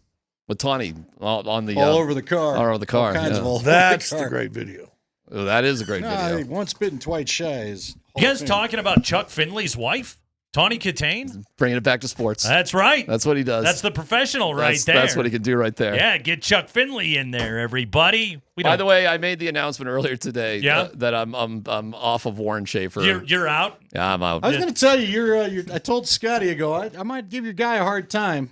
with Tawny on the All over the car. All over the car. All kinds of all over That's the the car. great video. Oh, that is a great video. Once bitten, twice shy is. You guys talking about Chuck Finley's wife, Tawny Katane? Bringing it back to sports. That's right. That's what he does. That's the professional right there. That's what he can do right there. Yeah, get Chuck Finley in there, everybody. By the way, I made the announcement earlier today Yeah? that I'm off of Warren Schaefer. You're out? Yeah, I'm out. I was going to tell you, you're. I told Scotty ago, I might give your guy a hard time.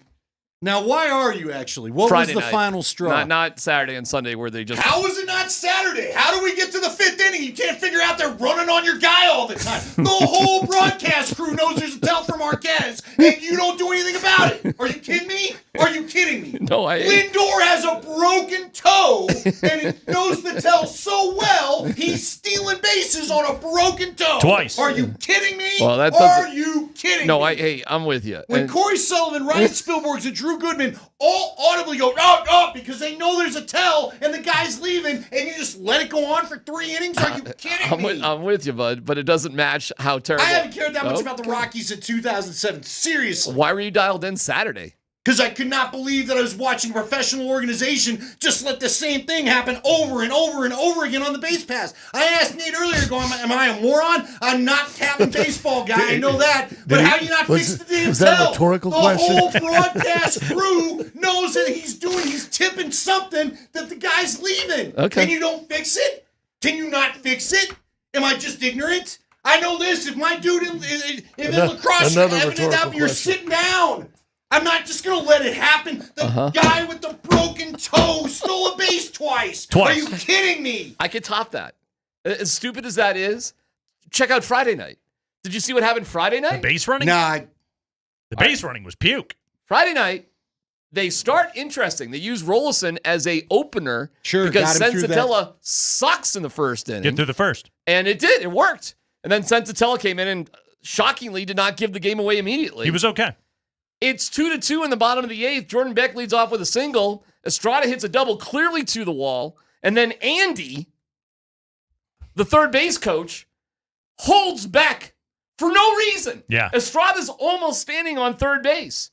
Now, why are you actually? What Friday was the night. final straw? Not Saturday and Sunday where they just. How is it not Saturday? How do we get to the 5th inning? You can't figure out they're running on your guy all the time. The whole broadcast crew knows there's a tell from Marquez, and you don't do anything about it. Are you kidding me? Are you kidding me? No, Lindor has a broken toe, and he knows the tell so well, he's stealing bases on a broken toe. Twice. Are you kidding me? Well, that Are doesn't- you kidding No, me? I'm with you. When And- Corey Sullivan, Ryan Spielbergs, and Drew Goodman all audibly go, oh, because they know there's a tell and the guy's leaving, and you just let it go on for 3 innings? Are you kidding me? I'm with you, bud, but it doesn't match how terrible. I haven't cared that much Oh. about the Rockies in 2007. Seriously. Why were you dialed in Saturday? Because I could not believe that I was watching a professional organization just let the same thing happen over and over and over again on the base pass. I asked Nate earlier, going, am I a moron? I'm not tapping baseball guy, I know that. But how do you not fix the damn was that a tell? rhetorical the question? whole broadcast crew knows that he's tipping something that the guy's leaving. Okay. And you don't fix it? Can you not fix it? Am I just ignorant? I know this. If my dude in lacrosse you're another having it rhetorical up, you're question. sitting down. I'm not just going to let it happen. The guy with the broken toe stole a base twice. Are you kidding me? I could top that. As stupid as that is, check out Friday night. Did you see what happened Friday night? The base running? Nah. The base running was puke. Friday night, they start interesting. They use Rollison as a opener because got him through that. Sensatella sucks in the first inning. Get through the first. And it did. It worked. And then Sensatella came in and shockingly did not give the game away immediately. He was okay. It's 2-2 in the bottom of the 8th. Jordan Beck leads off with a single. Estrada hits a double clearly to the wall. And then Andy, the third base coach, holds Beck for no reason. Yeah. Estrada's almost standing on third base.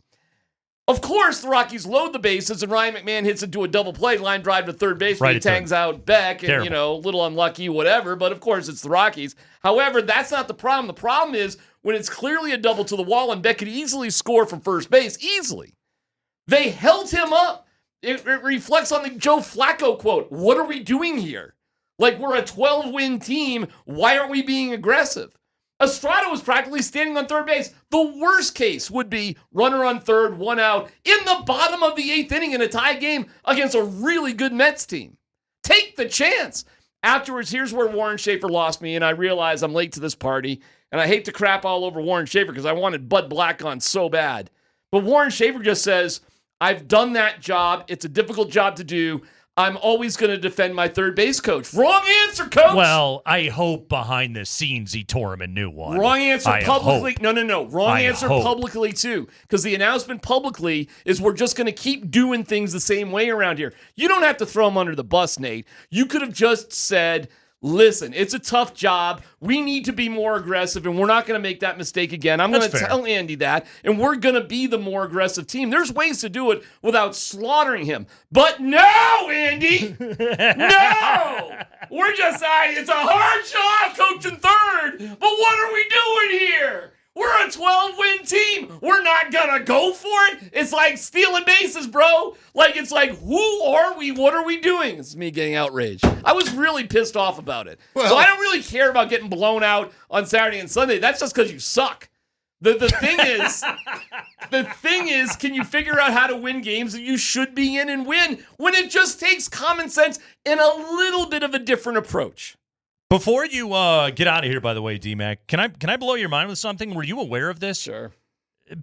Of course, the Rockies load the bases, and Ryan McMahon hits into a double play, line drive to third base, Right he at third. tangs out Beck, and, Terrible. you know, a little unlucky, whatever, but of course, it's the Rockies. However, that's not the problem. The problem is when it's clearly a double to the wall, and Beck could easily score from first base, easily. They held him up. It reflects on the Joe Flacco quote. What are we doing here? Like, we're a 12-win team. Why aren't we being aggressive? Estrada was practically standing on third base. The worst case would be runner on third, 1 out, in the bottom of the 8th inning in a tie game against a really good Mets team. Take the chance. Afterwards, here's where Warren Schaefer lost me, and I realize I'm late to this party, and I hate to crap all over Warren Schaefer because I wanted Bud Black on so bad. But Warren Schaefer just says, I've done that job. It's a difficult job to do. I'm always going to defend my third base coach. Wrong answer, coach. Well, I hope behind the scenes he tore him a new one. Wrong answer publicly. Hope. No. Wrong answer publicly, too. Because the announcement publicly is we're just going to keep doing things the same way around here. You don't have to throw him under the bus, Nate. You could have just said, listen, it's a tough job. We need to be more aggressive, and we're not going to make that mistake again. I'm going to tell Andy that, and we're going to be the more aggressive team. There's ways to do it without slaughtering him. But no, Andy! No! We're just saying it's a hard job coaching third, but what are we doing here? We're a 12-win team. We're not going to go for it. It's like stealing bases, bro. Like, it's like, who are we? What are we doing? It's me getting outraged. I was really pissed off about it. So I don't really care about getting blown out on Saturday and Sunday. That's just because you suck. The thing is, can you figure out how to win games that you should be in and win when it just takes common sense and a little bit of a different approach? Before you get out of here, by the way, DMac, can I blow your mind with something? Were you aware of this? Sure.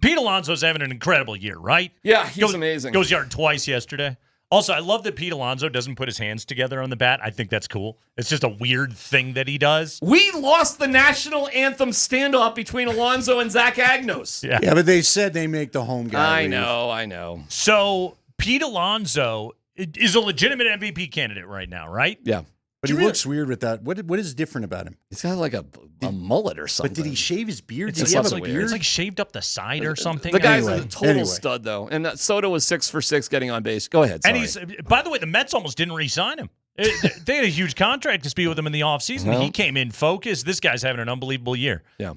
Pete Alonso's having an incredible year, right? Yeah, he's amazing. Goes yard twice yesterday. Also, I love that Pete Alonso doesn't put his hands together on the bat. I think that's cool. It's just a weird thing that he does. We lost the national anthem standoff between Alonso and Zach Agnos. Yeah, but they said they make the home guy leave. I know. So Pete Alonso is a legitimate MVP candidate right now, right? Yeah. But he looks weird with that. What is different about him? He's got like a mullet or something. But did he shave his beard? Did he have it's like shaved up the side or something. The guy's a total stud, though. And Soto was 6 for 6 getting on base. Go ahead. Sorry. And by the way, the Mets almost didn't re-sign him. They had a huge contract dispute with him in the offseason. Well, he came in focused. This guy's having an unbelievable year. Yeah.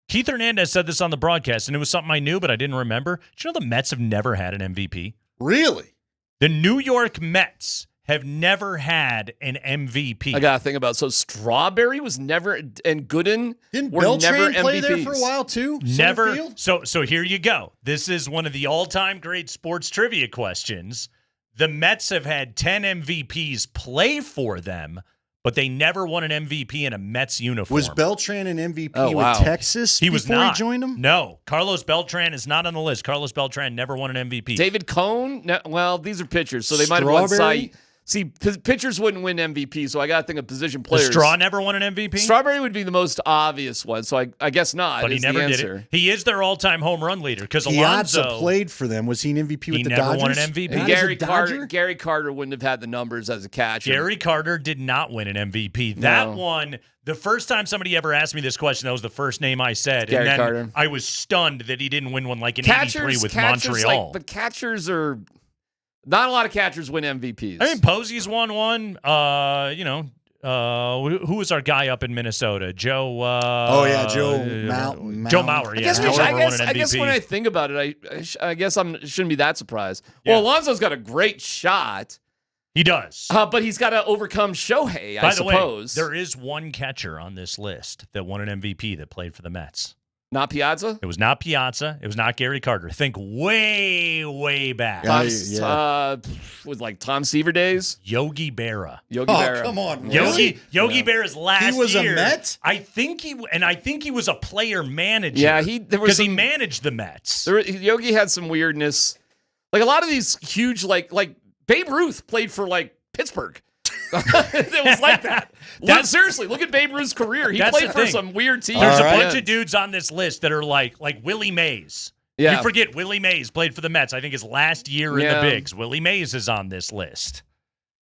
Keith Hernandez said this on the broadcast, and it was something I knew, but I didn't remember. Do you know the Mets have never had an MVP? Really? The New York Mets have never had an MVP. I got to think about it. So Strawberry was never, and Gooden Didn't were Beltran never play MVPs. there for a while too? Never. Center field? So here you go. This is one of the all-time great sports trivia questions. The Mets have had 10 MVPs play for them, but they never won an MVP in a Mets uniform. Was Beltran an MVP Oh, wow. with Texas He was before not. he joined them? No. Carlos Beltran is not on the list. Carlos Beltran never won an MVP. David Cohn? No, well, these are pitchers, so they might have won Strawberry? See, pitchers wouldn't win MVP, so I got to think of position players. Straw never won an MVP? Strawberry would be the most obvious one, so I guess not. But he is never the did answer. it. He is their all-time home run leader because Piazza Alonso played for them. Was he an MVP with He the never Dodgers? won an MVP. And Not as a Gary Carter wouldn't have had the numbers as a catcher. Gary Carter did not win an MVP. That No. one, the first time somebody ever asked me this question, that was the first name I said. Gary and then Carter. I was stunned that he didn't win one like in 83 with Montreal. But catchers are not a lot of catchers win MVPs. I mean, Posey's won one. Who was our guy up in Minnesota? Joe. Joe Mauer. Joe Mauer. Yeah, I guess when I think about it, I guess I shouldn't be that surprised. Well, Alonso's got a great shot. He does. But he's got to overcome Shohei, I suppose. Way, there is one catcher on this list that won an MVP that played for the Mets. Not Piazza? It was not Piazza. It was not Gary Carter. Think way, way back. With like Tom Seaver days? Yogi Berra. Berra. Come on. Yogi Berra's last year. He was a Met? I think he was a player manager. Yeah, because he managed the Mets. Yogi had some weirdness. Like a lot of these huge, like Babe Ruth played for like Pittsburgh. It was like that. Seriously, look at Babe Ruth's career. He played for some weird teams. There's a bunch of dudes on this list that are like Willie Mays. Yeah. You forget Willie Mays played for the Mets. I think his last year in the bigs. Willie Mays is on this list.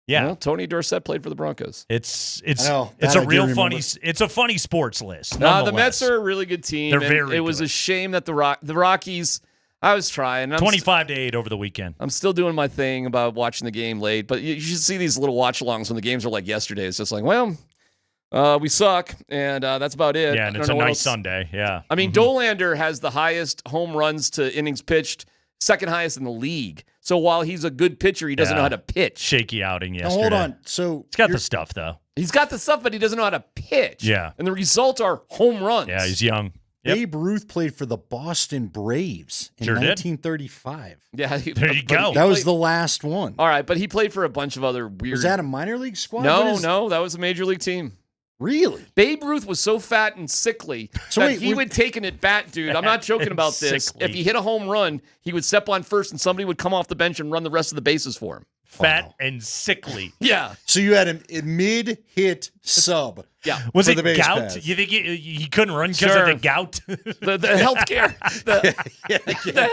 Yeah. Well, Tony Dorsett played for the Broncos. It's a real funny. It's a funny sports list. No, the Mets are a really good team. They're very It was good. a shame that the Rockies. I was trying. 25-8 over the weekend. I'm still doing my thing about watching the game late, but you should see these little watch-alongs when the games are like yesterday. It's just like, well, we suck, and that's about it. Yeah, and it's a nice Sunday. Yeah. I mean, Dolander has the highest home runs to innings pitched, second highest in the league. So while he's a good pitcher, he doesn't know how to pitch. Shaky outing yesterday. Now, hold on. So he's got the stuff, though. He's got the stuff, but he doesn't know how to pitch. Yeah. And the results are home runs. Yeah, he's young. Yep. Babe Ruth played for the Boston Braves in Sure did. 1935. Yeah, there you go. That was the last one. All right, but he played for a bunch of other weird. Was that a minor league squad? No, that was a major league team. Really? Babe Ruth was so fat and sickly that he would take an at-bat, dude. I'm not joking about this. Sickly. If he hit a home run, he would step on first and somebody would come off the bench and run the rest of the bases for him. Fat and sickly. Yeah. So you had a mid-hit sub. Yeah. Was for it the base gout? pass. You think he couldn't run because Sure. of the gout? The healthcare, the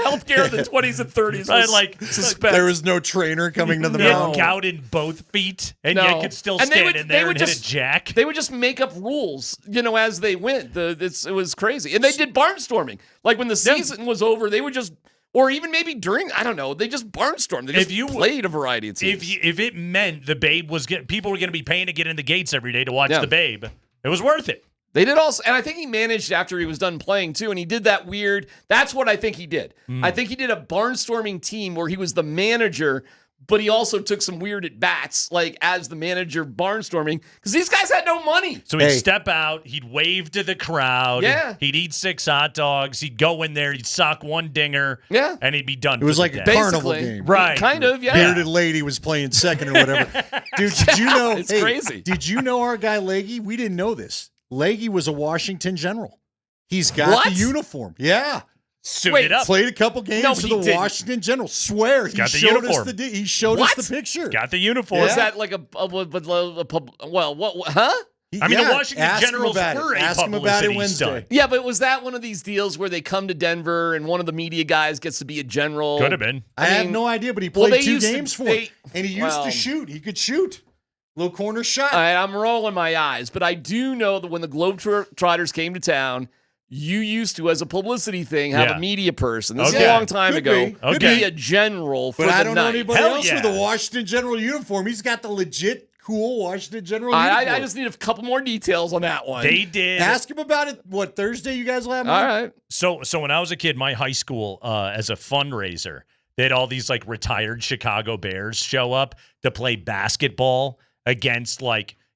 healthcare of the 20s and 30s Right, was like suspect. There was no trainer coming to the He had mound. gout in both feet, and No. yet could still And they stand would- in they there would and hit just- a jack. They would just make up rules, as they went. It was crazy. And they did barnstorming. Like when the season was over, they would just, or even maybe during, I don't know, they just barnstormed. They just played a variety of teams. If it meant the Babe was people were going to be paying to get in the gates every day to watch Yeah. the Babe, it was worth it. They did also, and I think he managed after he was done playing too, and he did that weird, that's what I think he did. I think he did a barnstorming team where he was the manager, but he also took some weird at-bats, like as the manager barnstorming, because these guys had no money. So he'd step out, he'd wave to the crowd, Yeah. he'd eat 6 hot dogs, he'd go in there, he'd sock one dinger, Yeah. and he'd be done. It was for like the a day. carnival Basically. game. Right. Kind of, yeah. Bearded lady was playing second or whatever. Dude, did you know? It's crazy. Did you know our guy Leggy? We didn't know this. Leggy was a Washington general. He's got What? the uniform. Yeah. Suited up. Played a couple games No, for he the didn't. Washington General. Swear, he got the showed uniform. us he showed What? us the picture. Got the uniform. Was that like huh? I mean, the Washington ask him Generals about were it. a Ask him about it publicity Wednesday. stunt. Yeah, but was that one of these deals where they come to Denver and one of the media guys gets to be a general? Could have been. I have mean, no idea, but he well, played they 2 used to- games for they- it. And he used well- to shoot. He could shoot. Little corner shot. All right, I'm rolling my eyes, but I do know that when the Globetrotters came to town, you used to, as a publicity thing, have Yeah. a media person. This is Okay. a long time Could ago. be. Could Be be. a general for But the I don't know night. anybody Hell else yeah. with a Washington General uniform. He's got the legit cool Washington General I uniform. just need a couple more details on that one. They did. Ask him about it. What, Thursday you guys will have him All on? right. So when I was a kid, my high school, as a fundraiser, they had all these like retired Chicago Bears show up to play basketball against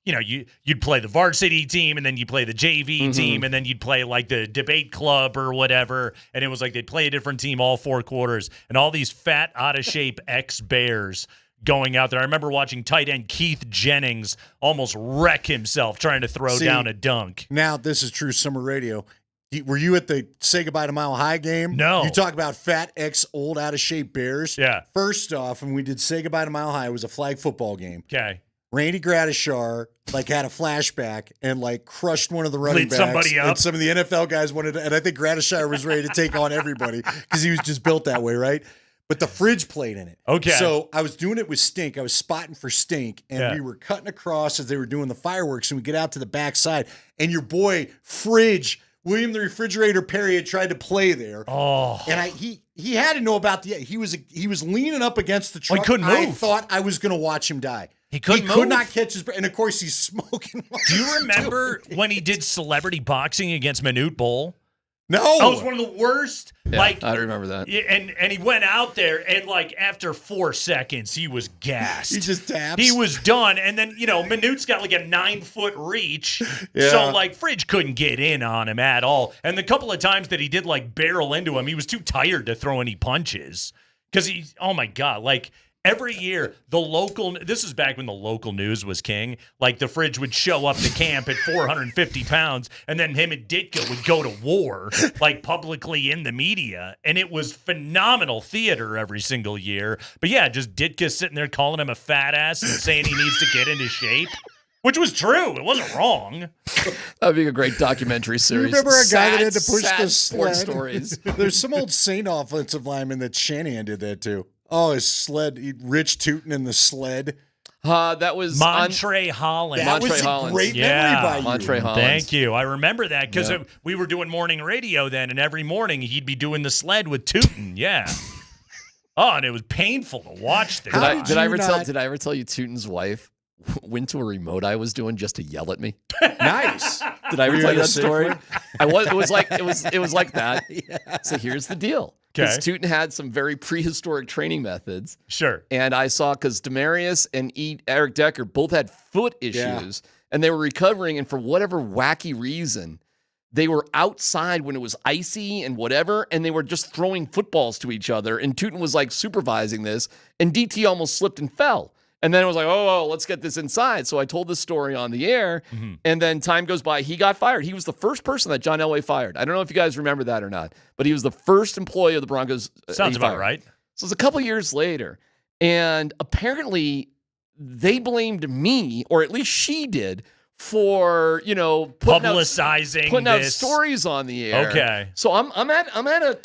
you'd play the varsity team and then you'd play the JV team and then you'd play like the debate club or whatever. And it was like they'd play a different team all 4 quarters and all these fat, out of shape ex-Bears going out there. I remember watching tight end Keith Jennings almost wreck himself trying to throw down a dunk. Now, this is true summer radio. Were you at the Say Goodbye to Mile High game? No. You talk about fat, old, out-of-shape Bears. Yeah. First off, when we did Say Goodbye to Mile High, it was a flag football game. Okay. Randy Gradishar had a flashback and crushed one of the running Lit backs. somebody up. And some of the NFL guys wanted to, and I think Gradishar was ready to take on everybody because he was just built that way, right? But the Fridge played in it. Okay. So I was doing it with Stink. I was spotting for Stink, and we were cutting across as they were doing the fireworks, and we get out to the backside, and your boy Fridge, William the Refrigerator Perry, had tried to play there. Oh. And he had to know about he was leaning up against the truck. He couldn't I move. thought I was going to watch him die. He couldn't could move. not catch his breath. And of course, he's smoking. Do you remember when he did celebrity boxing against Manute Bol? No. That was one of the worst. Yeah, I remember that. And he went out there and after 4 seconds he was gassed. He just taps. He was done. And then, Manute's got a 9-foot reach. Yeah. So Fridge couldn't get in on him at all. And the couple of times that he did barrel into him, he was too tired to throw any punches. Because oh my God, every year, this is back when the local news was king. The Fridge would show up to camp at 450 pounds, and then him and Ditka would go to war, publicly in the media. And it was phenomenal theater every single year. But yeah, just Ditka sitting there calling him a fat ass and saying he needs to get into shape. Which was true. It wasn't wrong. That would be a great documentary series. You remember a guy that had to push sad the sports sled? stories. There's some old Saint offensive lineman that Shanahan did that too. Oh, his sled, Rich Tootin in the sled. That was Montre Hollins. That was a great memory by you. Montre Hollins. Thank you. I remember that because Yep. we were doing morning radio then, and every morning he'd be doing the sled with Tootin. Yeah. Oh, and it was painful to watch this. Did I ever tell you Tootin's wife went to a remote I was doing just to yell at me? Nice. Did I ever Were tell you you at that a story? Safeway? It was like that. So here's the deal. Because Tootin had some very prehistoric training methods. Sure. And I saw because Demarius and Eric Decker both had foot issues and they were recovering. And for whatever wacky reason, they were outside when it was icy and whatever, and they were just throwing footballs to each other. And Tootin was like supervising this, and DT almost slipped and fell. And then it was like, oh, let's get this inside. So I told this story on the air, and then time goes by. He got fired. He was the first person that John Elway fired. I don't know if you guys remember that or not, but he was the first employee of the Broncos. Sounds about right. So it's a couple years later, and apparently they blamed me, or at least she did, for publicizing out this. stories on the air. Okay. So I'm at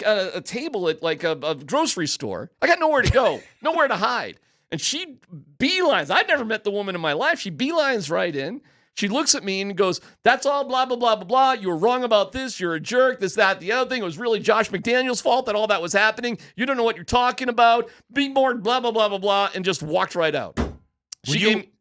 a table at like a grocery store. I got nowhere to go, nowhere to hide. And she beelines. I'd never met the woman in my life. She beelines right in. She looks at me and goes, "That's all blah, blah, blah, blah, blah. You were wrong about this. You're a jerk. This, that, the other thing. It was really Josh McDaniels' fault that all that was happening. You don't know what you're talking about. Be more blah, blah, blah, blah, blah," and just walked right out.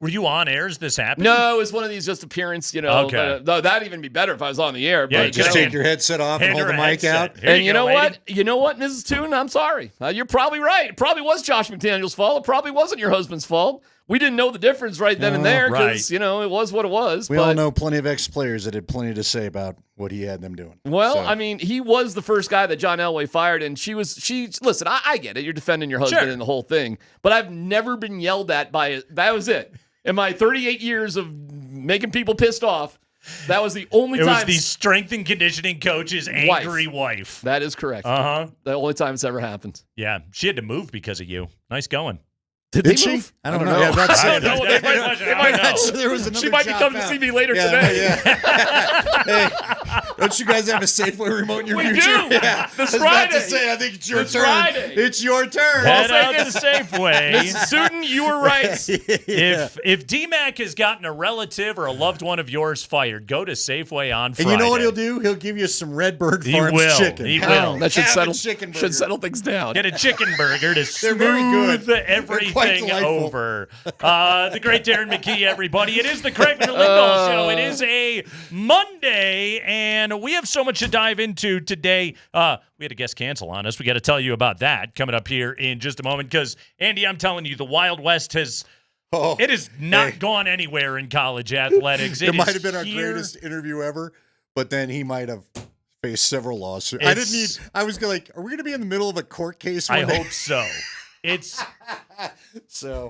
Were you on air as this happened? No, it was one of these just appearance, Okay. No, that'd even be better if I was on the air. Yeah, but, just take your headset off and hold the mic out. And you know what? You know what, Mrs. Toon? I'm sorry. You're probably right. It probably was Josh McDaniels' fault. It probably wasn't your husband's fault. We didn't know the difference right then and there because, it was what it was. We all know plenty of ex-players that had plenty to say about what he had them doing. Well, I mean, he was the first guy that John Elway fired, and listen, I get it. You're defending your husband and the whole thing, but I've never been yelled at that was it. In my 38 years of making people pissed off, that was the only time. It was the strength and conditioning coach's angry wife. That is correct. Uh-huh. The only time it's ever happened. Yeah. She had to move because of you. Nice going. Did she move? I don't know. Yeah, that's I don't know. They might know. There was another She might be job coming to found. see me later today. Hey, don't you guys have a Safeway remote in your We future? do. Yeah. This I was about to Friday. say, I think it's your This turn. Friday. It's your turn. Head out to Safeway. Mrs. Sutton, you were right. If DMac has gotten a relative or a loved one of yours fired, go to Safeway on Friday. And you know what he'll do? He'll give you some Redbird He Farms will. chicken. He will. That should Have a settle chicken burger. should settle things down. Get a chicken burger to They're very good. smooth They're quite everything delightful. over. The great Darren McKee, everybody. It is the Kreckman and Lindahl Show. It is a Monday, and we have so much to dive into today. We had a guest cancel on us. We got to tell you about that coming up here in just a moment because, Andy, I'm telling you, the Wild West has not gone anywhere in college athletics. It might have been our greatest interview ever, but then he might have faced several lawsuits. I was like, are we going to be in the middle of a court case one I day? hope so. It's so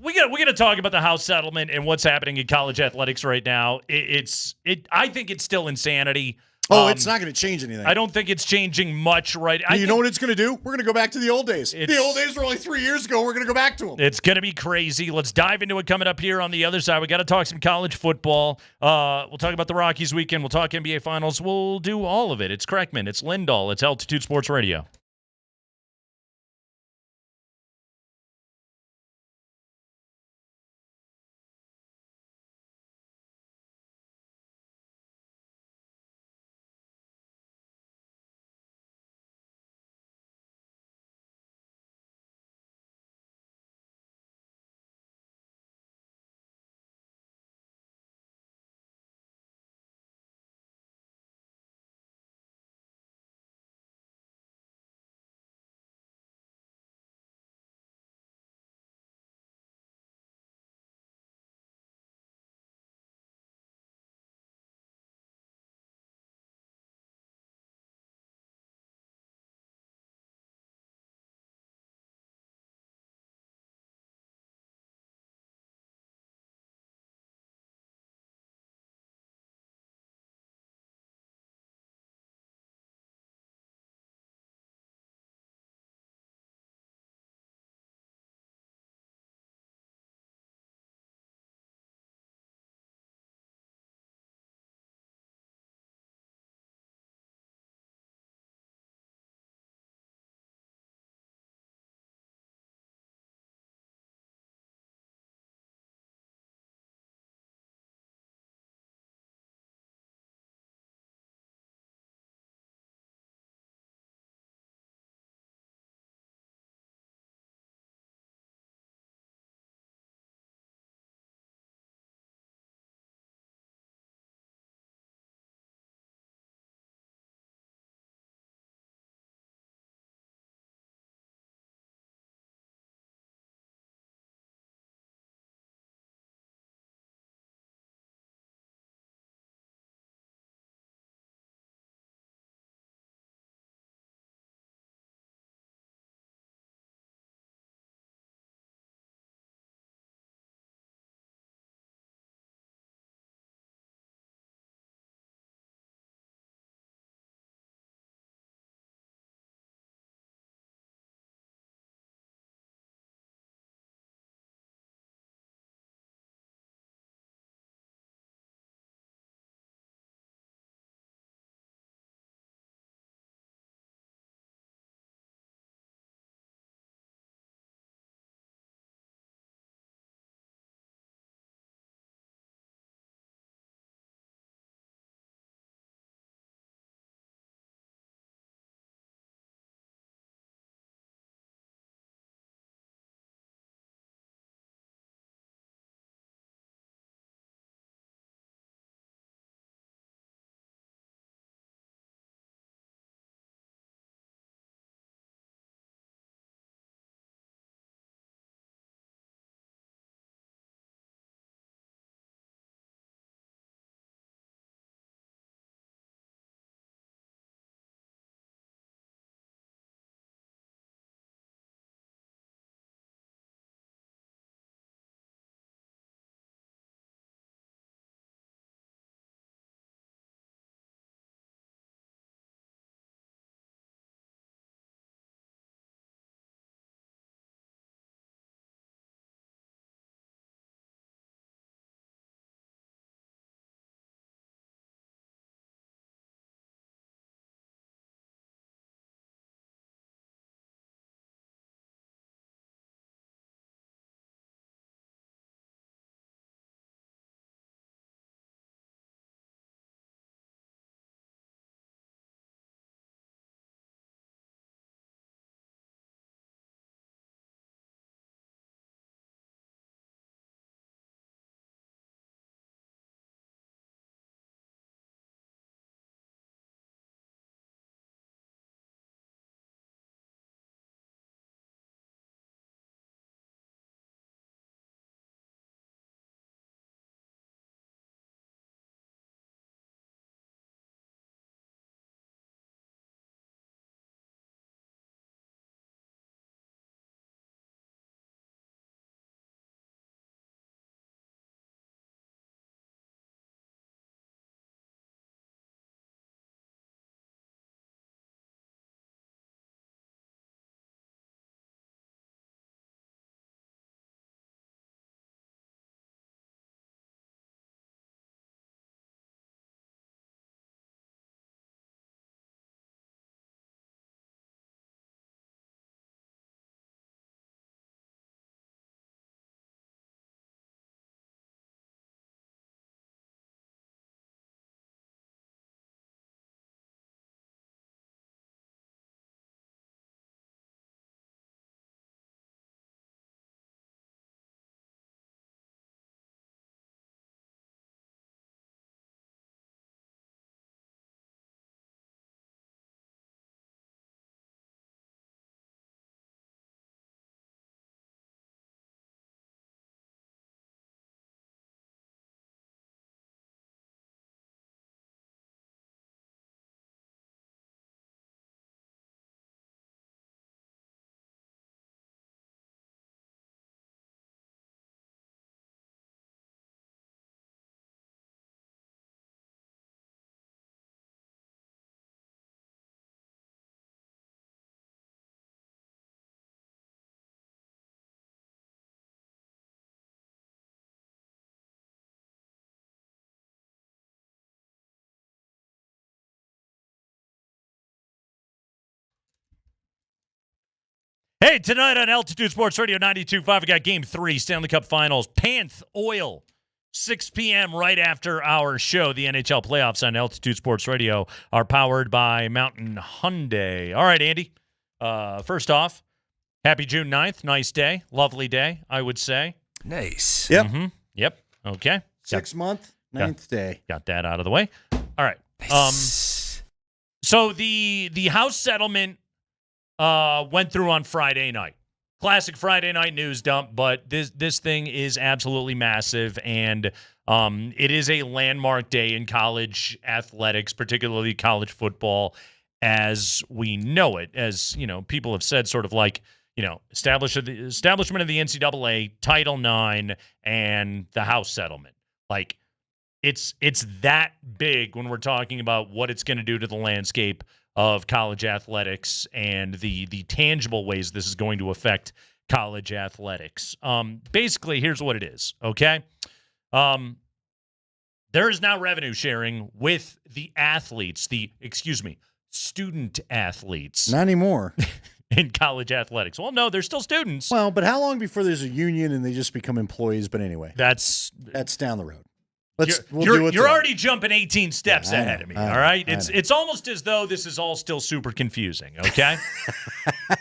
we got to talk about the House settlement and what's happening in college athletics right now. I think it's still insanity. it's not going to change anything. I don't think it's changing much right. You know what it's going to do? We're going to go back to the old days. The old days were only 3 years ago. We're going to go back to them. It's going to be crazy. Let's dive into it coming up here on the other side. We got to talk some college football. We'll talk about the Rockies weekend. We'll talk NBA Finals. We'll do all of it. It's Kreckman. It's Lindahl. It's Altitude Sports Radio. Hey, tonight on Altitude Sports Radio 92.5, we got Game 3, Stanley Cup Finals, Panth Oil, 6 p.m. right after our show. The NHL playoffs on Altitude Sports Radio are powered by Mountain Hyundai. All right, Andy, first off, happy June 9th. Nice day. Lovely day, I would say. Nice. Yep. Mm-hmm. Yep. Okay. 6 month, 9th day. Got that out of the way. All right. So the House settlement went through on Friday night. Classic Friday night news dump, but this thing is absolutely massive, and it is a landmark day in college athletics, particularly college football, as we know it. As you know, people have said, sort of like, you know, establishment of the NCAA, Title IX, and the House settlement. Like, it's that big when we're talking about what it's going to do to the landscape of college athletics and the tangible ways this is going to affect college athletics. Basically, here's what it is, okay? There is now revenue sharing with the athletes, student athletes. Not anymore. In college athletics. Well, no, they're still students. Well, but how long before there's a union and they just become employees? But anyway, that's down the road. You're already jumping 18 steps ahead of me, all right? I know. It's almost as though this is all still super confusing, okay?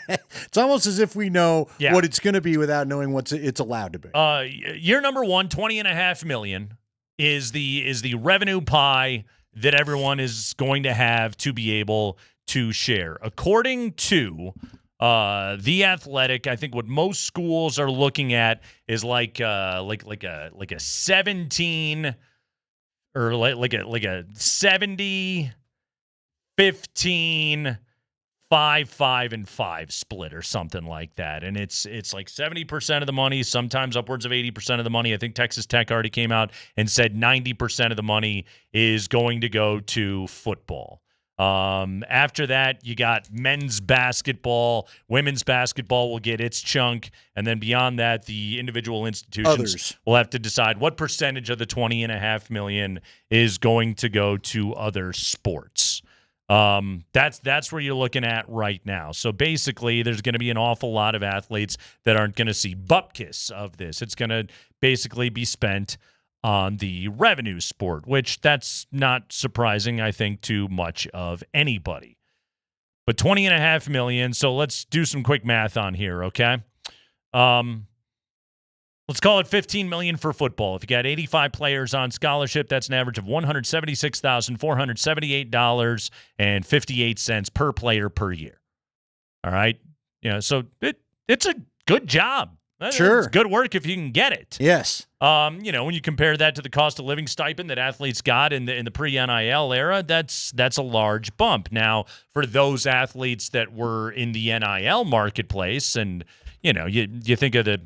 It's almost as if we know what it's going to be without knowing what it's allowed to be. Year number one, $20.5 million is the revenue pie that everyone is going to have to be able to share. According to The Athletic, I think what most schools are looking at is like a 17 or like a 70, 15, 5, 5, and 5 split or something like that. And it's like 70% of the money, sometimes upwards of 80% of the money. I think Texas Tech already came out and said 90% of the money is going to go to football. After that, you got men's basketball, women's basketball will get its chunk, and then beyond that, the individual institutions will have to decide what percentage of the $20.5 million is going to go to other sports. That's where you're looking at right now. So basically, there's going to be an awful lot of athletes that aren't going to see bupkis of this. It's going to basically be spent on the revenue sport, which that's not surprising, I think, to much of anybody. But $20.5 million, so let's do some quick math on here, okay? Let's call it $15 million for football. If you got 85 players on scholarship, that's an average of $176,478.58 per player per year. All right? So it's a good job. Sure. It's good work if you can get it. Yes. When you compare that to the cost of living stipend that athletes got in the pre-NIL era, that's a large bump. Now, for those athletes that were in the NIL marketplace, and you think of the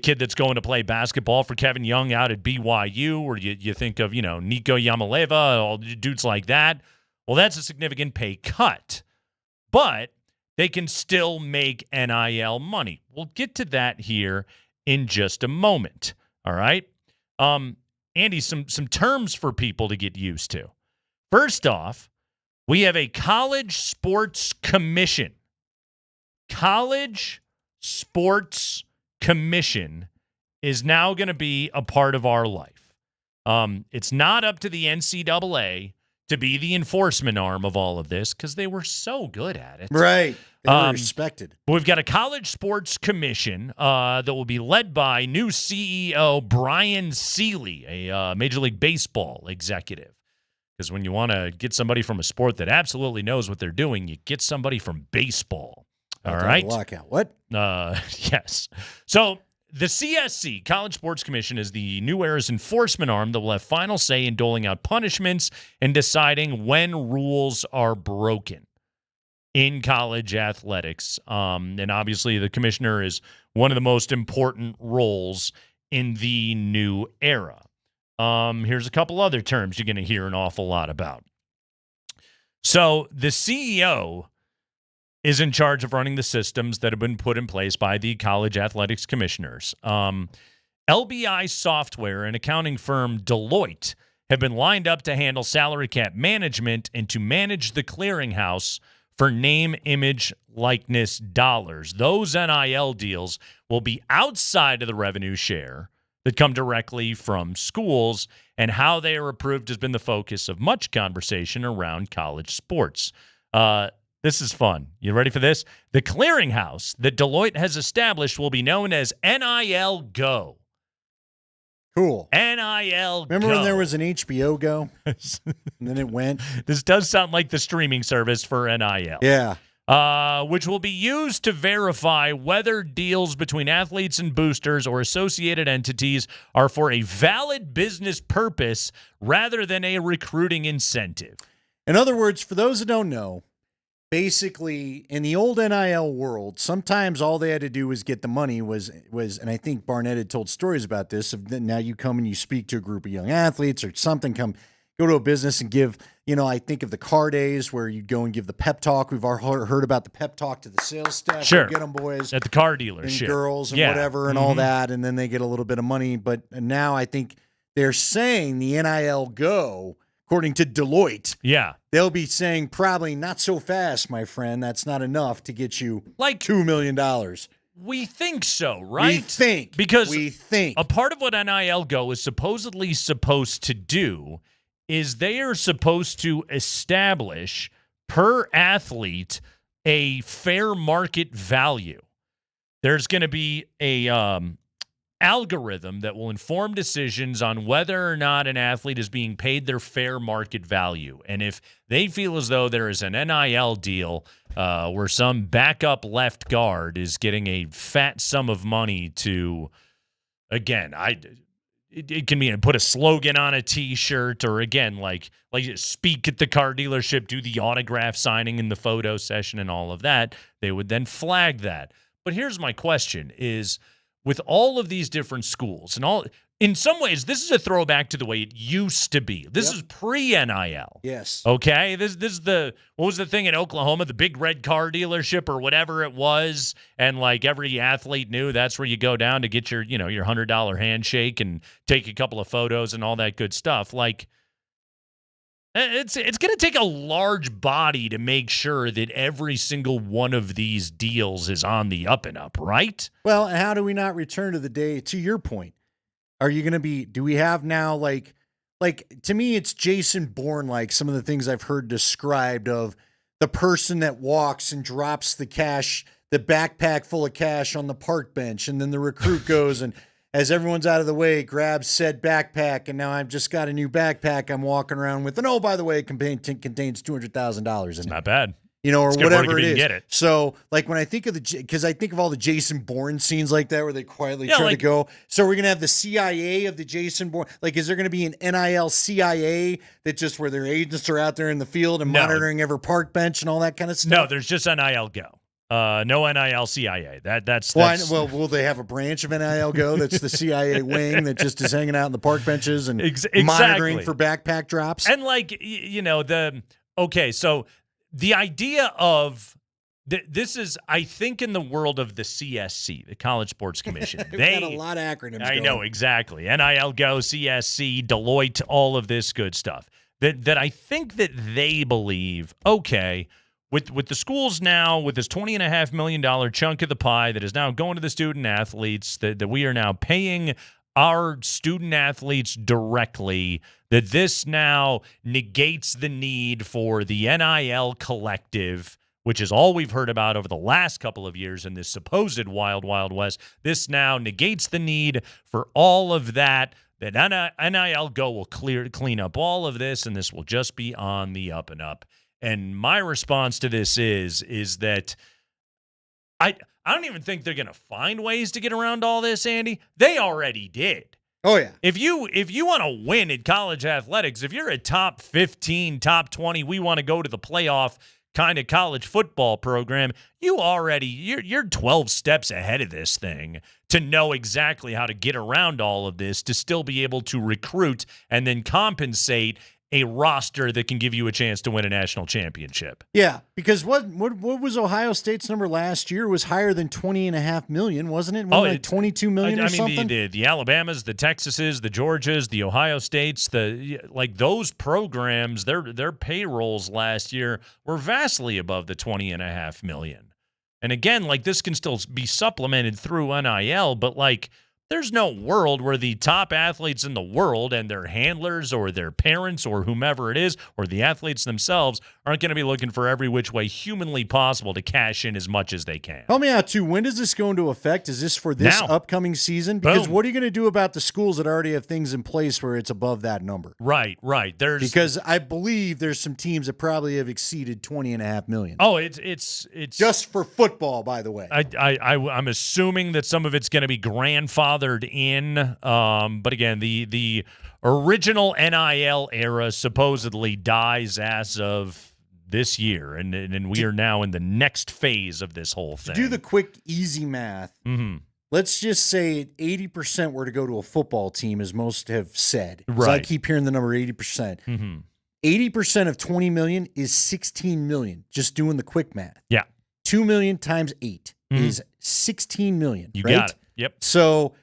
kid that's going to play basketball for Kevin Young out at BYU, or you think of Nico Yamaleva, all dudes like that. Well, that's a significant pay cut, but they can still make NIL money. We'll get to that here in just a moment. All right? Andy, some terms for people to get used to. First off, we have a college sports commission. College sports commission is now going to be a part of our life. It's not up to the NCAA to be the enforcement arm of all of this because they were so good at it. Right. They were respected. We've got a college sports commission that will be led by new CEO Brian Seeley, a Major League Baseball executive. Because when you want to get somebody from a sport that absolutely knows what they're doing, you get somebody from baseball. All right? Lockout. What? Yes. So the CSC, College Sports Commission, is the new era's enforcement arm that will have final say in doling out punishments and deciding when rules are broken in college athletics. And obviously the commissioner is one of the most important roles in the new era. Here's a couple other terms you're going to hear an awful lot about. So the CEO is in charge of running the systems that have been put in place by the college athletics commissioners. LBI Software and accounting firm Deloitte have been lined up to handle salary cap management and to manage the clearinghouse for name, image, likeness dollars. Those NIL deals will be outside of the revenue share that come directly from schools, and how they are approved has been the focus of much conversation around college sports. This is fun. You ready for this? The clearinghouse that Deloitte has established will be known as NIL Go. Cool. NIL Remember Go. when there was an HBO Go? And then it went? This does sound like the streaming service for NIL. Yeah. Which will be used to verify whether deals between athletes and boosters or associated entities are for a valid business purpose rather than a recruiting incentive. In other words, for those that don't know, basically in the old NIL world, sometimes all they had to do was get the money was, and I think Barnett had told stories about this, of now you come and you speak to a group of young athletes or something, go to a business and give, I think of the car days where you'd go and give the pep talk. We've all heard about the pep talk to the sales staff. Sure. Get them, boys. At the car dealership. And girls and whatever and all that, and then they get a little bit of money. But now I think they're saying the NIL Go, according to Deloitte, they'll be saying probably not so fast, my friend. That's not enough to get you like $2 million. We think so, right? We think. Because we think. A part of what NIL Go is supposedly supposed to do is they are supposed to establish per athlete a fair market value. There's going to be a algorithm that will inform decisions on whether or not an athlete is being paid their fair market value. And if they feel as though there is an NIL deal where some backup left guard is getting a fat sum of money to, again, it can be put a slogan on a T-shirt, or again, like speak at the car dealership, do the autograph signing in the photo session and all of that, they would then flag that. But here's my question is, with all of these different schools and all, in some ways, this is a throwback to the way it used to be. This is pre-NIL. Yes. Okay. This is what was the thing in Oklahoma, the big red car dealership or whatever it was, and like every athlete knew that's where you go down to get your, your $100 handshake and take a couple of photos and all that good stuff. Like, it's going to take a large body to make sure that every single one of these deals is on the up and up, right? Well, and how do we not return to the day, to your point? Are you going to be, do we have now like to me, it's Jason Bourne, like some of the things I've heard described of the person that walks and drops the cash, the backpack full of cash on the park bench. And then the recruit goes and as everyone's out of the way, grabs said backpack. And now I've just got a new backpack I'm walking around with. And oh, by the way, it contains $200,000 in it. Not bad. Or whatever it is. Get it. So, like when I think of because I think of all the Jason Bourne scenes like that where they quietly try to go. So we're gonna have the CIA of the Jason Bourne. Like, is there gonna be an NIL CIA that just where their agents are out there in the field and monitoring every park bench and all that kind of stuff? No, there's just NIL Go. No NIL CIA. That's well, will they have a branch of NIL Go that's the CIA wing that just is hanging out in the park benches and monitoring for backpack drops? And so the idea of this is, I think, in the world of the CSC, the College Sports Commission. They got a lot of acronyms. I know, exactly. NIL Go, CSC, Deloitte, all of this good stuff. That I think that they believe, okay, with the schools now, with this $20.5 million chunk of the pie that is now going to the student athletes, that we are now paying our student athletes directly, that this now negates the need for the NIL collective, which is all we've heard about over the last couple of years in this supposed wild, wild west. This now negates the need for all of that. That NIL Go will clean up all of this, and this will just be on the up and up. And my response to this is that I don't even think they're going to find ways to get around all this, Andy. They already did. Oh, yeah. If you want to win in college athletics, if you're a top 15, top 20, we want to go to the playoff kind of college football program, you're 12 steps ahead of this thing to know exactly how to get around all of this, to still be able to recruit and then compensate a roster that can give you a chance to win a national championship. Yeah, because what was Ohio State's number last year was higher than $20.5 million, wasn't it? Wasn't it like $22 million or something? The Alabamas, the Texases, the Georgias, the Ohio States, those programs, their payrolls last year were vastly above the $20.5 million. And again, like this can still be supplemented through NIL, but like there's no world where the top athletes in the world and their handlers or their parents or whomever it is or the athletes themselves aren't going to be looking for every which way humanly possible to cash in as much as they can. Help me out, too. When does this go into effect? Is this for this upcoming season? Because what are you going to do about the schools that already have things in place where it's above that number? Right. Because I believe there's some teams that probably have exceeded $20.5 million. Oh, it's just for football, by the way. I'm assuming that some of it's going to be grandfathered in, but again, the original NIL era supposedly dies as of this year, and we are now in the next phase of this whole thing. To do the quick, easy math, let's just say 80% were to go to a football team, as most have said. Right. I keep hearing the number 80%. 80% of 20 million is 16 million, just doing the quick math. Yeah. 2 million times 8 is 16 million. You right? got it. Yep. So,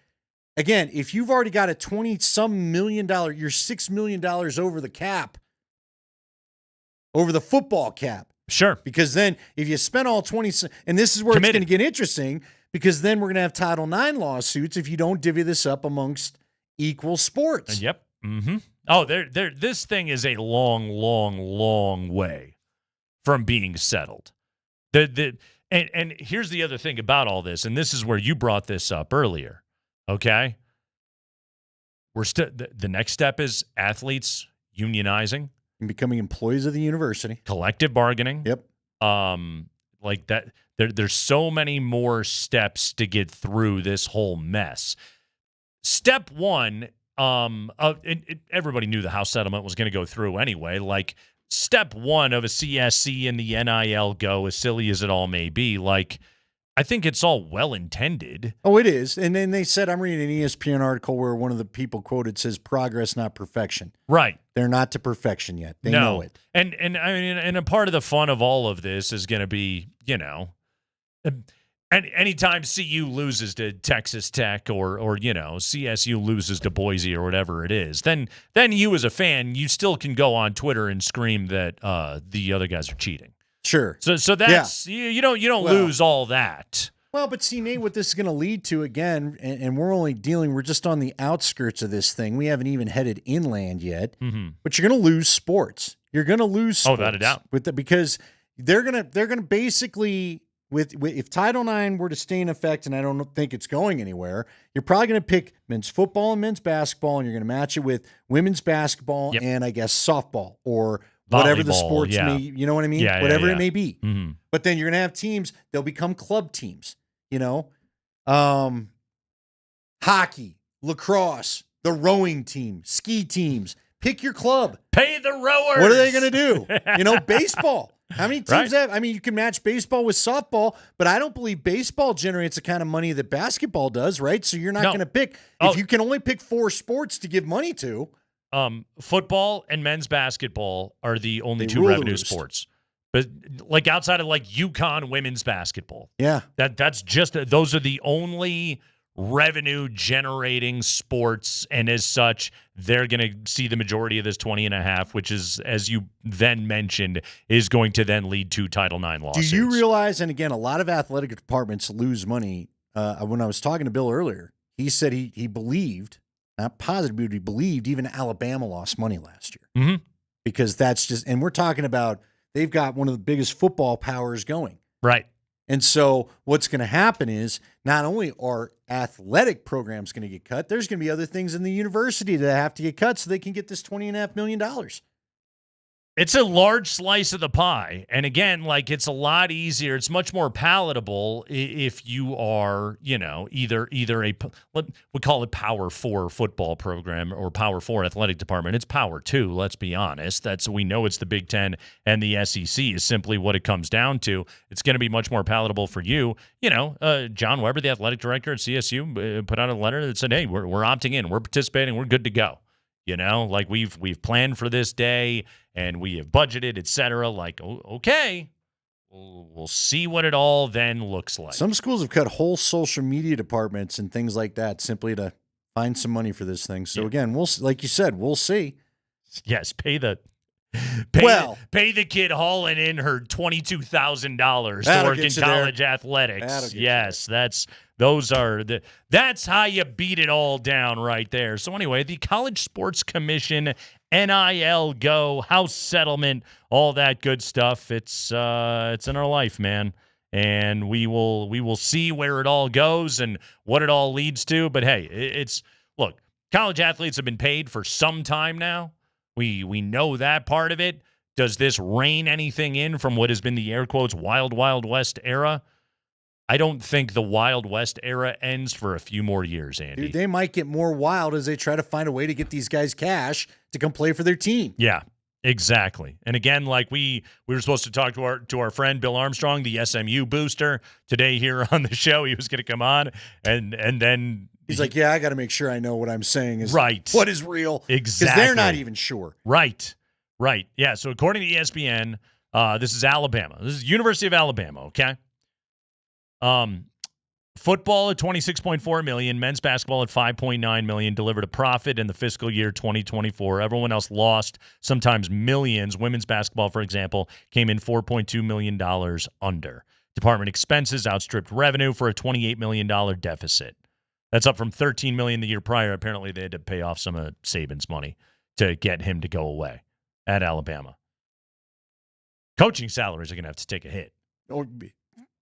again, if you've already got a $20-some million, you're $6 million over the cap, over the football cap. Sure. Because then if you spend all 20, and this is where it's going to get interesting, because then we're going to have Title IX lawsuits if you don't divvy this up amongst equal sports. Yep. Oh, this thing is a long, long, long way from being settled. And here's the other thing about all this, and this is where you brought this up earlier. Okay, we're still the next step is athletes unionizing and becoming employees of the university, collective bargaining. Yep. Like that. There's so many more steps to get through this whole mess. Step one, everybody knew the House settlement was going to go through anyway. Like step one of a CSC and the NIL go, as silly as it all may be, like. I think it's all well-intended. Oh, it is. And then they said, I'm reading an ESPN article where one of the people quoted says, progress, not perfection. Right. They're not to perfection yet. They know it. And I mean, and a part of the fun of all of this is going to be, and anytime CU loses to Texas Tech or CSU loses to Boise or whatever it is, then you as a fan, you still can go on Twitter and scream that the other guys are cheating. Sure. So that's you don't lose all that. Well, but see, Nate, what this is going to lead to again, and we're just on the outskirts of this thing. We haven't even headed inland yet. But you're going to lose sports. You're going to lose sports. Oh, without a doubt. Because they're gonna basically if Title IX were to stay in effect, and I don't think it's going anywhere, you're probably going to pick men's football and men's basketball, and you're going to match it with women's basketball and I guess softball or whatever the sports may, you know what I mean? Whatever it may be. But then you're going to have teams, they'll become club teams, hockey, lacrosse, the rowing team, ski teams. Pick your club. Pay the rowers. What are they going to do? Baseball. How many teams have? I mean, you can match baseball with softball, but I don't believe baseball generates the kind of money that basketball does, right? So you're not going to pick, if you can only pick 4 sports to give money to. Football and men's basketball are the only 2 revenue sports, but like outside of like UConn women's basketball, that's just those are the only revenue generating sports, and as such, they're going to see the majority of this 20.5, which is, as you then mentioned, is going to then lead to Title IX lawsuits. Do you realize? And again, a lot of athletic departments lose money. When I was talking to Bill earlier, he said he believed. Not positive, but he believed even Alabama lost money last year. Because that's just, and we're talking about, they've got one of the biggest football powers going. Right. And so what's going to happen is not only are athletic programs going to get cut, there's going to be other things in the university that have to get cut so they can get this $20.5 million. It's a large slice of the pie. And again, like it's a lot easier. It's much more palatable if you are, either we call it Power 4 football program or Power 4 athletic department. It's Power 2, let's be honest. We know it's the Big Ten and the SEC is simply what it comes down to. It's going to be much more palatable for you. John Weber, the athletic director at CSU, put out a letter that said, hey, we're opting in. We're participating. We're good to go. You know, like we've planned for this day and we have budgeted, et cetera. Like, okay, we'll see what it all then looks like. Some schools have cut whole social media departments and things like that simply to find some money for this thing. So again, like you said, we'll see. Yes, pay the kid hauling in her $22,000 to work in college athletics. Yes, that's how you beat it all down right there. So anyway, the College Sports Commission, NIL go, house settlement, all that good stuff. It's in our life, man. And we will see where it all goes and what it all leads to. But hey, look, college athletes have been paid for some time now. We know that part of it. Does this rein anything in from what has been the air quotes wild, wild west era? I don't think the Wild West era ends for a few more years, Andy. Dude, they might get more wild as they try to find a way to get these guys cash to come play for their team. Yeah, exactly. And again, like we were supposed to talk to our friend Bill Armstrong, the SMU booster, today here on the show. He was going to come on, and then he's like, yeah, I got to make sure I know what I'm saying is right. What is real? Exactly. Because they're not even sure. Right. Yeah. So according to ESPN, this is Alabama. This is University of Alabama. Okay. Football at $26.4 million, men's basketball at $5.9 million, delivered a profit in the fiscal year 2024. Everyone else lost, sometimes millions. Women's basketball, for example, came in $4.2 million under. Department expenses outstripped revenue for a $28 million deficit. That's up from $13 million the year prior. Apparently, they had to pay off some of Saban's money to get him to go away at Alabama. Coaching salaries are going to have to take a hit.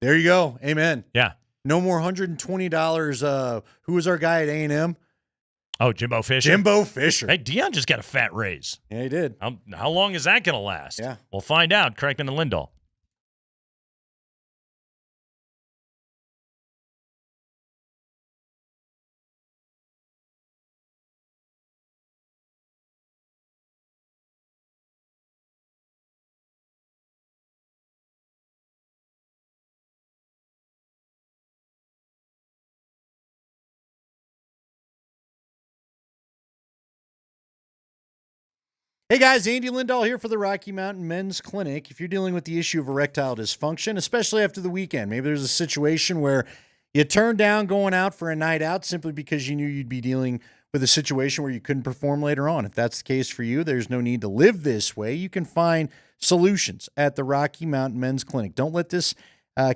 There you go. Amen. Yeah. No more $120. Who was our guy at A&M? Oh, Jimbo Fisher. Jimbo Fisher. Hey, Deion just got a fat raise. Yeah, he did. How long is that going to last? Yeah. We'll find out. Kreckman and Lindahl. Hey guys, Andy Lindahl here for the Rocky Mountain Men's Clinic. If you're dealing with the issue of erectile dysfunction, especially after the weekend, maybe there's a situation where you turned down going out for a night out simply because you knew you'd be dealing with a situation where you couldn't perform later on. If that's the case for you, there's no need to live this way. You can find solutions at the Rocky Mountain Men's Clinic. Don't let this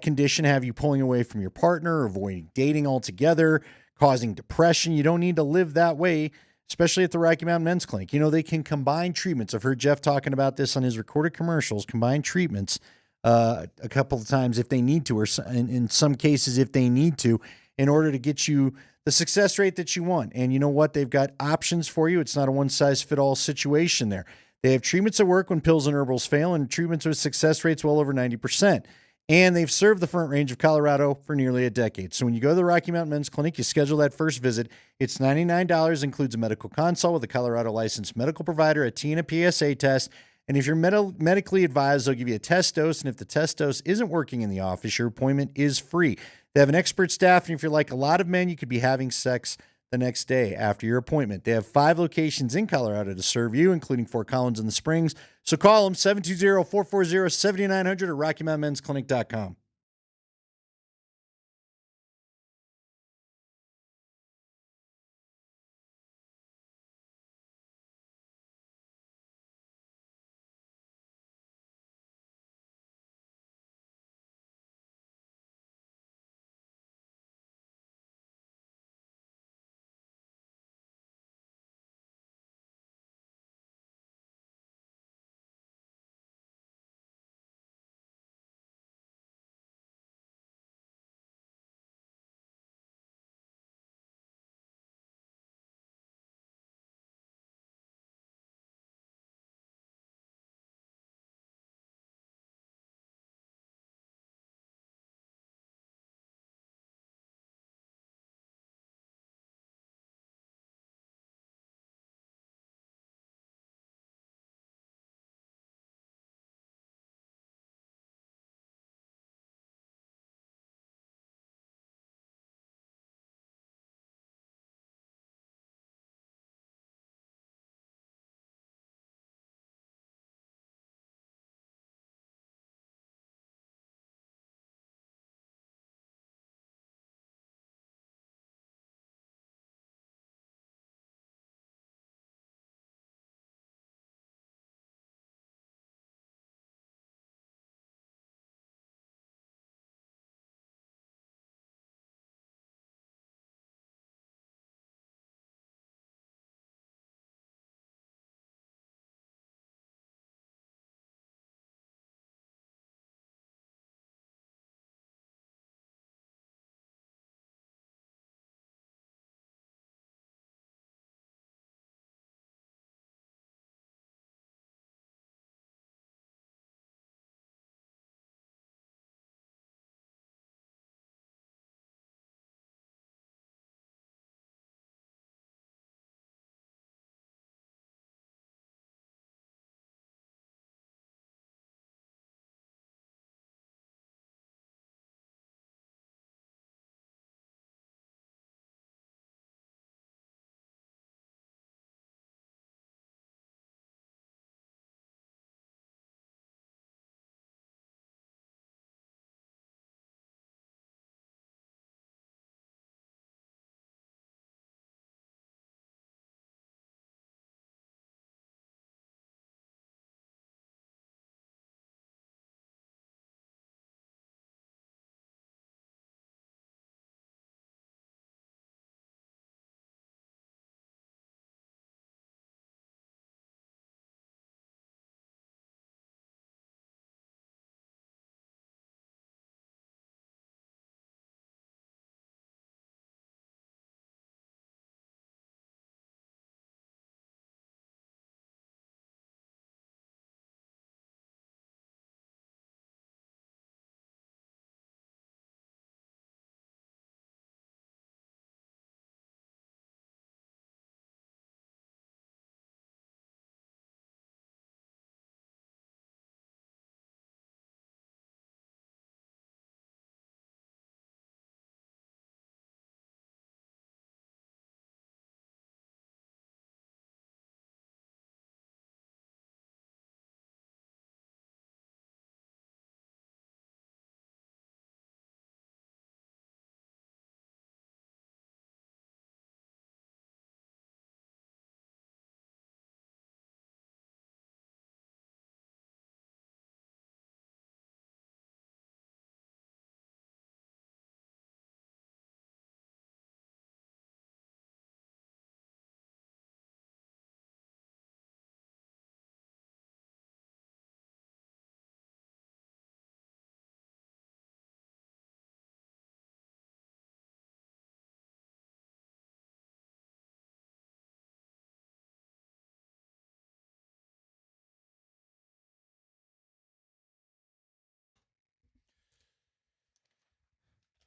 condition have you pulling away from your partner, avoiding dating altogether, causing depression. You don't need to live that way, especially at the Rocky Mountain Men's Clinic. You know, they can combine treatments. I've heard Jeff talking about this on his recorded commercials, combine treatments a couple of times if they need to, or in some cases if they need to, in order to get you the success rate that you want. And you know what? They've got options for you. It's not a one-size-fit-all situation there. They have treatments that work when pills and herbals fail, and treatments with success rates well over 90%. And they've served the Front Range of Colorado for nearly a decade. So when you go to the Rocky Mountain Men's Clinic, you schedule that first visit. It's $99, includes a medical consult with a Colorado licensed medical provider, a T and a PSA test. And if you're medically advised, they'll give you a test dose. And if the test dose isn't working in the office, your appointment is free. They have an expert staff. And if you're like a lot of men, you could be having sex the next day after your appointment. They have 5 locations in Colorado to serve you, including Fort Collins and the Springs. So call them 720-440-7900 or RockyMountainMen'sClinic.com.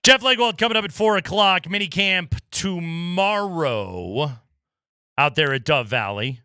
Jeff Legwold coming up at 4 o'clock. Minicamp tomorrow out there at Dove Valley.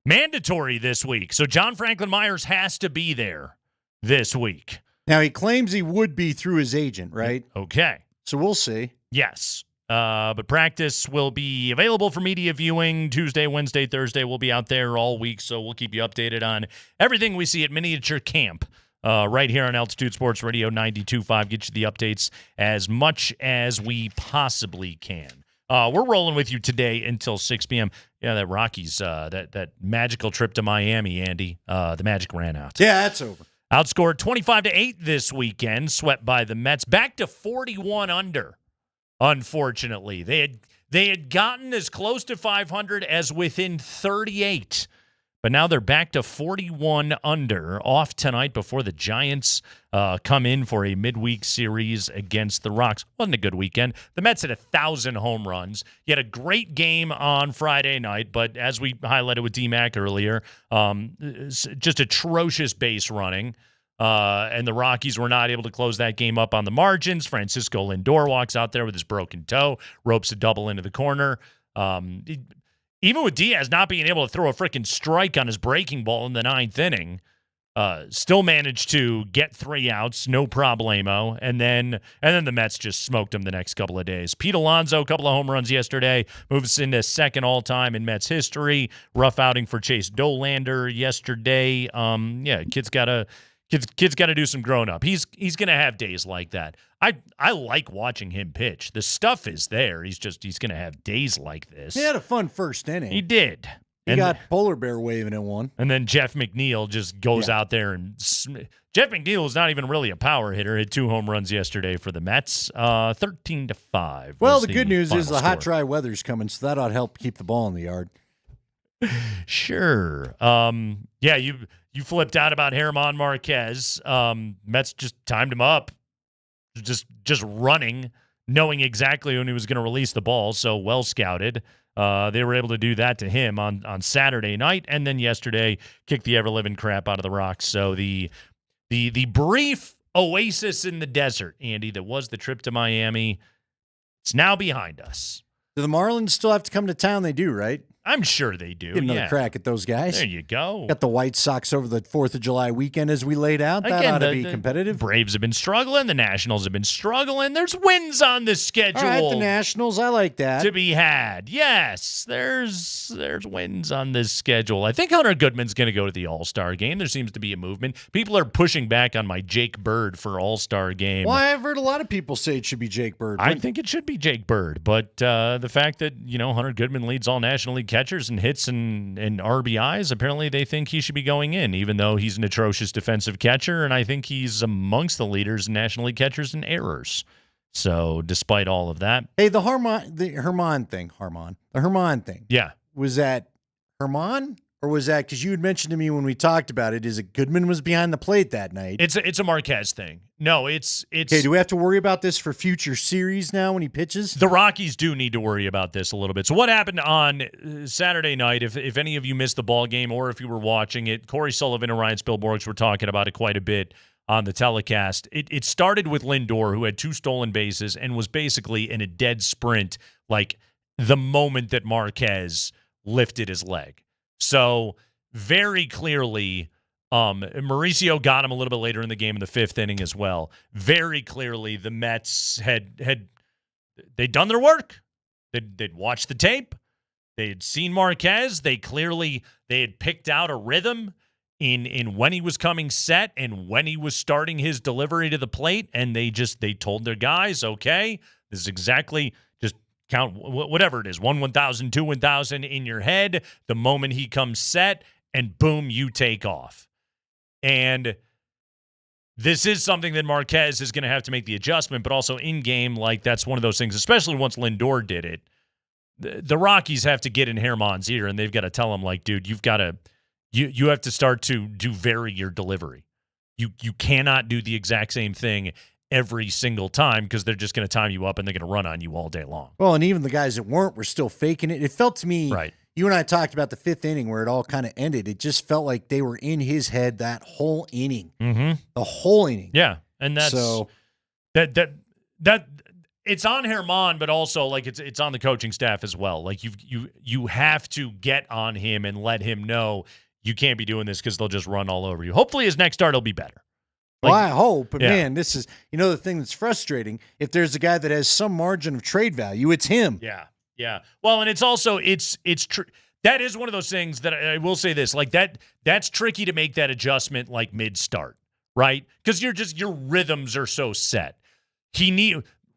Mandatory this week. So John Franklin Myers has to be there this week. Now, he claims he would be through his agent, right? Okay. So we'll see. Yes. But practice will be available for media viewing Tuesday, Wednesday, Thursday. We'll be out there all week, so we'll keep you updated on everything we see at Miniature Camp right here on Altitude Sports Radio 92.5. Get you the updates as much as we possibly can. We're rolling with you today until 6 p.m. Yeah, that Rockies, that magical trip to Miami, Andy, the magic ran out. Yeah, that's over. Outscored 25-8 this weekend, swept by the Mets. Back to 41 under, unfortunately. They had gotten as close to 500 as within 38. But now they're back to 41 under, off tonight before the Giants come in for a midweek series against the Rocks. Wasn't a good weekend. The Mets had 1,000 home runs. You had a great game on Friday night, but as we highlighted with DMac earlier, just atrocious base running. And the Rockies were not able to close that game up on the margins. Francisco Lindor walks out there with his broken toe, ropes a double into the corner. Even with Diaz not being able to throw a freaking strike on his breaking ball in the 9th inning, still managed to get 3 outs, no problemo, and then the Mets just smoked him the next couple of days. Pete Alonso, a couple of home runs yesterday, moves into second all-time in Mets history. Rough outing for Chase Dolander yesterday. Kid's got to do some growing up. He's going to have days like that. I like watching him pitch. The stuff is there. He's going to have days like this. He had a fun first inning. He did. He got Polar Bear waving at one. And then Jeff McNeil just goes out there and Jeff McNeil is not even really a power hitter. Hit 2 home runs yesterday for the Mets, 13-5. Well, the good news is the hot, dry weather's coming, so that ought to help keep the ball in the yard. Sure. You flipped out about German Marquez. Mets just timed him up, just running, knowing exactly when he was going to release the ball. So well scouted. They were able to do that to him on Saturday night, and then yesterday kicked the ever-living crap out of the Rocks. So the brief oasis in the desert, Andy, that was the trip to Miami, it's now behind us. Do the Marlins still have to come to town? They do, right? I'm sure they do. Get another crack at those guys. There you go. Got the White Sox over the 4th of July weekend as we laid out. That ought to be competitive. Braves have been struggling. The Nationals have been struggling. There's wins on the schedule. All right, the Nationals. I like that. To be had. Yes, there's wins on this schedule. I think Hunter Goodman's going to go to the All-Star game. There seems to be a movement. People are pushing back on my Jake Bird for All-Star game. Well, I've heard a lot of people say it should be Jake Bird. I think it should be Jake Bird, but the fact that Hunter Goodman leads all National League catchers and hits and RBIs, apparently they think he should be going in, even though he's an atrocious defensive catcher, and I think he's amongst the leaders in National League catchers in errors. So, despite all of that, hey, the Herman thing. Yeah, was that Herman? Or was that because you had mentioned to me when we talked about it? Is it Goodman was behind the plate that night? It's a Marquez thing. No, it's. Okay, do we have to worry about this for future series now when he pitches? The Rockies do need to worry about this a little bit. So what happened on Saturday night? If any of you missed the ball game or if you were watching it, Corey Sullivan and Ryan Spielborgs were talking about it quite a bit on the telecast. It started with Lindor, who had 2 stolen bases and was basically in a dead sprint, like the moment that Marquez lifted his leg. So very clearly, Mauricio got him a little bit later in the game in the 5th inning as well. Very clearly, the Mets they'd done their work. They'd watched the tape. They had seen Marquez. They had picked out a rhythm in when he was coming set and when he was starting his delivery to the plate, and they told their guys, okay, this is exactly. Count whatever it is, 1 1,000, 2 1,000 in your head. The moment he comes set, and boom, you take off. And this is something that Marquez is going to have to make the adjustment, but also in game, like that's one of those things, especially once Lindor did it. The Rockies have to get in Herman's ear, and they've got to tell him, like, dude, you have to start to vary your delivery. You cannot do the exact same thing every single time because they're just going to time you up and they're going to run on you all day long. Well, and even the guys that weren't were still faking it. It felt to me, right. You and I talked about the 5th inning where it all kind of ended. It just felt like they were in his head that whole inning. Mm-hmm. The whole inning. Yeah, and that's That it's on Herman, but also like it's on the coaching staff as well. Like you have to get on him and let him know you can't be doing this because they'll just run all over you. Hopefully his next start will be better. Well, I hope, but yeah. man, this is the thing that's frustrating. If there's a guy that has some margin of trade value, it's him. Yeah. Well, and it's also that is one of those things that I will say this, like that's tricky to make that adjustment like mid-start, right? Because your rhythms are so set.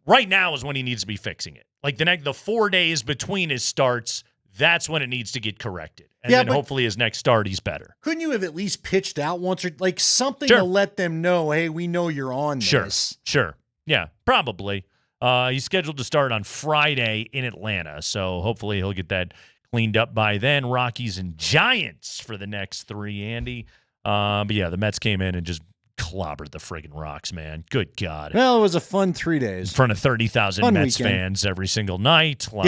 Right now is when he needs to be fixing it. Like the 4 days between his starts, that's when it needs to get corrected. And then hopefully his next start, he's better. Couldn't you have at least pitched out once or like something to let them know, hey, we know you're on this? Sure. Yeah, probably. He's scheduled to start on Friday in Atlanta, so hopefully he'll get that cleaned up by then. Rockies and Giants for the next 3, Andy. But yeah, the Mets came in and just clobbered the friggin' Rocks, man. Good God. Well, it was a fun 3 days. In front of 30,000 Mets fans every single night. How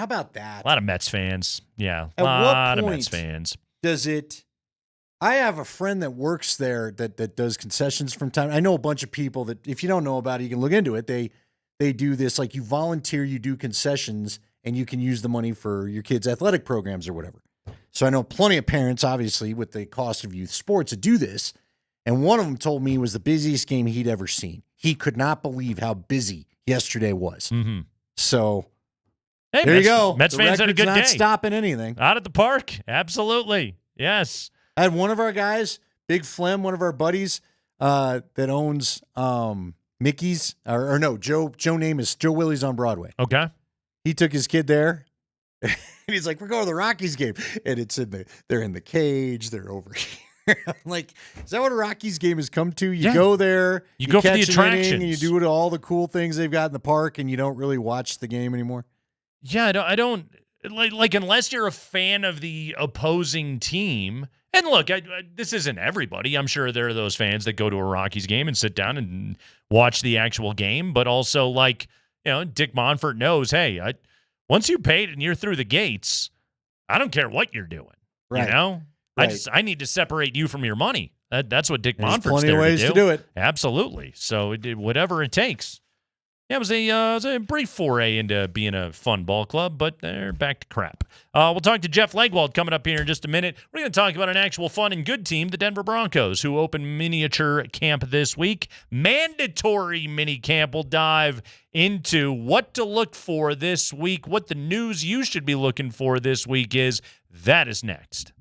about that? A lot of Mets fans. Yeah, a At lot what of point Mets fans. Does it... I have a friend that works there that does concessions from time. I know a bunch of people that, if you don't know about it, you can look into it. They do this, like you volunteer, you do concessions, and you can use the money for your kids' athletic programs or whatever. So I know plenty of parents, obviously, with the cost of youth sports, that do this. And one of them told me it was the busiest game he'd ever seen. He could not believe how busy yesterday was. Mm-hmm. So hey, there you go. Mets fans had a good not day. Stopping anything. Out at the park. Absolutely. Yes. I had one of our guys, Big Flem, one of our buddies that owns Mickey's, or no, Joe Namath, Joe Willie's on Broadway. Okay. He took his kid there. And he's like, we're going to the Rockies game. And they're in the cage. They're over here. I'm like, is that what a Rockies game has come to? You go there, you go for the catch an attractions, inning, and you do all the cool things they've got in the park, and you don't really watch the game anymore. Yeah, I don't like unless you're a fan of the opposing team. And look, this isn't everybody. I'm sure there are those fans that go to a Rockies game and sit down and watch the actual game. But also, like, Dick Monfort knows, hey, once you paid and you're through the gates, I don't care what you're doing. Right. Right. I need to separate you from your money. That's what Dick There's Monfort's plenty there of ways to do it. Absolutely. So whatever it takes. Yeah, it was a brief foray into being a fun ball club, but they're back to crap. We'll talk to Jeff Legwold coming up here in just a minute. We're going to talk about an actual fun and good team, the Denver Broncos, who open miniature camp this week. Mandatory mini camp. We'll dive into what to look for this week, what the news you should be looking for this week is. That is next.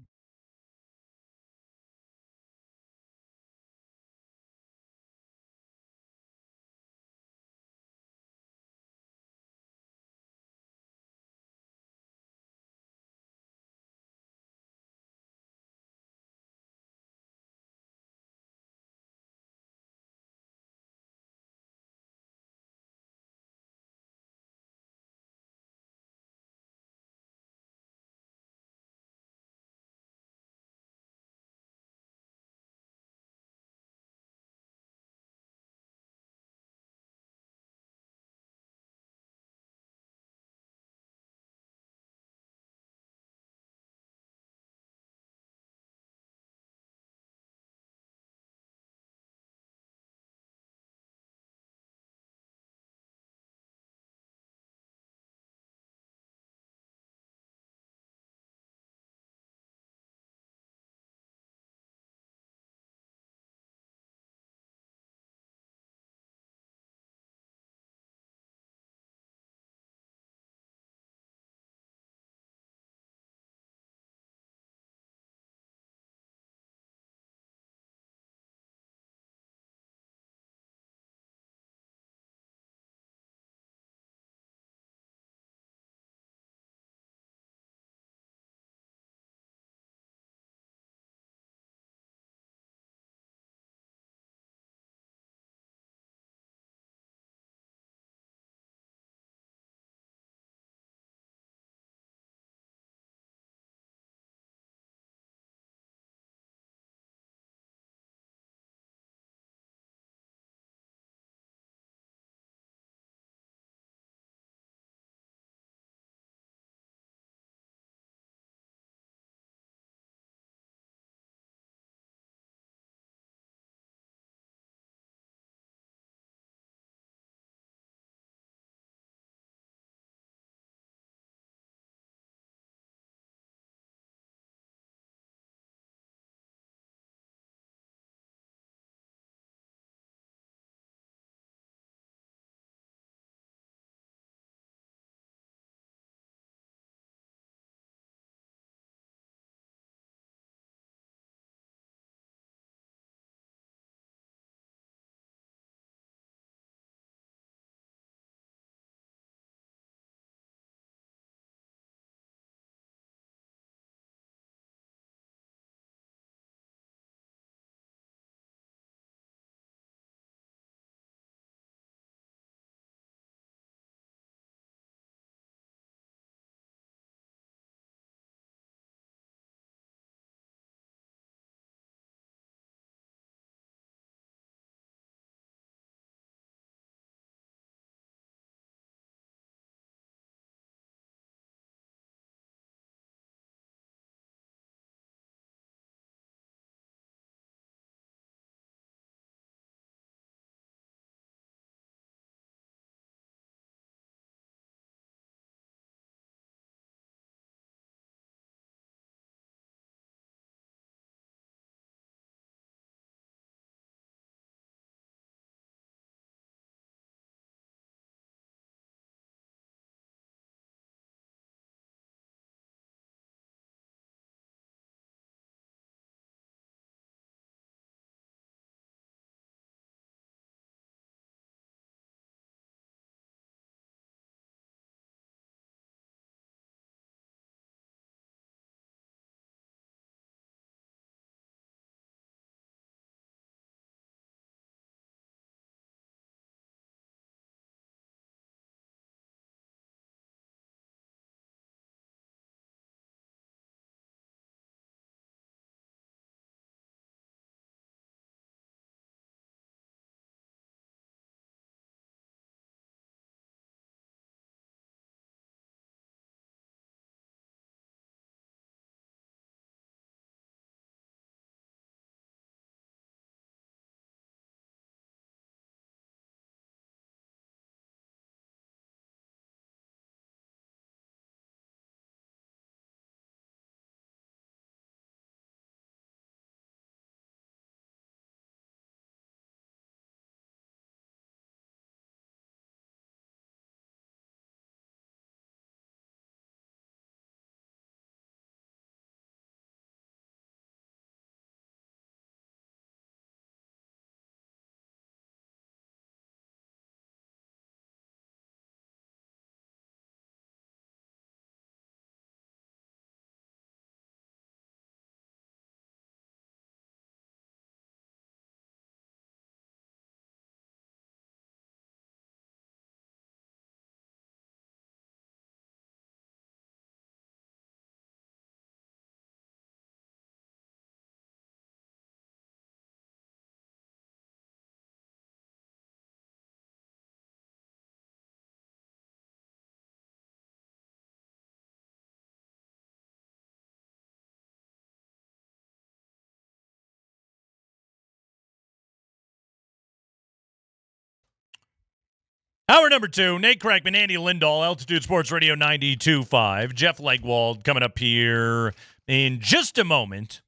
Hour number 2, Nate Kreckman, Andy Lindahl, Altitude Sports Radio 92.5. Jeff Legwald coming up here in just a moment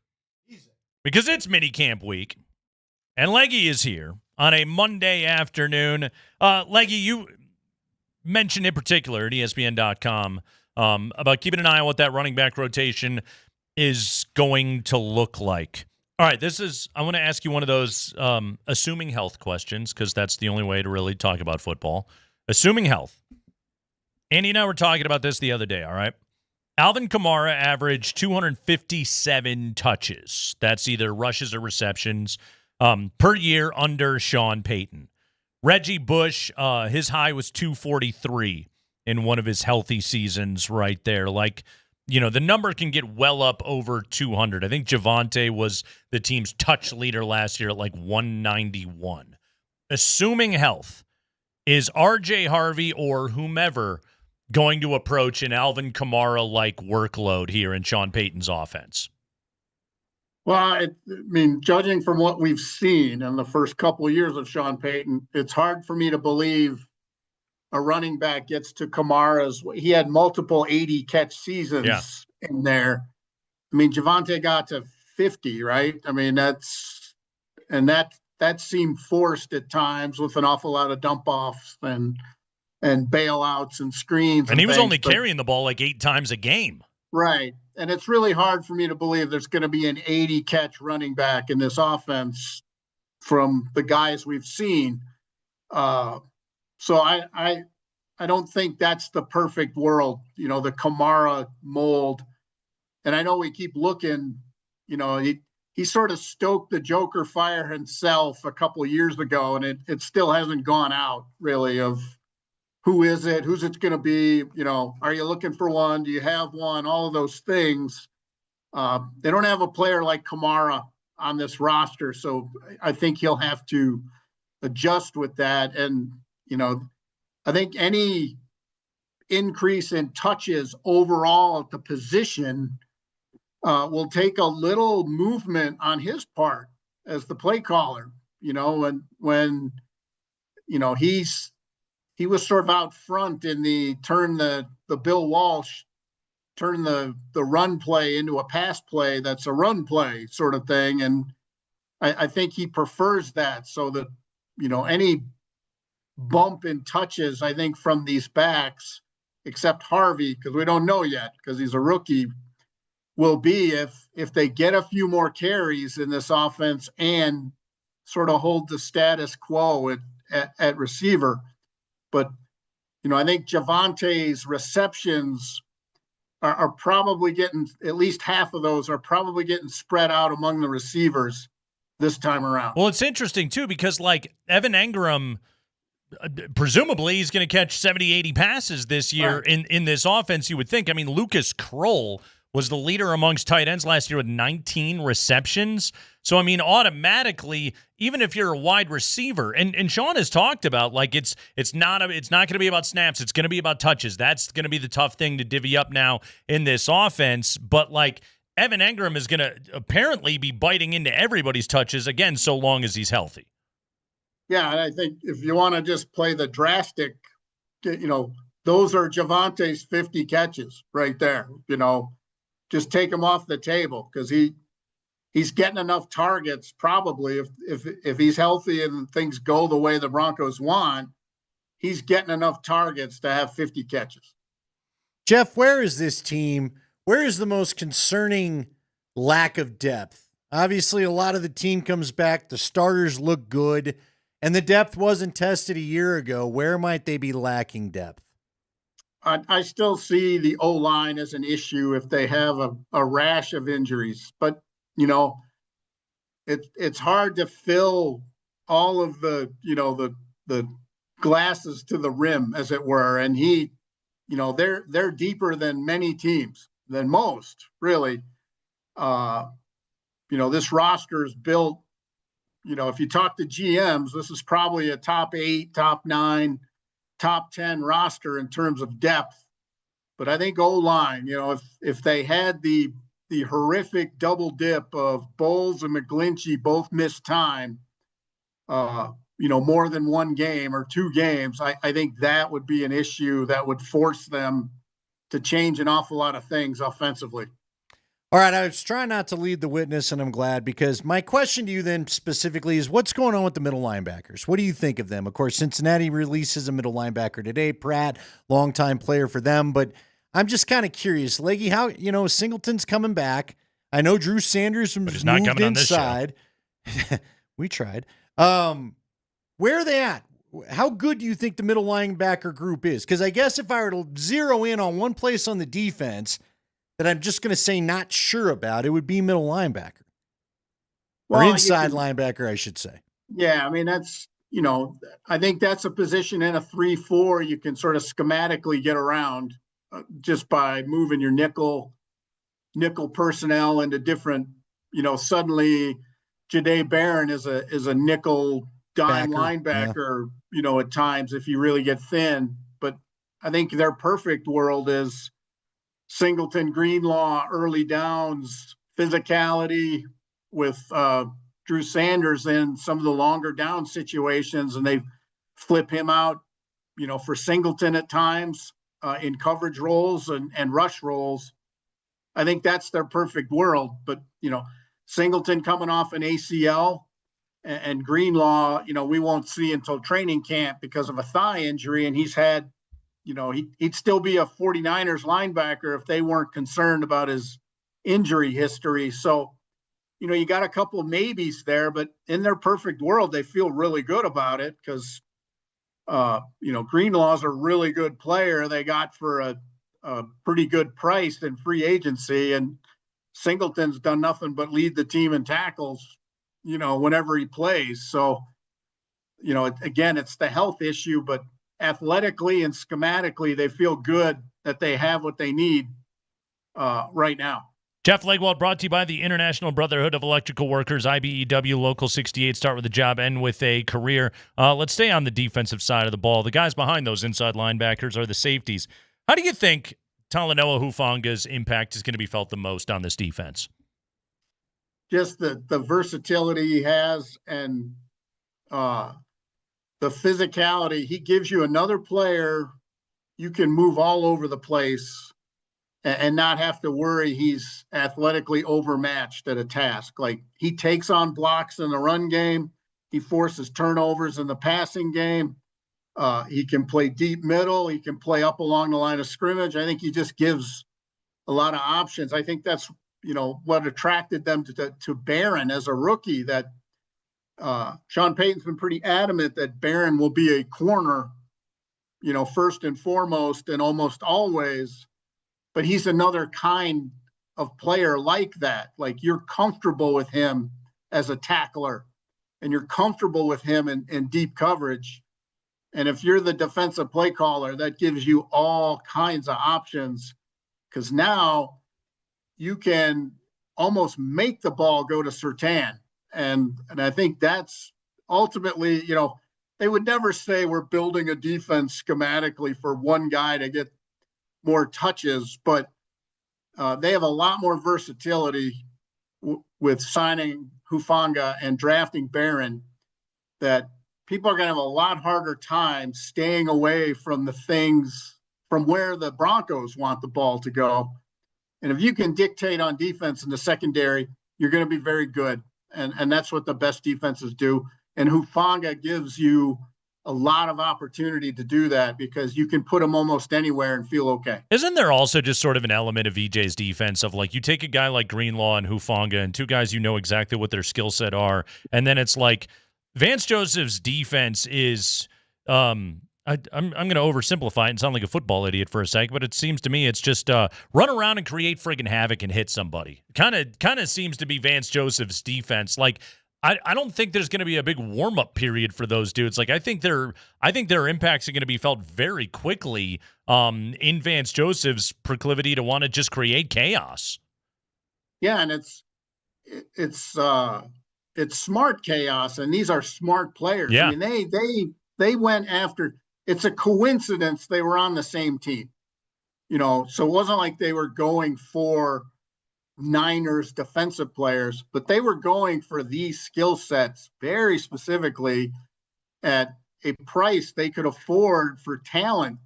because it's minicamp week. And Leggy is here on a Monday afternoon. Leggy, you mentioned in particular at ESPN.com about keeping an eye on what that running back rotation is going to look like. All right, I want to ask you one of those assuming health questions because that's the only way to really talk about football. Assuming health. Andy and I were talking about this the other day, all right? Alvin Kamara averaged 257 touches. That's either rushes or receptions per year under Sean Payton. Reggie Bush, his high was 243 in one of his healthy seasons right there. Like, the number can get well up over 200. I think Javonte was the team's touch leader last year at like 191. Assuming health, is R.J. Harvey or whomever going to approach an Alvin Kamara-like workload here in Sean Payton's offense? Well, judging from what we've seen in the first couple of years of Sean Payton, it's hard for me to believe a running back gets to Kamara's. He had multiple 80-catch seasons in there. Javonte got to 50, right? That seemed forced at times with an awful lot of dump-offs and bailouts and screens. And he was only carrying the ball like 8 times a game. Right. And it's really hard for me to believe there's going to be an 80-catch running back in this offense from the guys we've seen. So I don't think that's the perfect world, the Kamara mold. And I know we keep looking, he sort of stoked the Joker fire himself a couple of years ago, and it still hasn't gone out really of who is it, who's it going to be, are you looking for one? Do you have one? All of those things. They don't have a player like Kamara on this roster, so I think he'll have to adjust with that. And, I think any increase in touches overall at the position will take a little movement on his part as the play caller, when he was sort of out front in the Bill Walsh, turn the run play into a pass play that's a run play sort of thing. And I think he prefers that, so that, any bump in touches, I think, from these backs, except Harvey, because we don't know yet because he's a rookie, will be if they get a few more carries in this offense and sort of hold the status quo at receiver. But, I think Javonte's receptions are probably getting, at least half of those are probably getting spread out among the receivers this time around. Well, it's interesting, too, because, Evan Engram, presumably he's going to catch 70, 80 passes this year in this offense, you would think. Lucas Kroll was the leader amongst tight ends last year with 19 receptions. So, automatically, even if you're a wide receiver, and Sean has talked about, it's not going to be about snaps. It's going to be about touches. That's going to be the tough thing to divvy up now in this offense. But, Evan Engram is going to apparently be biting into everybody's touches, again, so long as he's healthy. Yeah, and I think if you want to just play the drastic, those are Javonte's 50 catches right there. Just take him off the table because he's getting enough targets probably if he's healthy and things go the way the Broncos want, he's getting enough targets to have 50 catches. Jeff, where is this team? Where is the most concerning lack of depth? Obviously, a lot of the team comes back. The starters look good. And the depth wasn't tested a year ago. Where might they be lacking depth? I still see the O-line as an issue if they have a rash of injuries. But, it's hard to fill all of the glasses to the rim, as it were. And they're deeper than many teams, than most, really. This roster is built. If you talk to GMs, this is probably a top 8, top 9, top 10 roster in terms of depth. But I think O-line, if they had the horrific double dip of Bowles and McGlinchey both missed time, more than one game or 2 games, I think that would be an issue that would force them to change an awful lot of things offensively. All right, I was trying not to lead the witness, and I'm glad, because my question to you then specifically is, what's going on with the middle linebackers? What do you think of them? Of course, Cincinnati releases a middle linebacker today, Pratt, longtime player for them, but I'm just kind of curious, Leggy, how, Singleton's coming back. I know Drew Sanders was not moved coming on this show. inside. We tried. Where are they at? How good do you think the middle linebacker group is? Because I guess if I were to zero in on one place on the defense that I'm just going to say not sure about, it would be middle linebacker. Or inside linebacker, I should say. Yeah, I mean, that's, I think that's a position in a 3-4 you can sort of schematically get around just by moving your nickel personnel into different, suddenly Jahdae Barron is a nickel dime linebacker, at times if you really get thin. But I think their perfect world is Singleton, Greenlaw, early downs, physicality with Drew Sanders in some of the longer down situations, and they flip him out, for Singleton at times in coverage roles and rush roles. I think that's their perfect world. But, Singleton coming off an ACL and Greenlaw, we won't see until training camp because of a thigh injury. And he's had, he'd still be a 49ers linebacker if they weren't concerned about his injury history. So, you got a couple of maybes there, but in their perfect world, they feel really good about it because, Greenlaw's a really good player they got for a pretty good price in free agency. And Singleton's done nothing but lead the team in tackles, whenever he plays. So, again, it's the health issue, but athletically and schematically, they feel good that they have what they need right now. Jeff Legwold, brought to you by the International Brotherhood of Electrical Workers, IBEW, Local 68. Start with a job, end with a career. Let's stay on the defensive side of the ball. The guys behind those inside linebackers are the safeties. How do you think Talanoa Hufanga's impact is going to be felt the most on this defense? Just the versatility he has and the physicality. He gives you another player you can move all over the place and not have to worry he's athletically overmatched at a task. Like, he takes on blocks in the run game. He forces turnovers in the passing game. He can play deep middle. He can play up along the line of scrimmage. I think he just gives a lot of options. I think that's, what attracted them to Barron as a rookie, that Sean Payton's been pretty adamant that Barron will be a corner, first and foremost and almost always. But he's another kind of player like that. Like, you're comfortable with him as a tackler and you're comfortable with him in deep coverage. And if you're the defensive play caller, that gives you all kinds of options, because now you can almost make the ball go to Surtain. And I think that's ultimately, they would never say we're building a defense schematically for one guy to get more touches, but they have a lot more versatility with signing Hufanga and drafting Barron, that people are going to have a lot harder time staying away from the things from where the Broncos want the ball to go. And if you can dictate on defense in the secondary, you're going to be very good. And that's what the best defenses do. And Hufanga gives you a lot of opportunity to do that, because you can put him almost anywhere and feel okay. Isn't there also just sort of an element of VJ's defense of, like, you take a guy like Greenlaw and Hufanga and two guys exactly what their skill set are, and then it's like Vance Joseph's defense is I'm going to oversimplify it and sound like a football idiot for a second, but it seems to me it's just run around and create friggin' havoc and hit somebody. Kind of seems to be Vance Joseph's defense. Like, I don't think there's going to be a big warm-up period for those dudes. Like, I think their impacts are going to be felt very quickly in Vance Joseph's proclivity to want to just create chaos. Yeah, and it's smart chaos, and these are smart players. Yeah. I mean, they went after. It's a coincidence they were on the same team, so it wasn't like they were going for Niners defensive players, but they were going for these skill sets very specifically at a price they could afford for talent,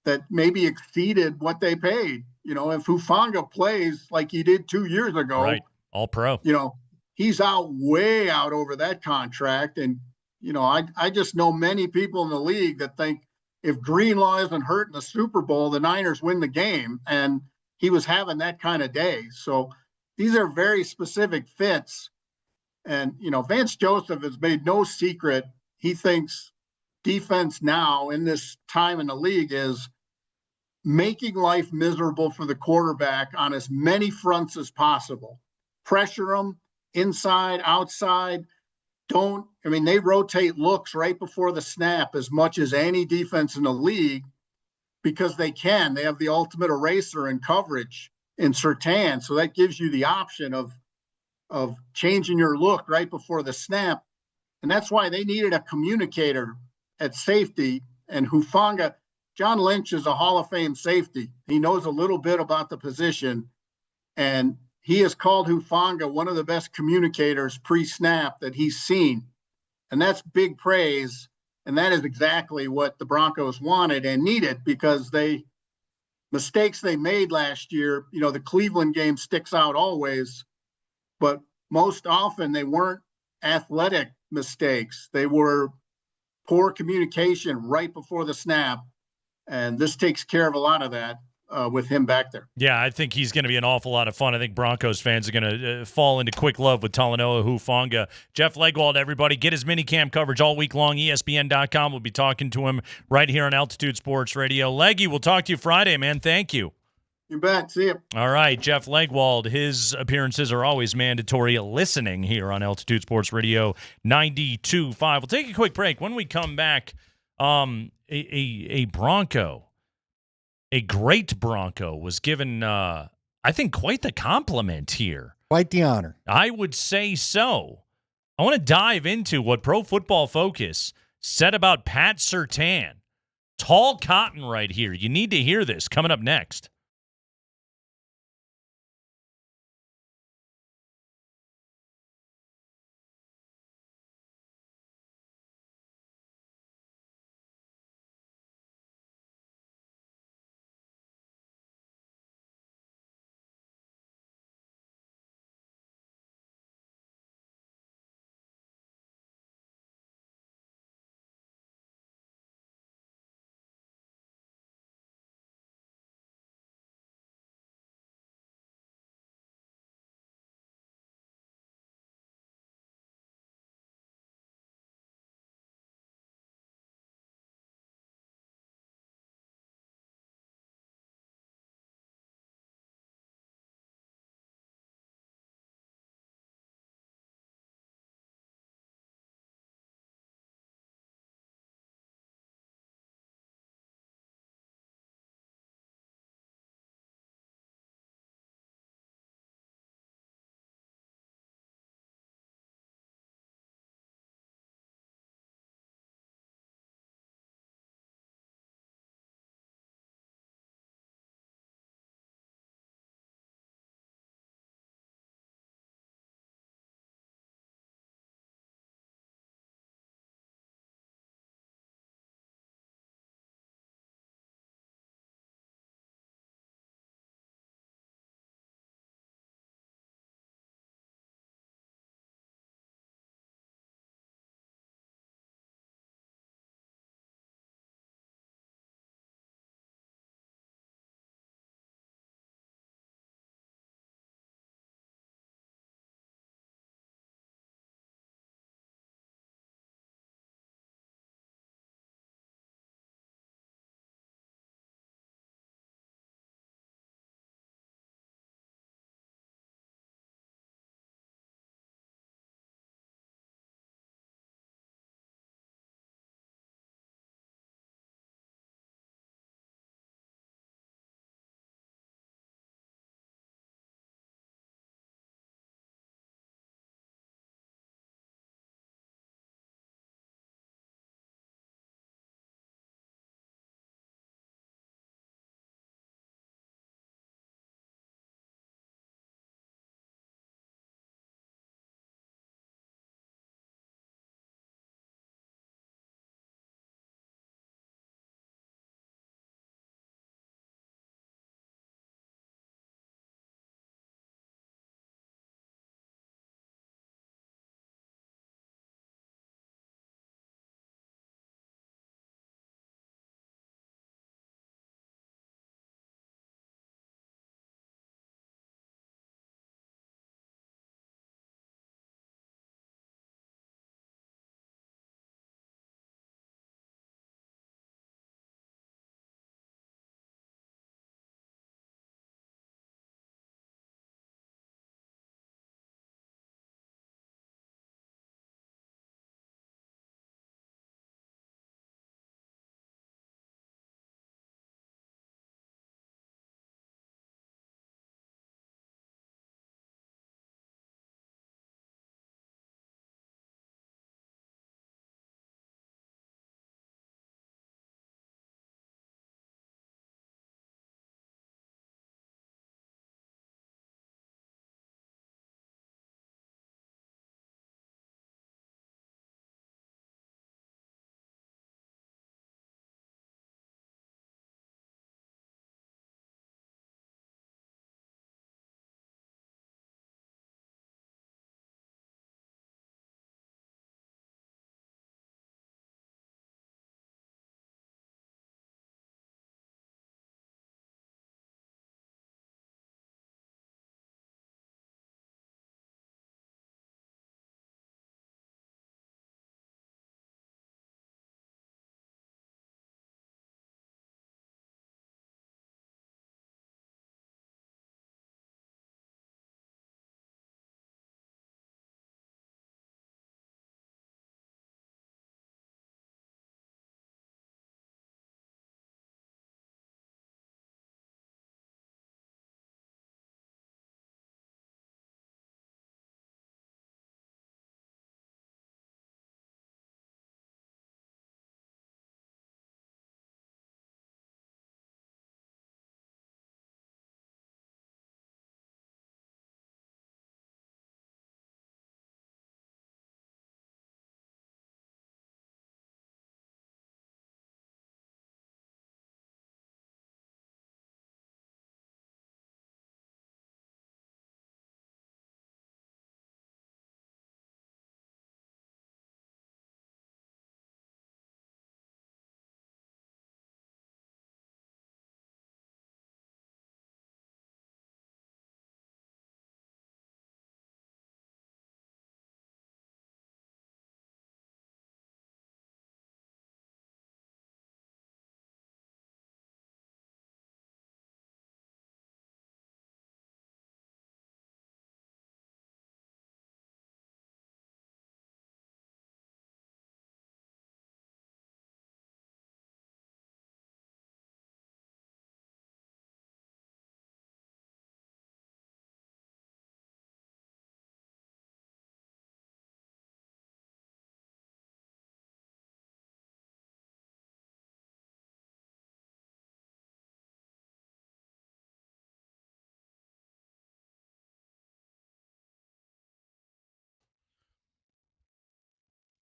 that maybe exceeded what they paid. If Hufanga plays like he did 2 years ago, Right. All pro. He's way out over that contract. And, I just know many people in the league that think if Greenlaw isn't hurt in the Super Bowl, the Niners win the game. And he was having that kind of day. So these are very specific fits. And, Vance Joseph has made no secret. He thinks defense now in this time in the league is making life miserable for the quarterback on as many fronts as possible. Pressure them inside, outside. They rotate looks right before the snap as much as any defense in the league because they can. They have the ultimate eraser in coverage in Surtain. So that gives you the option of changing your look right before the snap. And that's why they needed a communicator at safety. And Hufanga, John Lynch is a Hall of Fame safety. He knows a little bit about the position. And he has called Hufanga one of the best communicators pre-snap that he's seen. And that's big praise. And that is exactly what the Broncos wanted and needed because mistakes they made last year, the Cleveland game sticks out always, but most often they weren't athletic mistakes. They were poor communication right before the snap. And this takes care of a lot of that with him back there. Yeah, I think he's going to be an awful lot of fun. I think Broncos fans are going to fall into quick love with Talanoa Hufanga. Jeff Legwold, everybody, get his minicamp coverage all week long. ESPN.com. We'll be talking to him right here on Altitude Sports Radio. Leggy, we'll talk to you Friday, man. Thank you. You bet. See you. All right, Jeff Legwold. His appearances are always mandatory listening here on Altitude Sports Radio 92.5. We'll take a quick break. When we come back, a Bronco, a great Bronco, was given, I think, quite the compliment here. Quite the honor. I would say so. I want to dive into what Pro Football Focus said about Pat Surtain. Tall cotton right here. You need to hear this. Coming up next.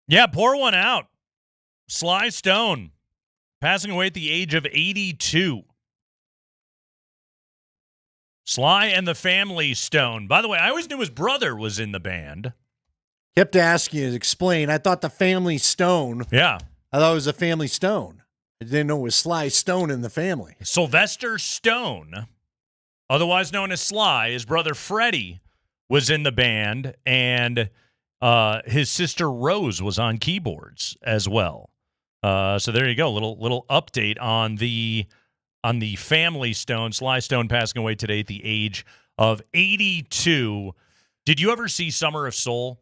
Yeah, pour one out. Sly Stone, passing away at the age of 82. Sly and the Family Stone. By the way, I always knew his brother was in the band. Kept asking you to explain. I thought the Family Stone. Yeah. I thought it was a Family Stone. I didn't know it was Sly Stone in the family. Sylvester Stone, otherwise known as Sly, his brother Freddie was in the band, and his sister Rose was on keyboards as well. So there you go, little update on the Family Stone. Sly Stone passing away today at the age of 82. Did you ever see Summer of Soul?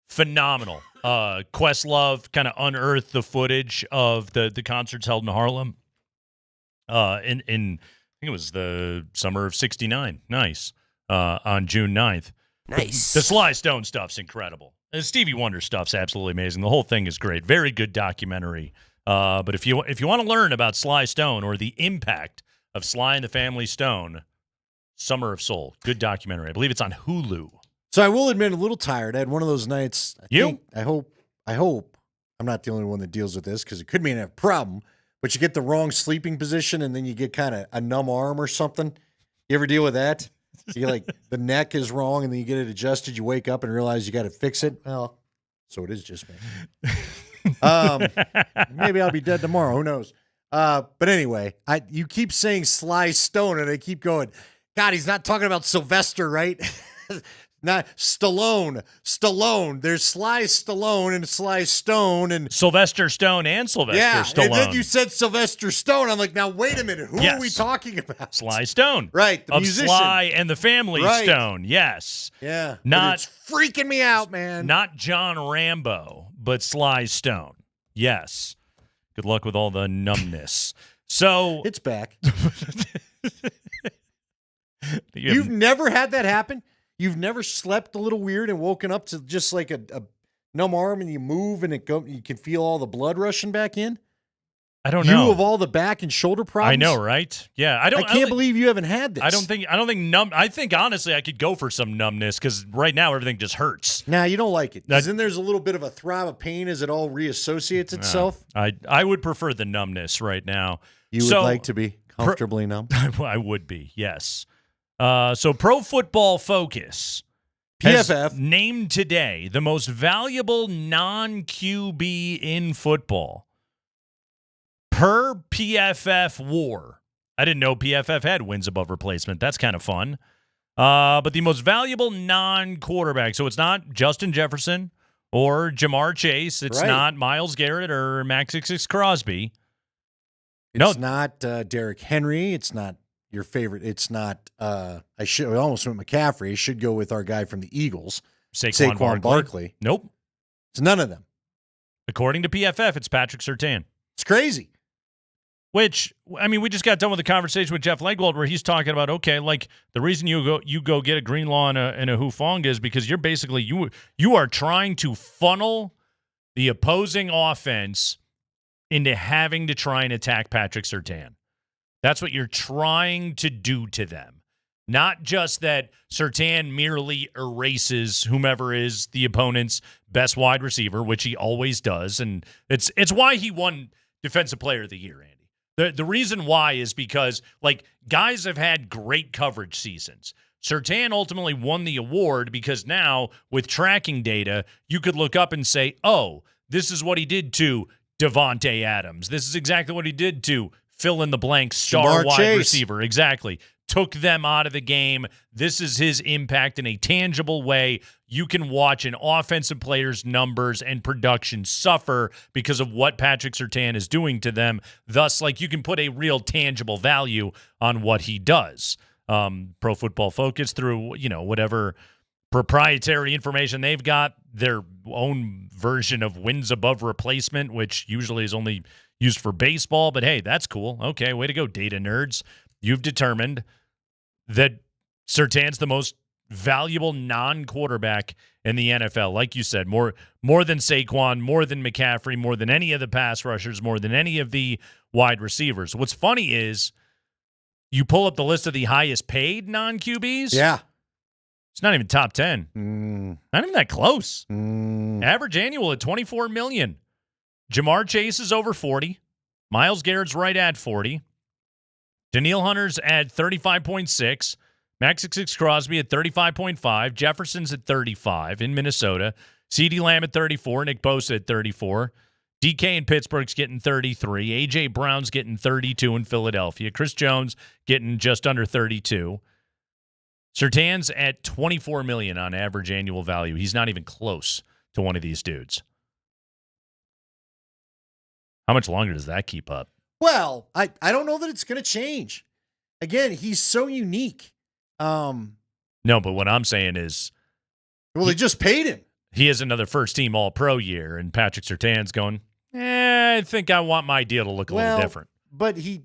Phenomenal. Questlove kind of unearthed the footage of the concerts held in Harlem. In I think it was the summer of '69. Nice. On June 9th. Nice. The Sly Stone stuff's incredible. The Stevie Wonder stuff's absolutely amazing. The whole thing is great. Very good documentary. But if you want to learn about Sly Stone or the impact of Sly and the Family Stone, Summer of Soul, good documentary. I believe it's on Hulu. So I will admit, a little tired. I had one of those nights. I hope I'm not the only one that deals with this because it could mean a problem. But you get the wrong sleeping position and then you get kind of a numb arm or something. You ever deal with that? You like the neck is wrong and then you get it adjusted. You wake up and realize you got to fix it. Well, so it is just me. Maybe I'll be dead tomorrow. Who knows? But anyway, you keep saying Sly Stone and I keep going, God, he's not talking about Sylvester, right? Not Stallone. There's Sly Stallone and Sly Stone and Sylvester Stone and Sylvester Stallone. And then you said Sylvester Stone. I'm like, now wait a minute. Who are we talking about? Sly Stone. Right. The of musician. Sly and the Family Right. Stone. Yes. Yeah. Not it's freaking me out, man. Not John Rambo, but Sly Stone. Yes. Good luck with all the numbness. So it's back. You've never had that happen? You've never slept a little weird and woken up to just like a numb arm and you move and you can feel all the blood rushing back in? I don't know. You of all the back and shoulder problems? I know, right? Yeah, I can't believe you haven't had this. I don't think I think honestly I could go for some numbness because right now everything just hurts. Nah, you don't like it. Because then there's a little bit of a throb of pain as it all reassociates itself. I would prefer the numbness right now. You would like to be comfortably numb? I would be, yes. So Pro Football Focus PFF has named today the most valuable non-QB in football. Per PFF WAR. I didn't know PFF had wins above replacement. That's kind of fun. But the most valuable non-quarterback. So it's not Justin Jefferson or Jamar Chase. It's not Myles Garrett or Max Crosby. It's not Derrick Henry. It's not your favorite. It's not. I almost went McCaffrey. I should go with our guy from the Eagles, Saquon Barkley. Nope, it's none of them. According to PFF, it's Patrick Surtain. It's crazy. Which, I mean, we just got done with a conversation with Jeff Legwold where he's talking about, okay, like the reason you go get a Greenlaw and a Hufanga is because you're basically you are trying to funnel the opposing offense into having to try and attack Patrick Surtain. That's what you're trying to do to them. Not just that Surtain merely erases whomever is the opponent's best wide receiver, which he always does, and it's why he won Defensive Player of the Year, Andy. The reason why is because, like, guys have had great coverage seasons. Surtain ultimately won the award because now, with tracking data, you could look up and say, oh, this is what he did to Devontae Adams. This is exactly what he did to fill-in-the-blank star wide receiver. Exactly. Took them out of the game. This is his impact in a tangible way. You can watch an offensive player's numbers and production suffer because of what Patrick Surtain is doing to them. Thus, like, you can put a real tangible value on what he does. Pro Football Focus, through, whatever proprietary information they've got, their own version of wins above replacement, which usually is only used for baseball, but hey, that's cool. Okay, way to go, data nerds. You've determined that Surtain's the most valuable non-quarterback in the NFL. Like you said, more than Saquon, more than McCaffrey, more than any of the pass rushers, more than any of the wide receivers. What's funny is you pull up the list of the highest paid non-QBs. Yeah. It's not even top 10. Not even that close. And Average annual at $24 million. Jamar Chase is over 40. Myles Garrett's right at 40. Daniil Hunter's at 35.6. Maxix Crosby at 35.5. Jefferson's at 35 in Minnesota. CeeDee Lamb at 34. Nick Bosa at 34. DK in Pittsburgh's getting 33. A.J. Brown's getting 32 in Philadelphia. Chris Jones getting just under 32. Surtain's at $24 million on average annual value. He's not even close to one of these dudes. How much longer does that keep up? Well, I don't know that it's going to change. Again, he's so unique. No, but what I'm saying is... Well, they just paid him. He has another first-team All-Pro year, and Patrick Surtain's going, I think I want my deal to look a little different. But he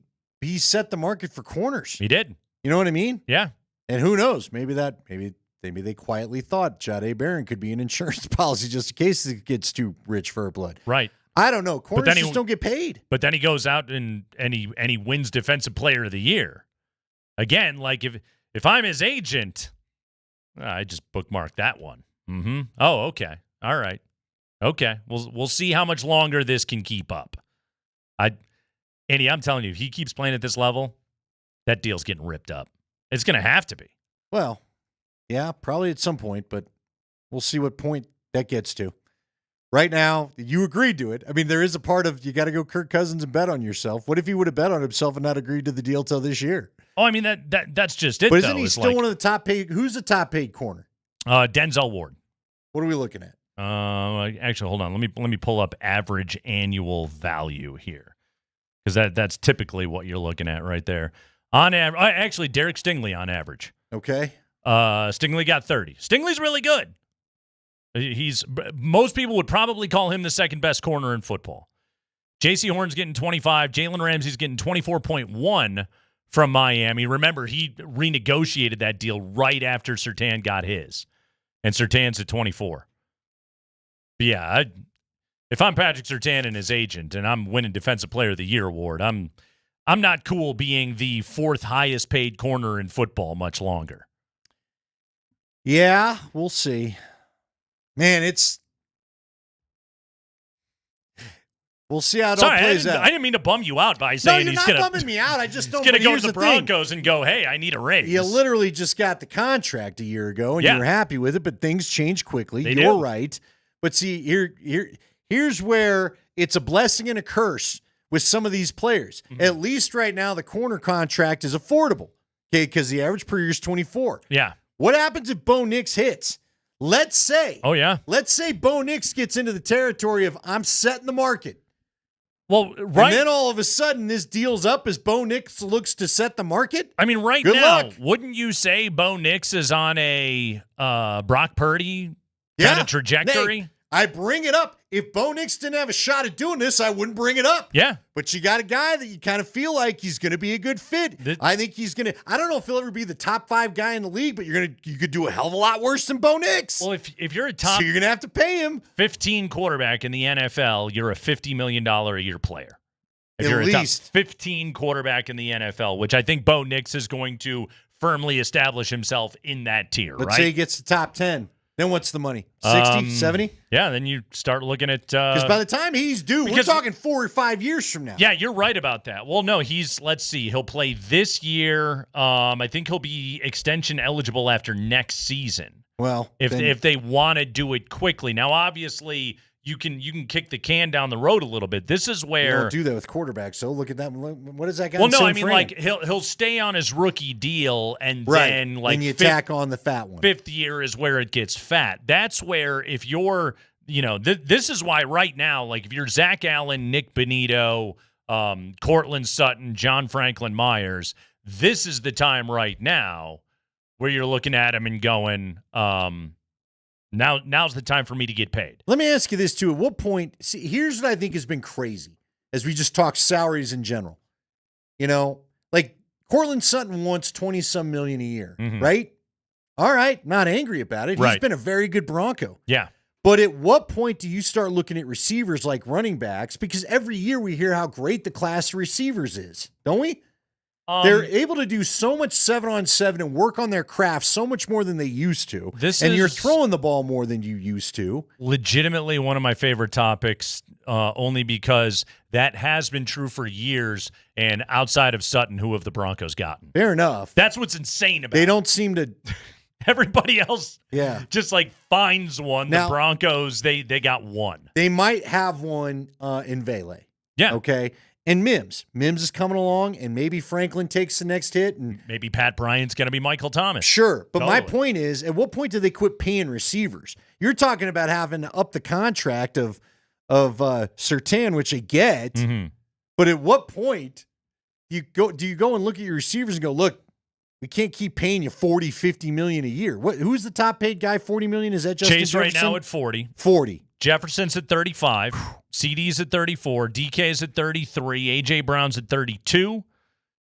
set the market for corners. He did. You know what I mean? Yeah. And who knows? Maybe they quietly thought Jahdae Barron could be an insurance policy just in case it gets too rich for her blood. Right. I don't know. Corners just don't get paid. But then he goes out and he wins Defensive Player of the Year. Again, like if I'm his agent, I just bookmarked that one. Mm-hmm. Oh, okay. All right. Okay. We'll see how much longer this can keep up. Andy, I'm telling you, if he keeps playing at this level, that deal's getting ripped up. It's going to have to be. Well, yeah, probably at some point, but we'll see what point that gets to. Right now, you agreed to it. I mean, there is a part of you got to go Kirk Cousins and bet on yourself. What if he would have bet on himself and not agreed to the deal till this year? Oh, I mean, that's just it, but isn't he still one of the top paid? Who's the top paid corner? Denzel Ward. What are we looking at? Actually, hold on. Let me pull up average annual value here, because that's typically what you're looking at right there. On average, actually, Derek Stingley on average. Okay. Stingley got 30. Stingley's really good. Most people would probably call him the second best corner in football. J.C. Horn's getting 25. Jalen Ramsey's getting 24.1 from Miami. Remember, he renegotiated that deal right after Surtain got his, and Surtain's at 24. But yeah, if I'm Patrick Surtain and his agent, and I'm winning Defensive Player of the Year award, I'm not cool being the fourth highest paid corner in football much longer. Yeah, we'll see. Man, we'll see how it all plays out. I didn't mean to bum you out by saying he's going to. Not bumming me out. I just don't. He's going to go to the Broncos and go, "Hey, I need a raise." You literally just got the contract a year ago, and you were happy with it, but things change quickly. You're right. But see, here's where it's a blessing and a curse with some of these players. Mm-hmm. At least right now, the corner contract is affordable, okay? Because the average per year is 24. Yeah. What happens if Bo Nix hits? Let's say Bo Nix gets into the territory of I'm setting the market. Well, right. And then all of a sudden this deal's up as Bo Nix looks to set the market. I mean, right Good now, luck. Wouldn't you say Bo Nix is on a Brock Purdy kind of trajectory? Hey, I bring it up. If Bo Nix didn't have a shot at doing this, I wouldn't bring it up. Yeah. But you got a guy that you kind of feel like he's going to be a good fit. I think he's going to. I don't know if he'll ever be the top 5 guy in the league, but you could do a hell of a lot worse than Bo Nix. Well, if you're a top, so you're going to have to pay him 15 quarterback in the NFL, you're a $50 million a year player. If at you're least a top 15 quarterback in the NFL, which I think Bo Nix is going to firmly establish himself in that tier. Let's right? say he gets the top 10. Then what's the money? 60, 70? Yeah, then you start looking at... Because by the time he's due, we're talking 4 or 5 years from now. Yeah, you're right about that. Well, no, let's see. He'll play this year. I think he'll be extension eligible after next season. Well, if they want to do it quickly. Now, obviously, you can kick the can down the road a little bit. This is where... You don't do that with quarterbacks, so look at that. What is that guy? Well, no, I mean, like, he'll stay on his rookie deal, and then, like... And you tack on the fat one. 5th year is where it gets fat. That's where, if you're... this is why right now, like, if you're Zach Allen, Nick Bonito, Cortland Sutton, John Franklin Myers, this is the time right now where you're looking at him and going... Now's the time for me to get paid. Let me ask you this, too. At what point... See, here's what I think has been crazy as we just talk salaries in general. Like Cortland Sutton wants 20-some million a year, right? All right, not angry about it. Right. He's been a very good Bronco. Yeah. But at what point do you start looking at receivers like running backs? Because every year we hear how great the class of receivers is, don't we? They're able to do so much 7-on-7 and work on their craft so much more than they used to. You're throwing the ball more than you used to. Legitimately one of my favorite topics, only because that has been true for years. And outside of Sutton, who have the Broncos gotten? Fair enough. That's what's insane about it. They don't seem to. Everybody else just like finds one. Now, the Broncos, they got one. They might have one in Vele. Yeah. Okay. And Mims is coming along, and maybe Franklin takes the next hit, and maybe Pat Bryant's going to be Michael Thomas. Sure, but my point is, at what point do they quit paying receivers? You're talking about having to up the contract of Surtain, which I get, but at what point do you go and look at your receivers and go, look, we can't keep paying you $40, $50 million a year? Who's the top paid guy? $40 million? Is that Justin Chase Jefferson? right now at 40. 40. Jefferson's at 35. CD's at 34. DK's at 33. AJ Brown's at 32.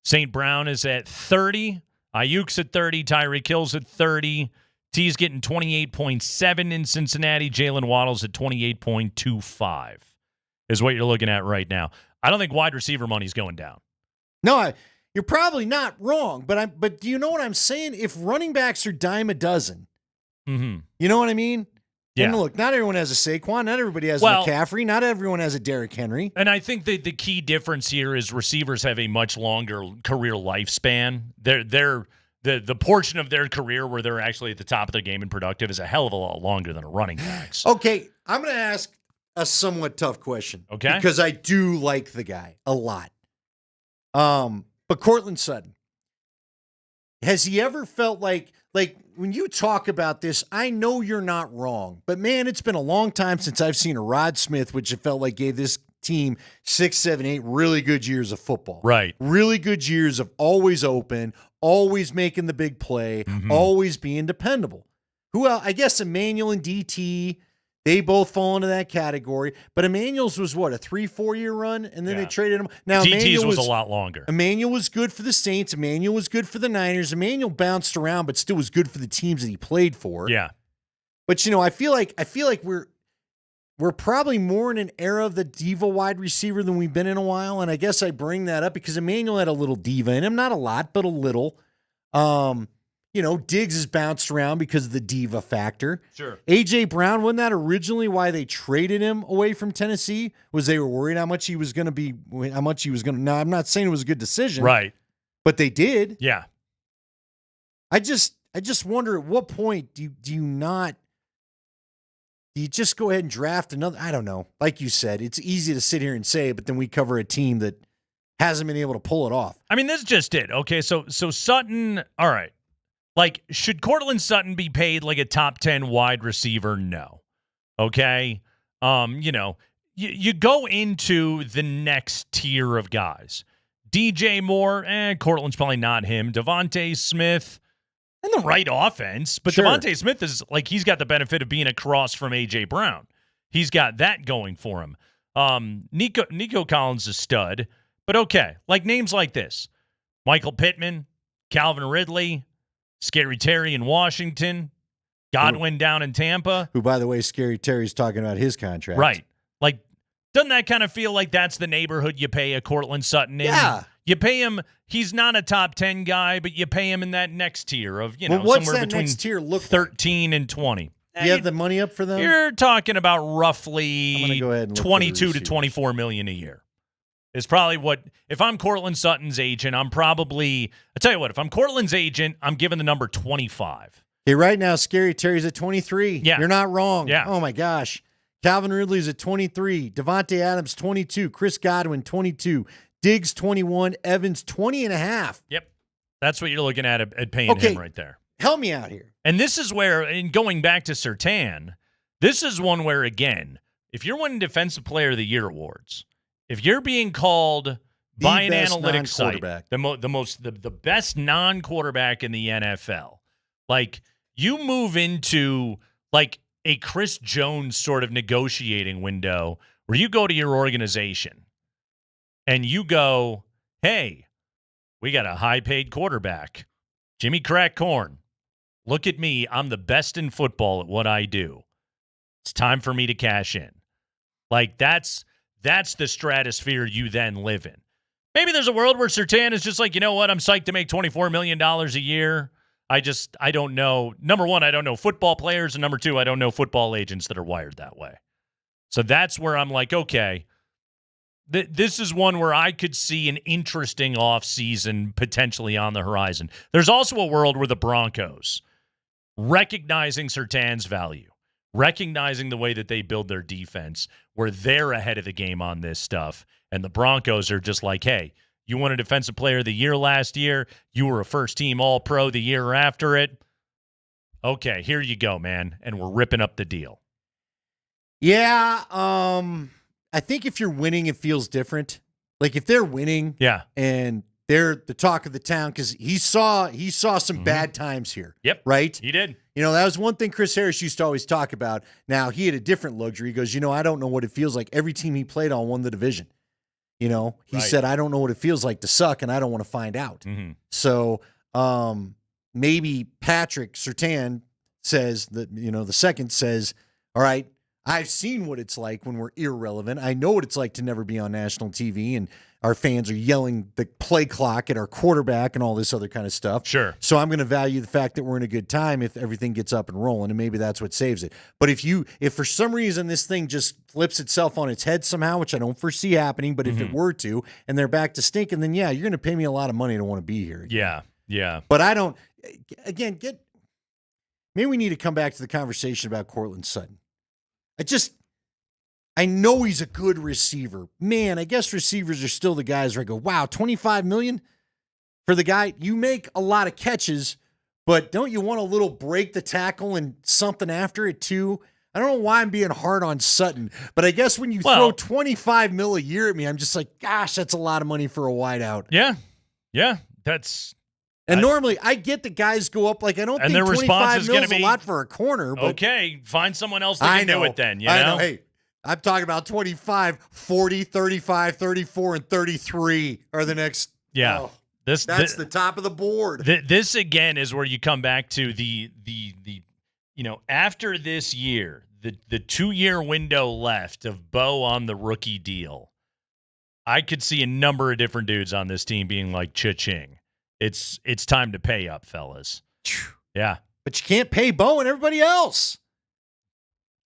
St. Brown is at 30. Ayuk's at 30. Tyreek Hill's at 30. T's getting 28.7 in Cincinnati. Jalen Waddle's at 28.25 is what you're looking at right now. I don't think wide receiver money's going down. No, you're probably not wrong, but do you know what I'm saying? If running backs are dime a dozen, you know what I mean? Yeah. And look, not everyone has a Saquon. Not everybody has a McCaffrey. Not everyone has a Derrick Henry. And I think the key difference here is receivers have a much longer career lifespan. The portion of their career where they're actually at the top of their game and productive is a hell of a lot longer than a running back's. Okay, I'm going to ask a somewhat tough question. Okay. Because I do like the guy a lot. But Courtland Sutton, has he ever felt like when you talk about this, I know you're not wrong, but man, it's been a long time since I've seen a Rod Smith, which it felt like gave this team 6, 7, 8 really good years of football. Right. Really good years of always open, always making the big play, always being dependable. Who else? I guess Emmanuel and DT, they both fall into that category. But Emmanuel's was what, a 3-4 year run? And then they traded him. Now DT's was a lot longer. Emmanuel was good for the Saints. Emmanuel was good for the Niners. Emmanuel bounced around, but still was good for the teams that he played for. Yeah. But I feel like we're probably more in an era of the diva wide receiver than we've been in a while. And I guess I bring that up because Emmanuel had a little diva in him, not a lot, but a little. Diggs has bounced around because of the diva factor. Sure. AJ Brown, wasn't that originally why they traded him away from Tennessee? Was they were worried how much he was going to. Now, I'm not saying it was a good decision. Right. But they did. Yeah. I just wonder at what point do you just go ahead and draft another? I don't know. Like you said, it's easy to sit here and say, but then we cover a team that hasn't been able to pull it off. I mean, this is just it. Okay, so Sutton, all right. Like, should Courtland Sutton be paid like a top 10 wide receiver? No. Okay? You go into the next tier of guys. DJ Moore, Courtland's probably not him. Devontae Smith, and the right offense. But sure. Devontae Smith is like, he's got the benefit of being across from A.J. Brown. He's got that going for him. Nico Collins is a stud. But okay, like names like this. Michael Pittman, Calvin Ridley, Scary Terry in Washington, Godwin down in Tampa. Who, by the way, Scary Terry's talking about his contract. Right. Like, doesn't that kind of feel like that's the neighborhood you pay a Courtland Sutton in? Yeah. You pay him, he's not a top 10 guy, but you pay him in that next tier of, what's somewhere that between next tier look 13 and 20. Do you have the money up for them? You're talking about roughly go ahead and 22 to 24 million a year. Is probably what, if I'm Courtland Sutton's agent, I tell you what, if I'm Courtland's agent, I'm giving the number 25. Okay, right now, Scary Terry's at 23. Yeah. You're not wrong. Yeah. Oh, my gosh. Calvin Ridley's at 23. Devontae Adams, 22. Chris Godwin, 22. Diggs, 21. Evans, 20.5. Yep. That's what you're looking at paying him right there. Help me out here. And this is where, and going back to Surtain, this is one where, again, if you're winning Defensive Player of the Year awards, if you're being called by an analytics site the best non-quarterback in the NFL, like you move into like a Chris Jones sort of negotiating window where you go to your organization and you go, hey, we got a high-paid quarterback, Jimmy Crack-Corn. Look at me. I'm the best in football at what I do. It's time for me to cash in. Like that's the stratosphere you then live in. Maybe there's a world where Surtain is just like, you know what? I'm psyched to make $24 million a year. I don't know. Number one, I don't know football players. And number two, I don't know football agents that are wired that way. So that's where I'm like, okay, this is one where I could see an interesting offseason potentially on the horizon. There's also a world where the Broncos, recognizing Surtain's value, recognizing the way that they build their defense, where they're ahead of the game on this stuff. And the Broncos are just like, hey, you won a Defensive Player of the Year last year. You were a first-team All-Pro the year after it. Okay, here you go, man. And we're ripping up the deal. Yeah, I think if you're winning, it feels different. Like if they're winning, and they're the talk of the town, because he saw some bad times here. Yep, right. He did. You know, that was one thing Chris Harris used to always talk about. Now he had a different luxury. He goes, you know, I don't know what it feels like. Every team he played on won the division. You know, he said, I don't know what it feels like to suck, and I don't want to find out. Mm-hmm. So maybe Patrick Surtain says that, you know, the second says, all right, I've seen what it's like when we're irrelevant. I know what it's like to never be on national TV and our fans are yelling the play clock at our quarterback and all this other kind of stuff. Sure. So I'm going to value the fact that we're in a good time if everything gets up and rolling, and maybe that's what saves it. But if for some reason this thing just flips itself on its head somehow, which I don't foresee happening, but if it were to, and they're back to stinking, then yeah, you're going to pay me a lot of money to want to be here again. Yeah. But I don't, again, maybe we need to come back to the conversation about Courtland Sutton. I know he's a good receiver. Man, I guess receivers are still the guys where I go, wow, $25 million for the guy. You make a lot of catches, but don't you want a little break the tackle and something after it too? I don't know why I'm being hard on Sutton, but I guess when you throw $25 million a year at me, I'm just like, gosh, that's a lot of money for a wideout. Yeah, that's. And normally, I get the guys go up. Like, I don't think their response is $25 million gonna is a lot for a corner. But okay, find someone else that can do it then. You know? I know. Hey, I'm talking about 25, 40, 35, 34, and 33 are the next. Yeah. Oh, that's the top of the board. This, again, is where you come back to the you know, after this year, the 2-year window left of Bo on the rookie deal, I could see a number of different dudes on this team being like, cha-ching. It's time to pay up, fellas. Yeah. But you can't pay Bo and everybody else.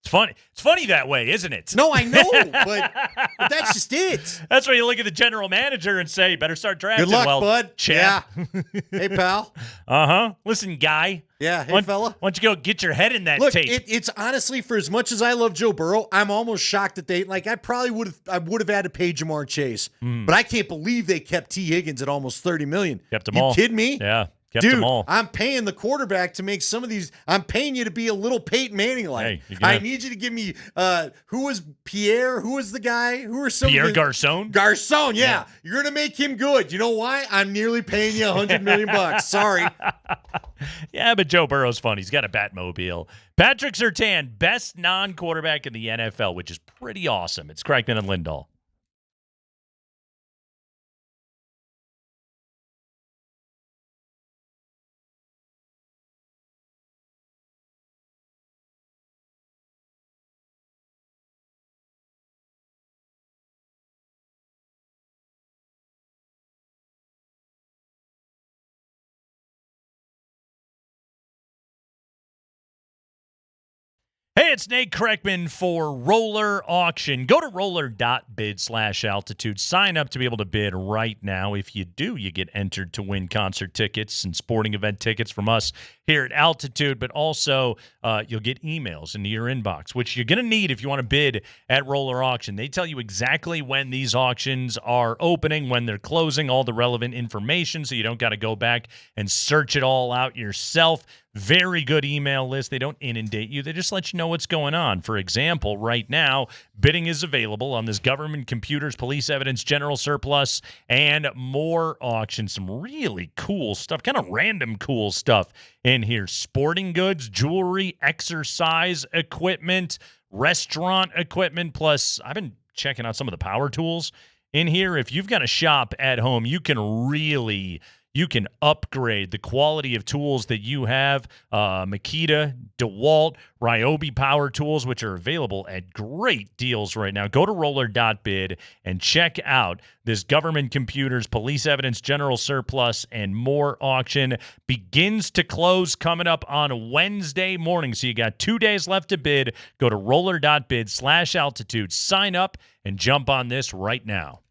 It's funny. It's funny that way, isn't it? No, I know, but that's just it. That's where you look at the general manager and say, better start drafting. Good luck, bud. Champ. Yeah. Hey, pal. Listen, guy. Yeah, hey, fella. Why don't you go get your head in that Look, tape? It's honestly, for as much as I love Joe Burrow, I'm almost shocked that I probably would have had to pay Jamar Chase. But I can't believe they kept T. Higgins at almost $30 million. Kept them all. You kidding me? Yeah. Kept Dude, them all. I'm paying the quarterback to make some of these. I'm paying you to be a little Peyton Manning-like. Hey, I need you to give me who was Pierre? Who was the guy? Who are some Pierre of the, Garcon? Garcon, yeah. You're gonna make him good. You know why? I'm nearly paying you $100 million. Sorry. Yeah, but Joe Burrow's fun. He's got a Batmobile. Patrick Surtain, best non-quarterback in the NFL, which is pretty awesome. It's Kreckman and Lindahl. Hey, it's Nate Kreckman for Roller Auction. Go to roller.bid/altitude. Sign up to be able to bid right now. If you do, you get entered to win concert tickets and sporting event tickets from us here at Altitude, but also you'll get emails into your inbox, which you're going to need if you want to bid at Roller Auction. They tell you exactly when these auctions are opening, when they're closing, all the relevant information, so you don't got to go back and search it all out yourself. Very good email list. They don't inundate you. They just let you know what's going on. For example, right now, bidding is available on this government computers, police evidence, general surplus, and more auctions. Some really cool stuff, kind of random cool stuff in here. Sporting goods, jewelry, exercise equipment, restaurant equipment, plus I've been checking out some of the power tools in here. If you've got a shop at home, you can really you can upgrade the quality of tools that you have. Makita, DeWalt, Ryobi power tools, which are available at great deals right now. Go to roller.bid and check out this government computers, police evidence, general surplus, and more auction. Begins to close coming up on Wednesday morning. So you got 2 days left to bid. Go to roller.bid/altitude. Sign up and jump on this right now.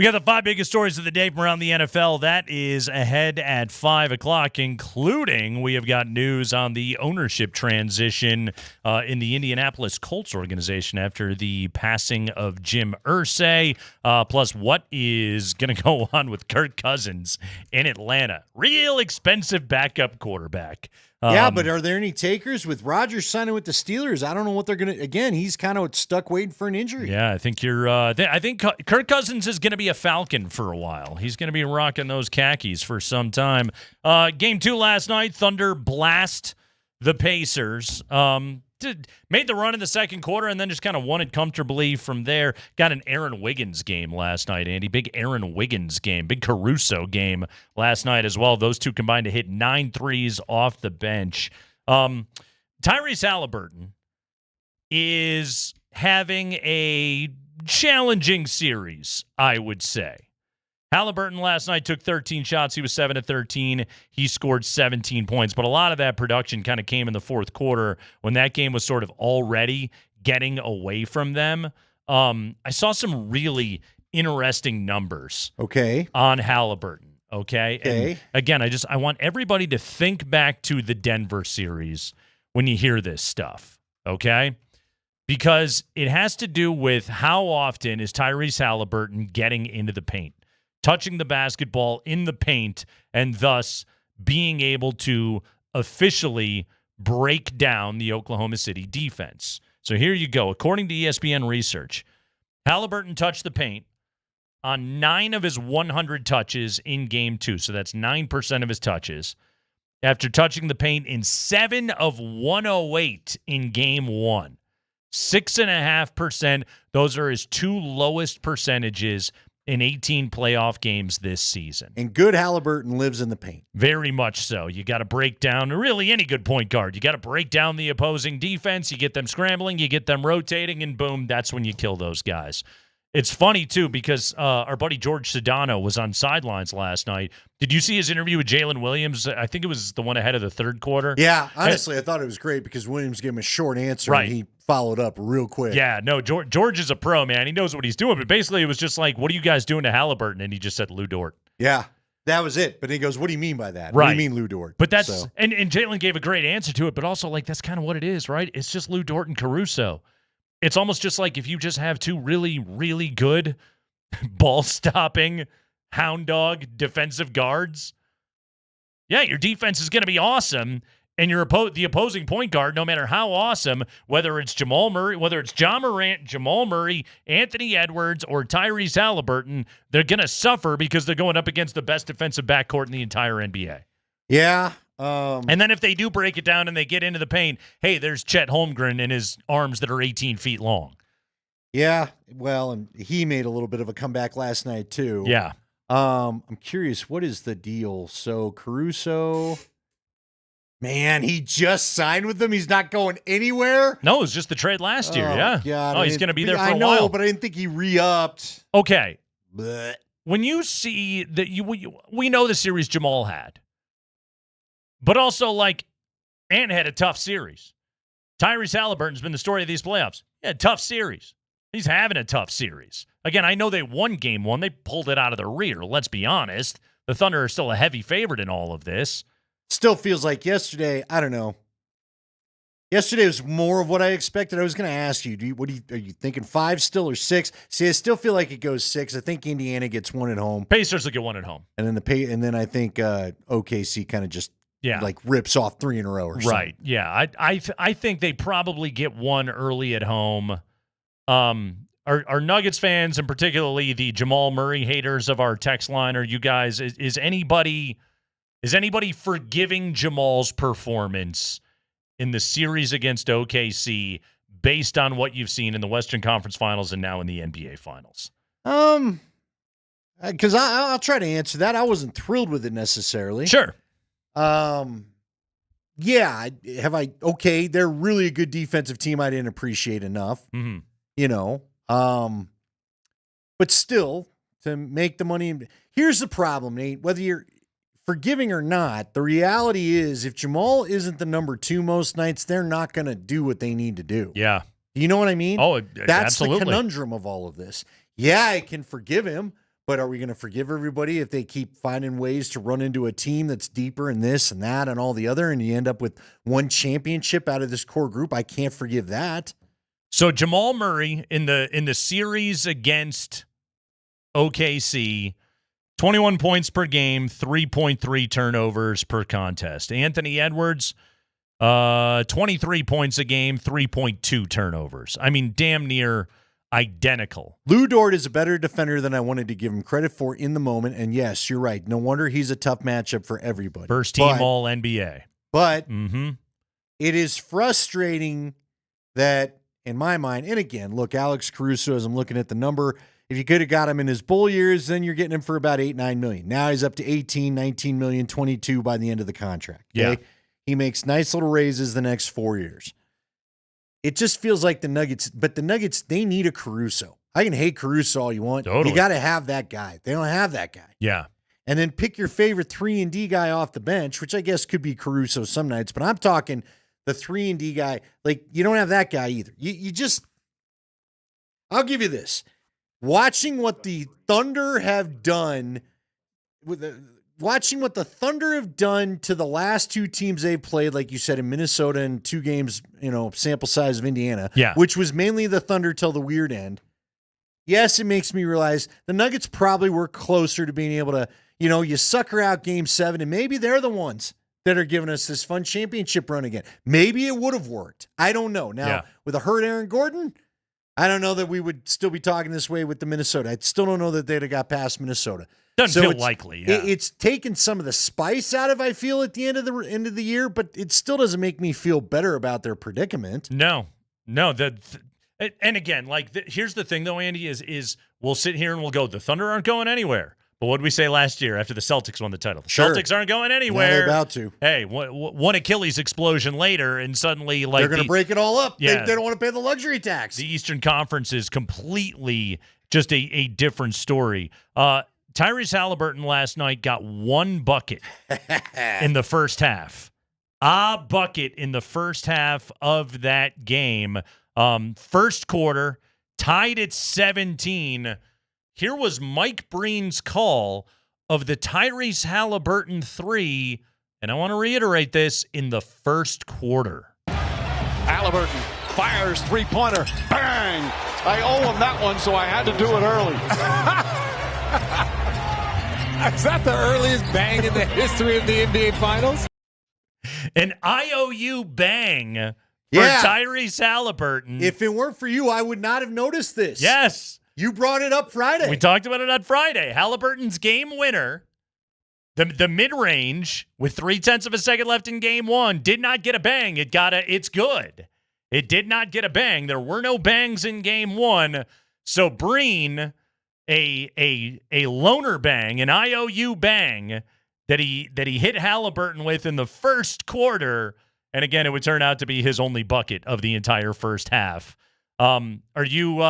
We got the 5 biggest stories of the day from around the NFL. That is ahead at 5 o'clock, including we have got news on the ownership transition in the Indianapolis Colts organization after the passing of Jim Irsay, plus what is going to go on with Kirk Cousins in Atlanta. Real expensive backup quarterback. Yeah, but are there any takers with Rodgers signing with the Steelers? I don't know what they're going to. Again, he's kind of stuck waiting for an injury. Yeah, I think you're. I think Kirk Cousins is going to be a Falcon for a while. He's going to be rocking those khakis for some time. Game 2 last night, Thunder blast the Pacers. Made the run in the second quarter and then just kind of won it comfortably from there. Got an Aaron Wiggins game last night, Andy. Big Aaron Wiggins game. Big Caruso game last night as well. Those two combined to hit 9 threes off the bench. Tyrese Halliburton is having a challenging series, I would say. Halliburton last night took 13 shots. He was 7 of 13. He scored 17 points. But a lot of that production kind of came in the fourth quarter when that game was sort of already getting away from them. I saw some really interesting numbers on Halliburton. Okay. And again, I want everybody to think back to the Denver series when you hear this stuff. Okay. Because it has to do with how often is Tyrese Halliburton getting into the paint, touching the basketball in the paint, and thus being able to officially break down the Oklahoma City defense. So here you go. According to ESPN research, Halliburton touched the paint on 9 of his 100 touches in Game 2. So that's 9% of his touches. After touching the paint in 7 of 108 in Game 1. 6.5%. Those are his 2 lowest percentages in 18 playoff games this season. And good Halliburton lives in the paint. Very much so. You got to break down, really any good point guard, you got to break down the opposing defense. You get them scrambling, you get them rotating, and boom, that's when you kill those guys. It's funny, too, because our buddy George Sedano was on sidelines last night. Did you see his interview with Jalen Williams? I think it was the one ahead of the third quarter. Yeah, honestly, I thought it was great because Williams gave him a short answer, and he followed up real quick. Yeah, no, George is a pro, man. He knows what he's doing. But basically, it was just like, what are you guys doing to Halliburton? And he just said Lou Dort. Yeah, that was it. But he goes, what do you mean by that? Right. What do you mean Lou Dort? But that's and Jalen gave a great answer to it, but also, like, that's kind of what it is, right? It's just Lou Dort and Caruso. It's almost just like if you just have 2 really, really good ball-stopping, hound dog defensive guards, yeah, your defense is going to be awesome, and the opposing point guard, no matter how awesome, whether it's Jamal Murray, whether it's John Morant, Jamal Murray, Anthony Edwards, or Tyrese Halliburton, they're going to suffer because they're going up against the best defensive backcourt in the entire NBA. Yeah. And then if they do break it down and they get into the paint, hey, there's Chet Holmgren and his arms that are 18 feet long. Yeah, well, and he made a little bit of a comeback last night, too. Yeah. I'm curious, what is the deal? So Caruso, man, he just signed with them. He's not going anywhere. No, it was just the trade last year. Yeah. God, he's going to be there for a while. while. But I didn't think he re-upped. Okay. Blech. When you see that we know the series Jamal had, but also like Ant had a tough series. Tyrese Halliburton's been the story of these playoffs. He had a tough series. He's having a tough series. Again, I know they won Game 1. They pulled it out of the rear. Let's be honest. The Thunder are still a heavy favorite in all of this. Still feels like yesterday, I don't know. Yesterday was more of what I expected. I was going to ask you, are you thinking 5 still or 6? See, I still feel like it goes 6. I think Indiana gets 1 at home. Pacers will get 1 at home. And then I think OKC kind of just like rips off 3 in a row or something. Right. Yeah. I think they probably get 1 early at home. Our Nuggets fans, and particularly the Jamal Murray haters of our text line, are you guys, is anybody forgiving Jamal's performance in the series against OKC based on what you've seen in the Western Conference Finals and now in the NBA Finals? Because I'll try to answer that. I wasn't thrilled with it necessarily. Sure. Yeah. They're really a good defensive team I didn't appreciate enough. Mm-hmm. You know, but still, to make the money. Here's the problem, Nate. Whether you're forgiving or not, the reality is if Jamal isn't the number 2 most nights, they're not going to do what they need to do. Yeah. You know what I mean? Oh, that's absolutely. the conundrum of all of this. Yeah, I can forgive him, But are we going to forgive everybody if they keep finding ways to run into a team that's deeper in this and that and all the other, and you end up with one championship out of this core group? I can't forgive that. So Jamal Murray in the series against OKC, 21 points per game, 3.3 turnovers per contest. Anthony Edwards, 23 points a game, 3.2 turnovers. I mean, damn near identical. Lou Dort is a better defender than I wanted to give him credit for in the moment. And yes, you're right. No wonder he's a tough matchup for everybody. First team all NBA. But it is frustrating that, in my mind, and again, look, Alex Caruso, as I'm looking at the number, if you could have got him in his bull years, then you're getting him for about $8-9 million. Now he's up to 18, 19 million, 22 by the end of the contract. Okay? Yeah. He makes nice little raises the next 4 years. It just feels like the Nuggets, but the Nuggets, they need a Caruso. I can hate Caruso all you want. Totally. You got to have that guy. They don't have that guy. Yeah. And then pick your favorite 3-and-D guy off the bench, which I guess could be Caruso some nights, but I'm talking the 3-and-D guy. Like, you don't have that guy either. You just, I'll give you this. Watching what the Thunder have done watching what the Thunder have done to the last two teams they've played, like you said, in Minnesota and 2 games, sample size of Indiana, which was mainly the Thunder till the weird end. Yes, it makes me realize the Nuggets probably were closer to being able to, you sucker out Game 7, and maybe they're the ones that are giving us this fun championship run again. Maybe it would have worked. I don't know. Now, with a hurt Aaron Gordon, I don't know that we would still be talking this way with the Minnesota. I still don't know that they'd have got past Minnesota. Doesn't feel likely. Yeah. It's taken some of the spice out of, I feel, at the end of the year, but it still doesn't make me feel better about their predicament. No. And again, here's the thing, though, Andy, is we'll sit here and we'll go, the Thunder aren't going anywhere. But what did we say last year after the Celtics won the title? The Celtics aren't going anywhere. They're about to. Hey, one Achilles explosion later, and suddenly, they're going to break it all up. Yeah, they don't want to pay the luxury tax. The Eastern Conference is completely just a different story. Tyrese Halliburton last night got 1 bucket in the first half. A bucket in the first half of that game. First quarter, tied at 17. Here was Mike Breen's call of the Tyrese Halliburton 3, and I want to reiterate this, in the first quarter. Halliburton fires three-pointer. Bang! I owe him that one, so I had to do it early. Is that the earliest bang in the history of the NBA Finals? An IOU bang for Tyrese Halliburton. If it weren't for you, I would not have noticed this. Yes. You brought it up Friday. We talked about it on Friday. Halliburton's game winner, the mid-range with 0.3 of a second left in game 1, did not get a bang. It's good. It did not get a bang. There were no bangs in game 1. So Breen, a loner bang, an IOU bang that he hit Halliburton with in the first quarter, and again, it would turn out to be his only bucket of the entire first half. Are you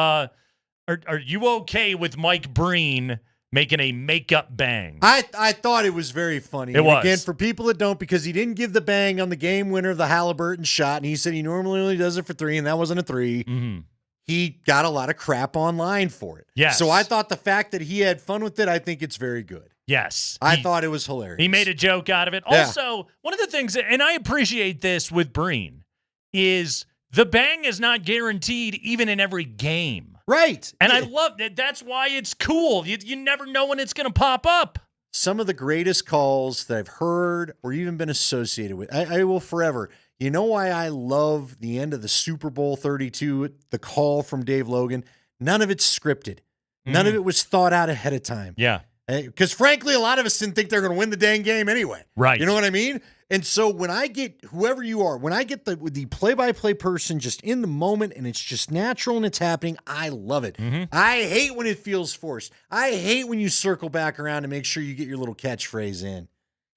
okay with Mike Breen making a makeup bang? I thought it was very funny. It was. Again, for people that don't, because he didn't give the bang on the game winner of the Halliburton shot, and he said he normally only does it for 3, and that wasn't a 3. Mm-hmm. He got a lot of crap online for it. Yes. So I thought the fact that he had fun with it, I think it's very good. Yes. I thought it was hilarious. He made a joke out of it. Yeah. Also, one of the things, and I appreciate this with Breen, is the bang is not guaranteed even in every game. Right. And I love that. That's why it's cool. You never know when it's going to pop up. Some of the greatest calls that I've heard or even been associated with, I will forever. You know why I love the end of the Super Bowl 32, the call from Dave Logan? None of it's scripted. None of it was thought out ahead of time. Yeah. Because frankly, a lot of us didn't think they're going to win the dang game anyway. Right. You know what I mean? And so when I get, whoever you are, when I get the play-by-play person just in the moment and it's just natural and it's happening, I love it. Mm-hmm. I hate when it feels forced. I hate when you circle back around to make sure you get your little catchphrase in.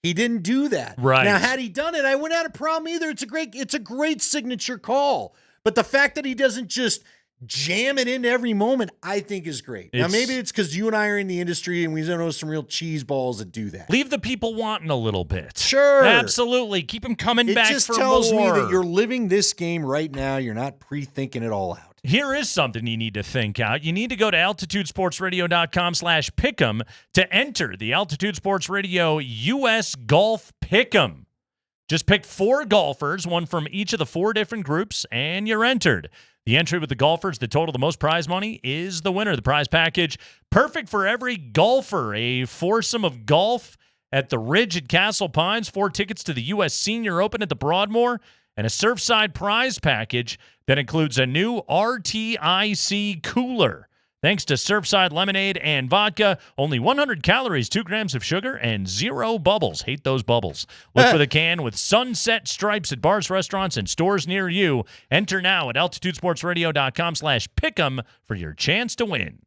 He didn't do that. Right. Now, had he done it, I wouldn't have had a problem either. It's a great signature call. But the fact that he doesn't just jam it into every moment, I think is great. Now, maybe it's because you and I are in the industry and we know some real cheese balls that do that. Leave the people wanting a little bit. Sure. Absolutely. Keep them coming back for more. It just tells me that you're living this game right now. You're not pre-thinking it all out. Here is something you need to think out. You need to go to altitudesportsradio.com/pick'em to enter the Altitude Sports Radio U.S. Golf Pick'em. Just pick 4 golfers, one from each of the 4 different groups, and you're entered. The entry with the golfers that total the most prize money is the winner. The prize package, perfect for every golfer. A foursome of golf at the Ridge at Castle Pines, 4 tickets to the U.S. Senior Open at the Broadmoor, and a Surfside prize package that includes a new RTIC cooler. Thanks to Surfside lemonade and vodka, only 100 calories, 2 grams of sugar, and 0 bubbles. Hate those bubbles. Look for the can with sunset stripes at bars, restaurants, and stores near you. Enter now at altitudesportsradio.com/pick'em for your chance to win.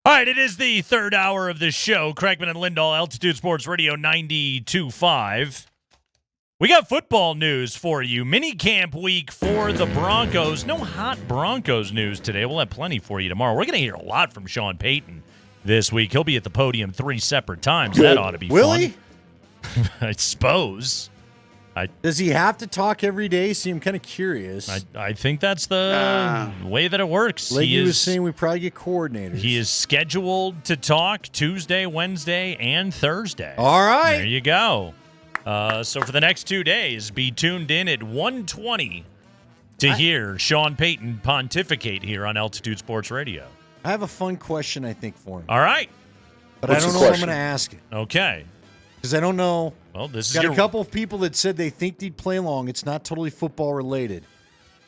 All right, it is the third hour of the show. Kreckman and Lindahl, Altitude Sports Radio 92.5. We got football news for you. Mini camp week for the Broncos. No hot Broncos news today. We'll have plenty for you tomorrow. We're going to hear a lot from Sean Payton this week. He'll be at the podium 3 separate times. That ought to be fun. He? I suppose. Does he have to talk every day? See, I'm kind of curious. I think that's the way that it works. Like was saying, we probably get coordinators. He is scheduled to talk Tuesday, Wednesday, and Thursday. All right. There you go. So for the next 2 days, be tuned in at 1:20 to hear Sean Payton pontificate here on Altitude Sports Radio. I have a fun question, I think, for him. All right. But I don't know what I'm going to ask it. Okay. Because I don't know. Well, this is got a couple of people that said they think he'd play long. It's not totally football related.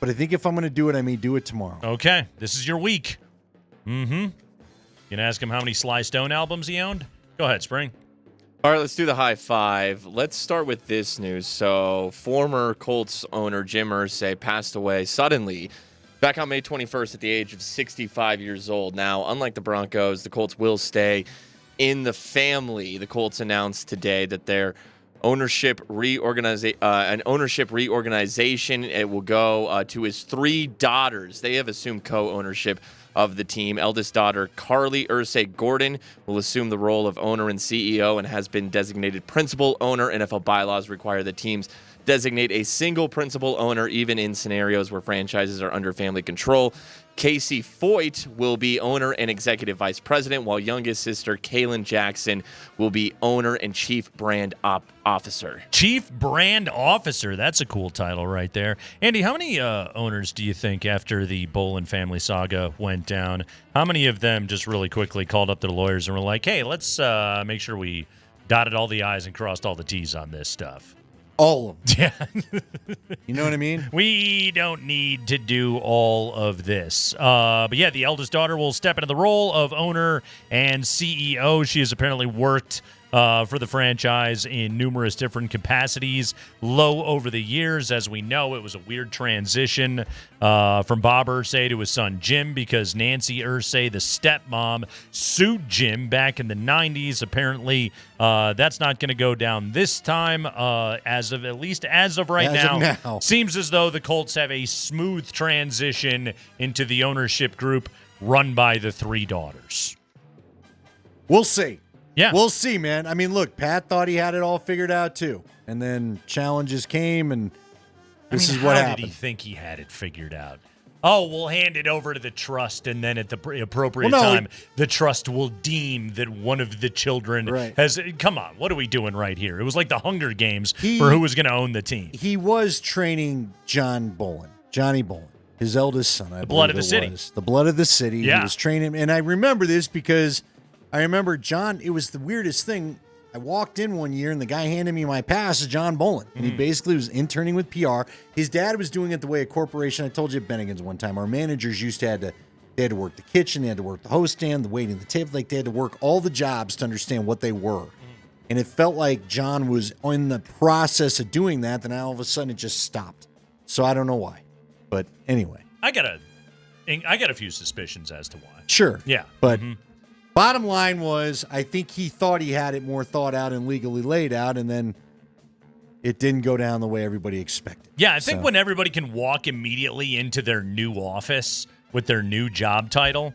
But I think if I'm going to do it, I may do it tomorrow. Okay. This is your week. Mm-hmm. You going to ask him how many Sly Stone albums he owned? Go ahead, Spring. All right, let's do the high five. Let's start with this news. So, former Colts owner Jim Irsay passed away suddenly back on May 21st at the age of 65 years old. Now, unlike the Broncos, the Colts will stay in the family. The Colts announced today that their ownership reorganization, it will go to his 3 daughters. They have assumed co-ownership of the team. Eldest daughter, Carly Irsay Gordon, will assume the role of owner and CEO and has been designated principal owner. NFL bylaws require the teams designate a single principal owner, even in scenarios where franchises are under family control. Casey Foyt will be owner and executive vice president, while youngest sister, Kaylin Jackson, will be owner and chief brand officer. Chief brand officer. That's a cool title right there. Andy, how many owners do you think after the Bolin family saga went down, how many of them just really quickly called up their lawyers and were like, hey, let's make sure we dotted all the I's and crossed all the T's on this stuff? All of them. Yeah. You know what I mean? We don't need to do all of this. But yeah, the eldest daughter will step into the role of owner and CEO. She has apparently worked for the franchise in numerous different capacities over the years. As we know, it was a weird transition from Bob Irsay to his son Jim because Nancy Irsay, the stepmom, sued Jim back in the 90s. Apparently, that's not going to go down this time, as of right now. Seems as though the Colts have a smooth transition into the ownership group run by the 3 daughters. We'll see. Yeah. We'll see, man. I mean, look, Pat thought he had it all figured out, too. And then challenges came, and this is what happened. How did he think he had it figured out? Oh, we'll hand it over to the trust, and then at the appropriate time, the trust will deem that one of the children has... Come on, what are we doing right here? It was like the Hunger Games for who was going to own the team. He was training Johnny Bolin, his eldest son. The blood of the city. The blood of the city. Yeah. He was training, and I remember this because... I remember John, it was the weirdest thing. I walked in one year and the guy handed me my pass, John Bolin. And he basically was interning with PR. His dad was doing it the way a corporation, I told you at Bennigan's one time, our managers used to they had to work the kitchen, they had to work the host stand, the waiting, the table, like they had to work all the jobs to understand what they were. And it felt like John was in the process of doing that, then all of a sudden it just stopped. So I don't know why. But anyway. I got a few suspicions as to why. Sure. Yeah. But bottom line was, I think he thought he had it more thought out and legally laid out, and then it didn't go down the way everybody expected. Yeah, I think when everybody can walk immediately into their new office with their new job title,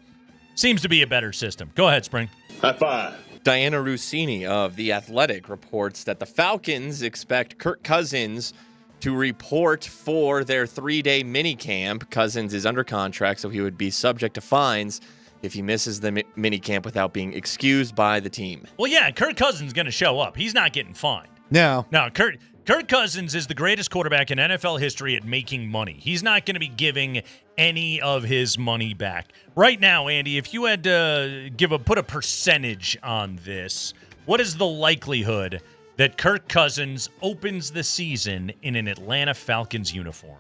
seems to be a better system. Go ahead, Spring. High five. Diana Rossini of The Athletic reports that the Falcons expect Kirk Cousins to report for their 3-day minicamp. Cousins is under contract, so he would be subject to fines if he misses the minicamp without being excused by the team. Well, yeah, Kirk Cousins is going to show up. He's not getting fined. No. No, Kirk Cousins is the greatest quarterback in NFL history at making money. He's not going to be giving any of his money back. Right now, Andy, if you had to put a percentage on this, what is the likelihood that Kirk Cousins opens the season in an Atlanta Falcons uniform?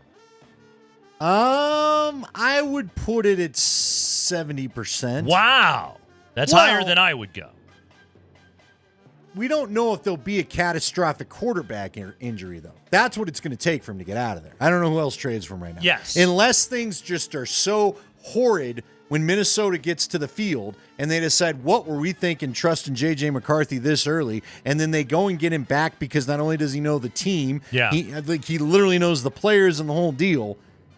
I would put it at 70%. Wow. That's higher than I would go. We don't know if there'll be a catastrophic quarterback injury, though. That's what it's going to take for him to get out of there. I don't know who else trades for him right now. Yes. Unless things just are so horrid when Minnesota gets to the field and they decide, what were we thinking trusting J.J. McCarthy this early? And then they go and get him back because not only does he know the team, he literally knows the players and the whole deal.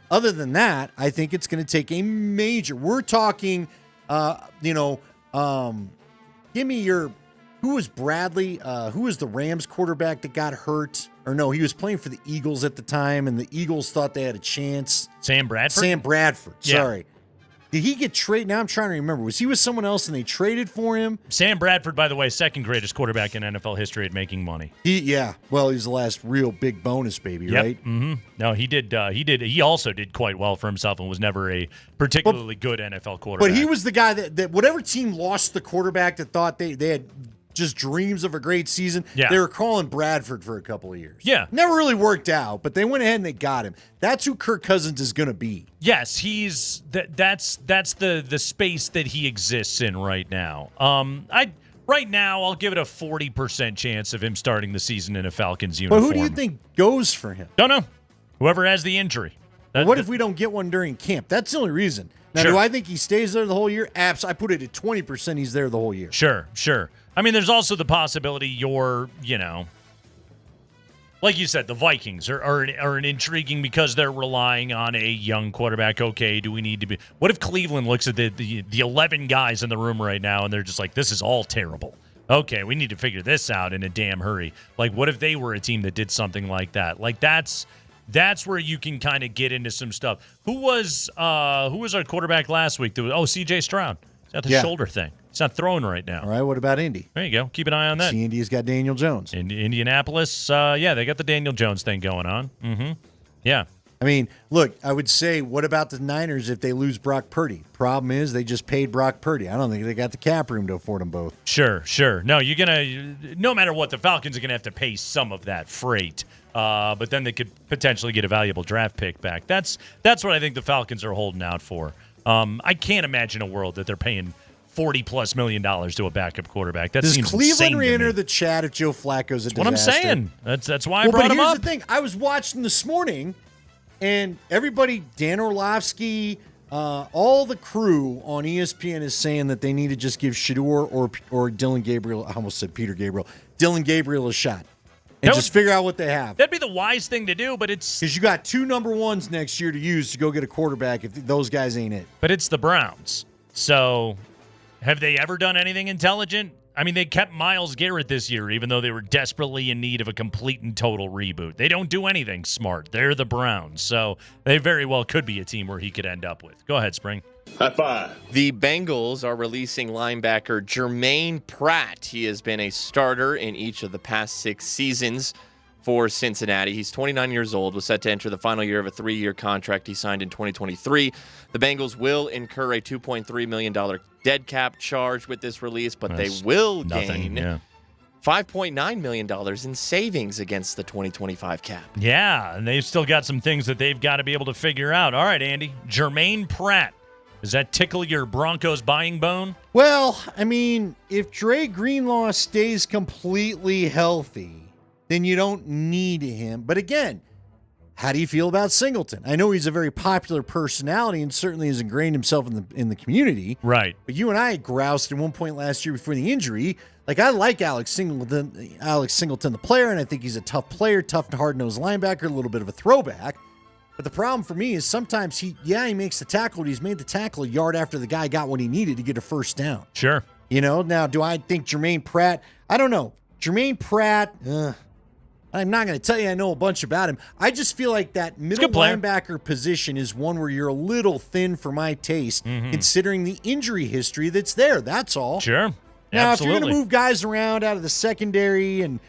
Other than that, I think it's going to take a major. We're talking, give me your. Who was Bradley? Who was the Rams quarterback that got hurt? Or no, he was playing for the Eagles at the time, and the Eagles thought they had a chance. Sam Bradford? Sam Bradford, sorry. Did he get traded? Now I'm trying to remember. Was he with someone else and they traded for him? Sam Bradford, by the way, second greatest quarterback in NFL history at making money. Well, he's the last real big bonus baby, right? Mm-hmm. No, he did. He also did quite well for himself and was never a particularly good NFL quarterback. But he was the guy that whatever team lost the quarterback that thought they had just dreams of a great season, they were calling Bradford for a couple of years. Yeah. Never really worked out, but they went ahead and they got him. That's who Kirk Cousins is going to be. Yes, he's that's the space that he exists in right now. Right now I'll give it a 40% chance of him starting the season in a Falcons uniform. But who do you think goes for him? Don't know. Whoever has the injury. What if we don't get one during camp? That's the only reason. Now, do I think he stays there the whole year? I put it at 20% he's there the whole year. Sure. I mean, there's also the possibility like you said, the Vikings are an intriguing because they're relying on a young quarterback. Okay, do we need to be? What if Cleveland looks at the 11 guys in the room right now and they're just like, this is all terrible. Okay, we need to figure this out in a damn hurry. Like, what if they were a team that did something like that? Like, that's where you can kind of get into some stuff. Who was our quarterback last week? C.J. Stroud. He's got the shoulder thing. He's not throwing right now. All right, what about Indy? There you go. Keep an eye on that. See, Indy's got Daniel Jones. Indianapolis, they got the Daniel Jones thing going on. Mm-hmm. Yeah. I mean, look, I would say, what about the Niners if they lose Brock Purdy? Problem is, they just paid Brock Purdy. I don't think they got the cap room to afford them both. Sure. No, no matter what, the Falcons are going to have to pay some of that freight. But then they could potentially get a valuable draft pick back. That's what I think the Falcons are holding out for. I can't imagine a world that they're paying $40+ million to a backup quarterback. That seems insane. Does Cleveland re-enter the chat if Joe Flacco's a disaster? What I'm saying. That's why I brought him up. Here's the thing. I was watching this morning, and everybody, Dan Orlovsky, all the crew on ESPN is saying that they need to just give Shador or Dylan Gabriel. I almost said Peter Gabriel. Dylan Gabriel a shot. And just figure out what they have. That'd be the wise thing to do, but it's... Because you got 2 number ones next year to use to go get a quarterback if those guys ain't it. But it's the Browns. So, have they ever done anything intelligent? I mean, they kept Myles Garrett this year, even though they were desperately in need of a complete and total reboot. They don't do anything smart. They're the Browns. So, they very well could be a team where he could end up with. Go ahead, Spring. High five. The Bengals are releasing linebacker Jermaine Pratt. He has been a starter in each of the past 6 seasons for Cincinnati. He's 29 years old, was set to enter the final year of a 3-year contract he signed in 2023. The Bengals will incur a $2.3 million dead cap charge with this release, but they will gain $5.9 million in savings against the 2025 cap. Yeah, and they've still got some things that they've got to be able to figure out. All right, Andy, Jermaine Pratt. Does that tickle your Broncos buying bone? Well, I mean, if Dre Greenlaw stays completely healthy, then you don't need him. But again, how do you feel about Singleton? I know he's a very popular personality and certainly has ingrained himself in the community. Right. But you and I groused at one point last year before the injury. Like, I like Alex Singleton the player, and I think he's a tough player, tough and hard-nosed linebacker, a little bit of a throwback. But the problem for me is sometimes he makes the tackle, but he's made the tackle a yard after the guy got what he needed to get a first down. Sure. Now, do I think Jermaine Pratt? I don't know. Jermaine Pratt, I'm not going to tell you I know a bunch about him. I just feel like that middle linebacker position is one where you're a little thin for my taste, considering the injury history that's there. That's all. Sure. Now, Absolutely. if you're going to move guys around out of the secondary and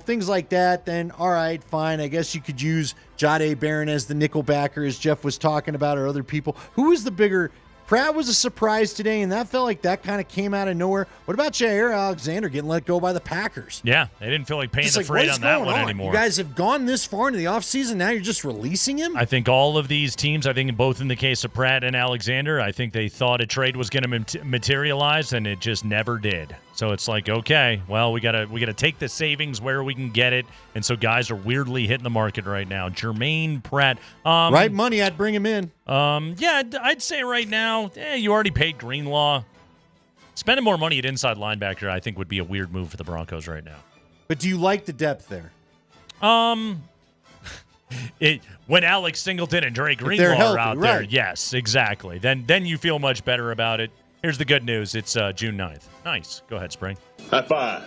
things like that, then all right, fine. I guess you could use Jahdae Barron as the nickel backer, as Jeff was talking about, or other people. Who is the bigger? Pratt was a surprise today, and that felt like that kind of came out of nowhere. What about Jair Alexander getting let go by the Packers? Yeah, they didn't feel like paying the freight on that one anymore. You guys have gone this far into the offseason, now you're just releasing him? I think all of these teams, both in the case of Pratt and Alexander, I think they thought a trade was going to materialize, and it just never did. So it's like, okay, well, we gotta take the savings where we can get it, and so guys are weirdly hitting the market right now. Jermaine Pratt, right money, I'd bring him in. Yeah, I'd say right now, you already paid Greenlaw. Spending more money at inside linebacker, I think, would be a weird move for the Broncos right now. But do you like the depth there? When Alex Singleton and Drake Greenlaw are out there, yes, exactly. Then you feel much better about it. Here's the good news. It's June 9th. Nice. Go ahead, Spring. High five.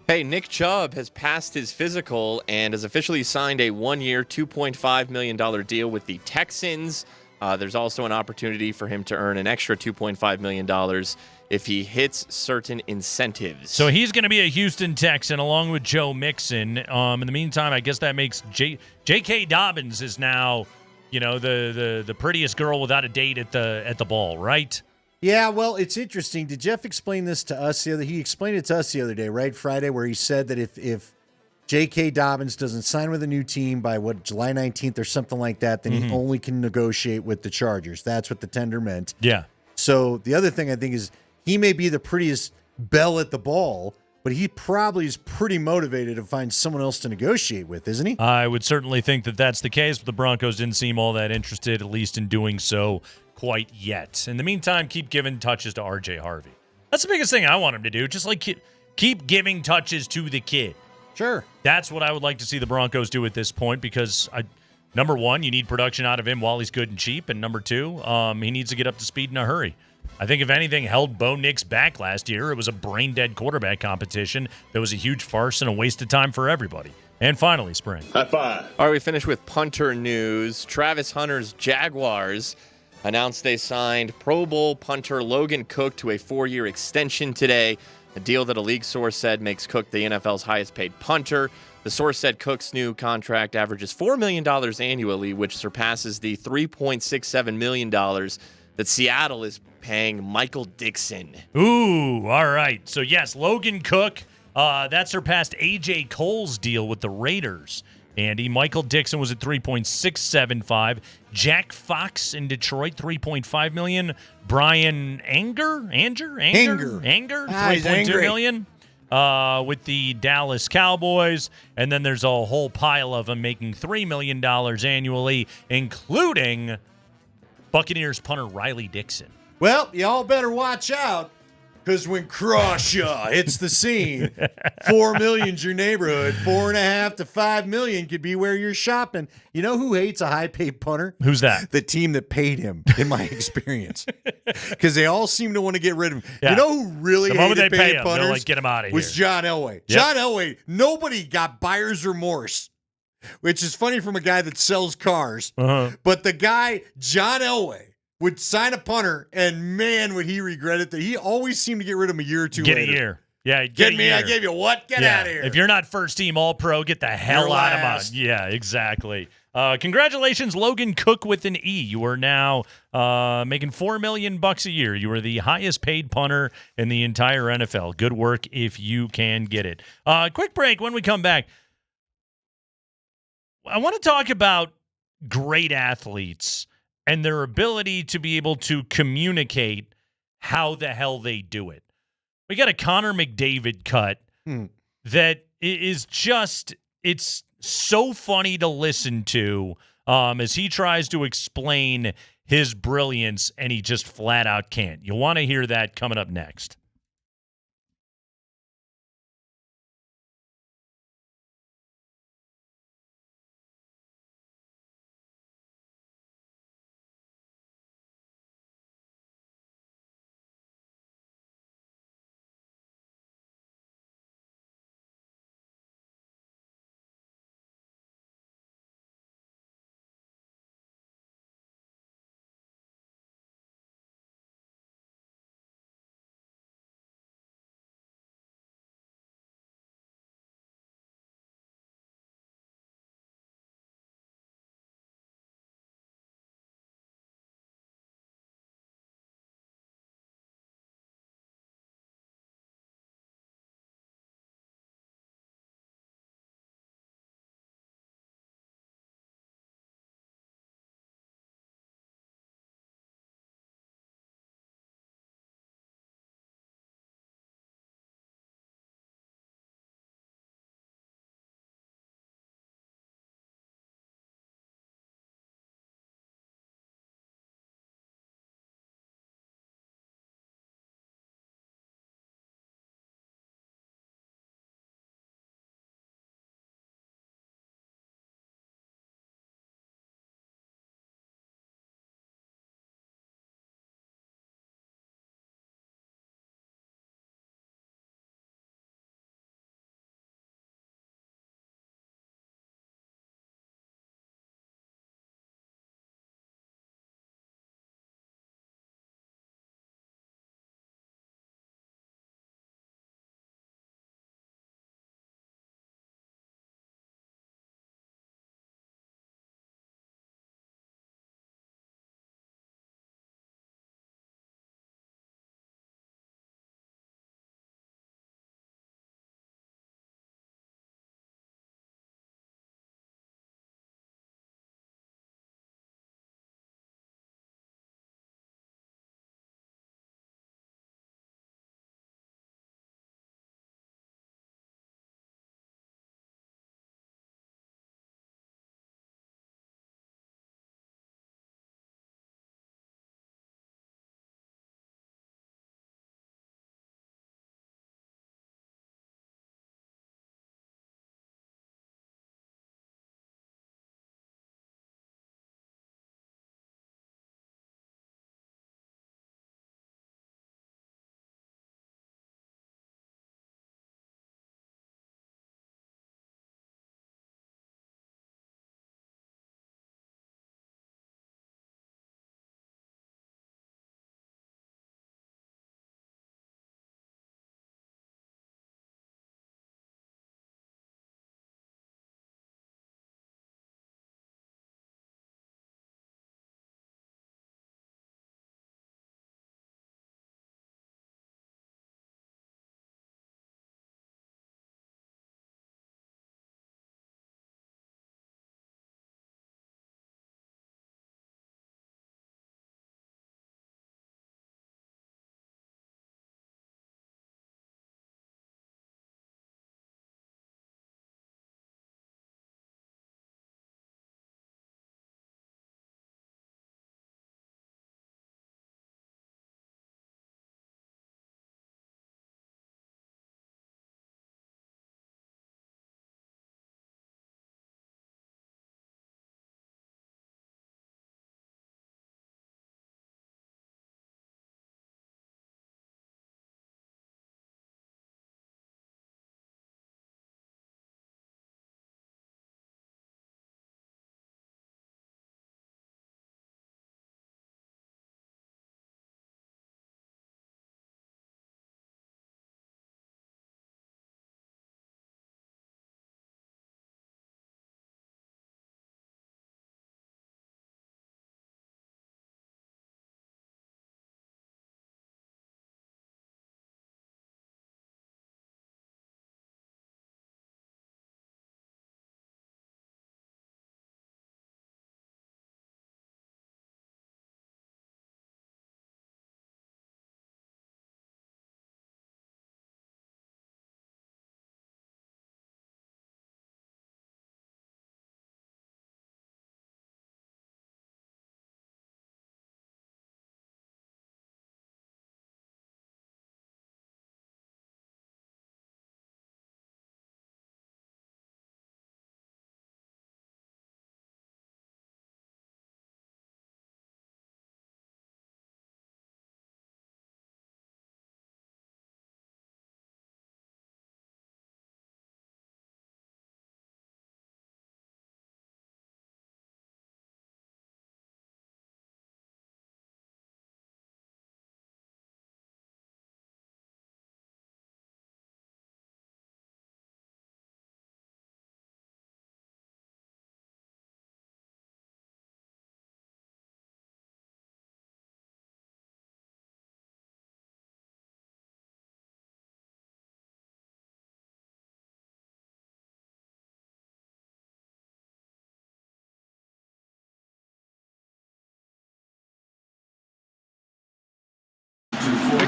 Hey, Nick Chubb has passed his physical and has officially signed a 1-year, $2.5 million deal with the Texans. There's also an opportunity for him to earn an extra $2.5 million if he hits certain incentives. So he's going to be a Houston Texan along with Joe Mixon. In the meantime, I guess that makes J.K. Dobbins is now, the prettiest girl without a date at the ball, right? Yeah, well, it's interesting. Did Jeff explain this to us he explained it to us the other day, right? Friday, where he said that if J.K. Dobbins doesn't sign with a new team by July 19th or something like that, then he only can negotiate with the Chargers. That's what the tender meant. Yeah. So the other thing I think is he may be the prettiest belle at the ball, but he probably is pretty motivated to find someone else to negotiate with, isn't he? I would certainly think that that's the case, but the Broncos didn't seem all that interested, at least in doing so quite yet. In the meantime, keep giving touches to R.J. Harvey. That's the biggest thing I want him to do. Just like keep giving touches to the kid. Sure. That's what I would like to see the Broncos do at this point because, number one, you need production out of him while he's good and cheap, and number two, he needs to get up to speed in a hurry. I think if anything held Bo Nix back last year, it was a brain-dead quarterback competition that was a huge farce and a waste of time for everybody. And finally, Spring. High five. All right, we finish with punter news. Travis Hunter's Jaguars announced they signed Pro Bowl punter Logan Cook to a 4-year extension today, a deal that a league source said makes Cook the NFL's highest-paid punter. The source said Cook's new contract averages $4 million annually, which surpasses the $3.67 million that Seattle is paying Michael Dixon. Ooh, all right. So, yes, Logan Cook, that surpassed A.J. Cole's deal with the Raiders. Andy, Michael Dixon was at 3.675. Jack Fox in Detroit, $3.5 million. Brian Anger, $3.2 million with the Dallas Cowboys. And then there's a whole pile of them making $3 million annually, including Buccaneers punter Riley Dixon. Well, y'all better watch out, because when Crawshaw hits the scene, $4 million's your neighborhood. $4.5 to $5 million could be where you're shopping. You know who hates a high-paid punter? Who's that? The team that paid him, in my experience, because they all seem to want to get rid of him. Yeah. You know who really the moment hated they pay paying him, punters? they're like, get him out of here. Was John Elway. Yep. John Elway. Nobody got buyer's remorse, which is funny from a guy that sells cars. But the guy, John Elway, would sign a punter, and man, would he regret it that he always seemed to get rid of him a year or two Get later. a year. Yeah, Get a me, year. I gave you what? Get out of here. If you're not first team All-Pro, get the hell You're out of last. mine. Yeah, exactly. Congratulations, Logan Cook with an E. You are now making $4 million a year. You are the highest paid punter in the entire NFL. Good work if you can get it. Quick break. When we come back, I want to talk about great athletes and their ability to be able to communicate how the hell they do it. We got a Connor McDavid cut that is just, it's so funny to listen to as he tries to explain his brilliance, and he just flat out can't. You'll want to hear that coming up next.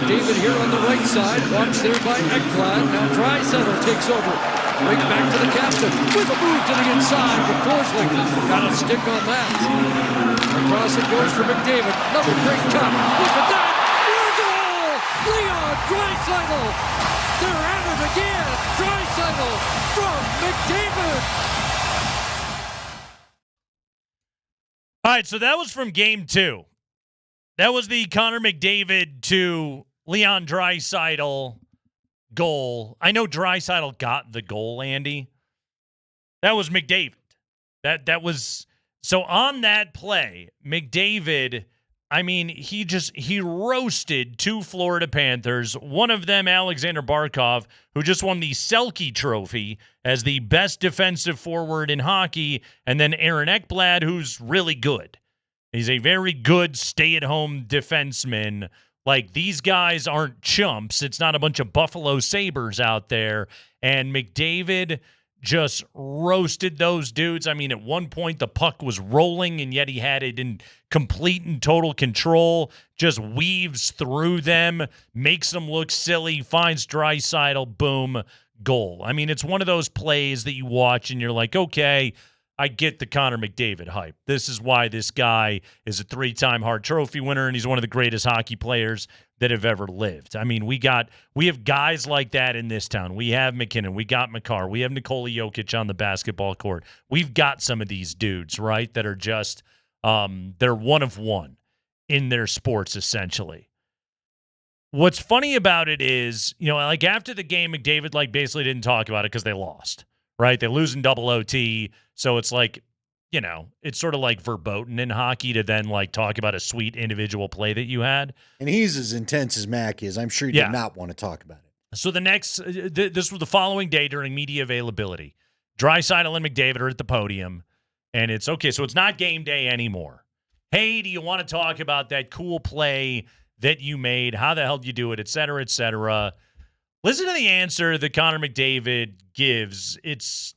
McDavid here on the right side. Watched there by Erectile. Now Draisaitl takes over. Right back to the captain with a move to the inside. But Forsling got a stick on that. Across it goes for McDavid. Another great cut. Look at that. What a goal! Leon Draisaitl. They're at it again. Draisaitl from McDavid. All right, so that was from game 2. That was the Connor McDavid to Leon Draisaitl goal. I know Draisaitl got the goal, Andy. That was McDavid. That was so on that play, McDavid, I mean, he roasted 2 Florida Panthers, one of them Alexander Barkov, who just won the Selke Trophy as the best defensive forward in hockey, and then Aaron Ekblad, who's really good. He's a very good stay-at-home defenseman. Like, these guys aren't chumps. It's not a bunch of Buffalo Sabres out there. And McDavid just roasted those dudes. I mean, at one point, the puck was rolling, and yet he had it in complete and total control. Just weaves through them, makes them look silly, finds Draisaitl, boom, goal. I mean, it's one of those plays that you watch, and you're like, okay, I get the Connor McDavid hype. This is why this guy is a 3-time Hart Trophy winner, and he's one of the greatest hockey players that have ever lived. I mean, we have guys like that in this town. We have McKinnon. We got Makar. We have Nikola Jokic on the basketball court. We've got some of these dudes, right, that are just they're one of one in their sports, essentially. What's funny about it is, you know, like after the game, McDavid like basically didn't talk about it because they lost, right? They lose in double OT. So it's like, you know, it's sort of like verboten in hockey to then like talk about a sweet individual play that you had. And he's as intense as Mac is. I'm sure he did not want to talk about it. So the next, this was the following day during media availability. Draisaitl and McDavid are at the podium, and it's okay. So it's not game day anymore. Hey, do you want to talk about that cool play that you made? How the hell did you do it? Et cetera, et cetera. Listen to the answer that Connor McDavid gives. It's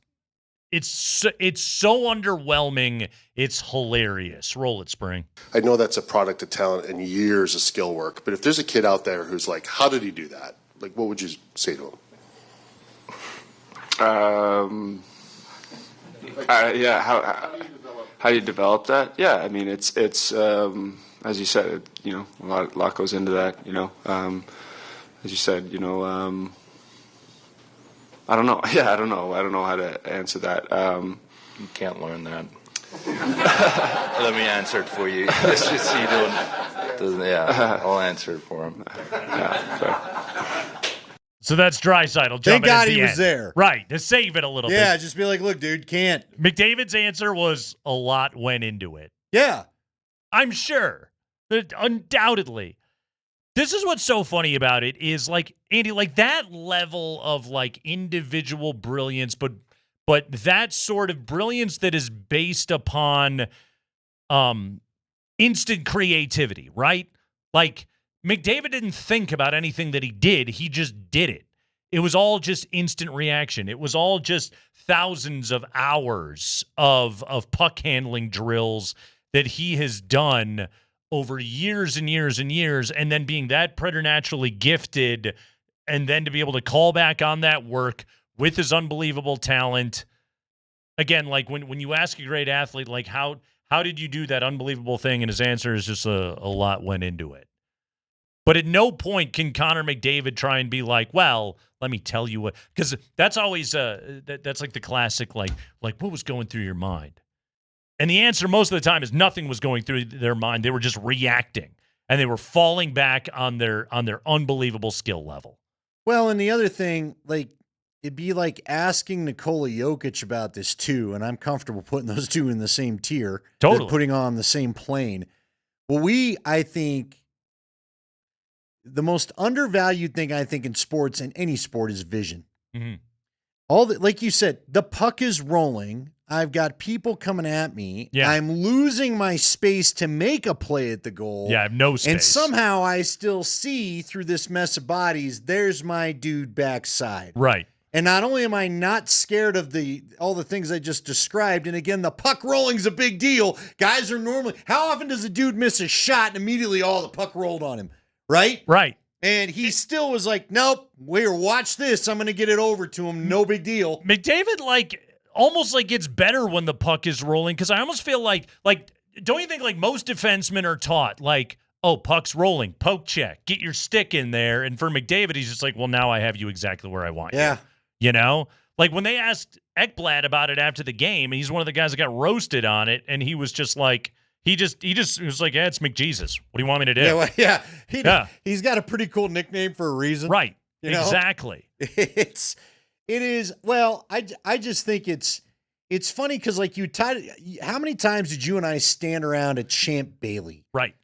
so underwhelming. It's hilarious. Roll it, Spring. I know that's a product of talent and years of skill work, but if there's a kid out there who's like, how did he do that? Like, what would you say to him? Yeah, how do you develop that? Yeah, I mean, it's as you said, you know, a lot goes into that, you know. As you said, you know, I don't know. Yeah, I don't know how to answer that. You can't learn that. Let me answer it for you. Let's just see, I'll answer it for him. So that's Draisaitl. Thank God he was there. Right, to save it a little bit. Yeah, just be like, look, dude, can't. McDavid's answer was a lot went into it. Yeah. I'm sure. Undoubtedly. This is what's so funny about it is, like, Andy, like that level of, like, individual brilliance, but that sort of brilliance that is based upon instant creativity, right? Like, McDavid didn't think about anything that he did. He just did it. It was all just instant reaction. It was all just thousands of hours of puck handling drills that he has done over years and years and years, and then being that preternaturally gifted, and then to be able to call back on that work with his unbelievable talent. Again, like when you ask a great athlete, like how did you do that unbelievable thing, and his answer is just a lot went into it. But at no point can Connor McDavid try and be like, well, let me tell you what, because that's always that's like the classic, like what was going through your mind? And the answer most of the time is nothing was going through their mind. They were just reacting, and they were falling back on their unbelievable skill level. Well, and the other thing, like, it'd be like asking Nikola Jokic about this too, and I'm comfortable putting those two in the same tier. Totally. Putting on the same plane. Well, I think, the most undervalued thing I think in sports, and any sport, is vision. Mm-hmm. Like you said, the puck is rolling. I've got people coming at me. Yeah. I'm losing my space to make a play at the goal. Yeah, I have no space. And somehow I still see through this mess of bodies, there's my dude backside. Right. And not only am I not scared of all the things I just described, and again, the puck rolling's a big deal. Guys are normally, how often does a dude miss a shot and immediately, the puck rolled on him? Right? Right. And he still was like, nope, watch this. I'm going to get it over to him. No big deal. McDavid, almost gets better when the puck is rolling, because I almost feel like, don't you think most defensemen are taught, oh, puck's rolling, poke check, get your stick in there. And for McDavid, he's just like, well, now I have you exactly where I want you. You know? When they asked Ekblad about it after the game, he's one of the guys that got roasted on it, and he was just like, he was like, yeah, it's McJesus. What do you want me to do? He's got a pretty cool nickname for a reason. Right. You know? Exactly. It is. Well, I just think it's funny because how many times did you and I stand around at Champ Bailey? Right.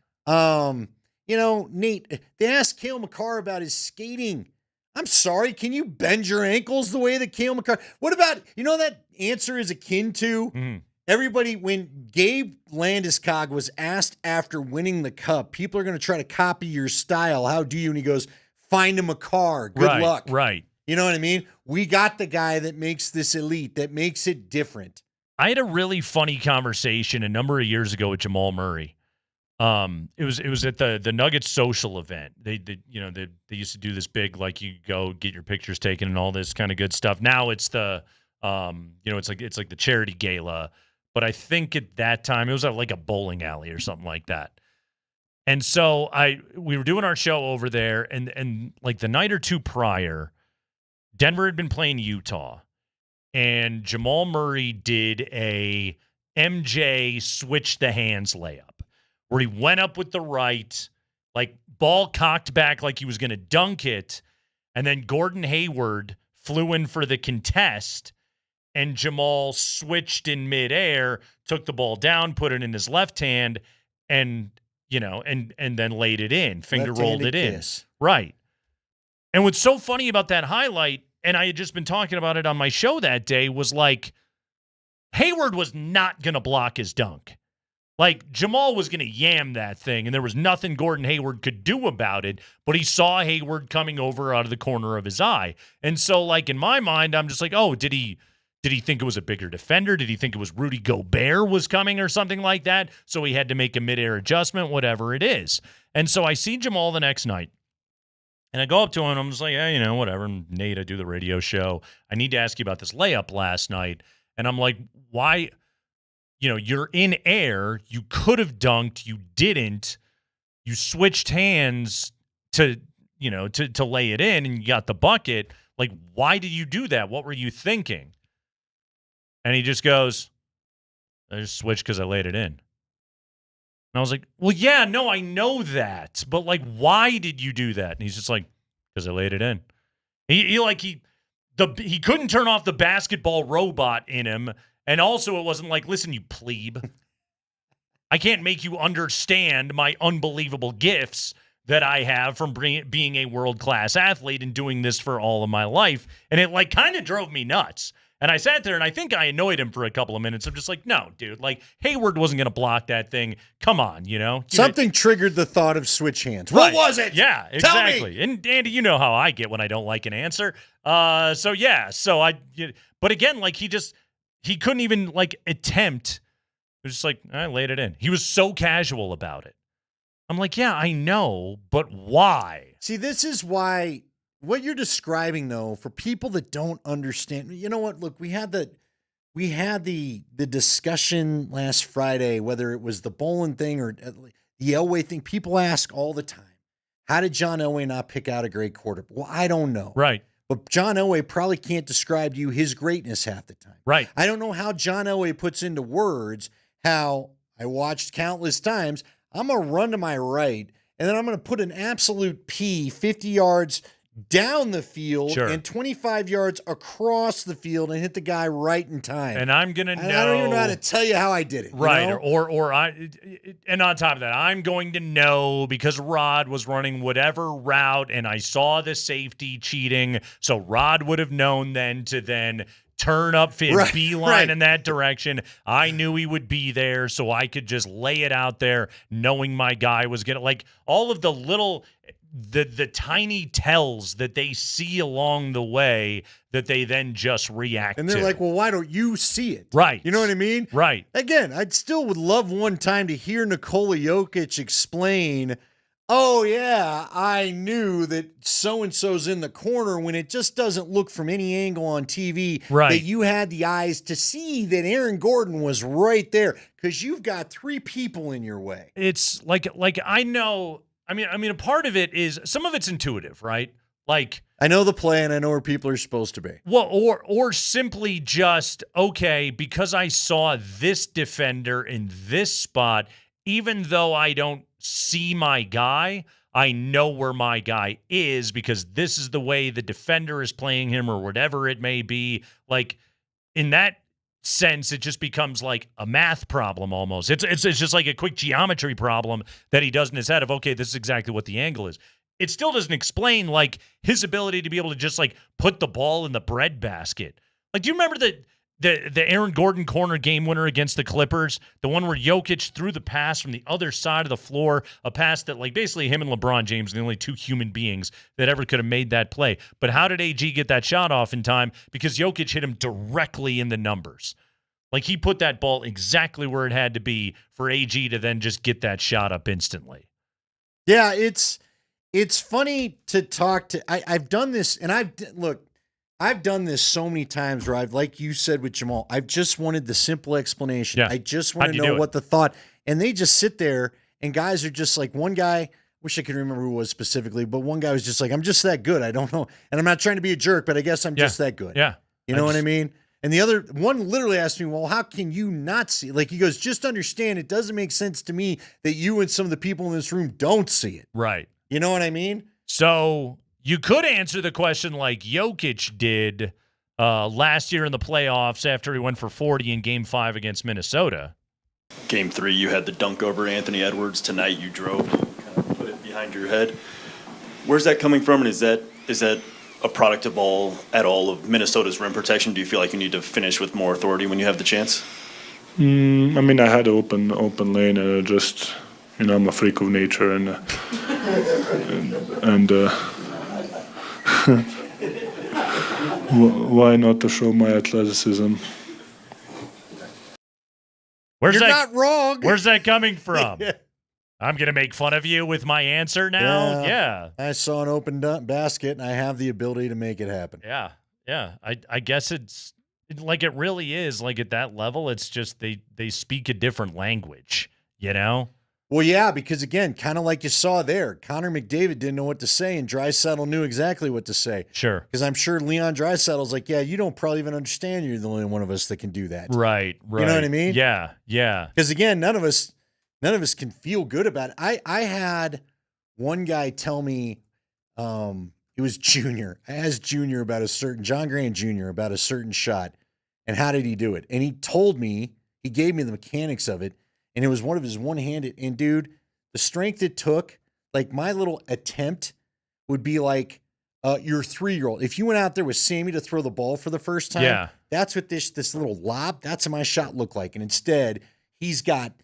Nate, they asked Cale Makar about his skating. I'm sorry. Can you bend your ankles the way that Cale Makar? What about, that answer is akin to everybody when Gabe Landeskog was asked after winning the cup, people are going to try to copy your style. How do you? And he goes, find him a car. Good luck. Right. You know what I mean? We got the guy that makes this elite, that makes it different. I had a really funny conversation a number of years ago with Jamal Murray. It was at the Nuggets social event. They used to do this big, you go get your pictures taken and all this kind of good stuff. Now it's the it's like the charity gala, but I think at that time it was at a bowling alley or something like that. And so we were doing our show over there, and the night or two prior, Denver had been playing Utah, and Jamal Murray did a MJ switch the hands layup, where he went up with the right, ball cocked back like he was going to dunk it, and then Gordon Hayward flew in for the contest, and Jamal switched in midair, took the ball down, put it in his left hand, and then laid it in, finger rolled it in. Right. And what's so funny about that highlight, and I had just been talking about it on my show that day, was Hayward was not going to block his dunk. Jamal was going to yam that thing, and there was nothing Gordon Hayward could do about it, but he saw Hayward coming over out of the corner of his eye. And so, in my mind, I'm just like, oh, did he think it was a bigger defender? Did he think it was Rudy Gobert was coming or something like that? So he had to make a midair adjustment, whatever it is. And so I see Jamal the next night, and I go up to him, and I'm just like, yeah, whatever. And Nate, I do the radio show. I need to ask you about this layup last night. And I'm like, why? You're in air. You could have dunked. You didn't. You switched hands to lay it in, and you got the bucket. Why did you do that? What were you thinking? And he just goes, I just switched because I laid it in. And I was like, well, yeah, no, I know that. But, why did you do that? And he's just like, because I laid it in. He couldn't turn off the basketball robot in him. And also, it wasn't listen, you plebe. I can't make you understand my unbelievable gifts that I have from being a world-class athlete and doing this for all of my life. And it, kind of drove me nuts. And I sat there, and I think I annoyed him for a couple of minutes. I'm just like, no, dude. Hayward wasn't going to block that thing. Come on, Something triggered the thought of switch hands. Right. What was it? Yeah, exactly. Tell me. And, Andy, you know how I get when I don't like an answer. But again, he couldn't even attempt. It was just I laid it in. He was so casual about it. I'm like, yeah, I know, but why? See, this is why what you're describing, though, for people that don't understand, you know what? Look, we had the discussion last Friday, whether it was the bowling thing or the Elway thing. People ask all the time, how did John Elway not pick out a great quarterback? Well, I don't know. Right. But John Elway probably can't describe to you his greatness half the time. Right. I don't know how John Elway puts into words how I watched countless times. I'm going to run to my right, and then I'm going to put an absolute P 50 yards down the field and 25 yards across the field and hit the guy right in time. And I'm going to know. I don't even know how to tell you how I did it. Right. You know? And on top of that, I'm going to know because Rod was running whatever route and I saw the safety cheating. So Rod would have known then to turn up, beeline in that direction. I knew he would be there, so I could just lay it out there knowing my guy was going to, all of the little, the tiny tells that they see along the way that they then just react to. And they're like, well, why don't you see it? Right. You know what I mean? Right. Again, I'd still would love one time to hear Nikola Jokic explain oh yeah, I knew that so-and-so's in the corner when it just doesn't look from any angle on TV Right. that you had the eyes to see that Aaron Gordon was right there because you've got 3 people in your way. It's like I know. I mean, a part of it is some of it's intuitive, right? Like I know the play and I know where people are supposed to be. well, or simply just okay because I saw this defender in this spot, even though I don't see my guy, I know where my guy is because this is the way the defender is playing him or whatever it may be. Like in that sense, it just becomes like a math problem almost. It's just like a quick geometry problem that he does in his head of, okay, this is exactly what the angle is. It still doesn't explain like his ability to be able to just like put the ball in the breadbasket. Like, do you remember the Aaron Gordon corner game winner against the Clippers? The one where Jokic threw the pass from the other side of the floor, a pass that like basically him and LeBron James are the only 2 human beings that ever could have made that play. But how did AG get that shot off in time? Because Jokic hit him directly in the numbers. Like he put that ball exactly where it had to be for AG to then just get that shot up instantly. Yeah, it's funny to talk to. I've done this, and I've done this so many times where I've, like you said with Jamal, I've just wanted the simple explanation. Yeah. I just want How'd to you know do it? what the thought, and they just sit there, and guys are just like, one guy, wish I could remember who it was specifically, but one guy was just like, I'm just that good. I don't know, and I'm not trying to be a jerk, but I guess I'm just that good. Yeah. You know what I mean? And the other one literally asked me, well, how can you not see? Like he goes, just understand, it doesn't make sense to me that you and some of the people in this room don't see it. Right. You know what I mean? So you could answer the question like Jokic did last year in the playoffs after he went for 40 in Game 5 against Minnesota. Game 3, you had the dunk over Anthony Edwards. Tonight, you drove and kind of put it behind your head. Where's that coming from, and is that a product of all Minnesota's rim protection? Do you feel like you need to finish with more authority when you have the chance? I mean, I had open lane, and I'm a freak of nature, and why not to show my athleticism? You're not wrong. Where's that coming from? I'm going to make fun of you with my answer now? Yeah. I saw an open basket, and I have the ability to make it happen. Yeah. Yeah. I guess it's like it really is. Like at that level, it's just they speak a different language, you know? Well, yeah, because again, kind of like you saw there, Connor McDavid didn't know what to say, and Draisaitl knew exactly what to say. Sure. Because I'm sure Leon Draisaitl's like, yeah, you don't probably even understand you're the only one of us that can do that. Right. You know what I mean? Yeah. Yeah. Because again, none of us can feel good about it. I had one guy tell me, it was Junior. I asked Junior about John Grant Jr. about a certain shot, and how did he do it? And he told me, he gave me the mechanics of it. And it was one of his one-handed. And, dude, the strength it took, like my little attempt would be like your 3-year-old. If you went out there with Sammy to throw the ball for the first time, that's what this little lob, that's what my shot looked like. And instead, he's got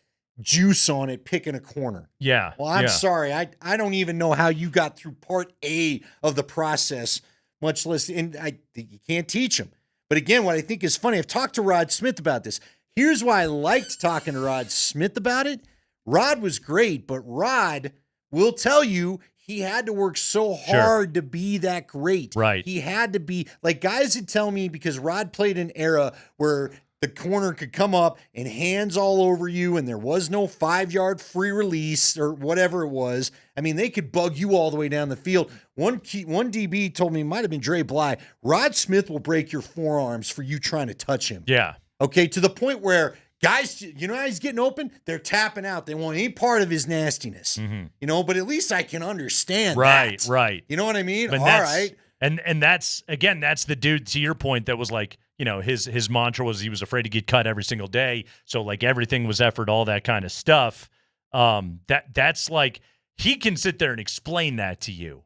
juice on it picking a corner. Yeah. Well, I'm sorry. I don't even know how you got through part A of the process, much less, and you can't teach them. But again, what I think is funny, I've talked to Rod Smith about this. Here's why I liked talking to Rod Smith about it. Rod was great, but Rod will tell you he had to work so hard to be that great. Right. He had to be, like guys would tell me, because Rod played an era where the corner could come up and hands all over you, and there was no 5-yard free release or whatever it was. I mean, they could bug you all the way down the field. One DB told me, it might have been Dre Bly, Rod Smith will break your forearms for you trying to touch him. Yeah. Okay, to the point where guys, you know how he's getting open? They're tapping out. They want any part of his nastiness. Mm-hmm. You know, but at least I can understand Right, that. right. You know what I mean? But All right. And that's, again, that's the dude, to your point, that was like, you know, his mantra was he was afraid to get cut every single day. So, like, everything was effort, all that kind of stuff. That's like, he can sit there and explain that to you.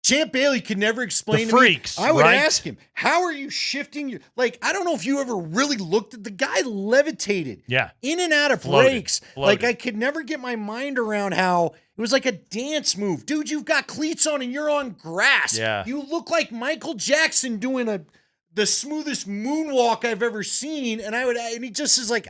Champ Bailey could never explain The to freaks, me. I would right? ask him, how are you shifting your, like, I don't know if you ever really looked at the guy levitated. Yeah. In and out of breaks. Like, I could never get my mind around how it was like a dance move. Dude, you've got cleats on and you're on grass. Yeah. You look like Michael Jackson doing the smoothest moonwalk I've ever seen. And he just is like,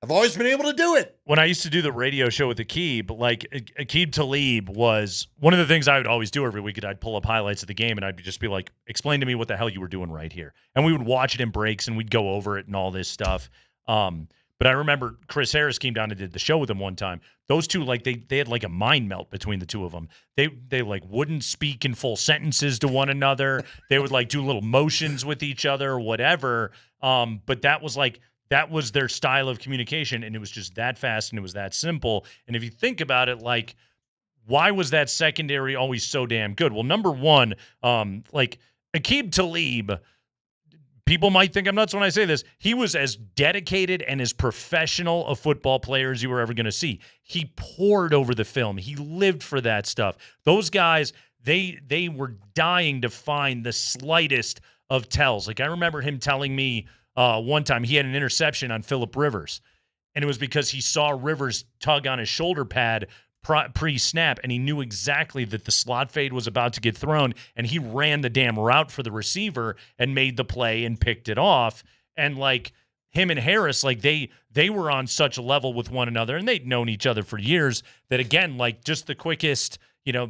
I've always been able to do it. When I used to do the radio show with Aqib, like Aqib Talib was one of the things I would always do every week. I'd pull up highlights of the game and I'd just be like, explain to me what the hell you were doing right here. And we would watch it in breaks and we'd go over it and all this stuff. But I remember Chris Harris came down and did the show with him one time. Those two, like they had like a mind melt between the two of them. They like wouldn't speak in full sentences to one another. They would like do little motions with each other or whatever. But that was their style of communication, and it was just that fast and it was that simple. And if you think about it, like, why was that secondary always so damn good? Well, number one, like Aqib Talib, people might think I'm nuts when I say this. He was as dedicated and as professional a football player as you were ever going to see. He poured over the film. He lived for that stuff. Those guys, they were dying to find the slightest of tells. Like I remember him telling me one time he had an interception on Phillip Rivers, and it was because he saw Rivers tug on his shoulder pad pre-snap, and he knew exactly that the slot fade was about to get thrown, and he ran the damn route for the receiver and made the play and picked it off. And like him and Harris, like they were on such a level with one another, and they'd known each other for years that, again, like just the quickest,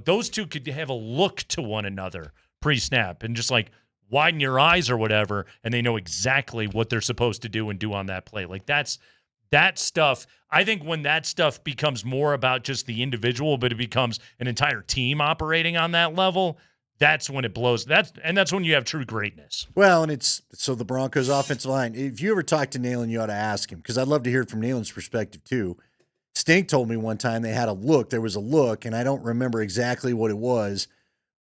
those two could have a look to one another pre-snap and just like widen your eyes or whatever, and they know exactly what they're supposed to do and do on that play. Like that stuff, I think when that stuff becomes more about just the individual, but it becomes an entire team operating on that level, that's when it blows. That's when you have true greatness. Well, and it's so the Broncos offensive line. If you ever talk to Nayland, you ought to ask him, because I'd love to hear it from Nayland's perspective too. Stink told me one time they had a look. There was a look, and I don't remember exactly what it was,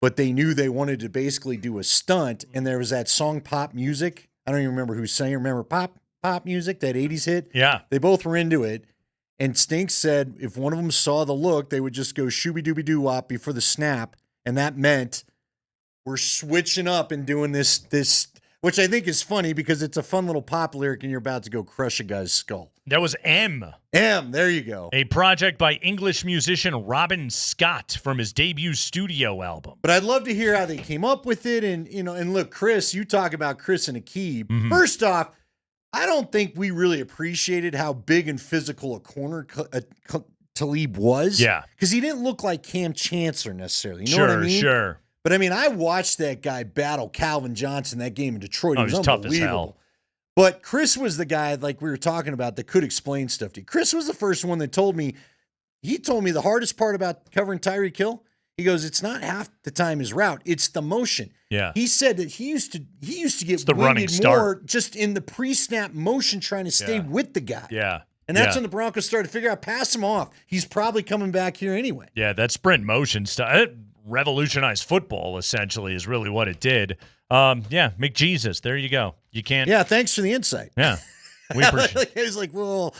but they knew they wanted to basically do a stunt, and there was that song Pop Music. I don't even remember who sang it. Remember Pop Music, that 80s hit? Yeah. They both were into it. And Stink said if one of them saw the look, they would just go shooby-dooby-doo-wop before the snap, and that meant we're switching up and doing this, which I think is funny because it's a fun little pop lyric and you're about to go crush a guy's skull. That was M. There you go. A project by English musician Robin Scott from his debut studio album. But I'd love to hear how they came up with it. And, and look, Chris, you talk about Chris and Aqib. Mm-hmm. First off, I don't think we really appreciated how big and physical a corner Talib was. Yeah. Because he didn't look like Cam Chancellor necessarily. You know what I mean? Sure. But, I watched that guy battle Calvin Johnson that game in Detroit. He was tough as hell. unbelievable. But Chris was the guy, like we were talking about, that could explain stuff to you. Chris was the first one that told me the hardest part about covering Tyreek Hill, he goes, it's not half the time his route, it's the motion. Yeah. He said that he used to get the running start more just in the pre-snap motion trying to stay with the guy. Yeah. And that's when the Broncos started to figure out, pass him off. He's probably coming back here anyway. Yeah, that sprint motion stuff, it revolutionized football, essentially, is really what it did. McJesus, there you go. You can't. Yeah, thanks for the insight. Yeah. We appreciate He's like, well,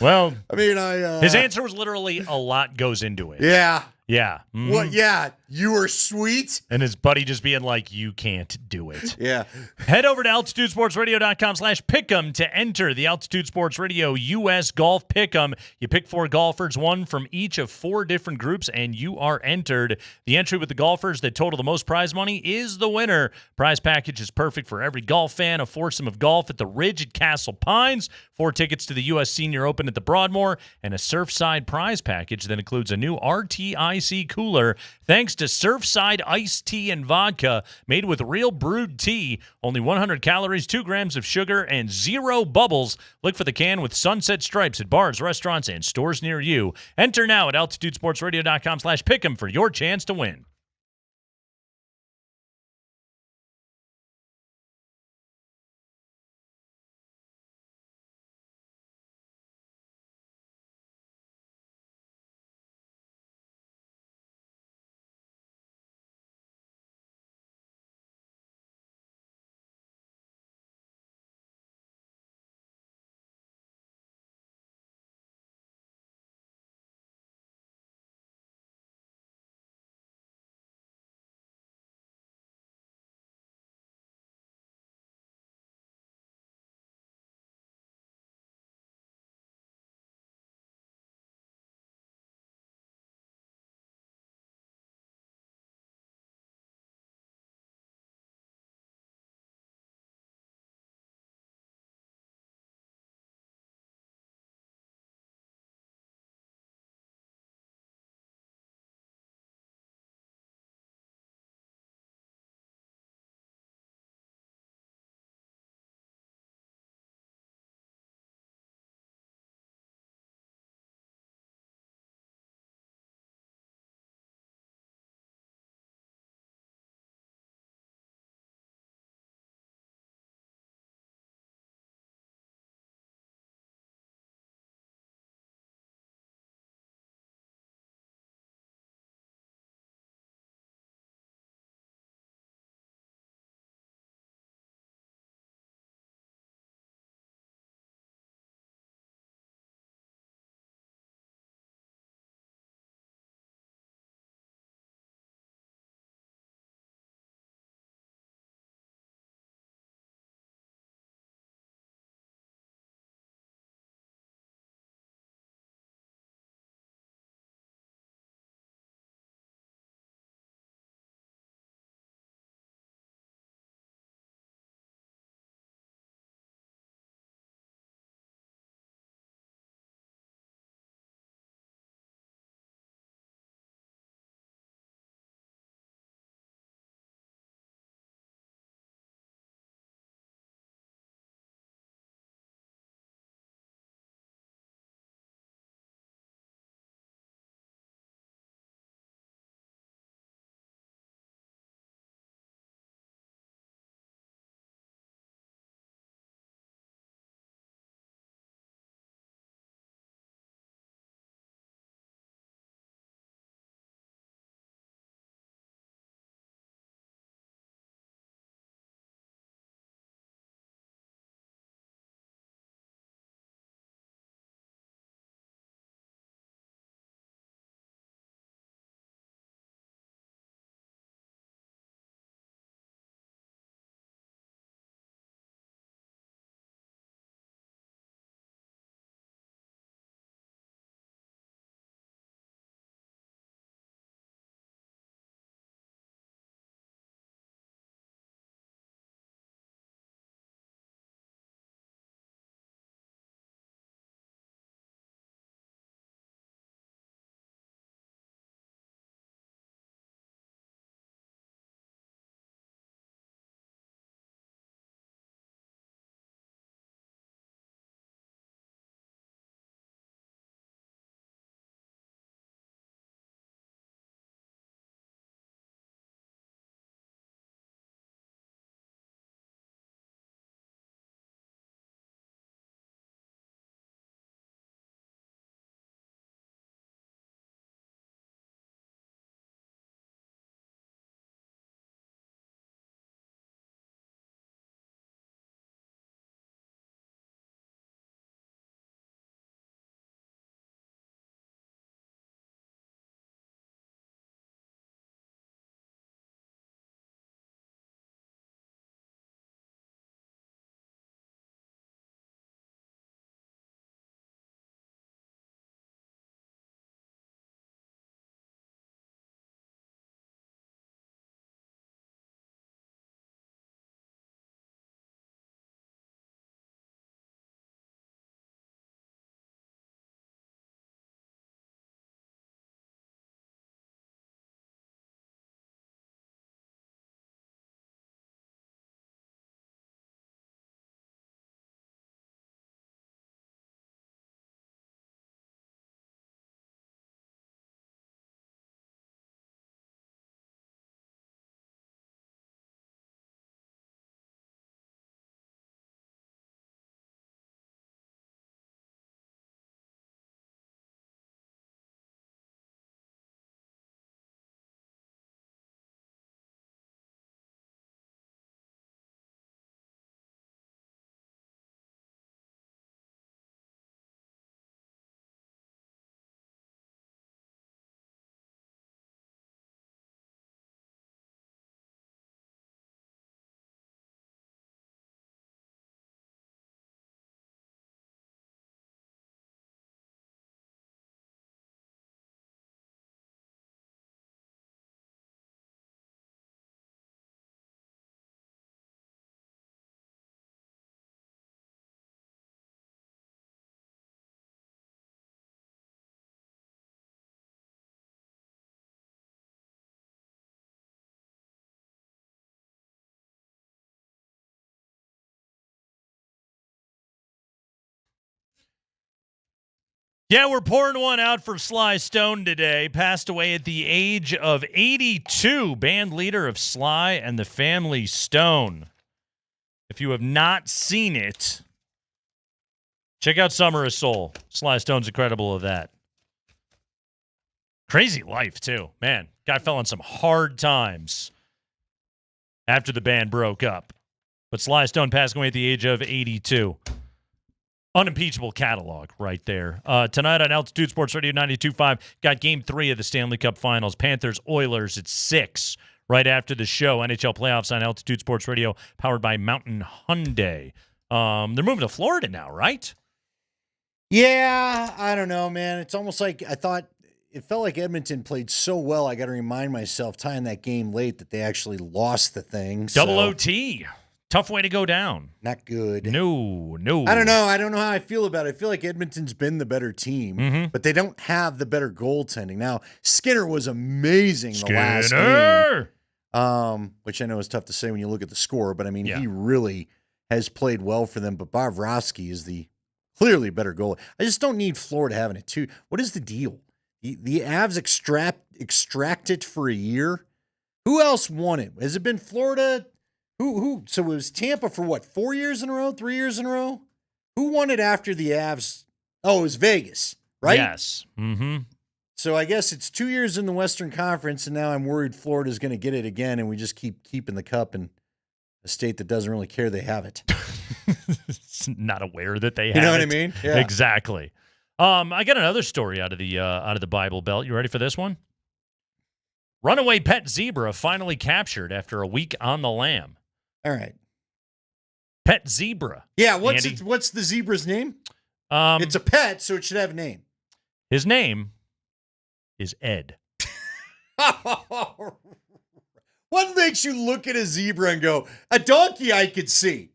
his answer was literally a lot goes into it. Yeah. Yeah. Mm-hmm. Well, yeah, you were sweet. And his buddy just being like, you can't do it. Yeah. Head over to altitudesportsradio.com/pick'em to enter the Altitude Sports Radio U.S. Golf Pick'em. You pick 4 golfers, one from each of 4 different groups, and you are entered. The entry with the golfers that total the most prize money is the winner. Prize package is perfect for every golf fan. A foursome of golf at the Ridge at Castle Pines, 4 tickets to the U.S. Senior Open at the Broadmoor, and a Surfside prize package that includes a new RTIC cooler. Thanks to Surfside iced tea and vodka made with real brewed tea. Only 100 calories, 2 grams of sugar, and 0 bubbles. Look for the can with sunset stripes at bars, restaurants, and stores near you. Enter now at altitudesportsradio.com/pick'em for your chance to win. Yeah, we're pouring one out for Sly Stone today. Passed away at the age of 82, band leader of Sly and the Family Stone. If you have not seen it, check out Summer of Soul. Sly Stone's incredible of that. Crazy life, too. Man, guy fell on some hard times after the band broke up. But Sly Stone passing away at the age of 82. Unimpeachable catalog right there. Tonight on Altitude Sports Radio 92.5, got Game 3 of the Stanley Cup Finals. Panthers-Oilers at 6 right after the show. NHL playoffs on Altitude Sports Radio, powered by Mountain Hyundai. They're moving to Florida now, right? Yeah, I don't know, man. It's almost like it felt like Edmonton played so well. I got to remind myself, tying that game late, that they actually lost the thing. Double OT. Tough way to go down. Not good. No. I don't know. I don't know how I feel about it. I feel like Edmonton's been the better team, but they don't have the better goaltending. Now, Skinner was amazing the last game, which I know is tough to say when you look at the score, but I mean, he really has played well for them. But Bobrovsky is the clearly better goalie. I just don't need Florida having it too. What is the deal? The Avs extract it for a year. Who else won it? Has it been Florida? Who? So it was Tampa for what, 4 years in a row, 3 years in a row? Who won it after the Avs? Oh, it was Vegas, right? Yes. Mm-hmm. So I guess it's 2 years in the Western Conference, and now I'm worried Florida's going to get it again, and we just keep keeping the cup in a state that doesn't really care they have it. It's not aware that they have it. You know what I mean? Yeah. Exactly. I got another story out of the Bible Belt. You ready for this one? Runaway pet zebra finally captured after a week on the lam. All right. Pet zebra. Yeah, what's the zebra's name? It's a pet, so it should have a name. His name is Ed. What makes you look at a zebra and go, a donkey I could see,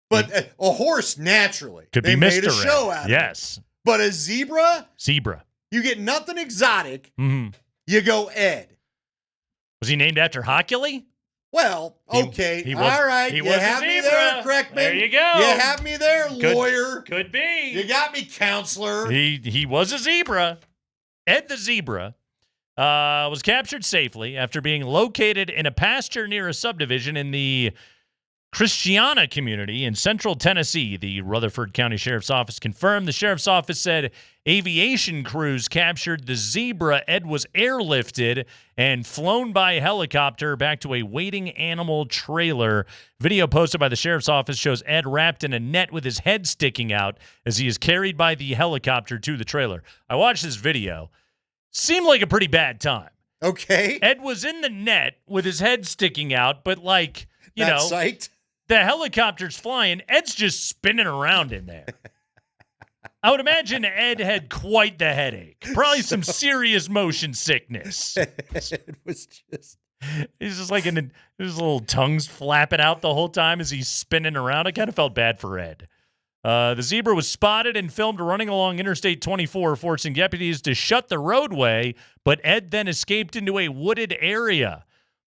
but a horse naturally. Could they be made Mr. a show Ed. out of Yes. it. But a zebra? Zebra. You get nothing exotic. Mm-hmm. You go Ed. Was he named after Hockley? Well, okay. He was, all right. He you was have me there, Kreckman. There you go. You have me there, lawyer. Could be. You got me, counselor. He was a zebra. Ed the zebra was captured safely after being located in a pasture near a subdivision in the Christiana community in central Tennessee. The Rutherford County Sheriff's Office confirmed. The Sheriff's Office said aviation crews captured the zebra. Ed was airlifted and flown by helicopter back to a waiting animal trailer. Video posted by the Sheriff's Office shows Ed wrapped in a net with his head sticking out as he is carried by the helicopter to the trailer. I watched this video. Seemed like a pretty bad time. Okay. Ed was in the net with his head sticking out, but Not psyched. The helicopter's flying. Ed's just spinning around in there. I would imagine Ed had quite the headache. Probably some serious motion sickness. It was just... He's just like his little tongue's flapping out the whole time as he's spinning around. I kind of felt bad for Ed. The zebra was spotted and filmed running along Interstate 24, forcing deputies to shut the roadway, but Ed then escaped into a wooded area.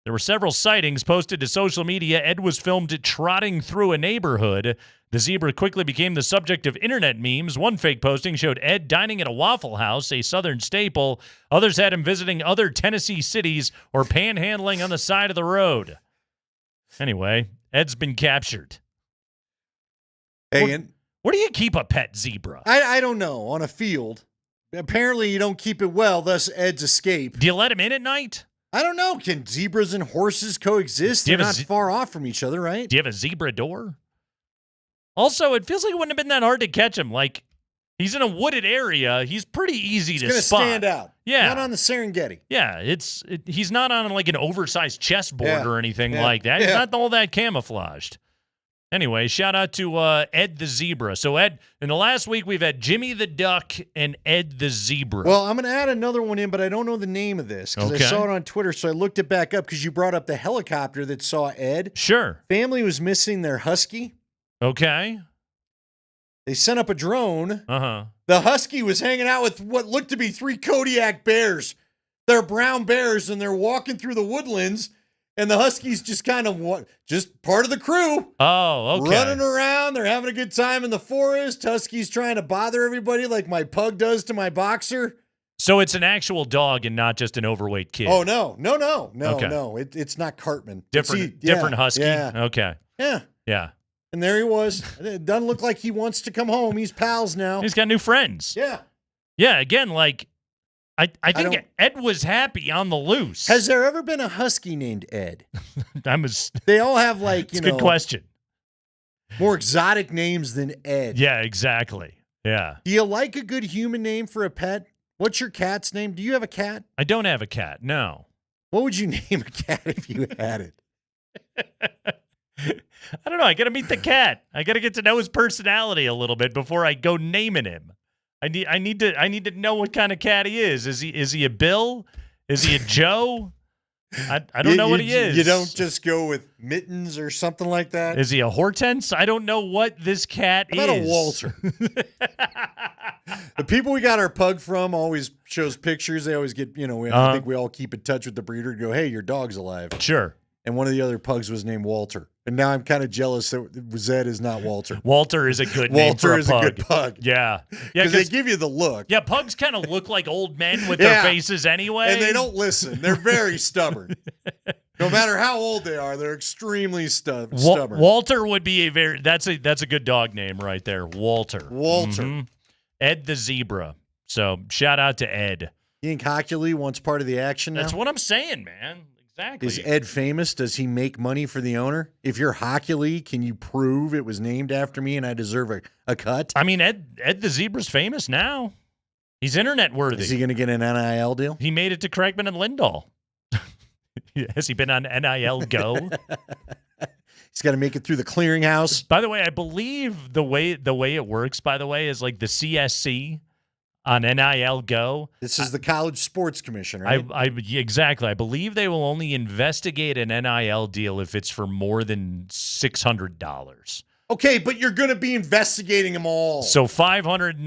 There were several sightings posted to social media. Ed was filmed trotting through a neighborhood. The zebra quickly became the subject of internet memes. One fake posting showed Ed dining at a Waffle House, a Southern staple. Others had him visiting other Tennessee cities or panhandling on the side of the road. Anyway, Ed's been captured. Hey, where do you keep a pet zebra? I don't know. On a field. Apparently you don't keep it well, thus Ed's escape. Do you let him in at night? I don't know. Can zebras and horses coexist? They're not far off from each other, right? Do you have a zebra door? Also, it feels like it wouldn't have been that hard to catch him. Like, he's in a wooded area. He's pretty easy to spot. He's going to stand out. Yeah. Not on the Serengeti. Yeah, he's not on like an oversized chessboard or anything like that. He's not all that camouflaged. Anyway, shout out to Ed the Zebra. So, Ed, in the last week, we've had Jimmy the Duck and Ed the Zebra. Well, I'm going to add another one in, but I don't know the name of this because I saw it on Twitter, so I looked it back up because you brought up the helicopter that saw Ed. Sure. Family was missing their husky. Okay. They sent up a drone. Uh-huh. The husky was hanging out with what looked to be 3 Kodiak bears. They're brown bears, and they're walking through the woodlands, And the Huskies just kind of just part of the crew. Oh, okay. Running around. They're having a good time in the forest. Huskies trying to bother everybody like my pug does to my boxer. So it's an actual dog and not just an overweight kid. Oh, no. Okay. No. It's not Cartman. Different husky? Yeah. Okay. Yeah. Yeah. And there he was. It doesn't look like he wants to come home. He's pals now. He's got new friends. Yeah. Yeah, again, like, I think Ed was happy on the loose. Has there ever been a husky named Ed? They all have, like, it's a good question. More exotic names than Ed. Yeah, exactly. Yeah. Do you like a good human name for a pet? What's your cat's name? Do you have a cat? I don't have a cat, no. What would you name a cat if you had it? I don't know. I got to meet the cat. I got to get to know his personality a little bit before I go naming him. I need to know what kind of cat he is. Is he a Bill? Is he a Joe? I don't know what he is. You don't just go with Mittens or something like that? Is he a Hortense? I don't know what this cat is. How about a Walter? The people we got our pug from always shows pictures. They always get, I think we all keep in touch with the breeder and go, hey, your dog's alive. Sure. And one of the other pugs was named Walter. And now I'm kind of jealous that Zed is not Walter. Walter is a good name for a pug. Walter is a good pug. Yeah. Because they give you the look. Yeah, pugs kind of look like old men with their faces anyway. And they don't listen. They're very stubborn. No matter how old they are, they're extremely stubborn. Walter would be that's a good dog name right there. Walter. Mm-hmm. Ed the zebra. So shout out to Ed. You think Hockley wants part of the action now? That's what I'm saying, man. Exactly. Is Ed famous? Does he make money for the owner? If you're Hockley, can you prove it was named after me and I deserve a cut? I mean, Ed the zebra's famous now. He's internet worthy. Is he going to get an NIL deal? He made it to Kreckman and Lindahl. Has he been on NIL Go? He's got to make it through the clearinghouse. By the way, I believe the way it works, by the way, is like the CSC on NIL Go. This is the College Sports Commission, right? Exactly. I believe they will only investigate an NIL deal if it's for more than $600. Okay, but you're going to be investigating them all. So $590